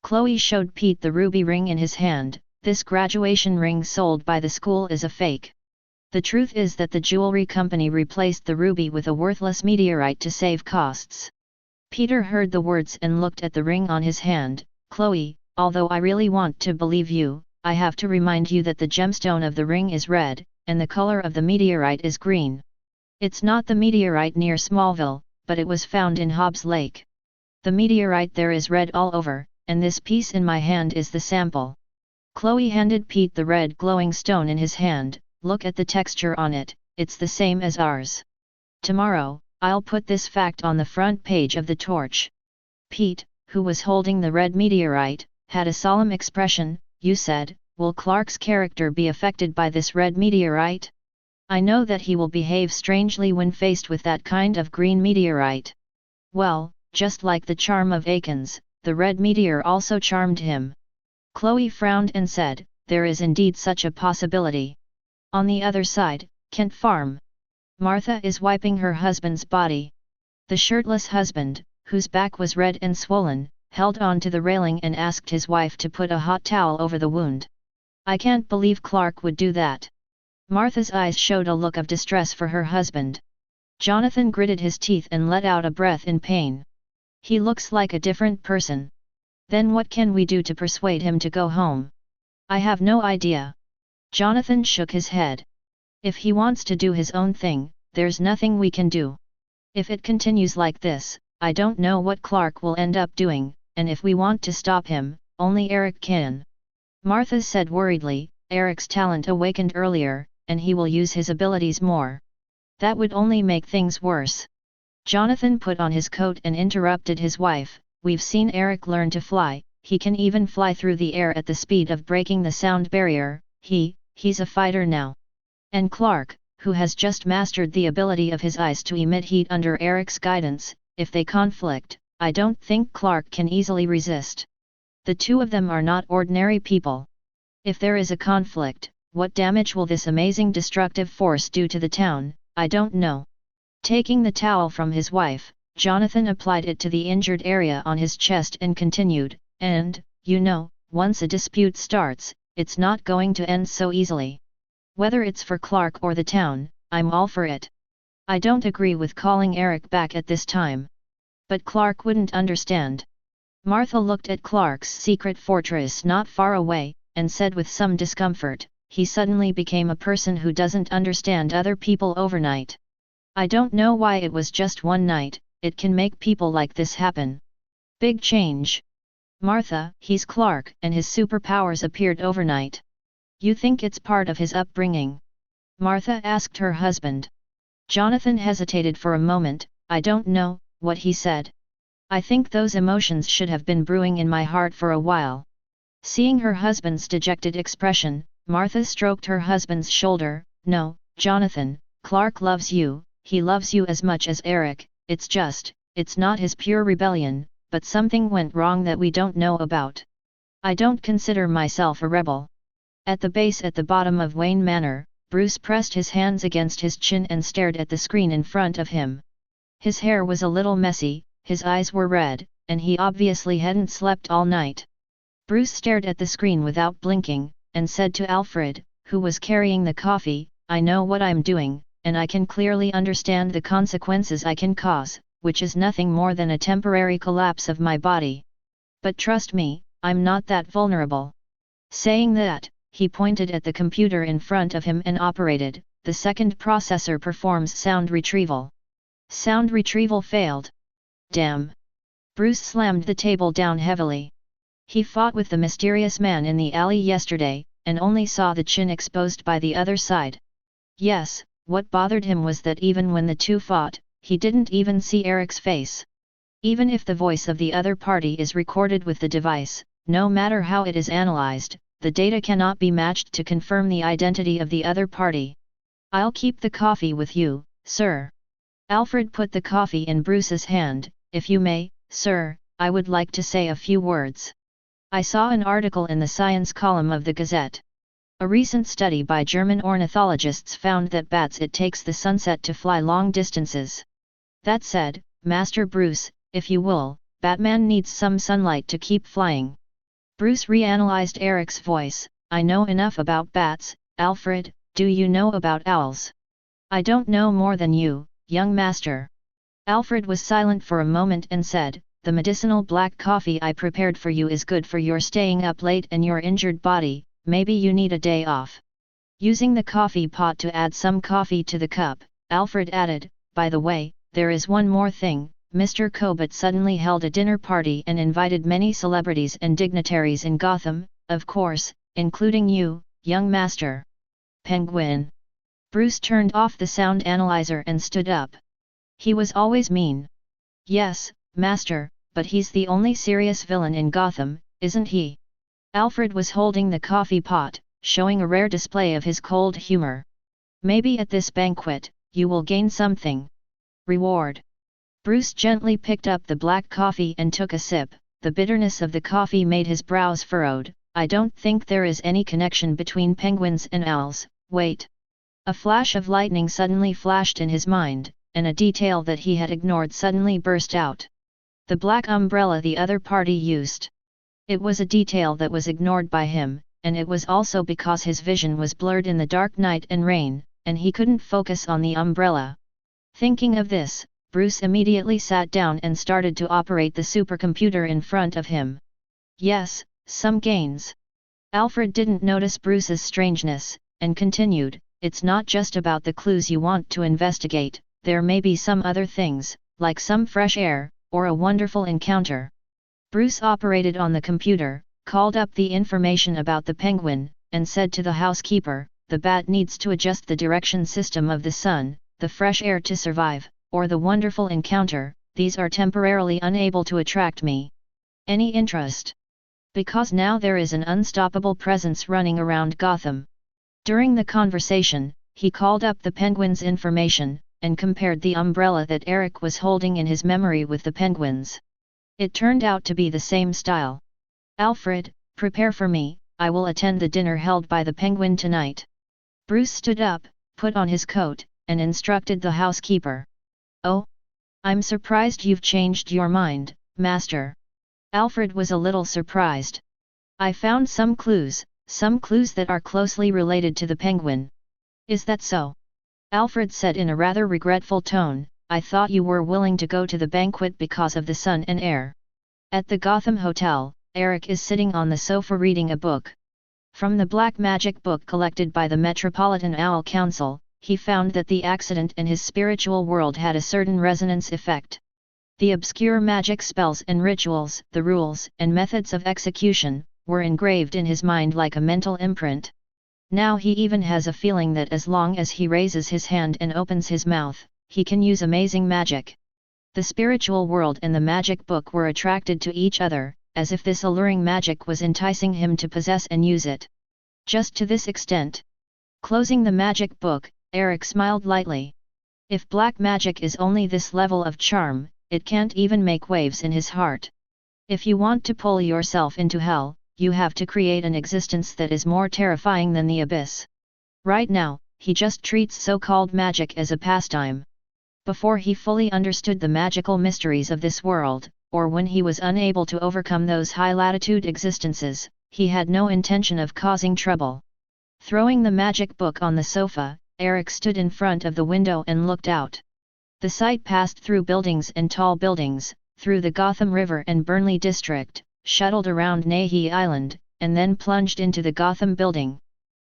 S1: Chloe showed Pete the ruby ring in his hand. "This graduation ring sold by the school is a fake. The truth is that the jewelry company replaced the ruby with a worthless meteorite to save costs." Peter heard the words and looked at the ring on his hand. "Chloe, although I really want to believe you, I have to remind you that the gemstone of the ring is red, and the color of the meteorite is green. It's not the meteorite near Smallville, but it was found in Hobbs Lake. The meteorite there is red all over, and this piece in my hand is the sample." Chloe handed Pete the red glowing stone in his hand. "Look at the texture on it, it's the same as ours. Tomorrow, I'll put this fact on the front page of the Torch." Pete, who was holding the red meteorite, had a solemn expression. "You said, will Clark's character be affected by this red meteorite? I know that he will behave strangely when faced with that kind of green meteorite." "Well, just like the charm of Akins, the red meteor also charmed him." Chloe frowned and said, "There is indeed such a possibility. On the other side, Kent Farm. Martha is wiping her husband's body." The shirtless husband, whose back was red and swollen, held on to the railing and asked his wife to put a hot towel over the wound. "I can't believe Clark would do that." Martha's eyes showed a look of distress for her husband. Jonathan gritted his teeth and let out a breath in pain. "He looks like a different person." "Then what can we do to persuade him to go home?" "I have no idea." Jonathan shook his head. "If he wants to do his own thing, there's nothing we can do. If it continues like this, I don't know what Clark will end up doing, and if we want to stop him, only Eric can." Martha said worriedly, "Eric's talent awakened earlier, and he will use his abilities more. That would only make things worse." Jonathan put on his coat and interrupted his wife. "We've seen Eric learn to fly, he can even fly through the air at the speed of breaking the sound barrier. He's a fighter now. And Clark, who has just mastered the ability of his eyes to emit heat under Eric's guidance, if they conflict, I don't think Clark can easily resist. The two of them are not ordinary people. If there is a conflict, what damage will this amazing destructive force do to the town? I don't know." Taking the towel from his wife, Jonathan applied it to the injured area on his chest and continued, "And, you know, once a dispute starts, it's not going to end so easily. Whether it's for Clark or the town, I'm all for it. I don't agree with calling Eric back at this time. But Clark wouldn't understand." Martha looked at Clark's secret fortress not far away, and said with some discomfort, "He suddenly became a person who doesn't understand other people overnight. I don't know why it was just one night, it can make people like this happen. Big change." "Martha, he's Clark and his superpowers appeared overnight. You think it's part of his upbringing?" Martha asked her husband. Jonathan hesitated for a moment. I don't know what he said. I think those emotions should have been brewing in my heart for a while. Seeing her husband's dejected expression, Martha stroked her husband's shoulder. No, Jonathan, Clark loves you, he loves you as much as Eric, it's not his pure rebellion, but something went wrong that we don't know about. I don't consider myself a rebel. At the base at the bottom of Wayne Manor, Bruce pressed his hands against his chin and stared at the screen in front of him. His hair was a little messy, his eyes were red, and he obviously hadn't slept all night. Bruce stared at the screen without blinking, and said to Alfred, who was carrying the coffee, I know what I'm doing, and I can clearly understand the consequences I can cause, which is nothing more than a temporary collapse of my body. But trust me, I'm not that vulnerable. Saying that, he pointed at the computer in front of him and operated. The second processor performs sound retrieval. Sound retrieval failed. Damn. Bruce slammed the table down heavily. He fought with the mysterious man in the alley yesterday, and only saw the chin exposed by the other side. Yes, what bothered him was that even when the two fought, he didn't even see Eric's face. Even if the voice of the other party is recorded with the device, no matter how it is analyzed, the data cannot be matched to confirm the identity of the other party. I'll keep the coffee with you, sir. Alfred put the coffee in Bruce's hand. If you may, sir, I would like to say a few words. I saw an article in the science column of the Gazette. A recent study by German ornithologists found that bats it takes the sunset to fly long distances. That said, Master Bruce, if you will, Batman needs some sunlight to keep flying. Bruce reanalyzed Eric's voice. I know enough about bats. Alfred, do you know about owls? I don't know more than you, young master. Alfred was silent for a moment and said, the medicinal black coffee I prepared for you is good for your staying up late and your injured body, maybe you need a day off. Using the coffee pot to add some coffee to the cup, Alfred added, by the way, there is one more thing. Mr. Cobbett suddenly held a dinner party and invited many celebrities and dignitaries in Gotham, of course, including you, young master. Penguin. Bruce turned off the sound analyzer and stood up. He was always mean. Yes, master, but he's the only serious villain in Gotham, isn't he? Alfred was holding the coffee pot, showing a rare display of his cold humor. Maybe at this banquet, you will gain something. Reward. Bruce gently picked up the black coffee and took a sip. The bitterness of the coffee made his brows furrowed. I don't think there is any connection between penguins and owls. Wait. A flash of lightning suddenly flashed in his mind, and a detail that he had ignored suddenly burst out. The black umbrella the other party used. It was a detail that was ignored by him, and it was also because his vision was blurred in the dark night and rain, and he couldn't focus on the umbrella. Thinking of this, Bruce immediately sat down and started to operate the supercomputer in front of him. Yes, some gains. Alfred didn't notice Bruce's strangeness, and continued, it's not just about the clues you want to investigate, there may be some other things, like some fresh air, or a wonderful encounter. Bruce operated on the computer, called up the information about the penguin, and said to the housekeeper, the bat needs to adjust the direction system of the sun, the fresh air to survive, or the wonderful encounter, these are temporarily unable to attract me. Any interest? Because now there is an unstoppable presence running around Gotham. During the conversation, he called up the penguin's information, and compared the umbrella that Eric was holding in his memory with the penguin's. It turned out to be the same style. Alfred, prepare for me, I will attend the dinner held by the penguin tonight. Bruce stood up, put on his coat, and instructed the housekeeper. Oh? I'm surprised you've changed your mind, master. Alfred was a little surprised. I found some clues that are closely related to the penguin. Is that so? Alfred said in a rather regretful tone, I thought you were willing to go to the banquet because of the sun and air. At the Gotham Hotel, Eric is sitting on the sofa reading a book. From the black magic book collected by the Metropolitan Owl Council, he found that the accident in his spiritual world had a certain resonance effect. The obscure magic spells and rituals, the rules and methods of execution, were engraved in his mind like a mental imprint. Now he even has a feeling that as long as he raises his hand and opens his mouth, he can use amazing magic. The spiritual world and the magic book were attracted to each other, as if this alluring magic was enticing him to possess and use it. Just to this extent. Closing the magic book, Eric smiled lightly. If black magic is only this level of charm, it can't even make waves in his heart. If you want to pull yourself into hell, you have to create an existence that is more terrifying than the abyss. Right now, he just treats so-called magic as a pastime. Before he fully understood the magical mysteries of this world, or when he was unable to overcome those high-latitude existences, he had no intention of causing trouble. Throwing the magic book on the sofa, Eric stood in front of the window and looked out. The sight passed through buildings and tall buildings, through the Gotham River and Burnley district, shuttled around Nahee Island, and then plunged into the Gotham building.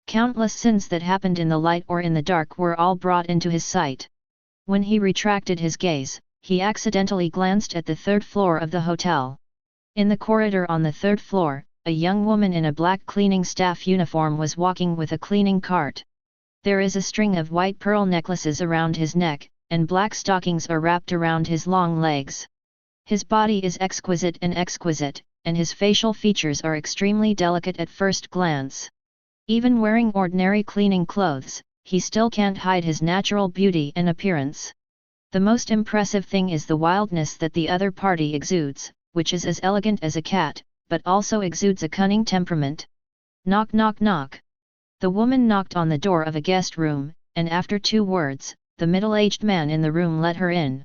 S1: Countless scenes that happened in the light or in the dark were all brought into his sight. When he retracted his gaze, he accidentally glanced at the third floor of the hotel. In the corridor on the third floor, a young woman in a black cleaning staff uniform was walking with a cleaning cart. There is a string of white pearl necklaces around his neck, and black stockings are wrapped around his long legs. His body is exquisite, and his facial features are extremely delicate at first glance. Even wearing ordinary cleaning clothes, he still can't hide his natural beauty and appearance. The most impressive thing is the wildness that the other party exudes, which is as elegant as a cat, but also exudes a cunning temperament. Knock knock knock. The woman knocked on the door of a guest room, and after 2 words, the middle-aged man in the room let her in.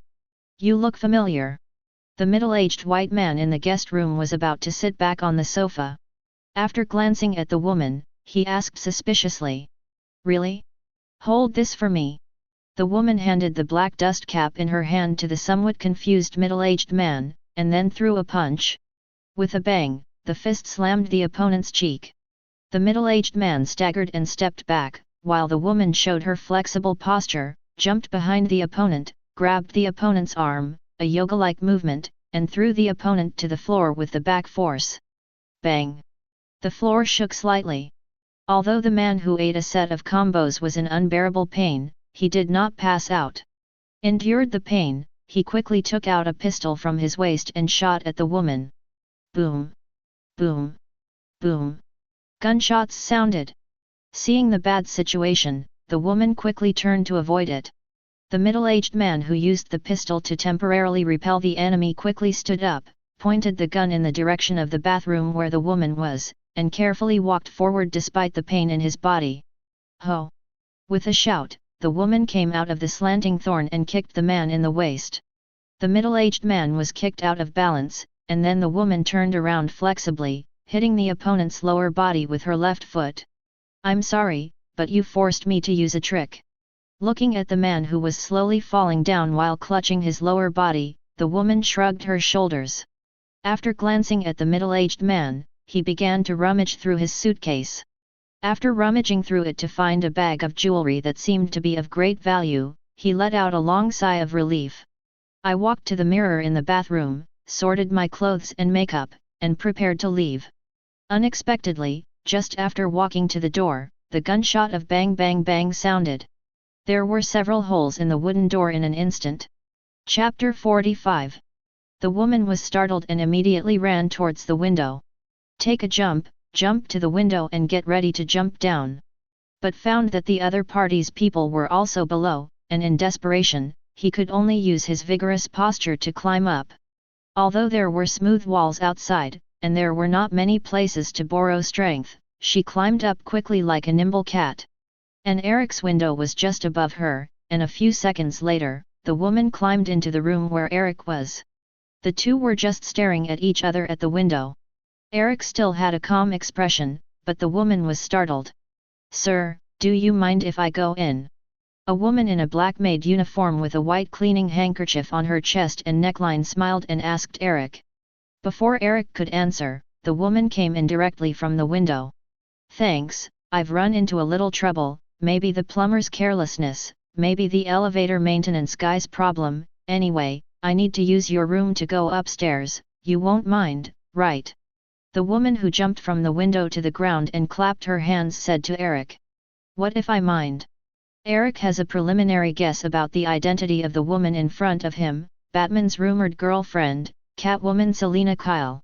S1: You look familiar. The middle-aged white man in the guest room was about to sit back on the sofa. After glancing at the woman, he asked suspiciously. Really? Hold this for me. The woman handed the black dust cap in her hand to the somewhat confused middle-aged man, and then threw a punch. With a bang, the fist slammed the opponent's cheek. The middle-aged man staggered and stepped back, while the woman showed her flexible posture, jumped behind the opponent, grabbed the opponent's arm, a yoga-like movement, and threw the opponent to the floor with the back force. Bang! The floor shook slightly. Although the man who ate a set of combos was in unbearable pain, he did not pass out. Endured the pain, he quickly took out a pistol from his waist and shot at the woman. Boom! Boom! Boom! Gunshots sounded. Seeing the bad situation, the woman quickly turned to avoid it. The middle-aged man who used the pistol to temporarily repel the enemy quickly stood up, pointed the gun in the direction of the bathroom where the woman was, and carefully walked forward despite the pain in his body. Ho! With a shout, the woman came out of the slanting thorn and kicked the man in the waist. The middle-aged man was kicked out of balance, and then the woman turned around flexibly, hitting the opponent's lower body with her left foot. I'm sorry, but you forced me to use a trick. Looking at the man who was slowly falling down while clutching his lower body, the woman shrugged her shoulders. After glancing at the middle-aged man, he began to rummage through his suitcase. After rummaging through it to find a bag of jewelry that seemed to be of great value, he let out a long sigh of relief. I walked to the mirror in the bathroom, sorted my clothes and makeup, and prepared to leave. Unexpectedly, just after walking to the door, the gunshot of bang bang bang sounded. There were several holes in the wooden door in an instant. Chapter 45. The woman was startled and immediately ran towards the window. Take a jump to the window and get ready to jump down. But found that the other party's people were also below, and in desperation, he could only use his vigorous posture to climb up. Although there were smooth walls outside, and there were not many places to borrow strength, she climbed up quickly like a nimble cat. And Eric's window was just above her, and a few seconds later, the woman climbed into the room where Eric was. The two were just staring at each other at the window. Eric still had a calm expression, but the woman was startled. Sir, do you mind if I go in? A woman in a black maid uniform with a white cleaning handkerchief on her chest and neckline smiled and asked Eric. Before Eric could answer, the woman came in directly from the window. Thanks, I've run into a little trouble, maybe the plumber's carelessness, maybe the elevator maintenance guy's problem, anyway, I need to use your room to go upstairs, you won't mind, right? The woman who jumped from the window to the ground and clapped her hands said to Eric. What if I mind? Eric has a preliminary guess about the identity of the woman in front of him, Batman's rumored girlfriend, Catwoman Selina Kyle.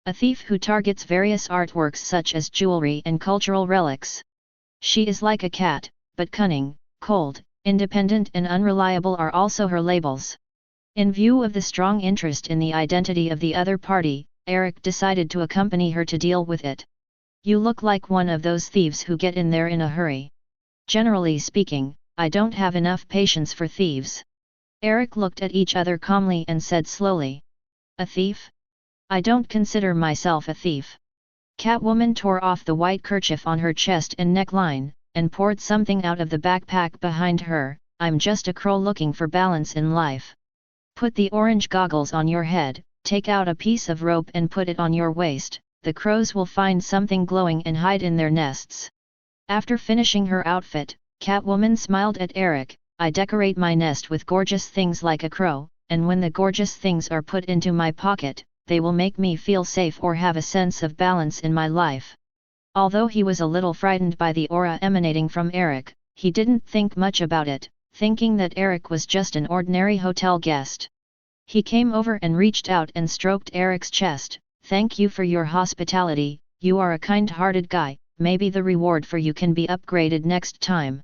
S1: A thief who targets various artworks such as jewelry and cultural relics. She is like a cat, but cunning, cold, independent and unreliable are also her labels. In view of the strong interest in the identity of the other party, Eric decided to accompany her to deal with it. You look like one of those thieves who get in there in a hurry. Generally speaking, I don't have enough patience for thieves. Eric looked at each other calmly and said slowly. A thief? I don't consider myself a thief. Catwoman tore off the white kerchief on her chest and neckline, and poured something out of the backpack behind her. I'm just a crow looking for balance in life. Put the orange goggles on your head, take out a piece of rope and put it on your waist. The crows will find something glowing and hide in their nests. After finishing her outfit, Catwoman smiled at Eric. I decorate my nest with gorgeous things like a crow, and when the gorgeous things are put into my pocket, they will make me feel safe or have a sense of balance in my life. Although he was a little frightened by the aura emanating from Eric, he didn't think much about it, thinking that Eric was just an ordinary hotel guest. He came over and reached out and stroked Eric's chest. Thank you for your hospitality, you are a kind-hearted guy, maybe the reward for you can be upgraded next time.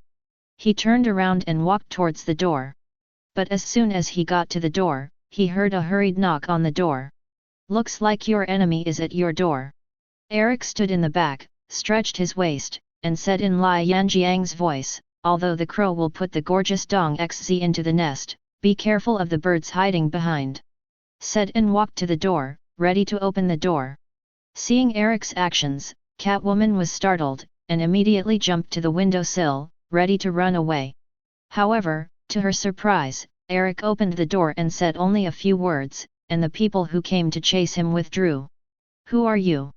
S1: He turned around and walked towards the door. But as soon as he got to the door, he heard a hurried knock on the door. Looks like your enemy is at your door. Eric stood in the back, stretched his waist, and said in Li Yanjiang's voice, although the crow will put the gorgeous Dong Xz into the nest, be careful of the birds hiding behind. Said and walked to the door, ready to open the door. Seeing Eric's actions, Catwoman was startled, and immediately jumped to the windowsill, ready to run away. However, to her surprise, Eric opened the door and said only a few words, and the people who came to chase him withdrew. Who are you?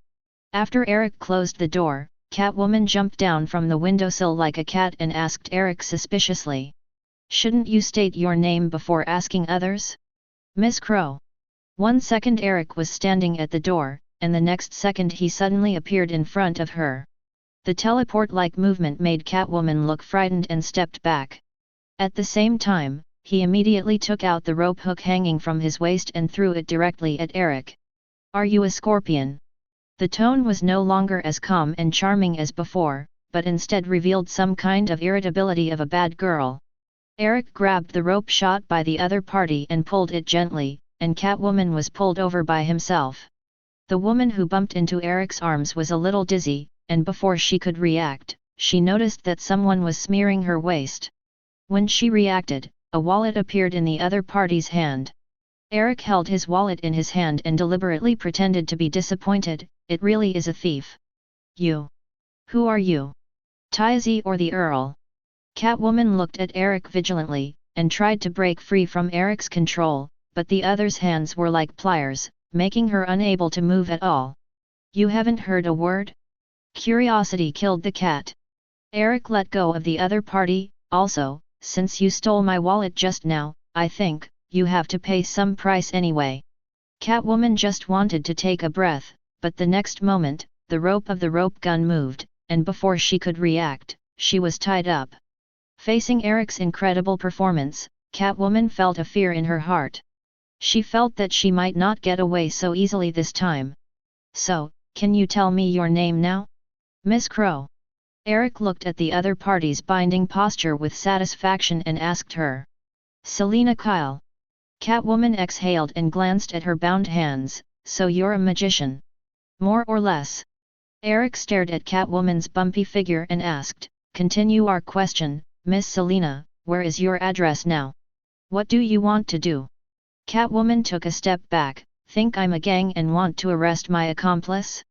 S1: After Eric closed the door, Catwoman jumped down from the windowsill like a cat and asked Eric suspiciously. Shouldn't you state your name before asking others? Miss Crow. 1 second Eric was standing at the door, and the next second he suddenly appeared in front of her. The teleport-like movement made Catwoman look frightened and stepped back. At the same time, he immediately took out the rope hook hanging from his waist and threw it directly at Eric. Are you a scorpion? The tone was no longer as calm and charming as before, but instead revealed some kind of irritability of a bad girl. Eric grabbed the rope shot by the other party and pulled it gently, and Catwoman was pulled over by himself. The woman who bumped into Eric's arms was a little dizzy, and before she could react, she noticed that someone was smearing her waist. When she reacted, a wallet appeared in the other party's hand. Eric held his wallet in his hand and deliberately pretended to be disappointed. It really is a thief. You. Who are you? Tiazi or the Earl? Catwoman looked at Eric vigilantly, and tried to break free from Eric's control, but the other's hands were like pliers, making her unable to move at all. You haven't heard a word? Curiosity killed the cat. Eric let go of the other party. Also, since you stole my wallet just now, I think you have to pay some price anyway. Catwoman just wanted to take a breath, but the next moment, the rope of the rope gun moved, and before she could react, she was tied up. Facing Eric's incredible performance, Catwoman felt a fear in her heart. She felt that she might not get away so easily this time. So, can you tell me your name now? Miss Crow. Eric looked at the other party's binding posture with satisfaction and asked her. Selina Kyle. Catwoman exhaled and glanced at her bound hands. So you're a magician? More or less. Eric stared at Catwoman's bumpy figure and asked, continue our question, Miss Selina, where is your address now? What do you want to do? Catwoman took a step back. Think I'm a gang and want to arrest my accomplice?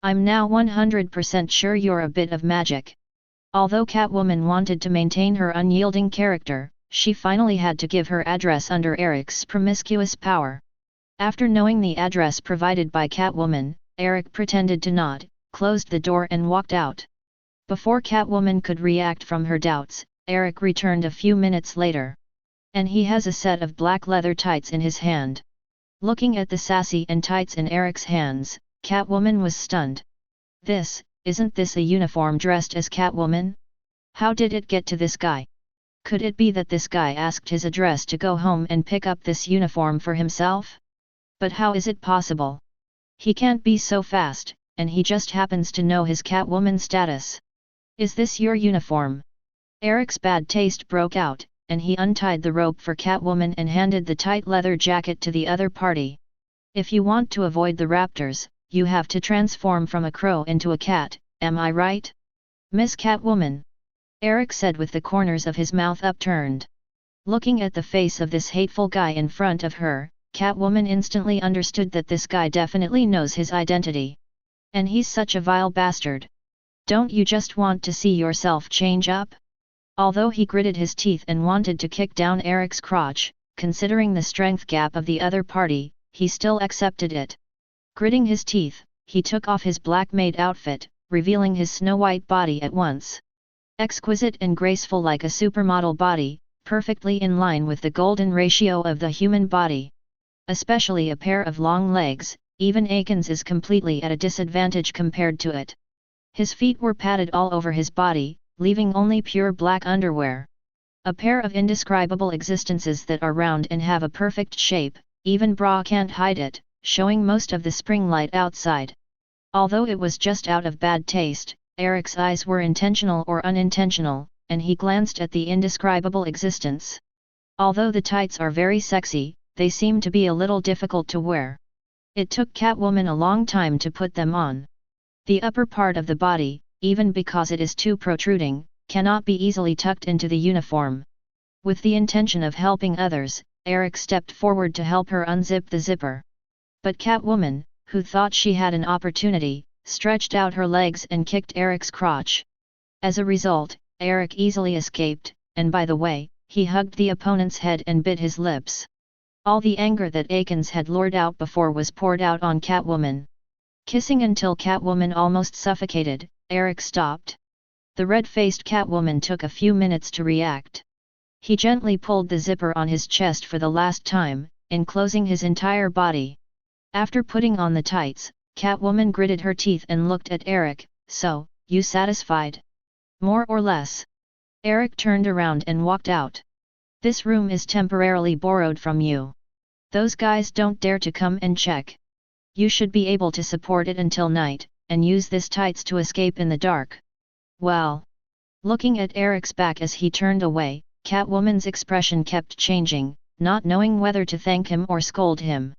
S1: I'm now 100% sure you're a bit of magic. Although Catwoman wanted to maintain her unyielding character, she finally had to give her address under Eric's promiscuous power. After knowing the address provided by Catwoman, Eric pretended to nod, closed the door and walked out. Before Catwoman could react from her doubts, Eric returned a few minutes later. And he has a set of black leather tights in his hand. Looking at the sassy and tights in Eric's hands, Catwoman was stunned. Isn't this a uniform dressed as Catwoman? How did it get to this guy? Could it be that this guy asked his address to go home and pick up this uniform for himself? But how is it possible? He can't be so fast, and he just happens to know his Catwoman status. Is this your uniform? Eric's bad taste broke out, and he untied the rope for Catwoman and handed the tight leather jacket to the other party. If you want to avoid the raptors, you have to transform from a crow into a cat, am I right? Miss Catwoman? Eric said with the corners of his mouth upturned. Looking at the face of this hateful guy in front of her, Catwoman instantly understood that this guy definitely knows his identity. And he's such a vile bastard. Don't you just want to see yourself change up? Although he gritted his teeth and wanted to kick down Eric's crotch, considering the strength gap of the other party, he still accepted it. Gritting his teeth, he took off his black maid outfit, revealing his snow-white body at once. Exquisite and graceful like a supermodel body, perfectly in line with the golden ratio of the human body. Especially a pair of long legs, even Akins is completely at a disadvantage compared to it. His feet were padded all over his body, leaving only pure black underwear. A pair of indescribable existences that are round and have a perfect shape, even bra can't hide it, showing most of the spring light outside. Although it was just out of bad taste, Eric's eyes were intentional or unintentional, and he glanced at the indescribable existence. Although the tights are very sexy, they seem to be a little difficult to wear. It took Catwoman a long time to put them on. The upper part of the body, even because it is too protruding, cannot be easily tucked into the uniform. With the intention of helping others, Eric stepped forward to help her unzip the zipper. But Catwoman, who thought she had an opportunity, stretched out her legs and kicked Eric's crotch. As a result, Eric easily escaped, and by the way, he hugged the opponent's head and bit his lips. All the anger that Akins had lured out before was poured out on Catwoman. Kissing until Catwoman almost suffocated, Eric stopped. The red-faced Catwoman took a few minutes to react. He gently pulled the zipper on his chest for the last time, enclosing his entire body. After putting on the tights, Catwoman gritted her teeth and looked at Eric. So, you satisfied? More or less. Eric turned around and walked out. This room is temporarily borrowed from you. Those guys don't dare to come and check. You should be able to support it until night, and use this tights to escape in the dark. Well. Looking at Eric's back as he turned away, Catwoman's expression kept changing, not knowing whether to thank him or scold him.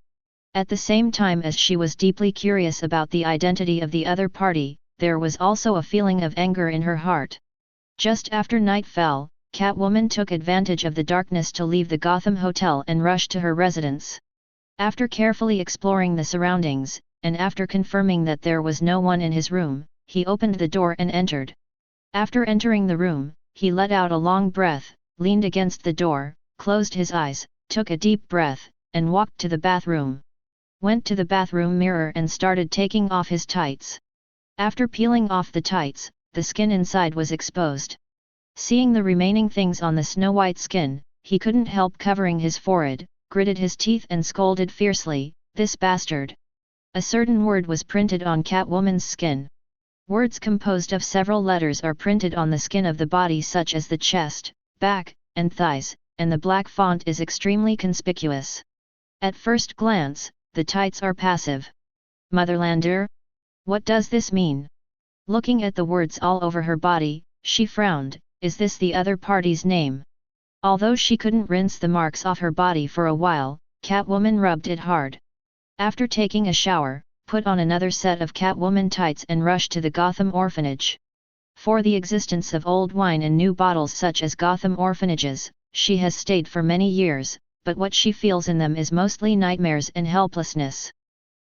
S1: At the same time as she was deeply curious about the identity of the other party, there was also a feeling of anger in her heart. Just after night fell, Catwoman took advantage of the darkness to leave the Gotham Hotel and rush to her residence. After carefully exploring the surroundings, and after confirming that there was no one in his room, he opened the door and entered. After entering the room, he let out a long breath, leaned against the door, closed his eyes, took a deep breath, and walked to the bathroom. Went to the bathroom mirror and started taking off his tights. After peeling off the tights, the skin inside was exposed. Seeing the remaining things on the snow-white skin, he couldn't help covering his forehead, gritted his teeth and scolded fiercely, "This bastard!" A certain word was printed on Catwoman's skin. Words composed of several letters are printed on the skin of the body such as the chest, back, and thighs, and the black font is extremely conspicuous. At first glance, the tights are passive. Motherlander? What does this mean? Looking at the words all over her body, she frowned. Is this the other party's name? Although she couldn't rinse the marks off her body for a while, Catwoman rubbed it hard. After taking a shower, put on another set of Catwoman tights and rushed to the Gotham orphanage. For the existence of old wine and new bottles such as Gotham orphanages, she has stayed for many years, but what she feels in them is mostly nightmares and helplessness.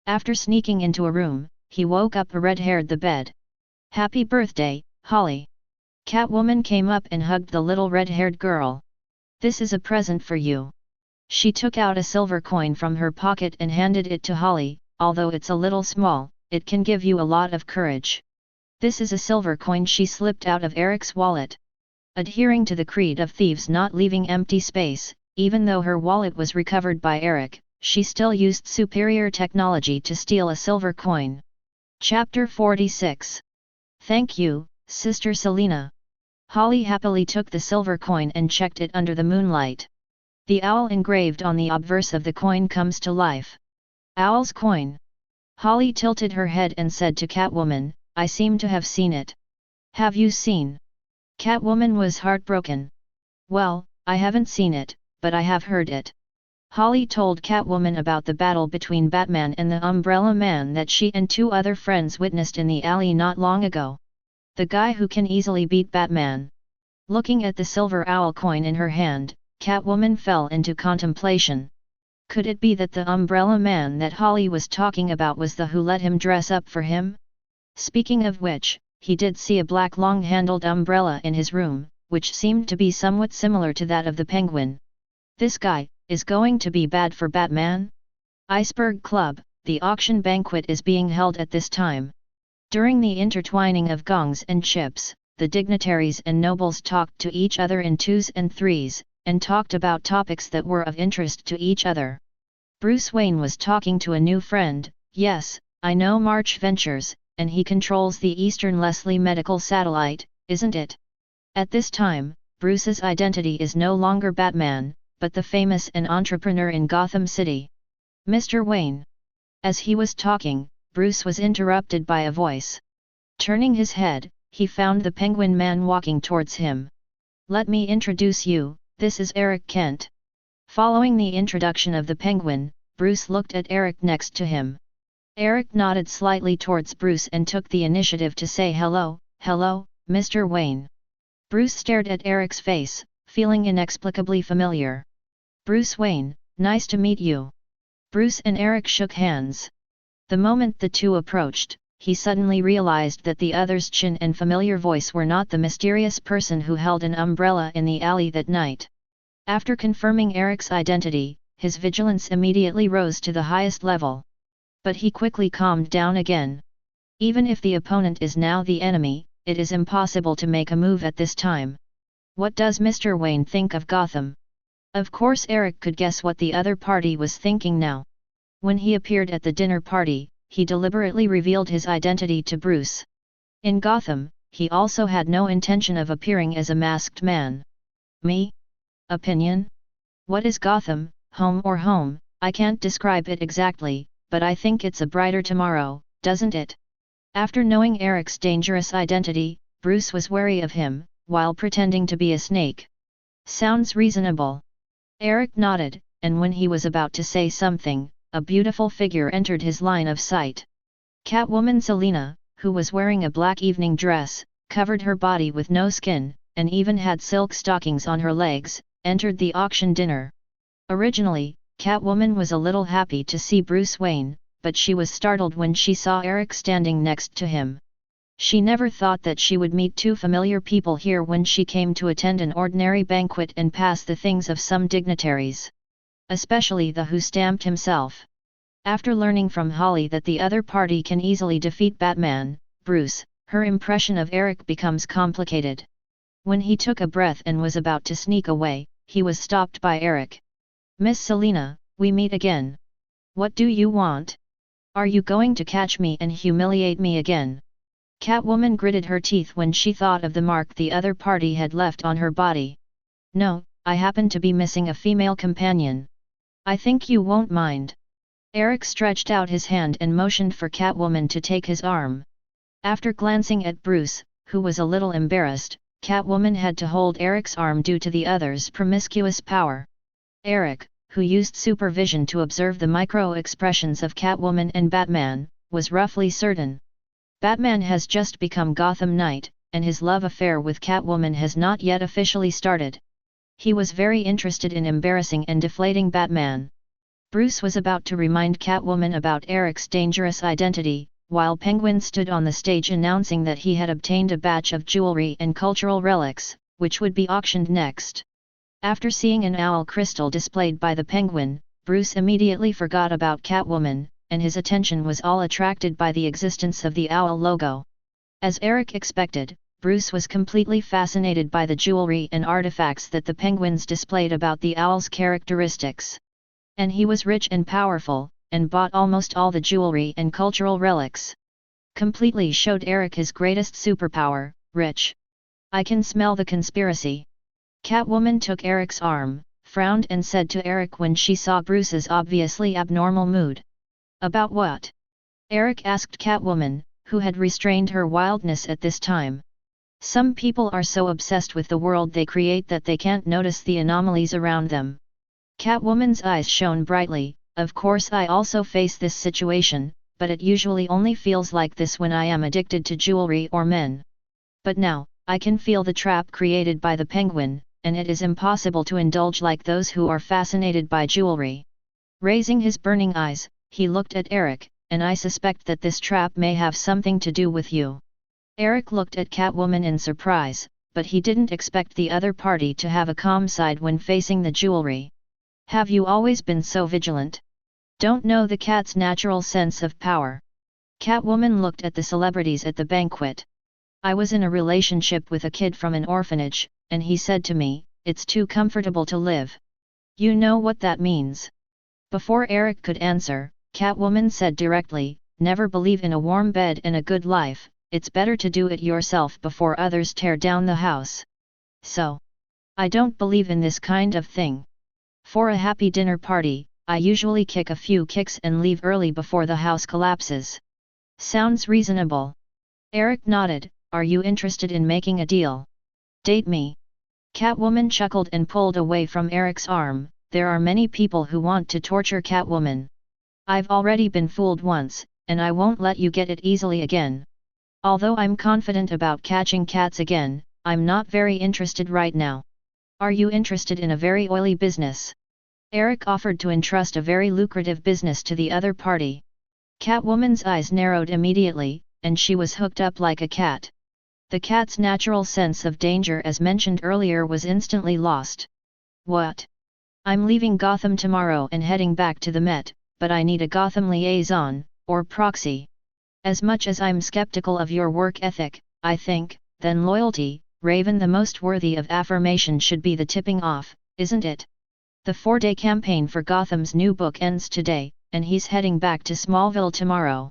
S1: After sneaking into a room, he woke up a red-haired the bed. "Happy birthday, Holly!" Catwoman came up and hugged the little red-haired girl. "This is a present for you." She took out a silver coin from her pocket and handed it to Holly. "Although it's a little small, it can give you a lot of courage." This is a silver coin she slipped out of Eric's wallet. Adhering to the creed of thieves not leaving empty space, even though her wallet was recovered by Eric, she still used superior technology to steal a silver coin. Chapter 46. Thank you, Sister Selena. Holly happily took the silver coin and checked it under the moonlight. The owl engraved on the obverse of the coin comes to life. Owl's coin. Holly tilted her head and said to Catwoman, I seem to have seen it. Have you seen? Catwoman was heartbroken. Well, I haven't seen it, but I have heard it. Holly told Catwoman about the battle between Batman and the Umbrella Man that she and two other friends witnessed in the alley not long ago. The guy who can easily beat Batman. Looking at the silver owl coin in her hand, Catwoman fell into contemplation. Could it be that the Umbrella Man that Holly was talking about was the who let him dress up for him? Speaking of which, he did see a black long-handled umbrella in his room, which seemed to be somewhat similar to that of the Penguin. This guy is going to be bad for Batman? Iceberg Club, the auction banquet is being held at this time. During the intertwining of gongs and chips, the dignitaries and nobles talked to each other in twos and threes, and talked about topics that were of interest to each other. Bruce Wayne was talking to a new friend. Yes, I know March Ventures, and he controls the Eastern Leslie medical satellite, isn't it? At this time, Bruce's identity is no longer Batman, but the famous and entrepreneur in Gotham City. Mr. Wayne. As he was talking, Bruce was interrupted by a voice. Turning his head, he found the Penguin Man walking towards him. Let me introduce you, this is Eric Kent. Following the introduction of the Penguin, Bruce looked at Eric next to him. Eric nodded slightly towards Bruce and took the initiative to say hello, Mr. Wayne. Bruce stared at Eric's face, feeling inexplicably familiar. Bruce Wayne, nice to meet you. Bruce and Eric shook hands. The moment the two approached, he suddenly realized that the other's chin and familiar voice were not the mysterious person who held an umbrella in the alley that night. After confirming Eric's identity, his vigilance immediately rose to the highest level. But he quickly calmed down again. Even if the opponent is now the enemy, it is impossible to make a move at this time. What does Mr. Wayne think of Gotham? Of course Eric could guess what the other party was thinking now. When he appeared at the dinner party, he deliberately revealed his identity to Bruce. In Gotham, he also had no intention of appearing as a masked man. Me? Opinion? What is Gotham, home or home? I can't describe it exactly, but I think it's a brighter tomorrow, doesn't it? After knowing Eric's dangerous identity, Bruce was wary of him, while pretending to be a snake. Sounds reasonable. Eric nodded, and when he was about to say something, a beautiful figure entered his line of sight. Catwoman Selina, who was wearing a black evening dress, covered her body with no skin, and even had silk stockings on her legs, entered the auction dinner. Originally, Catwoman was a little happy to see Bruce Wayne, but she was startled when she saw Eric standing next to him. She never thought that she would meet two familiar people here when she came to attend an ordinary banquet and pass the things of some dignitaries. Especially the who stamped himself. After learning from Holly that the other party can easily defeat Batman, Bruce, her impression of Eric becomes complicated. When he took a breath and was about to sneak away, he was stopped by Eric. Miss Selina, we meet again. What do you want? Are you going to catch me and humiliate me again? Catwoman gritted her teeth when she thought of the mark the other party had left on her body. No, I happen to be missing a female companion. I think you won't mind. Eric stretched out his hand and motioned for Catwoman to take his arm. After glancing at Bruce, who was a little embarrassed, Catwoman had to hold Eric's arm due to the other's promiscuous power. Eric, who used supervision to observe the micro-expressions of Catwoman and Batman, was roughly certain. Batman has just become Gotham Knight, and his love affair with Catwoman has not yet officially started. He was very interested in embarrassing and deflating Batman. Bruce was about to remind Catwoman about Eric's dangerous identity, while Penguin stood on the stage announcing that he had obtained a batch of jewelry and cultural relics, which would be auctioned next. After seeing an owl crystal displayed by the Penguin, Bruce immediately forgot about Catwoman, and his attention was all attracted by the existence of the owl logo. As Eric expected, Bruce was completely fascinated by the jewelry and artifacts that the Penguins displayed about the owl's characteristics. And he was rich and powerful, and bought almost all the jewelry and cultural relics. Completely showed Eric his greatest superpower, rich. I can smell the conspiracy. Catwoman took Eric's arm, frowned and said to Eric when she saw Bruce's obviously abnormal mood. About what? Eric asked Catwoman, who had restrained her wildness at this time. Some people are so obsessed with the world they create that they can't notice the anomalies around them. Catwoman's eyes shone brightly. Of course I also face this situation, but it usually only feels like this when I am addicted to jewelry or men. But now, I can feel the trap created by the Penguin, and it is impossible to indulge like those who are fascinated by jewelry. Raising his burning eyes, he looked at Eric, and I suspect that this trap may have something to do with you. Eric looked at Catwoman in surprise, but he didn't expect the other party to have a calm side when facing the jewelry. Have you always been so vigilant? Don't know the cat's natural sense of power. Catwoman looked at the celebrities at the banquet. I was in a relationship with a kid from an orphanage, and he said to me, "It's too comfortable to live." You know what that means. Before Eric could answer, Catwoman said directly, "Never believe in a warm bed and a good life, it's better to do it yourself before others tear down the house. So, I don't believe in this kind of thing. For a happy dinner party, I usually kick a few kicks and leave early before the house collapses." Sounds reasonable. Eric nodded. Are you interested in making a deal? Date me. Catwoman chuckled and pulled away from Eric's arm. There are many people who want to torture Catwoman. I've already been fooled once, and I won't let you get it easily again. Although I'm confident about catching cats again, I'm not very interested right now. Are you interested in a very oily business? Eric offered to entrust a very lucrative business to the other party. Catwoman's eyes narrowed immediately, and she was hooked up like a cat. The cat's natural sense of danger as mentioned earlier was instantly lost. What? I'm leaving Gotham tomorrow and heading back to the Met, but I need a Gotham liaison, or proxy. As much as I'm skeptical of your work ethic, I think, then loyalty, Raven the most worthy of affirmation should be the tipping off, isn't it? The 4-day campaign for Gotham's new book ends today, and he's heading back to Smallville tomorrow.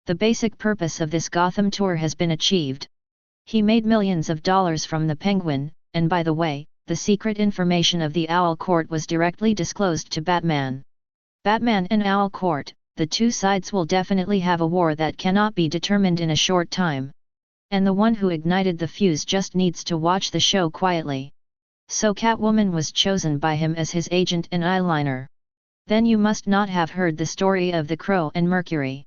S1: The basic purpose of this Gotham tour has been achieved. He made millions of dollars from the Penguin, and by the way, the secret information of the Owl Court was directly disclosed to Batman. Batman and Owl Court, the two sides will definitely have a war that cannot be determined in a short time. And the one who ignited the fuse just needs to watch the show quietly. So Catwoman was chosen by him as his agent and eyeliner. Then you must not have heard the story of the Crow and Mercury.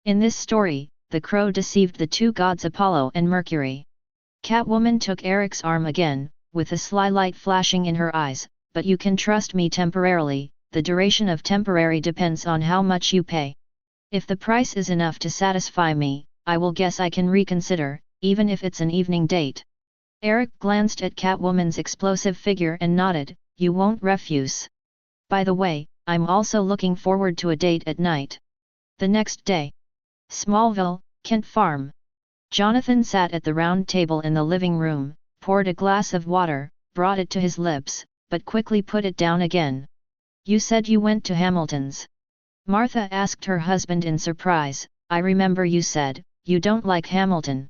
S1: In this story, the Crow deceived the two gods Apollo and Mercury. Catwoman took Eric's arm again, with a sly light flashing in her eyes, but you can trust me temporarily. The duration of temporary depends on how much you pay. If the price is enough to satisfy me, I will guess I can reconsider, even if it's an evening date. Eric glanced at Catwoman's explosive figure and nodded, you won't refuse. By the way, I'm also looking forward to a date at night. The next day. Smallville, Kent Farm. Jonathan sat at the round table in the living room, poured a glass of water, brought it to his lips, but quickly put it down again. You said you went to Hamilton's. Martha asked her husband in surprise. I remember you said, you don't like Hamilton.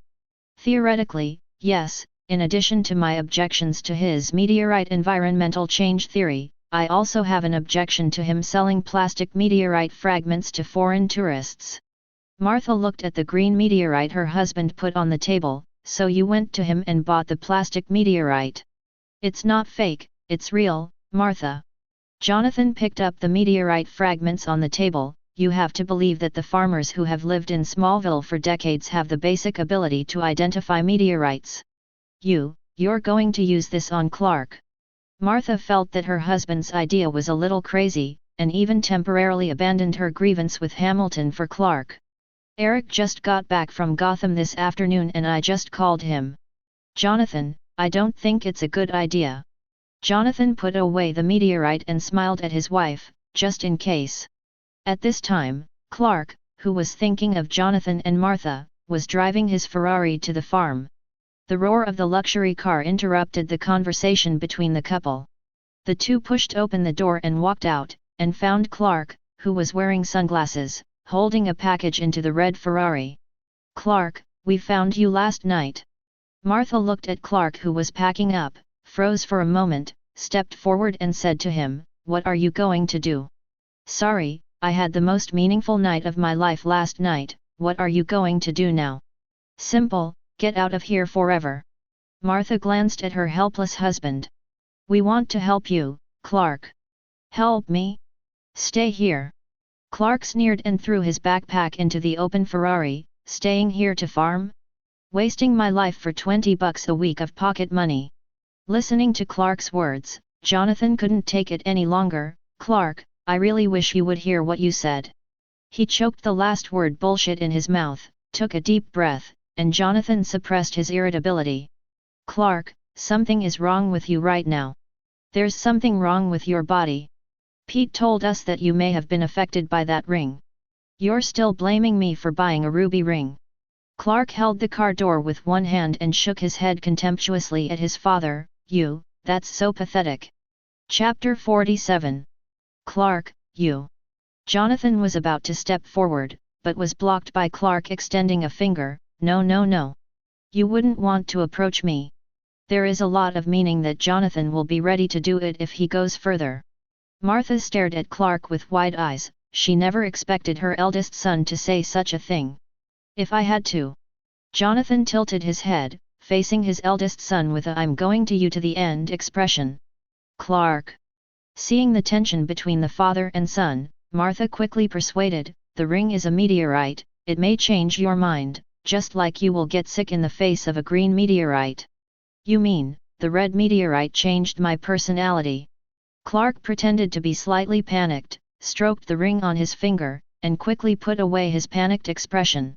S1: Theoretically, yes, in addition to my objections to his meteorite environmental change theory, I also have an objection to him selling plastic meteorite fragments to foreign tourists. Martha looked at the green meteorite her husband put on the table. So you went to him and bought the plastic meteorite. It's not fake, it's real, Martha. Jonathan picked up the meteorite fragments on the table. You have to believe that the farmers who have lived in Smallville for decades have the basic ability to identify meteorites. You're going to use this on Clark. Martha felt that her husband's idea was a little crazy, and even temporarily abandoned her grievance with Hamilton for Clark. Eric just got back from Gotham this afternoon and I just called him. Jonathan, I don't think it's a good idea. Jonathan put away the meteorite and smiled at his wife, just in case. At this time, Clark, who was thinking of Jonathan and Martha, was driving his Ferrari to the farm. The roar of the luxury car interrupted the conversation between the couple. The two pushed open the door and walked out, and found Clark, who was wearing sunglasses, holding a package into the red Ferrari. Clark, we found you last night. Martha looked at Clark, who was packing up, froze for a moment, stepped forward and said to him, "What are you going to do?" "Sorry, I had the most meaningful night of my life last night, what are you going to do now?" "Simple, get out of here forever." Martha glanced at her helpless husband. "We want to help you, Clark." "Help me? Stay here." Clark sneered and threw his backpack into the open Ferrari. "Staying here to farm? Wasting my life for $20 a week of pocket money." Listening to Clark's words, Jonathan couldn't take it any longer. "Clark, I really wish you would hear what you said." He choked the last word bullshit in his mouth, took a deep breath, and Jonathan suppressed his irritability. "Clark, something is wrong with you right now. There's something wrong with your body. Pete told us that you may have been affected by that ring. You're still blaming me for buying a ruby ring." Clark held the car door with one hand and shook his head contemptuously at his father. "You, that's so pathetic." Chapter 47. "Clark, you." Jonathan was about to step forward, but was blocked by Clark extending a finger. "No, no, no. You wouldn't want to approach me." There is a lot of meaning that Jonathan will be ready to do it if he goes further. Martha stared at Clark with wide eyes. She never expected her eldest son to say such a thing. "If I had to." Jonathan tilted his head, facing his eldest son with a "I'm going to you to the end" expression. "Clark." Seeing the tension between the father and son, Martha quickly persuaded, "The ring is a meteorite, it may change your mind, just like you will get sick in the face of a green meteorite." "You mean, the red meteorite changed my personality?" Clark pretended to be slightly panicked, stroked the ring on his finger, and quickly put away his panicked expression.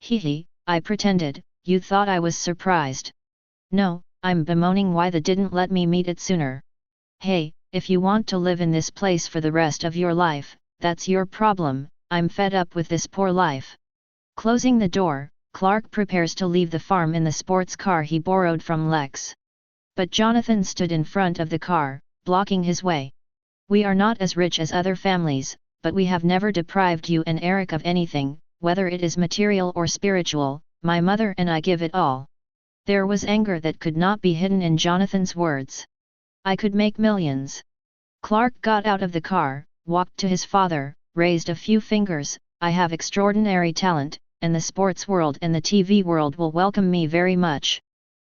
S1: "Hee, I pretended, you thought I was surprised." "No, I'm bemoaning why they didn't let me meet it sooner." "Hey, if you want to live in this place for the rest of your life, that's your problem, I'm fed up with this poor life." Closing the door, Clark prepares to leave the farm in the sports car he borrowed from Lex. But Jonathan stood in front of the car, blocking his way. "We are not as rich as other families, but we have never deprived you and Eric of anything, whether it is material or spiritual. My mother and I give it all." There was anger that could not be hidden in Jonathan's words. "I could make millions." Clark got out of the car, walked to his father, raised a few fingers. "I have extraordinary talent, and the sports world and the TV world will welcome me very much.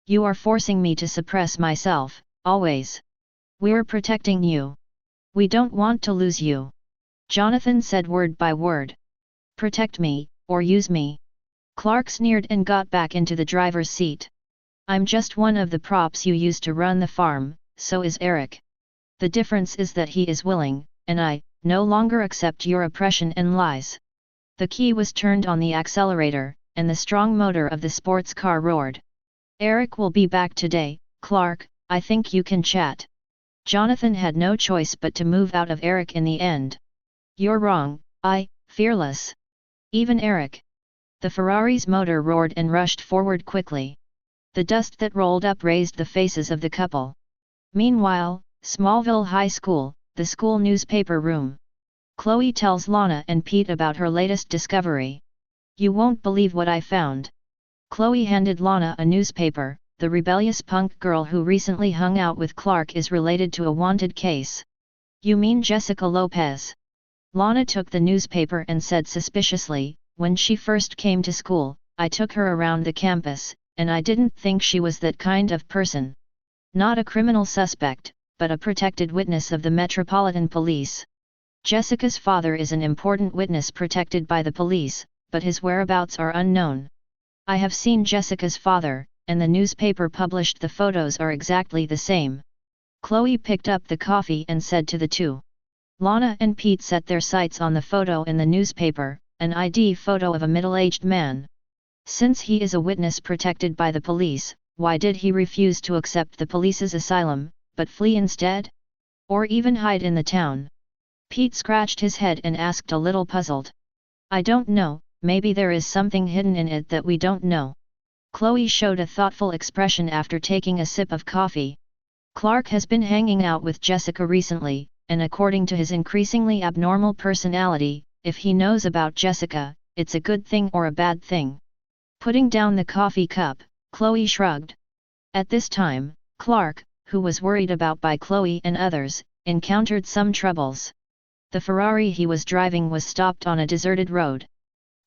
S1: You are forcing me to suppress myself, always. We're protecting you. We don't want to lose you." Jonathan said word by word. "Protect me, or use me." Clark sneered and got back into the driver's seat. "I'm just one of the props you use to run the farm, so is Eric. The difference is that he is willing, and I, no longer accept your oppression and lies." The key was turned on the accelerator, and the strong motor of the sports car roared. "Eric will be back today, Clark, I think you can chat." Jonathan had no choice but to move out of Eric in the end. "You're wrong, fearless. Even Eric." The Ferrari's motor roared and rushed forward quickly. The dust that rolled up raised the faces of the couple. Meanwhile, Smallville High School, the school newspaper room. Chloe tells Lana and Pete about her latest discovery. "You won't believe what I found." Chloe handed Lana a newspaper. "The rebellious punk girl who recently hung out with Clark is related to a wanted case." "You mean Jessica Lopez?" Lana took the newspaper and said suspiciously, "When she first came to school, I took her around the campus, and I didn't think she was that kind of person. Not a criminal suspect, but a protected witness of the Metropolitan Police. Jessica's father is an important witness protected by the police, but his whereabouts are unknown. I have seen Jessica's father, and the newspaper published the photos are exactly the same." Chloe picked up the coffee and said to the two. Lana and Pete set their sights on the photo in the newspaper, an ID photo of a middle-aged man. Since he is a witness protected by the police, why did he refuse to accept the police's asylum, but flee instead? Or even hide in the town? Pete scratched his head and asked a little puzzled. "I don't know, maybe there is something hidden in it that we don't know." Chloe showed a thoughtful expression after taking a sip of coffee. "Clark has been hanging out with Jessica recently, and according to his increasingly abnormal personality, if he knows about Jessica, it's a good thing or a bad thing." Putting down the coffee cup, Chloe shrugged. At this time, Clark, who was worried about by Chloe and others, encountered some troubles. The Ferrari he was driving was stopped on a deserted road.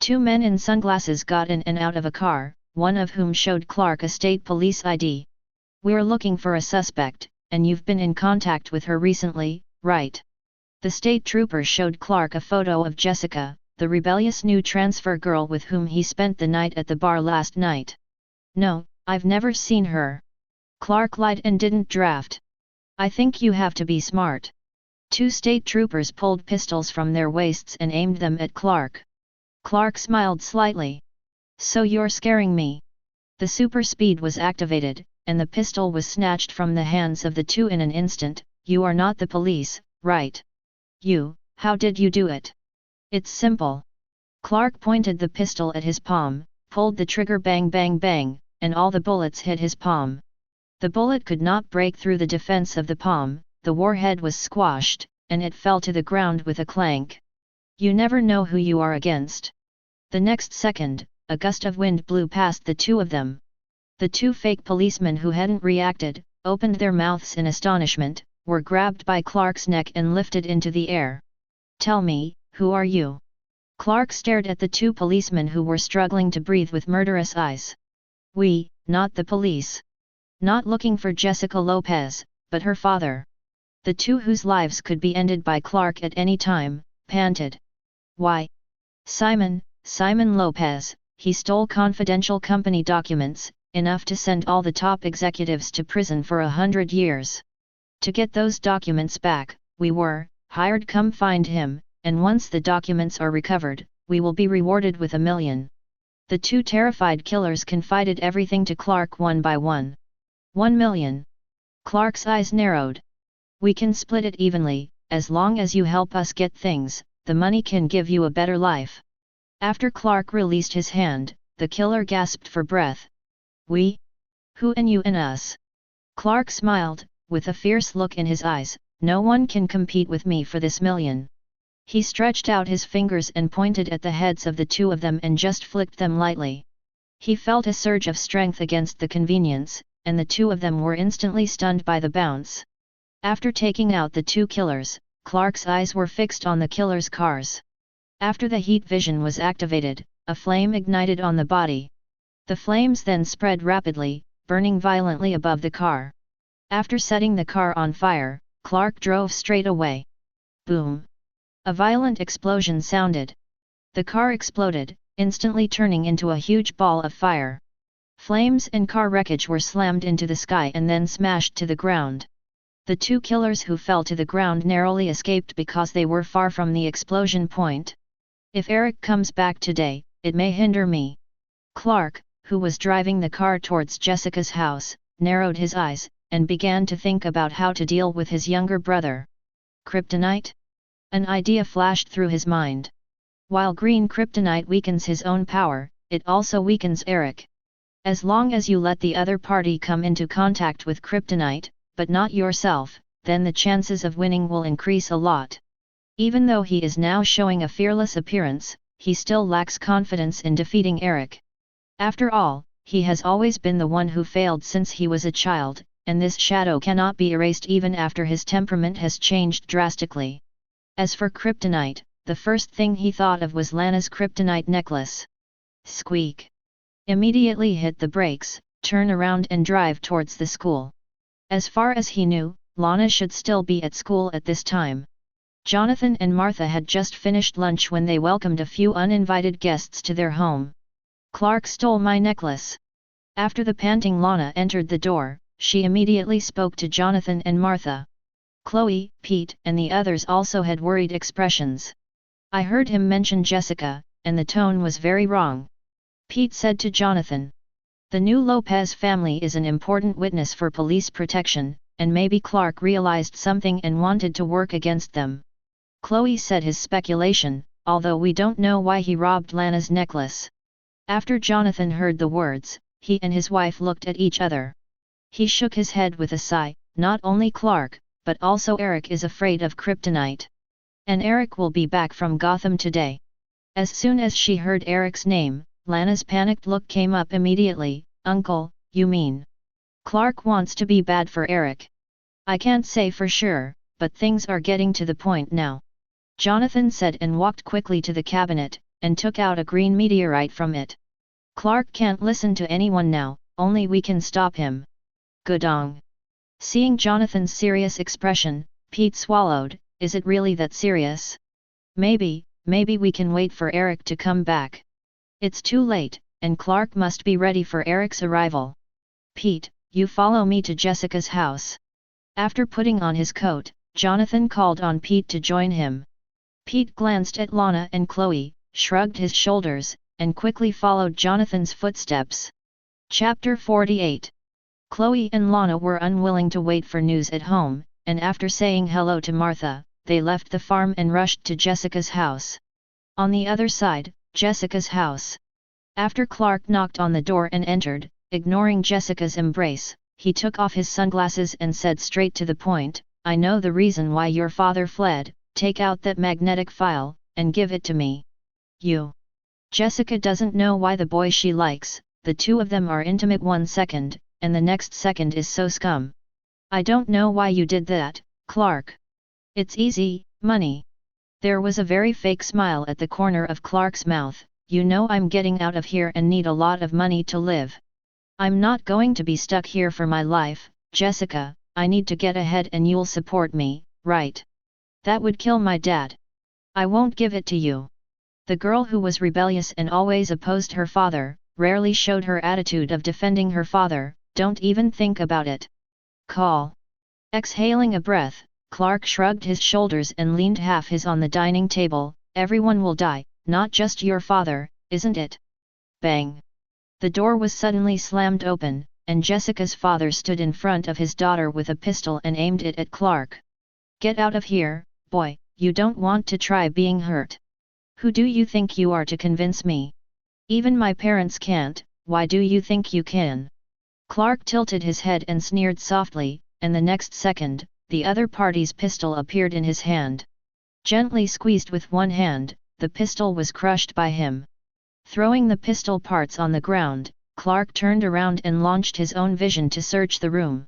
S1: Two men in sunglasses got in and out of a car, one of whom showed Clark a state police ID. "We're looking for a suspect, and you've been in contact with her recently, right?" The state trooper showed Clark a photo of Jessica, the rebellious new transfer girl with whom he spent the night at the bar last night. "No, I've never seen her." Clark lied and didn't draft. "I think you have to be smart." Two state troopers pulled pistols from their waists and aimed them at Clark. Clark smiled slightly. "So you're scaring me." The super speed was activated, and the pistol was snatched from the hands of the two in an instant. "You are not the police, right?" How did you do it?" "It's simple." Clark pointed the pistol at his palm, pulled the trigger, bang bang bang, and all the bullets hit his palm. The bullet could not break through the defense of the palm, the warhead was squashed, and it fell to the ground with a clank. "You never know who you are against." The next second, a gust of wind blew past the two of them. The two fake policemen who hadn't reacted, opened their mouths in astonishment, were grabbed by Clark's neck and lifted into the air. "Tell me, who are you?" Clark stared at the two policemen who were struggling to breathe with murderous eyes. "We, not the police. Not looking for Jessica Lopez, but her father." The two whose lives could be ended by Clark at any time, panted. "Why? Simon Lopez, he stole confidential company documents, enough to send all the top executives to prison for 100 years. To get those documents back, we were hired. Come find him, and once the documents are recovered, we will be rewarded with $1 million. The two terrified killers confided everything to Clark one by one. $1 million. Clark's eyes narrowed. "We can split it evenly, as long as you help us get things, the money can give you a better life." After Clark released his hand, the killer gasped for breath. "We? Who and you and us?" Clark smiled, with a fierce look in his eyes. "No one can compete with me for this $1 million. He stretched out his fingers and pointed at the heads of the two of them and just flicked them lightly. He felt a surge of strength against the convenience, and the two of them were instantly stunned by the bounce. After taking out the two killers, Clark's eyes were fixed on the killers' cars. After the heat vision was activated, a flame ignited on the body. The flames then spread rapidly, burning violently above the car. After setting the car on fire, Clark drove straight away. Boom! A violent explosion sounded. The car exploded, instantly turning into a huge ball of fire. Flames and car wreckage were slammed into the sky and then smashed to the ground. The two killers who fell to the ground narrowly escaped because they were far from the explosion point. "If Eric comes back today, it may hinder me." Clark, who was driving the car towards Jessica's house, narrowed his eyes, and began to think about how to deal with his younger brother. Kryptonite? An idea flashed through his mind. While green kryptonite weakens his own power, it also weakens Eric. As long as you let the other party come into contact with kryptonite, but not yourself, then the chances of winning will increase a lot. Even though he is now showing a fearless appearance, he still lacks confidence in defeating Eric. After all, he has always been the one who failed since he was a child, and this shadow cannot be erased even after his temperament has changed drastically. As for kryptonite, the first thing he thought of was Lana's kryptonite necklace. Squeak! Immediately hit the brakes, turn around and drive towards the school. As far as he knew, Lana should still be at school at this time. Jonathan and Martha had just finished lunch when they welcomed a few uninvited guests to their home. "Clark stole my necklace." After the panting Lana entered the door, she immediately spoke to Jonathan and Martha. Chloe, Pete, and the others also had worried expressions. "I heard him mention Jessica, and the tone was very wrong," Pete said to Jonathan. "The new Lopez family is an important witness for police protection, and maybe Clark realized something and wanted to work against them." Chloe said his speculation, although we don't know why he robbed Lana's necklace. After Jonathan heard the words, he and his wife looked at each other. He shook his head with a sigh. Not only Clark, but also Eric is afraid of kryptonite. And Eric will be back from Gotham today. As soon as she heard Eric's name, Lana's panicked look came up immediately. Uncle, you mean? Clark wants to be bad for Eric. I can't say for sure, but things are getting to the point now. Jonathan said and walked quickly to the cabinet, and took out a green meteorite from it. Clark can't listen to anyone now, only we can stop him. Godong. Seeing Jonathan's serious expression, Pete swallowed. Is it really that serious? Maybe we can wait for Eric to come back. It's too late, and Clark must be ready for Eric's arrival. Pete, you follow me to Jessica's house. After putting on his coat, Jonathan called on Pete to join him. Pete glanced at Lana and Chloe, shrugged his shoulders, and quickly followed Jonathan's footsteps. Chapter 48. Chloe and Lana were unwilling to wait for news at home, and after saying hello to Martha, they left the farm and rushed to Jessica's house. On the other side, Jessica's house. After Clark knocked on the door and entered, ignoring Jessica's embrace, he took off his sunglasses and said straight to the point, I know the reason why your father fled, take out that magnetic file, and give it to me. You. Jessica doesn't know why the boy she likes, the two of them are intimate 1 second, and the next second is so scum. I don't know why you did that, Clark. It's easy, money. There was a very fake smile at the corner of Clark's mouth, you know I'm getting out of here and need a lot of money to live. I'm not going to be stuck here for my life, Jessica, I need to get ahead and you'll support me, right? That would kill my dad. I won't give it to you. The girl who was rebellious and always opposed her father, rarely showed her attitude of defending her father, don't even think about it. Call. Exhaling a breath, Clark shrugged his shoulders and leaned half his on the dining table, everyone will die, not just your father, isn't it? Bang. The door was suddenly slammed open, and Jessica's father stood in front of his daughter with a pistol and aimed it at Clark. Get out of here, boy, you don't want to try being hurt. Who do you think you are to convince me? Even my parents can't, why do you think you can? Clark tilted his head and sneered softly, and the next second, the other party's pistol appeared in his hand. Gently squeezed with one hand, the pistol was crushed by him. Throwing the pistol parts on the ground, Clark turned around and launched his own vision to search the room.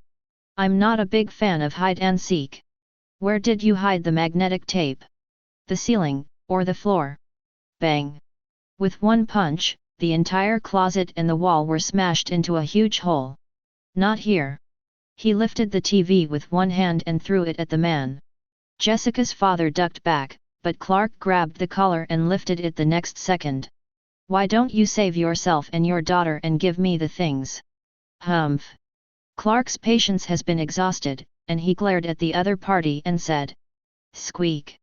S1: I'm not a big fan of hide and seek. Where did you hide the magnetic tape? The ceiling, or the floor? Bang! With one punch, the entire closet and the wall were smashed into a huge hole. Not here. He lifted the TV with one hand and threw it at the man. Jessica's father ducked back, but Clark grabbed the collar and lifted it the next second. Why don't you save yourself and your daughter and give me the things? Humph. Clark's patience has been exhausted, and he glared at the other party and said, squeak.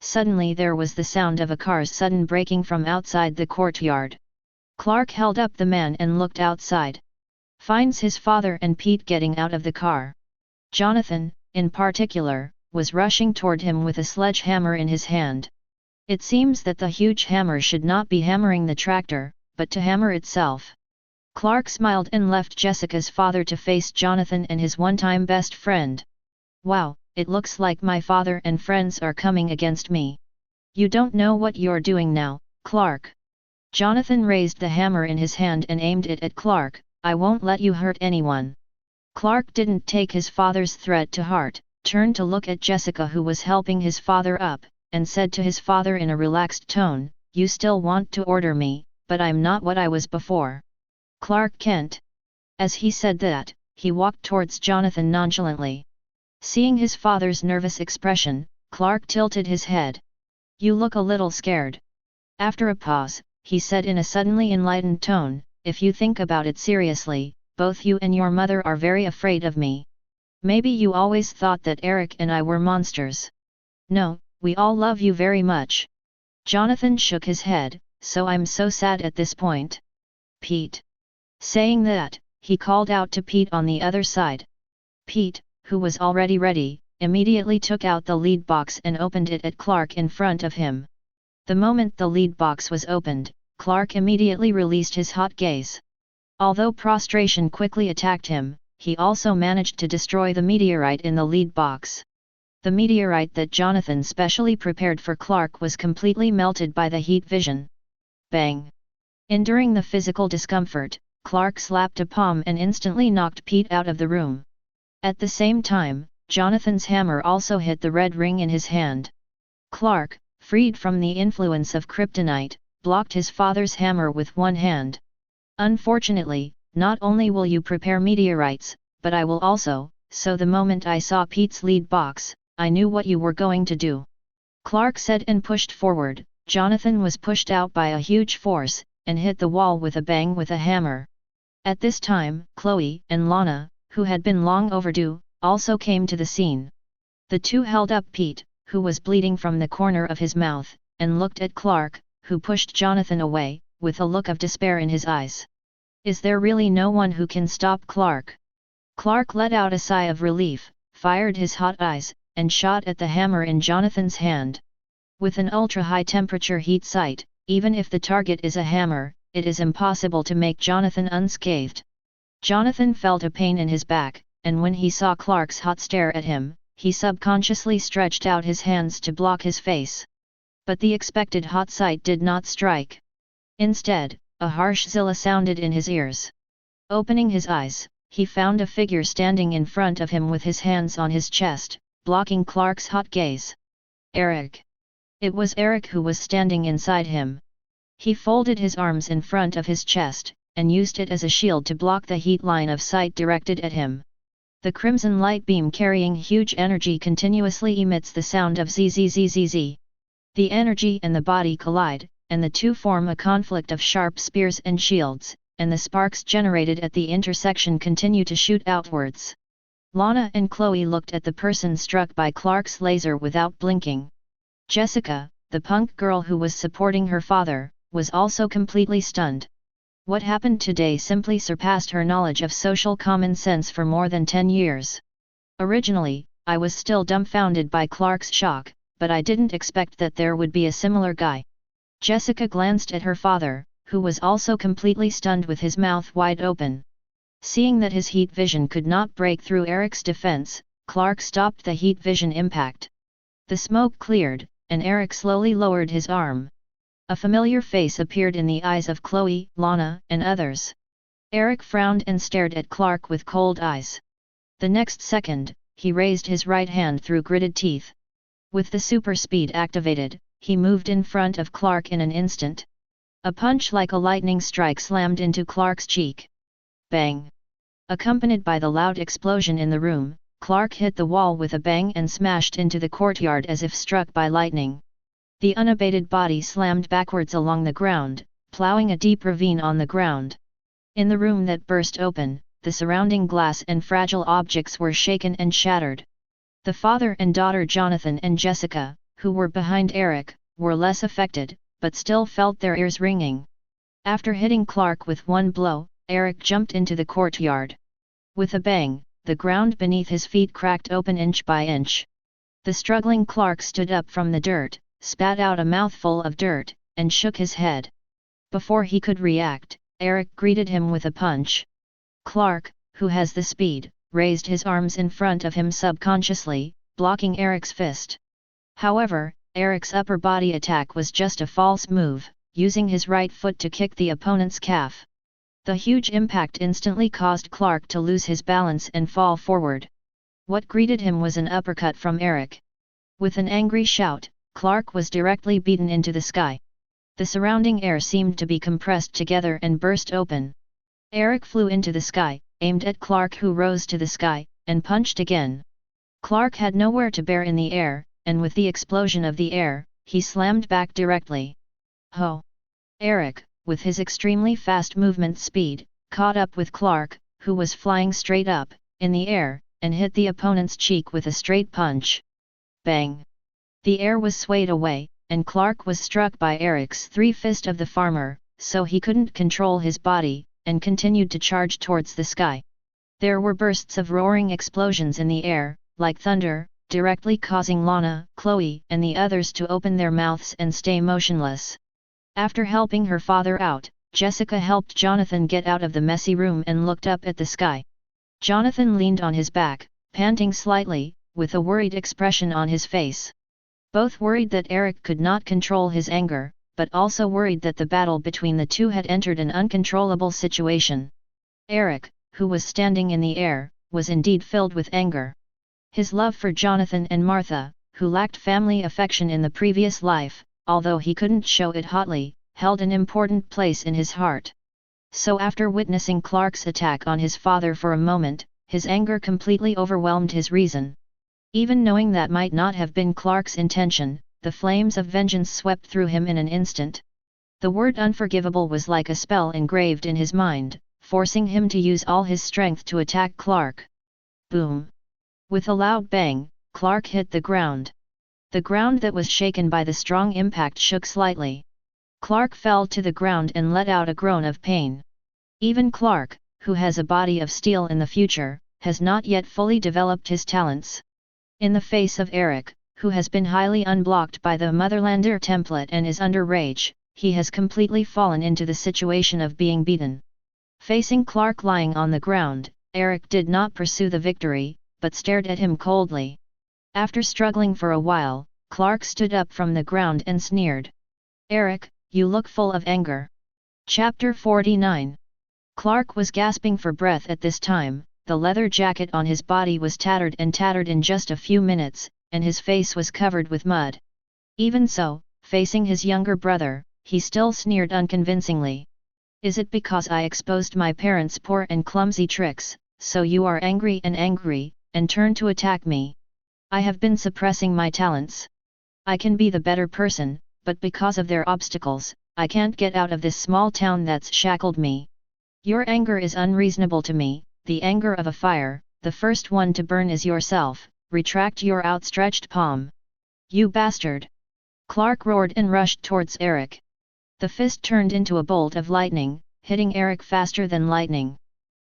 S1: Suddenly there was the sound of a car's sudden braking from outside the courtyard. Clark held up the man and looked outside. Finds his father and Pete getting out of the car. Jonathan, in particular, was rushing toward him with a sledgehammer in his hand. It seems that the huge hammer should not be hammering the tractor, but to hammer itself. Clark smiled and left Jessica's father to face Jonathan and his one-time best friend. Wow, it looks like my father and friends are coming against me. You don't know what you're doing now, Clark. Jonathan raised the hammer in his hand and aimed it at Clark. I won't let you hurt anyone. Clark didn't take his father's threat to heart, turned to look at Jessica who was helping his father up, and said to his father in a relaxed tone, you still want to order me, but I'm not what I was before. Clark Kent. As he said that, he walked towards Jonathan nonchalantly. Seeing his father's nervous expression, Clark tilted his head. You look a little scared. After a pause, he said in a suddenly enlightened tone, if you think about it seriously, both you and your mother are very afraid of me. Maybe you always thought that Eric and I were monsters. No, we all love you very much. Jonathan shook his head, so I'm so sad at this point. Pete. Saying that, he called out to Pete on the other side. Pete, who was already ready, immediately took out the lead box and opened it at Clark in front of him. The moment the lead box was opened, Clark immediately released his hot gaze. Although prostration quickly attacked him, he also managed to destroy the meteorite in the lead box. The meteorite that Jonathan specially prepared for Clark was completely melted by the heat vision. Bang! Enduring the physical discomfort, Clark slapped a palm and instantly knocked Pete out of the room. At the same time, Jonathan's hammer also hit the red ring in his hand. Clark, freed from the influence of kryptonite, blocked his father's hammer with one hand. Unfortunately, not only will you prepare meteorites, but I will also, so the moment I saw Pete's lead box, I knew what you were going to do. Clark said and pushed forward. Jonathan was pushed out by a huge force, and hit the wall with a bang with a hammer. At this time, Chloe and Lana, who had been long overdue, also came to the scene. The two held up Pete, who was bleeding from the corner of his mouth, and looked at Clark, who pushed Jonathan away, with a look of despair in his eyes. Is there really no one who can stop Clark? Clark let out a sigh of relief, fired his hot eyes, and shot at the hammer in Jonathan's hand. With an ultra-high temperature heat sight, even if the target is a hammer, it is impossible to make Jonathan unscathed. Jonathan felt a pain in his back, and when he saw Clark's hot stare at him, he subconsciously stretched out his hands to block his face. But the expected hot sight did not strike. Instead, a harsh zilla sounded in his ears. Opening his eyes, he found a figure standing in front of him with his hands on his chest, blocking Clark's hot gaze. Eric. It was Eric who was standing inside him. He folded his arms in front of his chest, and used it as a shield to block the heat line of sight directed at him. The crimson light beam carrying huge energy continuously emits the sound of zzzzzz. The energy and the body collide, and the two form a conflict of sharp spears and shields, and the sparks generated at the intersection continue to shoot outwards. Lana and Chloe looked at the person struck by Clark's laser without blinking. Jessica, the punk girl who was supporting her father, was also completely stunned. What happened today simply surpassed her knowledge of social common sense for more than 10 years. Originally, I was still dumbfounded by Clark's shock, but I didn't expect that there would be a similar guy. Jessica glanced at her father, who was also completely stunned with his mouth wide open. Seeing that his heat vision could not break through Eric's defense, Clark stopped the heat vision impact. The smoke cleared, and Eric slowly lowered his arm. A familiar face appeared in the eyes of Chloe, Lana, and others. Eric frowned and stared at Clark with cold eyes. The next second, he raised his right hand through gritted teeth. With the super speed activated, he moved in front of Clark in an instant. A punch like a lightning strike slammed into Clark's cheek. Bang! Accompanied by the loud explosion in the room, Clark hit the wall with a bang and smashed into the courtyard as if struck by lightning. The unabated body slammed backwards along the ground, plowing a deep ravine on the ground. In the room that burst open, the surrounding glass and fragile objects were shaken and shattered. The father and daughter Jonathan and Jessica, who were behind Eric, were less affected, but still felt their ears ringing. After hitting Clark with one blow, Eric jumped into the courtyard. With a bang, the ground beneath his feet cracked open inch by inch. The struggling Clark stood up from the dirt, spat out a mouthful of dirt, and shook his head. Before he could react, Eric greeted him with a punch. Clark, who has the speed, raised his arms in front of him subconsciously, blocking Eric's fist. However, Eric's upper body attack was just a false move, using his right foot to kick the opponent's calf. The huge impact instantly caused Clark to lose his balance and fall forward. What greeted him was an uppercut from Eric. With an angry shout, Clark was directly beaten into the sky. The surrounding air seemed to be compressed together and burst open. Eric flew into the sky, aimed at Clark who rose to the sky, and punched again. Clark had nowhere to bear in the air, and with the explosion of the air, he slammed back directly. Ho! Eric, with his extremely fast movement speed, caught up with Clark, who was flying straight up, in the air, and hit the opponent's cheek with a straight punch. Bang! The air was swayed away, and Clark was struck by Eric's three-fist of the farmer, so he couldn't control his body, and continued to charge towards the sky. There were bursts of roaring explosions in the air, like thunder, directly causing Lana, Chloe, and the others to open their mouths and stay motionless. After helping her father out, Jessica helped Jonathan get out of the messy room and looked up at the sky. Jonathan leaned on his back, panting slightly, with a worried expression on his face. Both worried that Eric could not control his anger, but also worried that the battle between the two had entered an uncontrollable situation. Eric, who was standing in the air, was indeed filled with anger. His love for Jonathan and Martha, who lacked family affection in the previous life, although he couldn't show it hotly, held an important place in his heart. So after witnessing Clark's attack on his father for a moment, his anger completely overwhelmed his reason. Even knowing that might not have been Clark's intention, the flames of vengeance swept through him in an instant. The word unforgivable was like a spell engraved in his mind, forcing him to use all his strength to attack Clark. Boom! With a loud bang, Clark hit the ground. The ground that was shaken by the strong impact shook slightly. Clark fell to the ground and let out a groan of pain. Even Clark, who has a body of steel in the future, has not yet fully developed his talents. In the face of Eric, who has been highly unblocked by the Motherlander template and is under rage, he has completely fallen into the situation of being beaten. Facing Clark lying on the ground, Eric did not pursue the victory, but stared at him coldly. After struggling for a while, Clark stood up from the ground and sneered. "Eric, you look full of anger." Chapter 49. Clark was gasping for breath at this time. The leather jacket on his body was tattered in just a few minutes, and his face was covered with mud. Even so, facing his younger brother, he still sneered unconvincingly. "Is it because I exposed my parents' poor and clumsy tricks, so you are angry, and turn to attack me? I have been suppressing my talents. I can be the better person, but because of their obstacles, I can't get out of this small town that's shackled me. Your anger is unreasonable to me, the anger of a fire. The first one to burn is yourself. Retract your outstretched palm. You bastard!" Clark roared and rushed towards Eric. The fist turned into a bolt of lightning, hitting Eric faster than lightning.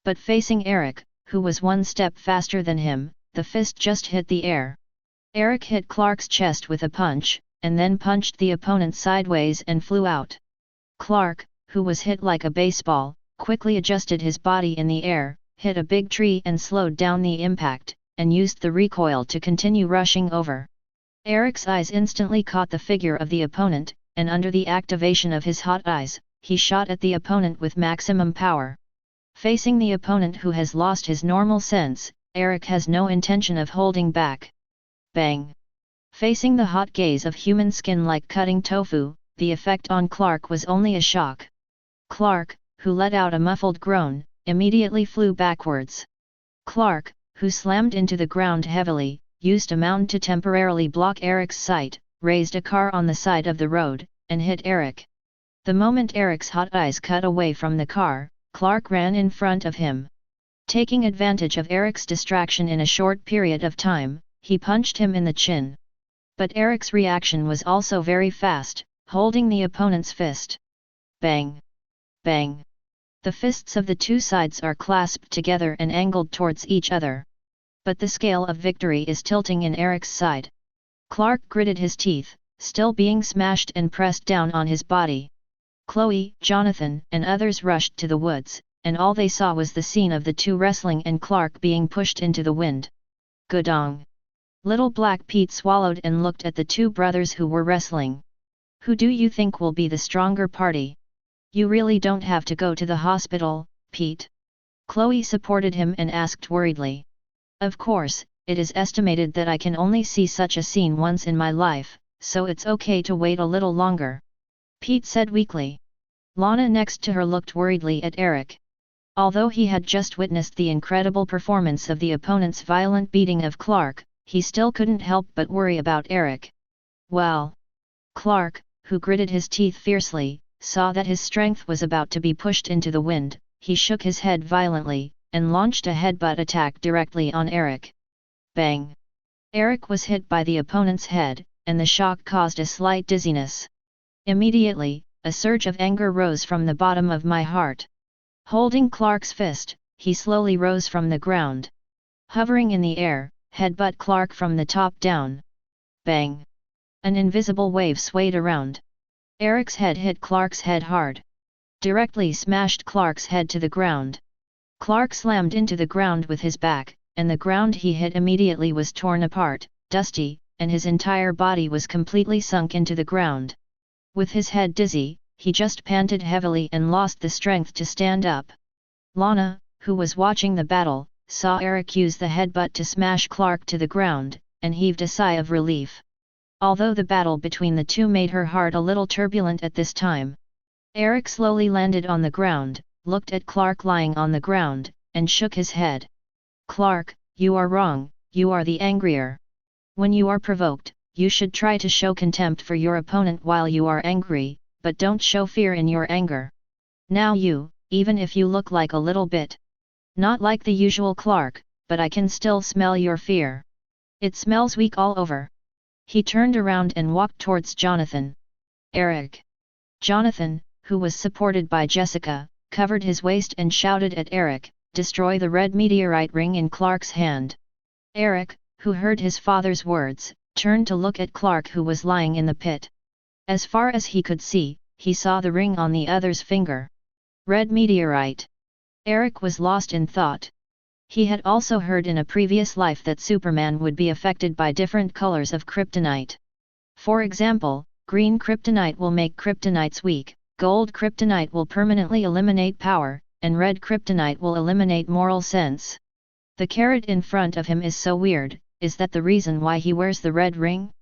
S1: But facing Eric, who was one step faster than him, the fist just hit the air. Eric hit Clark's chest with a punch, and then punched the opponent sideways and flew out. Clark, who was hit like a baseball, quickly adjusted his body in the air, hit a big tree and slowed down the impact, and used the recoil to continue rushing over. Eric's eyes instantly caught the figure of the opponent, and under the activation of his hot eyes, he shot at the opponent with maximum power. Facing the opponent who has lost his normal sense, Eric has no intention of holding back. Bang! Facing the hot gaze of human skin like cutting tofu, the effect on Clark was only a shock. Clark, who let out a muffled groan, immediately flew backwards. Clark, who slammed into the ground heavily, used a mountain to temporarily block Eric's sight, raised a car on the side of the road, and hit Eric. The moment Eric's hot eyes cut away from the car, Clark ran in front of him. Taking advantage of Eric's distraction in a short period of time, he punched him in the chin. But Eric's reaction was also very fast, holding the opponent's fist. Bang! Bang! The fists of the two sides are clasped together and angled towards each other. But the scale of victory is tilting in Eric's side. Clark gritted his teeth, still being smashed and pressed down on his body. Chloe, Jonathan, and others rushed to the woods, and all they saw was the scene of the two wrestling and Clark being pushed into the wind. Godong! Little Black Pete swallowed and looked at the two brothers who were wrestling. "Who do you think will be the stronger party? You really don't have to go to the hospital, Pete." Chloe supported him and asked worriedly. "Of course, it is estimated that I can only see such a scene once in my life, so it's okay to wait a little longer," Pete said weakly. Lana next to her looked worriedly at Eric. Although he had just witnessed the incredible performance of the opponent's violent beating of Clark, he still couldn't help but worry about Eric. Well, Clark, who gritted his teeth fiercely, saw that his strength was about to be pushed into the wind. He shook his head violently, and launched a headbutt attack directly on Eric. Bang! Eric was hit by the opponent's head, and the shock caused a slight dizziness. Immediately, a surge of anger rose from the bottom of my heart. Holding Clark's fist, he slowly rose from the ground. Hovering in the air, headbutt Clark from the top down. Bang! An invisible wave swayed around. Eric's head hit Clark's head hard. Directly smashed Clark's head to the ground. Clark slammed into the ground with his back, and the ground he hit immediately was torn apart, dusty, and his entire body was completely sunk into the ground. With his head dizzy, he just panted heavily and lost the strength to stand up. Lana, who was watching the battle, saw Eric use the headbutt to smash Clark to the ground, and heaved a sigh of relief. Although the battle between the two made her heart a little turbulent at this time. Eric slowly landed on the ground, looked at Clark lying on the ground, and shook his head. "Clark, you are wrong, you are the angrier. When you are provoked, you should try to show contempt for your opponent while you are angry, but don't show fear in your anger. Now you, even if you look like a little bit not like the usual Clark, but I can still smell your fear. It smells weak all over." He turned around and walked towards Jonathan. "Eric." Jonathan, who was supported by Jessica, covered his waist and shouted at Eric, "Destroy the red meteorite ring in Clark's hand." Eric, who heard his father's words, turned to look at Clark, who was lying in the pit. As far as he could see, he saw the ring on the other's finger. Red meteorite. Eric was lost in thought. He had also heard in a previous life that Superman would be affected by different colors of kryptonite. For example, green kryptonite will make kryptonites weak, gold kryptonite will permanently eliminate power, and red kryptonite will eliminate moral sense. The carrot in front of him is so weird. Is that the reason why he wears the red ring?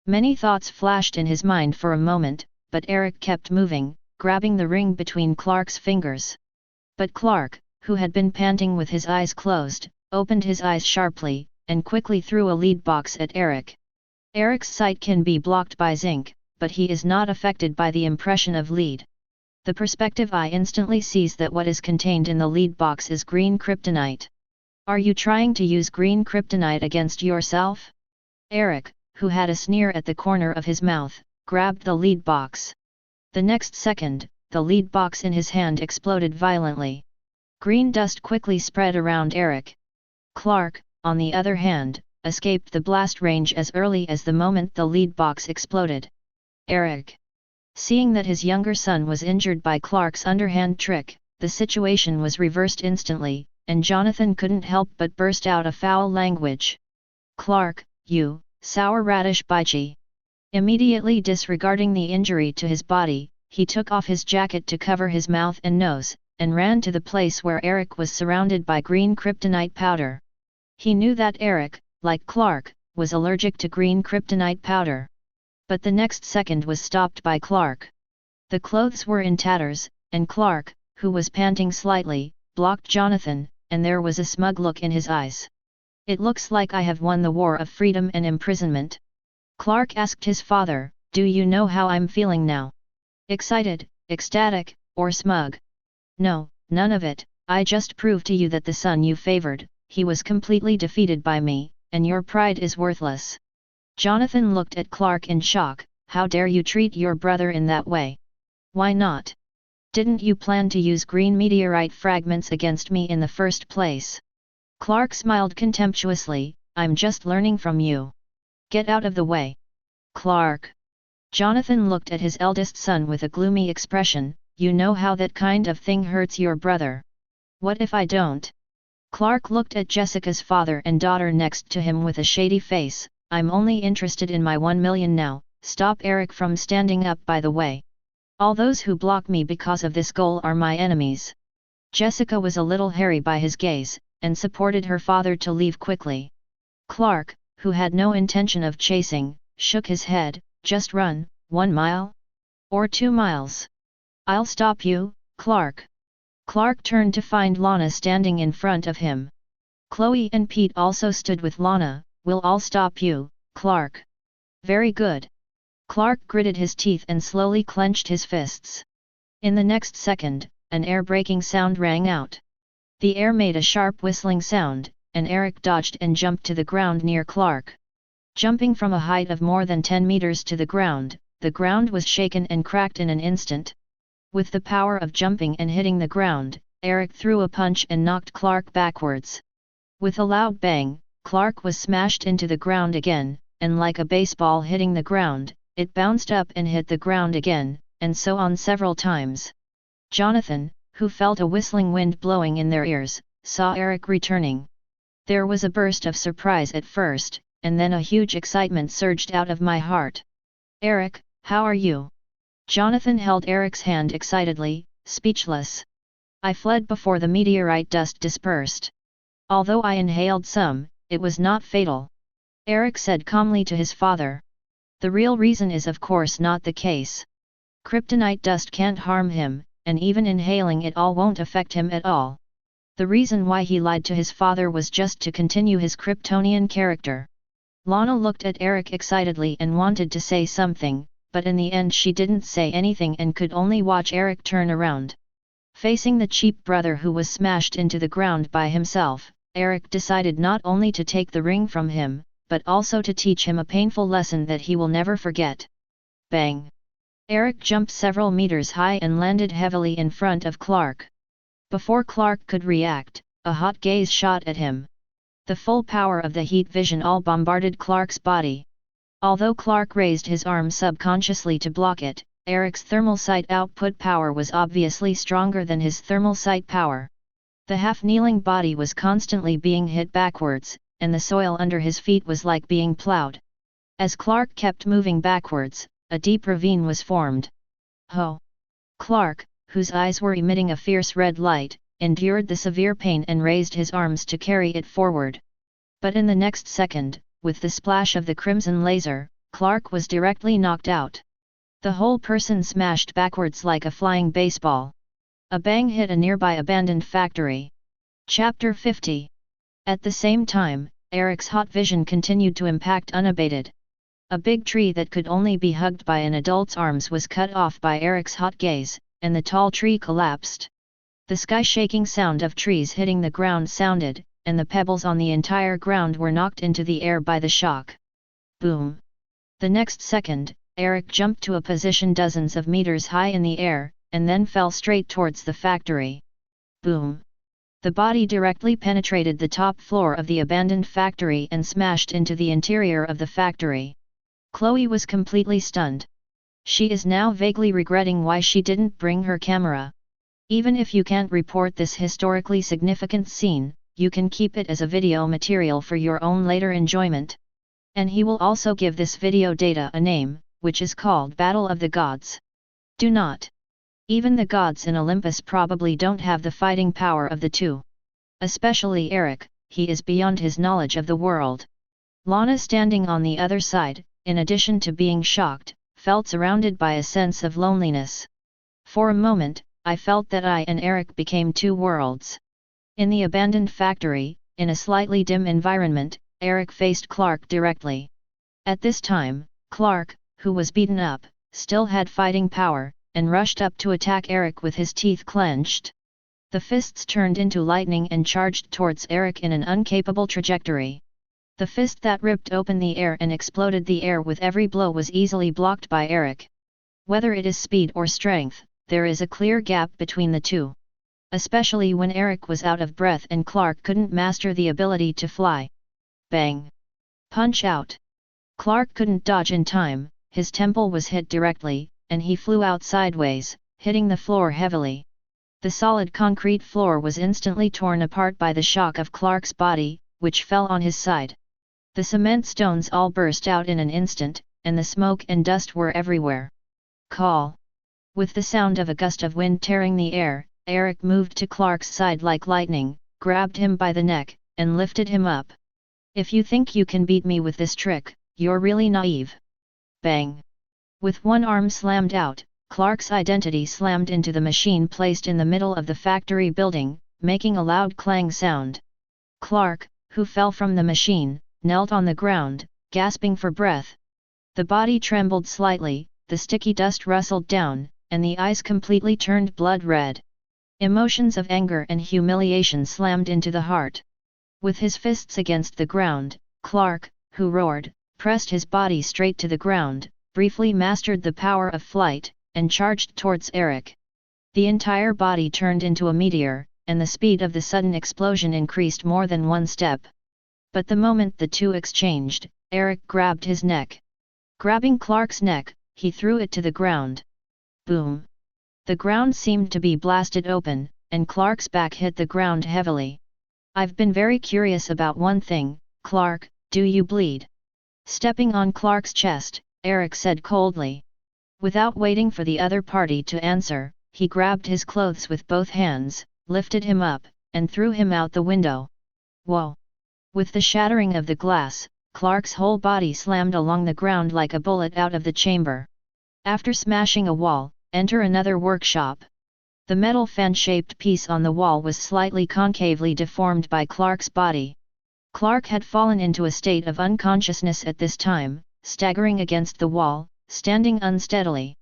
S1: Many thoughts flashed in his mind for a moment, but Eric kept moving, grabbing the ring between Clark's fingers. But Clark, who had been panting with his eyes closed, opened his eyes sharply, and quickly threw a lead box at Eric. Eric's sight can be blocked by zinc, but he is not affected by the impression of lead. The perspective eye instantly sees that what is contained in the lead box is green kryptonite. "Are you trying to use green kryptonite against yourself?" Eric, who had a sneer at the corner of his mouth, grabbed the lead box. The next second, the lead box in his hand exploded violently. Green dust quickly spread around Eric. Clark, on the other hand, escaped the blast range as early as the moment the lead box exploded. Eric. Seeing that his younger son was injured by Clark's underhand trick, the situation was reversed instantly, and Jonathan couldn't help but burst out a foul language. "Clark, you, sour radish bichi!" Immediately disregarding the injury to his body, he took off his jacket to cover his mouth and nose, and ran to the place where Eric was surrounded by green kryptonite powder. He knew that Eric, like Clark, was allergic to green kryptonite powder. But the next second was stopped by Clark. The clothes were in tatters, and Clark, who was panting slightly, blocked Jonathan, and there was a smug look in his eyes. "It looks like I have won the war of freedom and imprisonment." Clark asked his father, "Do you know how I'm feeling now? Excited, ecstatic, or smug?" "No, none of it. I just proved to you that the son you favored, he was completely defeated by me, and your pride is worthless." Jonathan looked at Clark in shock. "How dare you treat your brother in that way? Why not? Didn't you plan to use green meteorite fragments against me in the first place?" Clark smiled contemptuously. "I'm just learning from you. Get out of the way." "Clark." Jonathan looked at his eldest son with a gloomy expression. "You know how that kind of thing hurts your brother. What if I don't?" Clark looked at Jessica's father and daughter next to him with a shady face. "I'm only interested in my 1 million now. Stop Eric from standing up, by the way. All those who block me because of this goal are my enemies." Jessica was a little hairy by his gaze, and supported her father to leave quickly. Clark, who had no intention of chasing, shook his head. "Just run, 1 mile? Or 2 miles? I'll stop you, Clark." Clark turned to find Lana standing in front of him. Chloe and Pete also stood with Lana. "We'll all stop you, Clark." "Very good." Clark gritted his teeth and slowly clenched his fists. In the next second, an air-breaking sound rang out. The air made a sharp whistling sound, and Eric dodged and jumped to the ground near Clark. Jumping from a height of more than 10 meters to the ground was shaken and cracked in an instant. With the power of jumping and hitting the ground, Eric threw a punch and knocked Clark backwards. With a loud bang, Clark was smashed into the ground again, and like a baseball hitting the ground, it bounced up and hit the ground again, and so on several times. Jonathan, who felt a whistling wind blowing in their ears, saw Eric returning. There was a burst of surprise at first, and then a huge excitement surged out of my heart. "Eric, how are you?" Jonathan held Eric's hand excitedly, speechless. I fled before the meteorite dust dispersed. Although I inhaled some, it was not fatal. Eric said calmly to his father. The real reason is of course not the case. Kryptonite dust can't harm him, and even inhaling it all won't affect him at all. The reason why he lied to his father was just to continue his Kryptonian character. Lana looked at Eric excitedly and wanted to say something, but in the end she didn't say anything and could only watch Eric turn around. Facing the cheap brother who was smashed into the ground by himself, Eric decided not only to take the ring from him, but also to teach him a painful lesson that he will never forget. Bang! Eric jumped several meters high and landed heavily in front of Clark. Before Clark could react, a hot gaze shot at him. The full power of the heat vision all bombarded Clark's body. Although Clark raised his arm subconsciously to block it, Eric's thermal sight output power was obviously stronger than his thermal sight power. The half-kneeling body was constantly being hit backwards, and the soil under his feet was like being plowed. As Clark kept moving backwards, a deep ravine was formed. Ho! Clark, whose eyes were emitting a fierce red light, endured the severe pain and raised his arms to carry it forward. But in the next second, with the splash of the crimson laser, Clark was directly knocked out. The whole person smashed backwards like a flying baseball. A bang hit a nearby abandoned factory. Chapter 50. At the same time, Eric's hot vision continued to impact unabated. A big tree that could only be hugged by an adult's arms was cut off by Eric's hot gaze, and the tall tree collapsed. The sky-shaking sound of trees hitting the ground sounded, and the pebbles on the entire ground were knocked into the air by the shock. Boom! The next second, Eric jumped to a position dozens of meters high in the air, and then fell straight towards the factory. Boom! The body directly penetrated the top floor of the abandoned factory and smashed into the interior of the factory. Chloe was completely stunned. She is now vaguely regretting why she didn't bring her camera. Even if you can't report this historically significant scene, you can keep it as a video material for your own later enjoyment. And he will also give this video data a name, which is called Battle of the Gods. Do not. Even the gods in Olympus probably don't have the fighting power of the two. Especially Eric, he is beyond his knowledge of the world. Lana, standing on the other side, in addition to being shocked, felt surrounded by a sense of loneliness. For a moment, I felt that I and Eric became two worlds. In the abandoned factory, in a slightly dim environment, Eric faced Clark directly. At this time, Clark, who was beaten up, still had fighting power, and rushed up to attack Eric with his teeth clenched. The fists turned into lightning and charged towards Eric in an incapable trajectory. The fist that ripped open the air and exploded the air with every blow was easily blocked by Eric. Whether it is speed or strength, there is a clear gap between the two. Especially when Eric was out of breath and Clark couldn't master the ability to fly. Bang! Punch out! Clark couldn't dodge in time, his temple was hit directly, and he flew out sideways, hitting the floor heavily. The solid concrete floor was instantly torn apart by the shock of Clark's body, which fell on his side. The cement stones all burst out in an instant, and the smoke and dust were everywhere. Call! With the sound of a gust of wind tearing the air, Eric moved to Clark's side like lightning, grabbed him by the neck, and lifted him up. If you think you can beat me with this trick, you're really naive. Bang! With one arm slammed out, Clark's identity slammed into the machine placed in the middle of the factory building, making a loud clang sound. Clark, who fell from the machine, knelt on the ground, gasping for breath. The body trembled slightly, the sticky dust rustled down, and the eyes completely turned blood red. Emotions of anger and humiliation slammed into the heart. With his fists against the ground, Clark, who roared, pressed his body straight to the ground, briefly mastered the power of flight, and charged towards Eric. The entire body turned into a meteor, and the speed of the sudden explosion increased more than one step. But the moment the two exchanged, Eric grabbed his neck. Grabbing Clark's neck, he threw it to the ground. Boom! The ground seemed to be blasted open, and Clark's back hit the ground heavily. I've been very curious about one thing, Clark, do you bleed? Stepping on Clark's chest, Eric said coldly. Without waiting for the other party to answer, he grabbed his clothes with both hands, lifted him up, and threw him out the window. Whoa! With the shattering of the glass, Clark's whole body slammed along the ground like a bullet out of the chamber. After smashing a wall, enter another workshop. The metal fan-shaped piece on the wall was slightly concavely deformed by Clark's body. Clark had fallen into a state of unconsciousness at this time, staggering against the wall, standing unsteadily.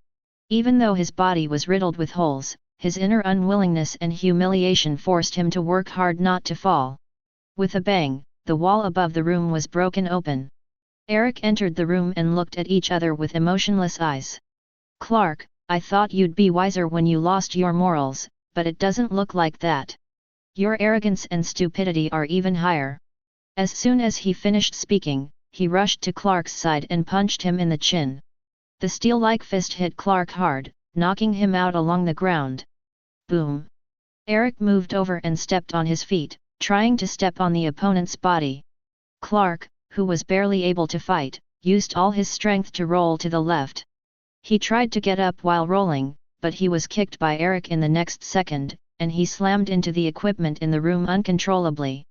S1: Even though his body was riddled with holes, his inner unwillingness and humiliation forced him to work hard not to fall. With a bang, the wall above the room was broken open. Eric entered the room and looked at each other with emotionless eyes. "Clark, I thought you'd be wiser when you lost your morals, but it doesn't look like that. Your arrogance and stupidity are even higher." As soon as he finished speaking, he rushed to Clark's side and punched him in the chin. The steel-like fist hit Clark hard, knocking him out along the ground. Boom! Eric moved over and stepped on his feet, trying to step on the opponent's body. Clark, who was barely able to fight, used all his strength to roll to the left. He tried to get up while rolling, but he was kicked by Eric in the next second, and he slammed into the equipment in the room uncontrollably.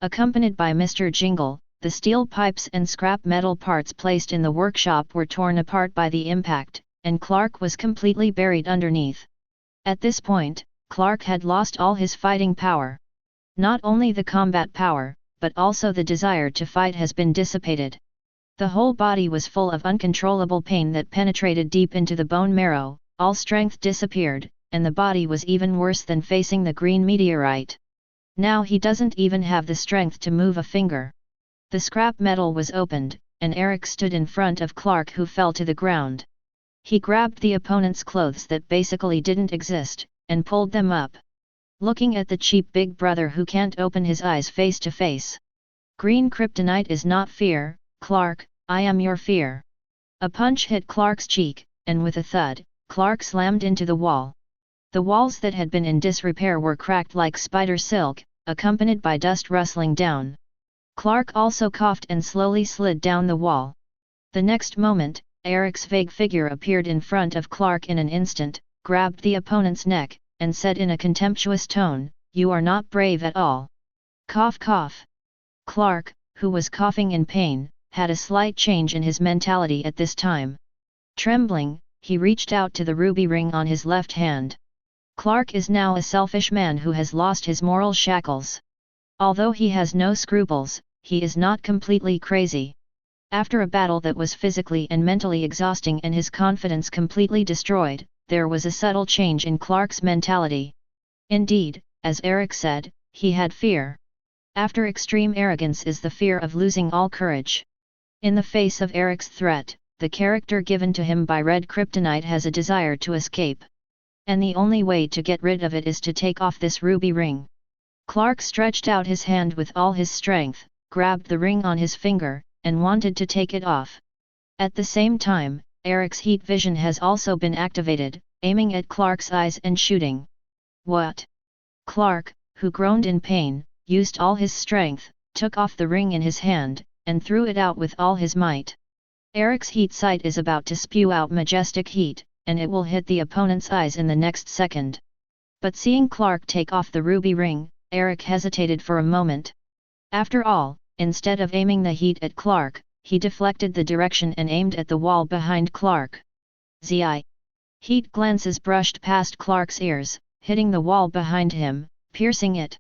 S1: Accompanied by Mr. Jingle, the steel pipes and scrap metal parts placed in the workshop were torn apart by the impact, and Clark was completely buried underneath. At this point, Clark had lost all his fighting power. Not only the combat power, but also the desire to fight has been dissipated. The whole body was full of uncontrollable pain that penetrated deep into the bone marrow, all strength disappeared, and the body was even worse than facing the green meteorite. Now he doesn't even have the strength to move a finger. The scrap metal was opened, and Eric stood in front of Clark, who fell to the ground. He grabbed the opponent's clothes that basically didn't exist, and pulled them up. Looking at the cheap big brother who can't open his eyes face to face. "Green kryptonite is not fear, Clark, I am your fear." A punch hit Clark's cheek, and with a thud, Clark slammed into the wall. The walls that had been in disrepair were cracked like spider silk, accompanied by dust rustling down. Clark also coughed and slowly slid down the wall. The next moment, Eric's vague figure appeared in front of Clark in an instant, grabbed the opponent's neck, and said in a contemptuous tone, "You are not brave at all." Cough cough. Clark, who was coughing in pain, had a slight change in his mentality at this time. Trembling, he reached out to the ruby ring on his left hand. Clark is now a selfish man who has lost his moral shackles. Although he has no scruples, he is not completely crazy. After a battle that was physically and mentally exhausting and his confidence completely destroyed, there was a subtle change in Clark's mentality. Indeed, as Eric said, he had fear. After extreme arrogance is the fear of losing all courage. In the face of Eric's threat, the character given to him by Red Kryptonite has a desire to escape. And the only way to get rid of it is to take off this ruby ring. Clark stretched out his hand with all his strength, grabbed the ring on his finger, and wanted to take it off. At the same time, Eric's heat vision has also been activated, aiming at Clark's eyes and shooting. "What?" Clark, who groaned in pain, used all his strength, took off the ring in his hand, and threw it out with all his might. Eric's heat sight is about to spew out majestic heat, and it will hit the opponent's eyes in the next second. But seeing Clark take off the ruby ring, Eric hesitated for a moment. After all, instead of aiming the heat at Clark, he deflected the direction and aimed at the wall behind Clark. Zi! Heat glances brushed past Clark's ears, hitting the wall behind him, piercing it.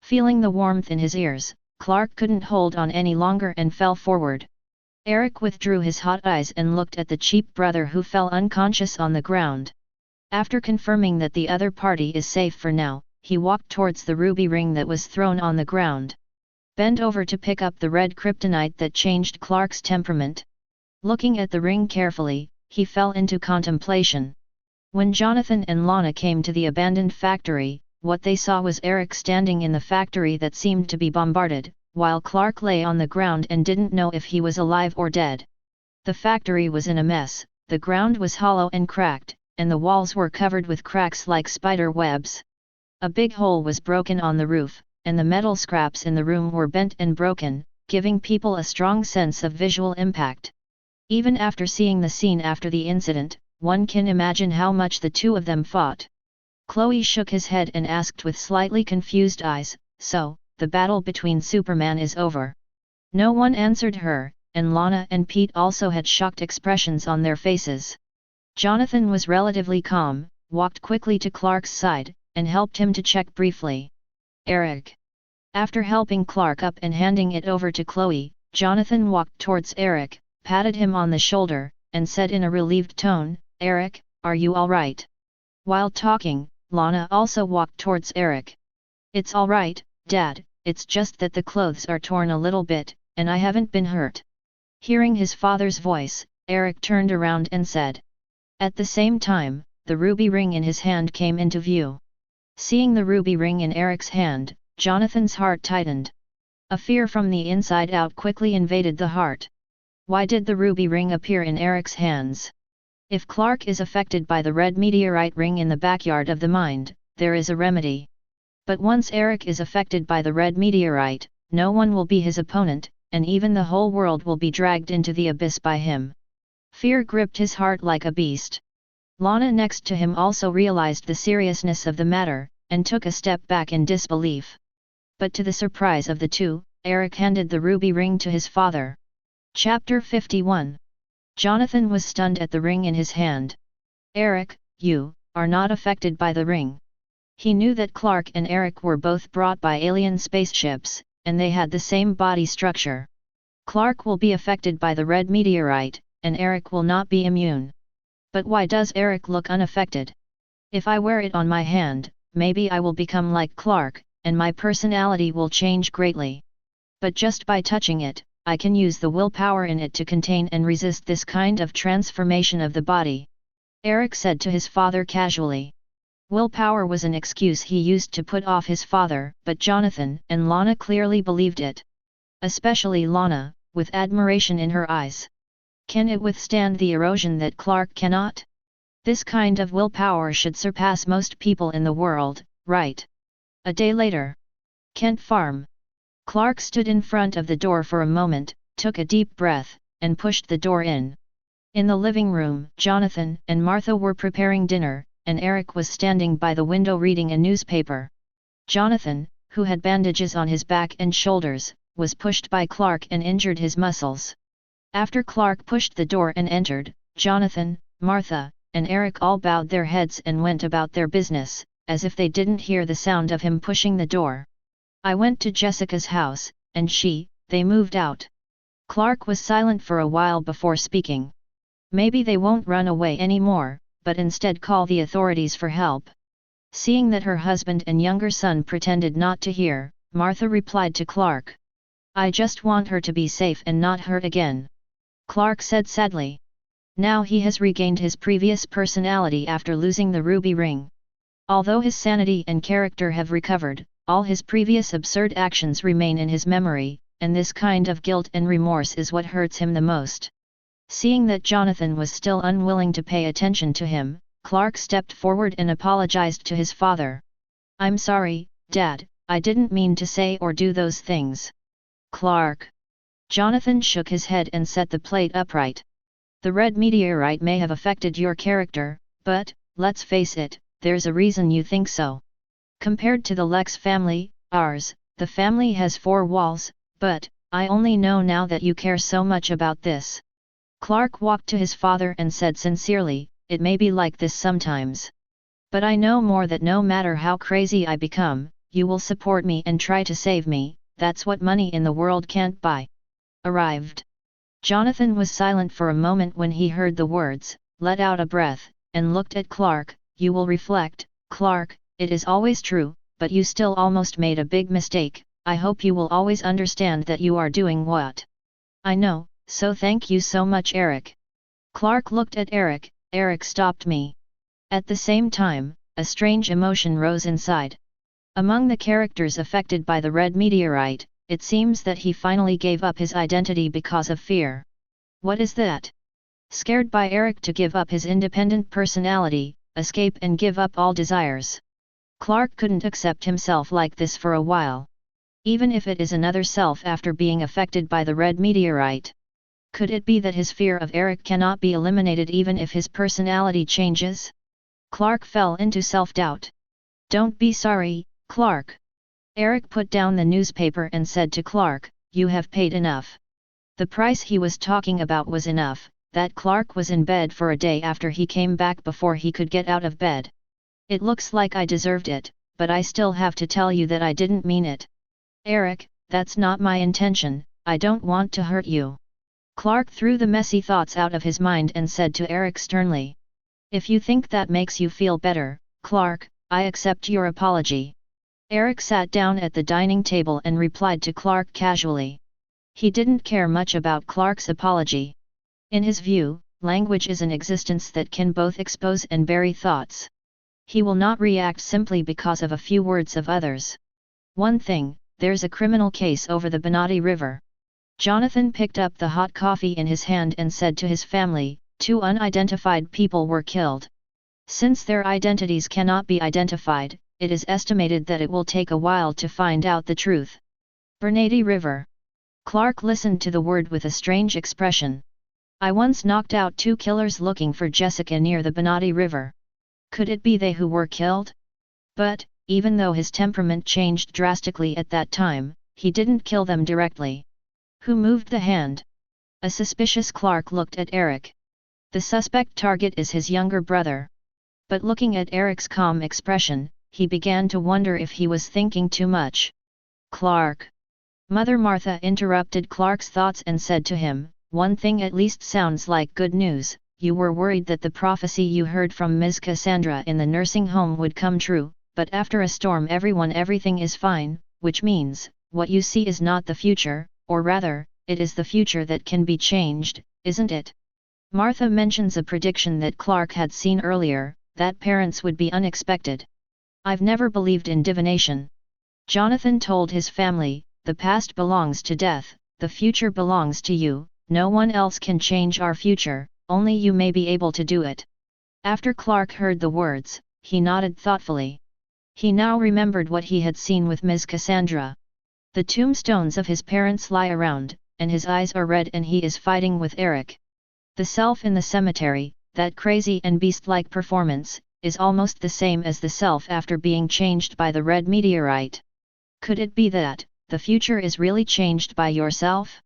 S1: Feeling the warmth in his ears, Clark couldn't hold on any longer and fell forward. Eric withdrew his hot eyes and looked at the cheap brother who fell unconscious on the ground. After confirming that the other party is safe for now, he walked towards the ruby ring that was thrown on the ground. Bent over to pick up the red kryptonite that changed Clark's temperament. Looking at the ring carefully, he fell into contemplation. When Jonathan and Lana came to the abandoned factory, what they saw was Eric standing in the factory that seemed to be bombarded, while Clark lay on the ground and didn't know if he was alive or dead. The factory was in a mess, the ground was hollow and cracked, and the walls were covered with cracks like spider webs. A big hole was broken on the roof, and the metal scraps in the room were bent and broken, giving people a strong sense of visual impact. Even after seeing the scene after the incident, one can imagine how much the two of them fought. Chloe shook his head and asked with slightly confused eyes, "So, the battle between Superman is over?" No one answered her, and Lana and Pete also had shocked expressions on their faces. Jonathan was relatively calm, walked quickly to Clark's side, and helped him to check briefly. "Eric." After helping Clark up and handing it over to Chloe, Jonathan walked towards Eric, patted him on the shoulder, and said in a relieved tone, "Eric, are you all right?" While talking, Lana also walked towards Eric. "It's all right, Dad, it's just that the clothes are torn a little bit, and I haven't been hurt." Hearing his father's voice, Eric turned around and said. At the same time, the ruby ring in his hand came into view. Seeing the ruby ring in Eric's hand, Jonathan's heart tightened. A fear from the inside out quickly invaded the heart. Why did the ruby ring appear in Eric's hands? If Clark is affected by the red meteorite ring in the backyard of the mind, there is a remedy. But once Eric is affected by the red meteorite, no one will be his opponent, and even the whole world will be dragged into the abyss by him. Fear gripped his heart like a beast. Lana next to him also realized the seriousness of the matter, and took a step back in disbelief. But to the surprise of the two, Eric handed the ruby ring to his father. Chapter 51. Jonathan was stunned at the ring in his hand. "Eric, you are not affected by the ring." He knew that Clark and Eric were both brought by alien spaceships, and they had the same body structure. Clark will be affected by the red meteorite, and Eric will not be immune. But why does Eric look unaffected? If I wear it on my hand, maybe I will become like Clark, and my personality will change greatly. But just by touching it, I can use the willpower in it to contain and resist this kind of transformation of the body," Eric said to his father casually. Willpower was an excuse he used to put off his father, but Jonathan and Lana clearly believed it. Especially Lana, with admiration in her eyes. Can it withstand the erosion that Clark cannot? This kind of willpower should surpass most people in the world, right? A day later. Kent Farm. Clark stood in front of the door for a moment, took a deep breath, and pushed the door in. In the living room, Jonathan and Martha were preparing dinner, and Eric was standing by the window reading a newspaper. Jonathan, who had bandages on his back and shoulders, was pushed by Clark and injured his muscles. After Clark pushed the door and entered, Jonathan, Martha, and Eric all bowed their heads and went about their business, as if they didn't hear the sound of him pushing the door. "I went to Jessica's house, and they moved out." Clark was silent for a while before speaking. "Maybe they won't run away anymore, but instead call the authorities for help." Seeing that her husband and younger son pretended not to hear, Martha replied to Clark. "I just want her to be safe and not hurt again," Clark said sadly. Now he has regained his previous personality after losing the ruby ring. Although his sanity and character have recovered, all his previous absurd actions remain in his memory, and this kind of guilt and remorse is what hurts him the most. Seeing that Jonathan was still unwilling to pay attention to him, Clark stepped forward and apologized to his father. "I'm sorry, Dad, I didn't mean to say or do those things." "Clark." Jonathan shook his head and set the plate upright. "The red meteorite may have affected your character, but, let's face it, there's a reason you think so. Compared to the Lex family, ours, the family has 4 walls, but, I only know now that you care so much about this." Clark walked to his father and said sincerely, "It may be like this sometimes. But I know more that no matter how crazy I become, you will support me and try to save me, that's what money in the world can't buy." Arrived. Jonathan was silent for a moment when he heard the words, let out a breath, and looked at Clark. "You will reflect, Clark, it is always true, but you still almost made a big mistake. I hope you will always understand that you are doing what I know, so thank you so much, Eric." Clark looked at Eric. "Eric stopped me." At the same time, a strange emotion rose inside. Among the characters affected by the red meteorite, it seems that he finally gave up his identity because of fear. What is that? Scared by Eric to give up his independent personality, escape and give up all desires. Clark couldn't accept himself like this for a while. Even if it is another self after being affected by the red meteorite. Could it be that his fear of Eric cannot be eliminated even if his personality changes? Clark fell into self-doubt. Don't be sorry, Clark. Eric put down the newspaper and said to Clark, you have paid enough. The price he was talking about was enough, that Clark was in bed for a day after he came back before he could get out of bed. It looks like I deserved it, but I still have to tell you that I didn't mean it. Eric, that's not my intention, I don't want to hurt you. Clark threw the messy thoughts out of his mind and said to Eric sternly. If you think that makes you feel better, Clark, I accept your apology. Eric sat down at the dining table and replied to Clark casually. He didn't care much about Clark's apology. In his view, language is an existence that can both expose and bury thoughts. He will not react simply because of a few words of others. One thing, there's a criminal case over the Benotti River. Jonathan picked up the hot coffee in his hand and said to his family, 2 unidentified people were killed. Since their identities cannot be identified, it is estimated that it will take a while to find out the truth. Benotti River. Clark listened to the word with a strange expression. I once knocked out 2 killers looking for Jessica near the Benotti River. Could it be they who were killed? But, even though his temperament changed drastically at that time, he didn't kill them directly. Who moved the hand? A suspicious Clark looked at Eric. The suspect target is his younger brother. But looking at Eric's calm expression, he began to wonder if he was thinking too much. Clark. Mother Martha interrupted Clark's thoughts and said to him, one thing at least sounds like good news, you were worried that the prophecy you heard from Ms. Cassandra in the nursing home would come true, but after a storm everything is fine, which means, what you see is not the future, or rather, it is the future that can be changed, isn't it? Martha mentions a prediction that Clark had seen earlier, that parents would be unexpected. I've never believed in divination. Jonathan told his family, the past belongs to death, the future belongs to you, no one else can change our future, only you may be able to do it. After Clark heard the words, he nodded thoughtfully. He now remembered what he had seen with Ms. Cassandra. The tombstones of his parents lie around, and his eyes are red and he is fighting with Eric. The self in the cemetery, that crazy and beast-like performance, is almost the same as the self after being changed by the red meteorite. Could it be that, the future is really changed by yourself?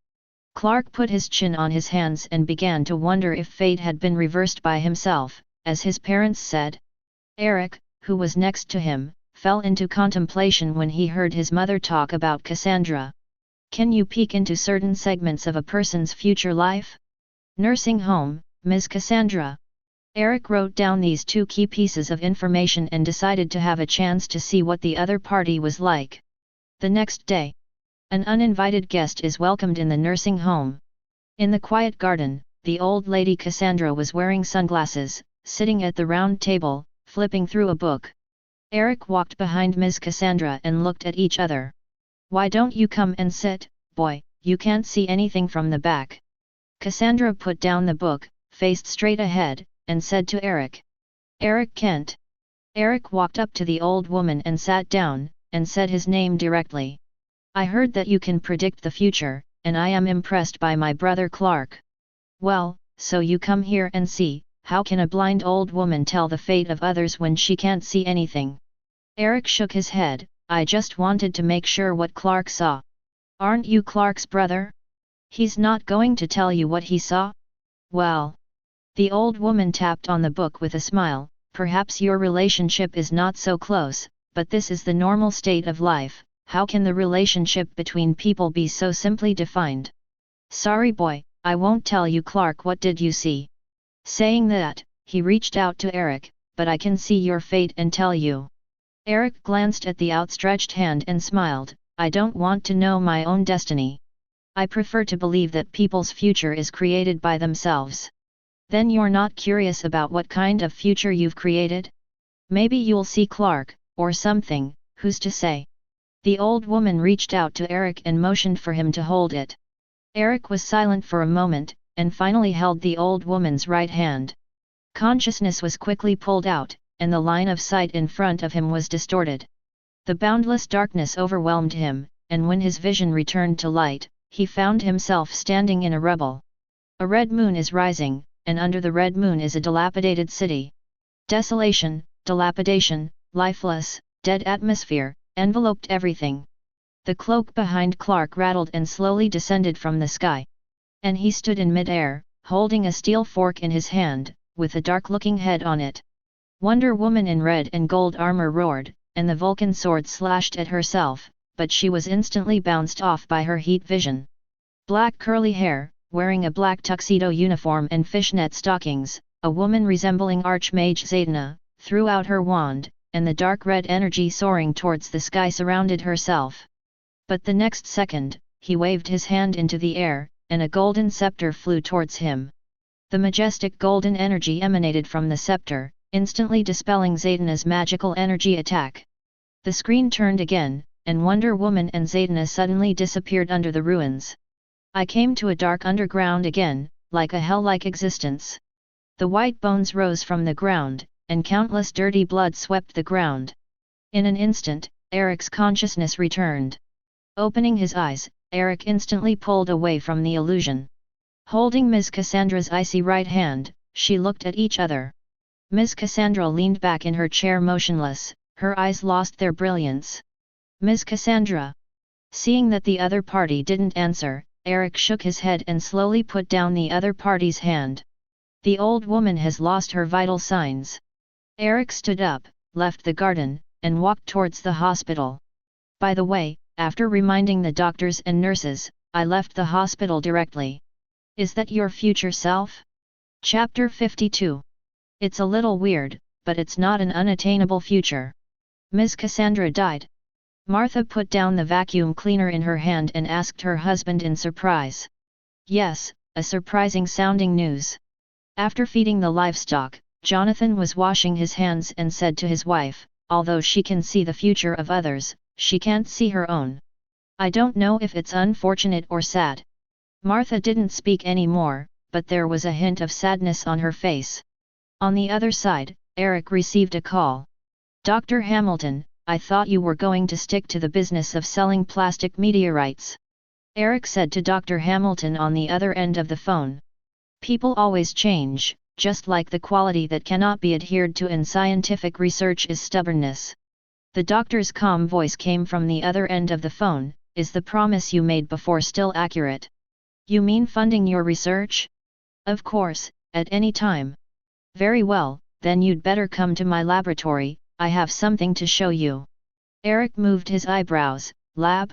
S1: Clark put his chin on his hands and began to wonder if fate had been reversed by himself, as his parents said. Eric, who was next to him, fell into contemplation when he heard his mother talk about Cassandra. Can you peek into certain segments of a person's future life? Nursing home, Ms. Cassandra. Eric wrote down these 2 key pieces of information and decided to have a chance to see what the other party was like. The next day, an uninvited guest is welcomed in the nursing home. In the quiet garden, the old lady Cassandra was wearing sunglasses, sitting at the round table, flipping through a book. Eric walked behind Ms. Cassandra and looked at each other. Why don't you come and sit, boy, you can't see anything from the back. Cassandra put down the book, faced straight ahead, and said to Eric. Eric Kent. Eric walked up to the old woman and sat down, and said his name directly. I heard that you can predict the future, and I am impressed by my brother Clark. Well, so you come here and see, how can a blind old woman tell the fate of others when she can't see anything? Eric shook his head, I just wanted to make sure what Clark saw. Aren't you Clark's brother? He's not going to tell you what he saw? Well. The old woman tapped on the book with a smile, perhaps your relationship is not so close, but this is the normal state of life, how can the relationship between people be so simply defined? Sorry boy, I won't tell you Clark, what did you see? Saying that, he reached out to Eric, but I can see your fate and tell you. Eric glanced at the outstretched hand and smiled, I don't want to know my own destiny. I prefer to believe that people's future is created by themselves. Then you're not curious about what kind of future you've created? Maybe you'll see Clark, or something, who's to say? The old woman reached out to Eric and motioned for him to hold it. Eric was silent for a moment, and finally held the old woman's right hand. Consciousness was quickly pulled out, and the line of sight in front of him was distorted. The boundless darkness overwhelmed him, and when his vision returned to light, he found himself standing in a rubble. A red moon is rising, and under the red moon is a dilapidated city. Desolation, dilapidation, lifeless, dead atmosphere, enveloped everything. The cloak behind Clark rattled and slowly descended from the sky. And he stood in mid-air, holding a steel fork in his hand, with a dark-looking head on it. Wonder Woman in red and gold armor roared, and the Vulcan sword slashed at herself, but she was instantly bounced off by her heat vision. Black curly hair, wearing a black tuxedo uniform and fishnet stockings, a woman resembling Archmage Zatanna, threw out her wand, and the dark red energy soaring towards the sky surrounded herself. But the next second, he waved his hand into the air, and a golden scepter flew towards him. The majestic golden energy emanated from the scepter, instantly dispelling Zatanna's magical energy attack. The screen turned again, and Wonder Woman and Zatanna suddenly disappeared under the ruins. I came to a dark underground again, like a hell-like existence. The white bones rose from the ground, and countless dirty blood swept the ground. In an instant, Eric's consciousness returned. Opening his eyes, Eric instantly pulled away from the illusion. Holding Ms. Cassandra's icy right hand, she looked at each other. Ms. Cassandra leaned back in her chair motionless, her eyes lost their brilliance. Ms. Cassandra. Seeing that the other party didn't answer, Eric shook his head and slowly put down the other party's hand. The old woman has lost her vital signs. Eric stood up, left the garden, and walked towards the hospital. By the way, after reminding the doctors and nurses, I left the hospital directly. Is that your future self? Chapter 52. It's a little weird, but it's not an unattainable future. Ms. Cassandra died. Martha put down the vacuum cleaner in her hand and asked her husband in surprise. Yes, a surprising sounding news. After feeding the livestock, Jonathan was washing his hands and said to his wife, although she can see the future of others, she can't see her own. I don't know if it's unfortunate or sad. Martha didn't speak any more, but there was a hint of sadness on her face. On the other side, Eric received a call. Dr. Hamilton, I thought you were going to stick to the business of selling plastic meteorites. Eric said to Dr. Hamilton on the other end of the phone. People always change, just like the quality that cannot be adhered to in scientific research is stubbornness. The doctor's calm voice came from the other end of the phone. Is the promise you made before still accurate? You mean funding your research? Of course, at any time. Very well, then you'd better come to my laboratory, I have something to show you. Eric moved his eyebrows. Lab?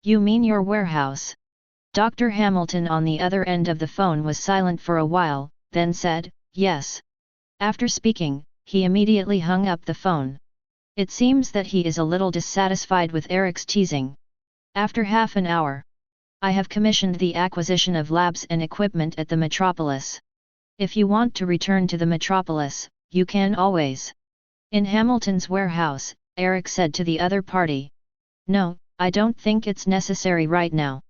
S1: You mean your warehouse? Dr. Hamilton on the other end of the phone was silent for a while, then said, yes. After speaking, he immediately hung up the phone. It seems that he is a little dissatisfied with Eric's teasing. After half an hour, I have commissioned the acquisition of labs and equipment at the metropolis. If you want to return to the metropolis, you can always. In Hamilton's warehouse, Eric said to the other party. No, I don't think it's necessary right now.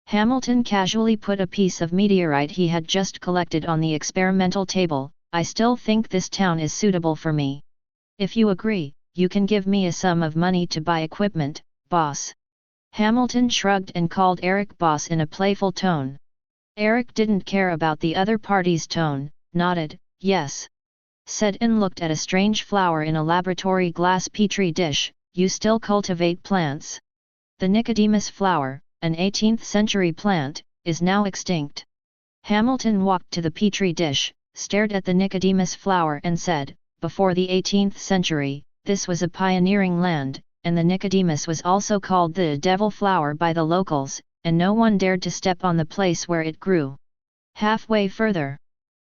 S1: Hamilton casually put a piece of meteorite he had just collected on the experimental table. I still think this town is suitable for me. If you agree, you can give me a sum of money to buy equipment, boss. Hamilton shrugged and called Eric boss in a playful tone. Eric didn't care about the other party's tone, nodded, yes. Said and looked at a strange flower in a laboratory glass petri dish. You still cultivate plants? The Nicodemus flower, an 18th century plant, is now extinct. Hamilton walked to the petri dish, stared at the Nicodemus flower and said, before the 18th century, this was a pioneering land, and the Nicodemus was also called the devil flower by the locals, and no one dared to step on the place where it grew. Halfway further.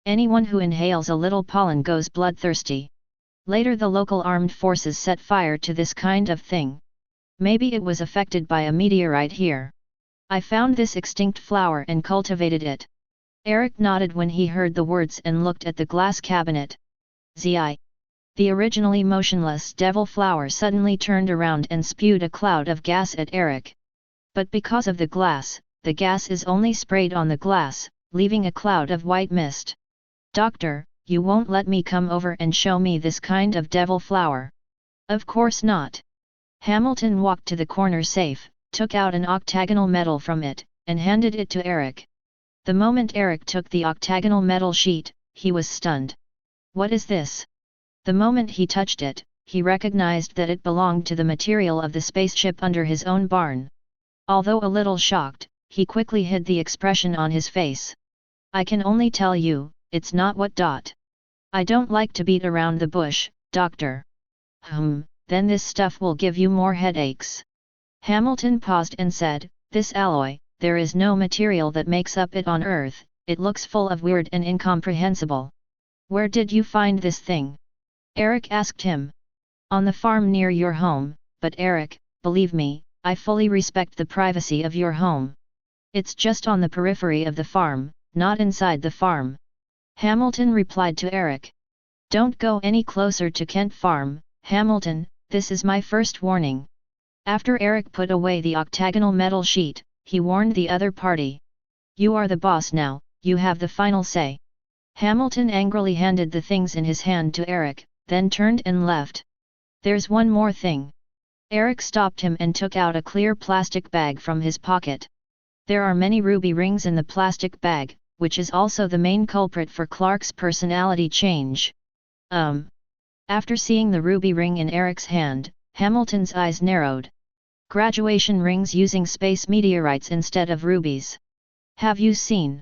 S1: Anyone who inhales a little pollen goes bloodthirsty. Later the local armed forces set fire to this kind of thing. Maybe it was affected by a meteorite here. I found this extinct flower and cultivated it. Eric nodded when he heard the words and looked at the glass cabinet. Zi. The originally motionless devil flower suddenly turned around and spewed a cloud of gas at Eric. But because of the gas is only sprayed on the glass, leaving a cloud of white mist. Doctor, you won't let me come over and show me this kind of devil flower? Of course not. Hamilton walked to the corner safe, took out an octagonal medal from it, and handed it to Eric. The moment Eric took the octagonal metal sheet, he was stunned. What is this? The moment he touched it, he recognized that it belonged to the material of the spaceship under his own barn. Although a little shocked, he quickly hid the expression on his face. I can only tell you, it's not what. I don't like to beat around the bush, Doctor. Then this stuff will give you more headaches. Hamilton paused and said, this alloy, there is no material that makes up it on Earth, it looks full of weird and incomprehensible. Where did you find this thing? Eric asked him. On the farm near your home, but Eric, believe me, I fully respect the privacy of your home. It's just on the periphery of the farm, not inside the farm. Hamilton replied to Eric. Don't go any closer to Kent Farm, Hamilton, this is my first warning. After Eric put away the octagonal metal sheet, he warned the other party. You are the boss now, you have the final say. Hamilton angrily handed the things in his hand to Eric, then turned and left. There's one more thing. Eric stopped him and took out a clear plastic bag from his pocket. There are many ruby rings in the plastic bag, which is also the main culprit for Clark's personality change. After seeing the ruby ring in Eric's hand, Hamilton's eyes narrowed. Graduation rings using space meteorites instead of rubies. Have you seen?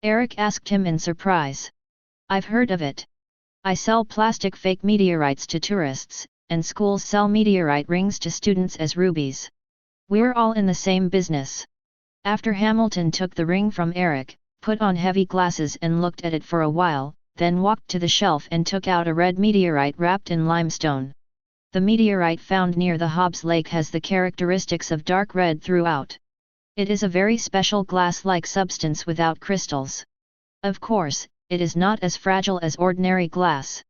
S1: Eric asked him in surprise. I've heard of it. I sell plastic fake meteorites to tourists, and schools sell meteorite rings to students as rubies. We're all in the same business. After Hamilton took the ring from Eric, put on heavy glasses and looked at it for a while, then walked to the shelf and took out a red meteorite wrapped in limestone. The meteorite found near the Hobbs Lake has the characteristics of dark red throughout. It is a very special glass-like substance without crystals. Of course, it is not as fragile as ordinary glass.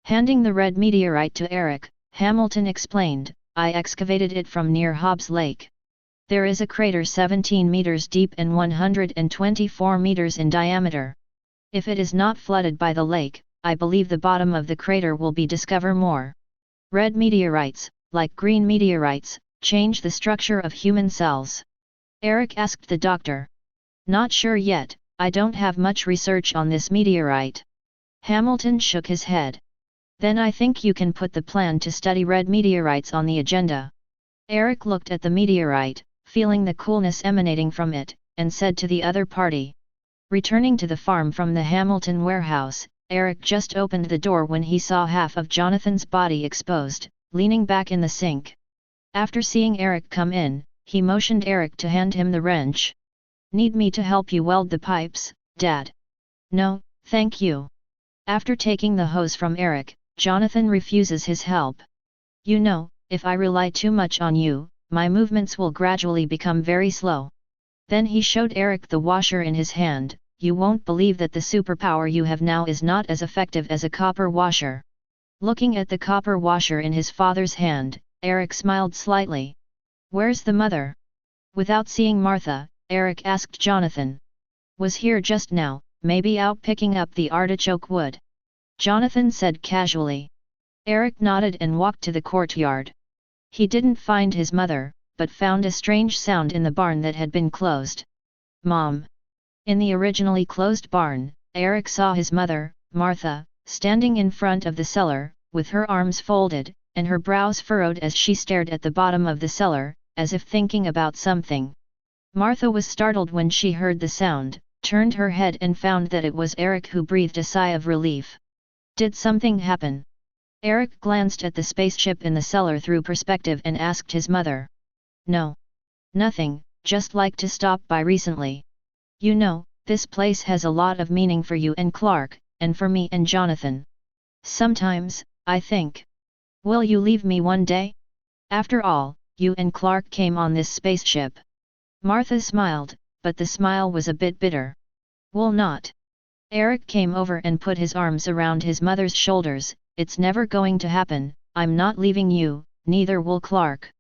S1: Handing the red meteorite to Eric, Hamilton explained, I excavated it from near Hobbs Lake. There is a crater 17 meters deep and 124 meters in diameter. If it is not flooded by the lake, I believe the bottom of the crater will be discover more. Red meteorites, like green meteorites, change the structure of human cells. Eric asked the doctor. Not sure yet, I don't have much research on this meteorite. Hamilton shook his head. Then I think you can put the plan to study red meteorites on the agenda. Eric looked at the meteorite, feeling the coolness emanating from it, and said to the other party. Returning to the farm from the Hamilton warehouse, Eric just opened the door when he saw half of Jonathan's body exposed, leaning back in the sink. After seeing Eric come in, he motioned Eric to hand him the wrench. Need me to help you weld the pipes, Dad? No, thank you. After taking the hose from Eric, Jonathan refuses his help. You know, if I rely too much on you, my movements will gradually become very slow. Then he showed Eric the washer in his hand. You won't believe that the superpower you have now is not as effective as a copper washer. Looking at the copper washer in his father's hand, Eric smiled slightly. Where's the mother? Without seeing Martha, Eric asked Jonathan. Was here just now, maybe out picking up the artichoke wood. Jonathan said casually. Eric nodded and walked to the courtyard. He didn't find his mother, but found a strange sound in the barn that had been closed. Mom. In the originally closed barn, Eric saw his mother, Martha, standing in front of the cellar, with her arms folded, and her brows furrowed as she stared at the bottom of the cellar, as if thinking about something. Martha was startled when she heard the sound, turned her head and found that it was Eric, who breathed a sigh of relief. Did something happen? Eric glanced at the spaceship in the cellar through perspective and asked his mother. No. Nothing, just like to stop by recently. You know, this place has a lot of meaning for you and Clark, and for me and Jonathan. Sometimes, I think. Will you leave me one day? After all, you and Clark came on this spaceship. Martha smiled, but the smile was a bit bitter. Will not. Eric came over and put his arms around his mother's shoulders. It's never going to happen, I'm not leaving you, neither will Clark.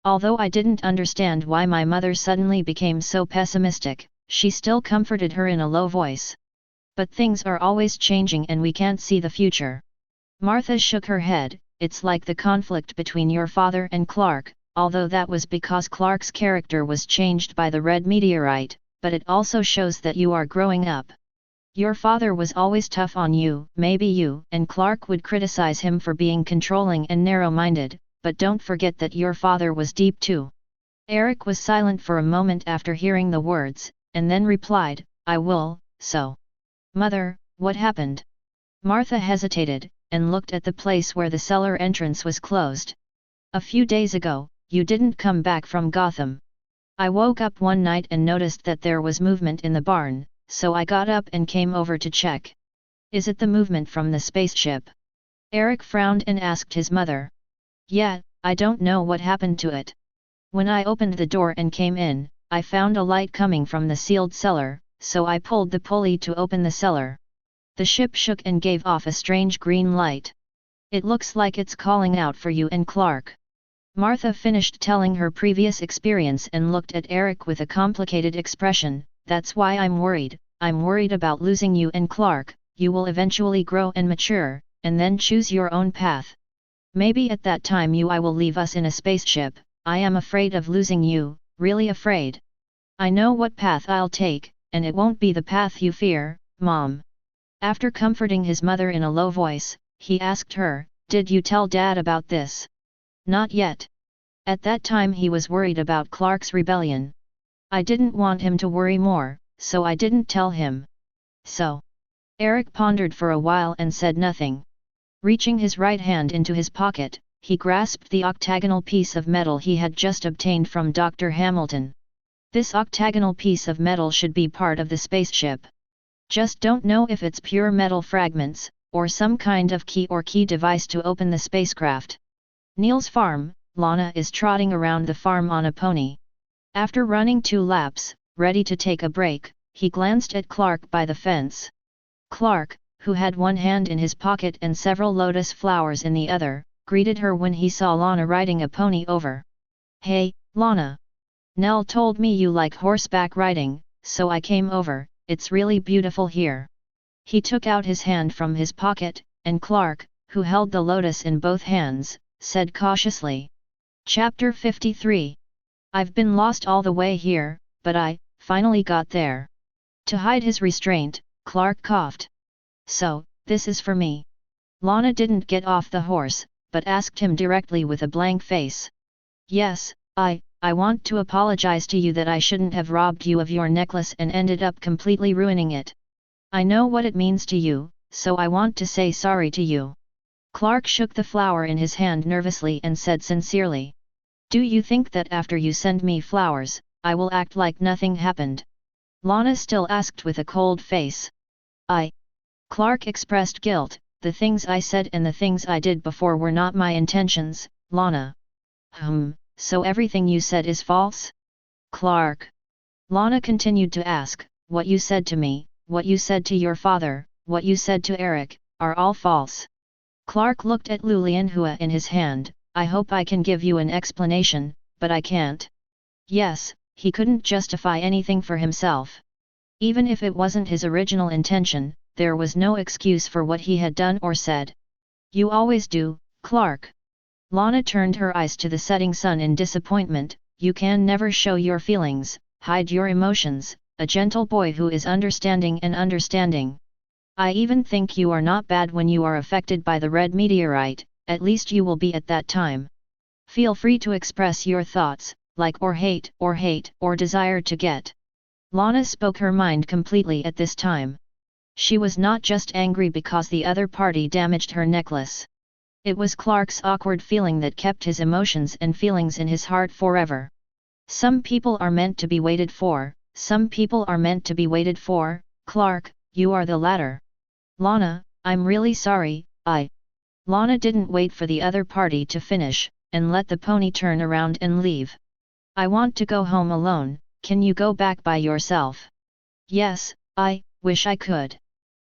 S1: Although I didn't understand why my mother suddenly became so pessimistic, she still comforted her in a low voice. But things are always changing and we can't see the future. Martha shook her head. It's like the conflict between your father and Clark, although that was because Clark's character was changed by the red meteorite, but it also shows that you are growing up. Your father was always tough on you, maybe you and Clark would criticize him for being controlling and narrow-minded, but don't forget that your father was deep too. Eric was silent for a moment after hearing the words, and then replied, I will, so. Mother, what happened? Martha hesitated, and looked at the place where the cellar entrance was closed. A few days ago, you didn't come back from Gotham. I woke up one night and noticed that there was movement in the barn, so I got up and came over to check. Is it the movement from the spaceship? Eric frowned and asked his mother. Yeah, I don't know what happened to it. When I opened the door and came in, I found a light coming from the sealed cellar, so I pulled the pulley to open the cellar. The ship shook and gave off a strange green light. It looks like it's calling out for you and Clark. Martha finished telling her previous experience and looked at Eric with a complicated expression. That's why I'm worried about losing you and Clark. You will eventually grow and mature, and then choose your own path. Maybe at that time I will leave us in a spaceship. I am afraid of losing you, really afraid. I know what path I'll take, and it won't be the path you fear, Mom. After comforting his mother in a low voice, he asked her, Did you tell Dad about this? Not yet. At that time he was worried about Clark's rebellion. I didn't want him to worry more, so I didn't tell him. So. Eric pondered for a while and said nothing. Reaching his right hand into his pocket, he grasped the octagonal piece of metal he had just obtained from Dr. Hamilton. This octagonal piece of metal should be part of the spaceship. Just don't know if it's pure metal fragments, or some kind of key or key device to open the spacecraft. Neil's farm. Lana is trotting around the farm on a pony. After running 2 laps, ready to take a break, he glanced at Clark by the fence. Clark, who had one hand in his pocket and several lotus flowers in the other, greeted her when he saw Lana riding a pony over. Hey, Lana! Nell told me you like horseback riding, so I came over, it's really beautiful here. He took out his hand from his pocket, and Clark, who held the lotus in both hands, said cautiously. Chapter 53. I've been lost all the way here, but I finally got there. To hide his restraint, Clark coughed. So, this is for me. Lana didn't get off the horse, but asked him directly with a blank face. Yes, I want to apologize to you that I shouldn't have robbed you of your necklace and ended up completely ruining it. I know what it means to you, so I want to say sorry to you. Clark shook the flower in his hand nervously and said sincerely. Do you think that after you send me flowers, I will act like nothing happened? Lana still asked with a cold face. Clark expressed guilt. The things I said and the things I did before were not my intentions, Lana. So everything you said is false? Clark. Lana continued to ask, what you said to me, what you said to your father, what you said to Eric, are all false. Clark looked at Lulianhua in his hand. I hope I can give you an explanation, but I can't. Yes, he couldn't justify anything for himself. Even if it wasn't his original intention, there was no excuse for what he had done or said. You always do, Clark. Lana turned her eyes to the setting sun in disappointment. You can never show your feelings, hide your emotions, a gentle boy who is understanding and understanding. I even think you are not bad when you are affected by the red meteorite, at least you will be at that time. Feel free to express your thoughts, like or hate, or desire to get. Lana spoke her mind completely at this time. She was not just angry because the other party damaged her necklace. It was Clark's awkward feeling that kept his emotions and feelings in his heart forever. Some people are meant to be waited for, some people are meant to be waited for. Clark, you are the latter. Lana, I'm really sorry, Lana didn't wait for the other party to finish, and let the pony turn around and leave. I want to go home alone, can you go back by yourself? Yes, I wish I could.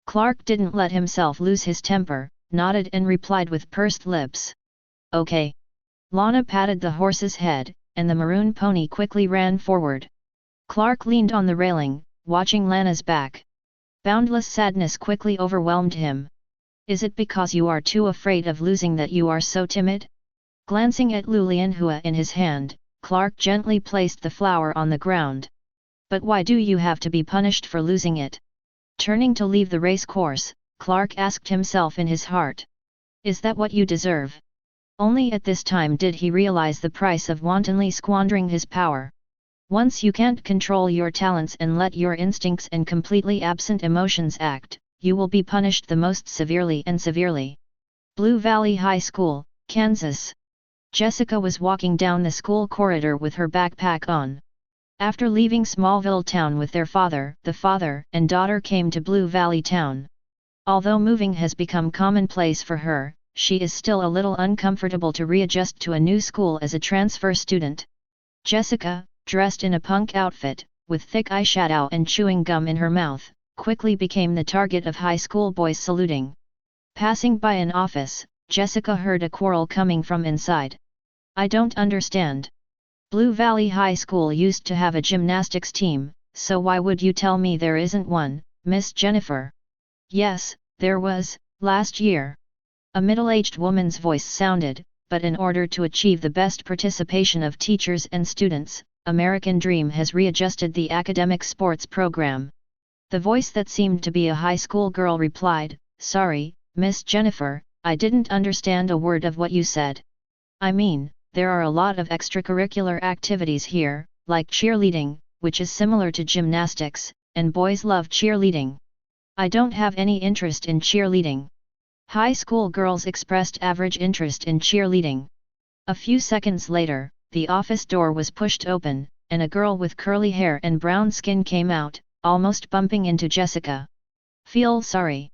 S1: Clark didn't let himself lose his temper, nodded and replied with pursed lips. Okay. Lana patted the horse's head, and the maroon pony quickly ran forward. Clark leaned on the railing, watching Lana's back. Boundless sadness quickly overwhelmed him. Is it because you are too afraid of losing that you are so timid? Glancing at Lulianhua in his hand, Clark gently placed the flower on the ground. But why do you have to be punished for losing it? Turning to leave the race course, Clark asked himself in his heart. Is that what you deserve? Only at this time did he realize the price of wantonly squandering his power. Once you can't control your talents and let your instincts and completely absent emotions act, you will be punished the most severely and severely. Blue Valley High School, Kansas. Jessica was walking down the school corridor with her backpack on. After leaving Smallville town with their father, the father and daughter came to Blue Valley town. Although moving has become commonplace for her, she is still a little uncomfortable to readjust to a new school as a transfer student. Jessica, dressed in a punk outfit, with thick eyeshadow and chewing gum in her mouth, quickly became the target of high school boys saluting. Passing by an office, Jessica heard a quarrel coming from inside. I don't understand. Blue Valley High School used to have a gymnastics team, so why would you tell me there isn't one, Miss Jennifer? Yes, there was, last year. A middle-aged woman's voice sounded, but in order to achieve the best participation of teachers and students, American Dream has readjusted the academic sports program. The voice that seemed to be a high school girl replied, Sorry, Miss Jennifer, I didn't understand a word of what you said. I mean, there are a lot of extracurricular activities here, like cheerleading, which is similar to gymnastics, and boys love cheerleading. I don't have any interest in cheerleading. High school girls expressed average interest in cheerleading. A few seconds later, the office door was pushed open, and a girl with curly hair and brown skin came out, almost bumping into Jessica. Feel sorry.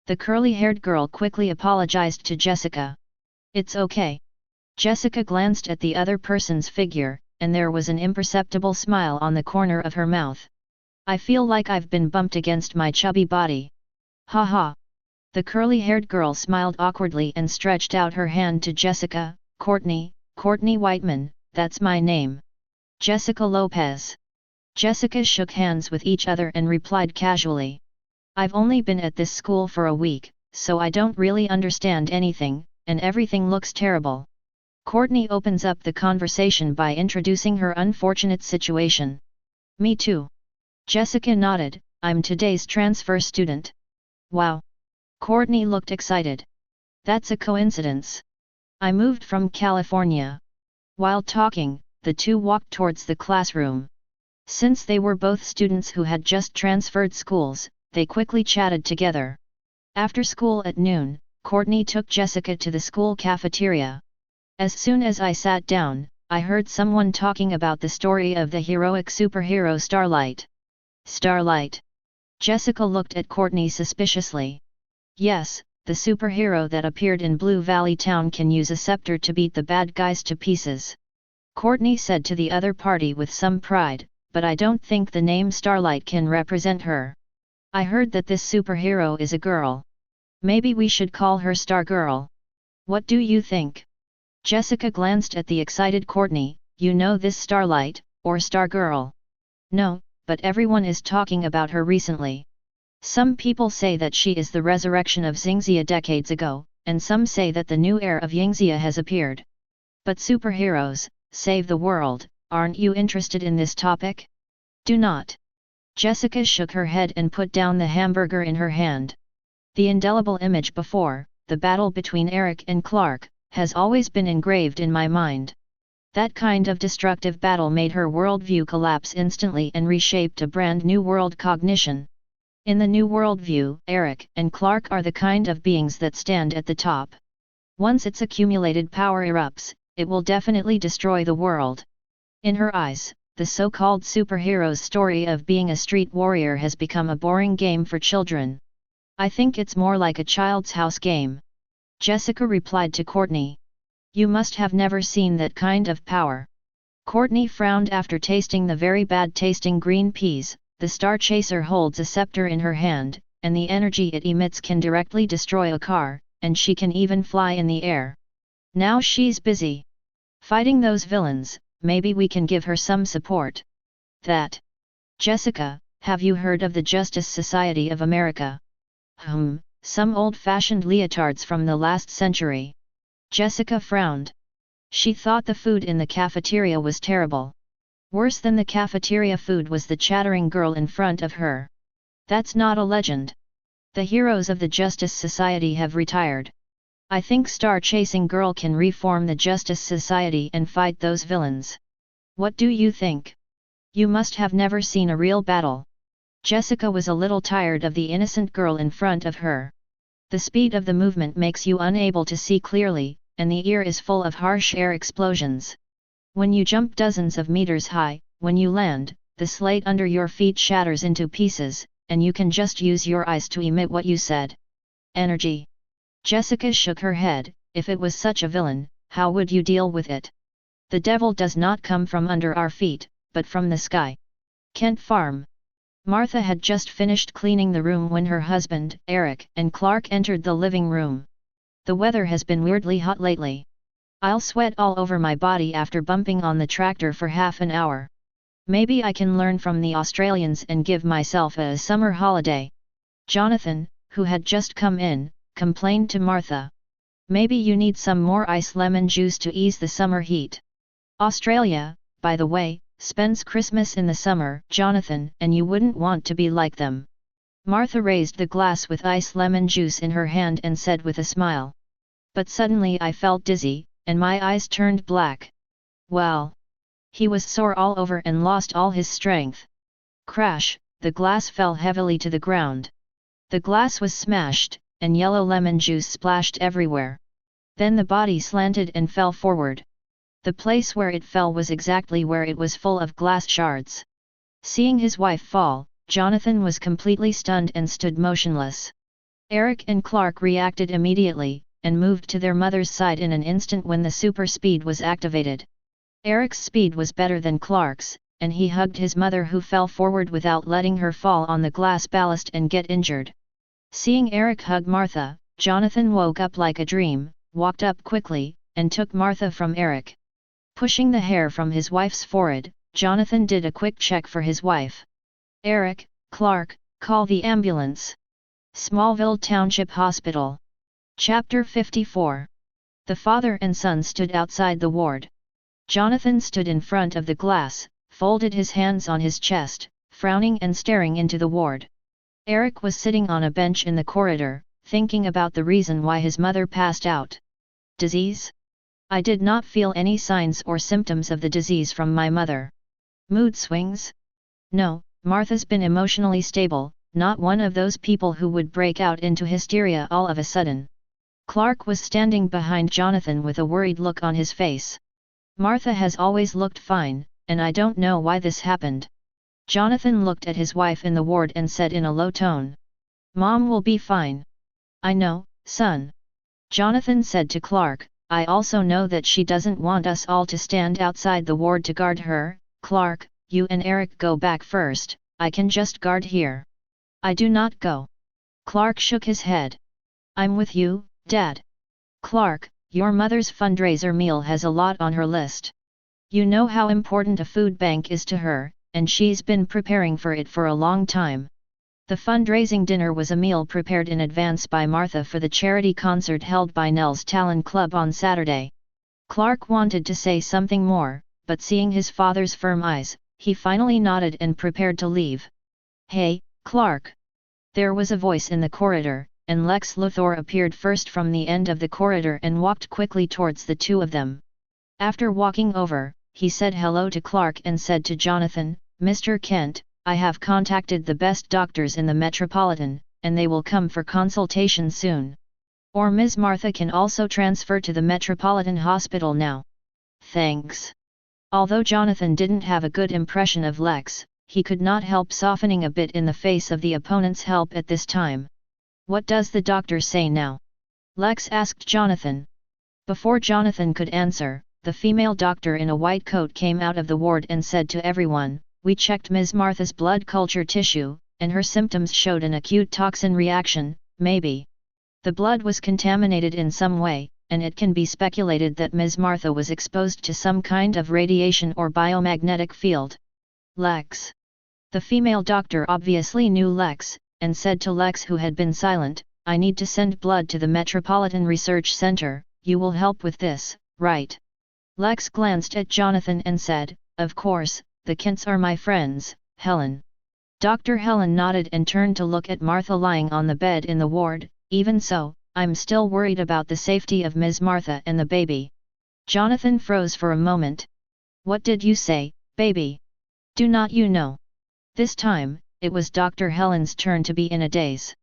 S1: The curly-haired girl quickly apologized to Jessica. It's okay. Jessica glanced at the other person's figure, and there was an imperceptible smile on the corner of her mouth. I feel like I've been bumped against my chubby body. Ha ha. The curly-haired girl smiled awkwardly and stretched out her hand to Jessica. Courtney Whiteman, that's my name. Jessica Lopez. Jessica shook hands with each other and replied casually. I've only been at this school for a week, so I don't really understand anything, and everything looks terrible. Courtney opens up the conversation by introducing her unfortunate situation. Me too. Jessica nodded, I'm today's transfer student. Wow. Courtney looked excited. That's a coincidence. I moved from California. While talking, the two walked towards the classroom. Since they were both students who had just transferred schools, they quickly chatted together. After school at noon, Courtney took Jessica to the school cafeteria. As soon as I sat down, I heard someone talking about the story of the heroic superhero Starlight. Starlight? Jessica looked at Courtney suspiciously. Yes, the superhero that appeared in Blue Valley Town can use a scepter to beat the bad guys to pieces. Courtney said to the other party with some pride, but I don't think the name Starlight can represent her. I heard that this superhero is a girl. Maybe we should call her Stargirl. What do you think? Jessica glanced at the excited Courtney. You know this Starlight, or Stargirl? No, but everyone is talking about her recently. Some people say that she is the resurrection of Xingxia decades ago, and some say that the new heir of Yingxia has appeared. But superheroes, save the world, aren't you interested in this topic? Do not. Jessica shook her head and put down the hamburger in her hand. The indelible image before, the battle between Eric and Clark, has always been engraved in my mind. That kind of destructive battle made her worldview collapse instantly and reshaped a brand new world cognition. In the new worldview, Eric and Clark are the kind of beings that stand at the top. Once its accumulated power erupts, it will definitely destroy the world. In her eyes, the so-called superhero's story of being a street warrior has become a boring game for children. I think it's more like a child's house game. Jessica replied to Courtney. You must have never seen that kind of power. Courtney frowned after tasting the very bad-tasting green peas. The Star Chaser holds a scepter in her hand, and the energy it emits can directly destroy a car, and she can even fly in the air. Now she's busy fighting those villains, maybe we can give her some support. That. Jessica, have you heard of the Justice Society of America? Some old-fashioned leotards from the last century. Jessica frowned. She thought the food in the cafeteria was terrible. Worse than the cafeteria food was the chattering girl in front of her. That's not a legend. The heroes of the Justice Society have retired. I think Star-Chasing Girl can reform the Justice Society and fight those villains. What do you think? You must have never seen a real battle. Jessica was a little tired of the innocent girl in front of her. The speed of the movement makes you unable to see clearly, and the air is full of harsh air explosions. When you jump dozens of meters high, when you land, the slate under your feet shatters into pieces, and you can just use your eyes to emit what you said. Energy. Jessica shook her head. If it was such a villain, how would you deal with it? The devil does not come from under our feet, but from the sky. Kent Farm. Martha had just finished cleaning the room when her husband, Eric, and Clark entered the living room. The weather has been weirdly hot lately. I'll sweat all over my body after bumping on the tractor for half an hour. Maybe I can learn from the Australians and give myself a summer holiday. Jonathan, who had just come in, complained to Martha. Maybe you need some more iced lemon juice to ease the summer heat. Australia, by the way, spends Christmas in the summer, Jonathan, and you wouldn't want to be like them. Martha raised the glass with iced lemon juice in her hand and said with a smile. But suddenly I felt dizzy, and my eyes turned black. Well. He was sore all over and lost all his strength. Crash, the glass fell heavily to the ground. The glass was smashed, and yellow lemon juice splashed everywhere. Then the body slanted and fell forward. The place where it fell was exactly where it was full of glass shards. Seeing his wife fall, Jonathan was completely stunned and stood motionless. Eric and Clark reacted immediately, and moved to their mother's side in an instant when the super speed was activated. Eric's speed was better than Clark's, and he hugged his mother who fell forward without letting her fall on the glass ballast and get injured. Seeing Eric hug Martha, Jonathan woke up like a dream, walked up quickly, and took Martha from Eric. Pushing the hair from his wife's forehead, Jonathan did a quick check for his wife. Eric, Clark, call the ambulance. Smallville Township Hospital. Chapter 54. The father and son stood outside the ward. Jonathan stood in front of the glass, folded his hands on his chest, frowning and staring into the ward. Eric was sitting on a bench in the corridor, thinking about the reason why his mother passed out. Disease? I did not feel any signs or symptoms of the disease from my mother. Mood swings? No, Martha's been emotionally stable, not one of those people who would break out into hysteria all of a sudden. Clark was standing behind Jonathan with a worried look on his face. Martha has always looked fine, and I don't know why this happened. Jonathan looked at his wife in the ward and said in a low tone. Mom will be fine. I know, son. Jonathan said to Clark, I also know that she doesn't want us all to stand outside the ward to guard her. Clark, you and Eric go back first, I can just guard here. I do not go. Clark shook his head. I'm with you, Dad. Clark, your mother's fundraiser meal has a lot on her list. You know how important a food bank is to her, and she's been preparing for it for a long time. The fundraising dinner was a meal prepared in advance by Martha for the charity concert held by Nell's Talon Club on Saturday. Clark wanted to say something more, but seeing his father's firm eyes, he finally nodded and prepared to leave. Hey, Clark! There was a voice in the corridor, and Lex Luthor appeared first from the end of the corridor and walked quickly towards the two of them. After walking over, he said hello to Clark and said to Jonathan, Mr. Kent, I have contacted the best doctors in the Metropolitan, and they will come for consultation soon. Or Ms. Martha can also transfer to the Metropolitan Hospital now. Thanks. Although Jonathan didn't have a good impression of Lex, he could not help softening a bit in the face of the opponent's help at this time. What does the doctor say now? Lex asked Jonathan. Before Jonathan could answer, the female doctor in a white coat came out of the ward and said to everyone, we checked Ms. Martha's blood culture tissue, and her symptoms showed an acute toxin reaction, maybe. The blood was contaminated in some way, and it can be speculated that Ms. Martha was exposed to some kind of radiation or biomagnetic field. Lex. The female doctor obviously knew Lex, and said to Lex, who had been silent, I need to send blood to the Metropolitan Research Center, you will help with this, right? Lex glanced at Jonathan and said, of course, the Kents are my friends, Helen. Dr. Helen nodded and turned to look at Martha lying on the bed in the ward. Even so, I'm still worried about the safety of Ms. Martha and the baby. Jonathan froze for a moment. What did you say, baby? Do not you know? This time, it was Dr. Helen's turn to be in a daze.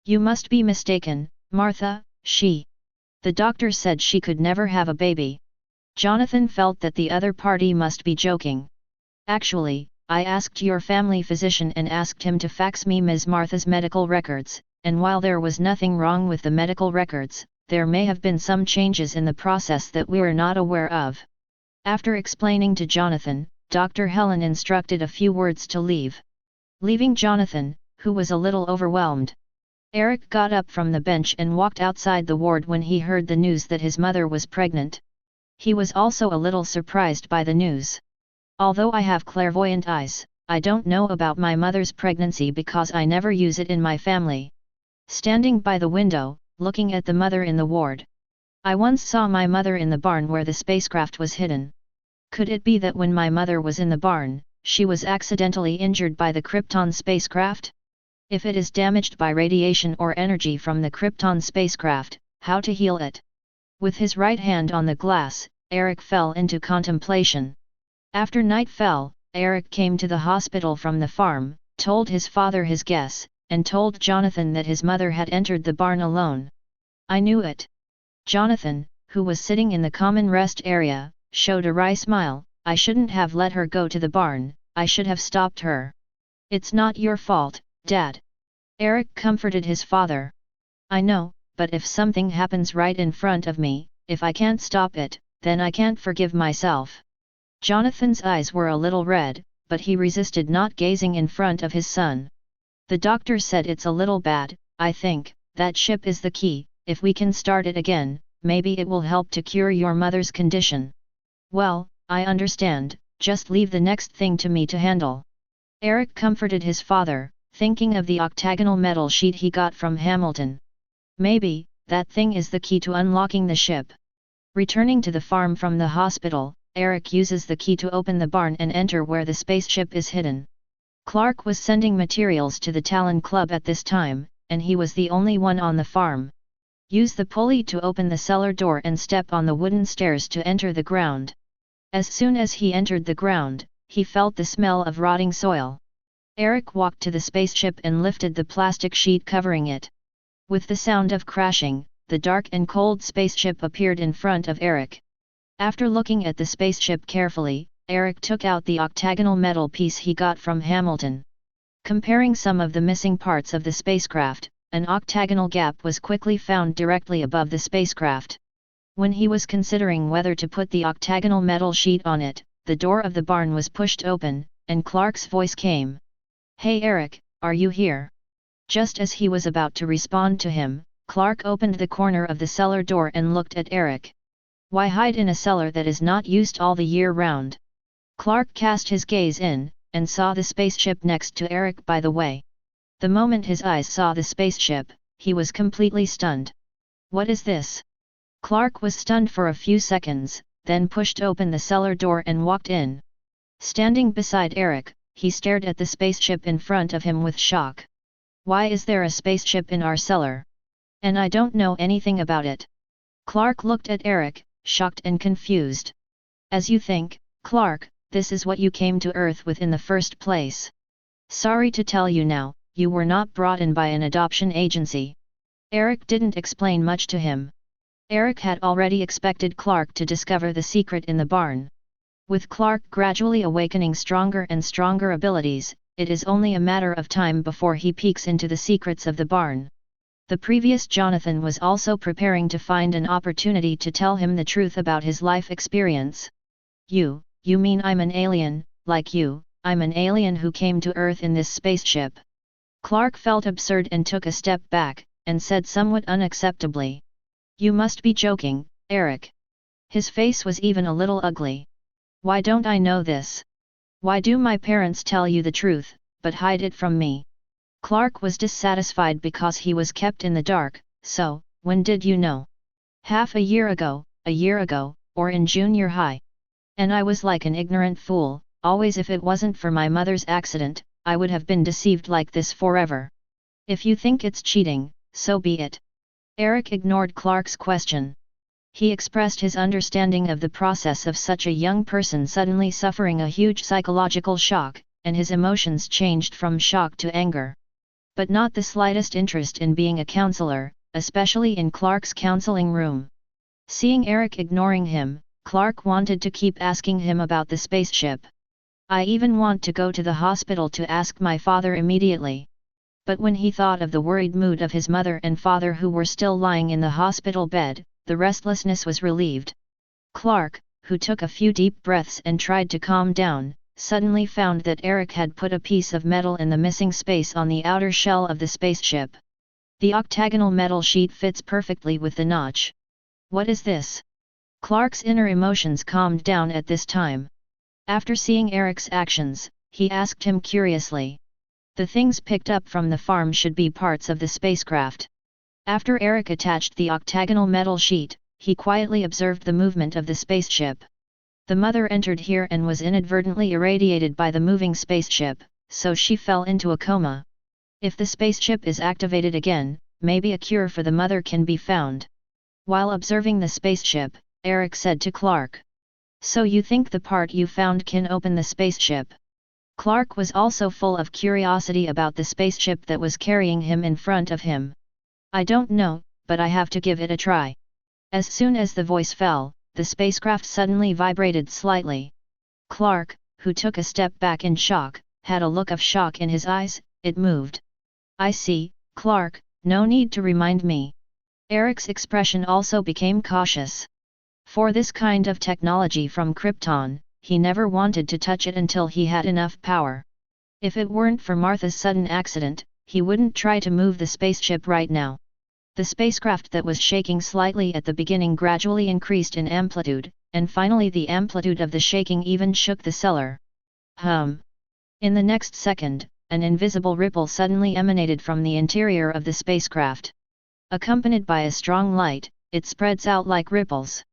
S1: You must be mistaken, Martha, The doctor said she could never have a baby. Jonathan felt that the other party must be joking. Actually, I asked your family physician and asked him to fax me Ms. Martha's medical records, and while there was nothing wrong with the medical records, there may have been some changes in the process that we are not aware of. After explaining to Jonathan, Dr. Helen instructed a few words to leave. Leaving Jonathan, who was a little overwhelmed. Eric got up from the bench and walked outside the ward when he heard the news that his mother was pregnant. He was also a little surprised by the news. Although I have clairvoyant eyes, I don't know about my mother's pregnancy because I never use it in my family. Standing by the window, looking at the mother in the ward. I once saw my mother in the barn where the spacecraft was hidden. Could it be that when my mother was in the barn, she was accidentally injured by the Krypton spacecraft? If it is damaged by radiation or energy from the Krypton spacecraft, how to heal it? With his right hand on the glass, Eric fell into contemplation. After night fell, Eric came to the hospital from the farm, told his father his guess, and told Jonathan that his mother had entered the barn alone. I knew it. Jonathan, who was sitting in the common rest area, showed a wry smile. I shouldn't have let her go to the barn, I should have stopped her. It's not your fault, Dad. Eric comforted his father. I know, but if something happens right in front of me, if I can't stop it, then I can't forgive myself. Jonathan's eyes were a little red, but he resisted not gazing in front of his son. The doctor said it's a little bad. I think that ship is the key. If we can start it again, maybe it will help to cure your mother's condition. Well, I understand, just leave the next thing to me to handle. Eric comforted his father, thinking of the octagonal metal sheet he got from Hamilton. Maybe, that thing is the key to unlocking the ship. Returning to the farm from the hospital, Eric uses the key to open the barn and enter where the spaceship is hidden. Clark was sending materials to the Talon Club at this time, and he was the only one on the farm. Use the pulley to open the cellar door and step on the wooden stairs to enter the ground. As soon as he entered the ground, he felt the smell of rotting soil. Eric walked to the spaceship and lifted the plastic sheet covering it. With the sound of crashing, the dark and cold spaceship appeared in front of Eric. After looking at the spaceship carefully, Eric took out the octagonal metal piece he got from Hamilton. Comparing some of the missing parts of the spacecraft, an octagonal gap was quickly found directly above the spacecraft. When he was considering whether to put the octagonal metal sheet on it, the door of the barn was pushed open, and Clark's voice came. Hey Eric, are you here? Just as he was about to respond to him, Clark opened the corner of the cellar door and looked at Eric. Why hide in a cellar that is not used all the year round? Clark cast his gaze in, and saw the spaceship next to Eric by the way. The moment his eyes saw the spaceship, he was completely stunned. What is this? Clark was stunned for a few seconds, then pushed open the cellar door and walked in. Standing beside Eric, he stared at the spaceship in front of him with shock. Why is there a spaceship in our cellar? And I don't know anything about it. Clark looked at Eric, shocked and confused. As you think, Clark, this is what you came to Earth with in the first place. Sorry to tell you now, you were not brought in by an adoption agency. Eric didn't explain much to him. Eric had already expected Clark to discover the secret in the barn. With Clark gradually awakening stronger and stronger abilities, it is only a matter of time before he peeks into the secrets of the barn. The previous Jonathan was also preparing to find an opportunity to tell him the truth about his life experience. You mean I'm an alien, like you? I'm an alien who came to Earth in this spaceship. Clark felt absurd and took a step back, and said somewhat unacceptably. You must be joking, Eric. His face was even a little ugly. Why don't I know this? Why do my parents tell you the truth, but hide it from me? Clark was dissatisfied because he was kept in the dark. So, when did you know? Half a year ago, or in junior high. And I was like an ignorant fool. Always if it wasn't for my mother's accident, I would have been deceived like this forever. If you think it's cheating, so be it. Eric ignored Clark's question. He expressed his understanding of the process of such a young person suddenly suffering a huge psychological shock, and his emotions changed from shock to anger. But not the slightest interest in being a counselor, especially in Clark's counseling room. Seeing Eric ignoring him, Clark wanted to keep asking him about the spaceship. I even want to go to the hospital to ask my father immediately. But when he thought of the worried mood of his mother and father who were still lying in the hospital bed, the restlessness was relieved. Clark, who took a few deep breaths and tried to calm down, suddenly found that Eric had put a piece of metal in the missing space on the outer shell of the spaceship. The octagonal metal sheet fits perfectly with the notch. What is this? Clark's inner emotions calmed down at this time. After seeing Eric's actions, he asked him curiously. The things picked up from the farm should be parts of the spacecraft. After Eric attached the octagonal metal sheet, he quietly observed the movement of the spaceship. The mother entered here and was inadvertently irradiated by the moving spaceship, so she fell into a coma. If the spaceship is activated again, maybe a cure for the mother can be found. While observing the spaceship, Eric said to Clark. So you think the part you found can open the spaceship? Clark was also full of curiosity about the spaceship that was carrying him in front of him. I don't know, but I have to give it a try. As soon as the voice fell, the spacecraft suddenly vibrated slightly. Clark, who took a step back in shock, had a look of shock in his eyes. It moved. I see, Clark, no need to remind me. Eric's expression also became cautious. For this kind of technology from Krypton, he never wanted to touch it until he had enough power. If it weren't for Martha's sudden accident, he wouldn't try to move the spaceship right now. The spacecraft that was shaking slightly at the beginning gradually increased in amplitude, and finally the amplitude of the shaking even shook the cellar. In the next second, an invisible ripple suddenly emanated from the interior of the spacecraft. Accompanied by a strong light, it spreads out like ripples.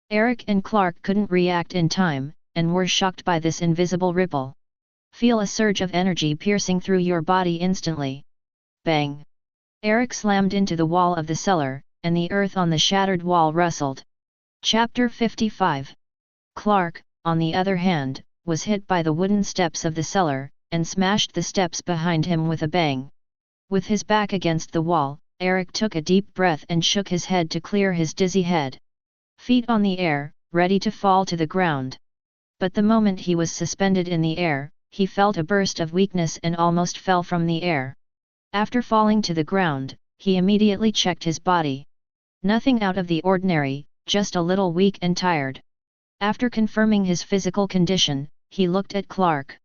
S1: Eric and Clark couldn't react in time, and were shocked by this invisible ripple. Feel a surge of energy piercing through your body instantly. Bang! Eric slammed into the wall of the cellar, and the earth on the shattered wall rustled. Chapter 55. Clark, on the other hand, was hit by the wooden steps of the cellar, and smashed the steps behind him with a bang. With his back against the wall, Eric took a deep breath and shook his head to clear his dizzy head. Feet on the air, ready to fall to the ground. But the moment he was suspended in the air, he felt a burst of weakness and almost fell from the air. After falling to the ground, he immediately checked his body. Nothing out of the ordinary, just a little weak and tired. After confirming his physical condition, he looked at Clark.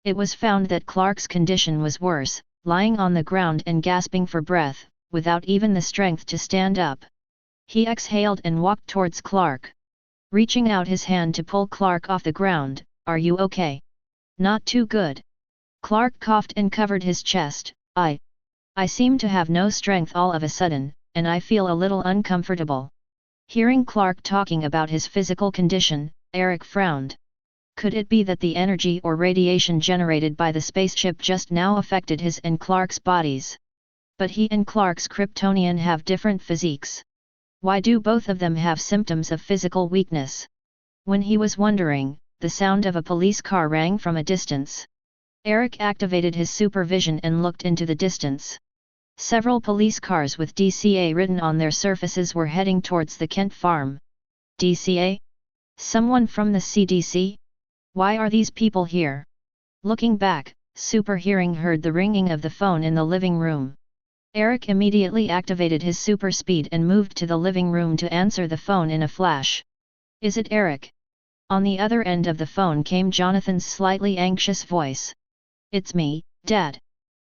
S1: It was found that Clark's condition was worse, lying on the ground and gasping for breath, without even the strength to stand up. He exhaled and walked towards Clark. Reaching out his hand to pull Clark off the ground. Are you okay? Not too good. Clark coughed and covered his chest. I seem to have no strength all of a sudden, and I feel a little uncomfortable. Hearing Clark talking about his physical condition, Eric frowned. Could it be that the energy or radiation generated by the spaceship just now affected his and Clark's bodies? But he and Clark's Kryptonian have different physiques. Why do both of them have symptoms of physical weakness? When he was wondering, the sound of a police car rang from a distance. Eric activated his supervision and looked into the distance. Several police cars with DCA written on their surfaces were heading towards the Kent farm. DCA? Someone from the CDC? Why are these people here? Looking back, Super Hearing heard the ringing of the phone in the living room. Eric immediately activated his super speed and moved to the living room to answer the phone in a flash. Is it Eric? On the other end of the phone came Jonathan's slightly anxious voice. It's me, Dad.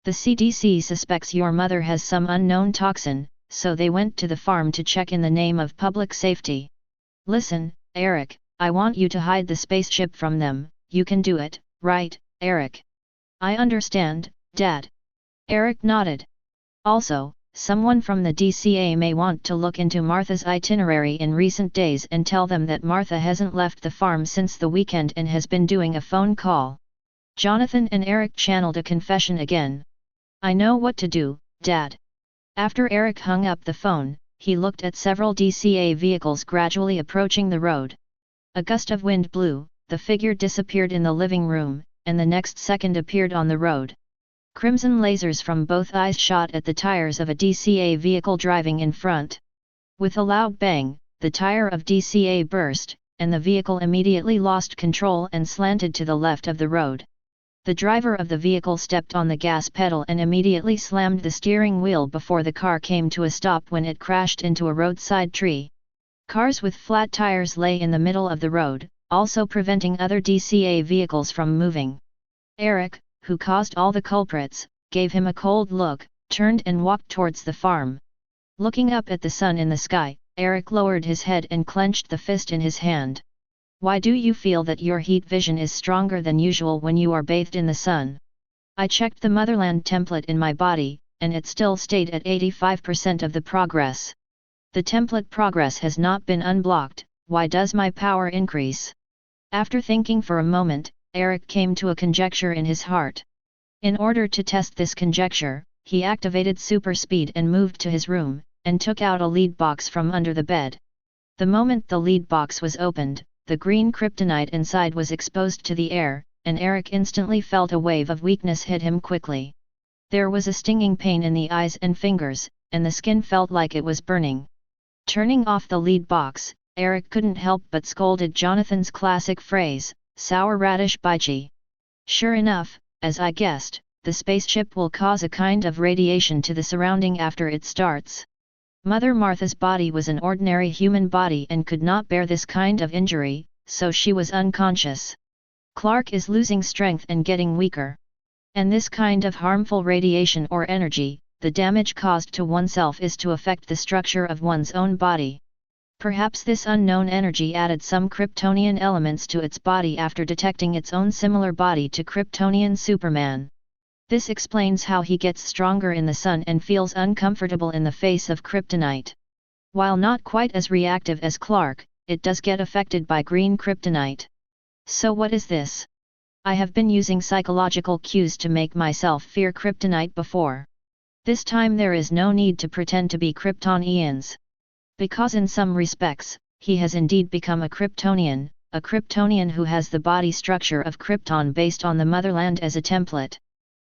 S1: The CDC suspects your mother has some unknown toxin, so they went to the farm to check in the name of public safety. Listen, Eric, I want you to hide the spaceship from them. You can do it, right, Eric? I understand, Dad. Eric nodded. Also, someone from the DCA may want to look into Martha's itinerary in recent days and tell them that Martha hasn't left the farm since the weekend and has been doing a phone call. Jonathan and Eric channeled a confession again. I know what to do, Dad. After Eric hung up the phone, he looked at several DCA vehicles gradually approaching the road. A gust of wind blew, the figure disappeared in the living room, and the next second appeared on the road. Crimson lasers from both eyes shot at the tires of a DCA vehicle driving in front. With a loud bang, the tire of DCA burst, and the vehicle immediately lost control and slanted to the left of the road. The driver of the vehicle stepped on the gas pedal and immediately slammed the steering wheel before the car came to a stop when it crashed into a roadside tree. Cars with flat tires lay in the middle of the road, also preventing other DCA vehicles from moving. Eric, who caused all the culprits, gave him a cold look, turned and walked towards the farm. Looking up at the sun in the sky, Eric lowered his head and clenched the fist in his hand. Why do you feel that your heat vision is stronger than usual when you are bathed in the sun? I checked the motherland template in my body, and it still stayed at 85% of the progress. The template progress has not been unblocked. Why does my power increase? After thinking for a moment, Eric came to a conjecture in his heart. In order to test this conjecture, he activated super speed and moved to his room, and took out a lead box from under the bed. The moment the lead box was opened, the green kryptonite inside was exposed to the air, and Eric instantly felt a wave of weakness hit him quickly. There was a stinging pain in the eyes and fingers, and the skin felt like it was burning. Turning off the lead box, Eric couldn't help but scolded Jonathan's classic phrase, "Sour radish bichi." Sure enough, as I guessed, the spaceship will cause a kind of radiation to the surrounding after it starts. Mother Martha's body was an ordinary human body and could not bear this kind of injury, so she was unconscious. Clark is losing strength and getting weaker. And this kind of harmful radiation or energy, the damage caused to oneself is to affect the structure of one's own body. Perhaps this unknown energy added some Kryptonian elements to its body after detecting its own similar body to Kryptonian Superman. This explains how he gets stronger in the sun and feels uncomfortable in the face of kryptonite. While not quite as reactive as Clark, it does get affected by green kryptonite. So what is this? I have been using psychological cues to make myself fear kryptonite before. This time there is no need to pretend to be Kryptonians. Because in some respects, he has indeed become a Kryptonian who has the body structure of Krypton based on the motherland as a template.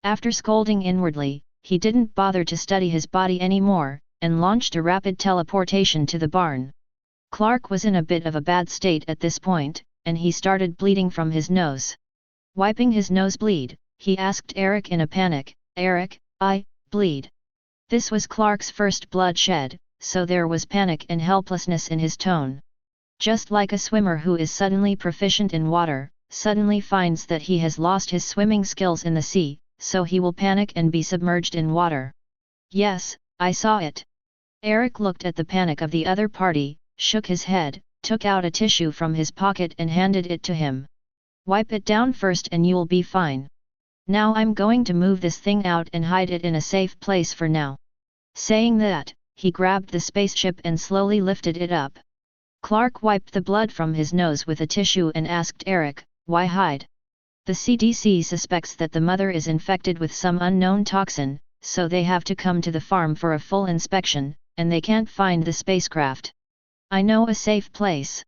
S1: After scolding inwardly, he didn't bother to study his body anymore, and launched a rapid teleportation to the barn. Clark was in a bit of a bad state at this point, and he started bleeding from his nose. Wiping his nosebleed, he asked Eric in a panic, "Eric, I bleed." This was Clark's first bloodshed, so there was panic and helplessness in his tone. Just like a swimmer who is suddenly proficient in water, suddenly finds that he has lost his swimming skills in the sea, so he will panic and be submerged in water. Yes, I saw it. Eric looked at the panic of the other party, shook his head, took out a tissue from his pocket and handed it to him. Wipe it down first and you'll be fine. Now I'm going to move this thing out and hide it in a safe place for now. Saying that, he grabbed the spaceship and slowly lifted it up. Clark wiped the blood from his nose with a tissue and asked Eric, "Why hide?" The CDC suspects that the mother is infected with some unknown toxin, so they have to come to the farm for a full inspection, and they can't find the spacecraft. I know a safe place.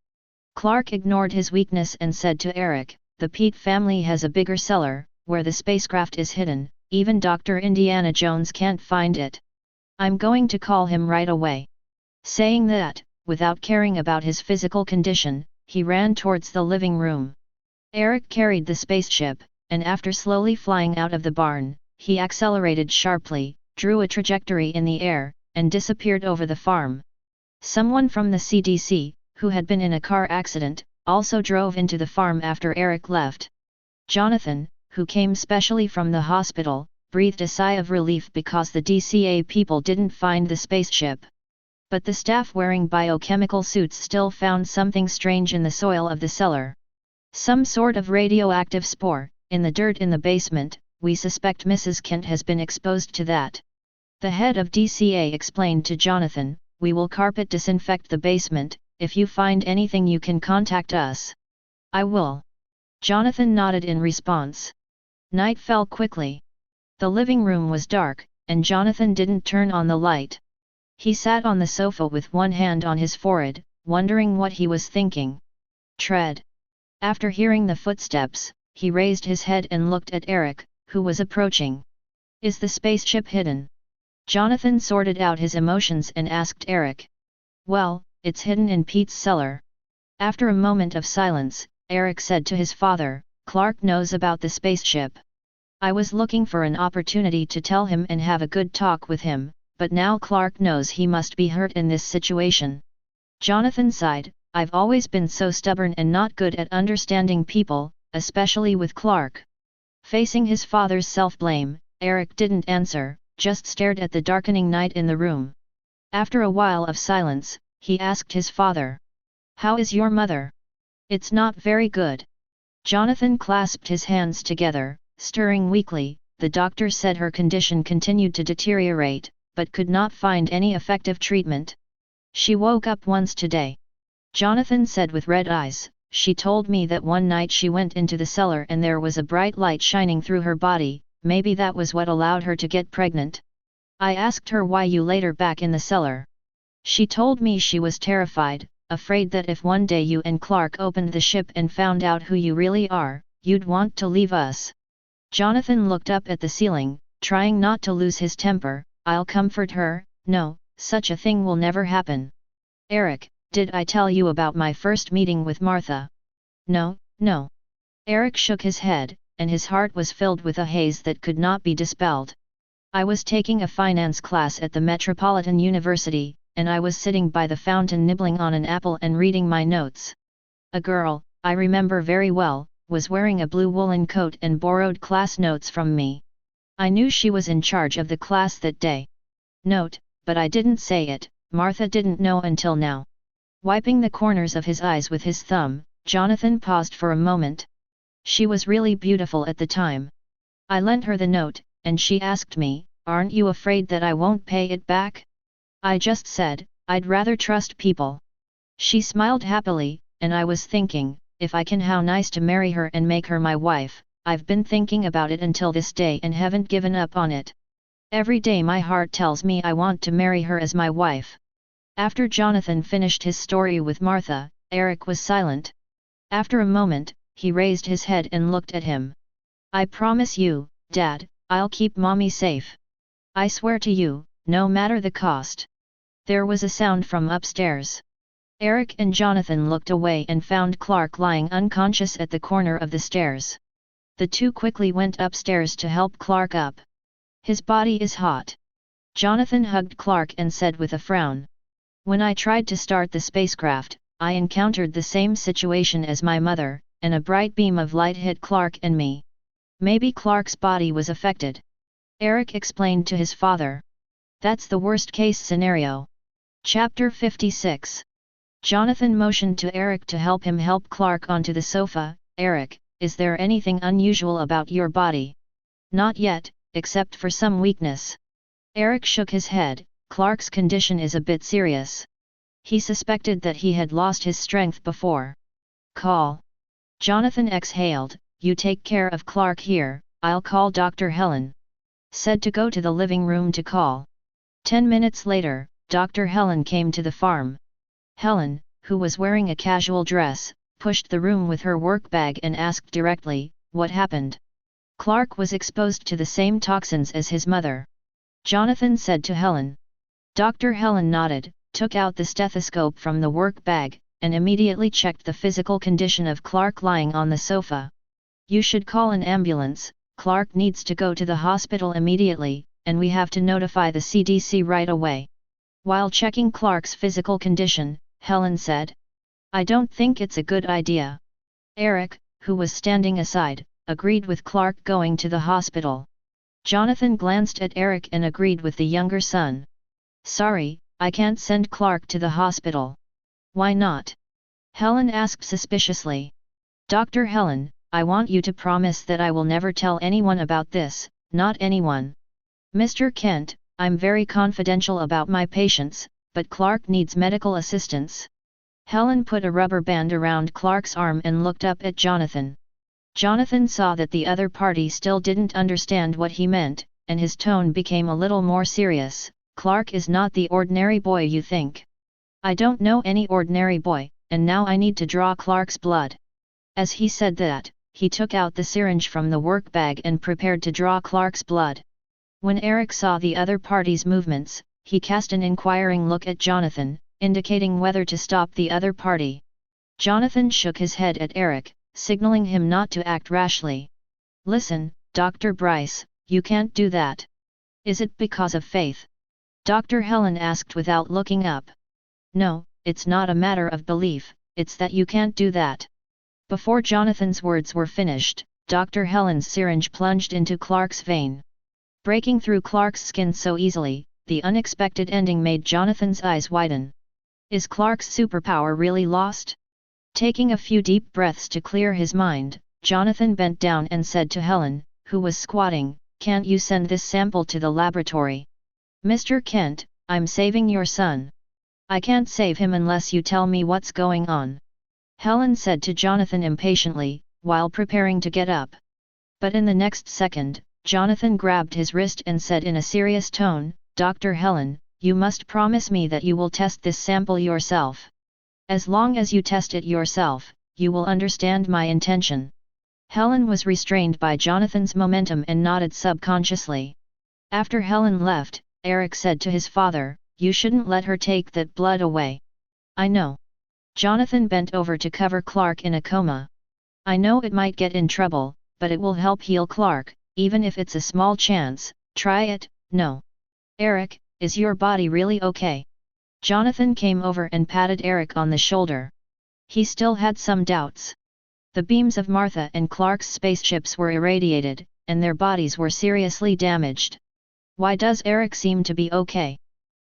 S1: Clark ignored his weakness and said to Eric, "The Pete family has a bigger cellar, where the spacecraft is hidden, even Dr. Indiana Jones can't find it. I'm going to call him right away." Saying that, without caring about his physical condition, he ran towards the living room. Eric carried the spaceship, and after slowly flying out of the barn, he accelerated sharply, drew a trajectory in the air, and disappeared over the farm. Someone from the CDC, who had been in a car accident, also drove into the farm after Eric left. Jonathan, who came specially from the hospital, breathed a sigh of relief because the DCA people didn't find the spaceship. But the staff wearing biochemical suits still found something strange in the soil of the cellar. Some sort of radioactive spore, in the dirt in the basement. We suspect Mrs. Kent has been exposed to that. The head of DCA explained to Jonathan, "We will carpet disinfect the basement. If you find anything you can contact us." "I will." Jonathan nodded in response. Night fell quickly. The living room was dark, and Jonathan didn't turn on the light. He sat on the sofa with one hand on his forehead, wondering what he was thinking. Tread. After hearing the footsteps, he raised his head and looked at Eric, who was approaching. Is the spaceship hidden? Jonathan sorted out his emotions and asked Eric. Well, it's hidden in Pete's cellar. After a moment of silence, Eric said to his father, Clark knows about the spaceship. I was looking for an opportunity to tell him and have a good talk with him, but now Clark knows he must be hurt in this situation. Jonathan sighed, I've always been so stubborn and not good at understanding people, especially with Clark. Facing his father's self-blame, Eric didn't answer, just stared at the darkening night in the room. After a while of silence, he asked his father. How is your mother? It's not very good. Jonathan clasped his hands together, stirring weakly. The doctor said her condition continued to deteriorate, but could not find any effective treatment. She woke up once today. Jonathan said with red eyes. She told me that one night she went into the cellar and there was a bright light shining through her body, maybe that was what allowed her to get pregnant. I asked her why you laid her back in the cellar. She told me she was terrified, afraid that if one day you and Clark opened the ship and found out who you really are, you'd want to leave us. Jonathan looked up at the ceiling, trying not to lose his temper. I'll comfort her. No, such a thing will never happen. Eric, did I tell you about my first meeting with Martha? No, no. Eric shook his head, and his heart was filled with a haze that could not be dispelled. I was taking a finance class at the Metropolitan University, and I was sitting by the fountain nibbling on an apple and reading my notes. A girl, I remember very well, was wearing a blue woolen coat and borrowed class notes from me. I knew she was in charge of the class that day. Note, but I didn't say it, Martha didn't know until now. Wiping the corners of his eyes with his thumb, Jonathan paused for a moment. She was really beautiful at the time. I lent her the note, and she asked me, aren't you afraid that I won't pay it back? I just said, I'd rather trust people. She smiled happily, and I was thinking, if I can, how nice to marry her and make her my wife. I've been thinking about it until this day and haven't given up on it. Every day my heart tells me I want to marry her as my wife. After Jonathan finished his story with Martha, Eric was silent. After a moment, he raised his head and looked at him. I promise you, Dad, I'll keep Mommy safe. I swear to you, no matter the cost. There was a sound from upstairs. Eric and Jonathan looked away and found Clark lying unconscious at the corner of the stairs. The two quickly went upstairs to help Clark up. His body is hot. Jonathan hugged Clark and said with a frown. When I tried to start the spacecraft, I encountered the same situation as my mother, and a bright beam of light hit Clark and me. Maybe Clark's body was affected. Eric explained to his father. That's the worst-case scenario. Chapter 56. Jonathan motioned to Eric to help him help Clark onto the sofa. Eric, is there anything unusual about your body? Not yet, except for some weakness. Eric shook his head. Clark's condition is a bit serious. He suspected that he had lost his strength before. Call. Jonathan exhaled. You take care of Clark here, I'll call Dr. Helen. Said to go to the living room to call. 10 minutes later, Dr. Helen came to the farm. Helen, who was wearing a casual dress, pushed the room with her work bag and asked directly, what happened? Clark was exposed to the same toxins as his mother. Jonathan said to Helen. Dr. Helen nodded, took out the stethoscope from the work bag, and immediately checked the physical condition of Clark lying on the sofa. You should call an ambulance. Clark needs to go to the hospital immediately, and we have to notify the CDC right away. While checking Clark's physical condition, Helen said. I don't think it's a good idea. Eric, who was standing aside, agreed with Clark going to the hospital. Jonathan glanced at Eric and agreed with the younger son. Sorry, I can't send Clark to the hospital. Why not? Helen asked suspiciously. Dr. Helen, I want you to promise that I will never tell anyone about this, not anyone. Mr. Kent, I'm very confidential about my patients, but Clark needs medical assistance. Helen put a rubber band around Clark's arm and looked up at Jonathan. Jonathan saw that the other party still didn't understand what he meant, and his tone became a little more serious. Clark is not the ordinary boy you think. I don't know any ordinary boy, and now I need to draw Clark's blood. As he said that, he took out the syringe from the work bag and prepared to draw Clark's blood. When Eric saw the other party's movements, he cast an inquiring look at Jonathan, indicating whether to stop the other party. Jonathan shook his head at Eric, signaling him not to act rashly. Listen, Dr. Bryce, you can't do that. Is it because of faith? Dr. Helen asked without looking up. No, it's not a matter of belief, it's that you can't do that. Before Jonathan's words were finished, Dr. Helen's syringe plunged into Clark's vein. Breaking through Clark's skin so easily, the unexpected ending made Jonathan's eyes widen. Is Clark's superpower really lost? Taking a few deep breaths to clear his mind, Jonathan bent down and said to Helen, who was squatting, "Can't you send this sample to the laboratory?" "Mr. Kent, I'm saving your son. I can't save him unless you tell me what's going on," Helen said to Jonathan impatiently, while preparing to get up. But in the next second, Jonathan grabbed his wrist and said in a serious tone, "Dr. Helen, you must promise me that you will test this sample yourself. As long as you test it yourself, you will understand my intention." Helen was restrained by Jonathan's momentum and nodded subconsciously. After Helen left, Eric said to his father, "You shouldn't let her take that blood away." "I know." Jonathan bent over to cover Clark in a coma. "I know it might get in trouble, but it will help heal Clark, even if it's a small chance. Try it." "No. Eric, is your body really okay?" Jonathan came over and patted Eric on the shoulder. He still had some doubts. The beams of Martha and Clark's spaceships were irradiated, and their bodies were seriously damaged. Why does Eric seem to be okay?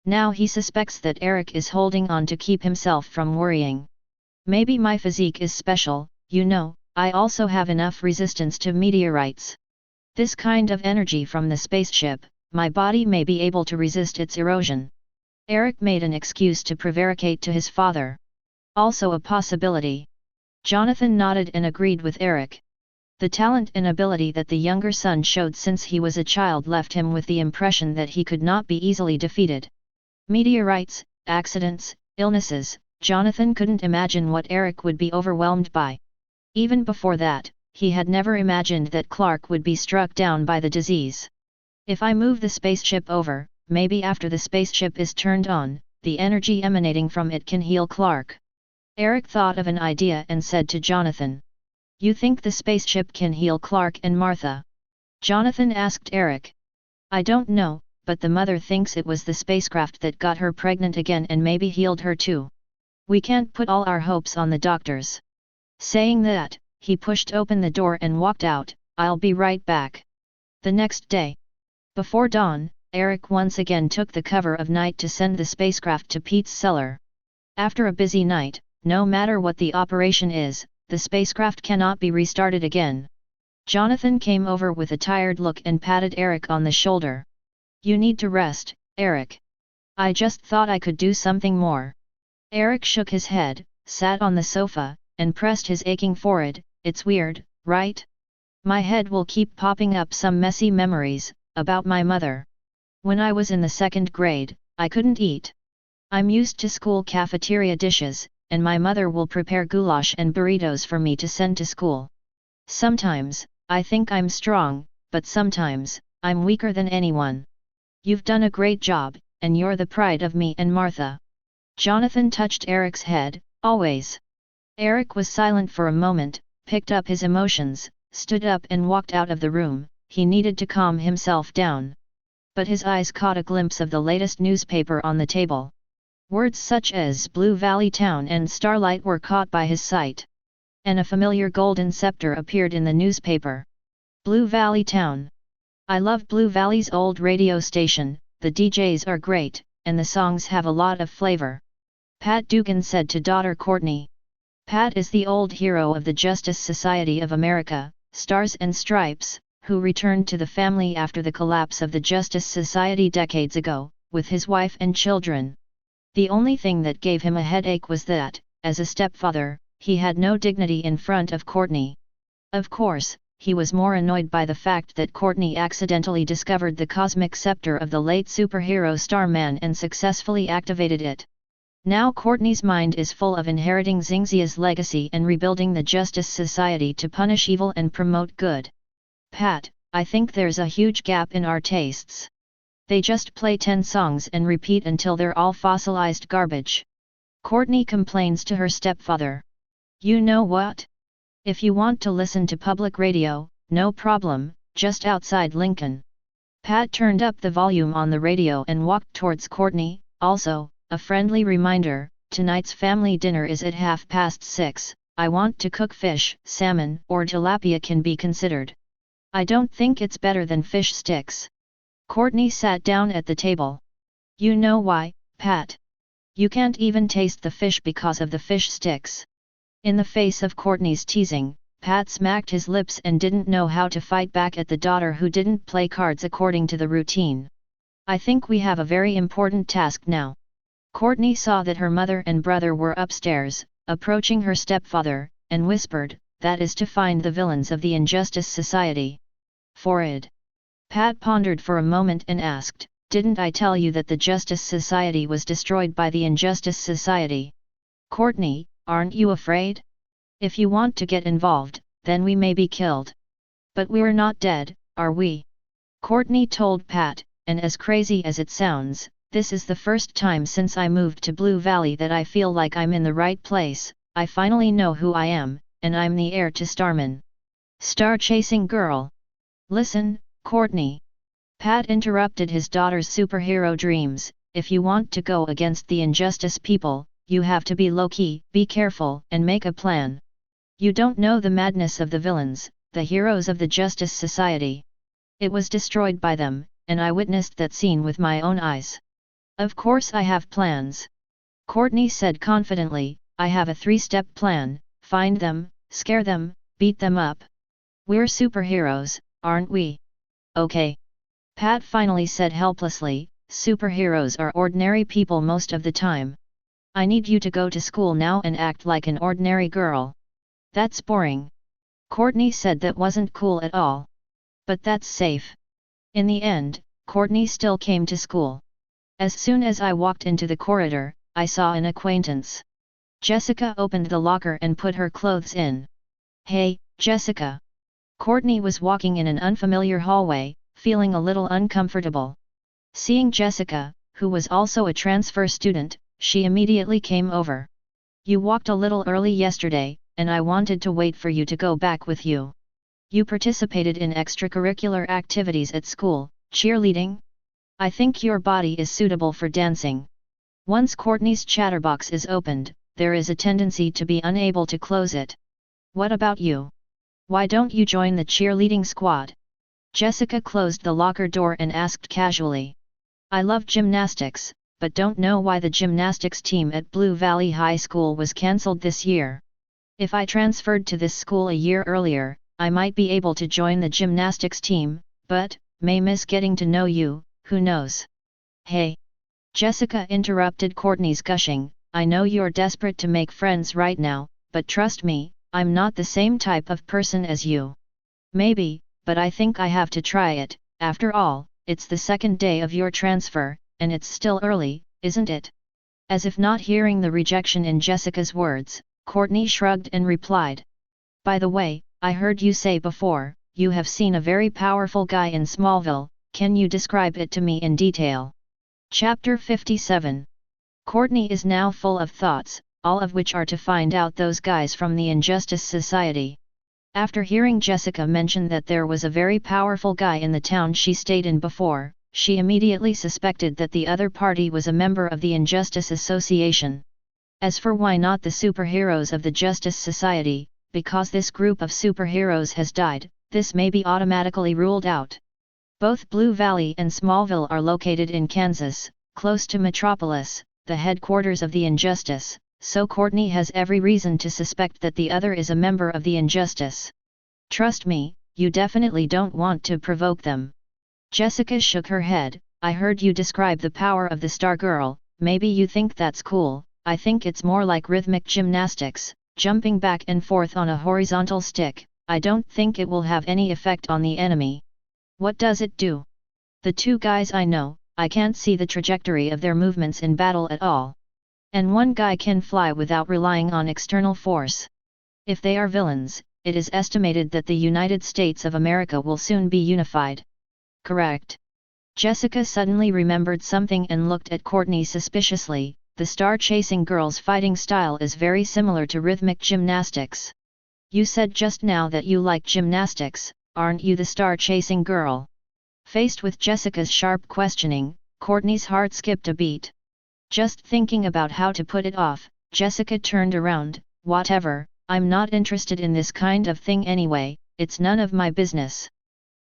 S1: Now he suspects that Eric is holding on to keep himself from worrying. "Maybe my physique is special, you know, I also have enough resistance to meteorites. This kind of energy from the spaceship, my body may be able to resist its erosion." Eric made an excuse to prevaricate to his father. "Also a possibility." Jonathan nodded and agreed with Eric. The talent and ability that the younger son showed since he was a child left him with the impression that he could not be easily defeated. Meteorites, accidents, illnesses, Jonathan couldn't imagine what Eric would be overwhelmed by. Even before that, he had never imagined that Clark would be struck down by the disease. "If I move the spaceship over, maybe after the spaceship is turned on, the energy emanating from it can heal Clark." Eric thought of an idea and said to Jonathan, "You think the spaceship can heal Clark and Martha?" Jonathan asked Eric. "I don't know, but the mother thinks it was the spacecraft that got her pregnant again and maybe healed her too. We can't put all our hopes on the doctors." Saying that, he pushed open the door and walked out. "I'll be right back." The next day, before dawn, Eric once again took the cover of night to send the spacecraft to Pete's cellar. After a busy night, no matter what the operation is, the spacecraft cannot be restarted again. Jonathan came over with a tired look and patted Eric on the shoulder. "You need to rest, Eric. I just thought I could do something more." Eric shook his head, sat on the sofa, and pressed his aching forehead. "It's weird, right? My head will keep popping up some messy memories, about my mother. When I was in the 2nd grade, I couldn't eat. I'm used to school cafeteria dishes, and my mother will prepare goulash and burritos for me to send to school. Sometimes, I think I'm strong, but sometimes, I'm weaker than anyone. You've done a great job, and you're the pride of me and Martha." Jonathan touched Eric's head, "Always." Eric was silent for a moment, picked up his emotions, stood up and walked out of the room. He needed to calm himself down. But his eyes caught a glimpse of the latest newspaper on the table. Words such as Blue Valley Town and Starlight were caught by his sight. And a familiar golden scepter appeared in the newspaper. Blue Valley Town. "I love Blue Valley's old radio station, the DJs are great, and the songs have a lot of flavor," Pat Dugan said to daughter Courtney. Pat is the old hero of the Justice Society of America, Stars and Stripes, who returned to the family after the collapse of the Justice Society decades ago, with his wife and children. The only thing that gave him a headache was that, as a stepfather, he had no dignity in front of Courtney. Of course, he was more annoyed by the fact that Courtney accidentally discovered the cosmic scepter of the late superhero Starman and successfully activated it. Now Courtney's mind is full of inheriting Xingxia's legacy and rebuilding the Justice Society to punish evil and promote good. Pat, I think there's a huge gap in our tastes. They just play 10 songs and repeat until they're all fossilized garbage. Courtney complains to her stepfather. You know what? If you want to listen to public radio, no problem, just outside Lincoln. Pat turned up the volume on the radio and walked towards Courtney. Also, a friendly reminder, tonight's family dinner is at 6:30. I want to cook fish, salmon or tilapia can be considered. I don't think it's better than fish sticks. Courtney sat down at the table. You know why, Pat? You can't even taste the fish because of the fish sticks. In the face of Courtney's teasing, Pat smacked his lips and didn't know how to fight back at the daughter who didn't play cards according to the routine. I think we have a very important task now. Courtney saw that her mother and brother were upstairs, approaching her stepfather, and whispered, that is to find the villains of the Injustice Society. Forward. Pat pondered for a moment and asked, didn't I tell you that the Justice Society was destroyed by the Injustice Society? Courtney, aren't you afraid? If you want to get involved, then we may be killed. But we're not dead, are we? Courtney told Pat, and as crazy as it sounds, this is the first time since I moved to Blue Valley that I feel like I'm in the right place. I finally know who I am, and I'm the heir to Starman. Star-chasing girl. Listen, Courtney. Pat interrupted his daughter's superhero dreams. If you want to go against the Injustice people, you have to be low-key, be careful, and make a plan. You don't know the madness of the villains, the heroes of the Justice Society. It was destroyed by them, and I witnessed that scene with my own eyes. Of course I have plans. Courtney said confidently, I have a 3-step plan, find them, scare them, beat them up. We're superheroes, aren't we? Okay. Pat finally said helplessly, superheroes are ordinary people most of the time. I need you to go to school now and act like an ordinary girl. That's boring. Courtney said that wasn't cool at all. But that's safe. In the end, Courtney still came to school. As soon as I walked into the corridor, I saw an acquaintance. Jessica opened the locker and put her clothes in. Hey, Jessica. Courtney was walking in an unfamiliar hallway, feeling a little uncomfortable. Seeing Jessica, who was also a transfer student, she immediately came over. You walked a little early yesterday, and I wanted to wait for you to go back with you. You participated in extracurricular activities at school, cheerleading? I think your body is suitable for dancing. Once Courtney's chatterbox is opened, there is a tendency to be unable to close it. What about you? Why don't you join the cheerleading squad? Jessica closed the locker door and asked casually. I love gymnastics, but don't know why the gymnastics team at Blue Valley High School was cancelled this year. If I transferred to this school a year earlier, I might be able to join the gymnastics team, but may miss getting to know you, who knows? Hey! Jessica interrupted Courtney's gushing, I know you're desperate to make friends right now, but trust me, I'm not the same type of person as you. Maybe, but I think I have to try it. After all, it's the second day of your transfer, and it's still early, isn't it? As if not hearing the rejection in Jessica's words, Courtney shrugged and replied. By the way, I heard you say before, you have seen a very powerful guy in Smallville, can you describe it to me in detail? Chapter 57. Courtney is now full of thoughts, all of which are to find out those guys from the Injustice Society. After hearing Jessica mention that there was a very powerful guy in the town she stayed in before, she immediately suspected that the other party was a member of the Injustice Association. As for why not the superheroes of the Justice Society, because this group of superheroes has died, this may be automatically ruled out. Both Blue Valley and Smallville are located in Kansas, close to Metropolis, the headquarters of the Injustice, so Courtney has every reason to suspect that the other is a member of the Injustice. Trust me, you definitely don't want to provoke them. Jessica shook her head, I heard you describe the power of the Star Girl, maybe you think that's cool, I think it's more like rhythmic gymnastics, jumping back and forth on a horizontal stick, I don't think it will have any effect on the enemy. What does it do? The two guys I know, I can't see the trajectory of their movements in battle at all. And one guy can fly without relying on external force. If they are villains, it is estimated that the United States of America will soon be unified. Correct. Jessica suddenly remembered something and looked at Courtney suspiciously. The star-chasing girl's fighting style is very similar to rhythmic gymnastics. You said just now that you like gymnastics, aren't you the star-chasing girl? Faced with Jessica's sharp questioning, Courtney's heart skipped a beat. Just thinking about how to put it off, Jessica turned around. Whatever, I'm not interested in this kind of thing anyway, it's none of my business.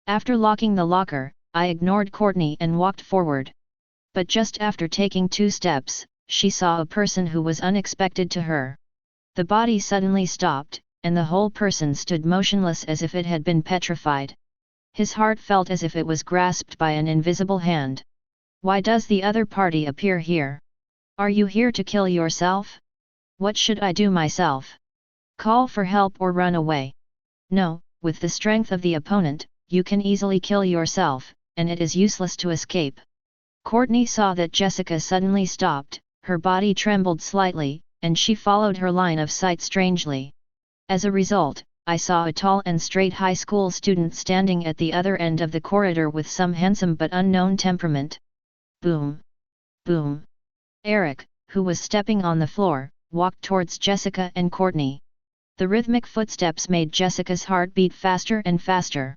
S1: After locking the locker, I ignored Courtney and walked forward. But just after taking 2 steps, she saw a person who was unexpected to her. The body suddenly stopped, and the whole person stood motionless as if it had been petrified. His heart felt as if it was grasped by an invisible hand. Why does the other party appear here? Are you here to kill yourself? What should I do myself? Call for help or run away? No, with the strength of the opponent, you can easily kill yourself, and it is useless to escape. Courtney saw that Jessica suddenly stopped, her body trembled slightly, and she followed her line of sight strangely. As a result, I saw a tall and straight high school student standing at the other end of the corridor with some handsome but unknown temperament. Boom! Boom! Eric, who was stepping on the floor, walked towards Jessica and Courtney. The rhythmic footsteps made Jessica's heart beat faster and faster.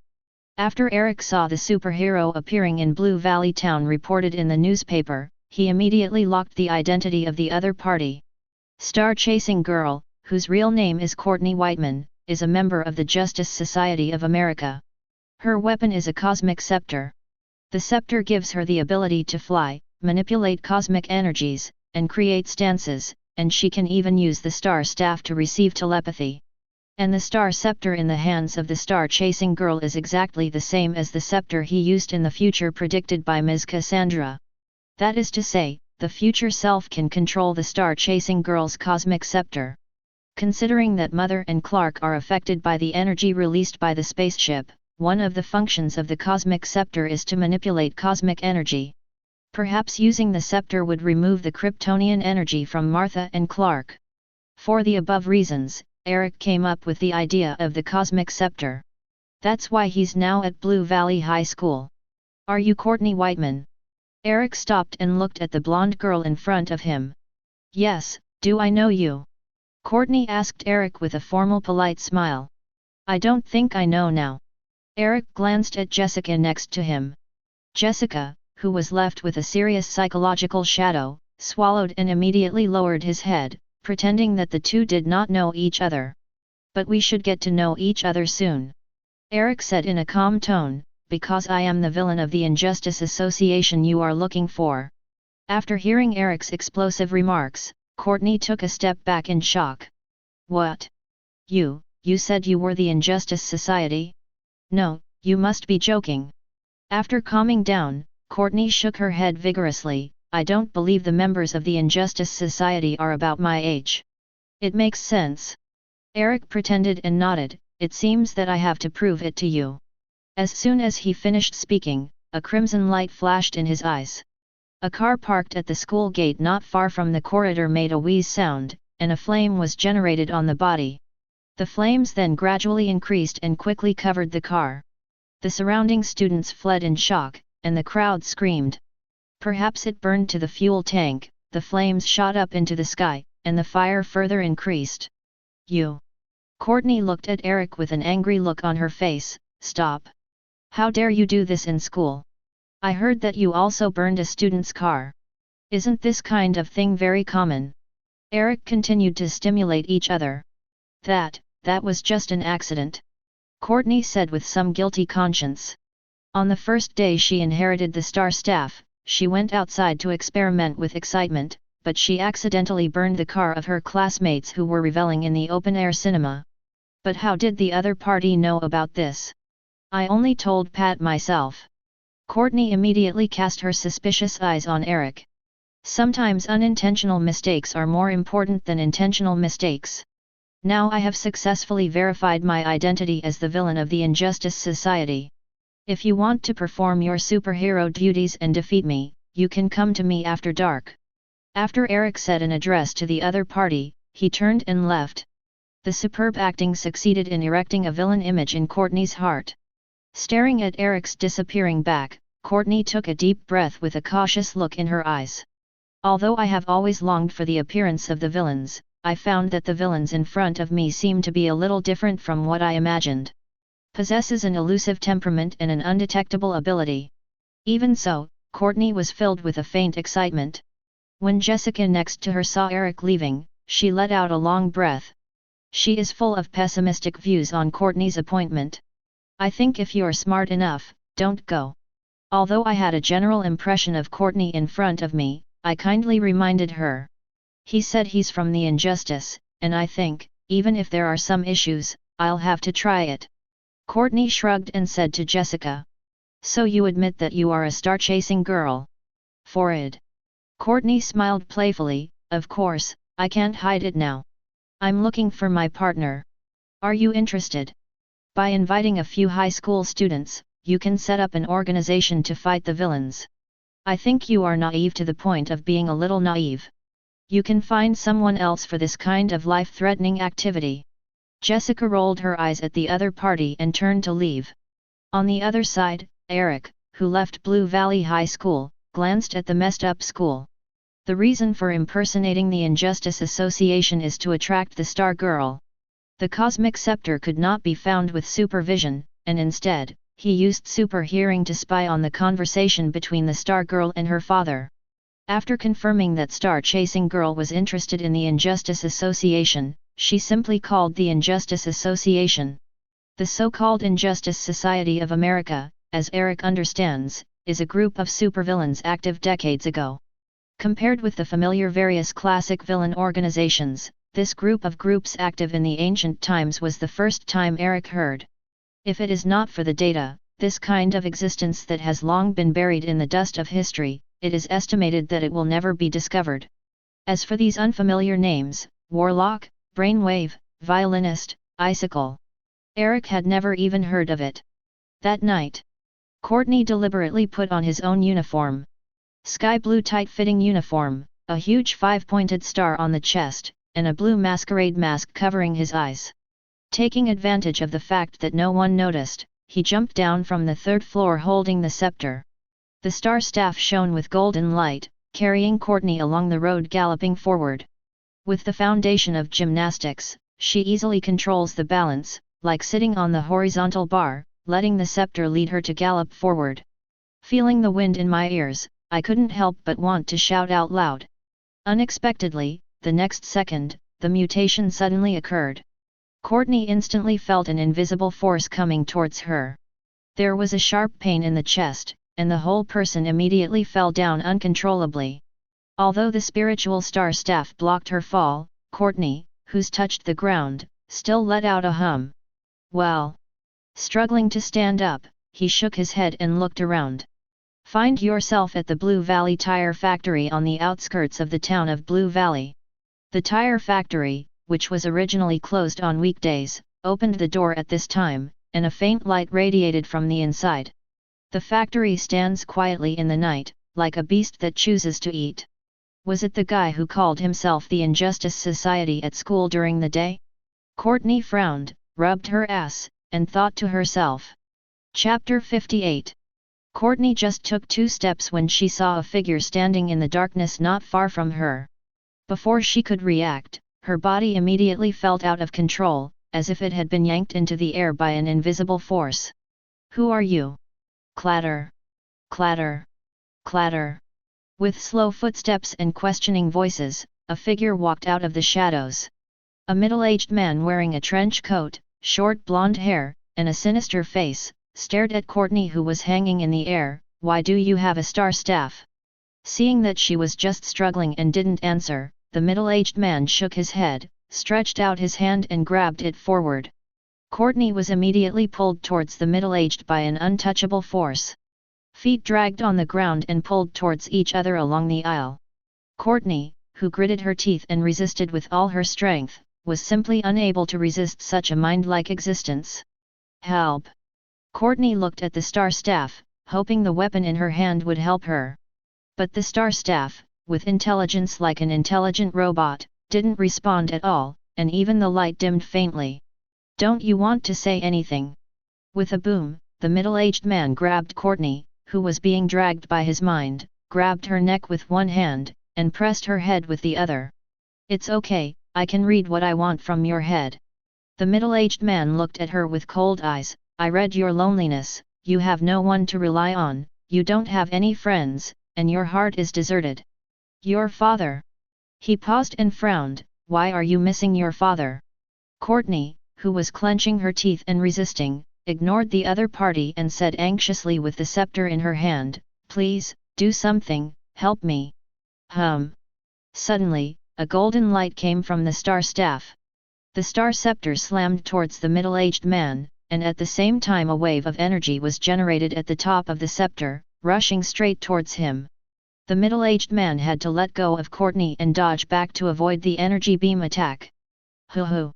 S1: After Eric saw the superhero appearing in Blue Valley Town reported in the newspaper, he immediately locked the identity of the other party. Star-chasing girl, whose real name is Courtney Whiteman, is a member of the Justice Society of America. Her weapon is a cosmic scepter. The scepter gives her the ability to fly, manipulate cosmic energies, and create stances, and she can even use the star staff to receive telepathy. And the star scepter in the hands of the star-chasing girl is exactly the same as the scepter he used in the future predicted by Ms. Cassandra. That is to say, the future self can control the star-chasing girl's cosmic scepter. Considering that Mother and Clark are affected by the energy released by the spaceship, one of the functions of the cosmic scepter is to manipulate cosmic energy. Perhaps using the scepter would remove the Kryptonian energy from Martha and Clark. For the above reasons, Eric came up with the idea of the cosmic scepter. That's why he's now at Blue Valley High School. Are you Courtney Whiteman? Eric stopped and looked at the blonde girl in front of him. Yes, do I know you? Courtney asked Eric with a formal polite smile. I don't think I know now. Eric glanced at Jessica next to him. Jessica, who was left with a serious psychological shadow, swallowed and immediately lowered his head, pretending that the two did not know each other. But we should get to know each other soon. Eric said in a calm tone, because I am the villain of the Injustice Association you are looking for. After hearing Eric's explosive remarks, Courtney took a step back in shock. What? You said you were the Injustice Society? No, you must be joking. After calming down, Courtney shook her head vigorously. I don't believe the members of the Injustice Society are about my age. It makes sense. Eric pretended and nodded. It seems that I have to prove it to you. As soon as he finished speaking, a crimson light flashed in his eyes. A car parked at the school gate not far from the corridor made a wheeze sound, and a flame was generated on the body. The flames then gradually increased and quickly covered the car. The surrounding students fled in shock, and the crowd screamed. Perhaps it burned to the fuel tank. The flames shot up into the sky, and the fire further increased. You! Courtney looked at Eric with an angry look on her face. Stop! How dare you do this in school? I heard that you also burned a student's car. Isn't this kind of thing very common? Eric continued to stimulate each other. That was just an accident. Courtney said with some guilty conscience. On the first day she inherited the star staff, she went outside to experiment with excitement, but she accidentally burned the car of her classmates who were reveling in the open-air cinema. But how did the other party know about this? I only told Pat myself. Courtney immediately cast her suspicious eyes on Eric. Sometimes unintentional mistakes are more important than intentional mistakes. Now I have successfully verified my identity as the villain of the Injustice Society. If you want to perform your superhero duties and defeat me, you can come to me after dark." After Eric said an address to the other party, he turned and left. The superb acting succeeded in erecting a villain image in Courtney's heart. Staring at Eric's disappearing back, Courtney took a deep breath with a cautious look in her eyes. "Although I have always longed for the appearance of the villains, I found that the villains in front of me seem to be a little different from what I imagined. Possesses an elusive temperament and an undetectable ability." Even so, Courtney was filled with a faint excitement. When Jessica next to her saw Eric leaving, she let out a long breath. She is full of pessimistic views on Courtney's appointment. "I think if you're smart enough, don't go." Although I had a general impression of Courtney in front of me, I kindly reminded her. "He said he's from the Injustice, and I think, even if there are some issues, I'll have to try it." Courtney shrugged and said to Jessica. "So you admit that you are a star-chasing girl?" "Forward." Courtney smiled playfully. "Of course, I can't hide it now. I'm looking for my partner. Are you interested? By inviting a few high school students, you can set up an organization to fight the villains. I think you are naive to the point of being a little naive. You can find someone else for this kind of life-threatening activity." Jessica rolled her eyes at the other party and turned to leave. On the other side, Eric, who left Blue Valley High School, glanced at the messed-up school. The reason for impersonating the Injustice Association is to attract the Star Girl. The cosmic scepter could not be found with supervision, and instead, he used super hearing to spy on the conversation between the Star Girl and her father. After confirming that Star Chasing Girl was interested in the Injustice Association, she simply called the Injustice Association. The so-called Injustice Society of America, as Eric understands, is a group of supervillains active decades ago. Compared with the familiar various classic villain organizations, this group of groups active in the ancient times was the first time Eric heard. If it is not for the data, this kind of existence that has long been buried in the dust of history, it is estimated that it will never be discovered. As for these unfamiliar names, Warlock, Brainwave, Violinist, Icicle, Eric had never even heard of it. That night, Courtney deliberately put on his own uniform. Sky blue tight-fitting uniform, a huge five-pointed star on the chest, and a blue masquerade mask covering his eyes. Taking advantage of the fact that no one noticed, he jumped down from the third floor holding the scepter. The star staff shone with golden light, carrying Courtney along the road galloping forward. With the foundation of gymnastics, she easily controls the balance, like sitting on the horizontal bar, letting the scepter lead her to gallop forward. Feeling the wind in my ears, I couldn't help but want to shout out loud. Unexpectedly, the next second, the mutation suddenly occurred. Courtney instantly felt an invisible force coming towards her. There was a sharp pain in the chest, and the whole person immediately fell down uncontrollably. Although the spiritual star staff blocked her fall, Courtney, who's touched the ground, still let out a hum. "Well." Struggling to stand up, he shook his head and looked around. "Find yourself at the Blue Valley Tire Factory on the outskirts of the town of Blue Valley." The tire factory, which was originally closed on weekdays, opened the door at this time, and a faint light radiated from the inside. The factory stands quietly in the night, like a beast that chooses to eat. Was it the guy who called himself the Injustice Society at school during the day? Courtney frowned, rubbed her ass, and thought to herself. Chapter 58. Courtney just took 2 steps when she saw a figure standing in the darkness not far from her. Before she could react, her body immediately felt out of control, as if it had been yanked into the air by an invisible force. "Who are you?" Clatter. Clatter. Clatter. With slow footsteps and questioning voices, a figure walked out of the shadows. A middle-aged man wearing a trench coat, short blonde hair, and a sinister face, stared at Courtney, who was hanging in the air. "Why do you have a star staff?" Seeing that she was just struggling and didn't answer, the middle-aged man shook his head, stretched out his hand and grabbed it forward. Courtney was immediately pulled towards the middle-aged by an untouchable force. Feet dragged on the ground and pulled towards each other along the aisle. Courtney, who gritted her teeth and resisted with all her strength, was simply unable to resist such a mind-like existence. Help! Courtney looked at the star staff, hoping the weapon in her hand would help her. But the star staff, with intelligence like an intelligent robot, didn't respond at all, and even the light dimmed faintly. Don't you want to say anything? With a boom, the middle-aged man grabbed Courtney, who was being dragged by his mind, grabbed her neck with one hand, and pressed her head with the other. It's okay, I can read what I want from your head. The middle-aged man looked at her with cold eyes. I read your loneliness, you have no one to rely on, you don't have any friends, and your heart is deserted. Your father. He paused and frowned. Why are you missing your father? Courtney, who was clenching her teeth and resisting, ignored the other party and said anxiously with the scepter in her hand, please, do something, help me. Suddenly, a golden light came from the star staff. The star scepter slammed towards the middle-aged man, and at the same time a wave of energy was generated at the top of the scepter, rushing straight towards him. The middle-aged man had to let go of Courtney and dodge back to avoid the energy beam attack. Hoo-hoo!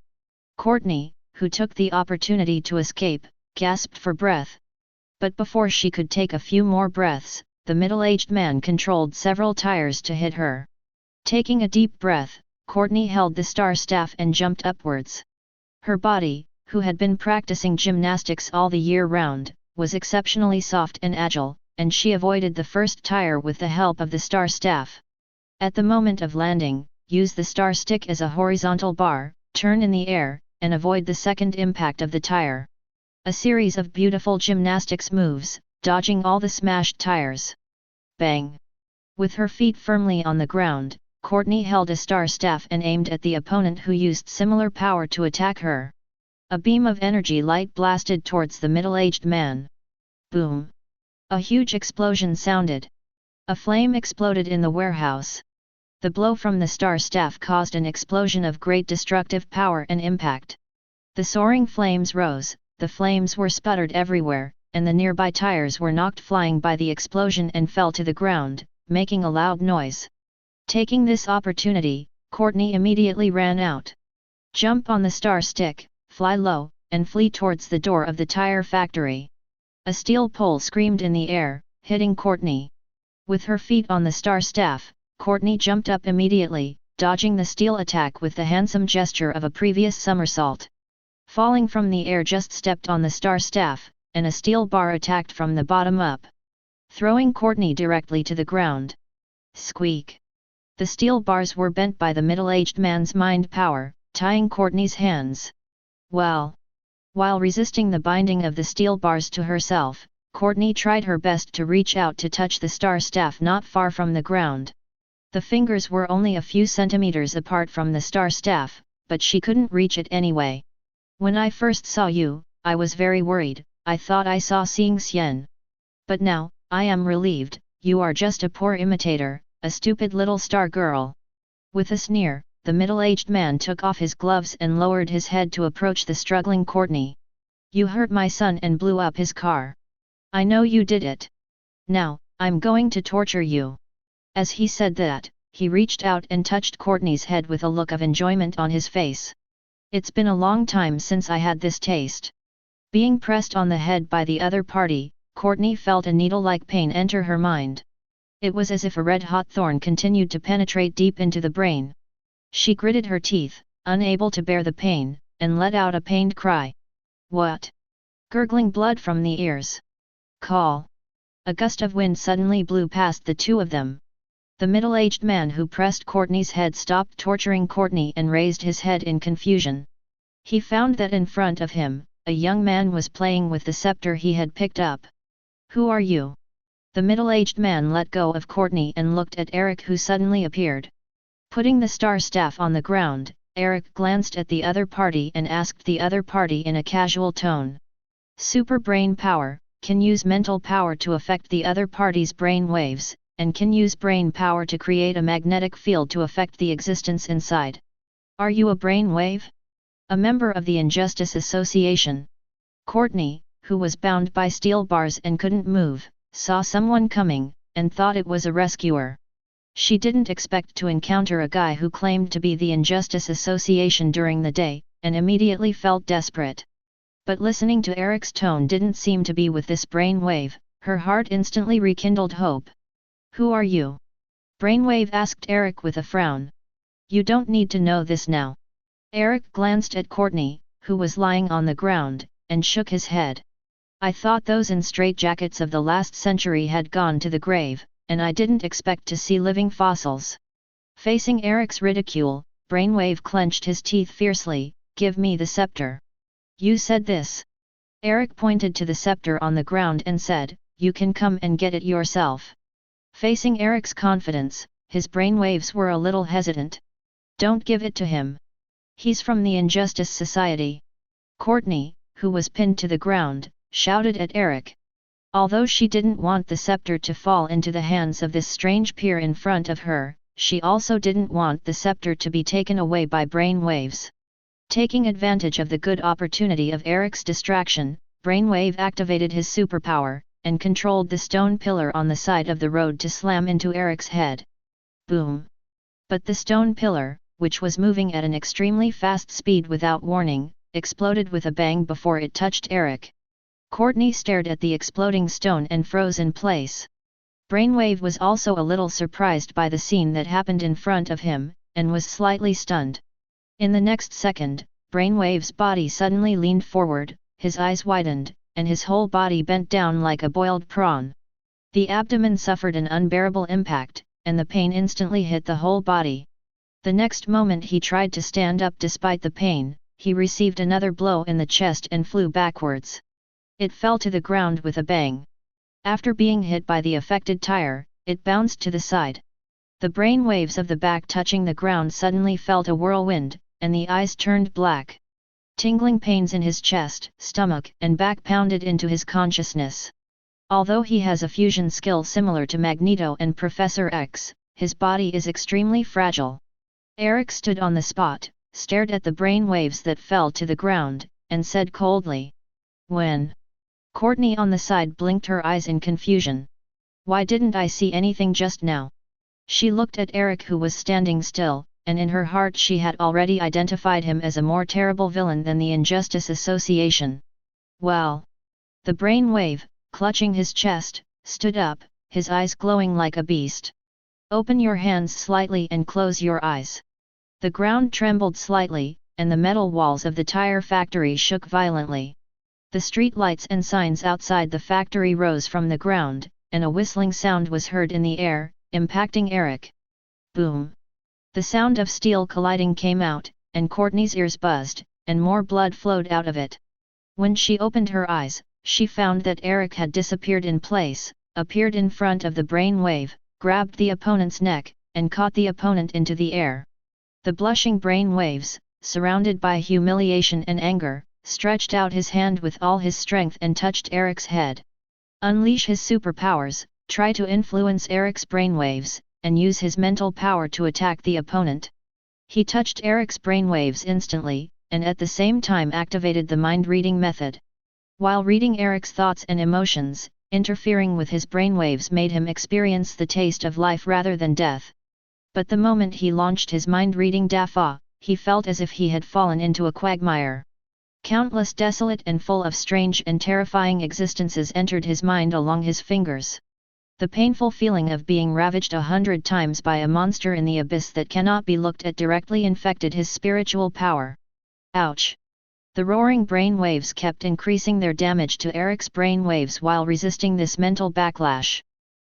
S1: Courtney, who took the opportunity to escape, gasped for breath. But before she could take a few more breaths, the middle-aged man controlled several tires to hit her. Taking a deep breath, Courtney held the star staff and jumped upwards. Her body, who had been practicing gymnastics all the year round, was exceptionally soft and agile, and she avoided the first tire with the help of the star staff. At the moment of landing, use the star stick as a horizontal bar, turn in the air, and avoid the second impact of the tire. A series of beautiful gymnastics moves, dodging all the smashed tires. Bang! With her feet firmly on the ground, Courtney held a star staff and aimed at the opponent who used similar power to attack her. A beam of energy light blasted towards the middle-aged man. Boom! A huge explosion sounded. A flame exploded in the warehouse. The blow from the star staff caused an explosion of great destructive power and impact. The soaring flames rose, the flames were sputtered everywhere, and the nearby tires were knocked flying by the explosion and fell to the ground, making a loud noise. Taking this opportunity, Courtney immediately ran out. Jump on the star stick, fly low, and flee towards the door of the tire factory. A steel pole screamed in the air, hitting Courtney. With her feet on the star staff, Courtney jumped up immediately, dodging the steel attack with the handsome gesture of a previous somersault. Falling from the air, just stepped on the star staff, and a steel bar attacked from the bottom up, throwing Courtney directly to the ground. Squeak! The steel bars were bent by the middle-aged man's mind power, tying Courtney's hands. Well, while resisting the binding of the steel bars to herself, Courtney tried her best to reach out to touch the star staff not far from the ground. The fingers were only a few centimeters apart from the star staff, but she couldn't reach it anyway. When I first saw you, I was very worried, I thought I saw Seeing Xian. But now, I am relieved, you are just a poor imitator, a stupid little star girl. With a sneer, the middle-aged man took off his gloves and lowered his head to approach the struggling Courtney. You hurt my son and blew up his car. I know you did it. Now, I'm going to torture you. As he said that, he reached out and touched Courtney's head with a look of enjoyment on his face. It's been a long time since I had this taste. Being pressed on the head by the other party, Courtney felt a needle-like pain enter her mind. It was as if a red-hot thorn continued to penetrate deep into the brain. She gritted her teeth, unable to bear the pain, and let out a pained cry. What? Gurgling blood from the ears. Call! A gust of wind suddenly blew past the two of them. The middle-aged man who pressed Courtney's head stopped torturing Courtney and raised his head in confusion. He found that in front of him, a young man was playing with the scepter he had picked up. Who are you? The middle-aged man let go of Courtney and looked at Eric, who suddenly appeared. Putting the star staff on the ground, Eric glanced at the other party and asked the other party in a casual tone. Super brain power, can use mental power to affect the other party's brain waves, and can use brain power to create a magnetic field to affect the existence inside. Are you a brain wave? A member of the Injustice Association. Courtney, who was bound by steel bars and couldn't move, saw someone coming, and thought it was a rescuer. She didn't expect to encounter a guy who claimed to be the Injustice Association during the day, and immediately felt desperate. But listening to Eric's tone didn't seem to be with this brainwave. Her heart instantly rekindled hope. "Who are you?" Brainwave asked Eric with a frown. "You don't need to know this now." Eric glanced at Courtney, who was lying on the ground, and shook his head. "I thought those in straitjackets of the last century had gone to the grave, and I didn't expect to see living fossils." Facing Eric's ridicule, Brainwave clenched his teeth fiercely. "Give me the scepter." "You said this." Eric pointed to the scepter on the ground and said, "You can come and get it yourself." Facing Eric's confidence, his brainwaves were a little hesitant. "Don't give it to him. He's from the Injustice Society." Courtney, who was pinned to the ground, shouted at Eric. Although she didn't want the scepter to fall into the hands of this strange peer in front of her, she also didn't want the scepter to be taken away by brainwaves. Taking advantage of the good opportunity of Eric's distraction, Brainwave activated his superpower, and controlled the stone pillar on the side of the road to slam into Eric's head. Boom! But the stone pillar, which was moving at an extremely fast speed without warning, exploded with a bang before it touched Eric. Courtney stared at the exploding stone and froze in place. Brainwave was also a little surprised by the scene that happened in front of him, and was slightly stunned. In the next second, Brainwave's body suddenly leaned forward, his eyes widened, and his whole body bent down like a boiled prawn. The abdomen suffered an unbearable impact, and the pain instantly hit the whole body. The next moment he tried to stand up despite the pain, he received another blow in the chest and flew backwards. It fell to the ground with a bang. After being hit by the affected tire, it bounced to the side. The brain waves of the back touching the ground suddenly felt a whirlwind, and the eyes turned black. Tingling pains in his chest, stomach, and back pounded into his consciousness. Although he has a fusion skill similar to Magneto and Professor X, his body is extremely fragile. Eric stood on the spot, stared at the brain waves that fell to the ground, and said coldly, "When?" Courtney on the side blinked her eyes in confusion. "Why didn't I see anything just now?" She looked at Eric, who was standing still, and in her heart she had already identified him as a more terrible villain than the Injustice Association. "Well." The brain wave, clutching his chest, stood up, his eyes glowing like a beast. "Open your hands slightly and close your eyes." The ground trembled slightly, and the metal walls of the tire factory shook violently. The street lights and signs outside the factory rose from the ground, and a whistling sound was heard in the air, impacting Eric. Boom! The sound of steel colliding came out, and Courtney's ears buzzed, and more blood flowed out of it. When she opened her eyes, she found that Eric had disappeared in place, appeared in front of the brain wave, grabbed the opponent's neck, and caught the opponent into the air. The blushing brain waves, surrounded by humiliation and anger, stretched out his hand with all his strength and touched Eric's head. Unleash his superpowers, try to influence Eric's brainwaves, and use his mental power to attack the opponent. He touched Eric's brainwaves instantly, and at the same time activated the mind-reading method. While reading Eric's thoughts and emotions, interfering with his brainwaves made him experience the taste of life rather than death. But the moment he launched his mind-reading dafa, he felt as if he had fallen into a quagmire. Countless desolate and full of strange and terrifying existences entered his mind along his fingers. The painful feeling of being ravaged 100 times by a monster in the abyss that cannot be looked at directly infected his spiritual power. Ouch! The roaring brain waves kept increasing their damage to Eric's brain waves while resisting this mental backlash.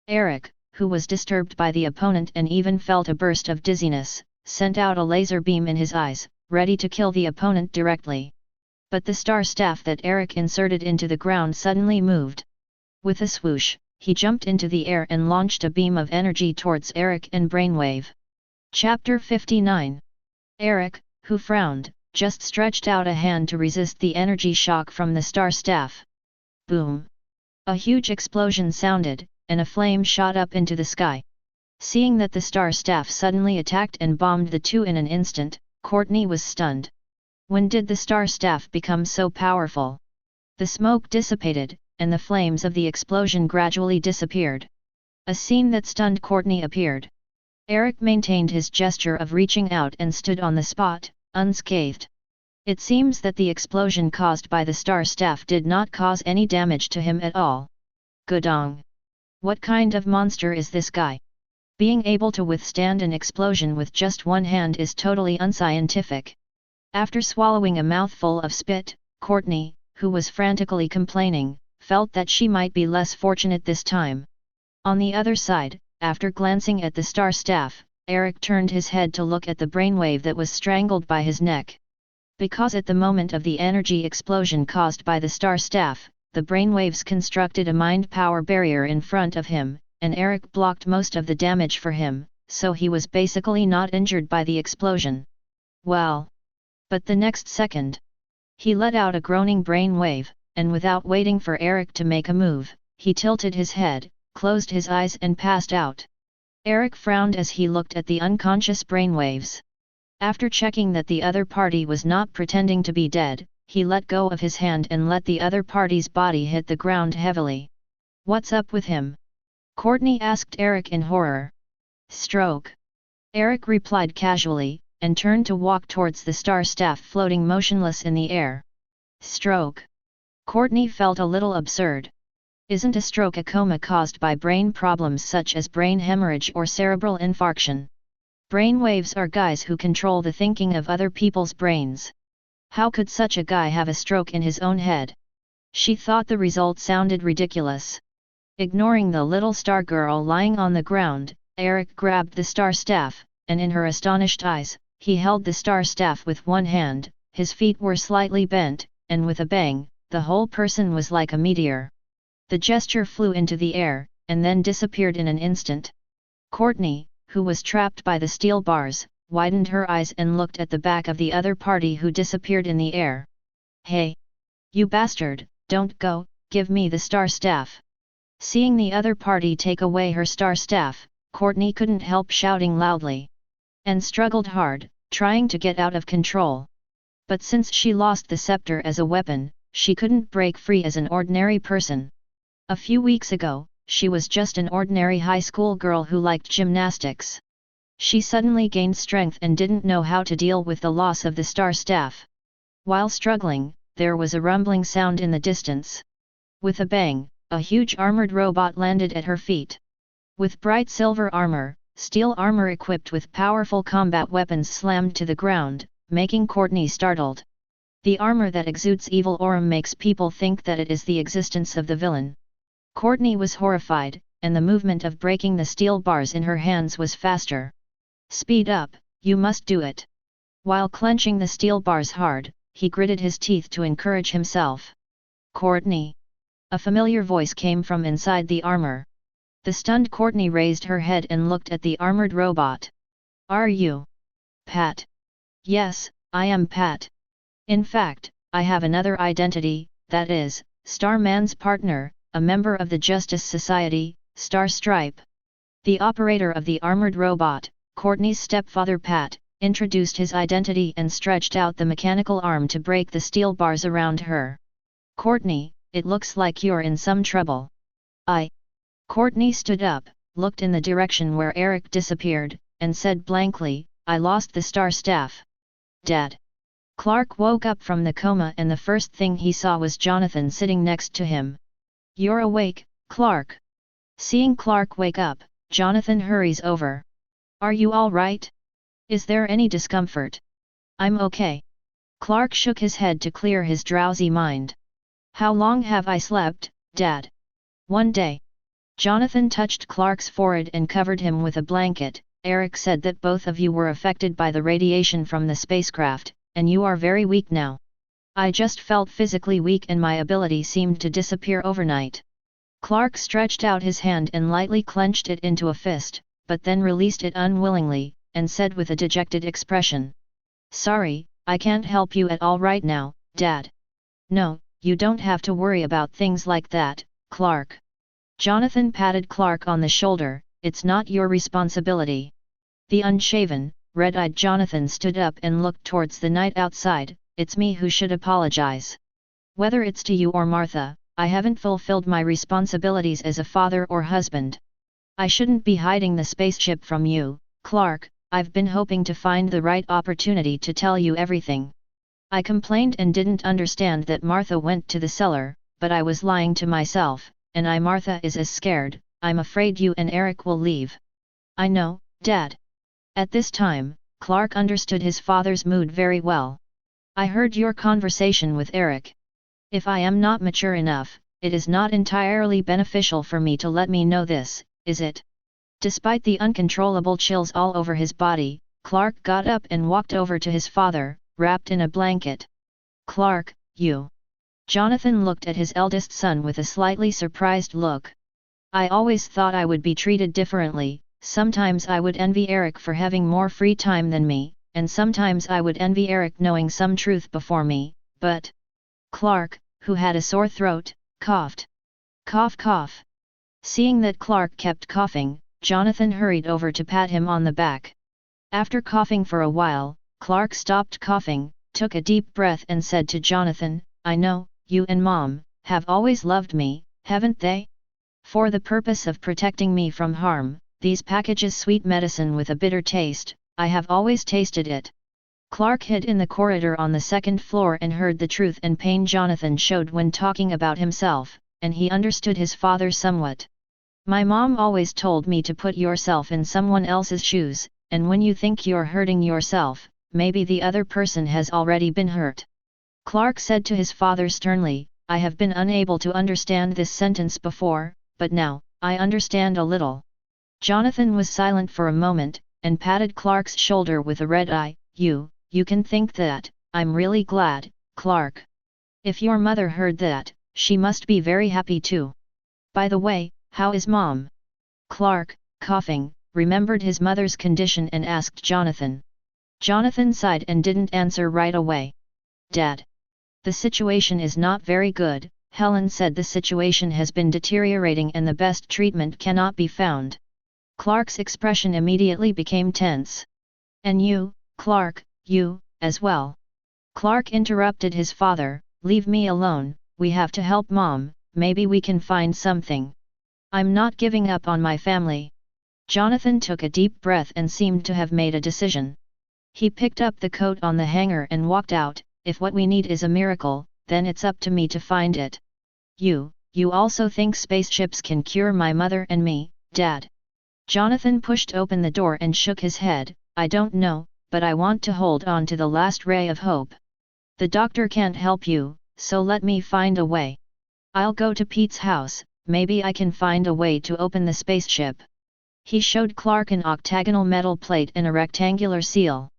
S1: Eric, who was disturbed by the opponent and even felt a burst of dizziness, sent out a laser beam in his eyes, ready to kill the opponent directly. But the star staff that Eric inserted into the ground suddenly moved. With a swoosh, he jumped into the air and launched a beam of energy towards Eric and Brainwave. Chapter 59. Eric, who frowned, just stretched out a hand to resist the energy shock from the star staff. Boom! A huge explosion sounded, and a flame shot up into the sky. Seeing that the star staff suddenly attacked and bombed the two in an instant, Courtney was stunned. When did the star staff become so powerful? The smoke dissipated, and the flames of the explosion gradually disappeared. A scene that stunned Courtney appeared. Eric maintained his gesture of reaching out and stood on the spot, unscathed. It seems that the explosion caused by the Star Staff did not cause any damage to him at all. Godong! What kind of monster is this guy? Being able to withstand an explosion with just one hand is totally unscientific. After swallowing a mouthful of spit, Courtney, who was frantically complaining, felt that she might be less fortunate this time. On the other side, after glancing at the Star Staff, Eric turned his head to look at the brainwave that was strangled by his neck. Because at the moment of the energy explosion caused by the Star Staff, the brainwaves constructed a mind power barrier in front of him, and Eric blocked most of the damage for him, so he was basically not injured by the explosion. Well. But the next second, he let out a groaning brainwave, and without waiting for Eric to make a move, he tilted his head, closed his eyes and passed out. Eric frowned as he looked at the unconscious brainwaves. After checking that the other party was not pretending to be dead, he let go of his hand and let the other party's body hit the ground heavily. "What's up with him?" Courtney asked Eric in horror. "Stroke." Eric replied casually, and turned to walk towards the Star Staff floating motionless in the air. "Stroke?" Courtney felt a little absurd. Isn't a stroke a coma caused by brain problems such as brain hemorrhage or cerebral infarction? Brainwaves are guys who control the thinking of other people's brains. How could such a guy have a stroke in his own head? She thought the result sounded ridiculous. Ignoring the little star girl lying on the ground, Eric grabbed the Star Staff, and in her astonished eyes, he held the Star Staff with one hand, his feet were slightly bent, and with a bang, the whole person was like a meteor. The gesture flew into the air, and then disappeared in an instant. Courtney, who was trapped by the steel bars, widened her eyes and looked at the back of the other party who disappeared in the air. "Hey! You bastard, don't go, give me the Star Staff!" Seeing the other party take away her Star Staff, Courtney couldn't help shouting loudly. And struggled hard, trying to get out of control. But since she lost the scepter as a weapon, she couldn't break free as an ordinary person. A few weeks ago, she was just an ordinary high school girl who liked gymnastics. She suddenly gained strength and didn't know how to deal with the loss of the Star Staff. While struggling, there was a rumbling sound in the distance. With a bang, a huge armored robot landed at her feet. With bright silver armor, steel armor equipped with powerful combat weapons slammed to the ground, making Courtney startled. The armor that exudes evil aura makes people think that it is the existence of the villain. Courtney was horrified, and the movement of breaking the steel bars in her hands was faster. "Speed up, you must do it." While clenching the steel bars hard, he gritted his teeth to encourage himself. "Courtney!" A familiar voice came from inside the armor. The stunned Courtney raised her head and looked at the armored robot. "Are you Pat?" "Yes, I am Pat. In fact, I have another identity, that is, Starman's partner, a member of the Justice Society, Star Stripe." The operator of the armored robot, Courtney's stepfather Pat, introduced his identity and stretched out the mechanical arm to break the steel bars around her. "Courtney, it looks like you're in some trouble." Courtney stood up, looked in the direction where Eric disappeared, and said blankly, "I lost the Star Staff." "Dad." Clark woke up from the coma and the first thing he saw was Jonathan sitting next to him. "You're awake, Clark." Seeing Clark wake up, Jonathan hurries over. "Are you all right? Is there any discomfort?" "I'm okay." Clark shook his head to clear his drowsy mind. "How long have I slept, Dad?" "1 day." Jonathan touched Clark's forehead and covered him with a blanket. "Eric said that both of you were affected by the radiation from the spacecraft, and you are very weak now." "I just felt physically weak and my ability seemed to disappear overnight." Clark stretched out his hand and lightly clenched it into a fist, but then released it unwillingly, and said with a dejected expression. "Sorry, I can't help you at all right now, Dad." "No, you don't have to worry about things like that, Clark." Jonathan patted Clark on the shoulder. "It's not your responsibility." The unshaven, red-eyed Jonathan stood up and looked towards the night outside. "It's me who should apologize. Whether it's to you or Martha, I haven't fulfilled my responsibilities as a father or husband. I shouldn't be hiding the spaceship from you, Clark, I've been hoping to find the right opportunity to tell you everything. I complained and didn't understand that Martha went to the cellar, but I was lying to myself, and Martha is as scared. I'm afraid you and Eric will leave. I know, Dad. At this time, Clark understood his father's mood very well. I heard your conversation with Eric. If I am not mature enough, it is not entirely beneficial for me to let me know this, is it? Despite the uncontrollable chills all over his body, Clark got up and walked over to his father, wrapped in a blanket. Clark, you. Jonathan looked at his eldest son with a slightly surprised look. I always thought I would be treated differently. Sometimes I would envy Eric for having more free time than me, and sometimes I would envy Eric knowing some truth before me, but... Clark, who had a sore throat, coughed. Cough cough. Seeing that Clark kept coughing, Jonathan hurried over to pat him on the back. After coughing for a while, Clark stopped coughing, took a deep breath and said to Jonathan, I know, you and Mom, have always loved me, haven't they? For the purpose of protecting me from harm, these packages sweet medicine with a bitter taste, I have always tasted it. Clark hid in the corridor on the second floor and heard the truth and pain Jonathan showed when talking about himself, and he understood his father somewhat. My mom always told me to put yourself in someone else's shoes, and when you think you're hurting yourself, maybe the other person has already been hurt. Clark said to his father sternly, I have been unable to understand this sentence before, but now, I understand a little. Jonathan was silent for a moment, and patted Clark's shoulder with a red eye. You can think that, I'm really glad, Clark. If your mother heard that, she must be very happy too. By the way, how is Mom? Clark, coughing, remembered his mother's condition and asked Jonathan. Jonathan sighed and didn't answer right away. Dad. The situation is not very good, Helen said the situation has been deteriorating and the best treatment cannot be found. Clark's expression immediately became tense. And you, Clark, you, as well. Clark interrupted his father, leave me alone, we have to help Mom, maybe we can find something. I'm not giving up on my family. Jonathan took a deep breath and seemed to have made a decision. He picked up the coat on the hanger and walked out. If what we need is a miracle, then it's up to me to find it. You also think spaceships can cure my mother and me, Dad? Jonathan pushed open the door and shook his head. I don't know, but I want to hold on to the last ray of hope. The doctor can't help you, so let me find a way. I'll go to Pete's house, maybe I can find a way to open the spaceship. He showed Clark an octagonal metal plate and a rectangular seal.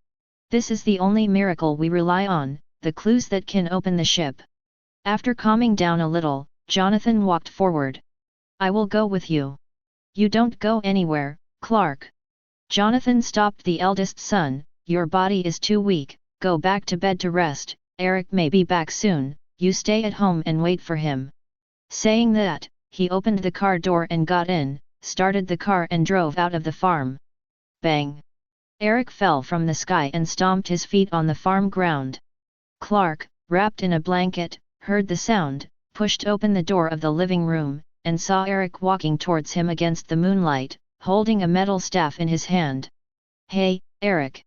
S1: This is the only miracle we rely on, the clues that can open the ship. After calming down a little, Jonathan walked forward. I will go with you. You don't go anywhere, Clark. Jonathan stopped the eldest son. Your body is too weak, go back to bed to rest, Eric may be back soon, you stay at home and wait for him. Saying that, he opened the car door and got in, started the car and drove out of the farm. Bang! Eric fell from the sky and stomped his feet on the farm ground. Clark, wrapped in a blanket, heard the sound, pushed open the door of the living room, and saw Eric walking towards him against the moonlight, holding a metal staff in his hand. Hey, Eric!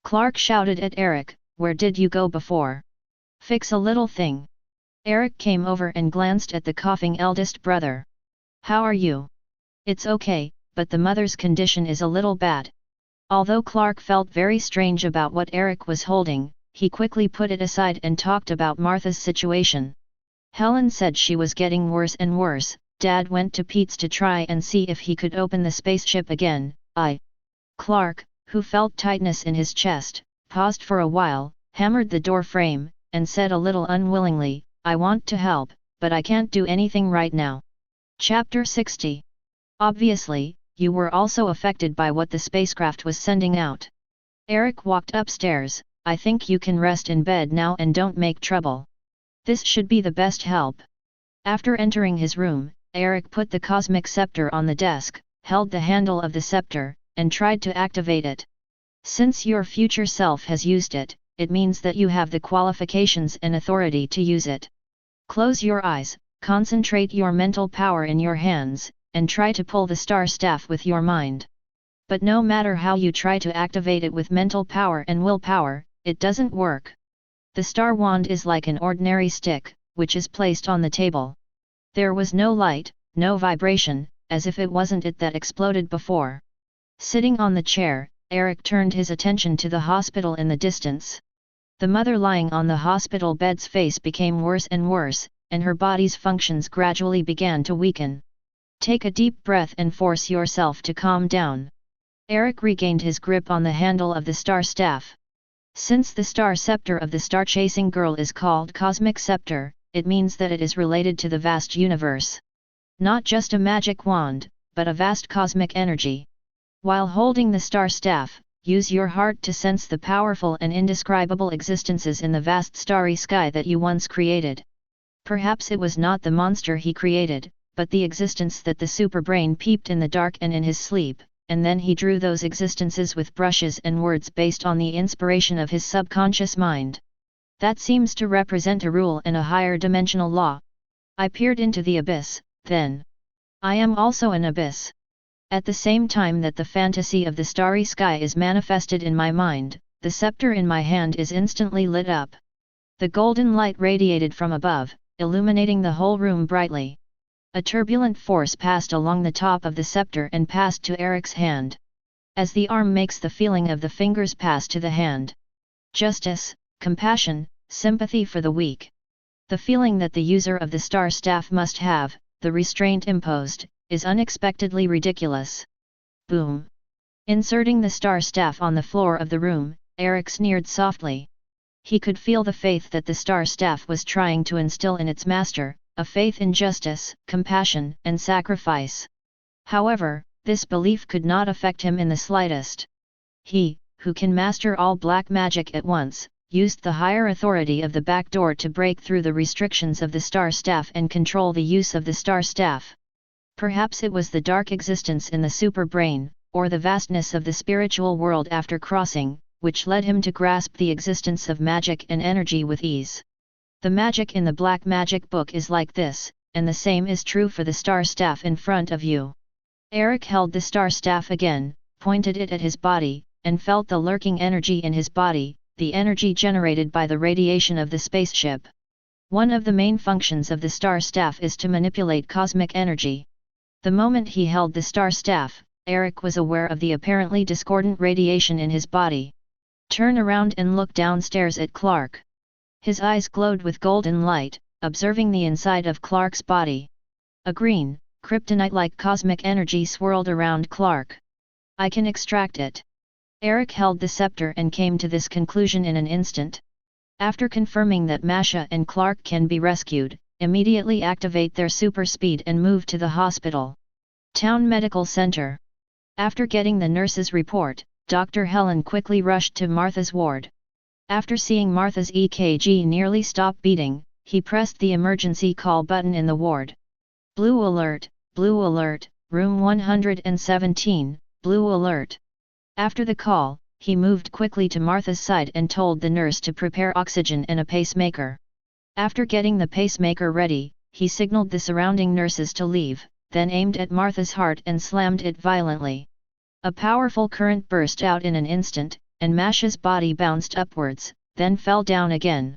S1: Clark shouted at Eric, where did you go before? Fix a little thing. Eric came over and glanced at the coughing eldest brother. How are you? It's okay, but the mother's condition is a little bad. Although Clark felt very strange about what Eric was holding, he quickly put it aside and talked about Martha's situation. Helen said she was getting worse and worse. Dad went to Pete's to try and see if he could open the spaceship again. Clark, who felt tightness in his chest, paused for a while, hammered the door frame, and said a little unwillingly, I want to help, but I can't do anything right now. Chapter 60. Obviously, you were also affected by what the spacecraft was sending out. Eric walked upstairs. I think you can rest in bed now and don't make trouble. This should be the best help. After entering his room, Eric put the cosmic scepter on the desk, held the handle of the scepter, and tried to activate it. Since your future self has used it, it means that you have the qualifications and authority to use it. Close your eyes, concentrate your mental power in your hands, and try to pull the star staff with your mind. But no matter how you try to activate it with mental power and willpower, it doesn't work. The star wand is like an ordinary stick, which is placed on the table. There was no light, no vibration, as if it wasn't it that exploded before. Sitting on the chair, Eric turned his attention to the hospital in the distance. The mother lying on the hospital bed's face became worse and worse, and her body's functions gradually began to weaken. Take a deep breath and force yourself to calm down. Eric regained his grip on the handle of the star staff. Since the star scepter of the star-chasing girl is called Cosmic Scepter, it means that it is related to the vast universe. Not just a magic wand, but a vast cosmic energy. While holding the star staff, use your heart to sense the powerful and indescribable existences in the vast starry sky that you once created. Perhaps it was not the monster he created, but the existence that the superbrain peeped in the dark and in his sleep, and then he drew those existences with brushes and words based on the inspiration of his subconscious mind. That seems to represent a rule and a higher dimensional law. I peered into the abyss, then. I am also an abyss. At the same time that the fantasy of the starry sky is manifested in my mind, the scepter in my hand is instantly lit up. The golden light radiated from above, illuminating the whole room brightly. A turbulent force passed along the top of the scepter and passed to Eric's hand. As the arm makes the feeling of the fingers pass to the hand. Justice, compassion, sympathy for the weak. The feeling that the user of the star staff must have, the restraint imposed, is unexpectedly ridiculous. Boom! Inserting the star staff on the floor of the room, Eric sneered softly. He could feel the faith that the star staff was trying to instill in its master, a faith in justice, compassion, and sacrifice. However, this belief could not affect him in the slightest. He, who can master all black magic at once, used the higher authority of the back door to break through the restrictions of the star staff and control the use of the star staff. Perhaps it was the dark existence in the superbrain, or the vastness of the spiritual world after crossing, which led him to grasp the existence of magic and energy with ease. The magic in the black magic book is like this, and the same is true for the star staff in front of you. Eric held the star staff again, pointed it at his body, and felt the lurking energy in his body, the energy generated by the radiation of the spaceship. One of the main functions of the star staff is to manipulate cosmic energy. The moment he held the star staff, Eric was aware of the apparently discordant radiation in his body. Turn around and look downstairs at Clark. His eyes glowed with golden light, observing the inside of Clark's body. A green, kryptonite-like cosmic energy swirled around Clark. I can extract it. Eric held the scepter and came to this conclusion in an instant. After confirming that Masha and Clark can be rescued, immediately activate their super speed and move to the hospital. Town Medical Center. After getting the nurse's report, Dr. Helen quickly rushed to Martha's ward. After seeing Martha's EKG nearly stop beating, he pressed the emergency call button in the ward. Blue alert, room 117, blue alert. After the call, he moved quickly to Martha's side and told the nurse to prepare oxygen and a pacemaker. After getting the pacemaker ready, he signaled the surrounding nurses to leave, then aimed at Martha's heart and slammed it violently. A powerful current burst out in an instant, and Masha's body bounced upwards, then fell down again.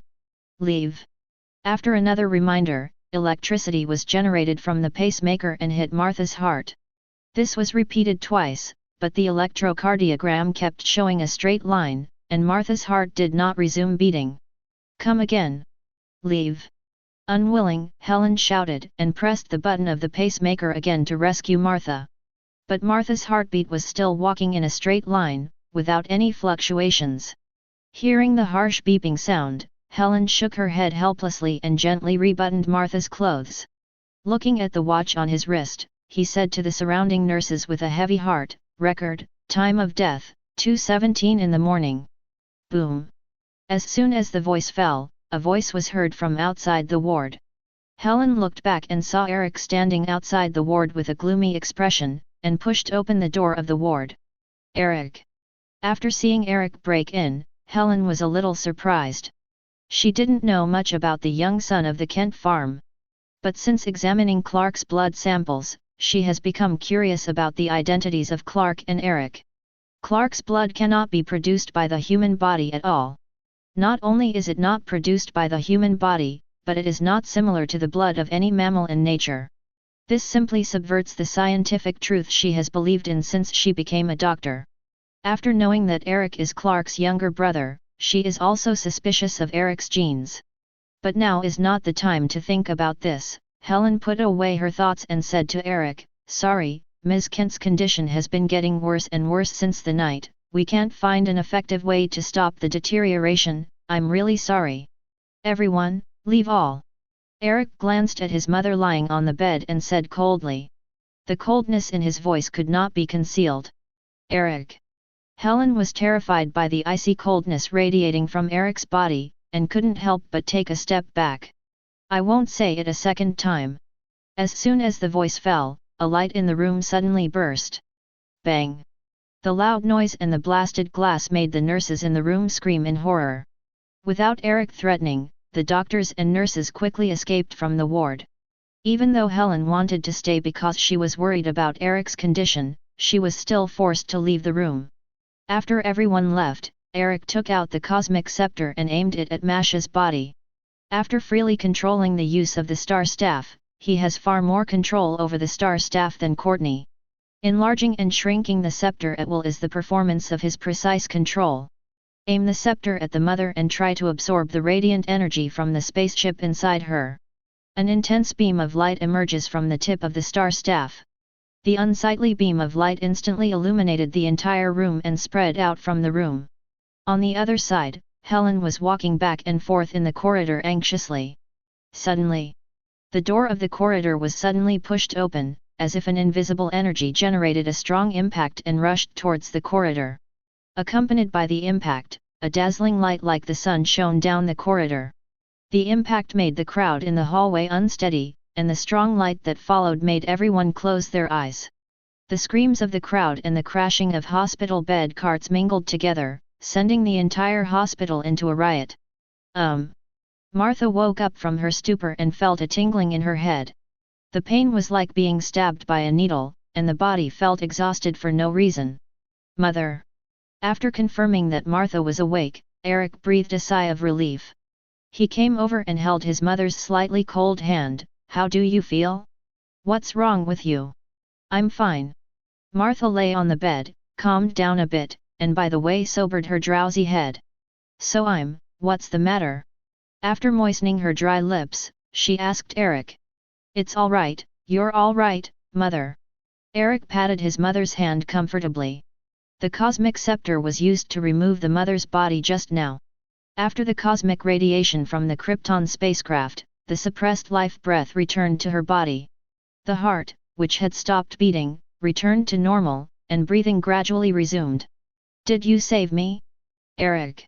S1: Leave. After another reminder, electricity was generated from the pacemaker and hit Martha's heart. This was repeated twice, but the electrocardiogram kept showing a straight line, and Martha's heart did not resume beating. Come again. Leave. Unwilling, Helen shouted and pressed the button of the pacemaker again to rescue Martha. But Martha's heartbeat was still walking in a straight line, without any fluctuations. Hearing the harsh beeping sound, Helen shook her head helplessly and gently rebuttoned Martha's clothes. Looking at the watch on his wrist, he said to the surrounding nurses with a heavy heart, "Record, time of death, 2:17 in the morning." Boom! As soon as the voice fell, a voice was heard from outside the ward. Helen looked back and saw Eric standing outside the ward with a gloomy expression, and pushed open the door of the ward. Eric. After seeing Eric break in, Helen was a little surprised. She didn't know much about the young son of the Kent farm. But since examining Clark's blood samples, she has become curious about the identities of Clark and Eric. Clark's blood cannot be produced by the human body at all. Not only is it not produced by the human body, but it is not similar to the blood of any mammal in nature. This simply subverts the scientific truth she has believed in since she became a doctor. After knowing that Eric is Clark's younger brother, she is also suspicious of Eric's genes. But now is not the time to think about this. Helen put away her thoughts and said to Eric, "Sorry, Ms. Kent's condition has been getting worse and worse since the night. We can't find an effective way to stop the deterioration. I'm really sorry. Everyone, leave all." Eric glanced at his mother lying on the bed and said coldly. The coldness in his voice could not be concealed. "Eric." Helen was terrified by the icy coldness radiating from Eric's body, and couldn't help but take a step back. "I won't say it a second time." As soon as the voice fell, a light in the room suddenly burst. Bang! The loud noise and the blasted glass made the nurses in the room scream in horror. Without Eric threatening, the doctors and nurses quickly escaped from the ward. Even though Helen wanted to stay because she was worried about Eric's condition, she was still forced to leave the room. After everyone left, Eric took out the cosmic scepter and aimed it at Masha's body. After freely controlling the use of the Star Staff, he has far more control over the Star Staff than Courtney. Enlarging and shrinking the scepter at will is the performance of his precise control. Aim the scepter at the mother and try to absorb the radiant energy from the spaceship inside her. An intense beam of light emerges from the tip of the Star Staff. The unsightly beam of light instantly illuminated the entire room and spread out from the room. On the other side, Helen was walking back and forth in the corridor anxiously. Suddenly, the door of the corridor was suddenly pushed open, as if an invisible energy generated a strong impact and rushed towards the corridor. Accompanied by the impact, a dazzling light like the sun shone down the corridor. The impact made the crowd in the hallway unsteady, and the strong light that followed made everyone close their eyes. The screams of the crowd and the crashing of hospital bed carts mingled together, sending the entire hospital into a riot. Martha woke up from her stupor and felt a tingling in her head. The pain was like being stabbed by a needle, and the body felt exhausted for no reason. "Mother." After confirming that Martha was awake, Eric breathed a sigh of relief. He came over and held his mother's slightly cold hand. "How do you feel? What's wrong with you?" "I'm fine." Martha lay on the bed, calmed down a bit, and by the way sobered her drowsy head. "So what's the matter?" After moistening her dry lips, she asked Eric. "It's all right, you're all right, Mother." Eric patted his mother's hand comfortably. The cosmic scepter was used to remove the mother's body just now. After the cosmic radiation from the Krypton spacecraft, the suppressed life breath returned to her body. The heart, which had stopped beating, returned to normal, and breathing gradually resumed. "Did you save me, Eric?"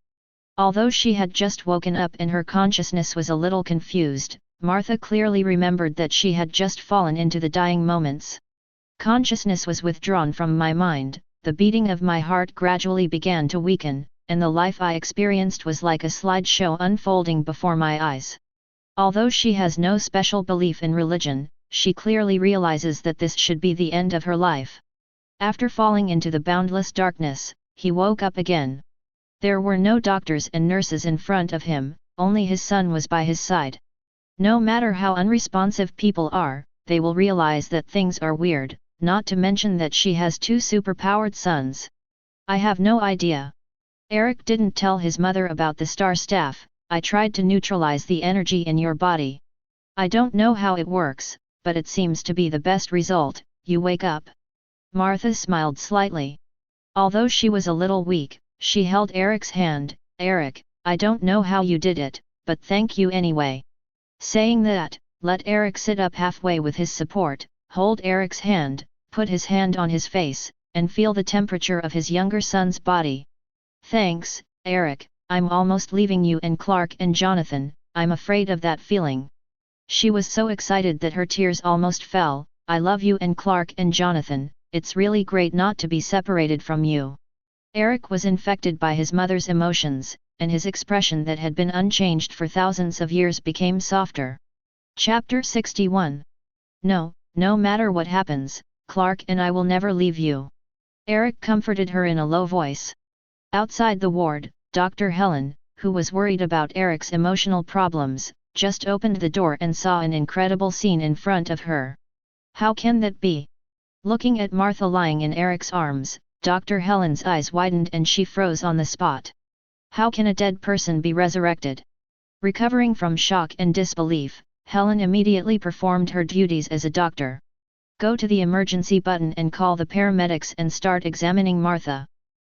S1: Although she had just woken up and her consciousness was a little confused, Martha clearly remembered that she had just fallen into the dying moments. "Consciousness was withdrawn from my mind, the beating of my heart gradually began to weaken, and the life I experienced was like a slideshow unfolding before my eyes." Although she has no special belief in religion, she clearly realizes that this should be the end of her life. After falling into the boundless darkness, he woke up again. There were no doctors and nurses in front of him, only his son was by his side. No matter how unresponsive people are, they will realize that things are weird, not to mention that she has two superpowered sons. "I have no idea." Eric didn't tell his mother about the Star Staff. "I tried to neutralize the energy in your body. I don't know how it works, but it seems to be the best result. You wake up." Martha smiled slightly. Although she was a little weak, she held Eric's hand. "Eric, I don't know how you did it, but thank you anyway." Saying that, let Eric sit up halfway with his support, hold Eric's hand, put his hand on his face, and feel the temperature of his younger son's body. "Thanks, Eric, I'm almost leaving you and Clark and Jonathan, I'm afraid of that feeling." She was so excited that her tears almost fell. "I love you and Clark and Jonathan, it's really great not to be separated from you." Eric was infected by his mother's emotions, and his expression that had been unchanged for thousands of years became softer. Chapter 61. "No, no matter what happens, Clark and I will never leave you. Eric comforted her in a low voice. Outside the ward, Dr. Helen, who was worried about Eric's emotional problems, just opened the door and saw an incredible scene in front of her. How can that be? Looking at Martha lying in Eric's arms, Dr. Helen's eyes widened and she froze on the spot. How can a dead person be resurrected? Recovering from shock and disbelief, Helen immediately performed her duties as a doctor. Go to the emergency button and call the paramedics and start examining Martha.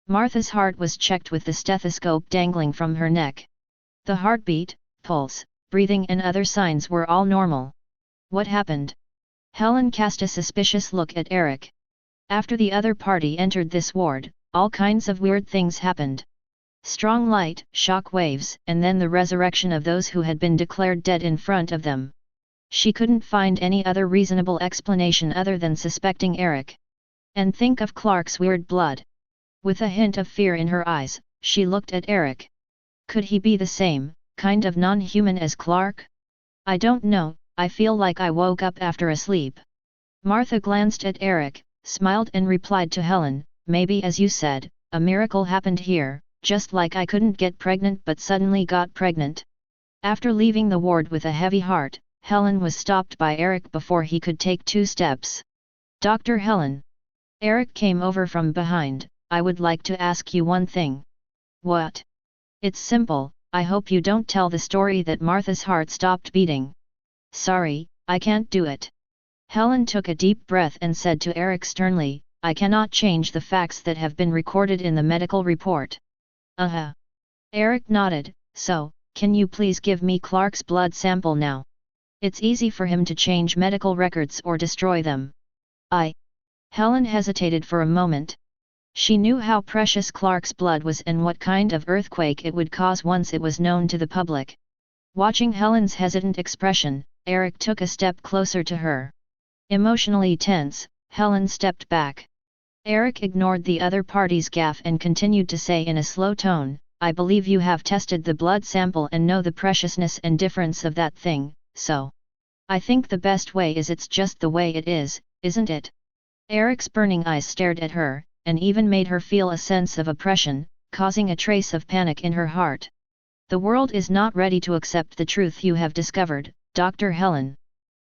S1: Martha's heart was checked with the stethoscope dangling from her neck. The heartbeat, pulse, breathing and other signs were all normal. What happened? Helen cast a suspicious look at Eric. After the other party entered this ward, all kinds of weird things happened. Strong light, shock waves, and then the resurrection of those who had been declared dead in front of them. She couldn't find any other reasonable explanation other than suspecting Eric. And think of Clark's weird blood. With a hint of fear in her eyes, she looked at Eric. Could he be the same, kind of non-human as Clark? I don't know, I feel like I woke up after a sleep. Martha glanced at Eric, smiled and replied to Helen, maybe as you said, a miracle happened here, just like I couldn't get pregnant but suddenly got pregnant. After leaving the ward with a heavy heart, Helen was stopped by Eric before he could take 2 steps. Dr. Helen. Eric came over from behind, I would like to ask you one thing. What? It's simple, I hope you don't tell the story that Martha's heart stopped beating. Sorry, I can't do it. Helen took a deep breath and said to Eric sternly, I cannot change the facts that have been recorded in the medical report. Eric nodded, so, can you please give me Clark's blood sample now? It's easy for him to change medical records or destroy them. Helen hesitated for a moment. She knew how precious Clark's blood was and what kind of earthquake it would cause once it was known to the public. Watching Helen's hesitant expression, Eric took a step closer to her. Emotionally tense, Helen stepped back. Eric ignored the other party's gaffe and continued to say in a slow tone, I believe you have tested the blood sample and know the preciousness and difference of that thing, so. I think the best way is it's just the way it is, isn't it? Eric's burning eyes stared at her, and even made her feel a sense of oppression, causing a trace of panic in her heart. The world is not ready to accept the truth you have discovered, Dr. Helen.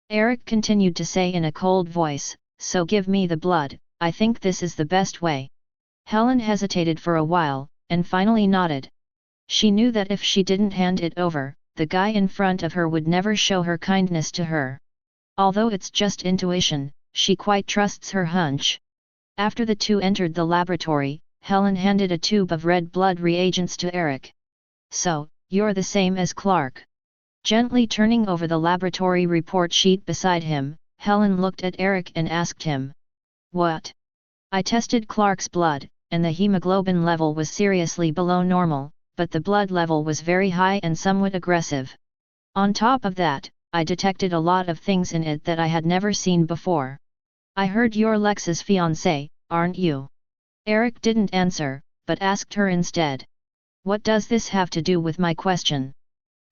S1: Eric continued to say in a cold voice, so give me the blood, I think this is the best way. Helen hesitated for a while, and finally nodded. She knew that if she didn't hand it over, the guy in front of her would never show her kindness to her. Although it's just intuition, she quite trusts her hunch. After the two entered the laboratory, Helen handed a tube of red blood reagents to Eric. So, you're the same as Clark. Gently turning over the laboratory report sheet beside him, Helen looked at Eric and asked him. What? I tested Clark's blood, and the hemoglobin level was seriously below normal, but the blood level was very high and somewhat aggressive. On top of that, I detected a lot of things in it that I had never seen before. I heard you're Lex's fiancé, aren't you? Eric didn't answer, but asked her instead. What does this have to do with my question?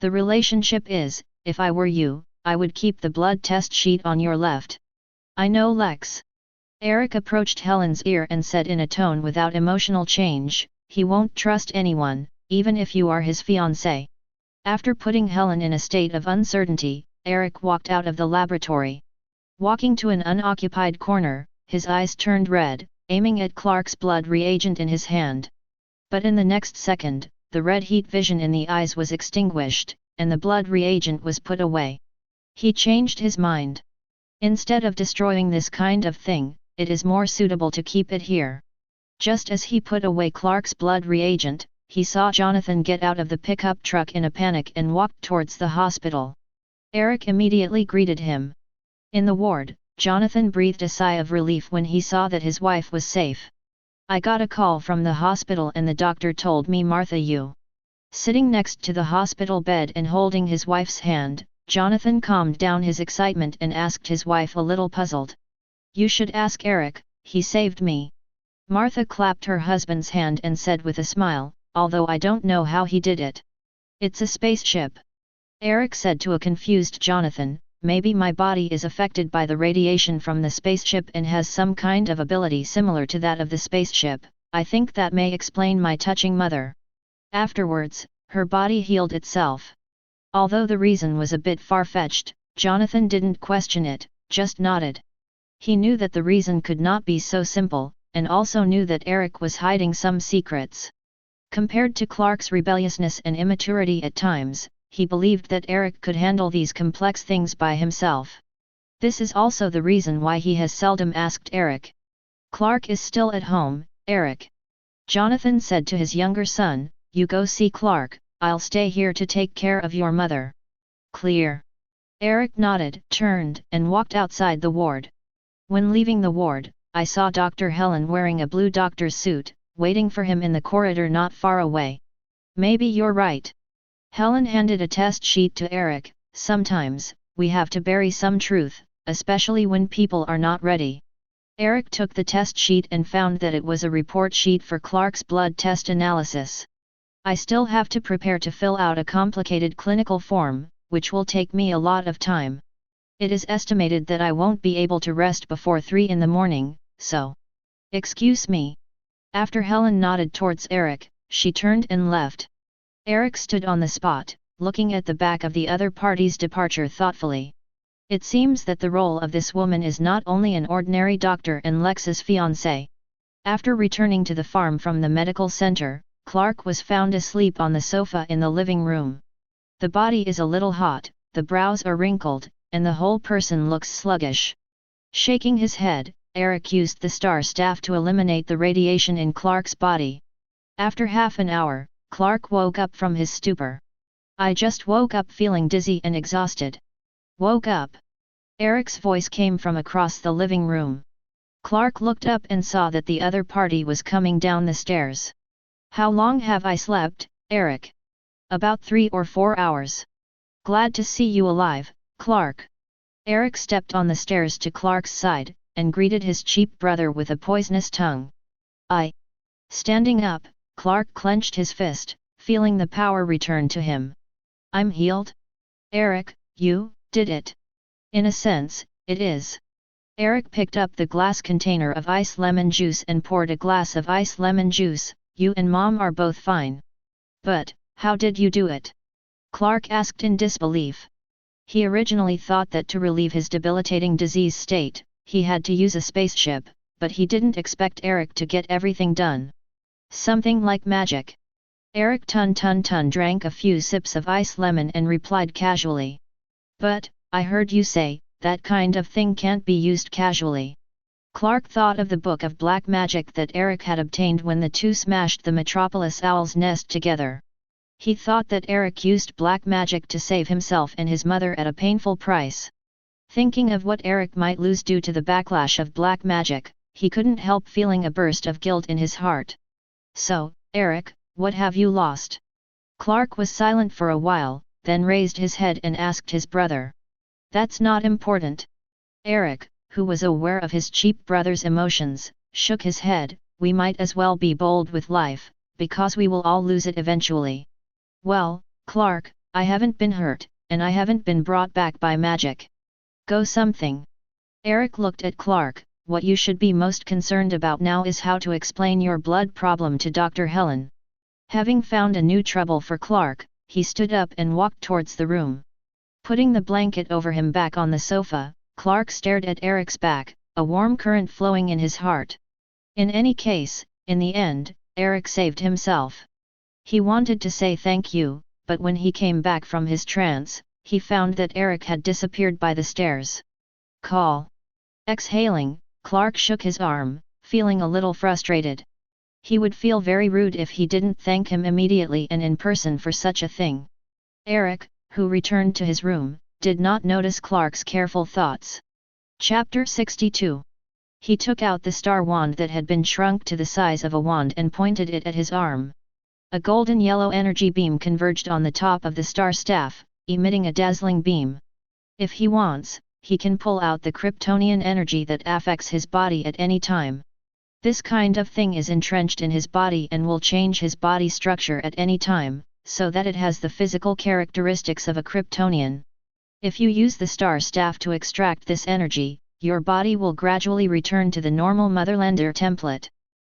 S1: The relationship is, if I were you, I would keep the blood test sheet on your left. I know Lex. Eric approached Helen's ear and said in a tone without emotional change, he won't trust anyone, even if you are his fiancé. After putting Helen in a state of uncertainty, Eric walked out of the laboratory. Walking to an unoccupied corner, his eyes turned red, aiming at Clark's blood reagent in his hand. But in the next second, the red heat vision in the eyes was extinguished, and the blood reagent was put away. He changed his mind. Instead of destroying this kind of thing, it is more suitable to keep it here. Just as he put away Clark's blood reagent, he saw Jonathan get out of the pickup truck in a panic and walked towards the hospital. Eric immediately greeted him. In the ward, Jonathan breathed a sigh of relief when he saw that his wife was safe. I got a call from the hospital and the doctor told me Martha you. Sitting next to the hospital bed and holding his wife's hand, Jonathan calmed down his excitement and asked his wife a little puzzled. You should ask Eric, he saved me. Martha clapped her husband's hand and said with a smile, although I don't know how he did it. It's a spaceship. Eric said to a confused Jonathan, maybe my body is affected by the radiation from the spaceship and has some kind of ability similar to that of the spaceship. I think that may explain my touching mother. Afterwards, her body healed itself. Although the reason was a bit far-fetched, Jonathan didn't question it, just nodded. He knew that the reason could not be so simple, and also knew that Eric was hiding some secrets. Compared to Clark's rebelliousness and immaturity at times, he believed that Eric could handle these complex things by himself. This is also the reason why he has seldom asked Eric. "Clark is still at home, Eric," Jonathan said to his younger son. "You go see Clark, I'll stay here to take care of your mother." "Clear." Eric nodded, turned, and walked outside the ward. When leaving the ward, I saw Dr. Helen wearing a blue doctor's suit, waiting for him in the corridor not far away. "Maybe you're right." Helen handed a test sheet to Eric. "Sometimes, we have to bury some truth, especially when people are not ready." Eric took the test sheet and found that it was a report sheet for Clark's blood test analysis. "I still have to prepare to fill out a complicated clinical form, which will take me a lot of time. It is estimated that I won't be able to rest before 3 in the morning, so. Excuse me." After Helen nodded towards Eric, she turned and left. Eric stood on the spot, looking at the back of the other party's departure thoughtfully. It seems that the role of this woman is not only an ordinary doctor and Lex's fiancée. After returning to the farm from the medical center, Clark was found asleep on the sofa in the living room. The body is a little hot, the brows are wrinkled, and the whole person looks sluggish. Shaking his head, Eric used the star staff to eliminate the radiation in Clark's body. After half an hour, Clark woke up from his stupor. "I just woke up feeling dizzy and exhausted." "Woke up?" Eric's voice came from across the living room. Clark looked up and saw that the other party was coming down the stairs. "How long have I slept, Eric?" "About 3 or 4 hours. Glad to see you alive, Clark." Eric stepped on the stairs to Clark's side, and greeted his cheap brother with a poisonous tongue. Standing up, Clark clenched his fist, feeling the power return to him. "I'm healed?" "Eric, you did it." "In a sense, it is." Eric picked up the glass container of ice lemon juice and poured a glass of ice lemon juice. "You and Mom are both fine." "But, how did you do it?" Clark asked in disbelief. He originally thought that to relieve his debilitating disease state, he had to use a spaceship, but he didn't expect Eric to get everything done. "Something like magic." Eric Tun drank a few sips of ice lemon and replied casually. "But, I heard you say, that kind of thing can't be used casually." Clark thought of the book of black magic that Eric had obtained when the two smashed the Metropolis Owl's nest together. He thought that Eric used black magic to save himself and his mother at a painful price. Thinking of what Eric might lose due to the backlash of black magic, he couldn't help feeling a burst of guilt in his heart. "So, Eric, what have you lost?" Clark was silent for a while, then raised his head and asked his brother. "That's not important." Eric, who was aware of his cheap brother's emotions, shook his head. "We might as well be bold with life, because we will all lose it eventually." "Well, Clark, I haven't been hurt, and I haven't been brought back by magic. Go something." Eric looked at Clark. "What you should be most concerned about now is how to explain your blood problem to Dr. Helen." Having found a new trouble for Clark, he stood up and walked towards the room. Putting the blanket over him back on the sofa, Clark stared at Eric's back, a warm current flowing in his heart. In any case, in the end, Eric saved himself. He wanted to say thank you, but when he came back from his trance, he found that Eric had disappeared by the stairs. "Call." Exhaling, Clark shook his arm, feeling a little frustrated. He would feel very rude if he didn't thank him immediately and in person for such a thing. Eric, who returned to his room, did not notice Clark's careful thoughts. Chapter 62. He took out the star wand that had been shrunk to the size of a wand and pointed it at his arm. A golden yellow energy beam converged on the top of the star staff, emitting a dazzling beam. If he wants, he can pull out the Kryptonian energy that affects his body at any time. This kind of thing is entrenched in his body and will change his body structure at any time, so that it has the physical characteristics of a Kryptonian. If you use the star staff to extract this energy, your body will gradually return to the normal Motherlander template.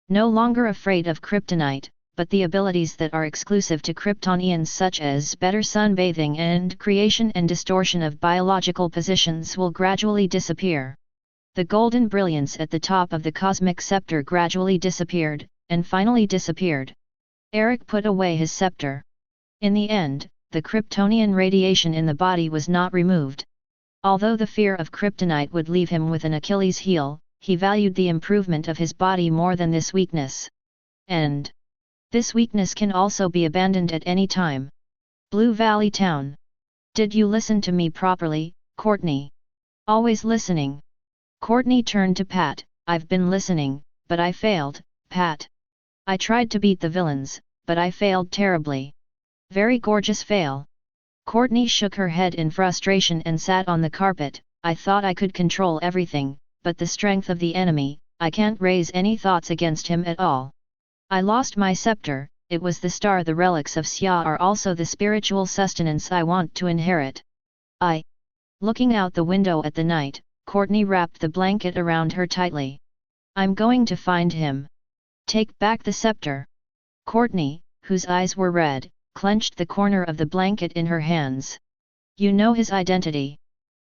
S1: No longer afraid of kryptonite, but the abilities that are exclusive to Kryptonians such as better sunbathing and creation and distortion of biological positions will gradually disappear. The golden brilliance at the top of the cosmic scepter gradually disappeared, and finally disappeared. Eric put away his scepter. In the end, the Kryptonian radiation in the body was not removed. Although the fear of kryptonite would leave him with an Achilles heel, he valued the improvement of his body more than this weakness. And this weakness can also be abandoned at any time. Blue Valley Town. Did you listen to me properly, Courtney? Always listening. Courtney turned to Pat. I've been listening, but I failed, Pat. I tried to beat the villains, but I failed terribly. Very gorgeous fail. Courtney shook her head in frustration and sat on the carpet. I thought I could control everything, but the strength of the enemy, I can't raise any thoughts against him at all. I lost my scepter. It was the star. The relics of Xia are also the spiritual sustenance I want to inherit. Looking out the window at the night, Courtney wrapped the blanket around her tightly. I'm going to find him. Take back the scepter. Courtney, whose eyes were red, clenched the corner of the blanket in her hands. You know his identity?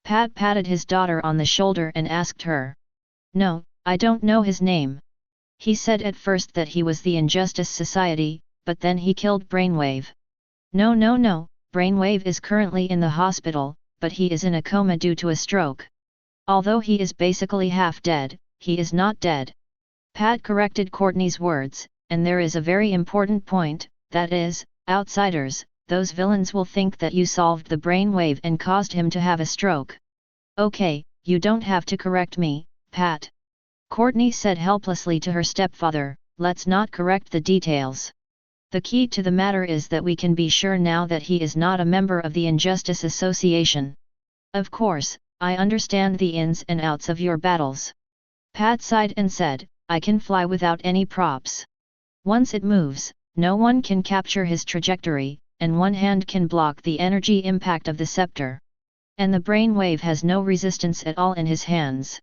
S1: Pat patted his daughter on the shoulder and asked her. No, I don't know his name. He said at first that he was the Injustice Society, but then he killed Brainwave. No, Brainwave is currently in the hospital, but he is in a coma due to a stroke. Although he is basically half dead, he is not dead. Pat corrected Courtney's words, and there is a very important point, that is, outsiders, those villains will think that you solved the brainwave and caused him to have a stroke. Okay, you don't have to correct me, Pat. Courtney said helplessly to her stepfather, let's not correct the details. The key to the matter is that we can be sure now that he is not a member of the Injustice Association. Of course, I understand the ins and outs of your battles. Pat sighed and said, I can fly without any props. Once it moves, no one can capture his trajectory, and one hand can block the energy impact of the scepter. And the brainwave has no resistance at all in his hands.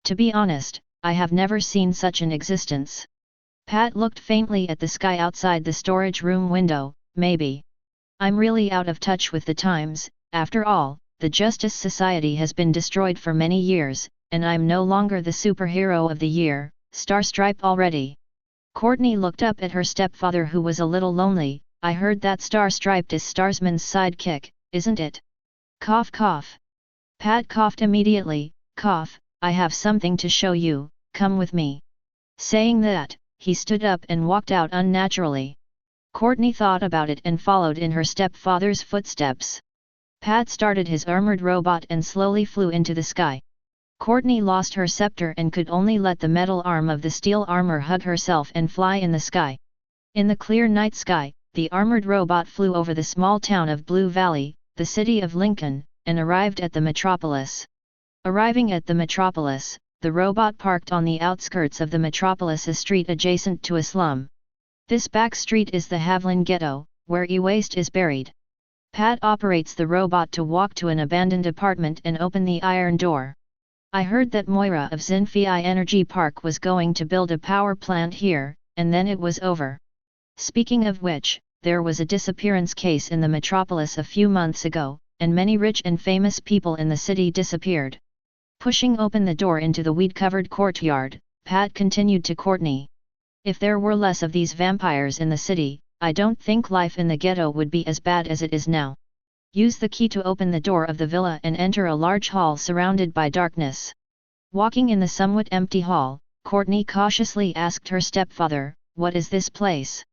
S1: To be honest, I have never seen such an existence. Pat looked faintly at the sky outside the storage room window. Maybe I'm really out of touch with the times. After all, the Justice Society has been destroyed for many years, and I'm no longer the superhero of the year, Star Stripe already. Courtney looked up at her stepfather, who was a little lonely. I heard that Star Striped is Starsman's sidekick, isn't it? Cough cough. Pat coughed immediately. Cough, I have something to show you, come with me. Saying that, he stood up and walked out unnaturally. Courtney thought about it and followed in her stepfather's footsteps. Pat started his armored robot and slowly flew into the sky. Courtney lost her scepter and could only let the metal arm of the steel armor hug herself and fly in the sky. In the clear night sky, the armored robot flew over the small town of Blue Valley, the city of Lincoln, and arrived at the metropolis. Arriving at the metropolis, the robot parked on the outskirts of the metropolis, a street adjacent to a slum. This back street is the Havlin Ghetto, where e-waste is buried. Pat operates the robot to walk to an abandoned apartment and open the iron door. I heard that Moira of Zinfi Energy Park was going to build a power plant here, and then it was over. Speaking of which, there was a disappearance case in the metropolis a few months ago, and many rich and famous people in the city disappeared. Pushing open the door into the weed-covered courtyard, Pat continued to Courtney. If there were less of these vampires in the city, I don't think life in the ghetto would be as bad as it is now. Use the key to open the door of the villa and enter a large hall surrounded by darkness. Walking in the somewhat empty hall, Courtney cautiously asked her stepfather, "What is this place?"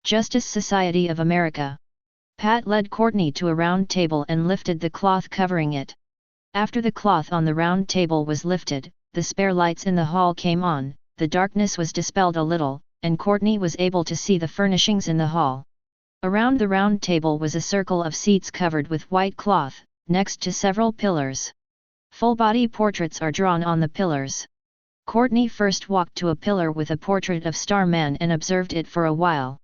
S1: "Justice Society of America." Pat led Courtney to a round table and lifted the cloth covering it. After the cloth on the round table was lifted, the spare lights in the hall came on, the darkness was dispelled a little, and Courtney was able to see the furnishings in the hall. Around the round table was a circle of seats covered with white cloth, next to several pillars. Full-body portraits are drawn on the pillars. Courtney first walked to a pillar with a portrait of Starman and observed it for a while.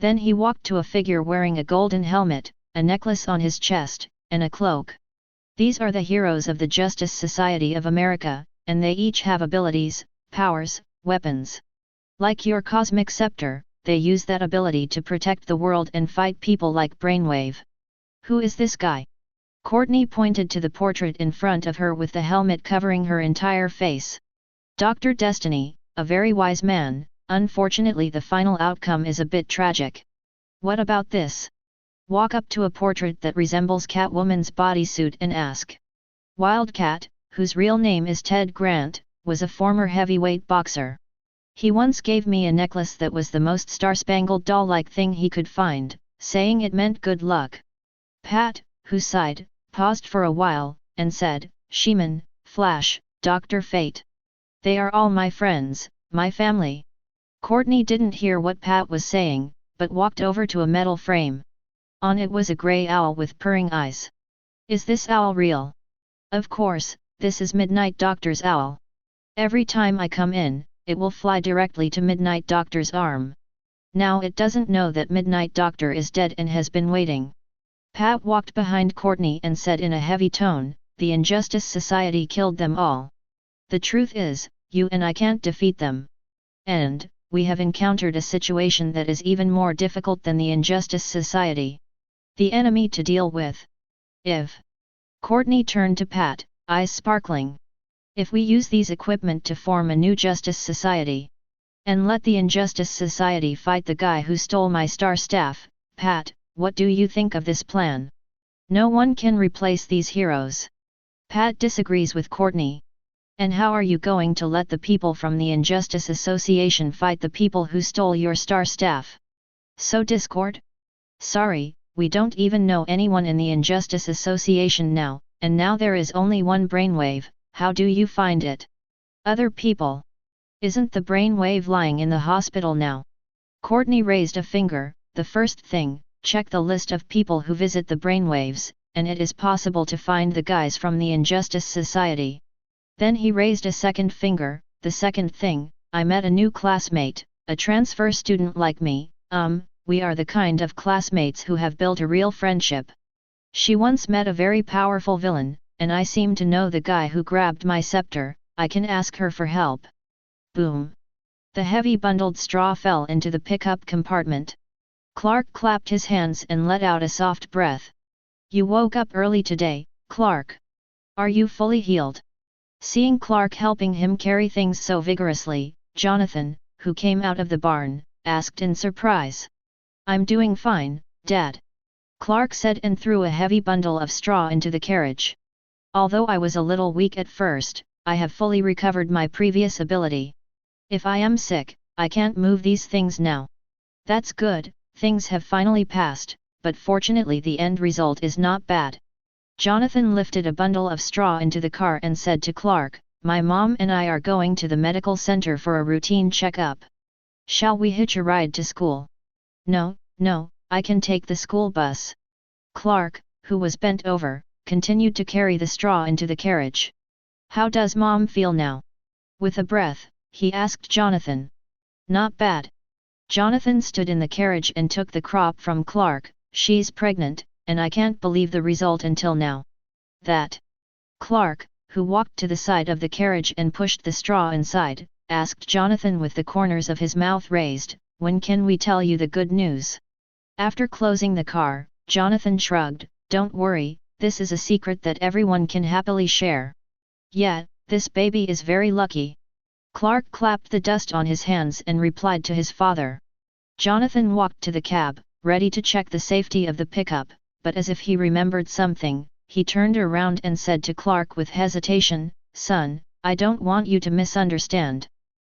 S1: Then he walked to a figure wearing a golden helmet, a necklace on his chest, and a cloak. These are the heroes of the Justice Society of America, and they each have abilities, powers, weapons. Like your cosmic scepter, they use that ability to protect the world and fight people like Brainwave. Who is this guy? Courtney pointed to the portrait in front of her with the helmet covering her entire face. Dr. Destiny, a very wise man. Unfortunately, the final outcome is a bit tragic. What about this? Walk up to a portrait that resembles Catwoman's bodysuit and ask. Wildcat, whose real name is Ted Grant, was a former heavyweight boxer. He once gave me a necklace that was the most star-spangled doll-like thing he could find, saying it meant good luck. Pat, who sighed, paused for a while, and said, She-Man, Flash, Dr. Fate. They are all my friends, my family. Courtney didn't hear what Pat was saying, but walked over to a metal frame. On it was a grey owl with purring eyes. Is this owl real? Of course, this is Midnight Doctor's owl. Every time I come in, it will fly directly to Midnight Doctor's arm. Now it doesn't know that Midnight Doctor is dead and has been waiting. Pat walked behind Courtney and said in a heavy tone, the Injustice Society killed them all. The truth is, you and I can't defeat them. And, we have encountered a situation that is even more difficult than the Injustice Society. The enemy to deal with. If. Courtney turned to Pat, eyes sparkling. If we use these equipment to form a new Justice Society. And let the Injustice Society fight the guy who stole my star staff, Pat, what do you think of this plan? No one can replace these heroes. Pat disagrees with Courtney. And how are you going to let the people from the Injustice Association fight the people who stole your star staff? So Discord? Sorry, we don't even know anyone in the Injustice Association now, and now there is only one brainwave. How do you find it? Other people. Isn't the brainwave lying in the hospital now? Courtney raised a finger. The first thing, check the list of people who visit the brainwaves, and it is possible to find the guys from the Injustice Society. Then he raised a second finger. The second thing, I met a new classmate, a transfer student like me. We are the kind of classmates who have built a real friendship. She once met a very powerful villain, and I seem to know the guy who grabbed my scepter. I can ask her for help. Boom! The heavy bundled straw fell into the pickup compartment. Clark clapped his hands and let out a soft breath. You woke up early today, Clark. Are you fully healed? Seeing Clark helping him carry things so vigorously, Jonathan, who came out of the barn, asked in surprise. I'm doing fine, Dad. Clark said and threw a heavy bundle of straw into the carriage. Although I was a little weak at first, I have fully recovered my previous ability. If I am sick, I can't move these things now. That's good, things have finally passed, but fortunately the end result is not bad. Jonathan lifted a bundle of straw into the car and said to Clark, My mom and I are going to the medical center for a routine checkup. Shall we hitch a ride to school? No, I can take the school bus. Clark, who was bent over, continued to carry the straw into the carriage. How does Mom feel now? With a breath, he asked Jonathan. Not bad. Jonathan stood in the carriage and took the crop from Clark. She's pregnant, and I can't believe the result until now. That. Clark, who walked to the side of the carriage and pushed the straw inside, asked Jonathan with the corners of his mouth raised, When can we tell you the good news? After closing the car, Jonathan shrugged, Don't worry, this is a secret that everyone can happily share. Yeah, this baby is very lucky. Clark clapped the dust on his hands and replied to his father. Jonathan walked to the cab, ready to check the safety of the pickup, but as if he remembered something, he turned around and said to Clark with hesitation, Son, I don't want you to misunderstand.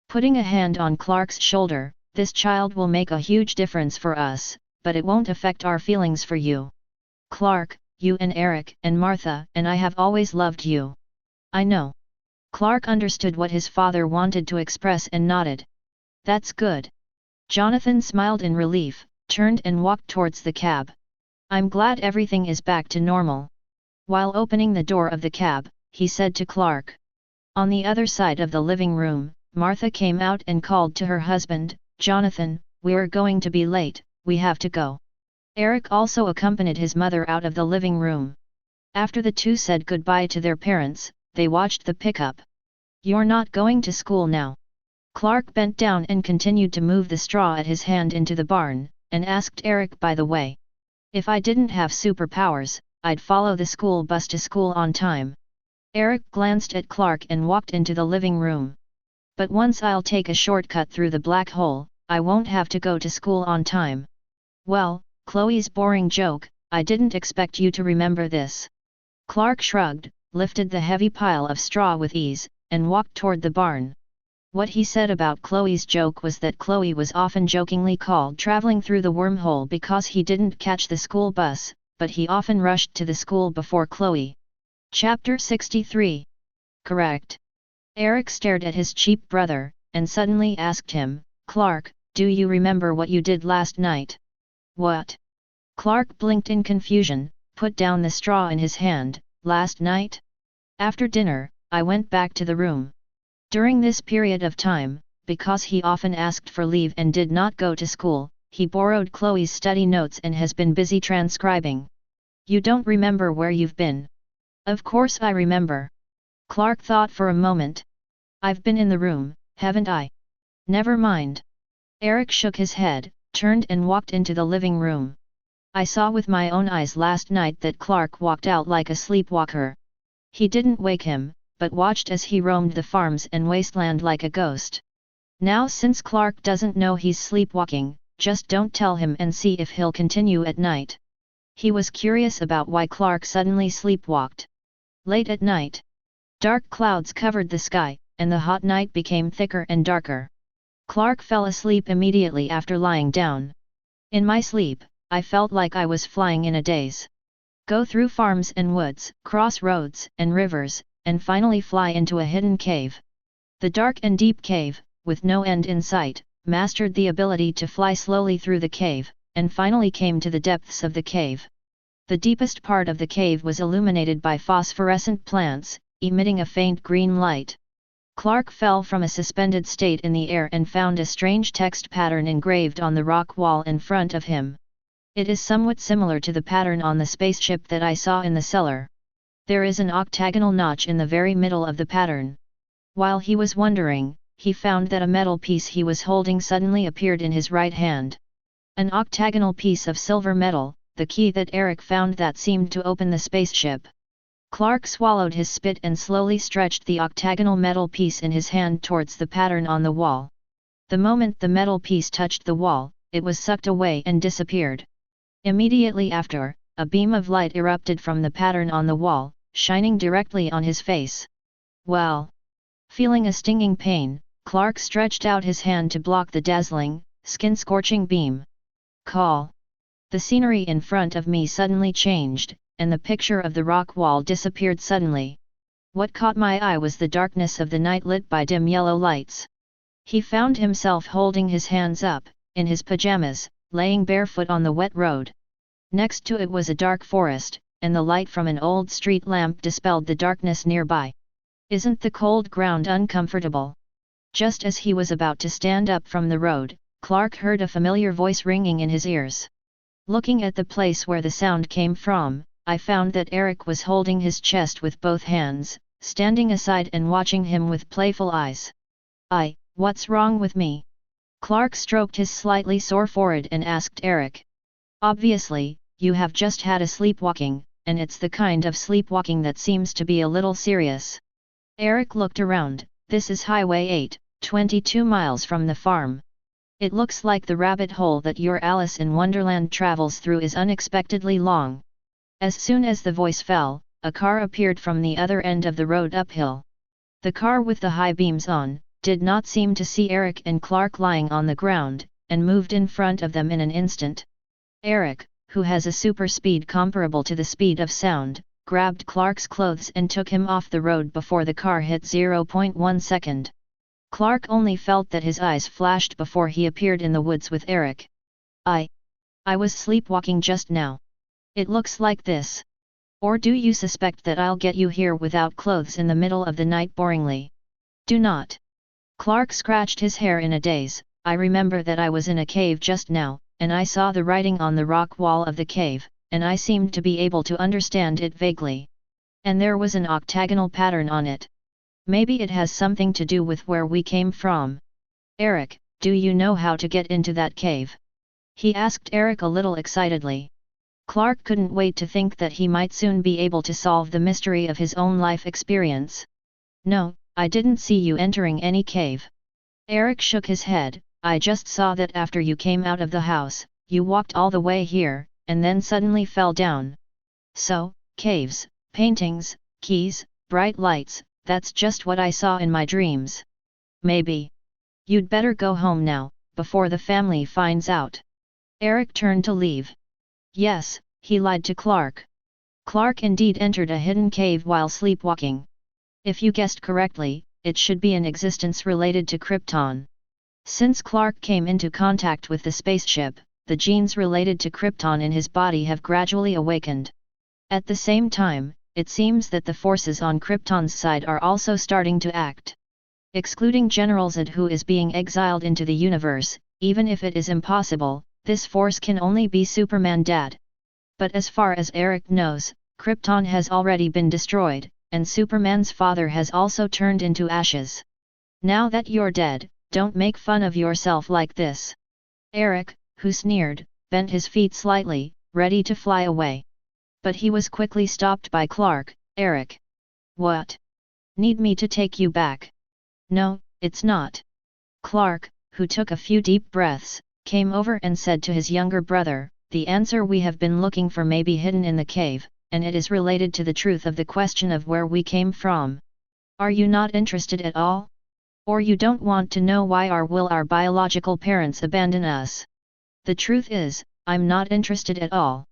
S1: Putting a hand on Clark's shoulder, this child will make a huge difference for us, but it won't affect our feelings for you. Clark, you and Eric and Martha and I have always loved you. I know. Clark understood what his father wanted to express and nodded. That's good. Jonathan smiled in relief, turned and walked towards the cab. I'm glad everything is back to normal. While opening the door of the cab, he said to Clark. On the other side of the living room, Martha came out and called to her husband, Jonathan, we're going to be late, we have to go. Eric also accompanied his mother out of the living room. After the two said goodbye to their parents, they watched the pickup. "You're not going to school now?" Clark bent down and continued to move the straw at his hand into the barn, and asked Eric, "By the way, if I didn't have superpowers, I'd follow the school bus to school on time." Eric glanced at Clark and walked into the living room. "But once I'll take a shortcut through the black hole, I won't have to go to school on time." "Well, Chloe's boring joke, I didn't expect you to remember this." Clark shrugged, lifted the heavy pile of straw with ease, and walked toward the barn. What he said about Chloe's joke was that Chloe was often jokingly called traveling through the wormhole because he didn't catch the school bus, but he often rushed to the school before Chloe. Chapter 63. Correct. Eric stared at his cheap brother, and suddenly asked him, "Clark, do you remember what you did last night?" "What?" Clark blinked in confusion, put down the straw in his hand. "Last night? After dinner, I went back to the room." During this period of time, because he often asked for leave and did not go to school, he borrowed Chloe's study notes and has been busy transcribing. "You don't remember where you've been?" "Of course I remember." Clark thought for a moment. "I've been in the room, haven't I?" "Never mind." Eric shook his head, turned and walked into the living room. "I saw with my own eyes last night that Clark walked out like a sleepwalker. He didn't wake him, but watched as he roamed the farms and wasteland like a ghost. Now since Clark doesn't know he's sleepwalking, just don't tell him and see if he'll continue at night." He was curious about why Clark suddenly sleepwalked. Late at night, dark clouds covered the sky, and the hot night became thicker and darker. Clark fell asleep immediately after lying down. "In my sleep, I felt like I was flying in a daze. Go through farms and woods, cross roads and rivers, and finally fly into a hidden cave. The dark and deep cave, with no end in sight, mastered the ability to fly slowly through the cave, and finally came to the depths of the cave. The deepest part of the cave was illuminated by phosphorescent plants, emitting a faint green light. Clark fell from a suspended state in the air and found a strange text pattern engraved on the rock wall in front of him. It is somewhat similar to the pattern on the spaceship that I saw in the cellar. There is an octagonal notch in the very middle of the pattern." While he was wondering, he found that a metal piece he was holding suddenly appeared in his right hand. An octagonal piece of silver metal, the key that Eric found that seemed to open the spaceship. Clark swallowed his spit and slowly stretched the octagonal metal piece in his hand towards the pattern on the wall. The moment the metal piece touched the wall, it was sucked away and disappeared. Immediately after, a beam of light erupted from the pattern on the wall, shining directly on his face. "Well." Feeling a stinging pain, Clark stretched out his hand to block the dazzling, skin-scorching beam. "Call." The scenery in front of me suddenly changed, and the picture of the rock wall disappeared suddenly. What caught my eye was the darkness of the night lit by dim yellow lights. He found himself holding his hands up, in his pajamas, laying barefoot on the wet road. Next to it was a dark forest, and the light from an old street lamp dispelled the darkness nearby. "Isn't the cold ground uncomfortable?" Just as he was about to stand up from the road, Clark heard a familiar voice ringing in his ears. Looking at the place where the sound came from, I found that Eric was holding his chest with both hands, standing aside and watching him with playful eyes. What's wrong with me?" Clark stroked his slightly sore forehead and asked Eric. "Obviously, you have just had a sleepwalking, and it's the kind of sleepwalking that seems to be a little serious." Eric looked around. "This is Highway 8, 22 miles from the farm. It looks like the rabbit hole that your Alice in Wonderland travels through is unexpectedly long." As soon as the voice fell, a car appeared from the other end of the road uphill. The car with the high beams on, did not seem to see Eric and Clark lying on the ground, and moved in front of them in an instant. Eric, who has a super speed comparable to the speed of sound, grabbed Clark's clothes and took him off the road before the car hit 0.1 second. Clark only felt that his eyes flashed before he appeared in the woods with Eric. I was sleepwalking just now. It looks like this. Or do you suspect that I'll get you here without clothes in the middle of the night boringly? Do not." Clark scratched his hair in a daze. "I remember that I was in a cave just now, and I saw the writing on the rock wall of the cave, and I seemed to be able to understand it vaguely. And there was an octagonal pattern on it. Maybe it has something to do with where we came from. Eric, do you know how to get into that cave? He asked Eric a little excitedly. Clark couldn't wait to think that he might soon be able to solve the mystery of his own life experience. No, I didn't see you entering any cave. Eric shook his head. I just saw that after you came out of the house, you walked all the way here, and then suddenly fell down. So, caves, paintings, keys, bright lights, that's just what I saw in my dreams. Maybe. You'd better go home now, before the family finds out. Eric turned to leave. Yes, he lied to Clark. Clark indeed entered a hidden cave while sleepwalking. If you guessed correctly, it should be an existence related to Krypton. Since Clark came into contact with the spaceship, the genes related to Krypton in his body have gradually awakened. At the same time, it seems that the forces on Krypton's side are also starting to act. Excluding General Zod, who is being exiled into the universe, even if it is impossible, this force can only be Superman Dad. But as far as Eric knows, Krypton has already been destroyed, and Superman's father has also turned into ashes. Now that you're dead, don't make fun of yourself like this. Eric, who sneered, bent his feet slightly, ready to fly away. But he was quickly stopped by Clark. Eric. What? Need me to take you back? No, it's not. Clark, who took a few deep breaths, came over and said to his younger brother, the answer we have been looking for may be hidden in the cave, and it is related to the truth of the question of where we came from. Are you not interested at all? Or you don't want to know why our biological parents abandon us? The truth is, I'm not interested at all.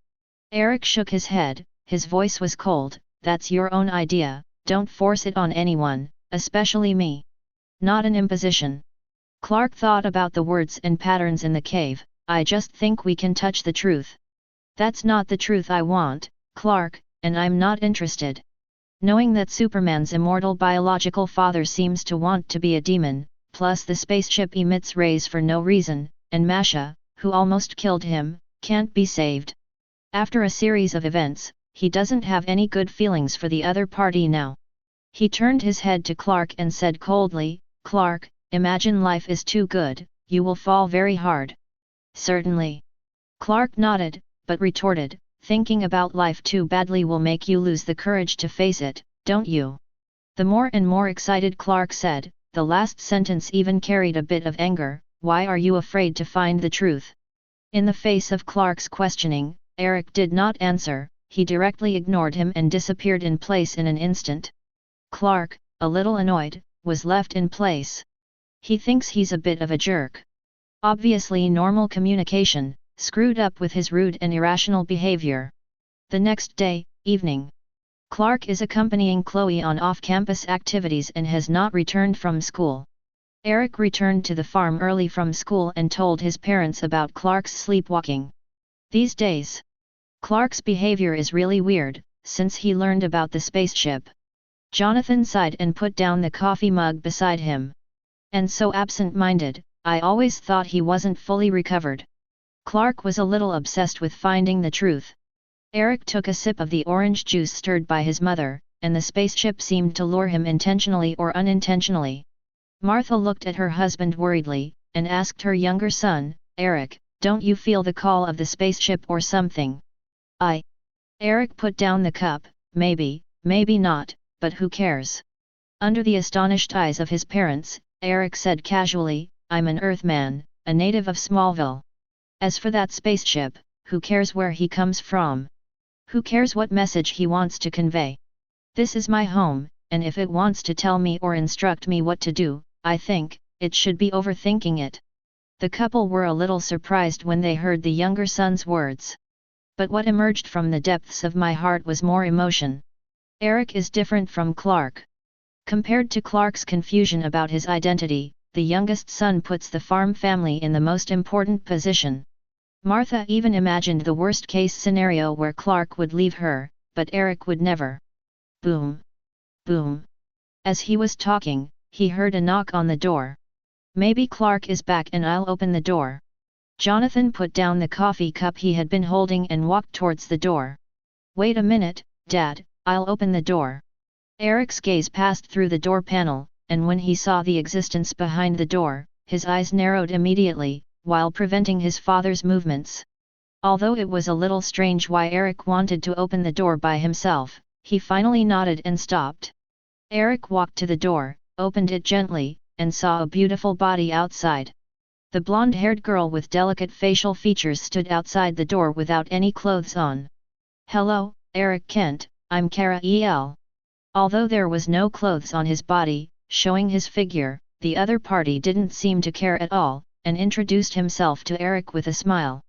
S1: Eric shook his head, his voice was cold. That's your own idea, don't force it on anyone, especially me. Not an imposition. Clark thought about the words and patterns in the cave. I just think we can touch the truth. That's not the truth I want, Clark, and I'm not interested. Knowing that Superman's immortal biological father seems to want to be a demon, plus the spaceship emits rays for no reason, and Masha, who almost killed him, can't be saved. After a series of events, he doesn't have any good feelings for the other party now. He turned his head to Clark and said coldly, Clark, imagine life is too good, you will fall very hard. Certainly. Clark nodded, but retorted, thinking about life too badly will make you lose the courage to face it, don't you? The more and more excited Clark said, the last sentence even carried a bit of anger, why are you afraid to find the truth? In the face of Clark's questioning, Eric did not answer, he directly ignored him and disappeared in place in an instant. Clark, a little annoyed, was left in place. He thinks he's a bit of a jerk. Obviously normal communication, screwed up with his rude and irrational behavior. The next day, evening. Clark is accompanying Chloe on off-campus activities and has not returned from school. Eric returned to the farm early from school and told his parents about Clark's sleepwalking. These days, Clark's behavior is really weird, since he learned about the spaceship. Jonathan sighed and put down the coffee mug beside him. And so absent-minded, I always thought he wasn't fully recovered. Clark was a little obsessed with finding the truth. Eric took a sip of the orange juice stirred by his mother, and the spaceship seemed to lure him intentionally or unintentionally. Martha looked at her husband worriedly, and asked her younger son, Eric, don't you feel the call of the spaceship or something? Eric put down the cup, maybe, maybe not, but who cares? Under the astonished eyes of his parents, Eric said casually, I'm an Earthman, a native of Smallville. As for that spaceship, who cares where he comes from? Who cares what message he wants to convey? This is my home, and if it wants to tell me or instruct me what to do, I think, it should be overthinking it. The couple were a little surprised when they heard the younger son's words. But what emerged from the depths of my heart was more emotion. Eric is different from Clark. Compared to Clark's confusion about his identity, the youngest son puts the farm family in the most important position. Martha even imagined the worst-case scenario where Clark would leave her, but Eric would never. Boom. Boom. As he was talking, he heard a knock on the door. Maybe Clark is back and I'll open the door. Jonathan put down the coffee cup he had been holding and walked towards the door. Wait a minute, Dad, I'll open the door. Eric's gaze passed through the door panel, and when he saw the existence behind the door, his eyes narrowed immediately, while preventing his father's movements. Although it was a little strange why Eric wanted to open the door by himself, he finally nodded and stopped. Eric walked to the door, opened it gently, and saw a beautiful body outside. The blonde-haired girl with delicate facial features stood outside the door without any clothes on. Hello, Eric Kent, I'm Kara El. Although there was no clothes on his body, showing his figure, the other party didn't seem to care at all, and introduced himself to Eric with a smile.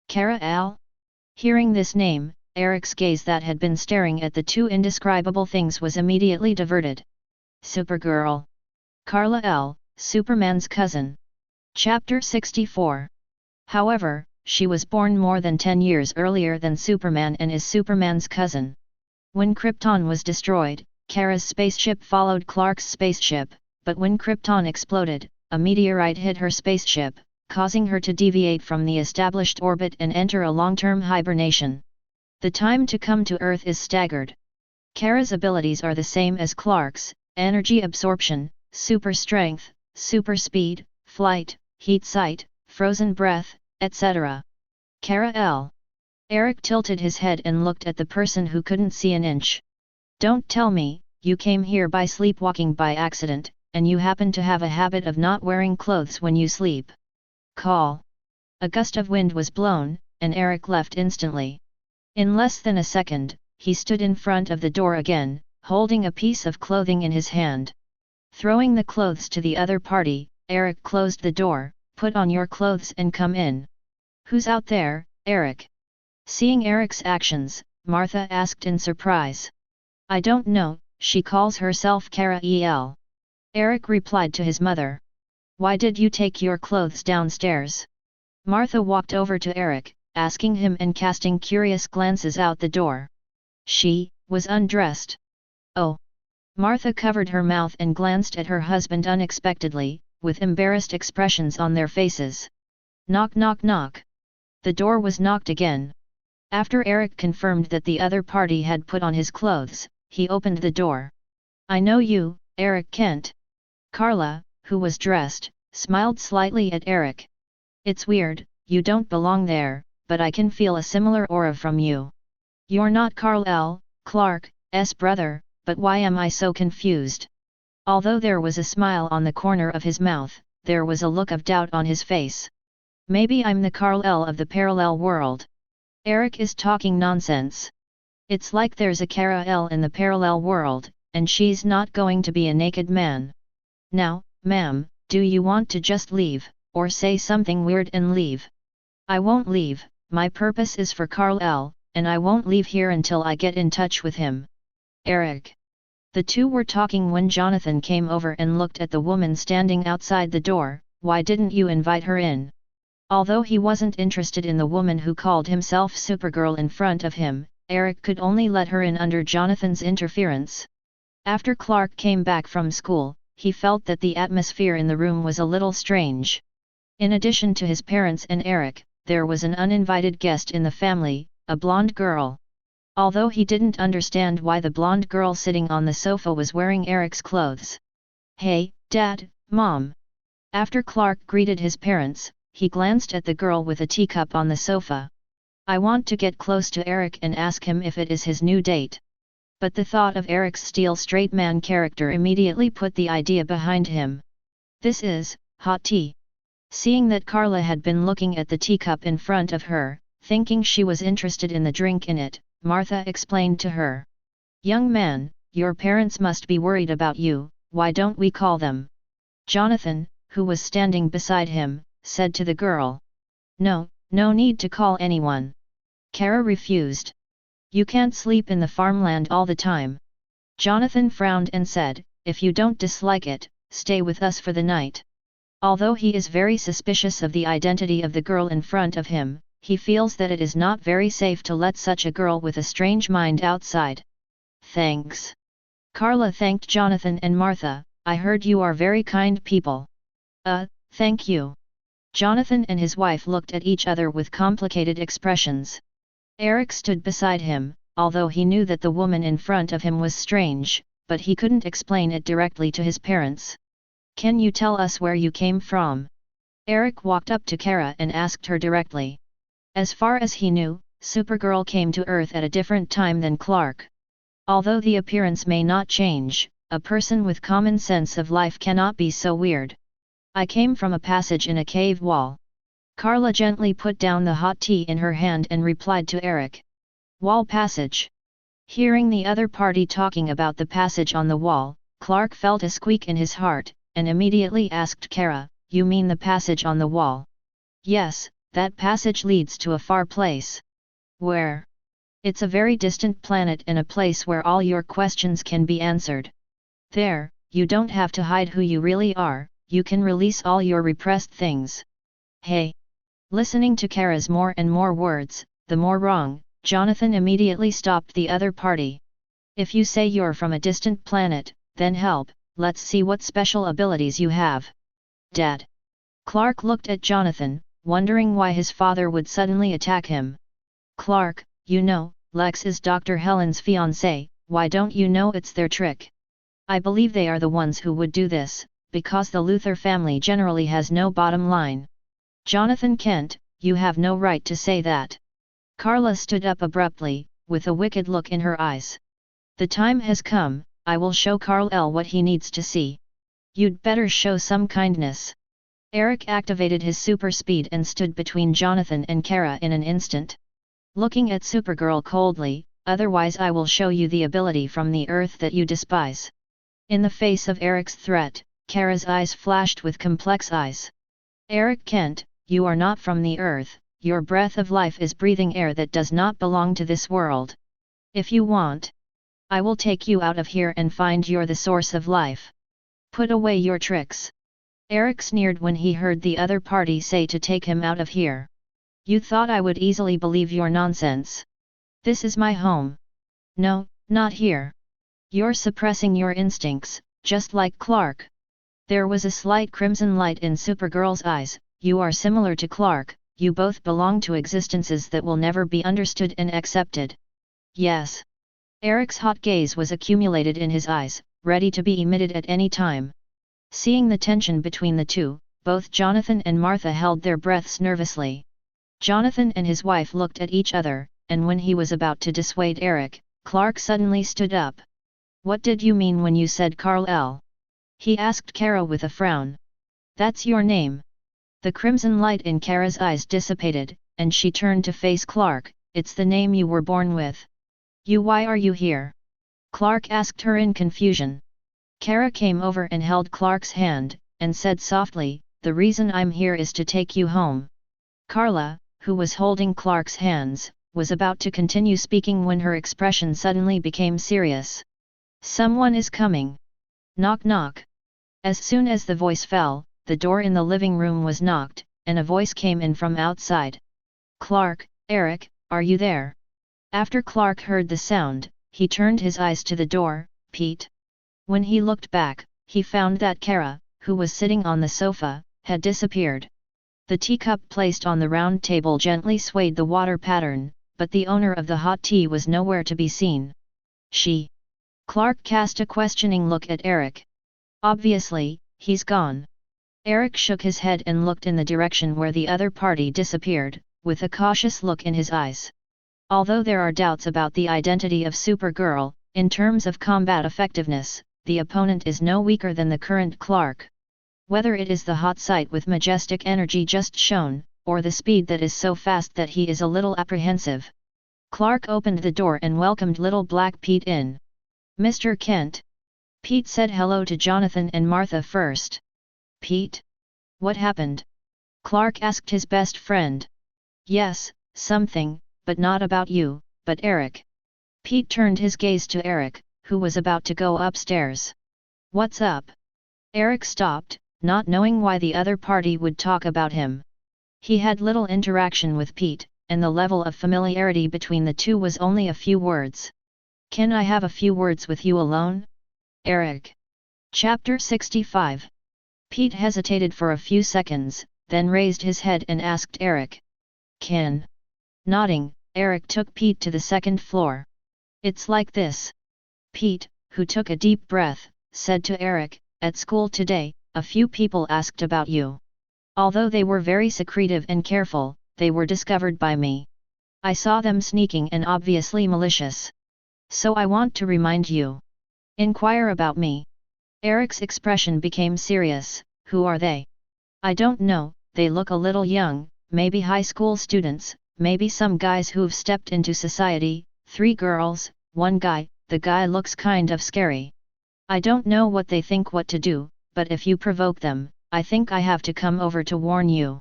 S1: Kara El? Hearing this name, Eric's gaze that had been staring at the two indescribable things was immediately diverted. Supergirl. Carla El, Superman's cousin. Chapter 64. However, she was born more than 10 years earlier than Superman and is Superman's cousin. When Krypton was destroyed, Kara's spaceship followed Clark's spaceship, but when Krypton exploded, a meteorite hit her spaceship, causing her to deviate from the established orbit and enter a long-term hibernation. The time to come to Earth is staggered. Kara's abilities are the same as Clark's: energy absorption, super strength, super speed, flight, heat sight, frozen breath, etc. Kara El. Eric tilted his head and looked at the person who couldn't see an inch. Don't tell me, you came here by sleepwalking by accident, and you happen to have a habit of not wearing clothes when you sleep. Call. A gust of wind was blown, and Eric left instantly. In less than a second, he stood in front of the door again, holding a piece of clothing in his hand. Throwing the clothes to the other party, Eric closed the door. Put on your clothes and come in. Who's out there, Eric? Seeing Eric's actions, Martha asked in surprise. I don't know, she calls herself Kara El. Eric replied to his mother. Why did you take your clothes downstairs? Martha walked over to Eric, asking him and casting curious glances out the door. She was undressed. Oh. Martha covered her mouth and glanced at her husband unexpectedly, with embarrassed expressions on their faces. Knock knock knock. The door was knocked again. After Eric confirmed that the other party had put on his clothes, he opened the door. I know you, Eric Kent. Carla, who was dressed, smiled slightly at Eric. It's weird, you don't belong there, but I can feel a similar aura from you. You're not Carl L. Clark's brother, but why am I so confused? Although there was a smile on the corner of his mouth, there was a look of doubt on his face. Maybe I'm the Carl L of the parallel world. Eric is talking nonsense. It's like there's a Kara L in the parallel world, and she's not going to be a naked man. Now, ma'am, do you want to just leave, or say something weird and leave? I won't leave, my purpose is for Carl L, and I won't leave here until I get in touch with him. Eric. The two were talking when Jonathan came over and looked at the woman standing outside the door. Why didn't you invite her in? Although he wasn't interested in the woman who called himself Supergirl in front of him, Eric could only let her in under Jonathan's interference. After Clark came back from school, he felt that the atmosphere in the room was a little strange. In addition to his parents and Eric, there was an uninvited guest in the family, a blonde girl. Although he didn't understand why the blonde girl sitting on the sofa was wearing Eric's clothes. Hey, Dad, Mom. After Clark greeted his parents, he glanced at the girl with a teacup on the sofa. I want to get close to Eric and ask him if it is his new date. But the thought of Eric's steel straight man character immediately put the idea behind him. This is hot tea. Seeing that Carla had been looking at the teacup in front of her, thinking she was interested in the drink in it, Martha explained to her. Young man, your parents must be worried about you, why don't we call them? Jonathan, who was standing beside him, said to the girl. No need to call anyone. Kara refused. You can't sleep in the farmland all the time. Jonathan frowned and said, if you don't dislike it, stay with us for the night. Although he is very suspicious of the identity of the girl in front of him, he feels that it is not very safe to let such a girl with a strange mind outside. Thanks. Carla thanked Jonathan and Martha. I heard you are very kind people. Thank you. Jonathan and his wife looked at each other with complicated expressions. Eric stood beside him, although he knew that the woman in front of him was strange, but he couldn't explain it directly to his parents. "Can you tell us where you came from?" Eric walked up to Kara and asked her directly. As far as he knew, Supergirl came to Earth at a different time than Clark. Although the appearance may not change, a person with common sense of life cannot be so weird. "I came from a passage in a cave wall." Carla gently put down the hot tea in her hand and replied to Eric. "Wall passage." Hearing the other party talking about the passage on the wall, Clark felt a squeak in his heart, and immediately asked Kara, "You mean the passage on the wall?" "Yes, that passage leads to a far place." "Where?" "It's a very distant planet and a place where all your questions can be answered. There, you don't have to hide who you really are, you can release all your repressed things." "Hey!" Listening to Kara's more and more words, the more wrong, Jonathan immediately stopped the other party. "If you say you're from a distant planet, then help, let's see what special abilities you have." "Dad." Clark looked at Jonathan, wondering why his father would suddenly attack him. "Clark, you know, Lex is Dr. Helen's fiancé, why don't you know it's their trick? I believe they are the ones who would do this, because the Luthor family generally has no bottom line." "Jonathan Kent, you have no right to say that." Carla stood up abruptly, with a wicked look in her eyes. "The time has come, I will show Kal-El what he needs to see. You'd better show some kindness." Eric activated his super speed and stood between Jonathan and Kara in an instant. Looking at Supergirl coldly, "Otherwise I will show you the ability from the Earth that you despise." In the face of Eric's threat, Kara's eyes flashed with complex eyes. "Eric Kent, you are not from the Earth, your breath of life is breathing air that does not belong to this world. If you want, I will take you out of here and find you're the source of life. Put away your tricks." Eric sneered when he heard the other party say to take him out of here. "You thought I would easily believe your nonsense? This is my home." "No, not here. You're suppressing your instincts, just like Clark." There was a slight crimson light in Supergirl's eyes. "You are similar to Clark, you both belong to existences that will never be understood and accepted." "Yes." Eric's hot gaze was accumulated in his eyes, ready to be emitted at any time. Seeing the tension between the two, both Jonathan and Martha held their breaths nervously. Jonathan and his wife looked at each other, and when he was about to dissuade Eric, Clark suddenly stood up. "What did you mean when you said Kal-El?" he asked Kara with a frown. "That's your name." The crimson light in Kara's eyes dissipated, and she turned to face Clark. "It's the name you were born with." Why are you here?" Clark asked her in confusion. Kara came over and held Clark's hand, and said softly, "The reason I'm here is to take you home." Carla, who was holding Clark's hands, was about to continue speaking when her expression suddenly became serious. "Someone is coming. Knock knock." As soon as the voice fell, the door in the living room was knocked, and a voice came in from outside. "Clark, Eric, are you there?" After Clark heard the sound, he turned his eyes to the door. "Pete." When he looked back, he found that Kara, who was sitting on the sofa, had disappeared. The teacup placed on the round table gently swayed the water pattern, but the owner of the hot tea was nowhere to be seen. "She?" Clark cast a questioning look at Eric. "Obviously, he's gone." Eric shook his head and looked in the direction where the other party disappeared, with a cautious look in his eyes. Although there are doubts about the identity of Supergirl, in terms of combat effectiveness, the opponent is no weaker than the current Clark. Whether it is the hot sight with majestic energy just shown, or the speed that is so fast that he is a little apprehensive. Clark opened the door and welcomed little Black Pete in. "Mr. Kent." Pete said hello to Jonathan and Martha first. "Pete? What happened?" Clark asked his best friend. "Yes, something, but not about you, but Eric." Pete turned his gaze to Eric, who was about to go upstairs. "What's up?" Eric stopped, not knowing why the other party would talk about him. He had little interaction with Pete, and the level of familiarity between the two was only a few words. "Can I have a few words with you alone?" Eric. Chapter 65. Pete hesitated for a few seconds, then raised his head and asked Eric. Ken. Nodding, Eric took Pete to the second floor. It's like this. Pete, who took a deep breath, said to Eric, at school today, a few people asked about you. Although they were very secretive and careful, they were discovered by me. I saw them sneaking and obviously malicious. So I want to remind you. Inquire about me. Eric's expression became serious. Who are they? I don't know, they look a little young, maybe high school students, maybe some guys who've stepped into society, 3 girls, 1 guy, the guy looks kind of scary. I don't know what they think what to do, but if you provoke them, I think I have to come over to warn you.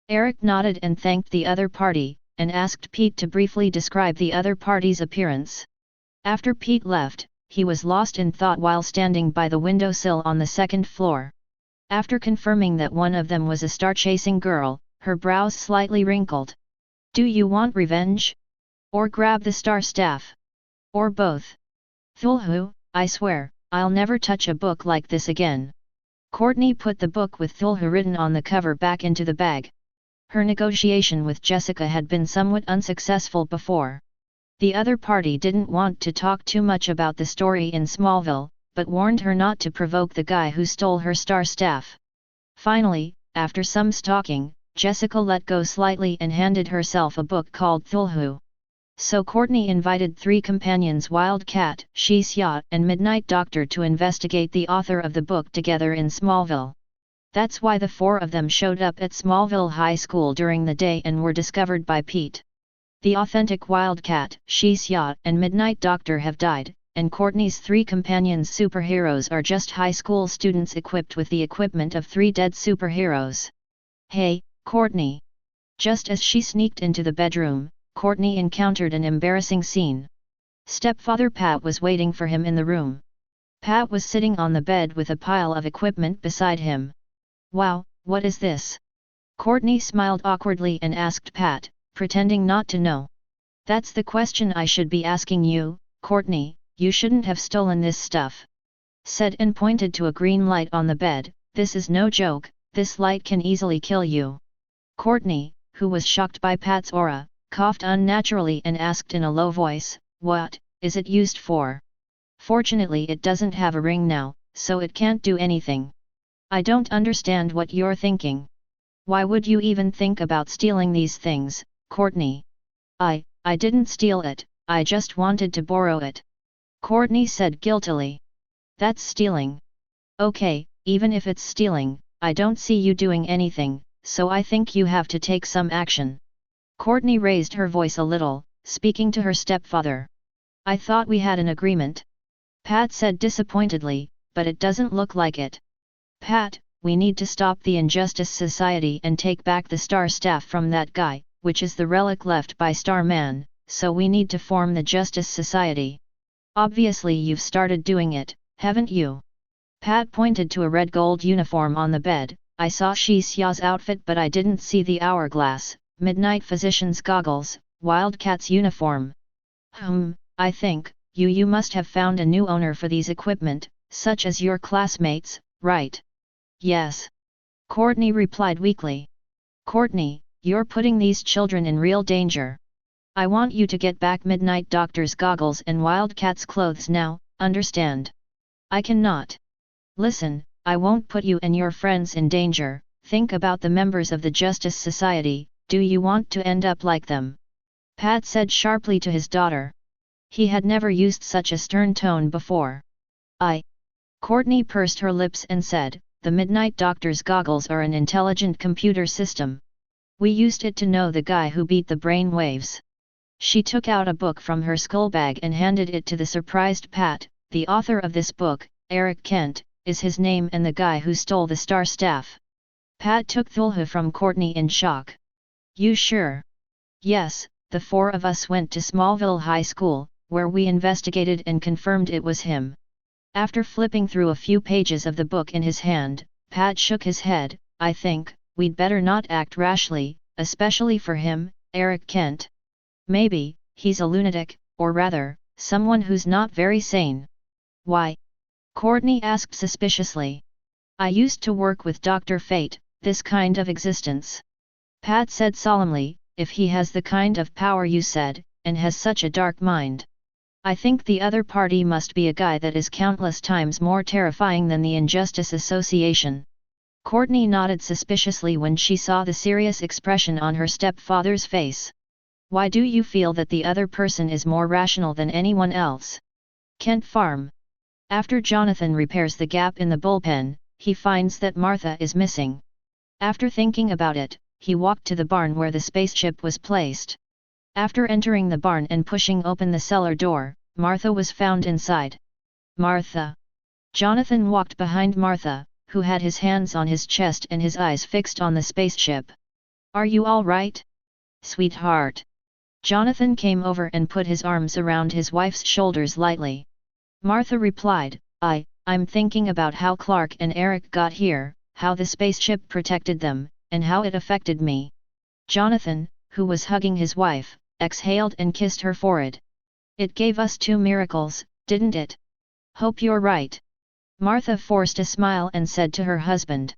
S1: Eric nodded and thanked the other party, and asked Pete to briefly describe the other party's appearance. After Pete left, he was lost in thought while standing by the windowsill on the second floor. After confirming that one of them was a star-chasing girl, her brows slightly wrinkled. Do you want revenge? Or grab the star staff? Or both? Thulhu, I swear, I'll never touch a book like this again. Courtney put the book with Thulhu written on the cover back into the bag. Her negotiation with Jessica had been somewhat unsuccessful before. The other party didn't want to talk too much about the story in Smallville, but warned her not to provoke the guy who stole her star staff. Finally, after some stalking, Jessica let go slightly and handed herself a book called Thulhu. So Courtney invited 3 companions, Wildcat, Shishya, and Midnight Doctor, to investigate the author of the book together in Smallville. That's why the 4 of them showed up at Smallville High School during the day and were discovered by Pete. The authentic Wildcat, Shishya, and Midnight Doctor have died, and Courtney's 3 companions superheroes are just high school students equipped with the equipment of 3 dead superheroes. Hey, Courtney! Just as she sneaked into the bedroom, Courtney encountered an embarrassing scene. Stepfather Pat was waiting for him in the room. Pat was sitting on the bed with a pile of equipment beside him. Wow, what is this? Courtney smiled awkwardly and asked Pat, pretending not to know. That's the question I should be asking you, Courtney, you shouldn't have stolen this stuff. Said and pointed to a green light on the bed, this is no joke, this light can easily kill you. Courtney, who was shocked by Pat's aura, coughed unnaturally and asked in a low voice, what is it used for? Fortunately it doesn't have a ring now, so it can't do anything. I don't understand what you're thinking. Why would you even think about stealing these things, Courtney? I didn't steal it, I just wanted to borrow it. Courtney said guiltily. That's stealing. Okay, even if it's stealing, I don't see you doing anything, so I think you have to take some action. Courtney raised her voice a little, speaking to her stepfather. I thought we had an agreement. Pat said disappointedly, but it doesn't look like it. Pat, we need to stop the Injustice Society and take back the Star Staff from that guy, which is the relic left by Starman, so we need to form the Justice Society. Obviously you've started doing it, haven't you? Pat pointed to a red gold uniform on the bed. I saw Shishya's outfit but I didn't see the hourglass, Midnight Physician's goggles, Wildcat's uniform. I think, you must have found a new owner for these equipment, such as your classmates, right? Yes. Courtney replied weakly. Courtney, you're putting these children in real danger. I want you to get back Midnight Doctor's goggles and Wildcat's clothes now, understand? I cannot. Listen, I won't put you and your friends in danger, think about the members of the Justice Society, do you want to end up like them? Pat said sharply to his daughter. He had never used such a stern tone before. Courtney pursed her lips and said, the Midnight Doctor's goggles are an intelligent computer system. We used it to know the guy who beat the brain waves. She took out a book from her skull bag and handed it to the surprised Pat. The author of this book, Eric Kent, is his name and the guy who stole the Star Staff. Pat took Thulhu from Courtney in shock. You sure? Yes, the 4 of us went to Smallville High School, where we investigated and confirmed it was him. After flipping through a few pages of the book in his hand, Pat shook his head. I think, we'd better not act rashly, especially for him, Eric Kent. Maybe, he's a lunatic, or rather, someone who's not very sane. Why? Courtney asked suspiciously. I used to work with Dr. Fate, this kind of existence. Pat said solemnly, if he has the kind of power you said, and has such a dark mind. I think the other party must be a guy that is countless times more terrifying than the Injustice Association. Courtney nodded suspiciously when she saw the serious expression on her stepfather's face. Why do you feel that the other person is more rational than anyone else? Kent Farm. After Jonathan repairs the gap in the bullpen, he finds that Martha is missing. After thinking about it, he walked to the barn where the spaceship was placed. After entering the barn and pushing open the cellar door, Martha was found inside. Martha. Jonathan walked behind Martha, who had his hands on his chest and his eyes fixed on the spaceship. Are you all right? Sweetheart. Jonathan came over and put his arms around his wife's shoulders lightly. Martha replied, I'm thinking about how Clark and Eric got here, how the spaceship protected them, and how it affected me. Jonathan, who was hugging his wife, exhaled and kissed her forehead. It gave us two miracles, didn't it? Hope you're right. Martha forced a smile and said to her husband.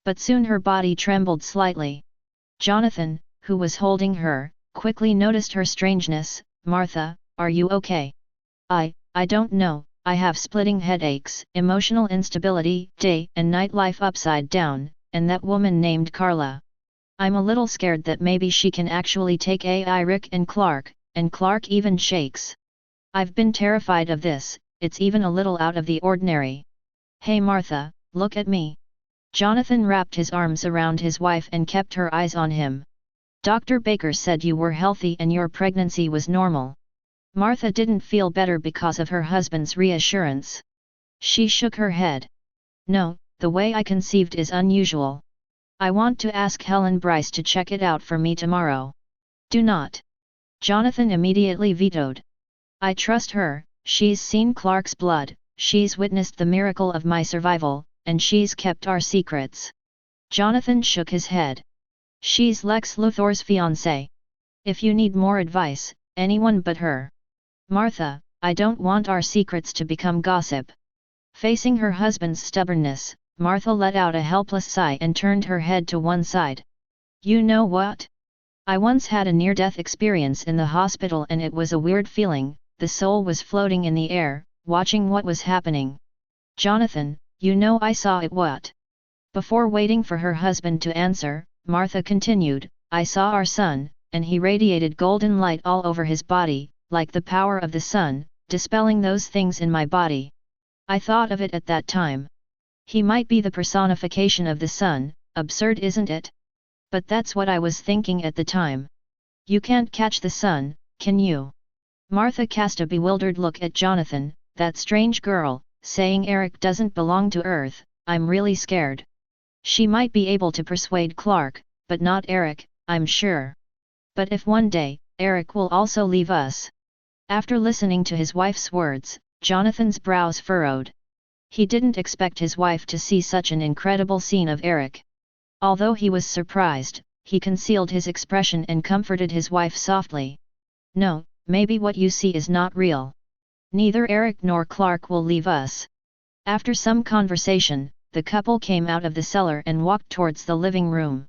S1: But soon her body trembled slightly. Jonathan, who was holding her, quickly noticed her strangeness. Martha, are you okay? I don't know, I have splitting headaches, emotional instability, day and night life upside down, and that woman named Carla. I'm a little scared that maybe she can actually take Rick and Clark even shakes. I've been terrified of this, it's even a little out of the ordinary. Hey Martha, look at me. Jonathan wrapped his arms around his wife and kept her eyes on him. Dr. Baker said you were healthy and your pregnancy was normal. Martha didn't feel better because of her husband's reassurance. She shook her head. No, the way I conceived is unusual. I want to ask Helen Bryce to check it out for me tomorrow. Do not. Jonathan immediately vetoed. I trust her, she's seen Clark's blood, she's witnessed the miracle of my survival, and she's kept our secrets. Jonathan shook his head. She's Lex Luthor's fiancée. If you need more advice, anyone but her. Martha, I don't want our secrets to become gossip. Facing her husband's stubbornness, Martha let out a helpless sigh and turned her head to one side. You know what? I once had a near-death experience in the hospital and it was a weird feeling, the soul was floating in the air, watching what was happening. Jonathan, you know I saw it what? Before waiting for her husband to answer, Martha continued, I saw our son, and he radiated golden light all over his body, like the power of the sun, dispelling those things in my body. I thought of it at that time. He might be the personification of the sun, absurd isn't it? But that's what I was thinking at the time. You can't catch the sun, can you? Martha cast a bewildered look at Jonathan, that strange girl, saying Eric doesn't belong to Earth, I'm really scared. She might be able to persuade Clark, but not Eric, I'm sure. But if one day, Eric will also leave us. After listening to his wife's words, Jonathan's brows furrowed. He didn't expect his wife to see such an incredible scene of Eric. Although he was surprised, he concealed his expression and comforted his wife softly. No, maybe what you see is not real. Neither Eric nor Clark will leave us. After some conversation, the couple came out of the cellar and walked towards the living room.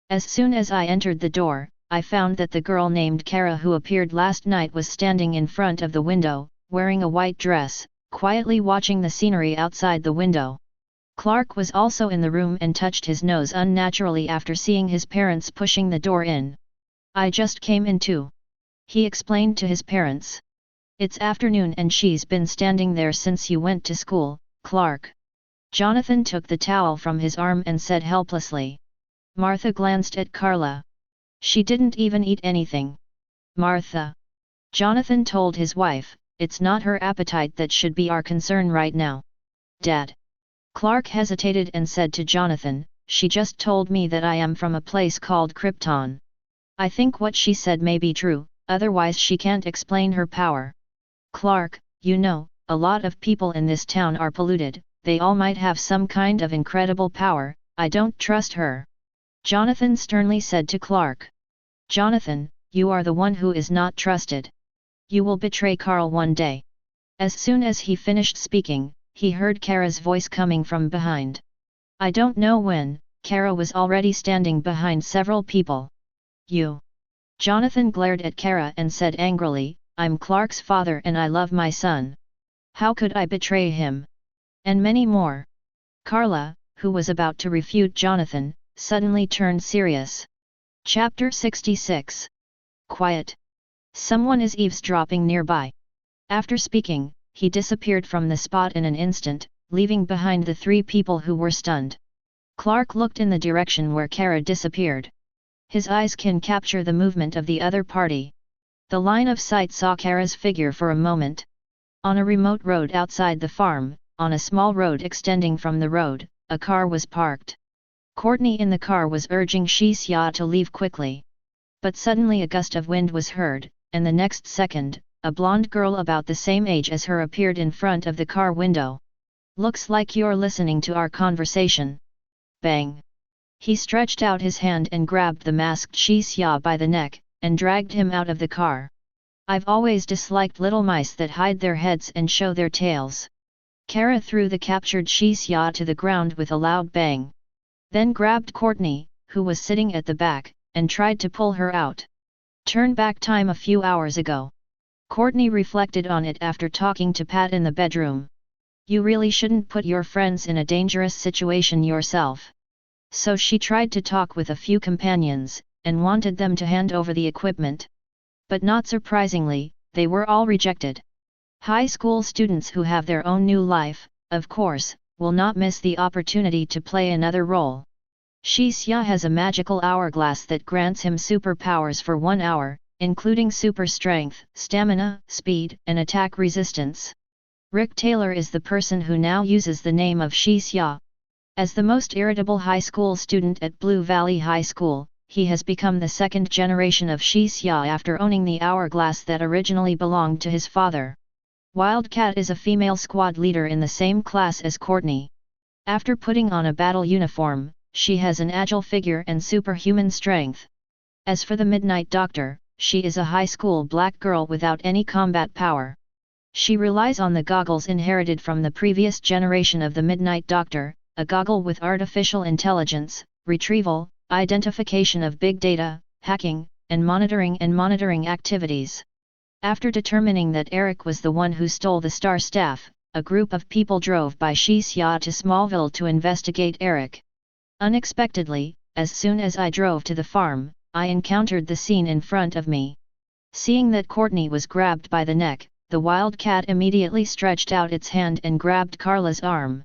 S1: As soon as I entered the door, I found that the girl named Kara who appeared last night was standing in front of the window, wearing a white dress, quietly watching the scenery outside the window. Clark was also in the room and touched his nose unnaturally after seeing his parents pushing the door in. I just came in too. He explained to his parents. It's afternoon and she's been standing there since you went to school, Clark. Jonathan took the towel from his arm and said helplessly. Martha glanced at Carla. She didn't even eat anything. Martha. Jonathan told his wife, it's not her appetite that should be our concern right now. Dad. Clark hesitated and said to Jonathan, she just told me that I am from a place called Krypton. I think what she said may be true, otherwise she can't explain her power. Clark, you know, a lot of people in this town are polluted, they all might have some kind of incredible power, I don't trust her. Jonathan sternly said to Clark. Jonathan, you are the one who is not trusted. You will betray Carl one day. As soon as he finished speaking, he heard Kara's voice coming from behind. I don't know when, Kara was already standing behind several people. You! Jonathan glared at Kara and said angrily, I'm Clark's father and I love my son. How could I betray him? And many more. Carla, who was about to refute Jonathan, suddenly turned serious. Chapter 66. Quiet. Someone is eavesdropping nearby. After speaking, he disappeared from the spot in an instant, leaving behind the three people who were stunned. Clark looked in the direction where Kara disappeared. His eyes can capture the movement of the other party. The line of sight saw Kara's figure for a moment. On a remote road outside the farm, on a small road extending from the road, a car was parked. Courtney in the car was urging Shixia to leave quickly. But suddenly a gust of wind was heard, and the next second, a blonde girl about the same age as her appeared in front of the car window. Looks like you're listening to our conversation. Bang! He stretched out his hand and grabbed the masked Shixia by the neck, and dragged him out of the car. I've always disliked little mice that hide their heads and show their tails. Kara threw the captured Shixia to the ground with a loud bang. Then grabbed Courtney, who was sitting at the back, and tried to pull her out. Turn back time a few hours ago. Courtney reflected on it after talking to Pat in the bedroom. You really shouldn't put your friends in a dangerous situation yourself. So she tried to talk with a few companions, and wanted them to hand over the equipment. But not surprisingly, they were all rejected. High school students who have their own new life, of course, will not miss the opportunity to play another role. Shixia has a magical hourglass that grants him superpowers for 1 hour, including super strength, stamina, speed, and attack resistance. Rick Taylor is the person who now uses the name of Shixia. As the most irritable high school student at Blue Valley High School, he has become the second generation of Shixia after owning the hourglass that originally belonged to his father. Wildcat is a female squad leader in the same class as Courtney. After putting on a battle uniform, she has an agile figure and superhuman strength. As for the Midnight Doctor, she is a high school black girl without any combat power. She relies on the goggles inherited from the previous generation of the Midnight Doctor, a goggle with artificial intelligence, retrieval, identification of big data, hacking, and monitoring activities. After determining that Eric was the one who stole the Star Staff, a group of people drove by Shixia to Smallville to investigate Eric. Unexpectedly, as soon as I drove to the farm, I encountered the scene in front of me. Seeing that Courtney was grabbed by the neck, the Wildcat immediately stretched out its hand and grabbed Carla's arm.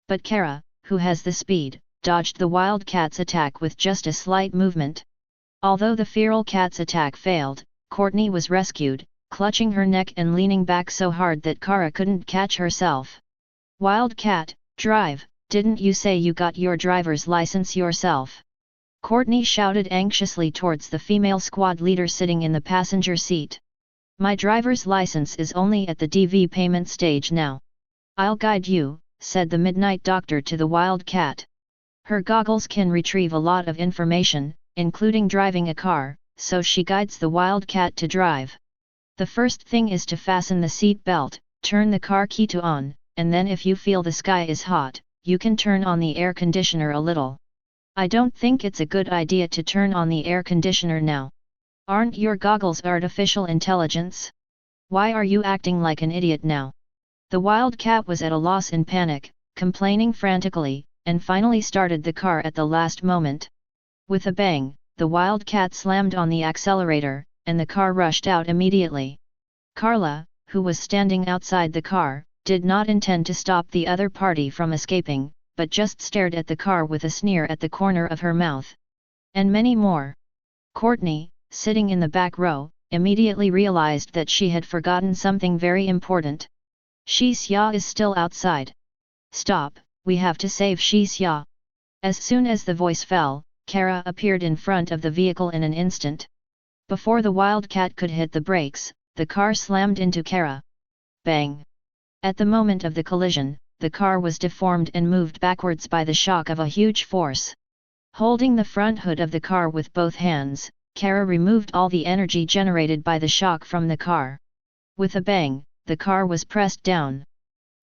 S1: But Kara, who has the speed, dodged the Wildcat's attack with just a slight movement. Although the feral cat's attack failed, Courtney was rescued, clutching her neck and leaning back so hard that Kara couldn't catch herself. Wildcat, drive, didn't you say you got your driver's license yourself? Courtney shouted anxiously towards the female squad leader sitting in the passenger seat. My driver's license is only at the DV payment stage now. I'll guide you, said the Midnight Doctor to the Wildcat. Her goggles can retrieve a lot of information, including driving a car, so she guides the Wildcat to drive. The first thing is to fasten the seat belt, turn the car key to on, and then if you feel the sky is hot, you can turn on the air conditioner a little. I don't think it's a good idea to turn on the air conditioner now. Aren't your goggles artificial intelligence? Why are you acting like an idiot now? The Wildcat was at a loss in panic, complaining frantically, and finally started the car at the last moment. With a bang, the Wildcat slammed on the accelerator, and the car rushed out immediately. Carla, who was standing outside the car, did not intend to stop the other party from escaping, but just stared at the car with a sneer at the corner of her mouth. And many more. Courtney, sitting in the back row, immediately realized that she had forgotten something very important. Shixia is still outside. Stop, we have to save Shixia. As soon as the voice fell, Kara appeared in front of the vehicle in an instant. Before the Wildcat could hit the brakes, the car slammed into Kara. Bang! At the moment of the collision, the car was deformed and moved backwards by the shock of a huge force. Holding the front hood of the car with both hands, Kara removed all the energy generated by the shock from the car. With a bang, the car was pressed down.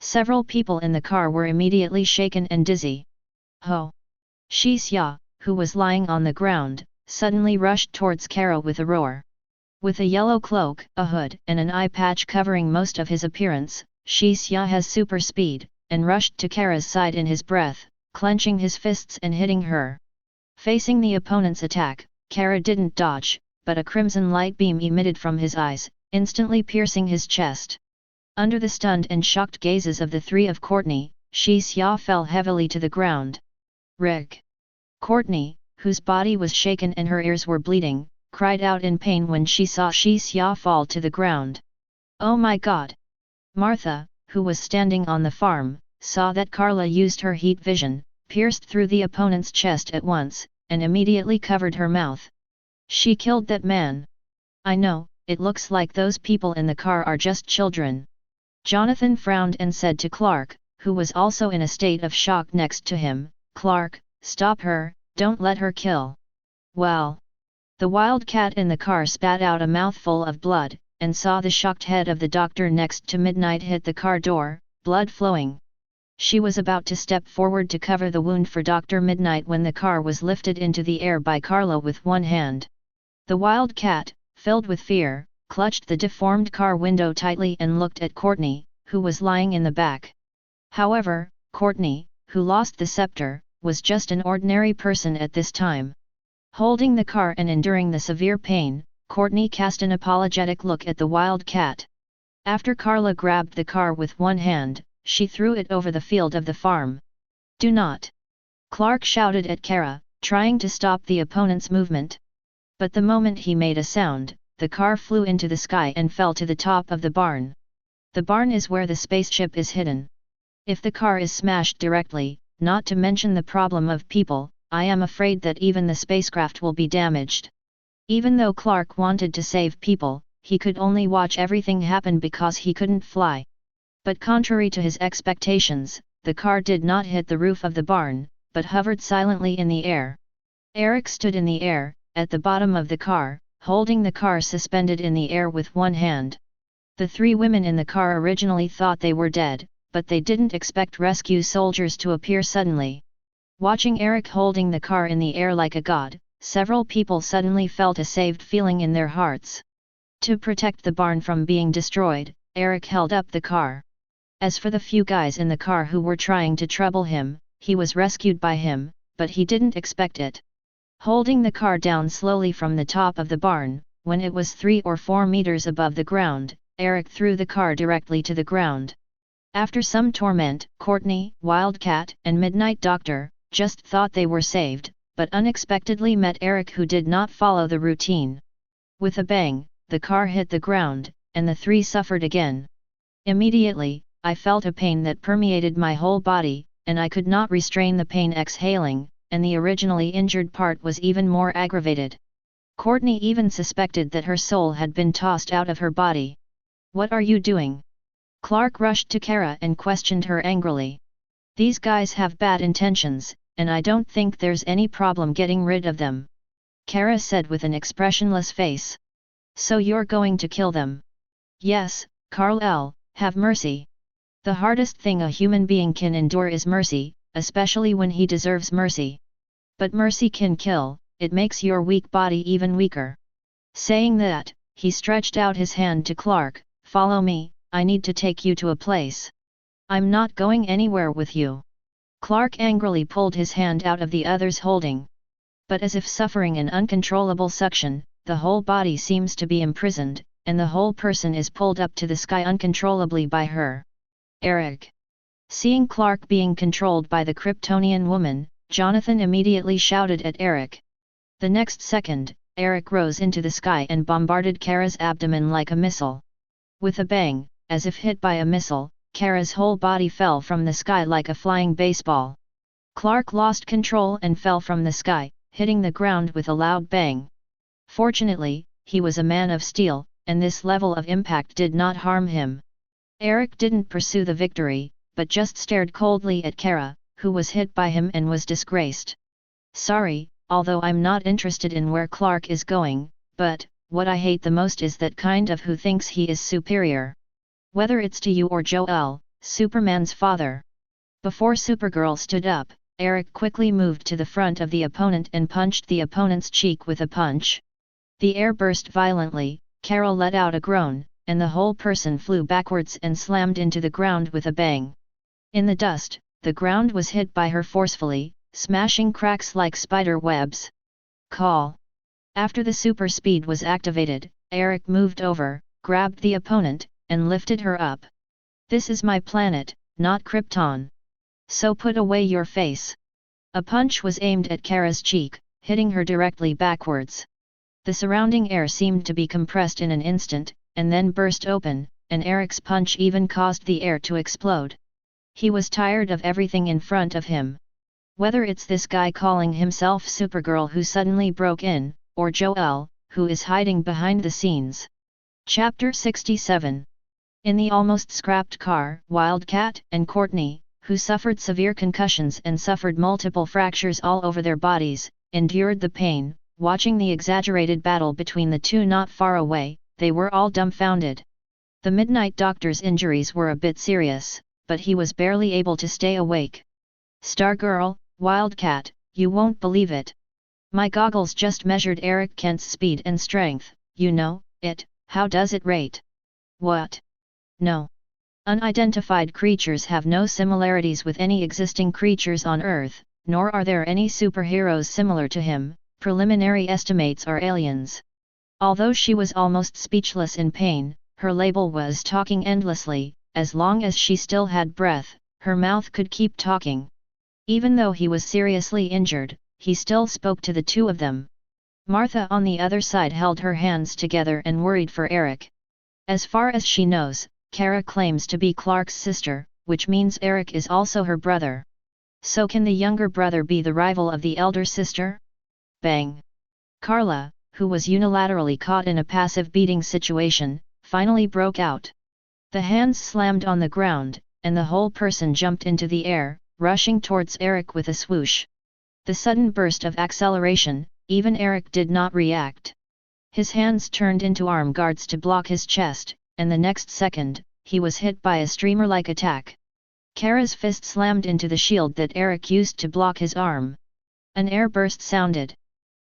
S1: Several people in the car were immediately shaken and dizzy. Ho! Xia, who was lying on the ground, suddenly rushed towards Kara with a roar. With a yellow cloak, a hood, and an eye patch covering most of his appearance, Xia has super speed, and rushed to Kara's side in his breath, clenching his fists and hitting her. Facing the opponent's attack, Kara didn't dodge, but a crimson light beam emitted from his eyes, instantly piercing his chest. Under the stunned and shocked gazes of the three of Courtney, Xia fell heavily to the ground. Rick! Courtney, whose body was shaken and her ears were bleeding, cried out in pain when she saw Xia fall to the ground. Oh my god! Martha, who was standing on the farm, saw that Carla used her heat vision, pierced through the opponent's chest at once, and immediately covered her mouth. She killed that man. I know, it looks like those people in the car are just children. Jonathan frowned and said to Clark, who was also in a state of shock next to him, Clark, stop her, don't let her kill. Well. The wildcat in the car spat out a mouthful of blood, and saw the shocked head of the doctor next to Midnight hit the car door, blood flowing. She was about to step forward to cover the wound for Dr. Midnight when the car was lifted into the air by Carla with one hand. The wildcat, filled with fear, clutched the deformed car window tightly and looked at Courtney, who was lying in the back. However, Courtney, who lost the scepter, was just an ordinary person at this time. Holding the car and enduring the severe pain, Courtney cast an apologetic look at the wildcat. After Carla grabbed the car with one hand, she threw it over the field of the farm. Do not! Clark shouted at Kara, trying to stop the opponent's movement. But the moment he made a sound, the car flew into the sky and fell to the top of the barn. The barn is where the spaceship is hidden. If the car is smashed directly, not to mention the problem of people, I am afraid that even the spacecraft will be damaged. Even though Clark wanted to save people, he could only watch everything happen because he couldn't fly. But contrary to his expectations, the car did not hit the roof of the barn, but hovered silently in the air. Eric stood in the air, at the bottom of the car, holding the car suspended in the air with one hand. The three women in the car originally thought they were dead, but they didn't expect rescue soldiers to appear suddenly. Watching Eric holding the car in the air like a god, several people suddenly felt a saved feeling in their hearts. To protect the barn from being destroyed, Eric held up the car. As for the few guys in the car who were trying to trouble him, he was rescued by him, but he didn't expect it. Holding the car down slowly from the top of the barn, when it was 3 or 4 meters above the ground, Eric threw the car directly to the ground. After some torment, Courtney, Wildcat, and Midnight Doctor just thought they were saved, but unexpectedly met Eric, who did not follow the routine. With a bang, the car hit the ground, and the three suffered again. Immediately, I felt a pain that permeated my whole body, and I could not restrain the pain exhaling, and the originally injured part was even more aggravated. Courtney even suspected that her soul had been tossed out of her body. What are you doing? Clark rushed to Kara and questioned her angrily. These guys have bad intentions, and I don't think there's any problem getting rid of them. Kara said with an expressionless face. So you're going to kill them? Yes, Carl, have mercy. The hardest thing a human being can endure is mercy, especially when he deserves mercy. But mercy can kill, it makes your weak body even weaker. Saying that, he stretched out his hand to Clark. Follow me, I need to take you to a place. I'm not going anywhere with you. Clark angrily pulled his hand out of the other's holding. But as if suffering an uncontrollable suction, the whole body seems to be imprisoned, and the whole person is pulled up to the sky uncontrollably by her. Eric. Seeing Clark being controlled by the Kryptonian woman, Jonathan immediately shouted at Eric. The next second, Eric rose into the sky and bombarded Kara's abdomen like a missile. With a bang, as if hit by a missile, Kara's whole body fell from the sky like a flying baseball. Clark lost control and fell from the sky, hitting the ground with a loud bang. Fortunately, he was a man of steel, and this level of impact did not harm him. Eric didn't pursue the victory, but just stared coldly at Kara, who was hit by him and was disgraced. Sorry, although I'm not interested in where Clark is going, but, what I hate the most is that kind of who thinks he is superior. Whether it's to you or Joel, Superman's father. Before Supergirl stood up, Eric quickly moved to the front of the opponent and punched the opponent's cheek with a punch. The air burst violently, Carol let out a groan, and the whole person flew backwards and slammed into the ground with a bang. In the dust, the ground was hit by her forcefully, smashing cracks like spider webs. Call. After the super speed was activated, Eric moved over, grabbed the opponent, and lifted her up. This is my planet, not Krypton. So put away your face. A punch was aimed at Kara's cheek, hitting her directly backwards. The surrounding air seemed to be compressed in an instant, and then burst open, and Eric's punch even caused the air to explode. He was tired of everything in front of him. Whether it's this guy calling himself Supergirl who suddenly broke in, or Joel, who is hiding behind the scenes. Chapter 67. In the almost scrapped car, Wildcat and Courtney, who suffered severe concussions and suffered multiple fractures all over their bodies, endured the pain. Watching the exaggerated battle between the two not far away, they were all dumbfounded. The Midnight Doctor's injuries were a bit serious, but he was barely able to stay awake. Stargirl, Wildcat, you won't believe it. My goggles just measured Eric Kent's speed and strength, you know it, how does it rate? What? No. Unidentified creatures have no similarities with any existing creatures on Earth, nor are there any superheroes similar to him. Preliminary estimates are aliens. Although she was almost speechless in pain, her label was talking endlessly. As long as she still had breath, her mouth could keep talking. Even though he was seriously injured, he still spoke to the two of them. Martha on the other side held her hands together and worried for Eric. As far as she knows, Kara claims to be Clark's sister, which means Eric is also her brother. So can the younger brother be the rival of the elder sister? Bang! Carla, who was unilaterally caught in a passive beating situation, finally broke out. The hands slammed on the ground, and the whole person jumped into the air, rushing towards Eric with a swoosh. The sudden burst of acceleration, even Eric did not react. His hands turned into arm guards to block his chest, and the next second, he was hit by a streamer-like attack. Kara's fist slammed into the shield that Eric used to block his arm. An air burst sounded.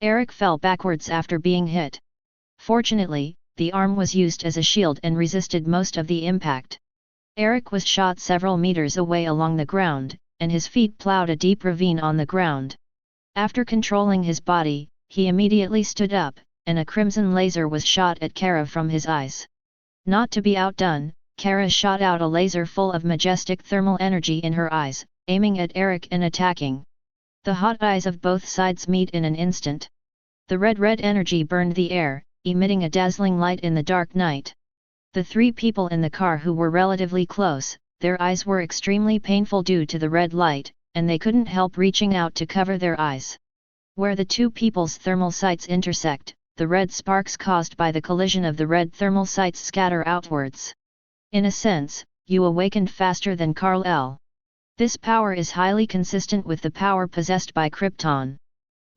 S1: Eric fell backwards after being hit. Fortunately, the arm was used as a shield and resisted most of the impact. Eric was shot several meters away along the ground, and his feet plowed a deep ravine on the ground. After controlling his body, he immediately stood up, and a crimson laser was shot at Kara from his eyes. Not to be outdone, Kara shot out a laser full of majestic thermal energy in her eyes, aiming at Eric and attacking. The hot eyes of both sides meet in an instant. The red energy burned the air, emitting a dazzling light in the dark night. The three people in the car who were relatively close, their eyes were extremely painful due to the red light, and they couldn't help reaching out to cover their eyes. Where the two people's thermal sights intersect, the red sparks caused by the collision of the red thermal sights scatter outwards. In a sense, you awakened faster than Kal-El. This power is highly consistent with the power possessed by Krypton.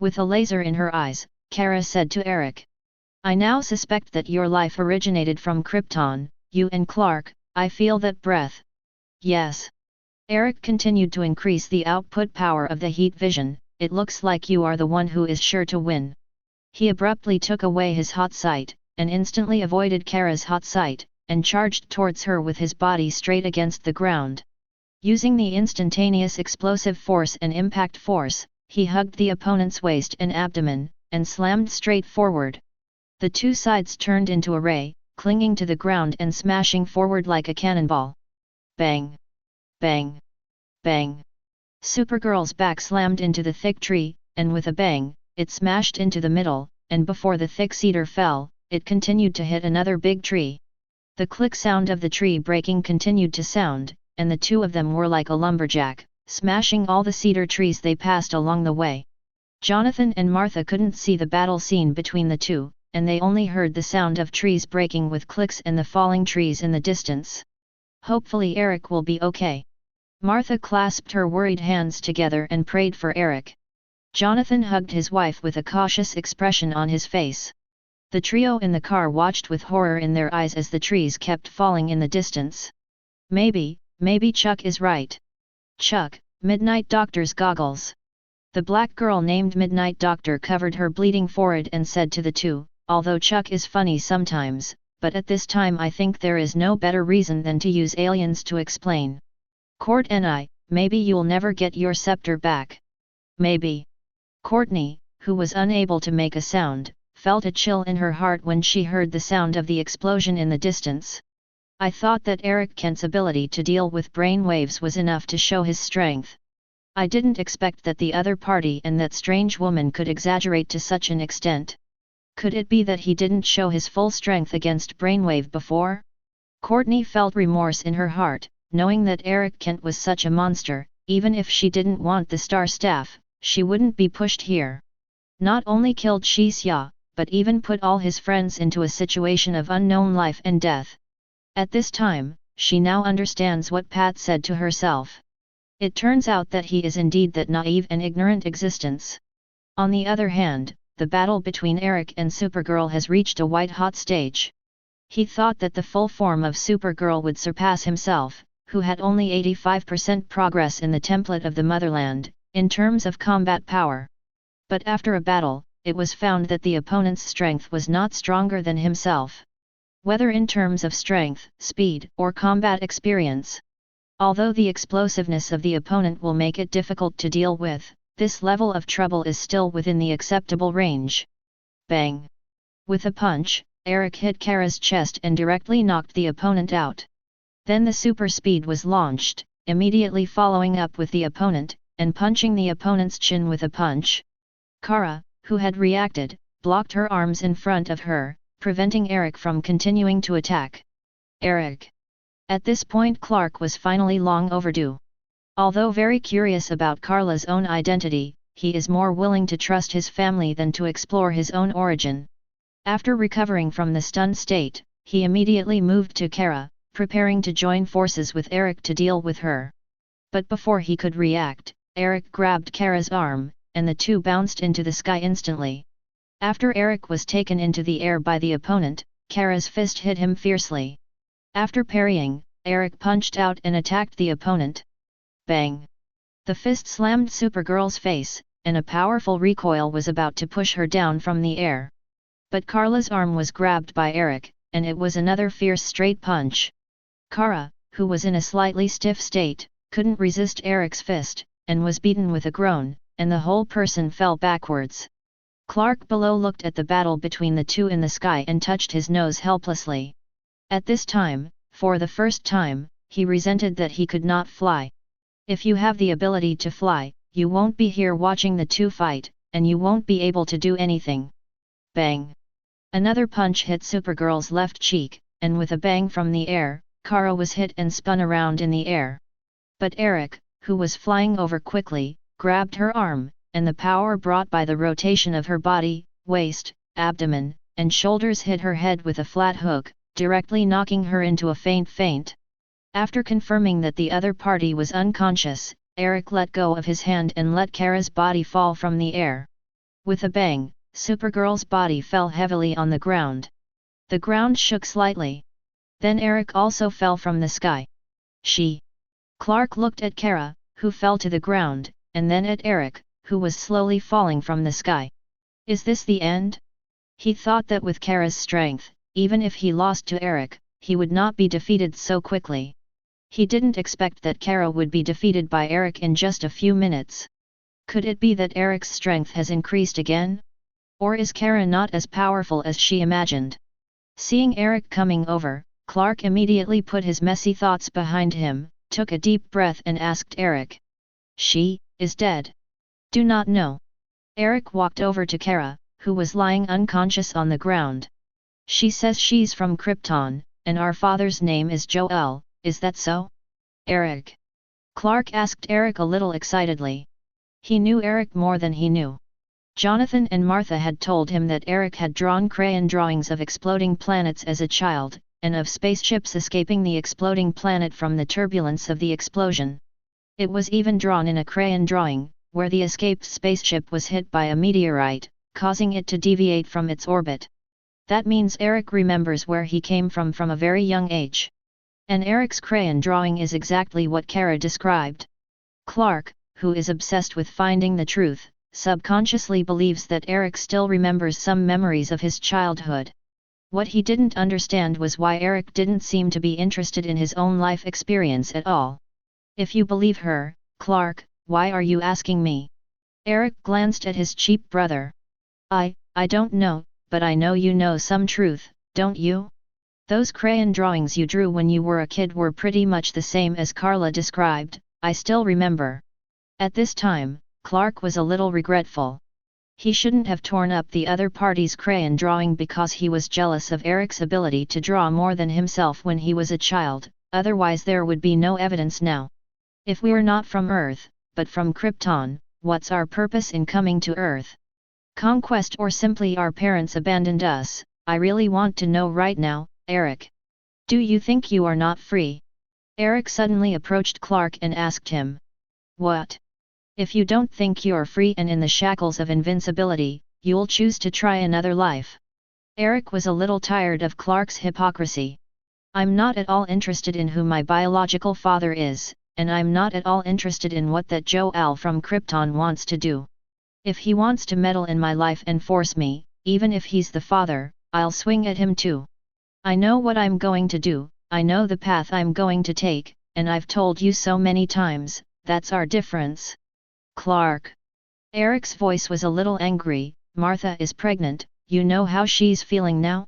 S1: With a laser in her eyes, Kara said to Eric. I now suspect that your life originated from Krypton, you and Clark, I feel that breath. Yes. Eric continued to increase the output power of the heat vision, it looks like you are the one who is sure to win. He abruptly took away his hot sight, and instantly avoided Kara's hot sight, and charged towards her with his body straight against the ground. Using the instantaneous explosive force and impact force, he hugged the opponent's waist and abdomen, and slammed straight forward. The two sides turned into a ray, clinging to the ground and smashing forward like a cannonball. Bang! Bang! Bang! Supergirl's back slammed into the thick tree, and with a bang, it smashed into the middle, and before the thick cedar fell, it continued to hit another big tree. The click sound of the tree breaking continued to sound, and the two of them were like a lumberjack, smashing all the cedar trees they passed along the way. Jonathan and Martha couldn't see the battle scene between the two, and they only heard the sound of trees breaking with clicks and the falling trees in the distance. Hopefully Eric will be okay. Martha clasped her worried hands together and prayed for Eric. Jonathan hugged his wife with a cautious expression on his face. The trio in the car watched with horror in their eyes as the trees kept falling in the distance. Maybe Chuck is right. Chuck, Midnight Doctor's goggles. The black girl named Midnight Doctor covered her bleeding forehead and said to the two, although Chuck is funny sometimes, but at this time I think there is no better reason than to use aliens to explain. Court and maybe you'll never get your scepter back. Maybe. Courtney, who was unable to make a sound, felt a chill in her heart when she heard the sound of the explosion in the distance. I thought that Eric Kent's ability to deal with brainwaves was enough to show his strength. I didn't expect that the other party and that strange woman could exaggerate to such an extent. Could it be that he didn't show his full strength against brainwave before? Courtney felt remorse in her heart, knowing that Eric Kent was such a monster. Even if she didn't want the Star Staff, she wouldn't be pushed here. Not only killed Xia, but even put all his friends into a situation of unknown life and death. At this time, she now understands what Pat said to herself. It turns out that he is indeed that naive and ignorant existence. On the other hand, the battle between Eric and Supergirl has reached a white-hot stage. He thought that the full form of Supergirl would surpass himself, who had only 85% progress in the template of the motherland, in terms of combat power. But after a battle, it was found that the opponent's strength was not stronger than himself. Whether in terms of strength, speed, or combat experience. Although the explosiveness of the opponent will make it difficult to deal with, this level of trouble is still within the acceptable range. Bang! With a punch, Eric hit Kara's chest and directly knocked the opponent out. Then the super speed was launched, immediately following up with the opponent, and punching the opponent's chin with a punch. Kara, who had reacted, blocked her arms in front of her, preventing Eric from continuing to attack. Eric. At this point Clark was finally long overdue. Although very curious about Carla's own identity, he is more willing to trust his family than to explore his own origin. After recovering from the stunned state, he immediately moved to Kara, preparing to join forces with Eric to deal with her. But before he could react, Eric grabbed Kara's arm, and the two bounced into the sky instantly. After Eric was taken into the air by the opponent, Kara's fist hit him fiercely. After parrying, Eric punched out and attacked the opponent. Bang! The fist slammed Supergirl's face, and a powerful recoil was about to push her down from the air. But Carla's arm was grabbed by Eric, and it was another fierce straight punch. Kara, who was in a slightly stiff state, couldn't resist Eric's fist, and was beaten with a groan, and the whole person fell backwards. Clark below looked at the battle between the two in the sky and touched his nose helplessly. At this time, for the first time, he resented that he could not fly. If you have the ability to fly, you won't be here watching the two fight, and you won't be able to do anything. Bang! Another punch hit Supergirl's left cheek, and with a bang from the air, Kara was hit and spun around in the air. But Eric, who was flying over quickly, grabbed her arm, and the power brought by the rotation of her body, waist, abdomen, and shoulders hit her head with a flat hook, directly knocking her into a faint. After confirming that the other party was unconscious, Eric let go of his hand and let Kara's body fall from the air. With a bang, Supergirl's body fell heavily on the ground. The ground shook slightly. Then Eric also fell from the sky. Clark looked at Kara, who fell to the ground, and then at Eric, who was slowly falling from the sky. Is this the end? He thought that with Kara's strength, even if he lost to Eric, he would not be defeated so quickly. He didn't expect that Kara would be defeated by Eric in just a few minutes. Could it be that Eric's strength has increased again? Or is Kara not as powerful as she imagined? Seeing Eric coming over, Clark immediately put his messy thoughts behind him, took a deep breath and asked Eric. She is dead. Do not know. Eric walked over to Kara, who was lying unconscious on the ground. She says she's from Krypton, and our father's name is Joel, is that so? Eric. Clark asked Eric a little excitedly. He knew Eric more than he knew. Jonathan and Martha had told him that Eric had drawn crayon drawings of exploding planets as a child, and of spaceships escaping the exploding planet from the turbulence of the explosion. It was even drawn in a crayon drawing, where the escaped spaceship was hit by a meteorite, causing it to deviate from its orbit. That means Eric remembers where he came from a very young age. And Eric's crayon drawing is exactly what Kara described. Clark, who is obsessed with finding the truth, subconsciously believes that Eric still remembers some memories of his childhood. What he didn't understand was why Eric didn't seem to be interested in his own life experience at all. If you believe her, Clark, why are you asking me? Eric glanced at his cheap brother. I don't know, but I know you know some truth, don't you? Those crayon drawings you drew when you were a kid were pretty much the same as Carla described, I still remember. At this time, Clark was a little regretful. He shouldn't have torn up the other party's crayon drawing because he was jealous of Eric's ability to draw more than himself when he was a child, otherwise there would be no evidence now. If we're not from Earth, but from Krypton, what's our purpose in coming to Earth? Conquest or simply our parents abandoned us? I really want to know right now, Eric. Do you think you are not free? Eric suddenly approached Clark and asked him. What? If you don't think you're free and in the shackles of invincibility, you'll choose to try another life. Eric was a little tired of Clark's hypocrisy. I'm not at all interested in who my biological father is, and I'm not at all interested in what that Joel from Krypton wants to do. If he wants to meddle in my life and force me, even if he's the father, I'll swing at him too. I know what I'm going to do, I know the path I'm going to take, and I've told you so many times, that's our difference. Clark. Eric's voice was a little angry. Martha is pregnant, you know how she's feeling now?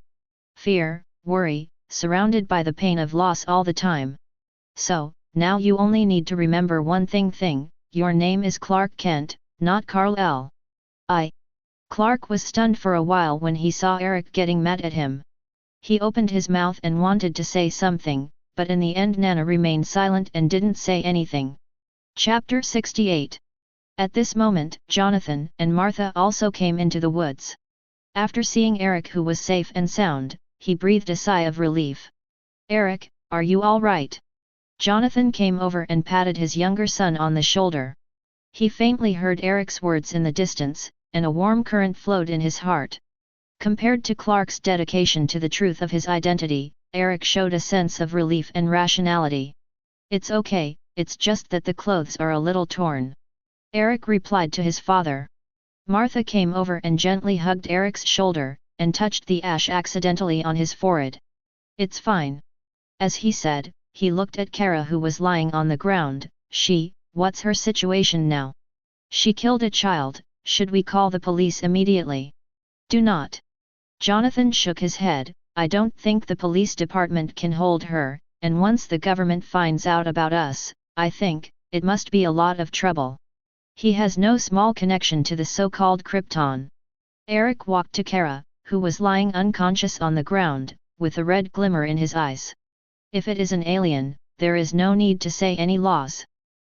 S1: Fear, worry, surrounded by the pain of loss all the time. So, now you only need to remember one thing, your name is Clark Kent, not Kal-El. Clark was stunned for a while when he saw Eric getting mad at him. He opened his mouth and wanted to say something, but in the end Nana remained silent and didn't say anything. Chapter 68. At this moment, Jonathan and Martha also came into the woods. After seeing Eric, who was safe and sound, he breathed a sigh of relief. Eric, are you all right? Jonathan came over and patted his younger son on the shoulder. He faintly heard Eric's words in the distance, and a warm current flowed in his heart. Compared to Clark's dedication to the truth of his identity, Eric showed a sense of relief and rationality. It's okay, it's just that the clothes are a little torn. Eric replied to his father. Martha came over and gently hugged Eric's shoulder, and touched the ash accidentally on his forehead. It's fine. As he said, he looked at Kara, who was lying on the ground. What's her situation now? She killed a child, should we call the police immediately? Do not. Jonathan shook his head. I don't think the police department can hold her, and once the government finds out about us, I think, it must be a lot of trouble. He has no small connection to the so-called Krypton. Eric walked to Kara, who was lying unconscious on the ground, with a red glimmer in his eyes. If it is an alien, there is no need to say any laws.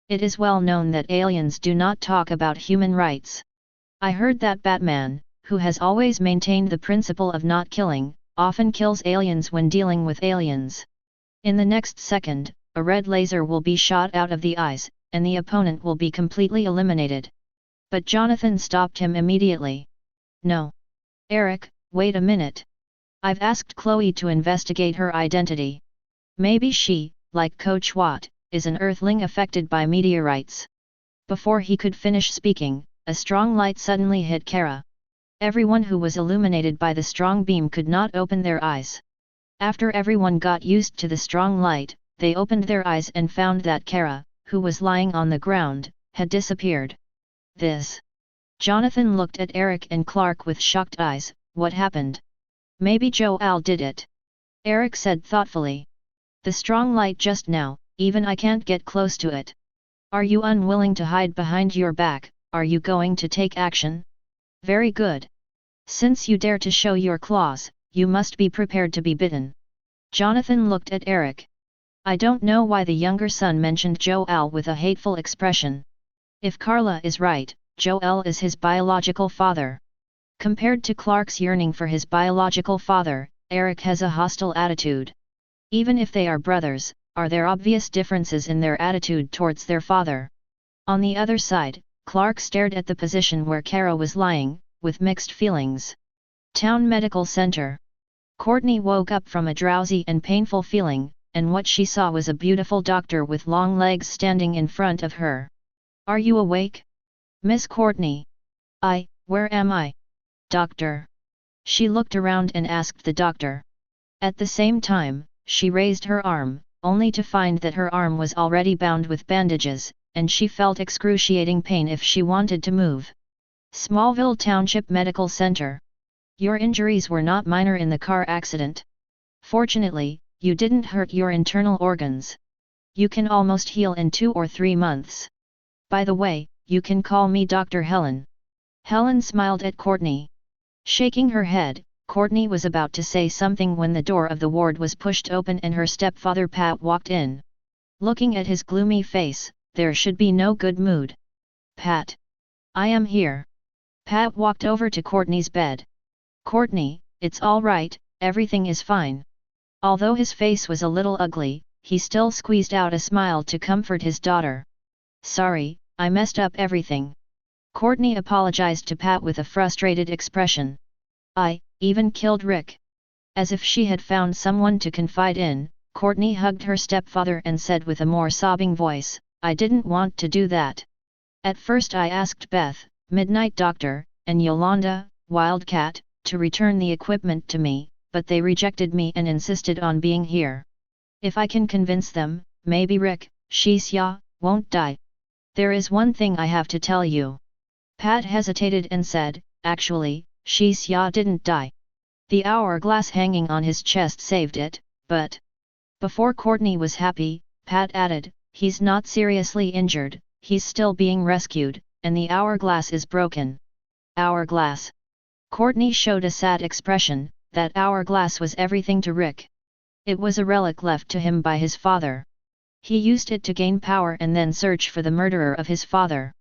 S1: It is well known that aliens do not talk about human rights. I heard that Batman, who has always maintained the principle of not killing, often kills aliens when dealing with aliens. In the next second, a red laser will be shot out of the eyes, and the opponent will be completely eliminated. But Jonathan stopped him immediately. No. Eric, wait a minute. I've asked Chloe to investigate her identity. Maybe she, like Coach Watt, is an Earthling affected by meteorites. Before he could finish speaking, a strong light suddenly hit Kara. Everyone who was illuminated by the strong beam could not open their eyes. After everyone got used to the strong light, they opened their eyes and found that Kara, who was lying on the ground, had disappeared. Jonathan looked at Eric and Clark with shocked eyes. What happened? Maybe Joel did it. Eric said thoughtfully. The strong light just now, even I can't get close to it. Are you unwilling to hide behind your back? Are you going to take action? Very good. Since you dare to show your claws, you must be prepared to be bitten. Jonathan looked at Eric. I don't know why the younger son mentioned Joel with a hateful expression. If Carla is right, Joel is his biological father. Compared to Clark's yearning for his biological father, Eric has a hostile attitude. Even if they are brothers, are there obvious differences in their attitude towards their father? On the other side, Clark stared at the position where Kara was lying, with mixed feelings. Town Medical Center. Courtney woke up from a drowsy and painful feeling, and what she saw was a beautiful doctor with long legs standing in front of her. Are you awake? Miss Courtney. Where am I? Doctor. She looked around and asked the doctor. At the same time, she raised her arm, only to find that her arm was already bound with bandages, and she felt excruciating pain if she wanted to move. Smallville Township Medical Center. Your injuries were not minor in the car accident. Fortunately, you didn't hurt your internal organs. You can almost heal in 2 or 3 months. By the way, you can call me Dr. Helen. Helen smiled at Courtney. Shaking her head, Courtney was about to say something when the door of the ward was pushed open and her stepfather Pat walked in. Looking at his gloomy face, there should be no good mood. Pat. I am here. Pat walked over to Courtney's bed. Courtney, it's all right, everything is fine. Although his face was a little ugly, he still squeezed out a smile to comfort his daughter. Sorry, I messed up everything. Courtney apologized to Pat with a frustrated expression. I even killed Rick. As if she had found someone to confide in, Courtney hugged her stepfather and said with a more sobbing voice, I didn't want to do that. At first I asked Beth, Midnight Doctor, and Yolanda, Wildcat, to return the equipment to me, but they rejected me and insisted on being here. If I can convince them, maybe Rick, Shisia, won't die. There is one thing I have to tell you. Pat hesitated and said, actually, Shisia didn't die. The hourglass hanging on his chest saved it, but... Before Courtney was happy, Pat added, he's not seriously injured, he's still being rescued, and the hourglass is broken. Hourglass. Courtney showed a sad expression, that hourglass was everything to Rick. It was a relic left to him by his father. He used it to gain power and then search for the murderer of his father.